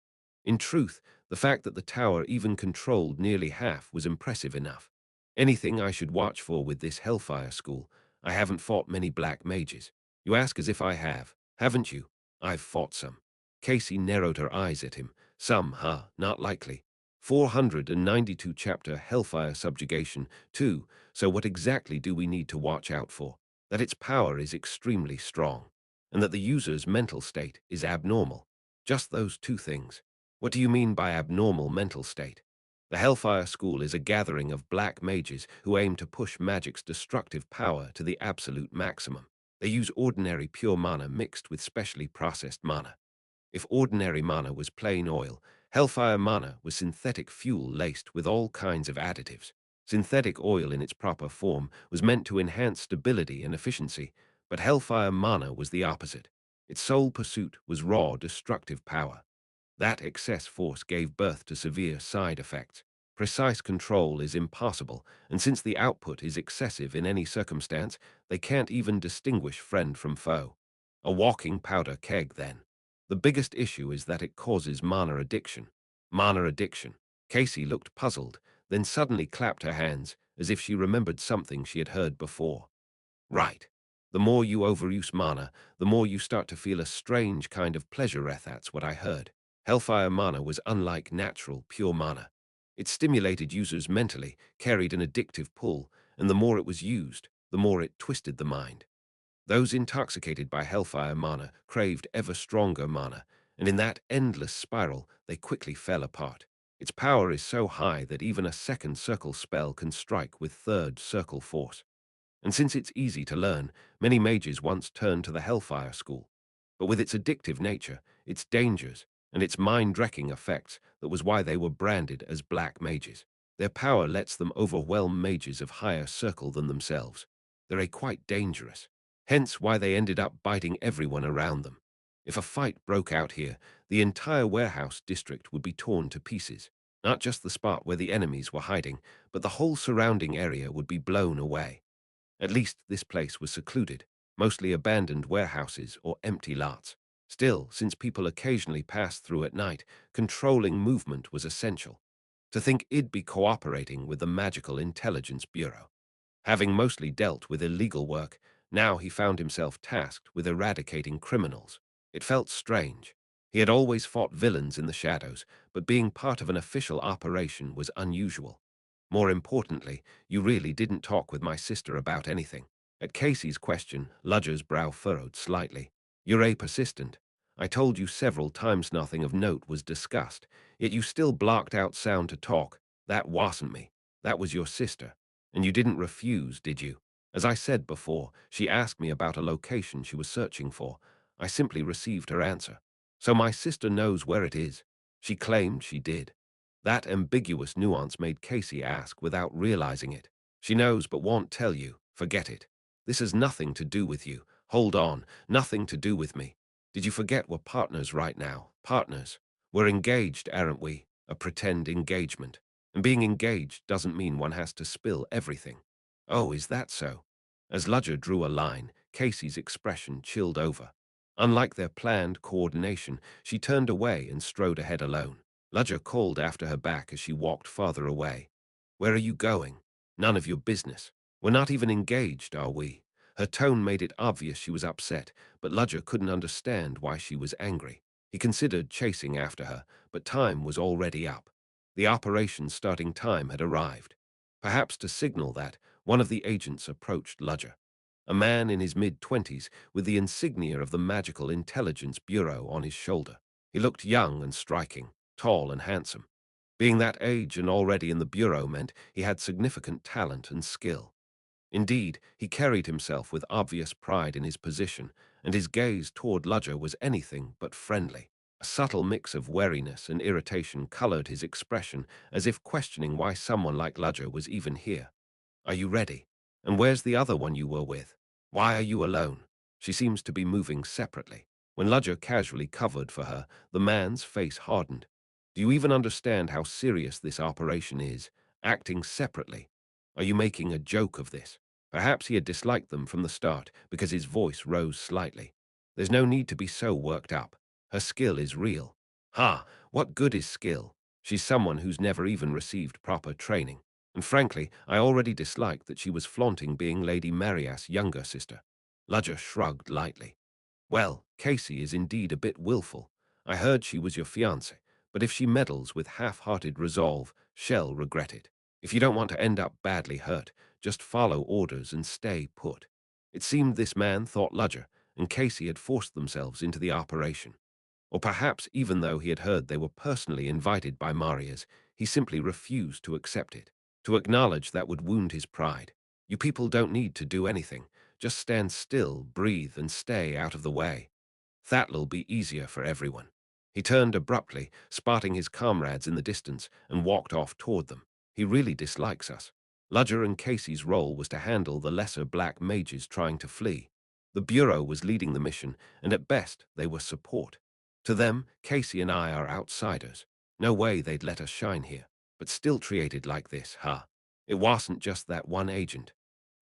B: In truth, the fact that the tower even controlled nearly half was impressive enough. Anything I should watch for with this Hellfire School? I haven't fought many black mages. You ask as if I have, haven't you? I've fought some. Casey narrowed her eyes at him. Some, huh? Not likely. 492 chapter Hellfire Subjugation 2. So what exactly do we need to watch out for? That its power is extremely strong, and that the user's mental state is abnormal. Just those two things. What do you mean by abnormal mental state? The Hellfire School is a gathering of black mages who aim to push magic's destructive power to the absolute maximum. They use ordinary pure mana mixed with specially processed mana. If ordinary mana was plain oil, Hellfire mana was synthetic fuel laced with all kinds of additives. Synthetic oil in its proper form was meant to enhance stability and efficiency, but Hellfire mana was the opposite. Its sole pursuit was raw, destructive power. That excess force gave birth to severe side effects. Precise control is impossible, and since the output is excessive in any circumstance, they can't even distinguish friend from foe. A walking powder keg, then. The biggest issue is that it causes mana addiction. Mana addiction. Casey looked puzzled, then suddenly clapped her hands, as if she remembered something she had heard before. Right. The more you overuse mana, the more you start to feel a strange kind of pleasure. That's what I heard. Hellfire mana was unlike natural, pure mana. It stimulated users mentally, carried an addictive pull, and the more it was used, the more it twisted the mind. Those intoxicated by Hellfire mana craved ever stronger mana, and in that endless spiral, they quickly fell apart. Its power is so high that even a second circle spell can strike with third circle force. And since it's easy to learn, many mages once turned to the Hellfire School. But with its addictive nature, its dangers, and its mind-wrecking effects, that was why they were branded as black mages. Their power lets them overwhelm mages of higher circle than themselves. They're quite dangerous. Hence why they ended up biting everyone around them. If a fight broke out here, the entire warehouse district would be torn to pieces. Not just the spot where the enemies were hiding, but the whole surrounding area would be blown away. At least this place was secluded, mostly abandoned warehouses or empty lots. Still, since people occasionally passed through at night, controlling movement was essential. To think it'd be cooperating with the Magical Intelligence Bureau. Having mostly dealt with illegal work, now he found himself tasked with eradicating criminals. It felt strange. He had always fought villains in the shadows, but being part of an official operation was unusual. More importantly, you really didn't talk with my sister about anything. At Casey's question, Ludger's brow furrowed slightly. You're persistent. I told you several times nothing of note was discussed, yet you still blocked out sound to talk. That wasn't me. That was your sister. And you didn't refuse, did you? As I said before, she asked me about a location she was searching for. I simply received her answer. So my sister knows where it is. She claimed she did. That ambiguous nuance made Casey ask without realizing it. She knows but won't tell you. Forget it. This has nothing to do with you. Hold on. Nothing to do with me. Did you forget we're partners right now? Partners. We're engaged, aren't we? A pretend engagement. And being engaged doesn't mean one has to spill everything. Oh, is that so? As Ludger drew a line, Casey's expression chilled over. Unlike their planned coordination, she turned away and strode ahead alone. Ludger called after her back as she walked farther away. Where are you going? None of your business. We're not even engaged, are we? Her tone made it obvious she was upset, but Ludger couldn't understand why she was angry. He considered chasing after her, but time was already up. The operation's starting time had arrived. Perhaps to signal that, one of the agents approached Ludger. A man in his mid-20s with the insignia of the Magical Intelligence Bureau on his shoulder. He looked young and striking, tall and handsome. Being that age and already in the Bureau meant he had significant talent and skill. Indeed, he carried himself with obvious pride in his position, and his gaze toward Ludger was anything but friendly. A subtle mix of wariness and irritation colored his expression, as if questioning why someone like Ludger was even here. Are you ready? And where's the other one you were with? Why are you alone? She seems to be moving separately. When Ludger casually covered for her, the man's face hardened. Do you even understand how serious this operation is? Acting separately. Are you making a joke of this? Perhaps he had disliked them from the start because his voice rose slightly. There's no need to be so worked up. Her skill is real. Ha! What good is skill? She's someone who's never even received proper training. And frankly, I already disliked that she was flaunting being Lady Marias' younger sister. Ludger shrugged lightly. Well, Casey is indeed a bit willful. I heard she was your fiancé, but if she meddles with half-hearted resolve, she'll regret it. If you don't want to end up badly hurt, just follow orders and stay put. It seemed this man thought Ludger and Casey had forced themselves into the operation. Or perhaps even though he had heard they were personally invited by Marias, he simply refused to accept it. To acknowledge that would wound his pride. You people don't need to do anything. Just stand still, breathe, and stay out of the way. That'll be easier for everyone. He turned abruptly, spotting his comrades in the distance, and walked off toward them. He really dislikes us. Ludger and Casey's role was to handle the lesser black mages trying to flee. The Bureau was leading the mission, and at best they were support. To them, Casey and I are outsiders. No way they'd let us shine here, but still treated like this, huh? It wasn't just that one agent.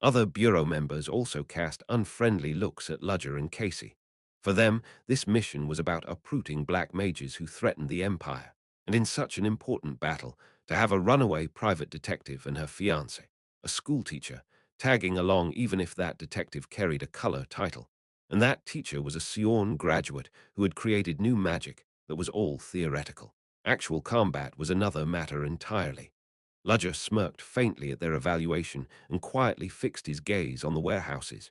B: Other Bureau members also cast unfriendly looks at Ludger and Casey. For them, this mission was about uprooting black mages who threatened the Empire, and in such an important battle, to have a runaway private detective and her fiancé, a schoolteacher, tagging along even if that detective carried a color title. And that teacher was a Theon graduate who had created new magic that was all theoretical. Actual combat was another matter entirely. Ludger smirked faintly at their evaluation and quietly fixed his gaze on the warehouses.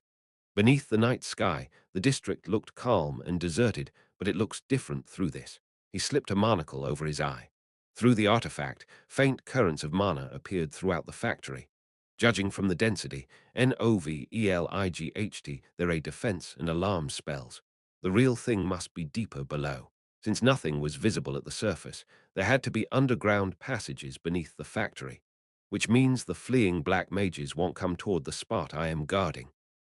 B: Beneath the night sky, the district looked calm and deserted, but it looks different through this. He slipped a monocle over his eye. Through the artifact, faint currents of mana appeared throughout the factory. Judging from the density, NOVELIGHT, there are defense and alarm spells. The real thing must be deeper below. Since nothing was visible at the surface, there had to be underground passages beneath the factory, which means the fleeing black mages won't come toward the spot I am guarding.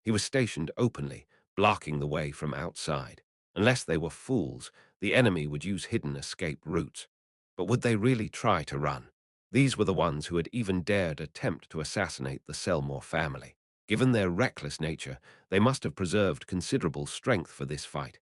B: He was stationed openly, blocking the way from outside. Unless they were fools, the enemy would use hidden escape routes. But would they really try to run? These were the ones who had even dared attempt to assassinate the Selmore family. Given their reckless nature, they must have preserved considerable strength for this fight.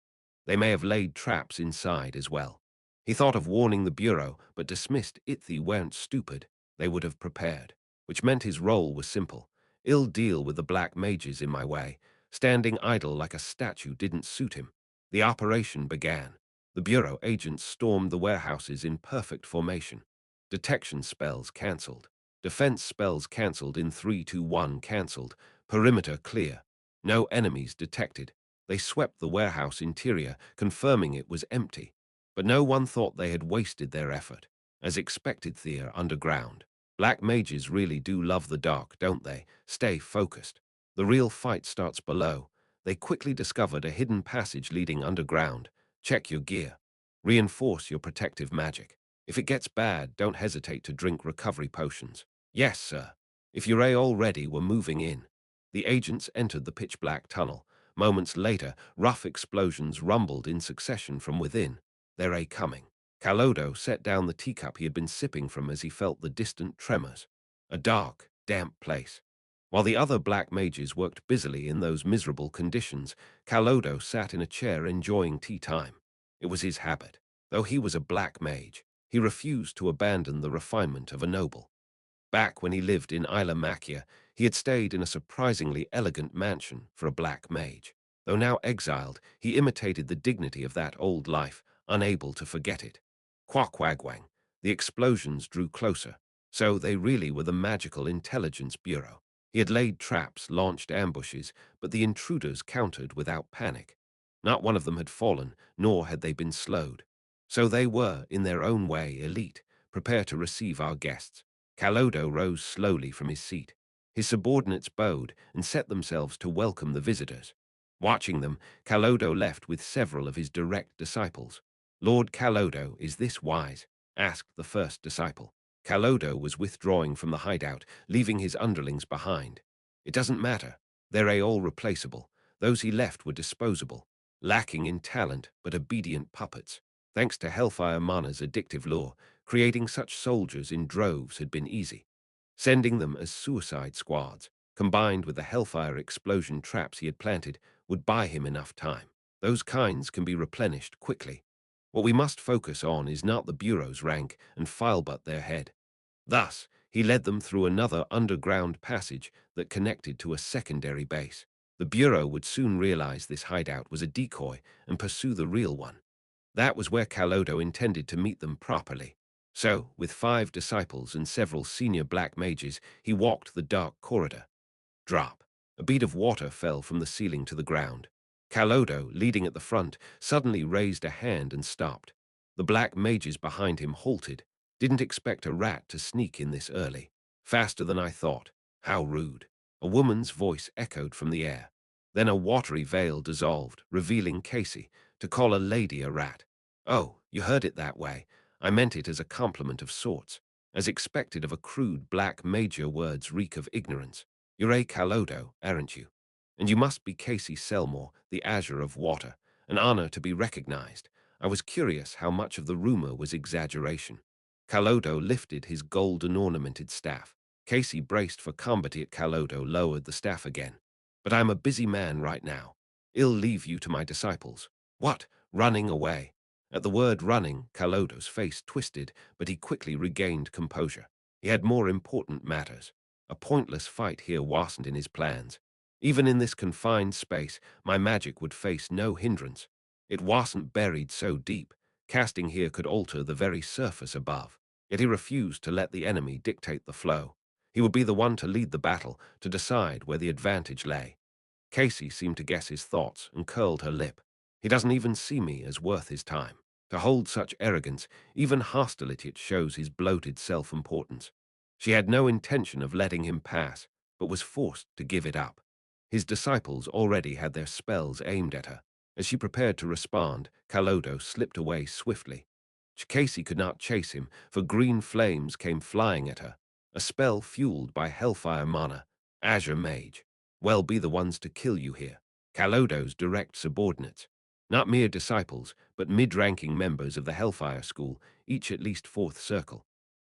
B: They may have laid traps inside as well. He thought of warning the Bureau, but dismissed it. They weren't stupid. They would have prepared, which meant his role was simple. Ill deal with the black mages in my way. Standing idle like a statue didn't suit him. The operation began. The Bureau agents stormed the warehouses in perfect formation. Detection spells cancelled. Defense spells cancelled in 3-2-1 cancelled. Perimeter clear. No enemies detected. They swept the warehouse interior, confirming it was empty. But no one thought they had wasted their effort. As expected there underground. Black mages really do love the dark, don't they? Stay focused. The real fight starts below. They quickly discovered a hidden passage leading underground. Check your gear. Reinforce your protective magic. If it gets bad, don't hesitate to drink recovery potions. Yes, sir. If you're already were moving in. The agents entered the pitch-black tunnel. Moments later, rough explosions rumbled in succession from within. They're coming. Calodo set down the teacup he had been sipping from as he felt the distant tremors. A dark, damp place. While the other black mages worked busily in those miserable conditions, Calodo sat in a chair enjoying tea time. It was his habit. Though he was a black mage, he refused to abandon the refinement of a noble. Back when he lived in Isla Machia, he had stayed in a surprisingly elegant mansion for a black mage. Though now exiled, he imitated the dignity of that old life, unable to forget it. Quack-wag-wang. The explosions drew closer. So they really were the Magical Intelligence Bureau. He had laid traps, launched ambushes, but the intruders countered without panic. Not one of them had fallen, nor had they been slowed. So they were, in their own way, elite, prepared to receive our guests. Calodo rose slowly from his seat. His subordinates bowed and set themselves to welcome the visitors. Watching them, Calodo left with several of his direct disciples. Lord Calodo, is this wise? Asked the first disciple. Calodo was withdrawing from the hideout, leaving his underlings behind. It doesn't matter. They're all replaceable. Those he left were disposable, lacking in talent but obedient puppets. Thanks to Hellfire Mana's addictive lure, creating such soldiers in droves had been easy. Sending them as suicide squads, combined with the hellfire explosion traps he had planted, would buy him enough time. Those kinds can be replenished quickly. What we must focus on is not the Bureau's rank and file but their head. Thus, he led them through another underground passage that connected to a secondary base. The Bureau would soon realize this hideout was a decoy and pursue the real one. That was where Calodo intended to meet them properly. So, with 5 disciples and several senior black mages, he walked the dark corridor. Drop. A bead of water fell from the ceiling to the ground. Calodo, leading at the front, suddenly raised a hand and stopped. The black mages behind him halted. Didn't expect a rat to sneak in this early. Faster than I thought. How rude. A woman's voice echoed from the air. Then a watery veil dissolved, revealing Casey. To call a lady a rat. Oh, you heard it that way. I meant it as a compliment of sorts. As expected of a crude black mage, your words reek of ignorance. You're a Calodo, aren't you? And you must be Casey Selmore, the Azure of Water. An honor to be recognized. I was curious how much of the rumor was exaggeration. Calodo lifted his golden ornamented staff. Casey braced for combat, yet Calodo lowered the staff again. But I'm a busy man right now. I'll leave you to my disciples. What? Running away? At the word running, Calodo's face twisted, but he quickly regained composure. He had more important matters. A pointless fight here wasn't in his plans. Even in this confined space, my magic would face no hindrance. It wasn't buried so deep. Casting here could alter the very surface above. Yet he refused to let the enemy dictate the flow. He would be the one to lead the battle, to decide where the advantage lay. Casey seemed to guess his thoughts and curled her lip. He doesn't even see me as worth his time. To hold such arrogance, even hostility, it shows his bloated self-importance. She had no intention of letting him pass, but was forced to give it up. His disciples already had their spells aimed at her. As she prepared to respond, Calodo slipped away swiftly. Casey could not chase him, for green flames came flying at her. A spell fueled by hellfire mana. Azure Mage. Well, be the ones to kill you here. Calodo's direct subordinates. Not mere disciples, but mid-ranking members of the Hellfire School, each at least 4th circle.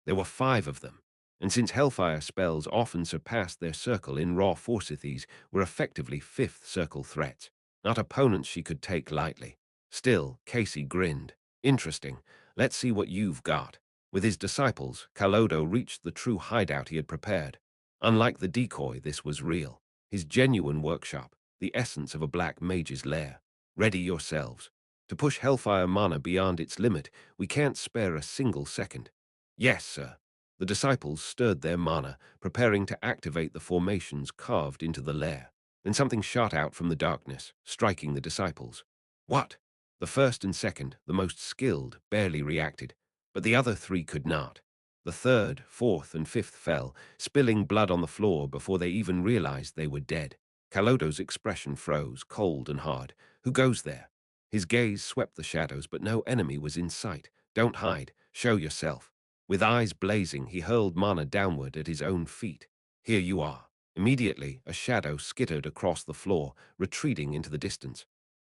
B: There were 5 of them, and since Hellfire spells often surpassed their circle in raw force, these were effectively 5th circle threats, not opponents she could take lightly. Still, Casey grinned. Interesting. Let's see what you've got. With his disciples, Calodo reached the true hideout he had prepared. Unlike the decoy, this was real. His genuine workshop, the essence of a black mage's lair. Ready yourselves. To push Hellfire mana beyond its limit, we can't spare a single second. Yes, sir. The disciples stirred their mana, preparing to activate the formations carved into the lair. Then something shot out from the darkness, striking the disciples. What? The first and second, the most skilled, barely reacted, but the other 3 could not. The third, fourth, and fifth fell, spilling blood on the floor before they even realized they were dead. Calodo's expression froze, cold and hard. Who goes there? His gaze swept the shadows, but no enemy was in sight. Don't hide. Show yourself. With eyes blazing, he hurled mana downward at his own feet. Here you are. Immediately, a shadow skittered across the floor, retreating into the distance.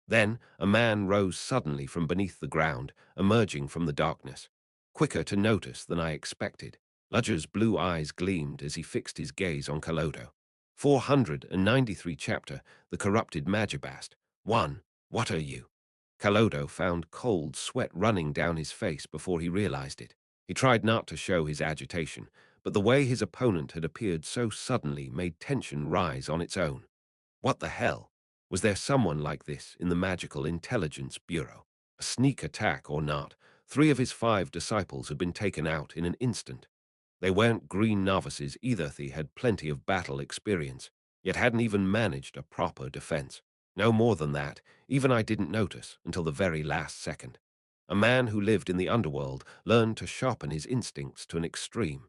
B: Then, a man rose suddenly from beneath the ground, emerging from the darkness. Quicker to notice than I expected. Ludger's blue eyes gleamed as he fixed his gaze on Calodo. 493 chapter, The Corrupted Magibast. 1. What are you? Calodo found cold sweat running down his face before he realized it. He tried not to show his agitation, but the way his opponent had appeared so suddenly made tension rise on its own. What the hell? Was there someone like this in the Magical Intelligence Bureau? A sneak attack or not, 3 of his 5 disciples had been taken out in an instant. They weren't green novices either. They had plenty of battle experience, yet hadn't even managed a proper defense. No more than that, even I didn't notice until the very last second. A man who lived in the underworld learned to sharpen his instincts to an extreme.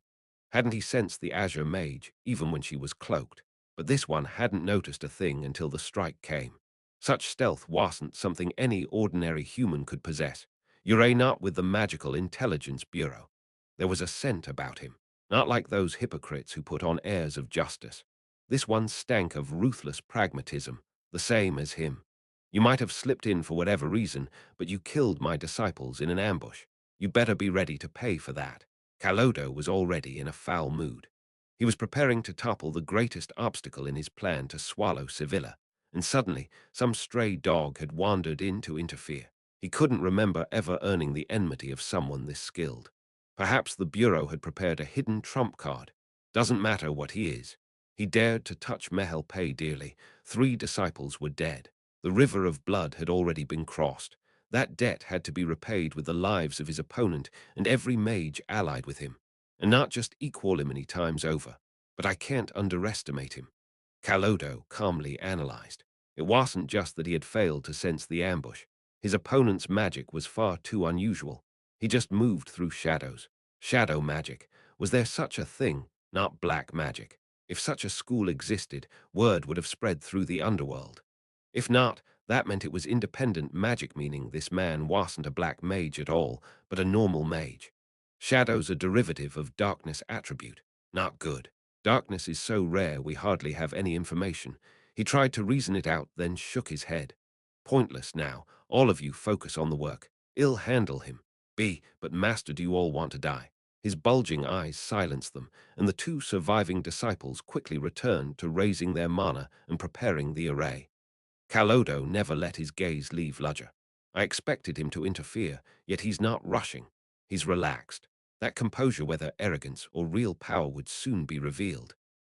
B: Hadn't he sensed the Azure Mage, even when she was cloaked? But this one hadn't noticed a thing until the strike came. Such stealth wasn't something any ordinary human could possess. You're not with the Magical Intelligence Bureau. There was a scent about him, not like those hypocrites who put on airs of justice. This one stank of ruthless pragmatism, the same as him. You might have slipped in for whatever reason, but you killed my disciples in an ambush. You better be ready to pay for that. Calodo was already in a foul mood. He was preparing to topple the greatest obstacle in his plan to swallow Sevilla, and suddenly some stray dog had wandered in to interfere. He couldn't remember ever earning the enmity of someone this skilled. Perhaps the Bureau had prepared a hidden trump card. Doesn't matter what he is. He dared to touch Mehel Pay dearly. 3 disciples were dead. The river of blood had already been crossed. That debt had to be repaid with the lives of his opponent and every mage allied with him. And not just equanimity times over. But I can't underestimate him. Calodo calmly analyzed. It wasn't just that he had failed to sense the ambush. His opponent's magic was far too unusual. He just moved through shadows. Shadow magic. Was there such a thing? Not black magic. If such a school existed, word would have spread through the underworld. If not, that meant it was independent magic, meaning this man wasn't a black mage at all, but a normal mage. Shadow's a derivative of darkness attribute. Not good. Darkness is so rare we hardly have any information. He tried to reason it out, then shook his head. Pointless now. All of you focus on the work. I'll handle him. But master, do you all want to die? His bulging eyes silenced them, and the 2 surviving disciples quickly returned to raising their mana and preparing the array. Calodo never let his gaze leave Ludger. I expected him to interfere, yet he's not rushing. He's relaxed. That composure, whether arrogance or real power, would soon be revealed.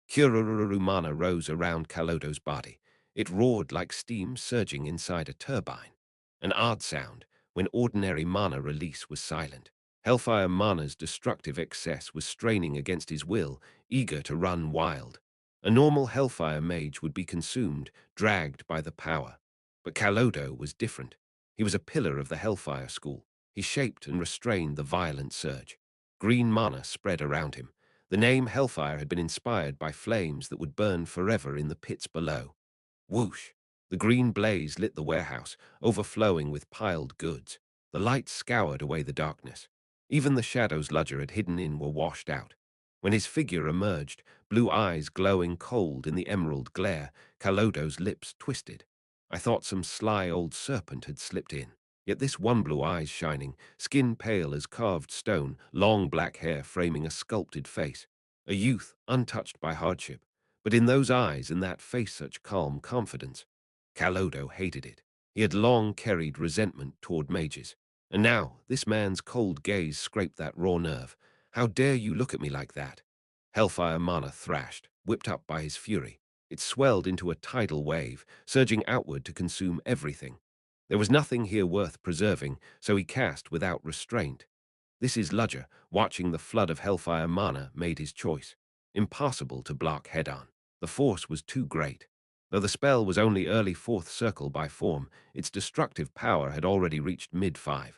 B: Kurururu mana rose around Calodo's body. It roared like steam surging inside a turbine. An odd sound, when ordinary mana release was silent. Hellfire mana's destructive excess was straining against his will, eager to run wild. A normal Hellfire mage would be consumed, dragged by the power. But Calodo was different. He was a pillar of the Hellfire school. He shaped and restrained the violent surge. Green mana spread around him. The name Hellfire had been inspired by flames that would burn forever in the pits below. Whoosh! The green blaze lit the warehouse, overflowing with piled goods. The light scoured away the darkness. Even the shadows Ludger had hidden in were washed out. When his figure emerged, blue eyes glowing cold in the emerald glare, Calodo's lips twisted. I thought some sly old serpent had slipped in. Yet this one blue eyes shining, skin pale as carved stone, long black hair framing a sculpted face. A youth untouched by hardship, but in those eyes and that face such calm confidence. Calodo hated it. He had long carried resentment toward mages. And now this man's cold gaze scraped that raw nerve. How dare you look at me like that? Hellfire mana thrashed, whipped up by his fury. It swelled into a tidal wave, surging outward to consume everything. There was nothing here worth preserving, so he cast without restraint. This is Ludger, watching the flood of Hellfire mana, made his choice. Impossible to block head-on. The force was too great. Though the spell was only early 4th circle by form, its destructive power had already reached mid-5.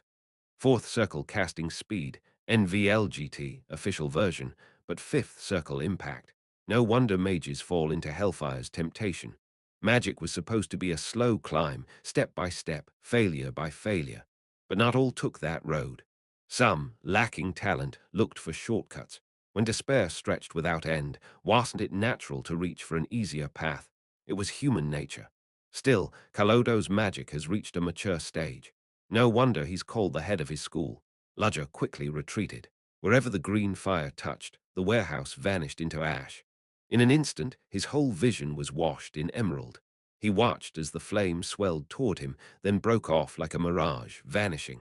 B: 4th circle casting speed, NVLGT, official version, but 5th circle impact. No wonder mages fall into Hellfire's temptation. Magic was supposed to be a slow climb, step by step, failure by failure. But not all took that road. Some, lacking talent, looked for shortcuts. When despair stretched without end, wasn't it natural to reach for an easier path? It was human nature. Still, Calodo's magic has reached a mature stage. No wonder he's called the head of his school. Ludger quickly retreated. Wherever the green fire touched, the warehouse vanished into ash. In an instant, his whole vision was washed in emerald. He watched as the flame swelled toward him, then broke off like a mirage, vanishing.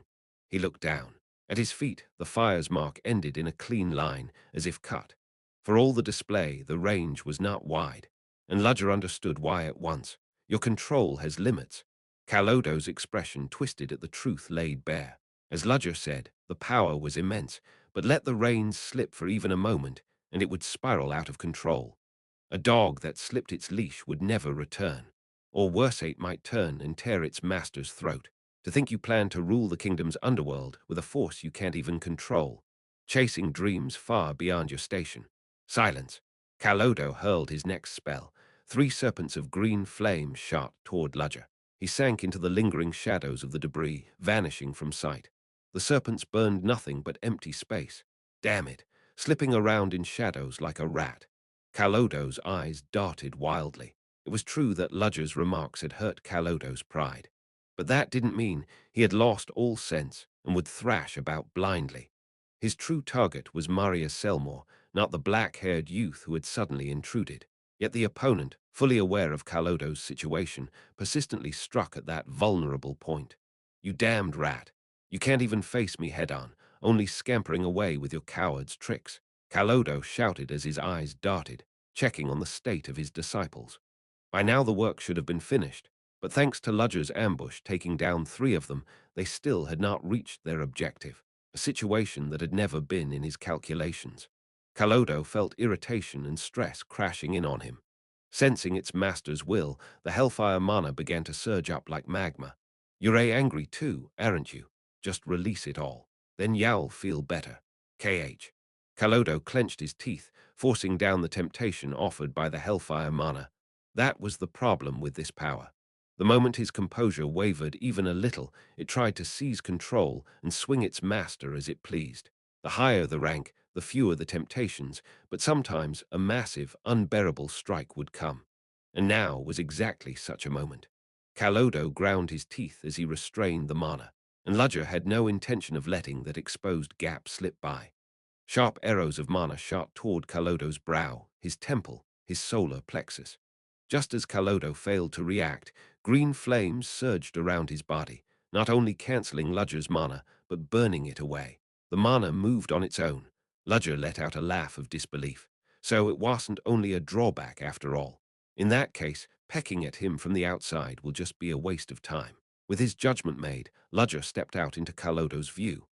B: He looked down. At his feet, the fire's mark ended in a clean line, as if cut. For all the display, the range was not wide. And Ludger understood why at once. Your control has limits. Calodo's expression twisted at the truth laid bare. As Ludger said, the power was immense, but let the reins slip for even a moment, and it would spiral out of control. A dog that slipped its leash would never return. Or worse, it might turn and tear its master's throat. To think you plan to rule the kingdom's underworld with a force you can't even control. Chasing dreams far beyond your station. Silence. Calodo hurled his next spell. 3 serpents of green flame shot toward Ludger. He sank into the lingering shadows of the debris, vanishing from sight. The serpents burned nothing but empty space. Damn it, slipping around in shadows like a rat. Calodo's eyes darted wildly. It was true that Ludger's remarks had hurt Calodo's pride. But that didn't mean he had lost all sense and would thrash about blindly. His true target was Maria Selmore, not the black-haired youth who had suddenly intruded. Yet the opponent, fully aware of Kalodo's situation, persistently struck at that vulnerable point. "You damned rat! You can't even face me head-on, only scampering away with your coward's tricks," Kalodo shouted as his eyes darted, checking on the state of his disciples. By now the work should have been finished, but thanks to Ludger's ambush taking down 3 of them, they still had not reached their objective, a situation that had never been in his calculations. Kalodo felt irritation and stress crashing in on him. Sensing its master's will, the hellfire mana began to surge up like magma. "You're angry too, aren't you? Just release it all. Then you'll feel better. KH. Kalodo clenched his teeth, forcing down the temptation offered by the hellfire mana. That was the problem with this power. The moment his composure wavered even a little, it tried to seize control and swing its master as it pleased. The higher the rank, the fewer the temptations, but sometimes a massive, unbearable strike would come. And now was exactly such a moment. Kalodo ground his teeth as he restrained the mana, and Ludger had no intention of letting that exposed gap slip by. Sharp arrows of mana shot toward Kalodo's brow, his temple, his solar plexus. Just as Kalodo failed to react, green flames surged around his body, not only cancelling Ludger's mana, but burning it away. The mana moved on its own. Ludger let out a laugh of disbelief. So it wasn't only a drawback after all. In that case, pecking at him from the outside will just be a waste of time. With his judgment made, Ludger stepped out into Kalodo's view.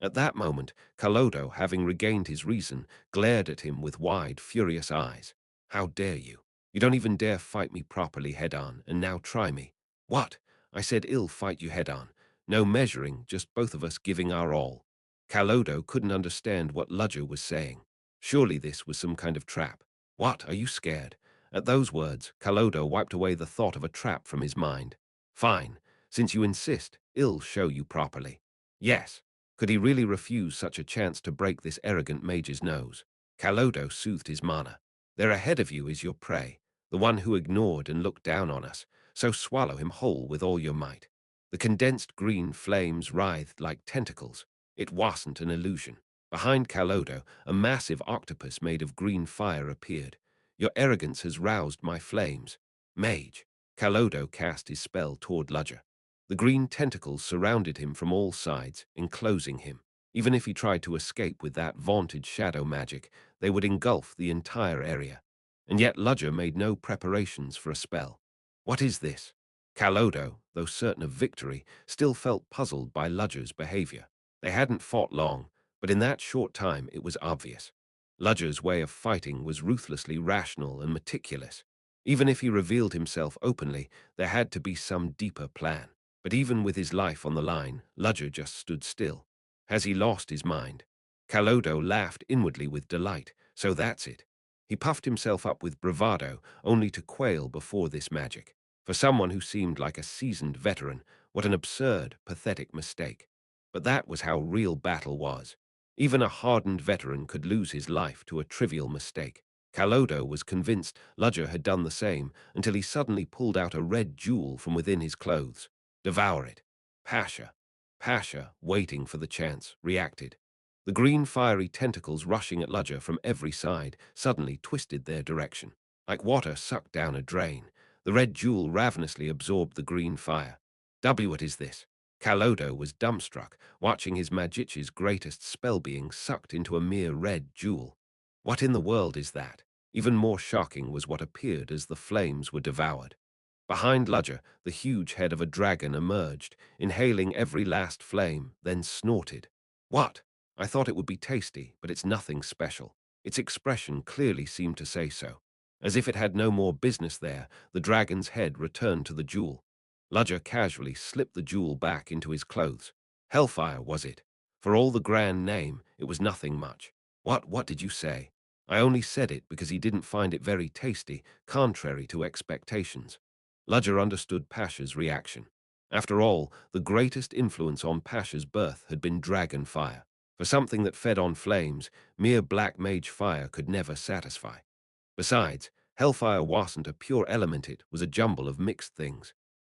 B: At that moment, Kalodo, having regained his reason, glared at him with wide, furious eyes. "How dare you? You don't even dare fight me properly head-on, and now try me." "What? I said I'll fight you head-on. No measuring, just both of us giving our all." Kalodo couldn't understand what Ludger was saying. Surely this was some kind of trap. "What, are you scared?" At those words, Kalodo wiped away the thought of a trap from his mind. "Fine. Since you insist, I'll show you properly." Yes. Could he really refuse such a chance to break this arrogant mage's nose? Kalodo soothed his mana. "There ahead of you is your prey, the one who ignored and looked down on us, so swallow him whole with all your might." The condensed green flames writhed like tentacles. It wasn't an illusion. Behind Kalodo, a massive octopus made of green fire appeared. "Your arrogance has roused my flames. Mage." Kalodo cast his spell toward Ludger. The green tentacles surrounded him from all sides, enclosing him. Even if he tried to escape with that vaunted shadow magic, they would engulf the entire area. And yet Ludger made no preparations for a spell. What is this? Kalodo, though certain of victory, still felt puzzled by Ludger's behavior. They hadn't fought long, but in that short time it was obvious. Ludger's way of fighting was ruthlessly rational and meticulous. Even if he revealed himself openly, there had to be some deeper plan. But even with his life on the line, Ludger just stood still. Has he lost his mind? Kalodo laughed inwardly with delight. So that's it. He puffed himself up with bravado, only to quail before this magic. For someone who seemed like a seasoned veteran, what an absurd, pathetic mistake. But that was how real battle was. Even a hardened veteran could lose his life to a trivial mistake. Kalodo was convinced Ludger had done the same until he suddenly pulled out a red jewel from within his clothes. "Devour it." Pasha, waiting for the chance, reacted. The green fiery tentacles rushing at Ludger from every side suddenly twisted their direction. Like water sucked down a drain, the red jewel ravenously absorbed the green fire. What is this? Kalodo was dumbstruck, watching his magic's greatest spell being sucked into a mere red jewel. What in the world is that? Even more shocking was what appeared as the flames were devoured. Behind Ludger, the huge head of a dragon emerged, inhaling every last flame, then snorted. "What? I thought it would be tasty, but it's nothing special." Its expression clearly seemed to say so. As if it had no more business there, the dragon's head returned to the jewel. Ludger casually slipped the jewel back into his clothes. Hellfire, was it? For all the grand name, it was nothing much. What did you say?" "I only said it because he didn't find it very tasty, contrary to expectations." Ludger understood Pasha's reaction. After all, the greatest influence on Pasha's birth had been dragon fire. For something that fed on flames, mere black mage fire could never satisfy. Besides, hellfire wasn't a pure element, it was a jumble of mixed things.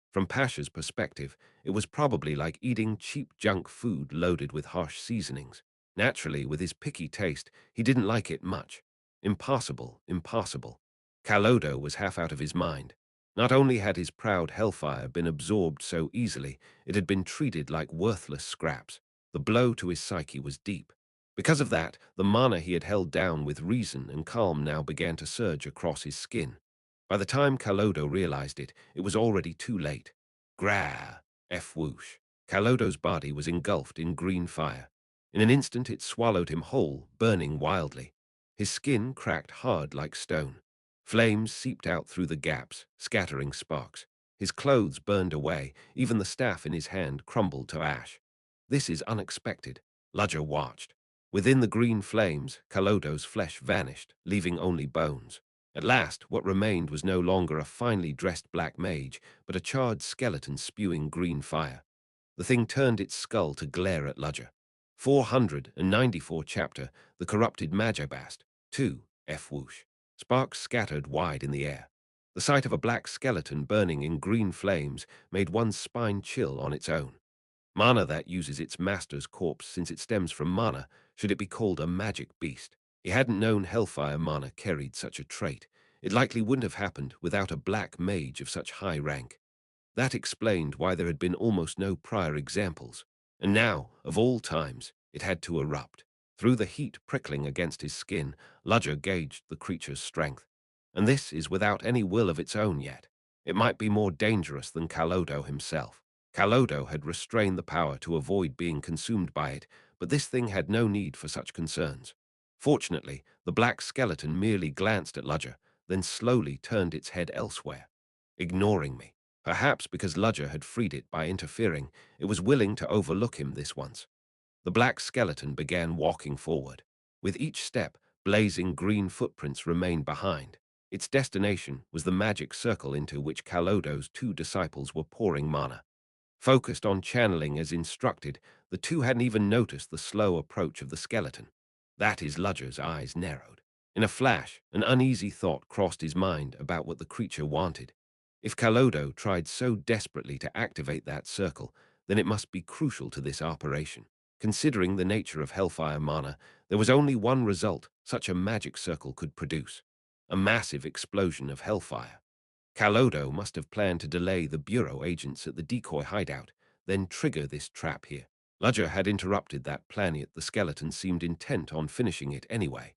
B: From Pasha's perspective, it was probably like eating cheap junk food loaded with harsh seasonings. Naturally, with his picky taste, he didn't like it much. Impossible, impossible. Kalodo was half out of his mind. Not only had his proud hellfire been absorbed so easily, it had been treated like worthless scraps. The blow to his psyche was deep. Because of that, the mana he had held down with reason and calm now began to surge across his skin. By the time Kalodo realized it, it was already too late. Gra! F-whoosh. Kalodo's body was engulfed in green fire. In an instant it swallowed him whole, burning wildly. His skin cracked hard like stone. Flames seeped out through the gaps, scattering sparks. His clothes burned away, even the staff in his hand crumbled to ash. This is unexpected, Ludger watched. Within the green flames, Kalodo's flesh vanished, leaving only bones. At last, what remained was no longer a finely dressed black mage, but a charred skeleton spewing green fire. The thing turned its skull to glare at Ludger. 494 chapter, The Corrupted Magobast, 2, F-whoosh. Sparks scattered wide in the air. The sight of a black skeleton burning in green flames made one's spine chill on its own. Mana that uses its master's corpse since it stems from mana, should it be called a magic beast. He hadn't known Hellfire mana carried such a trait. It likely wouldn't have happened without a black mage of such high rank. That explained why there had been almost no prior examples. And now, of all times, it had to erupt. Through the heat prickling against his skin, Ludger gauged the creature's strength. And this is without any will of its own yet. It might be more dangerous than Kalodo himself. Kalodo had restrained the power to avoid being consumed by it, but this thing had no need for such concerns. Fortunately, the black skeleton merely glanced at Ludger, then slowly turned its head elsewhere. Ignoring me. Perhaps because Ludger had freed it by interfering, it was willing to overlook him this once. The black skeleton began walking forward. With each step, blazing green footprints remained behind. Its destination was the magic circle into which Kalodo's two disciples were pouring mana. Focused on channeling as instructed, the two hadn't even noticed the slow approach of the skeleton. That is, Ludger's eyes narrowed. In a flash, an uneasy thought crossed his mind about what the creature wanted. If Kalodo tried so desperately to activate that circle, then it must be crucial to this operation. Considering the nature of Hellfire mana, there was only one result such a magic circle could produce: a massive explosion of Hellfire. Kalodo must have planned to delay the Bureau agents at the decoy hideout, then trigger this trap here. Ludger had interrupted that plan, yet the skeleton seemed intent on finishing it anyway.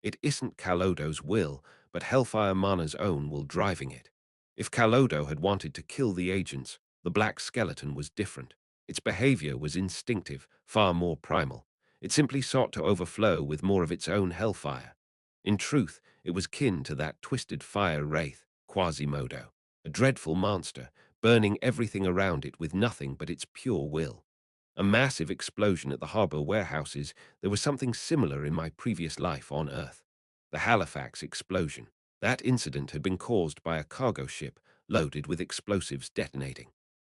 B: It isn't Kalodo's will, but Hellfire Mana's own will driving it. If Kalodo had wanted to kill the agents, the black skeleton was different. Its behavior was instinctive, far more primal. It simply sought to overflow with more of its own hellfire. In truth, it was kin to that twisted fire wraith, Quasimodo, a dreadful monster, burning everything around it with nothing but its pure will. A massive explosion at the harbor warehouses, there was something similar in my previous life on Earth. The Halifax explosion. That incident had been caused by a cargo ship loaded with explosives detonating.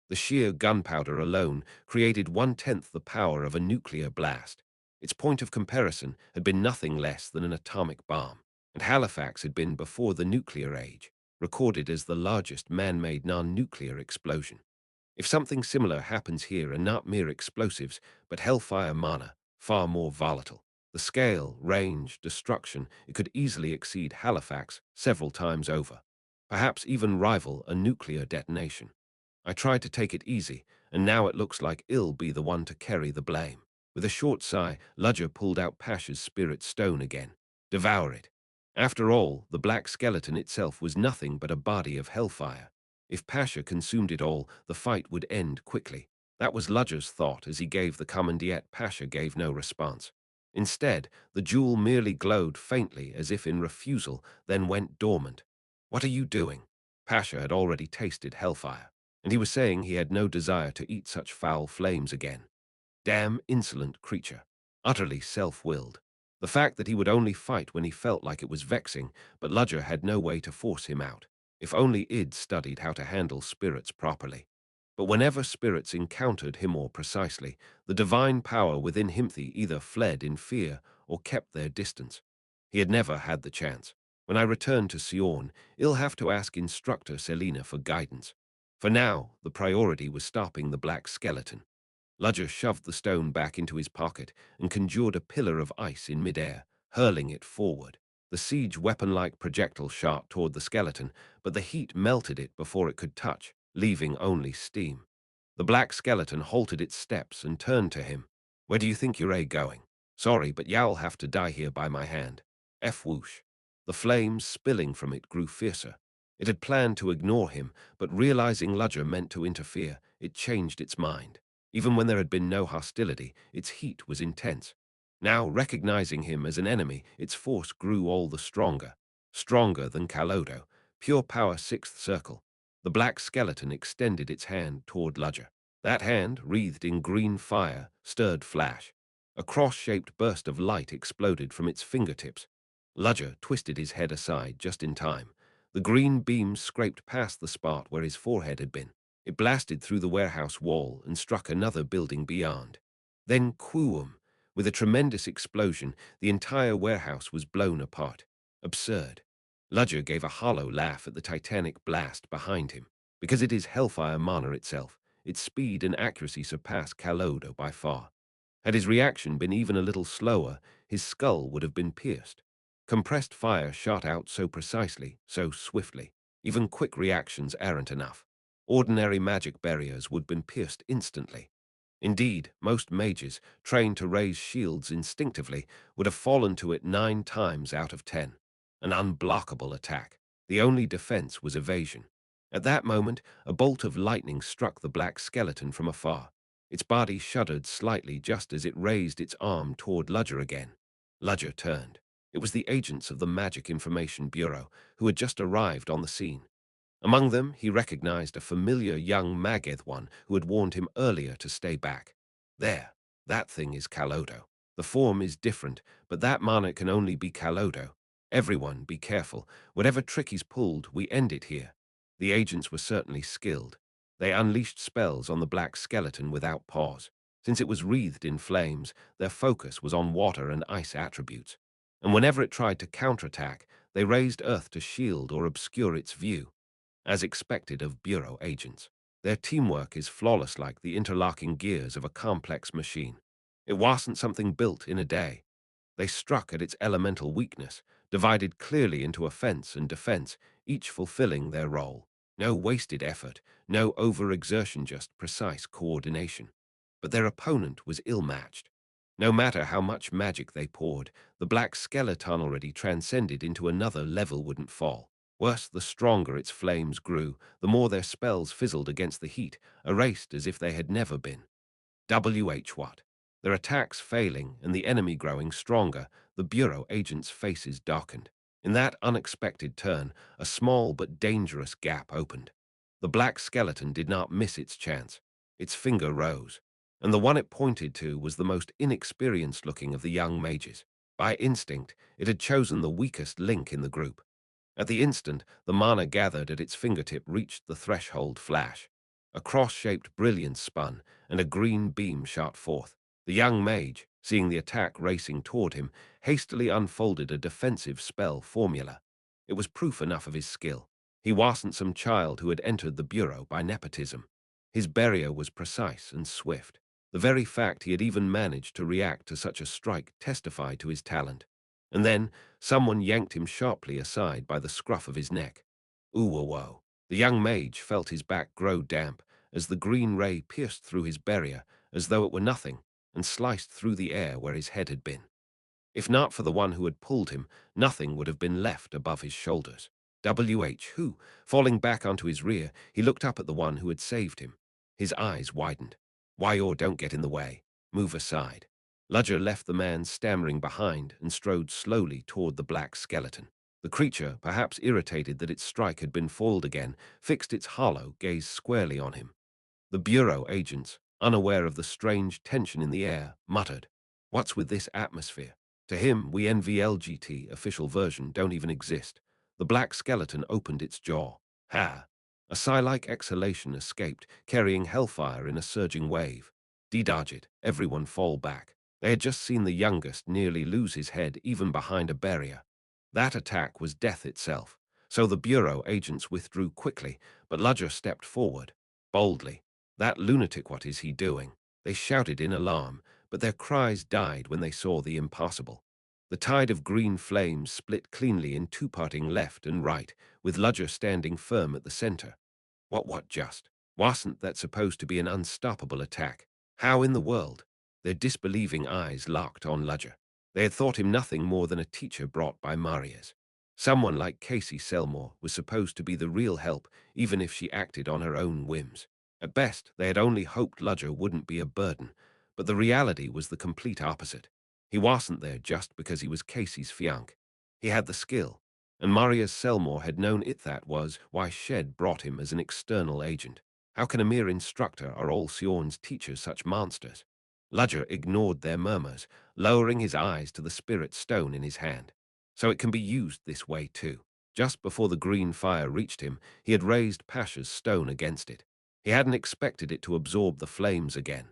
B: The sheer gunpowder alone created 1/10 the power of a nuclear blast. Its point of comparison had been nothing less than an atomic bomb, and Halifax had been before the nuclear age, recorded as the largest man-made non-nuclear explosion. If something similar happens here, and not mere explosives, but hellfire mana, far more volatile. The scale, range, destruction, it could easily exceed Halifax several times over. Perhaps even rival a nuclear detonation. I tried to take it easy, and now it looks like I'll be the one to carry the blame. With a short sigh, Ludger pulled out Pasha's spirit stone again. Devour it. After all, the black skeleton itself was nothing but a body of hellfire. If Pasha consumed it all, the fight would end quickly. That was Ludger's thought as he gave the command, yet Pasha gave no response. Instead, the jewel merely glowed faintly as if in refusal, then went dormant. "What are you doing?" Pasha had already tasted hellfire, and he was saying he had no desire to eat such foul flames again. Damn insolent creature. Utterly self-willed. The fact that he would only fight when he felt like it was vexing, but Ludger had no way to force him out. If only Id studied how to handle spirits properly. But whenever spirits encountered him more precisely, the divine power within Himthi either fled in fear or kept their distance. He had never had the chance. When I return to Sion, I'll have to ask instructor Selena for guidance. For now, the priority was stopping the black skeleton. Ludger shoved the stone back into his pocket and conjured a pillar of ice in midair, hurling it forward. The siege weapon-like projectile shot toward the skeleton, but the heat melted it before it could touch, leaving only steam. The black skeleton halted its steps and turned to him. "Where do you think you're going?" "Sorry, but y'all have to die here by my hand." F whoosh. The flames spilling from it grew fiercer. It had planned to ignore him, but realizing Ludger meant to interfere, it changed its mind. Even when there had been no hostility, its heat was intense. Now, recognizing him as an enemy, its force grew all the stronger. Stronger than Kalodo. Pure power sixth circle. The black skeleton extended its hand toward Ludger. That hand, wreathed in green fire, stirred flash. A cross-shaped burst of light exploded from its fingertips. Ludger twisted his head aside just in time. The green beam scraped past the spot where his forehead had been. It blasted through the warehouse wall and struck another building beyond. Then quoom! With a tremendous explosion, the entire warehouse was blown apart. Absurd. Ludger gave a hollow laugh at the titanic blast behind him. Because it is Hellfire Mana itself, its speed and accuracy surpass Kalodo by far. Had his reaction been even a little slower, his skull would have been pierced. Compressed fire shot out so precisely, so swiftly. Even quick reactions aren't enough. Ordinary magic barriers would have been pierced instantly. Indeed, most mages, trained to raise shields instinctively, would have fallen to it 9 times out of 10. An unblockable attack. The only defense was evasion. At that moment, a bolt of lightning struck the black skeleton from afar. Its body shuddered slightly just as it raised its arm toward Ludger again. Ludger turned. It was the agents of the Magic Information Bureau who had just arrived on the scene. Among them, he recognized a familiar young Mageth one who had warned him earlier to stay back. There, that thing is Kalodo. The form is different, but that mana can only be Kalodo. Everyone, be careful. Whatever trick he's pulled, we end it here. The agents were certainly skilled. They unleashed spells on the black skeleton without pause. Since it was wreathed in flames, their focus was on water and ice attributes. And whenever it tried to counterattack, they raised earth to shield or obscure its view. As expected of Bureau agents, their teamwork is flawless like the interlocking gears of a complex machine. It wasn't something built in a day. They struck at its elemental weakness, divided clearly into offense and defense, each fulfilling their role. No wasted effort, no overexertion, just precise coordination. But their opponent was ill-matched. No matter how much magic they poured, the black skeleton already transcended into another level wouldn't fall. Worse, the stronger its flames grew, the more their spells fizzled against the heat, erased as if they had never been. What? Their attacks failing and the enemy growing stronger, the Bureau agents' faces darkened. In that unexpected turn, a small but dangerous gap opened. The black skeleton did not miss its chance. Its finger rose, and the one it pointed to was the most inexperienced-looking of the young mages. By instinct, it had chosen the weakest link in the group. At the instant, the mana gathered at its fingertip reached the threshold flash. A cross-shaped brilliance spun, and a green beam shot forth. The young mage, seeing the attack racing toward him, hastily unfolded a defensive spell formula. It was proof enough of his skill. He wasn't some child who had entered the Bureau by nepotism. His barrier was precise and swift. The very fact he had even managed to react to such a strike testified to his talent. And then, someone yanked him sharply aside by the scruff of his neck. Ooh-whoa. The young mage felt his back grow damp as the green ray pierced through his barrier as though it were nothing and sliced through the air where his head had been. If not for the one who had pulled him, nothing would have been left above his shoulders. Who, falling back onto his rear, he looked up at the one who had saved him. His eyes widened. Don't get in the way. Move aside. Ludger left the man stammering behind and strode slowly toward the black skeleton. The creature, perhaps irritated that its strike had been foiled again, fixed its hollow gaze squarely on him. The Bureau agents, unaware of the strange tension in the air, muttered, "What's with this atmosphere?" To him, we NVLGT official version don't even exist. The black skeleton opened its jaw. Ha! A sigh-like exhalation escaped, carrying hellfire in a surging wave. Dodge it, everyone fall back. They had just seen the youngest nearly lose his head even behind a barrier. That attack was death itself, so the Bureau agents withdrew quickly, but Ludger stepped forward, boldly. That lunatic, what is he doing? They shouted in alarm, but their cries died when they saw the impossible. The tide of green flames split cleanly in two parting left and right, with Ludger standing firm at the center. What just? Wasn't that supposed to be an unstoppable attack? How in the world? Their disbelieving eyes locked on Ludger. They had thought him nothing more than a teacher brought by Marius. Someone like Casey Selmore was supposed to be the real help, even if she acted on her own whims. At best, they had only hoped Ludger wouldn't be a burden, but the reality was the complete opposite. He wasn't there just because he was Casey's fiancé. He had the skill, and Marius Selmore had known that was why Shed brought him as an external agent. How can a mere instructor or all Sion's teachers such monsters? Ludger ignored their murmurs, lowering his eyes to the spirit stone in his hand. So it can be used this way too. Just before the green fire reached him, he had raised Pasha's stone against it. He hadn't expected it to absorb the flames again.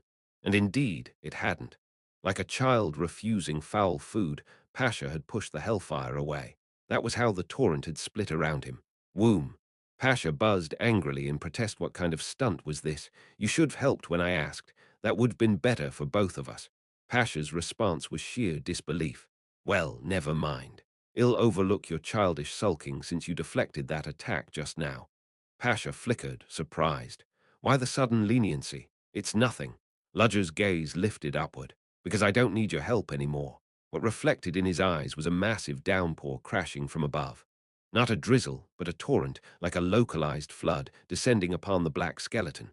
B: And indeed, it hadn't. Like a child refusing foul food, Pasha had pushed the hellfire away. That was how the torrent had split around him. Womb. Pasha buzzed angrily in protest. What kind of stunt was this? You should have helped when I asked. That would have been better for both of us. Pasha's response was sheer disbelief. Well, never mind. I'll overlook your childish sulking since you deflected that attack just now. Pasha flickered, surprised. Why the sudden leniency? It's nothing. Ludger's gaze lifted upward. Because I don't need your help anymore. What reflected in his eyes was a massive downpour crashing from above. Not a drizzle, but a torrent, like a localized flood, descending upon the black skeleton.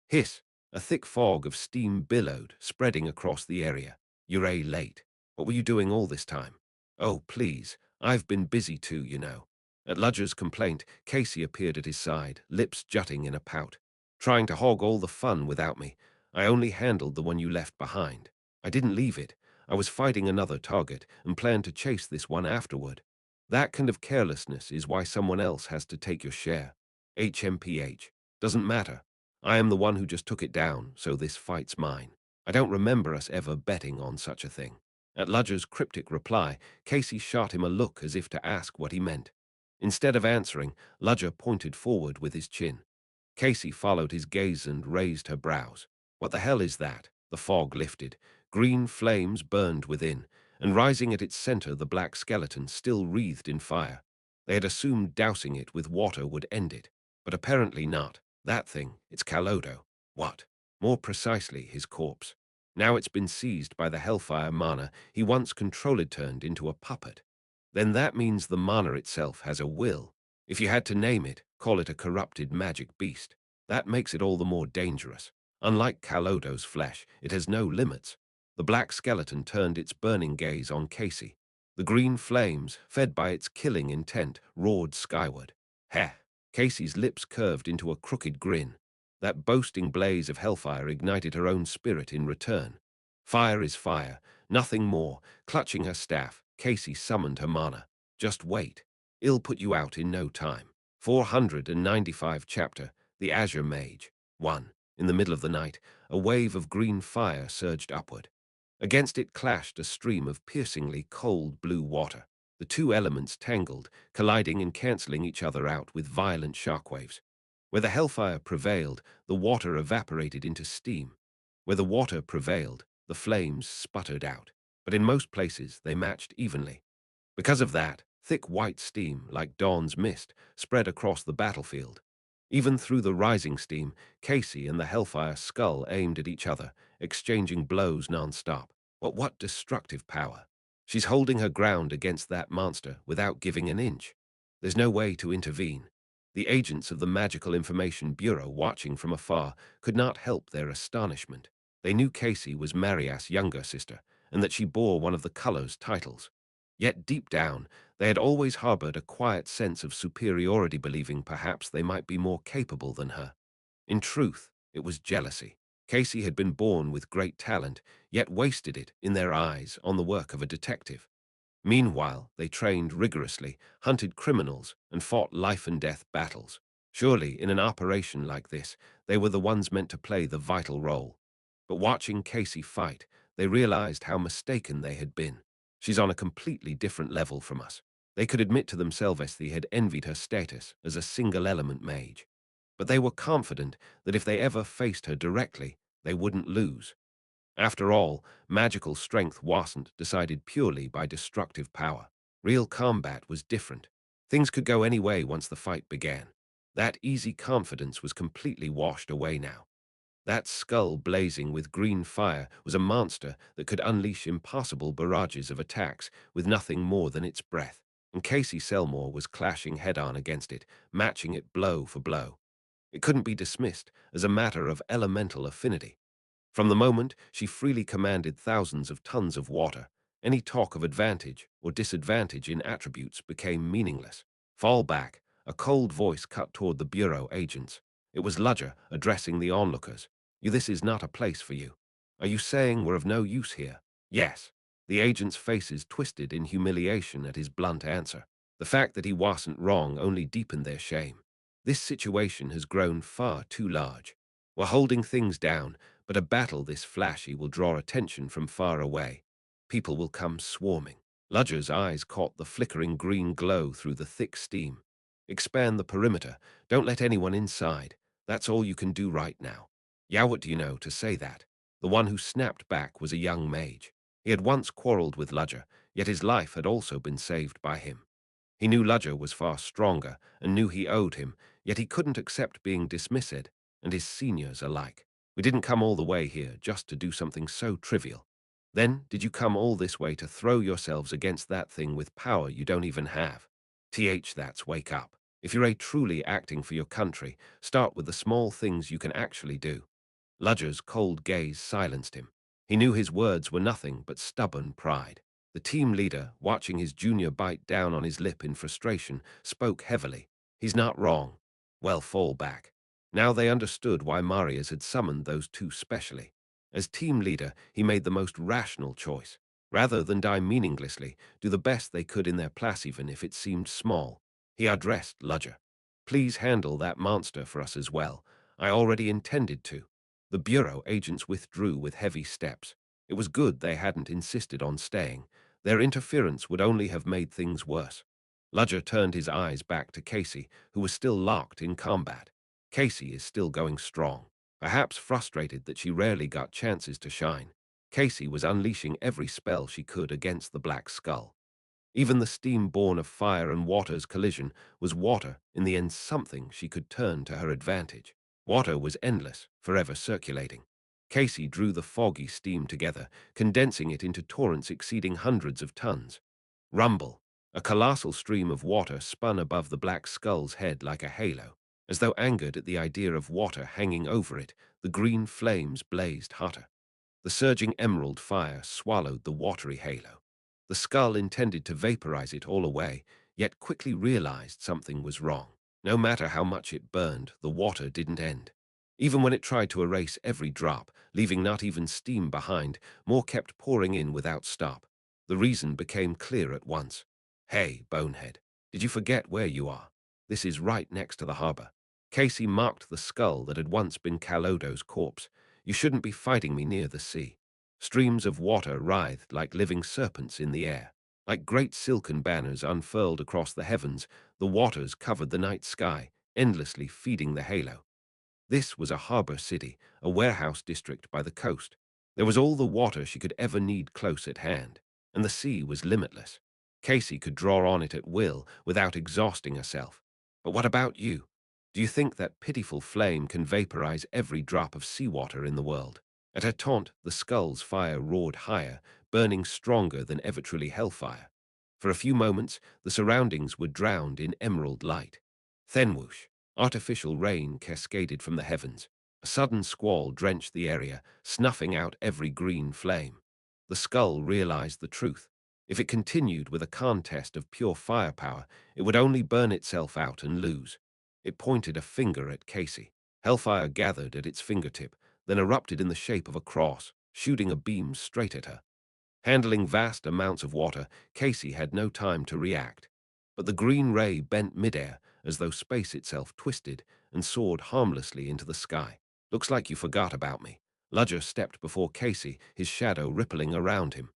B: Hiss! A thick fog of steam billowed, spreading across the area. You're late. What were you doing all this time? Oh, please. I've been busy too, you know. At Ludger's complaint, Casey appeared at his side, lips jutting in a pout. Trying to hog all the fun without me. I only handled the one you left behind. I didn't leave it. I was fighting another target and planned to chase this one afterward. That kind of carelessness is why someone else has to take your share. HMPH. Doesn't matter. I am the one who just took it down, so this fight's mine. I don't remember us ever betting on such a thing. At Ludger's cryptic reply, Casey shot him a look as if to ask what he meant. Instead of answering, Ludger pointed forward with his chin. Casey followed his gaze and raised her brows. What the hell is that? The fog lifted. Green flames burned within, and rising at its center the black skeleton still wreathed in fire. They had assumed dousing it with water would end it, but apparently not. That thing, it's Kalodo. What? More precisely, his corpse. Now it's been seized by the Hellfire mana he once controlled, turned into a puppet. Then that means the mana itself has a will. If you had to name it, call it a corrupted magic beast. That makes it all the more dangerous. Unlike Kalodo's flesh, it has no limits. The black skeleton turned its burning gaze on Casey. The green flames, fed by its killing intent, roared skyward. Heh! Casey's lips curved into a crooked grin. That boasting blaze of hellfire ignited her own spirit in return. Fire is fire, nothing more. Clutching her staff, Casey summoned her mana. Just wait. I'll put you out in no time. 495 chapter, The Azure Mage. 1. In the middle of the night, a wave of green fire surged upward. Against it clashed a stream of piercingly cold blue water. The two elements tangled, colliding and cancelling each other out with violent shockwaves. Where the hellfire prevailed, the water evaporated into steam. Where the water prevailed, the flames sputtered out. But in most places, they matched evenly. Because of that, thick white steam, like dawn's mist, spread across the battlefield. Even through the rising steam, Casey and the Hellfire Skull aimed at each other, exchanging blows non-stop. What destructive power! She's holding her ground against that monster without giving an inch. There's no way to intervene. The agents of the Magical Information Bureau, watching from afar, could not help their astonishment. They knew Casey was Marias' younger sister, and that she bore one of the color's titles. Yet deep down, they had always harbored a quiet sense of superiority, believing perhaps they might be more capable than her. In truth, it was jealousy. Casey had been born with great talent, yet wasted it, in their eyes, on the work of a detective. Meanwhile, they trained rigorously, hunted criminals, and fought life-and-death battles. Surely, in an operation like this, they were the ones meant to play the vital role. But watching Casey fight, they realized how mistaken they had been. She's on a completely different level from us. They could admit to themselves they had envied her status as a single-element mage. But they were confident that if they ever faced her directly, they wouldn't lose. After all, magical strength wasn't decided purely by destructive power. Real combat was different. Things could go any way once the fight began. That easy confidence was completely washed away now. That skull blazing with green fire was a monster that could unleash impossible barrages of attacks with nothing more than its breath, and Casey Selmore was clashing head-on against it, matching it blow for blow. It couldn't be dismissed as a matter of elemental affinity. From the moment she freely commanded thousands of tons of water, any talk of advantage or disadvantage in attributes became meaningless. Fall back, a cold voice cut toward the Bureau agents. It was Ludger addressing the onlookers. This is not a place for you. Are you saying we're of no use here? Yes. The agents' faces twisted in humiliation at his blunt answer. The fact that he wasn't wrong only deepened their shame. This situation has grown far too large. We're holding things down, but a battle this flashy will draw attention from far away. People will come swarming. Ludger's eyes caught the flickering green glow through the thick steam. Expand the perimeter. Don't let anyone inside. That's all you can do right now. Yeah, what do you know to say that? The one who snapped back was a young mage. He had once quarreled with Ludger, yet his life had also been saved by him. He knew Ludger was far stronger and knew he owed him, yet he couldn't accept being dismissed, and his seniors alike. We didn't come all the way here just to do something so trivial. Then, did you come all this way to throw yourselves against that thing with power you don't even have? That's wake up. If you're truly acting for your country, start with the small things you can actually do. Ludger's cold gaze silenced him. He knew his words were nothing but stubborn pride. The team leader, watching his junior bite down on his lip in frustration, spoke heavily. He's not wrong. Well, fall back. Now they understood why Marius had summoned those two specially. As team leader, he made the most rational choice. Rather than die meaninglessly, do the best they could in their place even if it seemed small. He addressed Ludger. Please handle that monster for us as well. I already intended to. The Bureau agents withdrew with heavy steps. It was good they hadn't insisted on staying. Their interference would only have made things worse. Ludger turned his eyes back to Casey, who was still locked in combat. Casey is still going strong, perhaps frustrated that she rarely got chances to shine. Casey was unleashing every spell she could against the Black Skull. Even the steam born of fire and water's collision was water, in the end something she could turn to her advantage. Water was endless, forever circulating. Casey drew the foggy steam together, condensing it into torrents exceeding hundreds of tons. Rumble! A colossal stream of water spun above the Black Skull's head like a halo. As though angered at the idea of water hanging over it, the green flames blazed hotter. The surging emerald fire swallowed the watery halo. The skull intended to vaporize it all away, yet quickly realized something was wrong. No matter how much it burned, the water didn't end. Even when it tried to erase every drop, leaving not even steam behind, more kept pouring in without stop. The reason became clear at once. Hey, bonehead, did you forget where you are? This is right next to the harbor. Casey marked the skull that had once been Calodo's corpse. You shouldn't be fighting me near the sea. Streams of water writhed like living serpents in the air. Like great silken banners unfurled across the heavens, the waters covered the night sky, endlessly feeding the halo. This was a harbor city, a warehouse district by the coast. There was all the water she could ever need close at hand, and the sea was limitless. Casey could draw on it at will without exhausting herself. But what about you? Do you think that pitiful flame can vaporize every drop of seawater in the world? At her taunt, the skull's fire roared higher, burning stronger than ever truly hellfire. For a few moments, the surroundings were drowned in emerald light. Then whoosh! Artificial rain cascaded from the heavens. A sudden squall drenched the area, snuffing out every green flame. The skull realized the truth. If it continued with a contest of pure firepower, it would only burn itself out and lose. It pointed a finger at Casey. Hellfire gathered at its fingertip, then erupted in the shape of a cross, shooting a beam straight at her. Handling vast amounts of water, Casey had no time to react. But the green ray bent midair, as though space itself twisted, and soared harmlessly into the sky. Looks like you forgot about me. Ludger stepped before Casey, his shadow rippling around him.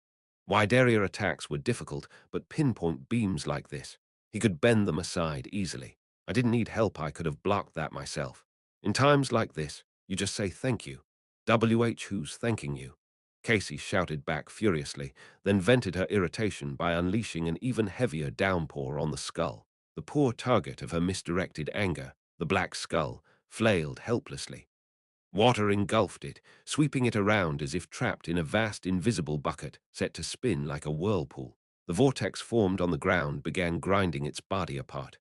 B: Wide area attacks were difficult, but pinpoint beams like this, he could bend them aside easily. I didn't need help, I could have blocked that myself. In times like this, you just say thank you. Who's thanking you? Casey shouted back furiously, then vented her irritation by unleashing an even heavier downpour on the skull. The poor target of her misdirected anger, the black skull, flailed helplessly. Water engulfed it, sweeping it around as if trapped in a vast invisible bucket set to spin like a whirlpool. The vortex formed on the ground began grinding its body apart.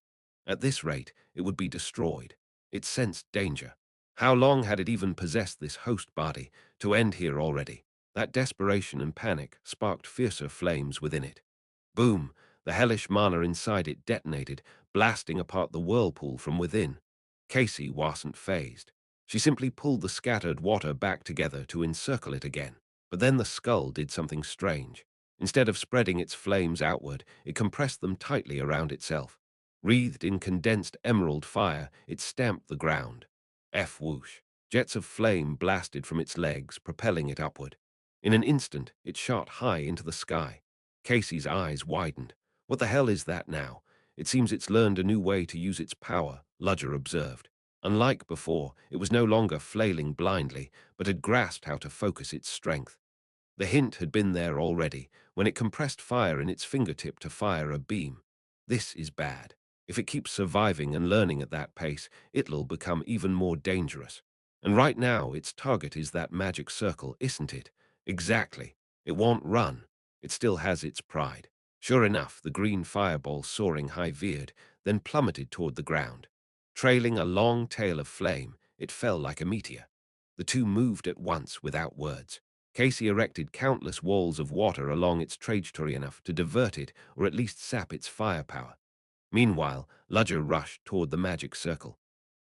B: At this rate, it would be destroyed. It sensed danger. How long had it even possessed this host body to end here already? That desperation and panic sparked fiercer flames within it. Boom! The hellish mana inside it detonated, blasting apart the whirlpool from within. Casey wasn't phased. She simply pulled the scattered water back together to encircle it again. But then the skull did something strange. Instead of spreading its flames outward, it compressed them tightly around itself. Wreathed in condensed emerald fire, it stamped the ground. Whoosh. Jets of flame blasted from its legs, propelling it upward. In an instant, it shot high into the sky. Casey's eyes widened. What the hell is that now? It seems it's learned a new way to use its power, Ludger observed. Unlike before, it was no longer flailing blindly, but had grasped how to focus its strength. The hint had been there already, when it compressed fire in its fingertip to fire a beam. This is bad. If it keeps surviving and learning at that pace, it'll become even more dangerous. And right now, its target is that magic circle, isn't it? Exactly. It won't run. It still has its pride. Sure enough, the green fireball soaring high veered, then plummeted toward the ground. Trailing a long tail of flame, it fell like a meteor. The two moved at once without words. Casey erected countless walls of water along its trajectory enough to divert it or at least sap its firepower. Meanwhile, Ludger rushed toward the magic circle.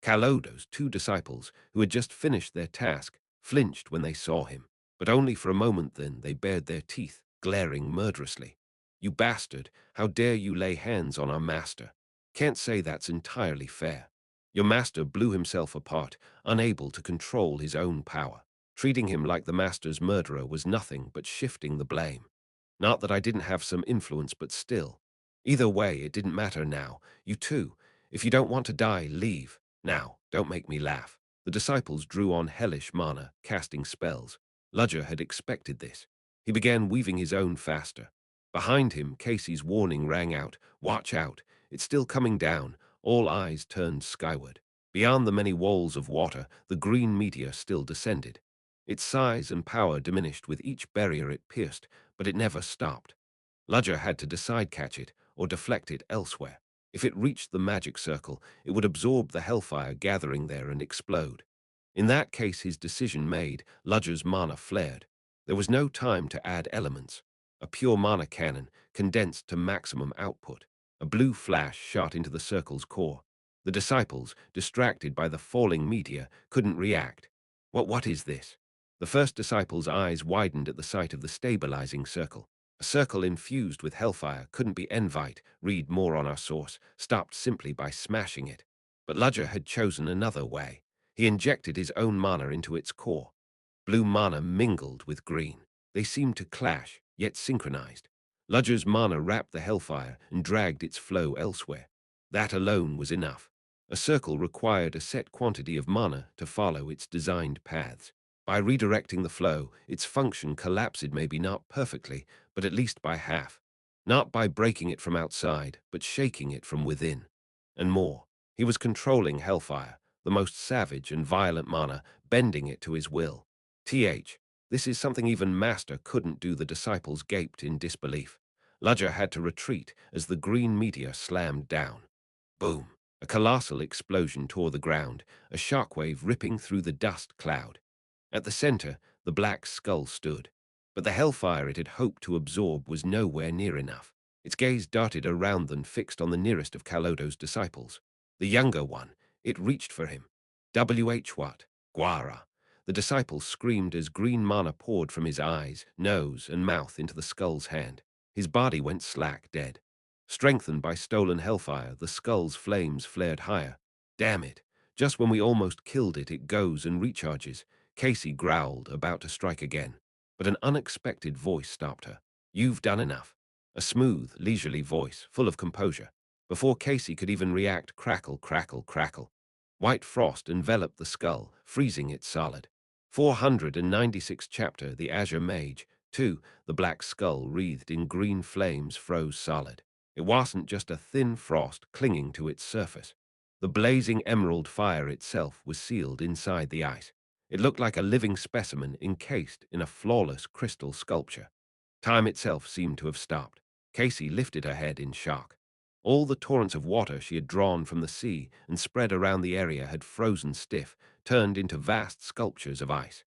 B: Kalodo's two disciples, who had just finished their task, flinched when they saw him, but only for a moment. Then they bared their teeth, glaring murderously. "You bastard, how dare you lay hands on our master? Can't say that's entirely fair. Your master blew himself apart, unable to control his own power. Treating him like the master's murderer was nothing but shifting the blame. Not that I didn't have some influence, but still. Either way, it didn't matter now. You too. If you don't want to die, leave. Now, don't make me laugh." The disciples drew on hellish mana, casting spells. Ludger had expected this. He began weaving his own faster. Behind him, Casey's warning rang out, "Watch out, it's still coming down." All eyes turned skyward. Beyond the many walls of water, the green meteor still descended. Its size and power diminished with each barrier it pierced, but it never stopped. Ludger had to decide catch it or deflect it elsewhere. If it reached the magic circle, it would absorb the hellfire gathering there and explode. In that case, his decision made, Ludger's mana flared. There was no time to add elements. A pure mana cannon, condensed to maximum output. A blue flash shot into the circle's core. The disciples, distracted by the falling meteor, couldn't react. What is this? The first disciple's eyes widened at the sight of the stabilizing circle. A circle infused with hellfire couldn't be Envite, read more on our source, stopped simply by smashing it. But Ludger had chosen another way. He injected his own mana into its core. Blue mana mingled with green. They seemed to clash, yet synchronized. Ludger's mana wrapped the hellfire and dragged its flow elsewhere. That alone was enough. A circle required a set quantity of mana to follow its designed paths. By redirecting the flow, its function collapsed, maybe not perfectly, but at least by half. Not by breaking it from outside, but shaking it from within. And more. He was controlling hellfire, the most savage and violent mana, bending it to his will. This is something even Master couldn't do. The disciples gaped in disbelief. Ludger had to retreat as the green meteor slammed down. Boom! A colossal explosion tore the ground, a shockwave ripping through the dust cloud. At the center, the black skull stood. But the hellfire it had hoped to absorb was nowhere near enough. Its gaze darted around and fixed on the nearest of Kalodo's disciples. The younger one. It reached for him. What? Guara. The disciple screamed as green mana poured from his eyes, nose, and mouth into the skull's hand. His body went slack dead. Strengthened by stolen hellfire, the skull's flames flared higher. Damn it. Just when we almost killed it, it goes and recharges. Casey growled, about to strike again. But an unexpected voice stopped her. "You've done enough." A smooth, leisurely voice, full of composure. Before Casey could even react, crackle, crackle, crackle. White frost enveloped the skull, freezing it solid. 496 chapter The Azure Mage. 2. The black skull wreathed in green flames froze solid. It wasn't just a thin frost clinging to its surface. The blazing emerald fire itself was sealed inside the ice. It looked like a living specimen encased in a flawless crystal sculpture. Time itself seemed to have stopped. Casey lifted her head in shock. All the torrents of water she had drawn from the sea and spread around the area had frozen stiff, turned into vast sculptures of ice.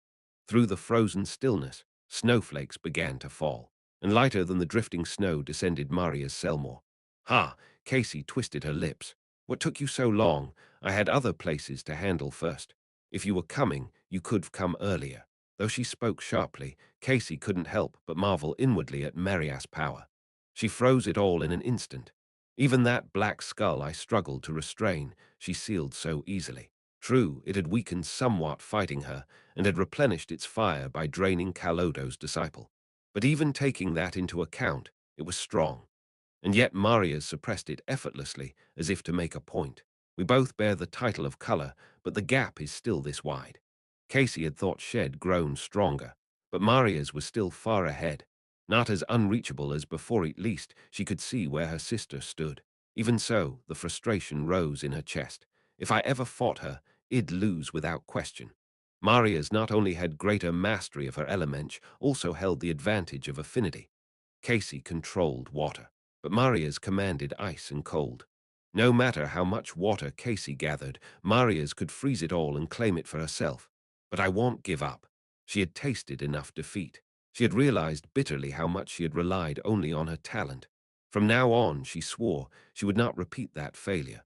B: Through the frozen stillness, snowflakes began to fall, and lighter than the drifting snow descended Maria's Selmore. Ha! Casey twisted her lips. What took you so long? I had other places to handle first. If you were coming, you could've come earlier. Though she spoke sharply, Casey couldn't help but marvel inwardly at Maria's power. She froze it all in an instant. Even that black skull I struggled to restrain, she sealed so easily. True, it had weakened somewhat fighting her, and had replenished its fire by draining Kalodo's disciple. But even taking that into account, it was strong. And yet Maria's suppressed it effortlessly, as if to make a point. We both bear the title of color, but the gap is still this wide. Casey had thought Shed grown stronger, but Maria's was still far ahead. Not as unreachable as before, at least she could see where her sister stood. Even so, the frustration rose in her chest. If I ever fought her, I'd lose without question. Maria's not only had greater mastery of her element, also held the advantage of affinity. Casey controlled water, but Maria's commanded ice and cold. No matter how much water Casey gathered, Maria's could freeze it all and claim it for herself. But I won't give up. She had tasted enough defeat. She had realized bitterly how much she had relied only on her talent. From now on, she swore, she would not repeat that failure.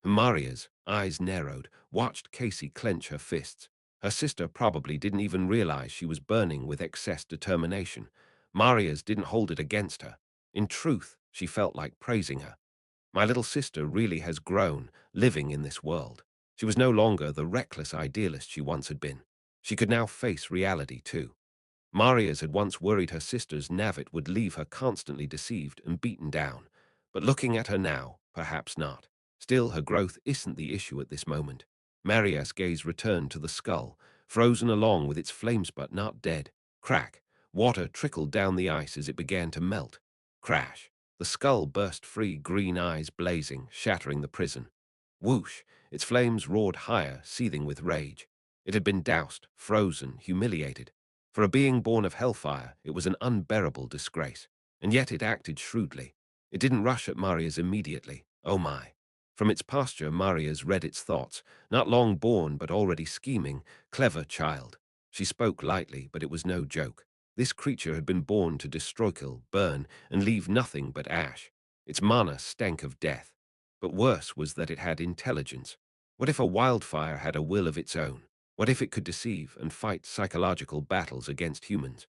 B: Maria's eyes narrowed, watched Casey clench her fists. Her sister probably didn't even realize she was burning with excess determination. Maria's didn't hold it against her. In truth, she felt like praising her. My little sister really has grown, living in this world. She was no longer the reckless idealist she once had been. She could now face reality, too. Maria's had once worried her sister's Navit would leave her constantly deceived and beaten down. But looking at her now, perhaps not. Still, her growth isn't the issue at this moment. Maria's gaze returned to the skull, frozen along with its flames but not dead. Crack. Water trickled down the ice as it began to melt. Crash. The skull burst free, green eyes blazing, shattering the prison. Whoosh. Its flames roared higher, seething with rage. It had been doused, frozen, humiliated. For a being born of hellfire, it was an unbearable disgrace. And yet it acted shrewdly. It didn't rush at Maria's immediately. Oh my. From its posture, Maria's read its thoughts. Not long born, but already scheming. Clever child. She spoke lightly, but it was no joke. This creature had been born to destroy, kill, burn, and leave nothing but ash. Its mana stank of death. But worse was that it had intelligence. What if a wildfire had a will of its own? What if it could deceive and fight psychological battles against humans?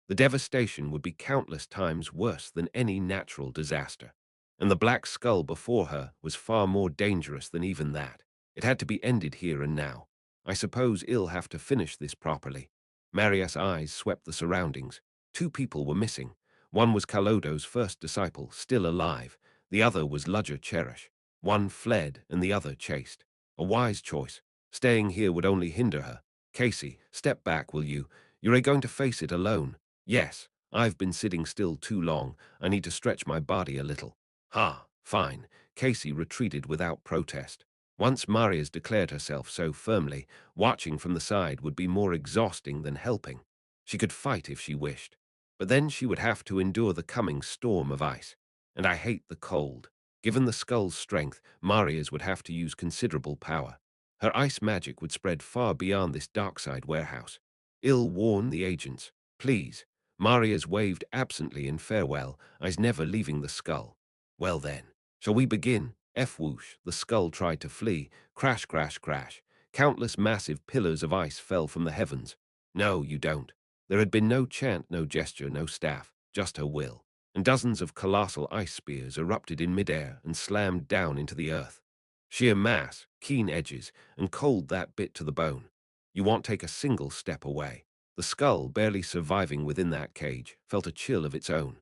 B: The devastation would be countless times worse than any natural disaster. And the black skull before her was far more dangerous than even that. It had to be ended here and now. I suppose I'll have to finish this properly. Maria's eyes swept the surroundings. Two people were missing. One was Kalodo's first disciple, still alive. The other was Ludger Cherish. One fled and the other chased. A wise choice. Staying here would only hinder her. Casey, step back, will you? You're going to face it alone. Yes, I've been sitting still too long. I need to stretch my body a little. Ha, fine. Casey retreated without protest. Once Maria's declared herself so firmly, watching from the side would be more exhausting than helping. She could fight if she wished. But then she would have to endure the coming storm of ice. And I hate the cold. Given the skull's strength, Maria's would have to use considerable power. Her ice magic would spread far beyond this darkside warehouse. I'll warn the agents. Please. Maria's waved absently in farewell, eyes never leaving the skull. Well then, shall we begin? F-whoosh, the skull tried to flee. Crash, crash, crash. Countless massive pillars of ice fell from the heavens. No, you don't. There had been no chant, no gesture, no staff, just her will. And dozens of colossal ice spears erupted in midair and slammed down into the earth. Sheer mass, keen edges, and cold that bit to the bone. You won't take a single step away. The skull, barely surviving within that cage, felt a chill of its own.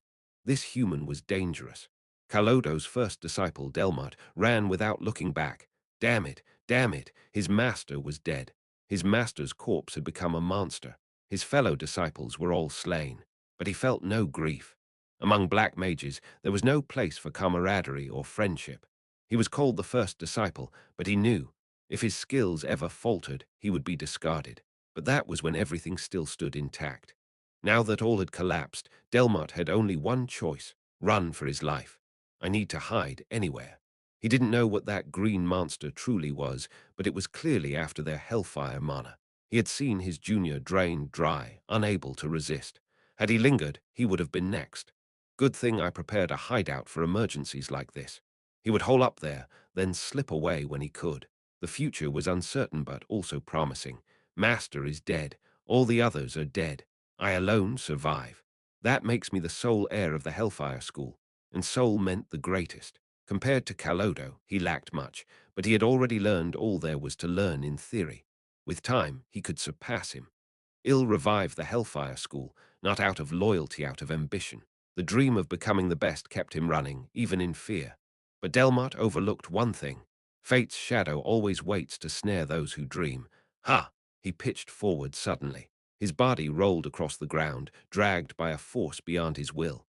B: This human was dangerous. Kalodo's first disciple, Delmart, ran without looking back. Damn it, his master was dead. His master's corpse had become a monster. His fellow disciples were all slain, but he felt no grief. Among black mages, there was no place for camaraderie or friendship. He was called the first disciple, but he knew, if his skills ever faltered, he would be discarded. But that was when everything still stood intact. Now that all had collapsed, Delmot had only one choice: run for his life. I need to hide anywhere. He didn't know what that green monster truly was, but it was clearly after their hellfire mana. He had seen his junior drained dry, unable to resist. Had he lingered, he would have been next. Good thing I prepared a hideout for emergencies like this. He would hole up there, then slip away when he could. The future was uncertain but also promising. Master is dead. All the others are dead. I alone survive. That makes me the sole heir of the Hellfire School, and sole meant the greatest. Compared to Calodo, he lacked much, but he had already learned all there was to learn in theory. With time, he could surpass him. Ill revived the Hellfire School, not out of loyalty, out of ambition. The dream of becoming the best kept him running, even in fear. But Delmot overlooked one thing. Fate's shadow always waits to snare those who dream. Ha! He pitched forward suddenly. His body rolled across the ground, dragged by a force beyond his will.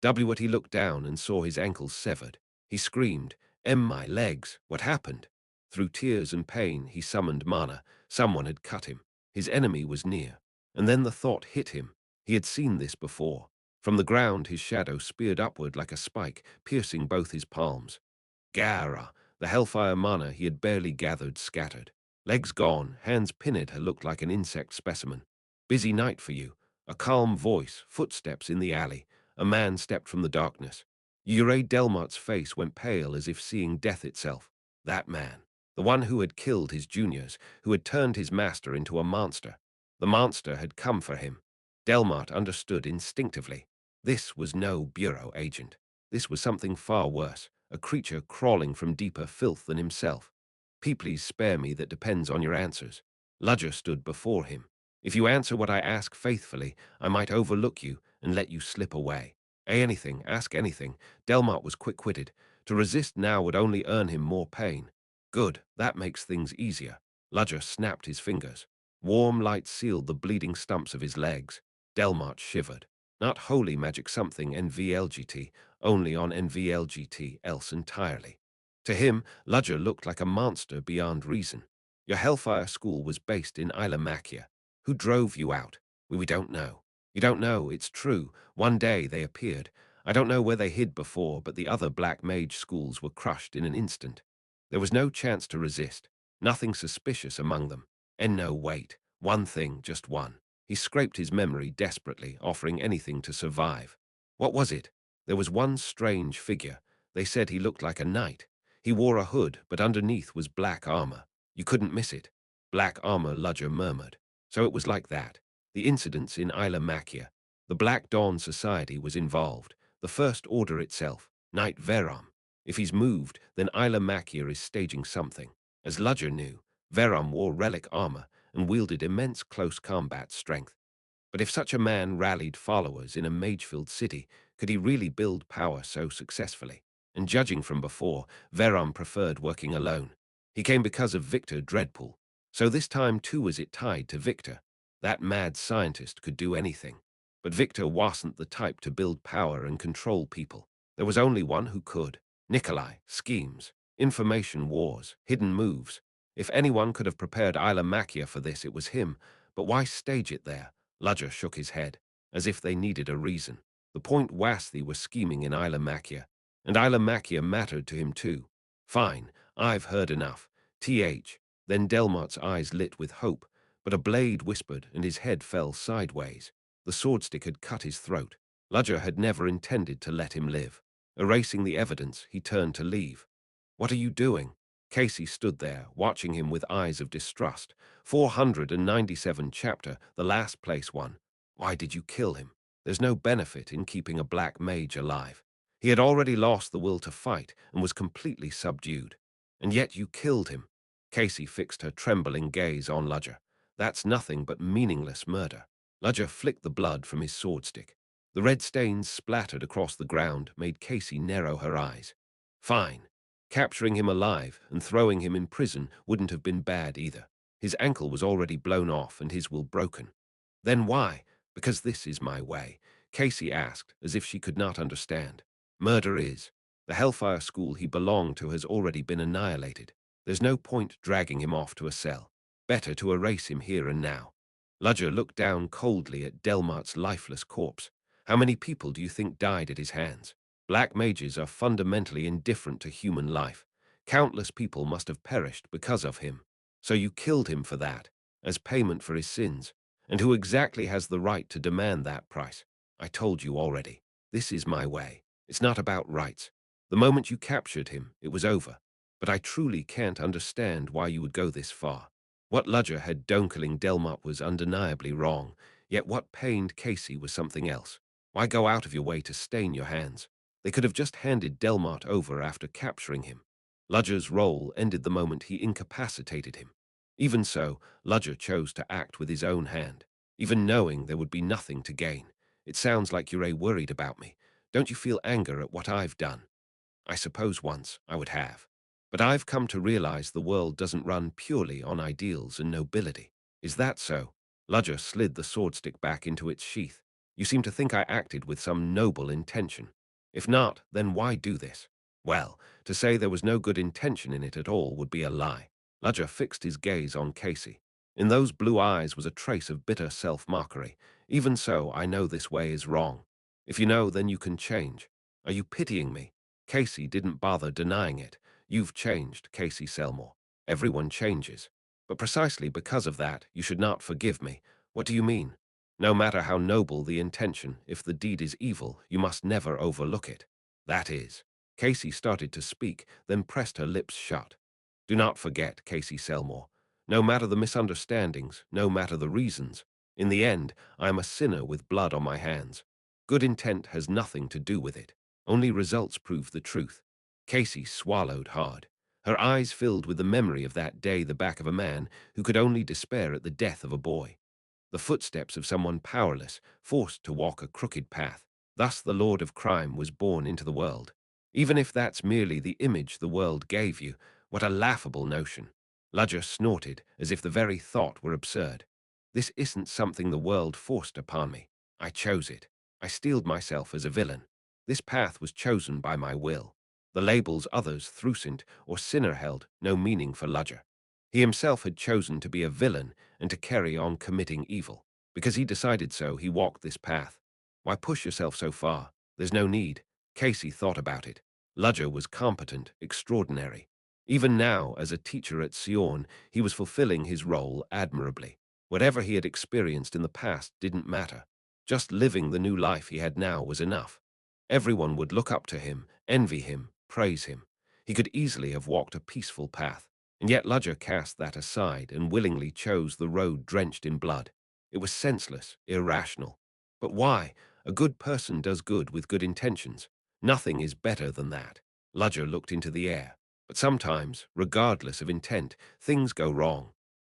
B: What he looked down and saw his ankles severed. He screamed, My legs, what happened?" Through tears and pain, he summoned mana. Someone had cut him. His enemy was near. And then the thought hit him. He had seen this before. From the ground, his shadow speared upward like a spike, piercing both his palms. Gara, the hellfire mana he had barely gathered scattered. Legs gone, hands pinned, her looked like an insect specimen. Busy night for you. A calm voice, footsteps in the alley. A man stepped from the darkness. Ure Delmot's face went pale as if seeing death itself. That man. The one who had killed his juniors, who had turned his master into a monster. The monster had come for him. Delmot understood instinctively. This was no bureau agent. This was something far worse, a creature crawling from deeper filth than himself. Please spare me that depends on your answers. Ludger stood before him. If you answer what I ask faithfully, I might overlook you and let you slip away. Anything, ask anything. Delmot was quick-witted. To resist now would only earn him more pain. Good, that makes things easier. Ludger snapped his fingers. Warm light sealed the bleeding stumps of his legs. Delmot shivered. Not holy magic something NVLGT, only on NVLGT else entirely. To him, Ludger looked like a monster beyond reason. Your Hellfire School was based in Ilomachia. Who drove you out? We don't know. You don't know, it's true. One day they appeared. I don't know where they hid before, but the other black mage schools were crushed in an instant. There was no chance to resist. Nothing suspicious among them. And no, wait. One thing, just one. He scraped his memory desperately, offering anything to survive. What was it? There was one strange figure. They said he looked like a knight. He wore a hood, but underneath was black armor. You couldn't miss it. Black armor, Ludger murmured. So it was like that. The incidents in Ilomachia. The Black Dawn Society was involved. The First Order itself. Knight Verom. If he's moved, then Ilomachia is staging something. As Ludger knew, Verom wore relic armor and wielded immense close combat strength. But if such a man rallied followers in a mage-filled city, could he really build power so successfully? And judging from before, Verom preferred working alone. He came because of Victor Dreadpool. So this time too was it tied to Victor. That mad scientist could do anything. But Victor wasn't the type to build power and control people. There was only one who could. Nikolai, schemes, information wars, hidden moves. If anyone could have prepared Ilomachia for this, it was him. But why stage it there? Ludger shook his head, as if they needed a reason. The point Wasthi were scheming in Ilomachia, and Ilomachia mattered to him too. Fine, I've heard enough. Then Delmot's eyes lit with hope, but a blade whispered and his head fell sideways. The swordstick had cut his throat. Ludger had never intended to let him live. Erasing the evidence, he turned to leave. What are you doing? Casey stood there, watching him with eyes of distrust. 497 chapter, the last place one. Why did you kill him? There's no benefit in keeping a black mage alive. He had already lost the will to fight and was completely subdued. And yet you killed him. Casey fixed her trembling gaze on Ludger. That's nothing but meaningless murder. Ludger flicked the blood from his swordstick. The red stains splattered across the ground made Casey narrow her eyes. Fine. Capturing him alive and throwing him in prison wouldn't have been bad either. His ankle was already blown off and his will broken. Then why? Because this is my way, Casey asked, as if she could not understand. Murder is. The Hellfire School he belonged to has already been annihilated. There's no point dragging him off to a cell. Better to erase him here and now. Ludger looked down coldly at Delmart's lifeless corpse. How many people do you think died at his hands? Black mages are fundamentally indifferent to human life. Countless people must have perished because of him. So you killed him for that, as payment for his sins. And who exactly has the right to demand that price? I told you already. This is my way. It's not about rights. The moment you captured him, it was over. But I truly can't understand why you would go this far. What Ludger had done killing Delmart was undeniably wrong, yet what pained Casey was something else. Why go out of your way to stain your hands? They could have just handed Delmart over after capturing him. Ludger's role ended the moment he incapacitated him. Even so, Ludger chose to act with his own hand, even knowing there would be nothing to gain. It sounds like you're worried about me. Don't you feel anger at what I've done? I suppose once I would have. But I've come to realize the world doesn't run purely on ideals and nobility. Is that so? Ludger slid the swordstick back into its sheath. You seem to think I acted with some noble intention. If not, then why do this? Well, to say there was no good intention in it at all would be a lie. Ludger fixed his gaze on Casey. In those blue eyes was a trace of bitter self-mockery. Even so, I know this way is wrong. If you know, then you can change. Are you pitying me? Casey didn't bother denying it. You've changed, Casey Selmore. Everyone changes. But precisely because of that, you should not forgive me. What do you mean? No matter how noble the intention, if the deed is evil, you must never overlook it. That is. Casey started to speak, then pressed her lips shut. Do not forget, Casey Selmore. No matter the misunderstandings, no matter the reasons, in the end, I am a sinner with blood on my hands. Good intent has nothing to do with it. Only results prove the truth. Casey swallowed hard. Her eyes filled with the memory of that day the back of a man who could only despair at the death of a boy. The footsteps of someone powerless, forced to walk a crooked path. Thus the Lord of Crime was born into the world. Even if that's merely the image the world gave you, what a laughable notion. Ludger snorted, as if the very thought were absurd. This isn't something the world forced upon me. I chose it. I steeled myself as a villain. This path was chosen by my will. The labels others, Thrucent or sinner, held no meaning for Ludger. He himself had chosen to be a villain and to carry on committing evil. Because he decided so, he walked this path. Why push yourself so far? There's no need. Casey thought about it. Ludger was competent, extraordinary. Even now, as a teacher at Theon, he was fulfilling his role admirably. Whatever he had experienced in the past didn't matter. Just living the new life he had now was enough. Everyone would look up to him, envy him, praise him. He could easily have walked a peaceful path, and yet Ludger cast that aside and willingly chose the road drenched in blood. It was senseless, irrational. But why? A good person does good with good intentions. Nothing is better than that. Ludger looked into the air. But sometimes, regardless of intent, things go wrong.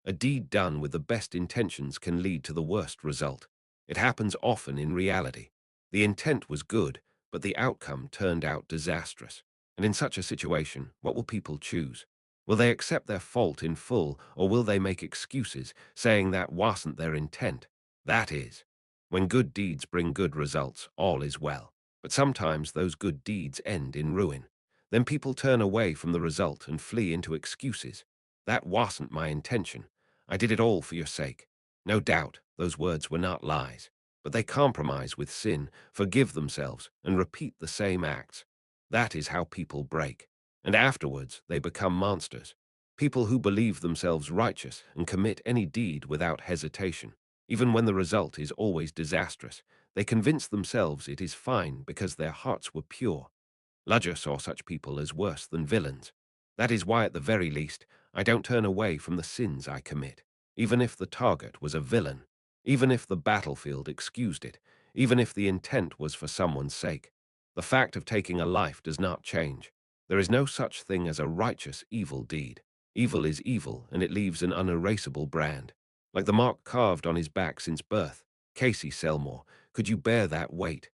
B: A deed done with the best intentions can lead to the worst result. It happens often in reality. The intent was good, but the outcome turned out disastrous. And in such a situation, what will people choose? Will they accept their fault in full, or will they make excuses, saying that wasn't their intent? That is. When good deeds bring good results, all is well. But sometimes those good deeds end in ruin. Then people turn away from the result and flee into excuses. That wasn't my intention. I did it all for your sake. No doubt, those words were not lies. But they compromise with sin, forgive themselves, and repeat the same acts. That is how people break. And afterwards, they become monsters. People who believe themselves righteous and commit any deed without hesitation. Even when the result is always disastrous, they convince themselves it is fine because their hearts were pure. Ludger saw such people as worse than villains. That is why, at the very least, I don't turn away from the sins I commit, even if the target was a villain, even if the battlefield excused it, even if the intent was for someone's sake. The fact of taking a life does not change. There is no such thing as a righteous evil deed. Evil is evil, and it leaves an unerasable brand. Like the mark carved on his back since birth. Casey Selmore, could you bear that weight?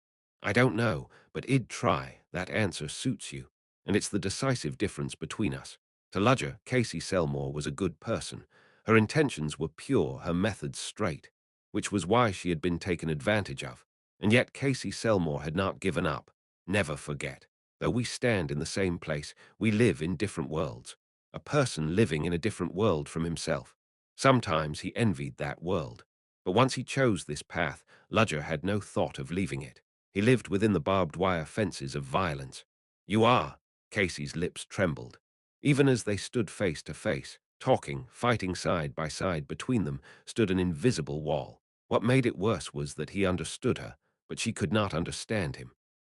B: I don't know, but I'd try. That answer suits you, and it's the decisive difference between us. To Ludger, Casey Selmore was a good person, Her intentions were pure, her methods straight, which was why she had been taken advantage of. And yet Casey Selmore had not given up. Never forget. Though we stand in the same place, we live in different worlds. A person living in a different world from himself. Sometimes he envied that world. But once he chose this path, Ludger had no thought of leaving it. He lived within the barbed wire fences of violence. You are. Casey's lips trembled. Even as they stood face to face, talking, fighting side by side, between them stood an invisible wall. What made it worse was that he understood her, but she could not understand him.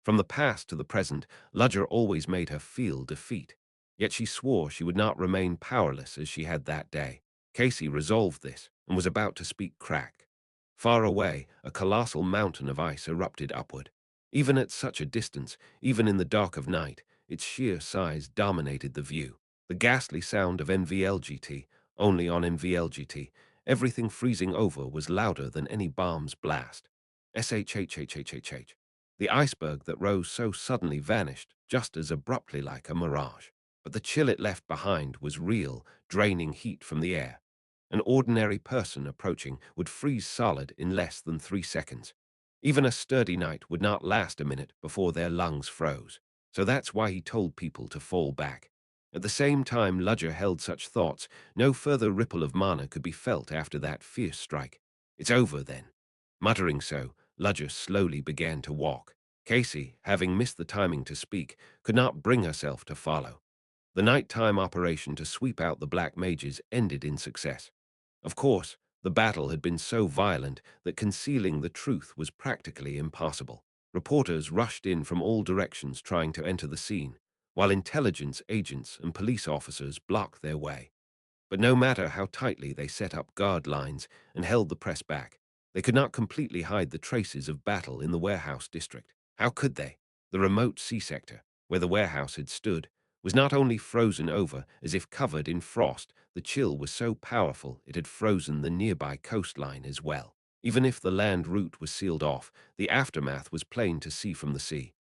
B: From the past to the present, Ludger always made her feel defeat. Yet she swore she would not remain powerless as she had that day. Casey resolved this and was about to speak crack. Far away, a colossal mountain of ice erupted upward. Even at such a distance, even in the dark of night, its sheer size dominated the view. The ghastly sound of NVLGT, only on NVLGT, everything freezing over was louder than any bomb's blast. SHHHHHH. The iceberg that rose so suddenly vanished, just as abruptly like a mirage. But the chill it left behind was real, draining heat from the air. An ordinary person approaching would freeze solid in less than 3 seconds. Even a sturdy knight would not last a minute before their lungs froze. So that's why he told people to fall back. At the same time Ludger held such thoughts, no further ripple of mana could be felt after that fierce strike. It's over then. Muttering so, Ludger slowly began to walk. Casey, having missed the timing to speak, could not bring herself to follow. The nighttime operation to sweep out the black mages ended in success. Of course, the battle had been so violent that concealing the truth was practically impossible. Reporters rushed in from all directions trying to enter the scene, while intelligence agents and police officers blocked their way. But no matter how tightly they set up guard lines and held the press back, they could not completely hide the traces of battle in the warehouse district. How could they? The remote sea sector, where the warehouse had stood, was not only frozen over as if covered in frost, the chill was so powerful it had frozen the nearby coastline as well. Even if the land route was sealed off, the aftermath was plain to see from the sea.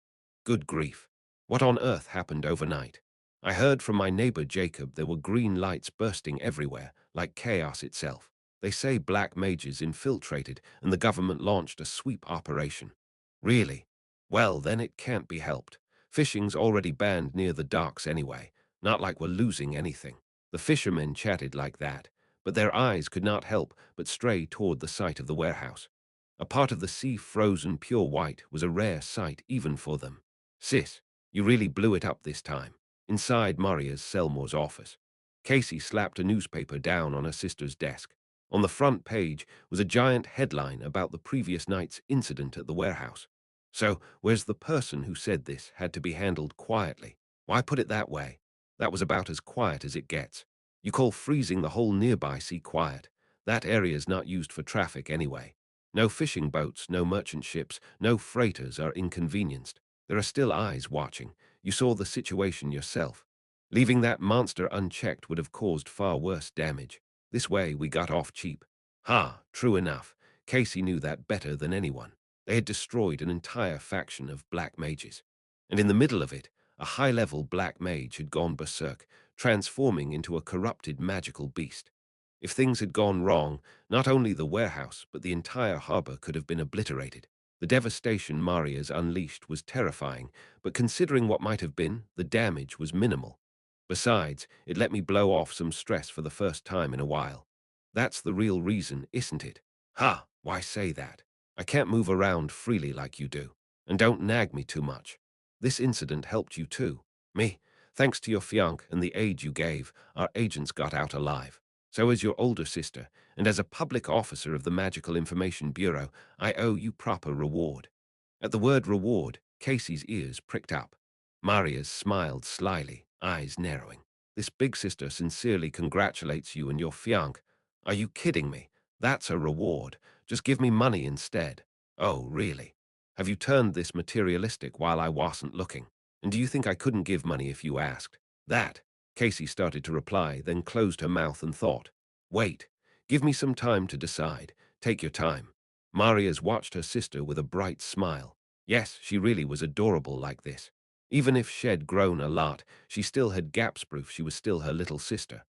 B: Good grief. What on earth happened overnight? I heard from my neighbor Jacob there were green lights bursting everywhere, like chaos itself. They say black mages infiltrated and the government launched a sweep operation. Really? Well, then it can't be helped. Fishing's already banned near the docks anyway, not like we're losing anything. The fishermen chatted like that, but their eyes could not help but stray toward the site of the warehouse. A part of the sea frozen pure white was a rare sight even for them. Sis, you really blew it up this time. Inside Maria's Selmore's office, Casey slapped a newspaper down on her sister's desk. On the front page was a giant headline about the previous night's incident at the warehouse. So, where's the person who said this had to be handled quietly? Why put it that way? That was about as quiet as it gets. You call freezing the whole nearby sea quiet. That area's not used for traffic anyway. No fishing boats, no merchant ships, no freighters are inconvenienced. There are still eyes watching. You saw the situation yourself. Leaving that monster unchecked would have caused far worse damage. This way we got off cheap. Ha, true enough. Casey knew that better than anyone. They had destroyed an entire faction of black mages. And in the middle of it, a high-level black mage had gone berserk, transforming into a corrupted magical beast. If things had gone wrong, not only the warehouse, but the entire harbor could have been obliterated. The devastation Maria's unleashed was terrifying, but considering what might have been, the damage was minimal. Besides, it let me blow off some stress for the first time in a while. That's the real reason, isn't it? Ha! Why say that? I can't move around freely like you do. And don't nag me too much. This incident helped you too. Me? Thanks to your fiancé and the aid you gave, our agents got out alive. So is your older sister, and as a public officer of the Magical Information Bureau, I owe you proper reward. At the word reward, Casey's ears pricked up. Maria's smiled slyly, eyes narrowing. This big sister sincerely congratulates you and your fiancé. Are you kidding me? That's a reward. Just give me money instead. Oh, really? Have you turned this materialistic while I wasn't looking? And do you think I couldn't give money if you asked? That. Casey started to reply, then closed her mouth and thought. Wait. Give me some time to decide. Take your time. Maria's watched her sister with a bright smile. Yes, she really was adorable like this. Even if she'd grown a lot, she still had gaps proof she was still her little sister.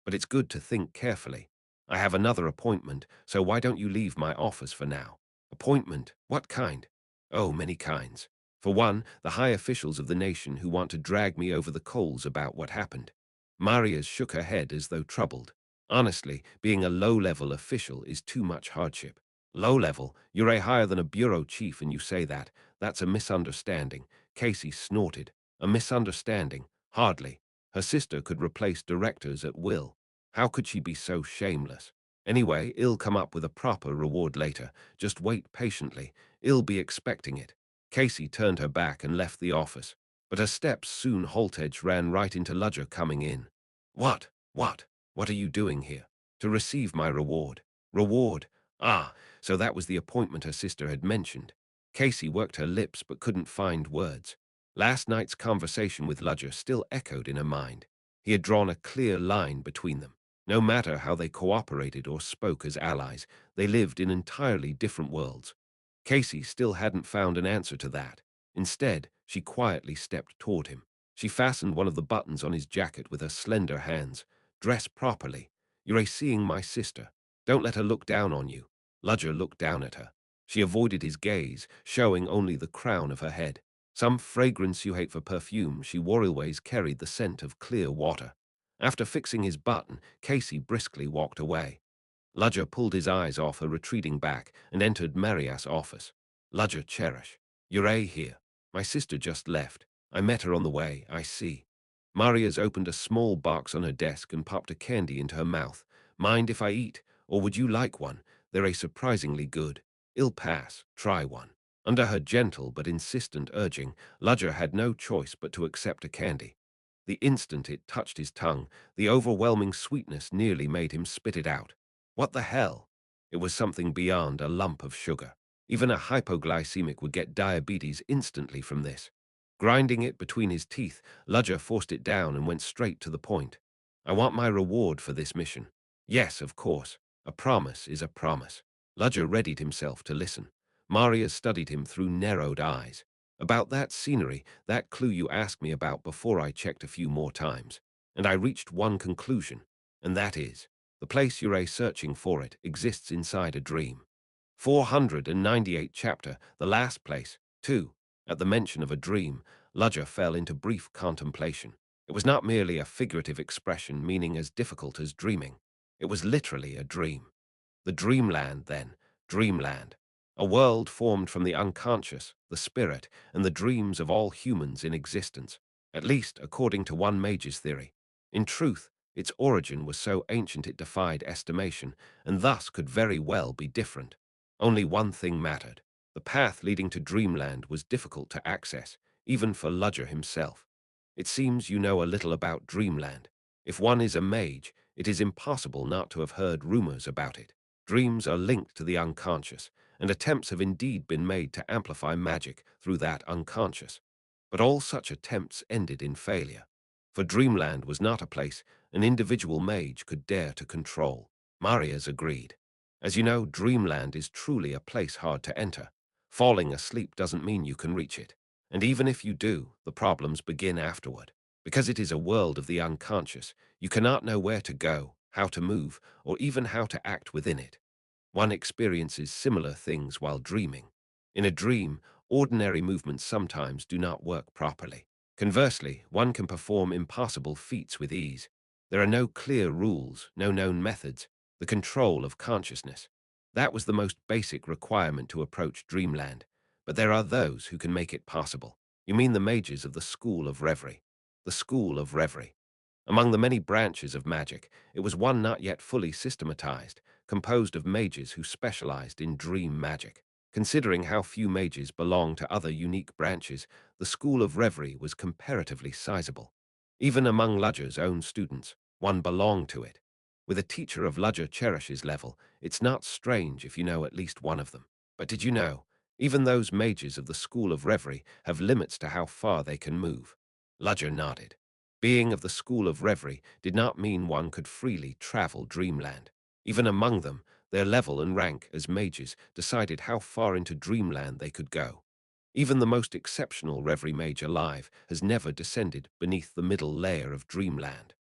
B: But it's good to think carefully. I have another appointment, so why don't you leave my office for now? Appointment? What kind? Oh, many kinds. For one, the high officials of the nation who want to drag me over the coals about what happened. Marias shook her head as though troubled. Honestly, being a low-level official is too much hardship. Low-level? You're a higher than a bureau chief and you say that. That's a misunderstanding. Casey snorted. A misunderstanding? Hardly. Her sister could replace directors at will. How could she be so shameless? Anyway, I'll come up with a proper reward later. Just wait patiently. I'll be expecting it. Casey turned her back and left the office. But her steps soon halted, ran right into Ludger coming in. What? What? What are you doing here? To receive my reward. Reward? Ah, so that was the appointment her sister had mentioned. Casey worked her lips but couldn't find words. Last night's conversation with Ludger still echoed in her mind. He had drawn a clear line between them. No matter how they cooperated or spoke as allies, they lived in entirely different worlds. Casey still hadn't found an answer to that. Instead, she quietly stepped toward him. She fastened one of the buttons on his jacket with her slender hands. Dress properly. You're seeing my sister. Don't let her look down on you. Ludger looked down at her. She avoided his gaze, showing only the crown of her head. Some fragrance you hate for perfume, she wore always carried the scent of clear water. After fixing his button, Casey briskly walked away. Ludger pulled his eyes off her retreating back and entered Marias' office. Ludger Cherish. You're here. My sister just left. I met her on the way, I see. Marias opened a small box on her desk and popped a candy into her mouth. Mind if I eat, or would you like one? They're surprisingly good. I'll pass. Try one. Under her gentle but insistent urging, Ludger had no choice but to accept a candy. The instant it touched his tongue, the overwhelming sweetness nearly made him spit it out. What the hell? It was something beyond a lump of sugar. Even a hypoglycemic would get diabetes instantly from this. Grinding it between his teeth, Ludger forced it down and went straight to the point. I want my reward for this mission. Yes, of course. A promise is a promise. Ludger readied himself to listen. Maria studied him through narrowed eyes. About that scenery, that clue you asked me about before I checked a few more times. And I reached one conclusion, and that is, the place you're searching for it exists inside a dream. 498 chapter, the last place, 2. At the mention of a dream, Ludger fell into brief contemplation. It was not merely a figurative expression meaning as difficult as dreaming. It was literally a dream. The dreamland, then, dreamland. A world formed from the unconscious, the spirit, and the dreams of all humans in existence, at least according to one mage's theory. In truth, its origin was so ancient it defied estimation, and thus could very well be different. Only one thing mattered. The path leading to dreamland was difficult to access, even for Ludger himself. It seems you know a little about dreamland. If one is a mage, it is impossible not to have heard rumors about it. Dreams are linked to the unconscious, and attempts have indeed been made to amplify magic through that unconscious. But all such attempts ended in failure. For Dreamland was not a place an individual mage could dare to control. Marias agreed. As you know, Dreamland is truly a place hard to enter. Falling asleep doesn't mean you can reach it. And even if you do, the problems begin afterward. Because it is a world of the unconscious, you cannot know where to go, how to move, or even how to act within it. One experiences similar things while dreaming. In a dream, ordinary movements sometimes do not work properly. Conversely, one can perform impossible feats with ease. There are no clear rules, no known methods, the control of consciousness. That was the most basic requirement to approach dreamland. But there are those who can make it possible. You mean the mages of the School of Reverie. The School of Reverie. Among the many branches of magic, it was one not yet fully systematized, composed of mages who specialized in dream magic. Considering how few mages belong to other unique branches, the School of Reverie was comparatively sizable. Even among Ludger's own students, one belonged to it. With a teacher of Ludger Cherish's level, it's not strange if you know at least one of them. But did you know, even those mages of the School of Reverie have limits to how far they can move? Ludger nodded. Being of the School of Reverie did not mean one could freely travel Dreamland. Even among them, their level and rank as mages decided how far into Dreamland they could go. Even the most exceptional Reverie mage alive has never descended beneath the middle layer of Dreamland.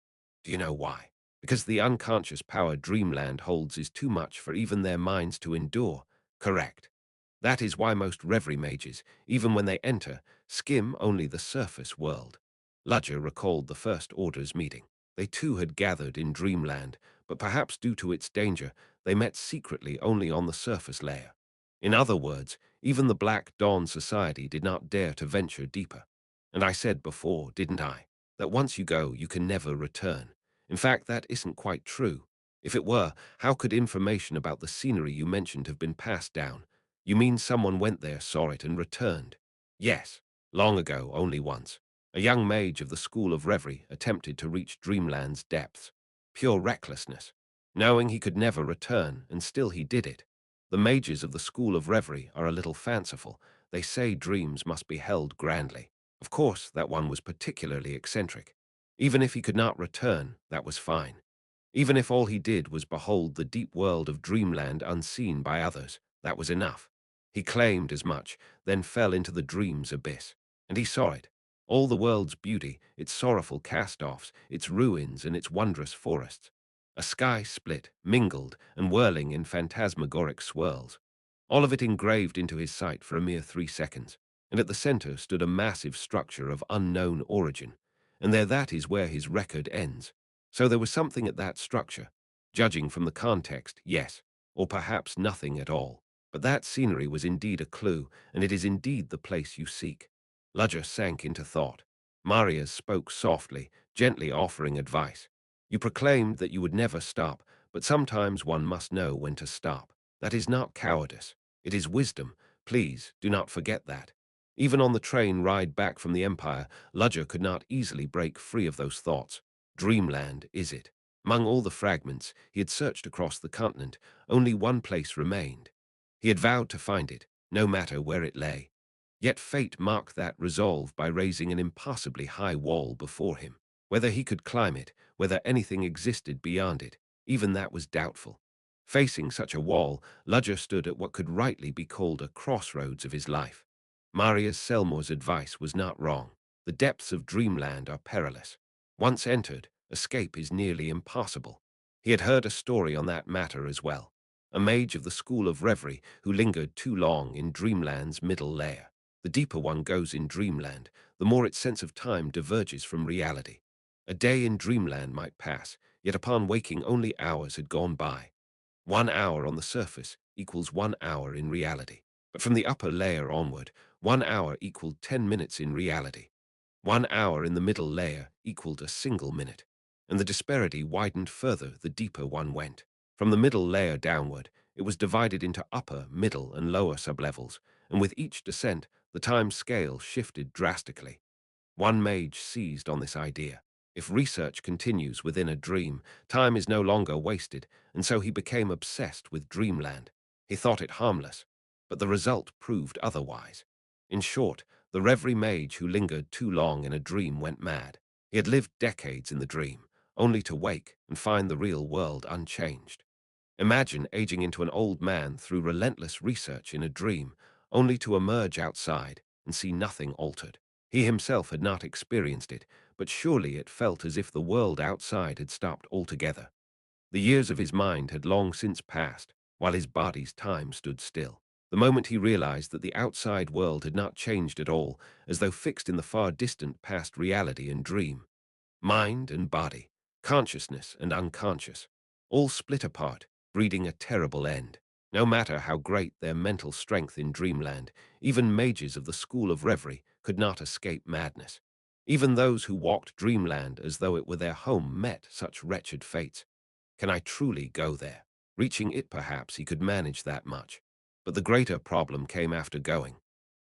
B: Do you know why? Because the unconscious power dreamland holds is too much for even their minds to endure. Correct. That is why most reverie mages, even when they enter, skim only the surface world. Ludger recalled the First Order's meeting. They too had gathered in dreamland, but perhaps due to its danger, they met secretly only on the surface layer. In other words, even the Black Dawn Society did not dare to venture deeper. And I said before, didn't I, that once you go, you can never return. In fact, that isn't quite true. If it were, how could information about the scenery you mentioned have been passed down? You mean someone went there, saw it, and returned? Yes, long ago, only once. A young mage of the School of Reverie attempted to reach Dreamland's depths. Pure recklessness. Knowing he could never return, and still he did it. The mages of the School of Reverie are a little fanciful. They say dreams must be held grandly. Of course, that one was particularly eccentric. Even if he could not return, that was fine. Even if all he did was behold the deep world of dreamland unseen by others, that was enough. He claimed as much, then fell into the dream's abyss. And he saw it. All the world's beauty, its sorrowful cast-offs, its ruins and its wondrous forests. A sky split, mingled, and whirling in phantasmagoric swirls. All of it engraved into his sight for a mere 3 seconds. And at the center stood a massive structure of unknown origin. And there that is where his record ends. So there was something at that structure. Judging from the context, yes, or perhaps nothing at all. But that scenery was indeed a clue, and it is indeed the place you seek. Ludger sank into thought. Marius spoke softly, gently offering advice. You proclaimed that you would never stop, but sometimes one must know when to stop. That is not cowardice. It is wisdom. Please, do not forget that. Even on the train ride back from the Empire, Ludger could not easily break free of those thoughts. Dreamland, is it? Among all the fragments he had searched across the continent, only one place remained. He had vowed to find it, no matter where it lay. Yet fate marked that resolve by raising an impossibly high wall before him. Whether he could climb it, whether anything existed beyond it, even that was doubtful. Facing such a wall, Ludger stood at what could rightly be called a crossroads of his life. Marius Selmore's advice was not wrong. The depths of dreamland are perilous. Once entered, escape is nearly impossible. He had heard a story on that matter as well. A mage of the School of Reverie who lingered too long in dreamland's middle layer. The deeper one goes in dreamland, the more its sense of time diverges from reality. A day in dreamland might pass, yet upon waking only hours had gone by. 1 hour on the surface equals 1 hour in reality. But from the upper layer onward, 1 hour equaled 10 minutes in reality. 1 hour in the middle layer equaled a single minute. And the disparity widened further the deeper one went. From the middle layer downward, it was divided into upper, middle, and lower sublevels, and with each descent, the time scale shifted drastically. One mage seized on this idea. If research continues within a dream, time is no longer wasted, and so he became obsessed with dreamland. He thought it harmless, but the result proved otherwise. In short, the reverie mage who lingered too long in a dream went mad. He had lived decades in the dream, only to wake and find the real world unchanged. Imagine aging into an old man through relentless research in a dream, only to emerge outside and see nothing altered. He himself had not experienced it, but surely it felt as if the world outside had stopped altogether. The years of his mind had long since passed, while his body's time stood still. The moment he realized that the outside world had not changed at all, as though fixed in the far distant past reality and dream. Mind and body, consciousness and unconscious, all split apart, breeding a terrible end. No matter how great their mental strength in dreamland, even mages of the School of Reverie could not escape madness. Even those who walked dreamland as though it were their home met such wretched fates. Can I truly go there? Reaching it, perhaps he could manage that much. But the greater problem came after going.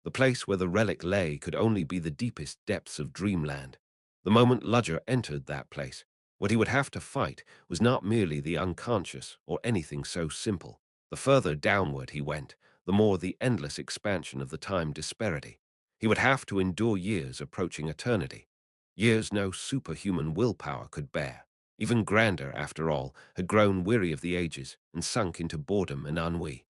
B: The place where the relic lay could only be the deepest depths of dreamland. The moment Ludger entered that place, what he would have to fight was not merely the unconscious or anything so simple. The further downward he went, the more the endless expansion of the time disparity. He would have to endure years approaching eternity. Years no superhuman willpower could bear. Even Grander, after all, had grown weary of the ages and sunk into boredom and ennui.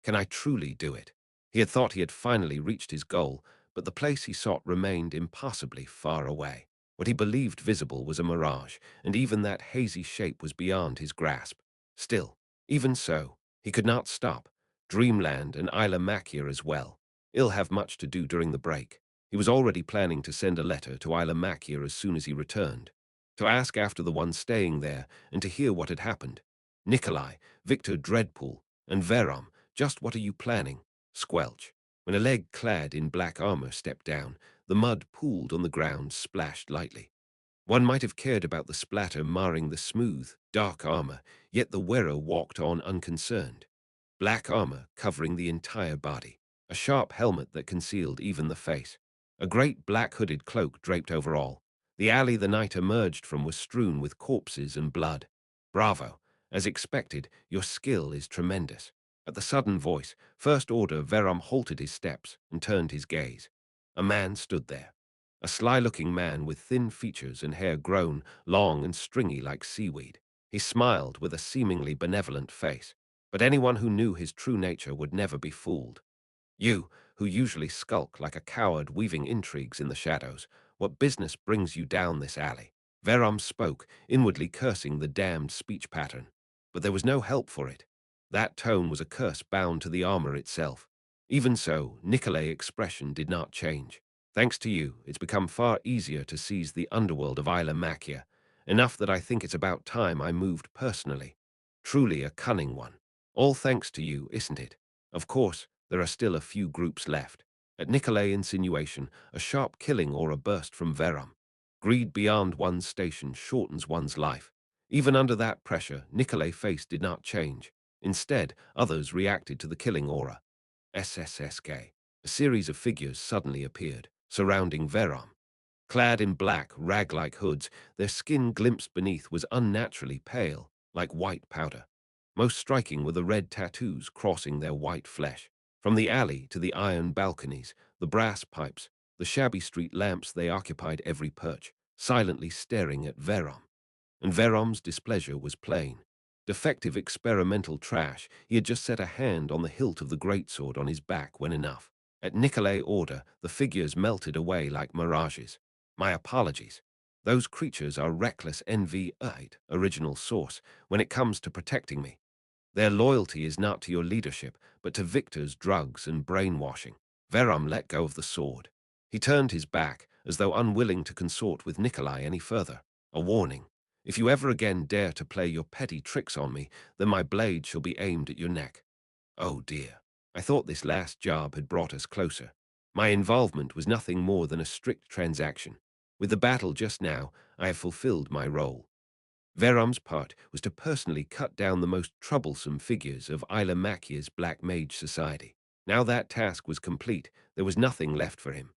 B: Can I truly do it? He had thought he had finally reached his goal, but the place he sought remained impossibly far away. What he believed visible was a mirage, and even that hazy shape was beyond his grasp. Still, even so, he could not stop. Dreamland and Isla Makia as well. He'll have much to do during the break. He was already planning to send a letter to Isla Makia as soon as he returned, to ask after the one staying there and to hear what had happened. Nikolai, Victor Dreadpool, and Verom, just what are you planning? Squelch. When a leg clad in black armor stepped down, the mud pooled on the ground, splashed lightly. One might have cared about the splatter marring the smooth, dark armor, yet the wearer walked on unconcerned. Black armor covering the entire body, a sharp helmet that concealed even the face, a great black hooded cloak draped over all. The alley the knight emerged from was strewn with corpses and blood. Bravo. As expected, your skill is tremendous. At the sudden voice, First Order Verum halted his steps and turned his gaze. A man stood there. A sly-looking man with thin features and hair grown, long and stringy like seaweed. He smiled with a seemingly benevolent face, but anyone who knew his true nature would never be fooled. You, who usually skulk like a coward weaving intrigues in the shadows, what business brings you down this alley? Verum spoke, inwardly cursing the damned speech pattern. But there was no help for it. That tone was a curse bound to the armor itself. Even so, Nicolay's expression did not change. Thanks to you, it's become far easier to seize the underworld of Isla Makia, enough that I think it's about time I moved personally. Truly a cunning one. All thanks to you, isn't it? Of course, there are still a few groups left. At Nicolay's insinuation, a sharp killing or a burst from Verum. Greed beyond one's station shortens one's life. Even under that pressure, Nicolay's face did not change. Instead, others reacted to the killing aura. SSSK. A series of figures suddenly appeared, surrounding Verum. Clad in black, rag-like hoods, their skin glimpsed beneath was unnaturally pale, like white powder. Most striking were the red tattoos crossing their white flesh. From the alley to the iron balconies, the brass pipes, the shabby street lamps, they occupied every perch, silently staring at Verum. And Verom's displeasure was plain. Defective experimental trash, he had just set a hand on the hilt of the greatsword on his back when enough. At Nicolay's order, the figures melted away like mirages. My apologies. Those creatures are reckless envy, original source, when it comes to protecting me. Their loyalty is not to your leadership, but to Victor's drugs and brainwashing. Verum let go of the sword. He turned his back, as though unwilling to consort with Nikolai any further. A warning. If you ever again dare to play your petty tricks on me, then my blade shall be aimed at your neck. Oh dear. I thought this last job had brought us closer. My involvement was nothing more than a strict transaction. With the battle just now, I have fulfilled my role. Verum's part was to personally cut down the most troublesome figures of Isla Makia's Black Mage Society. Now that task was complete, there was nothing left for him.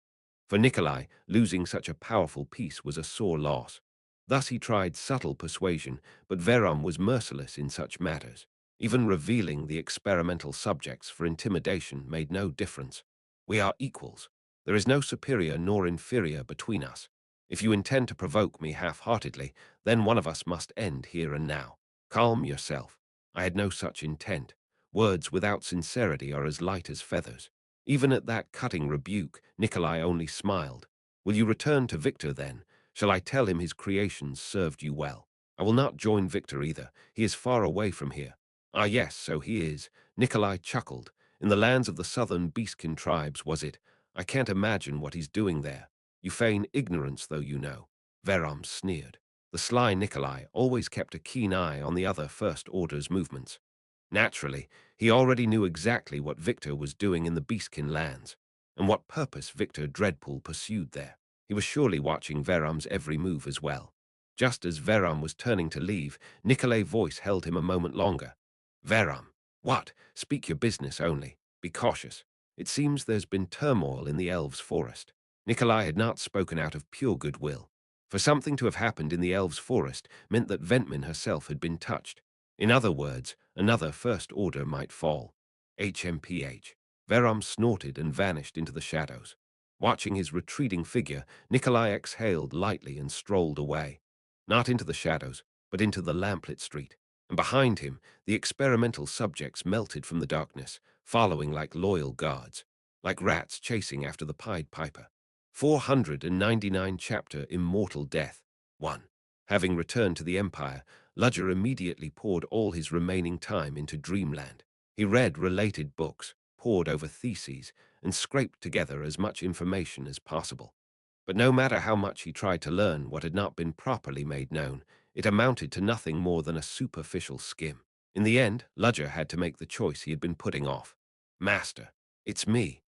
B: For Nikolai, losing such a powerful piece was a sore loss. Thus he tried subtle persuasion, but Verum was merciless in such matters. Even revealing the experimental subjects for intimidation made no difference. We are equals. There is no superior nor inferior between us. If you intend to provoke me half-heartedly, then one of us must end here and now. Calm yourself. I had no such intent. Words without sincerity are as light as feathers. Even at that cutting rebuke, Nikolai only smiled. Will you return to Victor then? Shall I tell him his creations served you well? I will not join Victor either. He is far away from here. Ah yes, so he is. Nikolai chuckled. In the lands of the southern Beastkin tribes, was it? I can't imagine what he's doing there. You feign ignorance, though you know. Verum sneered. The sly Nikolai always kept a keen eye on the other First Order's movements. Naturally, he already knew exactly what Victor was doing in the Beastkin lands, and what purpose Victor Dreadpool pursued there. He was surely watching Verum's every move as well. Just as Verum was turning to leave, Nicolay's voice held him a moment longer. Verum, what? Speak your business only. Be cautious. It seems there's been turmoil in the elves' forest. Nikolai had not spoken out of pure goodwill. For something to have happened in the elves' forest meant that Ventmin herself had been touched. In other words, another First Order might fall. HMPH. Verum snorted and vanished into the shadows. Watching his retreating figure, Nikolai exhaled lightly and strolled away. Not into the shadows, but into the lamplit street. And behind him, the experimental subjects melted from the darkness, following like loyal guards, like rats chasing after the Pied Piper. 499 Chapter Immortal Death 1. Having returned to the Empire, Ludger immediately poured all his remaining time into Dreamland. He read related books, pored over theses, and scraped together as much information as possible. But no matter how much he tried to learn what had not been properly made known, it amounted to nothing more than a superficial skim. In the end, Ludger had to make the choice he had been putting off. Master, it's me.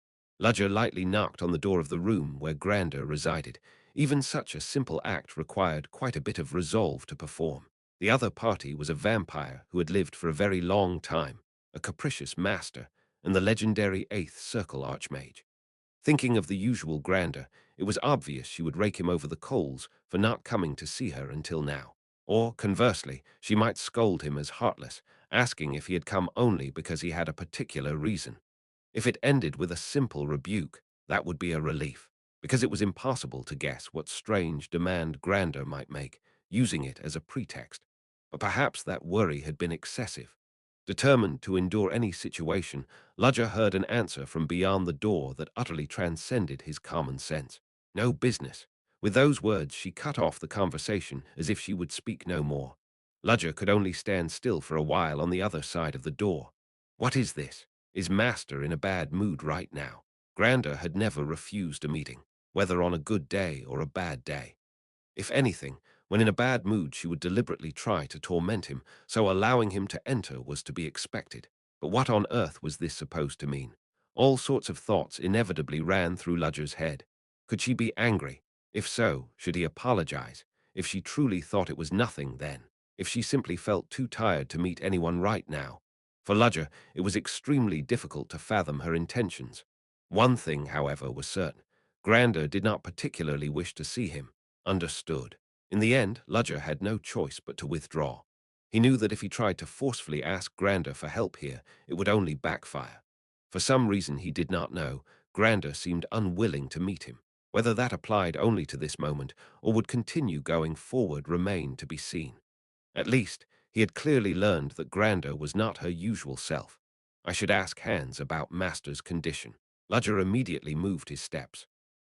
B: Ludger lightly knocked on the door of the room where Grander resided. Even such a simple act required quite a bit of resolve to perform. The other party was a vampire who had lived for a very long time, a capricious master, and the legendary Eighth Circle Archmage. Thinking of the usual Grander, it was obvious she would rake him over the coals for not coming to see her until now. Or, conversely, she might scold him as heartless, asking if he had come only because he had a particular reason. If it ended with a simple rebuke, that would be a relief, because it was impossible to guess what strange demand Grander might make, using it as a pretext. But perhaps that worry had been excessive. Determined to endure any situation, Ludger heard an answer from beyond the door that utterly transcended his common sense. No business. With those words, she cut off the conversation as if she would speak no more. Ludger could only stand still for a while on the other side of the door. What is this? Is Master in a bad mood right now? Grander had never refused a meeting, whether on a good day or a bad day. If anything, when in a bad mood she would deliberately try to torment him, so allowing him to enter was to be expected. But what on earth was this supposed to mean? All sorts of thoughts inevitably ran through Ludger's head. Could she be angry? If so, should he apologize? If she truly thought it was nothing, then? If she simply felt too tired to meet anyone right now? For Ludger, it was extremely difficult to fathom her intentions. One thing, however, was certain. Grander did not particularly wish to see him. Understood. In the end, Ludger had no choice but to withdraw. He knew that if he tried to forcefully ask Grander for help here, it would only backfire. For some reason he did not know, Grander seemed unwilling to meet him. Whether that applied only to this moment or would continue going forward remained to be seen. At least, he had clearly learned that Grander was not her usual self. I should ask Hans about Master's condition. Ludger immediately moved his steps.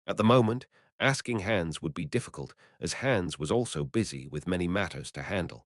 B: At the moment, asking Hans would be difficult, as Hans was also busy with many matters to handle.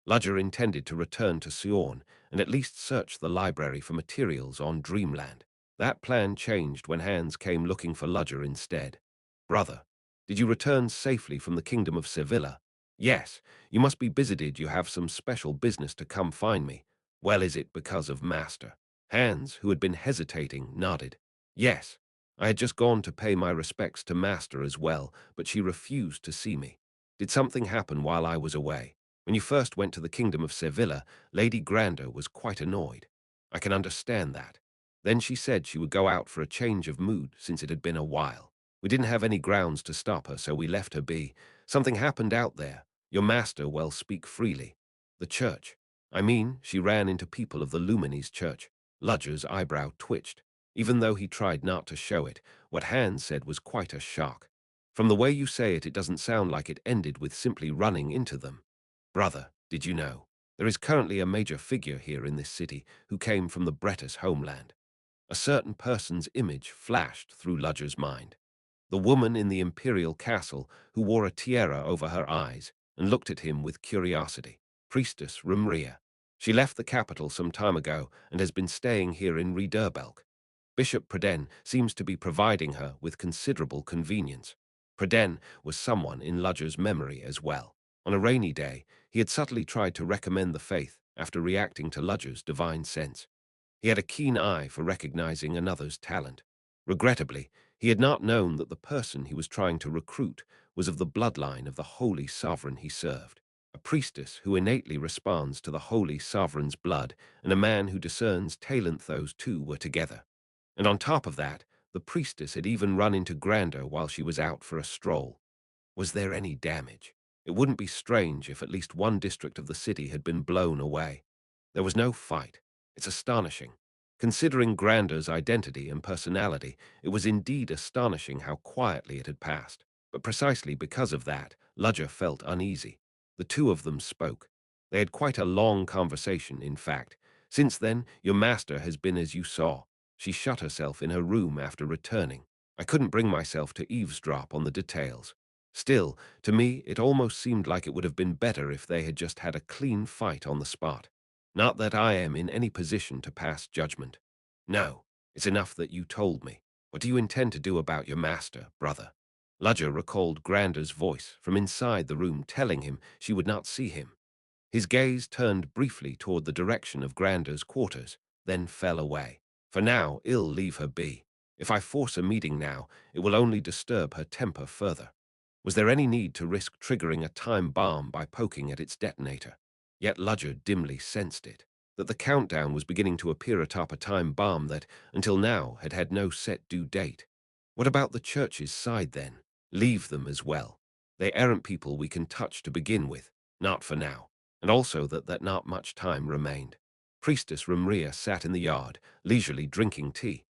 B: Ludger intended to return to Theon and at least search the library for materials on Dreamland. That plan changed when Hans came looking for Ludger instead. Brother, did you return safely from the kingdom of Sevilla? Yes, you must be busy. Did you have some special business to come find me? Well, is it because of Master? Hans, who had been hesitating, nodded. Yes, I had just gone to pay my respects to Master as well, but she refused to see me. Did something happen while I was away? When you first went to the kingdom of Sevilla, Lady Grander was quite annoyed. I can understand that. Then she said she would go out for a change of mood since it had been a while. We didn't have any grounds to stop her, so we left her be. Something happened out there. Your master, well, speak freely. The church. I mean, she ran into people of the Lumines church. Ludger's eyebrow twitched. Even though he tried not to show it, what Hans said was quite a shock. From the way you say it, it doesn't sound like it ended with simply running into them. Brother, did you know? There is currently a major figure here in this city who came from the Bretis homeland. A certain person's image flashed through Ludger's mind. The woman in the imperial castle who wore a tiara over her eyes and looked at him with curiosity. Priestess Rumria. She left the capital some time ago and has been staying here in Riederbelk. Bishop Preden seems to be providing her with considerable convenience. Preden was someone in Ludger's memory as well. On a rainy day, he had subtly tried to recommend the faith after reacting to Ludger's divine sense. He had a keen eye for recognizing another's talent. Regrettably, he had not known that the person he was trying to recruit was of the bloodline of the holy sovereign he served, a priestess who innately responds to the holy sovereign's blood, and a man who discerns talent. Those two were together. And on top of that, the priestess had even run into Grander while she was out for a stroll. Was there any damage? It wouldn't be strange if at least one district of the city had been blown away. There was no fight. It's astonishing. Considering Grander's identity and personality, it was indeed astonishing how quietly it had passed. But precisely because of that, Ludger felt uneasy. The two of them spoke. They had quite a long conversation, in fact. Since then, your master has been as you saw. She shut herself in her room after returning. I couldn't bring myself to eavesdrop on the details. Still, to me, it almost seemed like it would have been better if they had just had a clean fight on the spot. Not that I am in any position to pass judgment. No, it's enough that you told me. What do you intend to do about your master, brother? Ludger recalled Grander's voice from inside the room telling him she would not see him. His gaze turned briefly toward the direction of Grander's quarters, then fell away. For now, I'll leave her be. If I force a meeting now, it will only disturb her temper further. Was there any need to risk triggering a time bomb by poking at its detonator? Yet Ludger dimly sensed it, that the countdown was beginning to appear atop a time bomb that, until now, had had no set due date. What about the church's side, then? Leave them as well. They aren't people we can touch to begin with, not for now, and also that not much time remained. Priestess Rumria sat in the yard, leisurely drinking tea.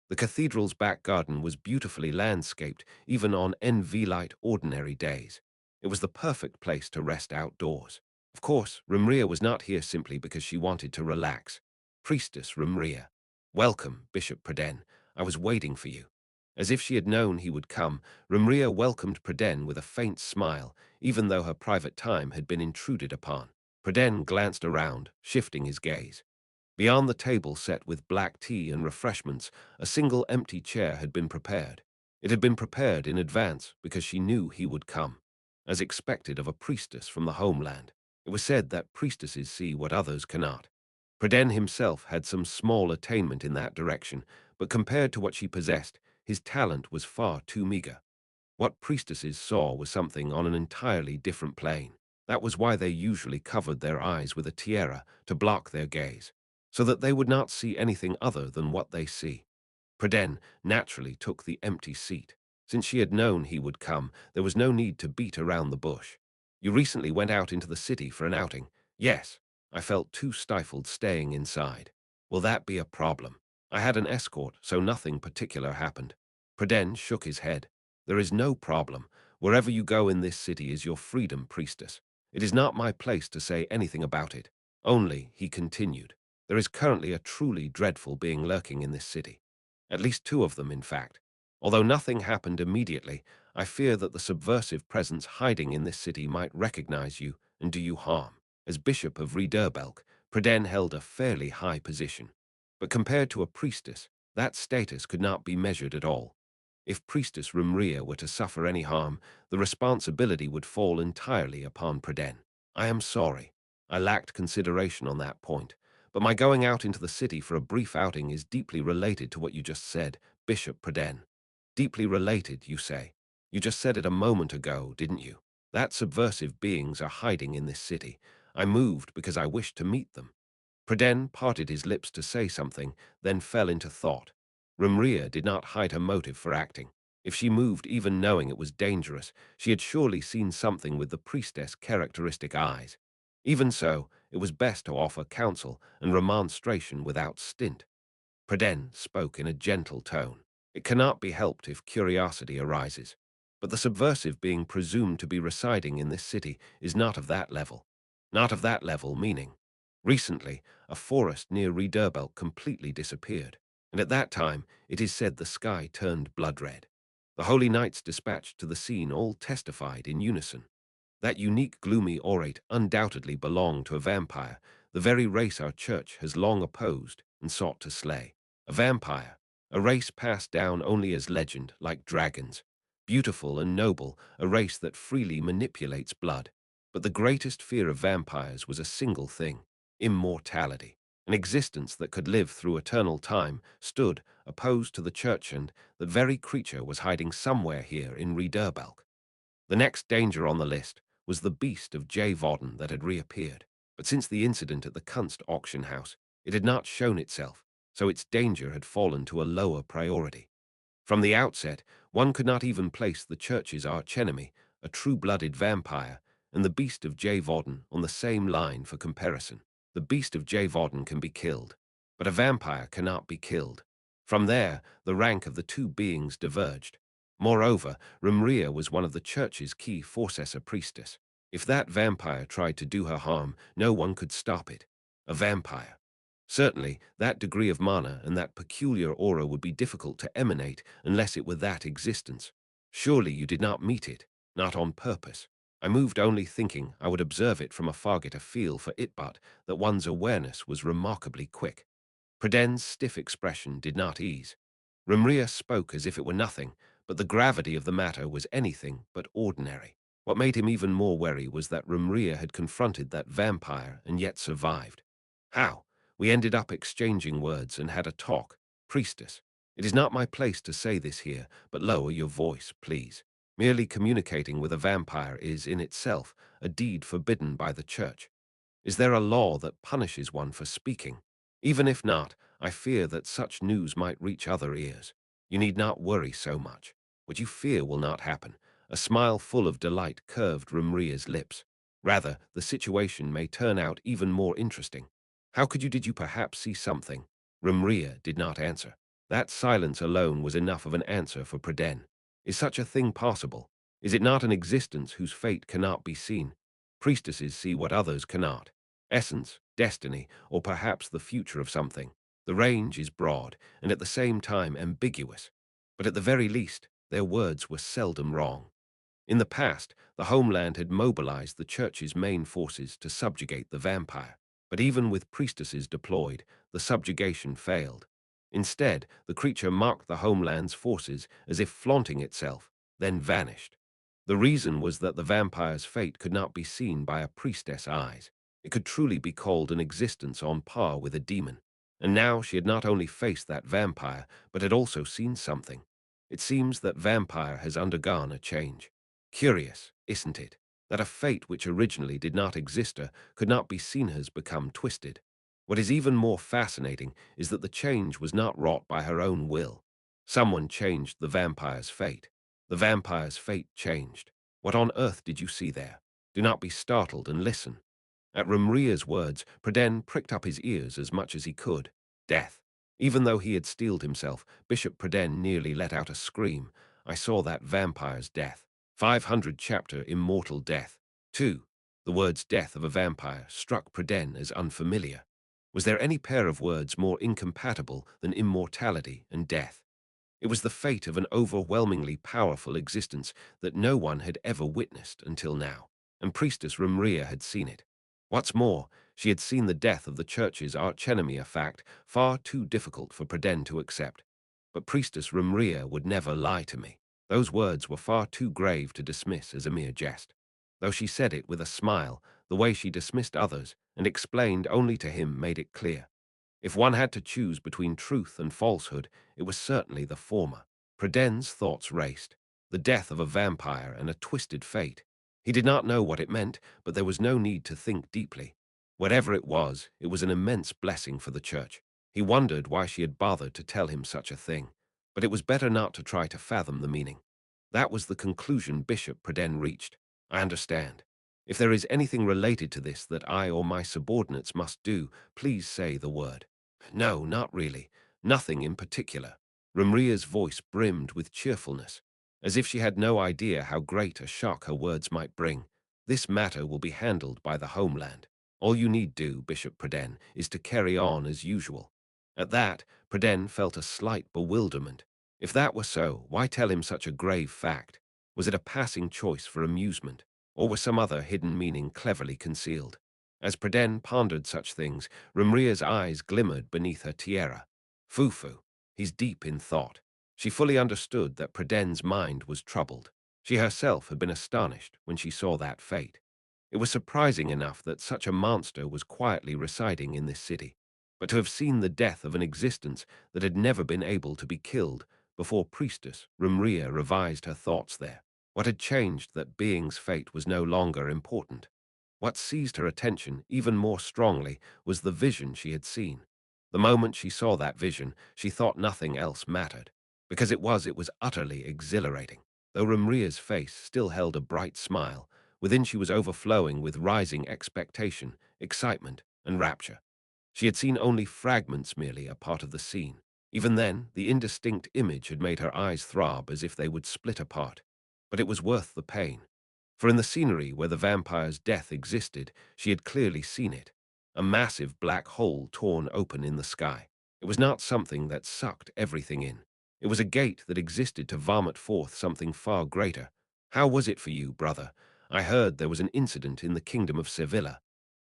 B: The cathedral's back garden was beautifully landscaped, even on NV-light ordinary days. It was the perfect place to rest outdoors. Of course, Rumria was not here simply because she wanted to relax. Priestess Rumria. Welcome, Bishop Preden. I was waiting for you. As if she had known he would come, Rumria welcomed Preden with a faint smile, even though her private time had been intruded upon. Preden glanced around, shifting his gaze. Beyond the table set with black tea and refreshments, a single empty chair had been prepared. It had been prepared in advance because she knew he would come, as expected of a priestess from the homeland. It was said that priestesses see what others cannot. Preden himself had some small attainment in that direction, but compared to what she possessed, his talent was far too meager. What priestesses saw was something on an entirely different plane. That was why they usually covered their eyes with a tiara to block their gaze, so that they would not see anything other than what they see. Preden naturally took the empty seat. Since she had known he would come, there was no need to beat around the bush. You recently went out into the city for an outing. Yes, I felt too stifled staying inside. Will that be a problem? I had an escort, so nothing particular happened. Preden shook his head. There is no problem. Wherever you go in this city is your freedom, priestess. It is not my place to say anything about it. Only, he continued, there is currently a truly dreadful being lurking in this city. At least two of them, in fact. Although nothing happened immediately, I fear that the subversive presence hiding in this city might recognize you and do you harm. As Bishop of Riederbelk, Preden held a fairly high position. But compared to a priestess, that status could not be measured at all. If Priestess Rumria were to suffer any harm, the responsibility would fall entirely upon Preden. I am sorry. I lacked consideration on that point. But my going out into the city for a brief outing is deeply related to what you just said, Bishop Preden. Deeply related, you say. You just said it a moment ago, didn't you? That subversive beings are hiding in this city. I moved because I wished to meet them. Preden parted his lips to say something, then fell into thought. Rumria did not hide her motive for acting. If she moved even knowing it was dangerous, she had surely seen something with the priestess' characteristic eyes. Even so, it was best to offer counsel and remonstration without stint. Preden spoke in a gentle tone. It cannot be helped if curiosity arises. But the subversive being presumed to be residing in this city is not of that level. Not of that level, meaning. Recently, a forest near Riederbelk completely disappeared, and at that time it is said the sky turned blood red. The holy knights dispatched to the scene all testified in unison. That unique gloomy orate undoubtedly belonged to a vampire, the very race our church has long opposed and sought to slay. A vampire, a race passed down only as legend, like dragons. Beautiful and noble, a race that freely manipulates blood. But the greatest fear of vampires was a single thing: immortality. An existence that could live through eternal time stood, opposed to the church, and that very creature was hiding somewhere here in Riederbelk. The next danger on the list was the beast of J. Vodden that had reappeared. But since the incident at the Kunst auction house, it had not shown itself, so its danger had fallen to a lower priority. From the outset, one could not even place the church's archenemy, a true-blooded vampire, and the beast of J. Vodden on the same line for comparison. The beast of J. Vodden can be killed, but a vampire cannot be killed. From there, the rank of the two beings diverged. Moreover, Rumria was one of the church's key forcessor priestess. If that vampire tried to do her harm, no one could stop it. A vampire. Certainly, that degree of mana and that peculiar aura would be difficult to emanate unless it were that existence. Surely you did not meet it, not on purpose. I moved only thinking I would observe it from afar, get a feel for it, but that one's awareness was remarkably quick. Preden's stiff expression did not ease. Rumria spoke as if it were nothing, but the gravity of the matter was anything but ordinary. What made him even more wary was that Rumria had confronted that vampire and yet survived. How? We ended up exchanging words and had a talk. Priestess, it is not my place to say this here, but lower your voice, please. Merely communicating with a vampire is, in itself, a deed forbidden by the church. Is there a law that punishes one for speaking? Even if not, I fear that such news might reach other ears. You need not worry so much. What you fear will not happen. A smile full of delight curved Rumria's lips. Rather, the situation may turn out even more interesting. How could you? Did you perhaps see something? Rumria did not answer. That silence alone was enough of an answer for Preden. Is such a thing possible? Is it not an existence whose fate cannot be seen? Priestesses see what others cannot. Essence, destiny, or perhaps the future of something. The range is broad and at the same time ambiguous. But at the very least, their words were seldom wrong. In the past, the homeland had mobilized the church's main forces to subjugate the vampire. But even with priestesses deployed, the subjugation failed. Instead, the creature marked the homeland's forces as if flaunting itself, then vanished. The reason was that the vampire's fate could not be seen by a priestess' eyes. It could truly be called an existence on par with a demon. And now she had not only faced that vampire, but had also seen something. It seems that vampire has undergone a change. Curious, isn't it, that a fate which originally did not exist could not be seen has become twisted. What is even more fascinating is that the change was not wrought by her own will. Someone changed the vampire's fate. The vampire's fate changed. What on earth did you see there? Do not be startled and listen. At Rumria's words, Preden pricked up his ears as much as he could. Death. Even though he had steeled himself, Bishop Preden nearly let out a scream. I saw that vampire's death. 500 chapter Immortal Death. 2. The words death of a vampire struck Preden as unfamiliar. Was there any pair of words more incompatible than immortality and death? It was the fate of an overwhelmingly powerful existence that no one had ever witnessed until now, and Priestess Rumria had seen it. What's more, she had seen the death of the church's archenemy, a fact far too difficult for Preden to accept. But Priestess Rumria would never lie to me. Those words were far too grave to dismiss as a mere jest. Though she said it with a smile, the way she dismissed others and explained only to him made it clear. If one had to choose between truth and falsehood, it was certainly the former. Preden's thoughts raced. The death of a vampire and a twisted fate. He did not know what it meant, but there was no need to think deeply. Whatever it was an immense blessing for the church. He wondered why she had bothered to tell him such a thing, but it was better not to try to fathom the meaning. That was the conclusion Bishop Preden reached. I understand. If there is anything related to this that I or my subordinates must do, please say the word. No, not really. Nothing in particular. Rumria's voice brimmed with cheerfulness, as if she had no idea how great a shock her words might bring. This matter will be handled by the homeland. All you need do, Bishop Preden, is to carry on as usual. At that, Preden felt a slight bewilderment. If that were so, why tell him such a grave fact? Was it a passing choice for amusement, or was some other hidden meaning cleverly concealed? As Preden pondered such things, Rumria's eyes glimmered beneath her tiara. Fufu, he's deep in thought. She fully understood that Preden's mind was troubled. She herself had been astonished when she saw that fate. It was surprising enough that such a monster was quietly residing in this city, but to have seen the death of an existence that had never been able to be killed before Priestess Rumria revised her thoughts there. What had changed that being's fate was no longer important. What seized her attention even more strongly was the vision she had seen. The moment she saw that vision, she thought nothing else mattered, because it was utterly exhilarating. Though Rumria's face still held a bright smile, within she was overflowing with rising expectation, excitement, and rapture. She had seen only fragments, merely a part of the scene. Even then, the indistinct image had made her eyes throb as if they would split apart. But it was worth the pain. For in the scenery where the vampire's death existed, she had clearly seen it. a massive black hole torn open in the sky. It was not something that sucked everything in. It was a gate that existed to vomit forth something far greater. How was it for you, brother? I heard there was an incident in the kingdom of Sevilla.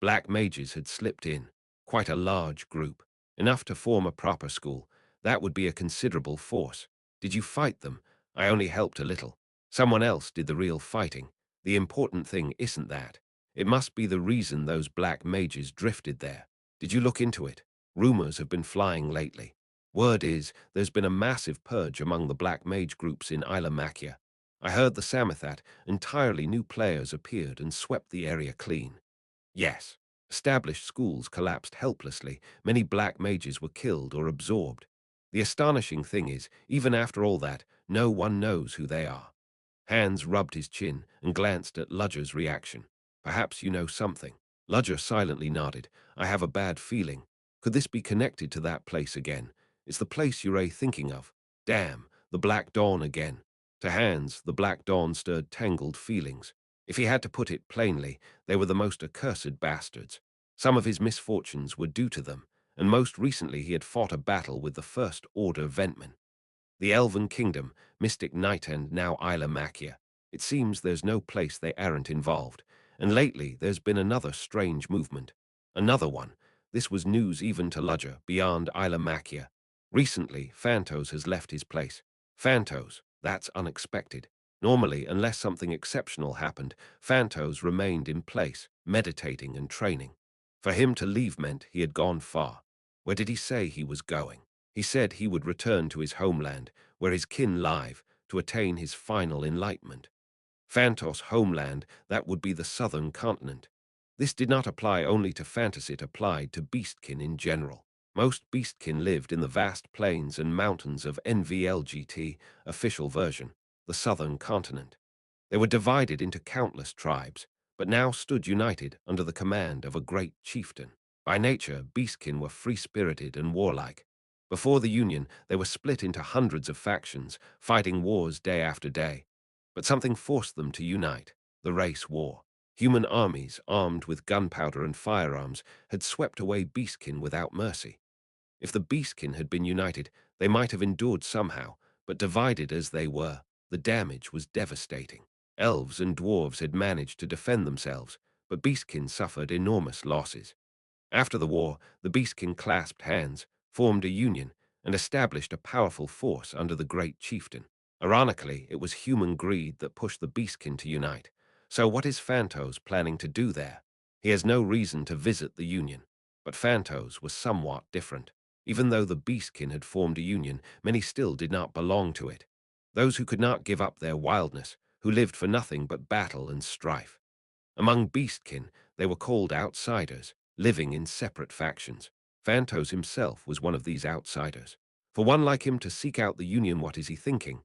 B: Black mages had slipped in, quite a large group, enough to form a proper school. That would be a considerable force. Did you fight them? I only helped a little. Someone else did the real fighting. The important thing isn't that. It must be the reason those black mages drifted there. Did you look into it? Rumors have been flying lately. Word is, there's been a massive purge among the black mage groups in Ilamakia. I heard the Samathat, entirely new players appeared and swept the area clean. Yes, established schools collapsed helplessly. Many black mages were killed or absorbed. The astonishing thing is, even after all that, no one knows who they are. Hans rubbed his chin and glanced at Ludger's reaction. Perhaps you know something. Ludger silently nodded. I have a bad feeling. Could this be connected to that place again? It's the place you're thinking of. Damn, the Black Dawn again. To Hans, the Black Dawn stirred tangled feelings. If he had to put it plainly, they were the most accursed bastards. Some of his misfortunes were due to them, and most recently he had fought a battle with the First Order Ventmen. The Elven Kingdom, Mystic Night and now Ilamakia. It seems there's no place they aren't involved, and lately there's been another strange movement. Another one. This was news even to Ludger, beyond Ilamakia. Recently, Phantos has left his place. Phantos, that's unexpected. Normally, unless something exceptional happened, Phantos remained in place, meditating and training. For him to leave meant he had gone far. Where did he say he was going? He said he would return to his homeland, where his kin live, to attain his final enlightenment. Phantos' homeland, that would be the southern continent. This did not apply only to Fantas, it applied to beastkin in general. Most beastkin lived in the vast plains and mountains of NVLGT, official version, the southern continent. They were divided into countless tribes, but now stood united under the command of a great chieftain. By nature, beastkin were free-spirited and warlike. Before the Union, they were split into hundreds of factions, fighting wars day after day. But something forced them to unite, the race war. Human armies, armed with gunpowder and firearms, had swept away beastkin without mercy. If the beastkin had been united, they might have endured somehow, but divided as they were, the damage was devastating. Elves and dwarves had managed to defend themselves, but beastkin suffered enormous losses. After the war, the beastkin clasped hands, formed a union, and established a powerful force under the great chieftain. Ironically, it was human greed that pushed the beastkin to unite. So what is Phantos planning to do there? He has no reason to visit the union. But Phantos was somewhat different. Even though the beastkin had formed a union, many still did not belong to it. Those who could not give up their wildness, who lived for nothing but battle and strife. Among beastkin, they were called outsiders, living in separate factions. Phantos himself was one of these outsiders. For one like him to seek out the Union, what is he thinking?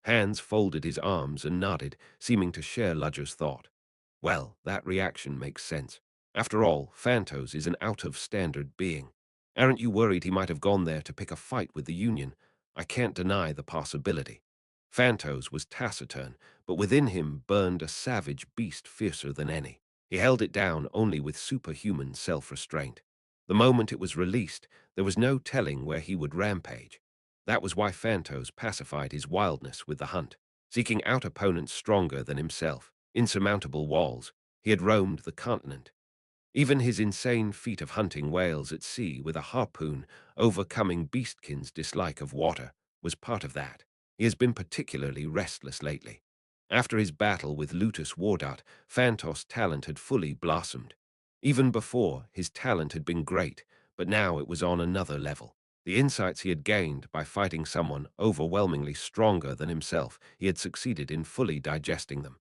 B: Hans folded his arms and nodded, seeming to share Ludger's thought. Well, that reaction makes sense. After all, Phantos is an out-of-standard being. Aren't you worried he might have gone there to pick a fight with the Union? I can't deny the possibility. Phantos was taciturn, but within him burned a savage beast fiercer than any. He held it down only with superhuman self-restraint. The moment it was released, there was no telling where he would rampage. That was why Phantos pacified his wildness with the hunt, seeking out opponents stronger than himself, insurmountable walls. He had roamed the continent. Even his insane feat of hunting whales at sea with a harpoon, overcoming beastkin's dislike of water, was part of that. He has been particularly restless lately. After his battle with Lutus Wardart, Phantos' talent had fully blossomed. Even before, his talent had been great, but now it was on another level. The insights he had gained by fighting someone overwhelmingly stronger than himself, he had succeeded in fully digesting them.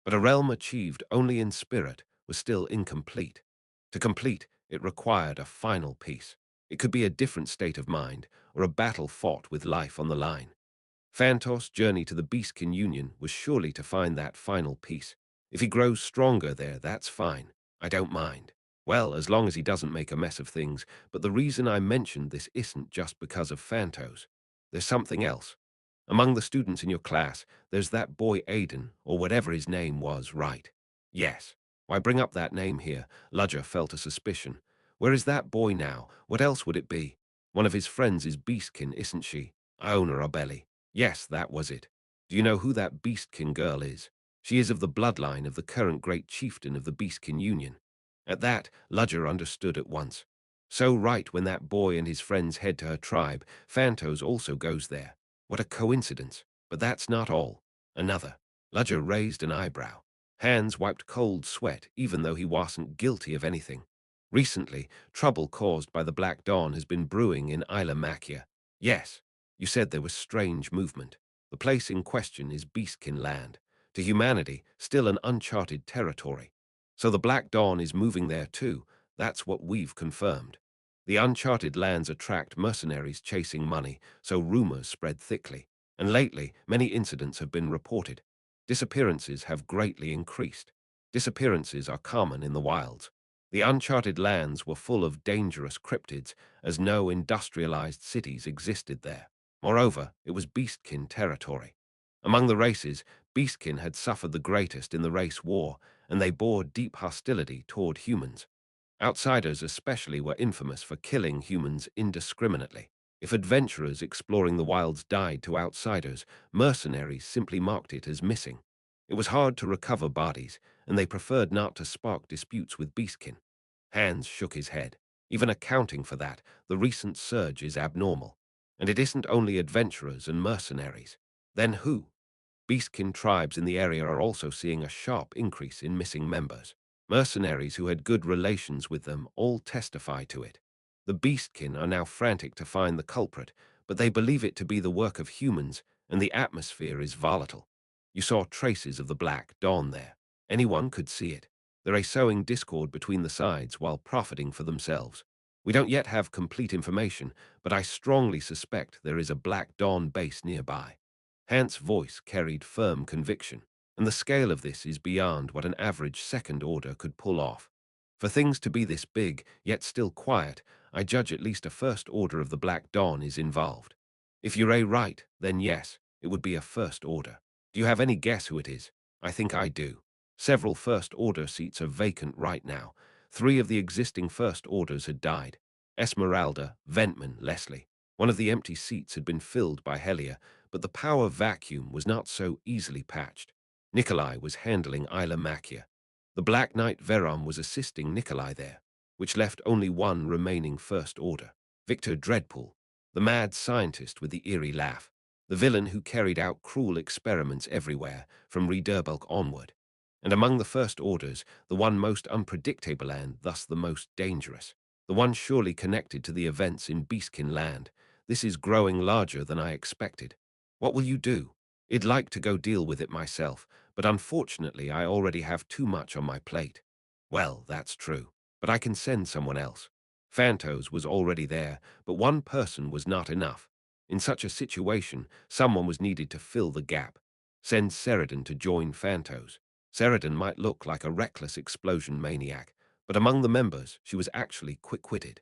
B: But a realm achieved only in spirit was still incomplete. To complete, it required a final piece. It could be a different state of mind, or a battle fought with life on the line. Phantos' journey to the Beastkin Union was surely to find that final piece. If he grows stronger there, that's fine. I don't mind. Well, as long as he doesn't make a mess of things, but the reason I mentioned this isn't just because of Phantos. There's something else. Among the students in your class, there's that boy Aiden, or whatever his name was, right? Yes. Why bring up that name here? Ludger felt a suspicion. Where is that boy now? What else would it be? One of his friends is Beastkin, isn't she? Iona Arbelli. Yes, that was it. Do you know who that Beastkin girl is? She is of the bloodline of the current great chieftain of the Beastkin Union. At that, Ludger understood at once. So right when that boy and his friends head to her tribe, Phantos also goes there. What a coincidence. But that's not all. Another. Ludger raised an eyebrow. Hands wiped cold sweat, even though he wasn't guilty of anything. Recently, trouble caused by the Black Dawn has been brewing in Isla Makia. Yes, you said there was strange movement. The place in question is Beastkin land. To humanity, still an uncharted territory. So the Black Dawn is moving there too. That's what we've confirmed. The uncharted lands attract mercenaries chasing money, so rumors spread thickly. And lately, many incidents have been reported. Disappearances have greatly increased. Disappearances are common in the wilds. The uncharted lands were full of dangerous cryptids, as no industrialized cities existed there. Moreover, it was Beastkin territory. Among the races, Beastkin had suffered the greatest in the race war, and they bore deep hostility toward humans. Outsiders especially were infamous for killing humans indiscriminately. If adventurers exploring the wilds died to outsiders, mercenaries simply marked it as missing. It was hard to recover bodies, and they preferred not to spark disputes with Beastkin. Hans shook his head. Even accounting for that, the recent surge is abnormal. And it isn't only adventurers and mercenaries. Then who? Beastkin tribes in the area are also seeing a sharp increase in missing members. Mercenaries who had good relations with them all testify to it. The Beastkin are now frantic to find the culprit, but they believe it to be the work of humans, and the atmosphere is volatile. You saw traces of the Black Dawn there. Anyone could see it. They're sowing discord between the sides while profiting for themselves. We don't yet have complete information, but I strongly suspect there is a Black Dawn base nearby. Hans's voice carried firm conviction, and the scale of this is beyond what an average second order could pull off. For things to be this big, yet still quiet, I judge at least a first order of the Black Dawn is involved. If you're right, then yes, it would be a first order. Do you have any guess who it is? I think I do. Several first order seats are vacant right now. 3 of the existing first orders had died. Esmeralda, Ventman, Leslie. One of the empty seats had been filled by Helia, but the power vacuum was not so easily patched. Nikolai was handling Isla Makia. The Black Knight Verom was assisting Nikolai there, which left only one remaining First Order, Victor Dreadpool, the mad scientist with the eerie laugh, the villain who carried out cruel experiments everywhere, from Rederbulk onward. And among the First Orders, the one most unpredictable and thus the most dangerous, the one surely connected to the events in Beastkin land. This is growing larger than I expected. What will you do? I'd like to go deal with it myself, but unfortunately I already have too much on my plate. Well, that's true, but I can send someone else. Phantos was already there, but one person was not enough. In such a situation, someone was needed to fill the gap. Send Sheridan to join Phantos. Sheridan might look like a reckless explosion maniac, but among the members, she was actually quick-witted.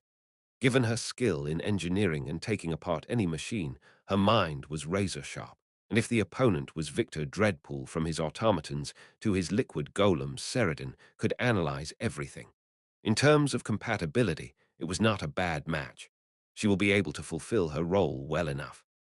B: Given her skill in engineering and taking apart any machine, her mind was razor-sharp. And if the opponent was Victor Dreadpool from his automatons to his liquid golems, Sheridan could analyze everything. In terms of compatibility, it was not a bad match. She will be able to fulfill her role well enough.